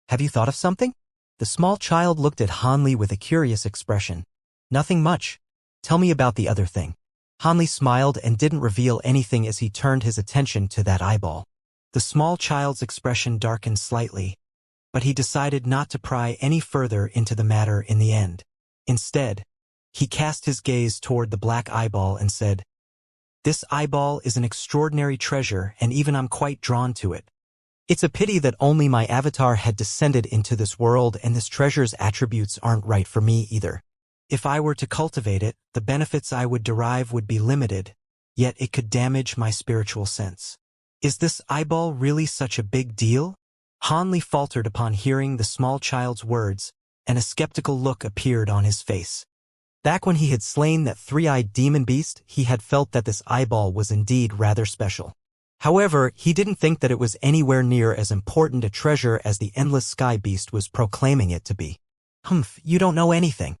Have you thought of something?" The small child looked at Hanli with a curious expression. "Nothing much. Tell me about the other thing." Hanli smiled and didn't reveal anything as he turned his attention to that eyeball. The small child's expression darkened slightly, but he decided not to pry any further into the matter in the end. Instead, he cast his gaze toward the black eyeball and said, "This eyeball is an extraordinary treasure, and even I'm quite drawn to it. It's a pity that only my avatar had descended into this world, and this treasure's attributes aren't right for me either. If I were to cultivate it, the benefits I would derive would be limited, yet it could damage my spiritual sense. Is this eyeball really such a big deal?" Hanli faltered upon hearing the small child's words, and a skeptical look appeared on his face. Back when he had slain that three-eyed demon beast, he had felt that this eyeball was indeed rather special. However, he didn't think that it was anywhere near as important a treasure as the endless sky beast was proclaiming it to be. You don't know anything.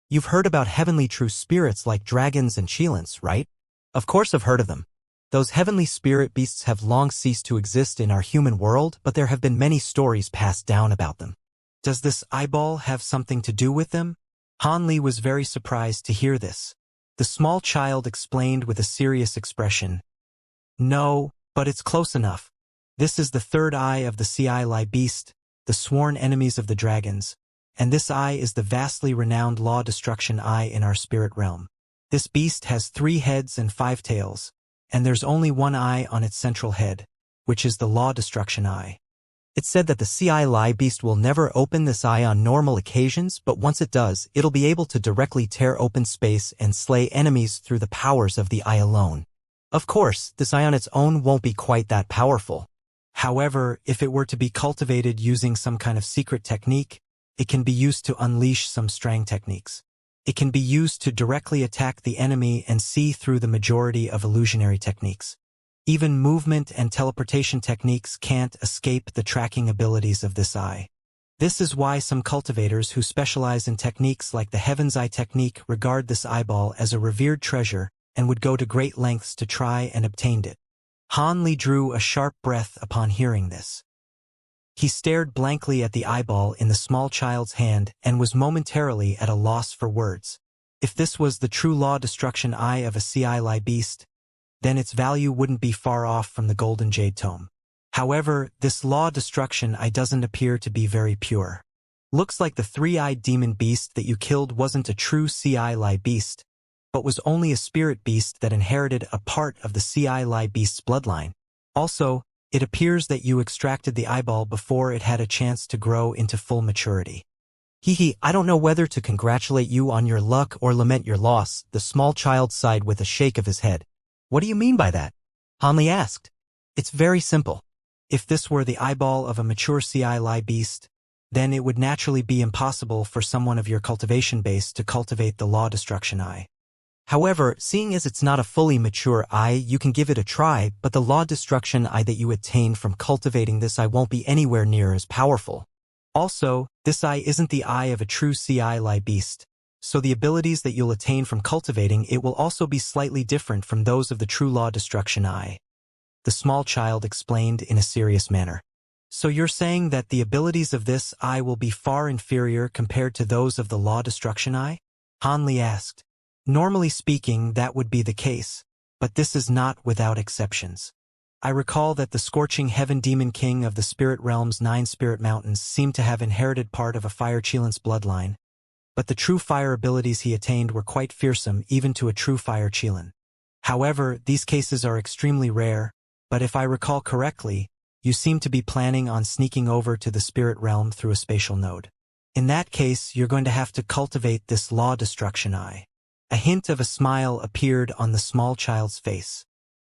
You've heard about heavenly true spirits like dragons and Xianxia, right? Of course I've heard of them. Those heavenly spirit beasts have long ceased to exist in our human world, but there have been many stories passed down about them. Does this eyeball have something to do with them? Hanli was very surprised to hear this. The small child explained with a serious expression, "No, but it's close enough. This is the third eye of the Sci-Fi beast, the sworn enemies of the dragons, and this eye is the vastly renowned law destruction eye in our spirit realm. This beast has 3 heads and 5 tails, and there's only one eye on its central head, which is the law destruction eye. It's said that the Sci-Fi beast will never open this eye on normal occasions, but once it does, it'll be able to directly tear open space and slay enemies through the powers of the eye alone. Of course, this eye on its own won't be quite that powerful. However, if it were to be cultivated using some kind of secret technique, it can be used to unleash some strang techniques. It can be used to directly attack the enemy and see through the majority of illusionary techniques. Even movement and teleportation techniques can't escape the tracking abilities of this eye. This is why some cultivators who specialize in techniques like the Heaven's Eye technique regard this eyeball as a revered treasure and would go to great lengths to try and obtain it." Hanli drew a sharp breath upon hearing this. He stared blankly at the eyeball in the small child's hand and was momentarily at a loss for words. If this was the true law destruction eye of a Sci-Fi beast, then its value wouldn't be far off from the golden jade tome. However, this law destruction eye doesn't appear to be very pure. Looks like the 3-eyed demon beast that you killed wasn't a true Sci-Fi beast, but was only a spirit beast that inherited a part of the Sci-Fi beast's bloodline. Also, it appears that you extracted the eyeball before it had a chance to grow into full maturity. I don't know whether to congratulate you on your luck or lament your loss, the small child sighed with a shake of his head. What do you mean by that? Hanli asked. It's very simple. If this were the eyeball of a mature Ci-Li beast, then it would naturally be impossible for someone of your cultivation base to cultivate the law destruction eye. However, seeing as it's not a fully mature eye, you can give it a try, but the law destruction eye that you attain from cultivating this eye won't be anywhere near as powerful. Also, this eye isn't the eye of a true Ci-Li beast, so the abilities that you'll attain from cultivating it will also be slightly different from those of the true law destruction eye. The small child explained in a serious manner. So you're saying that the abilities of this eye will be far inferior compared to those of the law destruction eye? Hanli asked. Normally speaking, that would be the case, but this is not without exceptions. I recall that the Scorching Heaven Demon King of the Spirit Realm's 9 Spirit Mountains seemed to have inherited part of a Fire Chelan's bloodline, but the true fire abilities he attained were quite fearsome even to a true Fire Chelan. However, these cases are extremely rare, but if I recall correctly, you seem to be planning on sneaking over to the Spirit Realm through a spatial node. In that case, you're going to have to cultivate this law destruction eye. A hint of a smile appeared on the small child's face.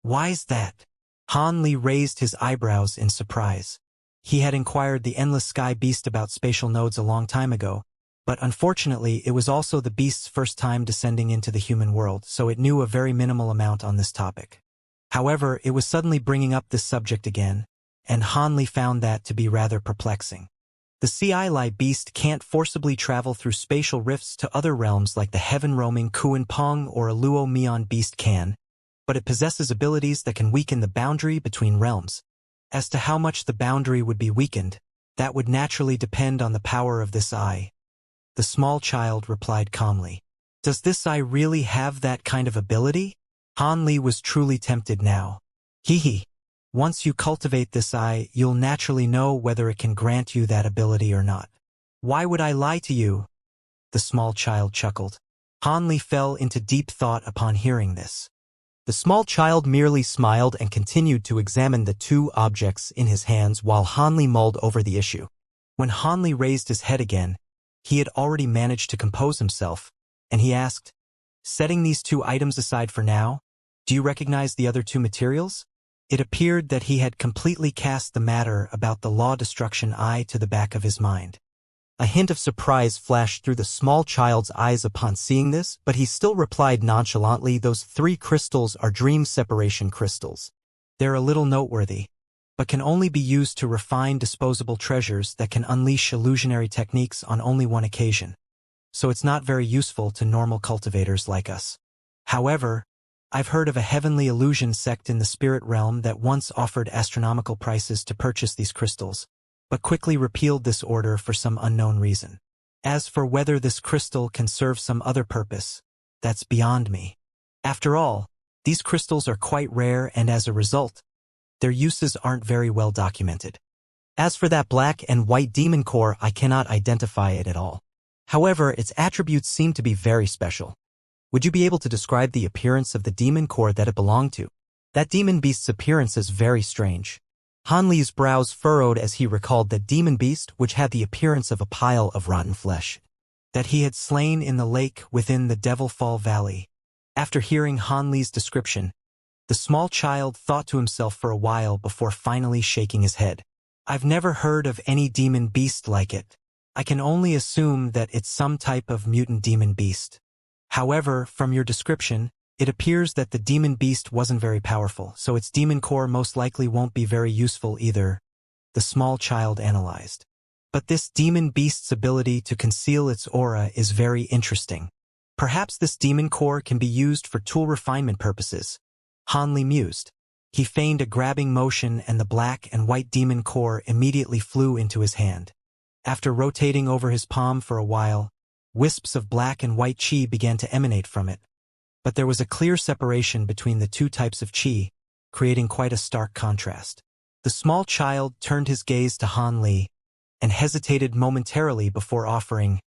Why's that? Hanli raised his eyebrows in surprise. He had inquired the Endless Sky Beast about spatial nodes a long time ago, but unfortunately it was also the beast's first time descending into the human world, so it knew a very minimal amount on this topic. However, it was suddenly bringing up this subject again, and Hanli found that to be rather perplexing. The Ci-Li beast can't forcibly travel through spatial rifts to other realms like the heaven-roaming Kuan Pong or a Luo Mian beast can, but it possesses abilities that can weaken the boundary between realms. As to how much the boundary would be weakened, that would naturally depend on the power of this eye. The small child replied calmly. Does this eye really have that kind of ability? Hanli was truly tempted now. Once you cultivate this eye, you'll naturally know whether it can grant you that ability or not. Why would I lie to you? The small child chuckled. Hanli fell into deep thought upon hearing this. The small child merely smiled and continued to examine the two objects in his hands while Hanli mulled over the issue. When Hanli raised his head again, he had already managed to compose himself, and he asked, setting these two items aside for now, do you recognize the other two materials? It appeared that he had completely cast the matter about the law destruction eye to the back of his mind. A hint of surprise flashed through the small child's eyes upon seeing this, but he still replied nonchalantly, those 3 crystals are dream separation crystals. They're a little noteworthy, but can only be used to refine disposable treasures that can unleash illusionary techniques on only one occasion. So it's not very useful to normal cultivators like us. However, I've heard of a heavenly illusion sect in the spirit realm that once offered astronomical prices to purchase these crystals, but quickly repealed this order for some unknown reason. As for whether this crystal can serve some other purpose, that's beyond me. After all, these crystals are quite rare and as a result, their uses aren't very well documented. As for that black and white demon core, I cannot identify it at all. However, its attributes seem to be very special. Would you be able to describe the appearance of the demon core that it belonged to? That demon beast's appearance is very strange. Hanli's brows furrowed as he recalled that demon beast which had the appearance of a pile of rotten flesh, that he had slain in the lake within the Devilfall Valley. After hearing Hanli's description, the small child thought to himself for a while before finally shaking his head. I've never heard of any demon beast like it. I can only assume that it's some type of mutant demon beast. However, from your description, it appears that the demon beast wasn't very powerful, so its demon core most likely won't be very useful either, the small child analyzed. But this demon beast's ability to conceal its aura is very interesting. Perhaps this demon core can be used for tool refinement purposes. Hanli mused. He feigned a grabbing motion and the black and white demon core immediately flew into his hand. After rotating over his palm for a while, wisps of black and white chi began to emanate from it. But there was a clear separation between the two types of chi, creating quite a stark contrast. The small child turned his gaze to Hanli and hesitated momentarily before offering,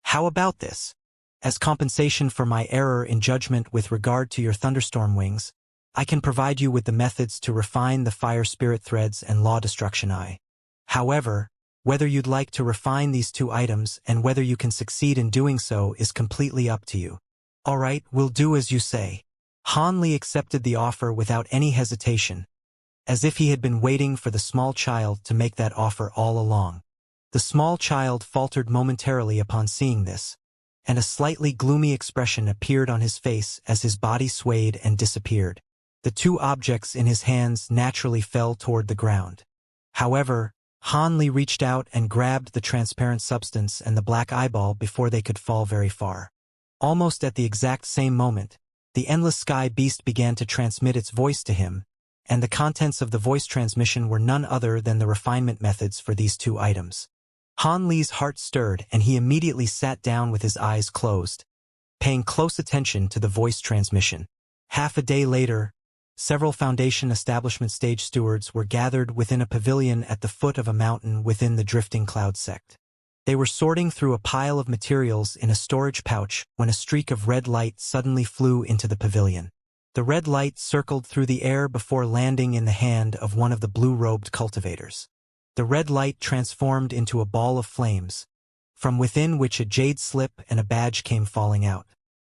"How about this? As compensation for my error in judgment with regard to your thunderstorm wings, I can provide you with the methods to refine the fire spirit threads and law destruction eye. However, Whether you'd like to refine these 2 items and whether you can succeed in doing so is completely up to you. All right, we'll do as you say. Han Li accepted the offer without any hesitation, as if he had been waiting for the small child to make that offer all along. The small child faltered momentarily upon seeing this, and a slightly gloomy expression appeared on his face as his body swayed and disappeared. The 2 objects in his hands naturally fell toward the ground. However, Han Li reached out and grabbed the transparent substance and the black eyeball before they could fall very far. Almost at the exact same moment, the endless sky beast began to transmit its voice to him, and the contents of the voice transmission were none other than the refinement methods for these 2 items. Han Li's heart stirred and he immediately sat down with his eyes closed, paying close attention to the voice transmission. Half a day later, several Foundation establishment stage stewards were gathered within a pavilion at the foot of a mountain within the drifting cloud sect. They were sorting through a pile of materials in a storage pouch when a streak of red light suddenly flew into the pavilion. The red light circled through the air before landing in the hand of one of the blue-robed cultivators. The red light transformed into a ball of flames, from within which a jade slip and a badge came falling out.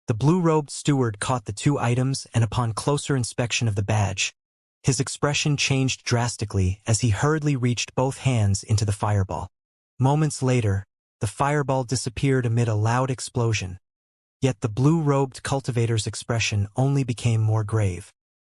The blue-robed steward caught the 2 items, and upon closer inspection of the badge, his expression changed drastically as he hurriedly reached both hands into the fireball. Moments later, the fireball disappeared amid a loud explosion. Yet the blue-robed cultivator's expression only became more grave.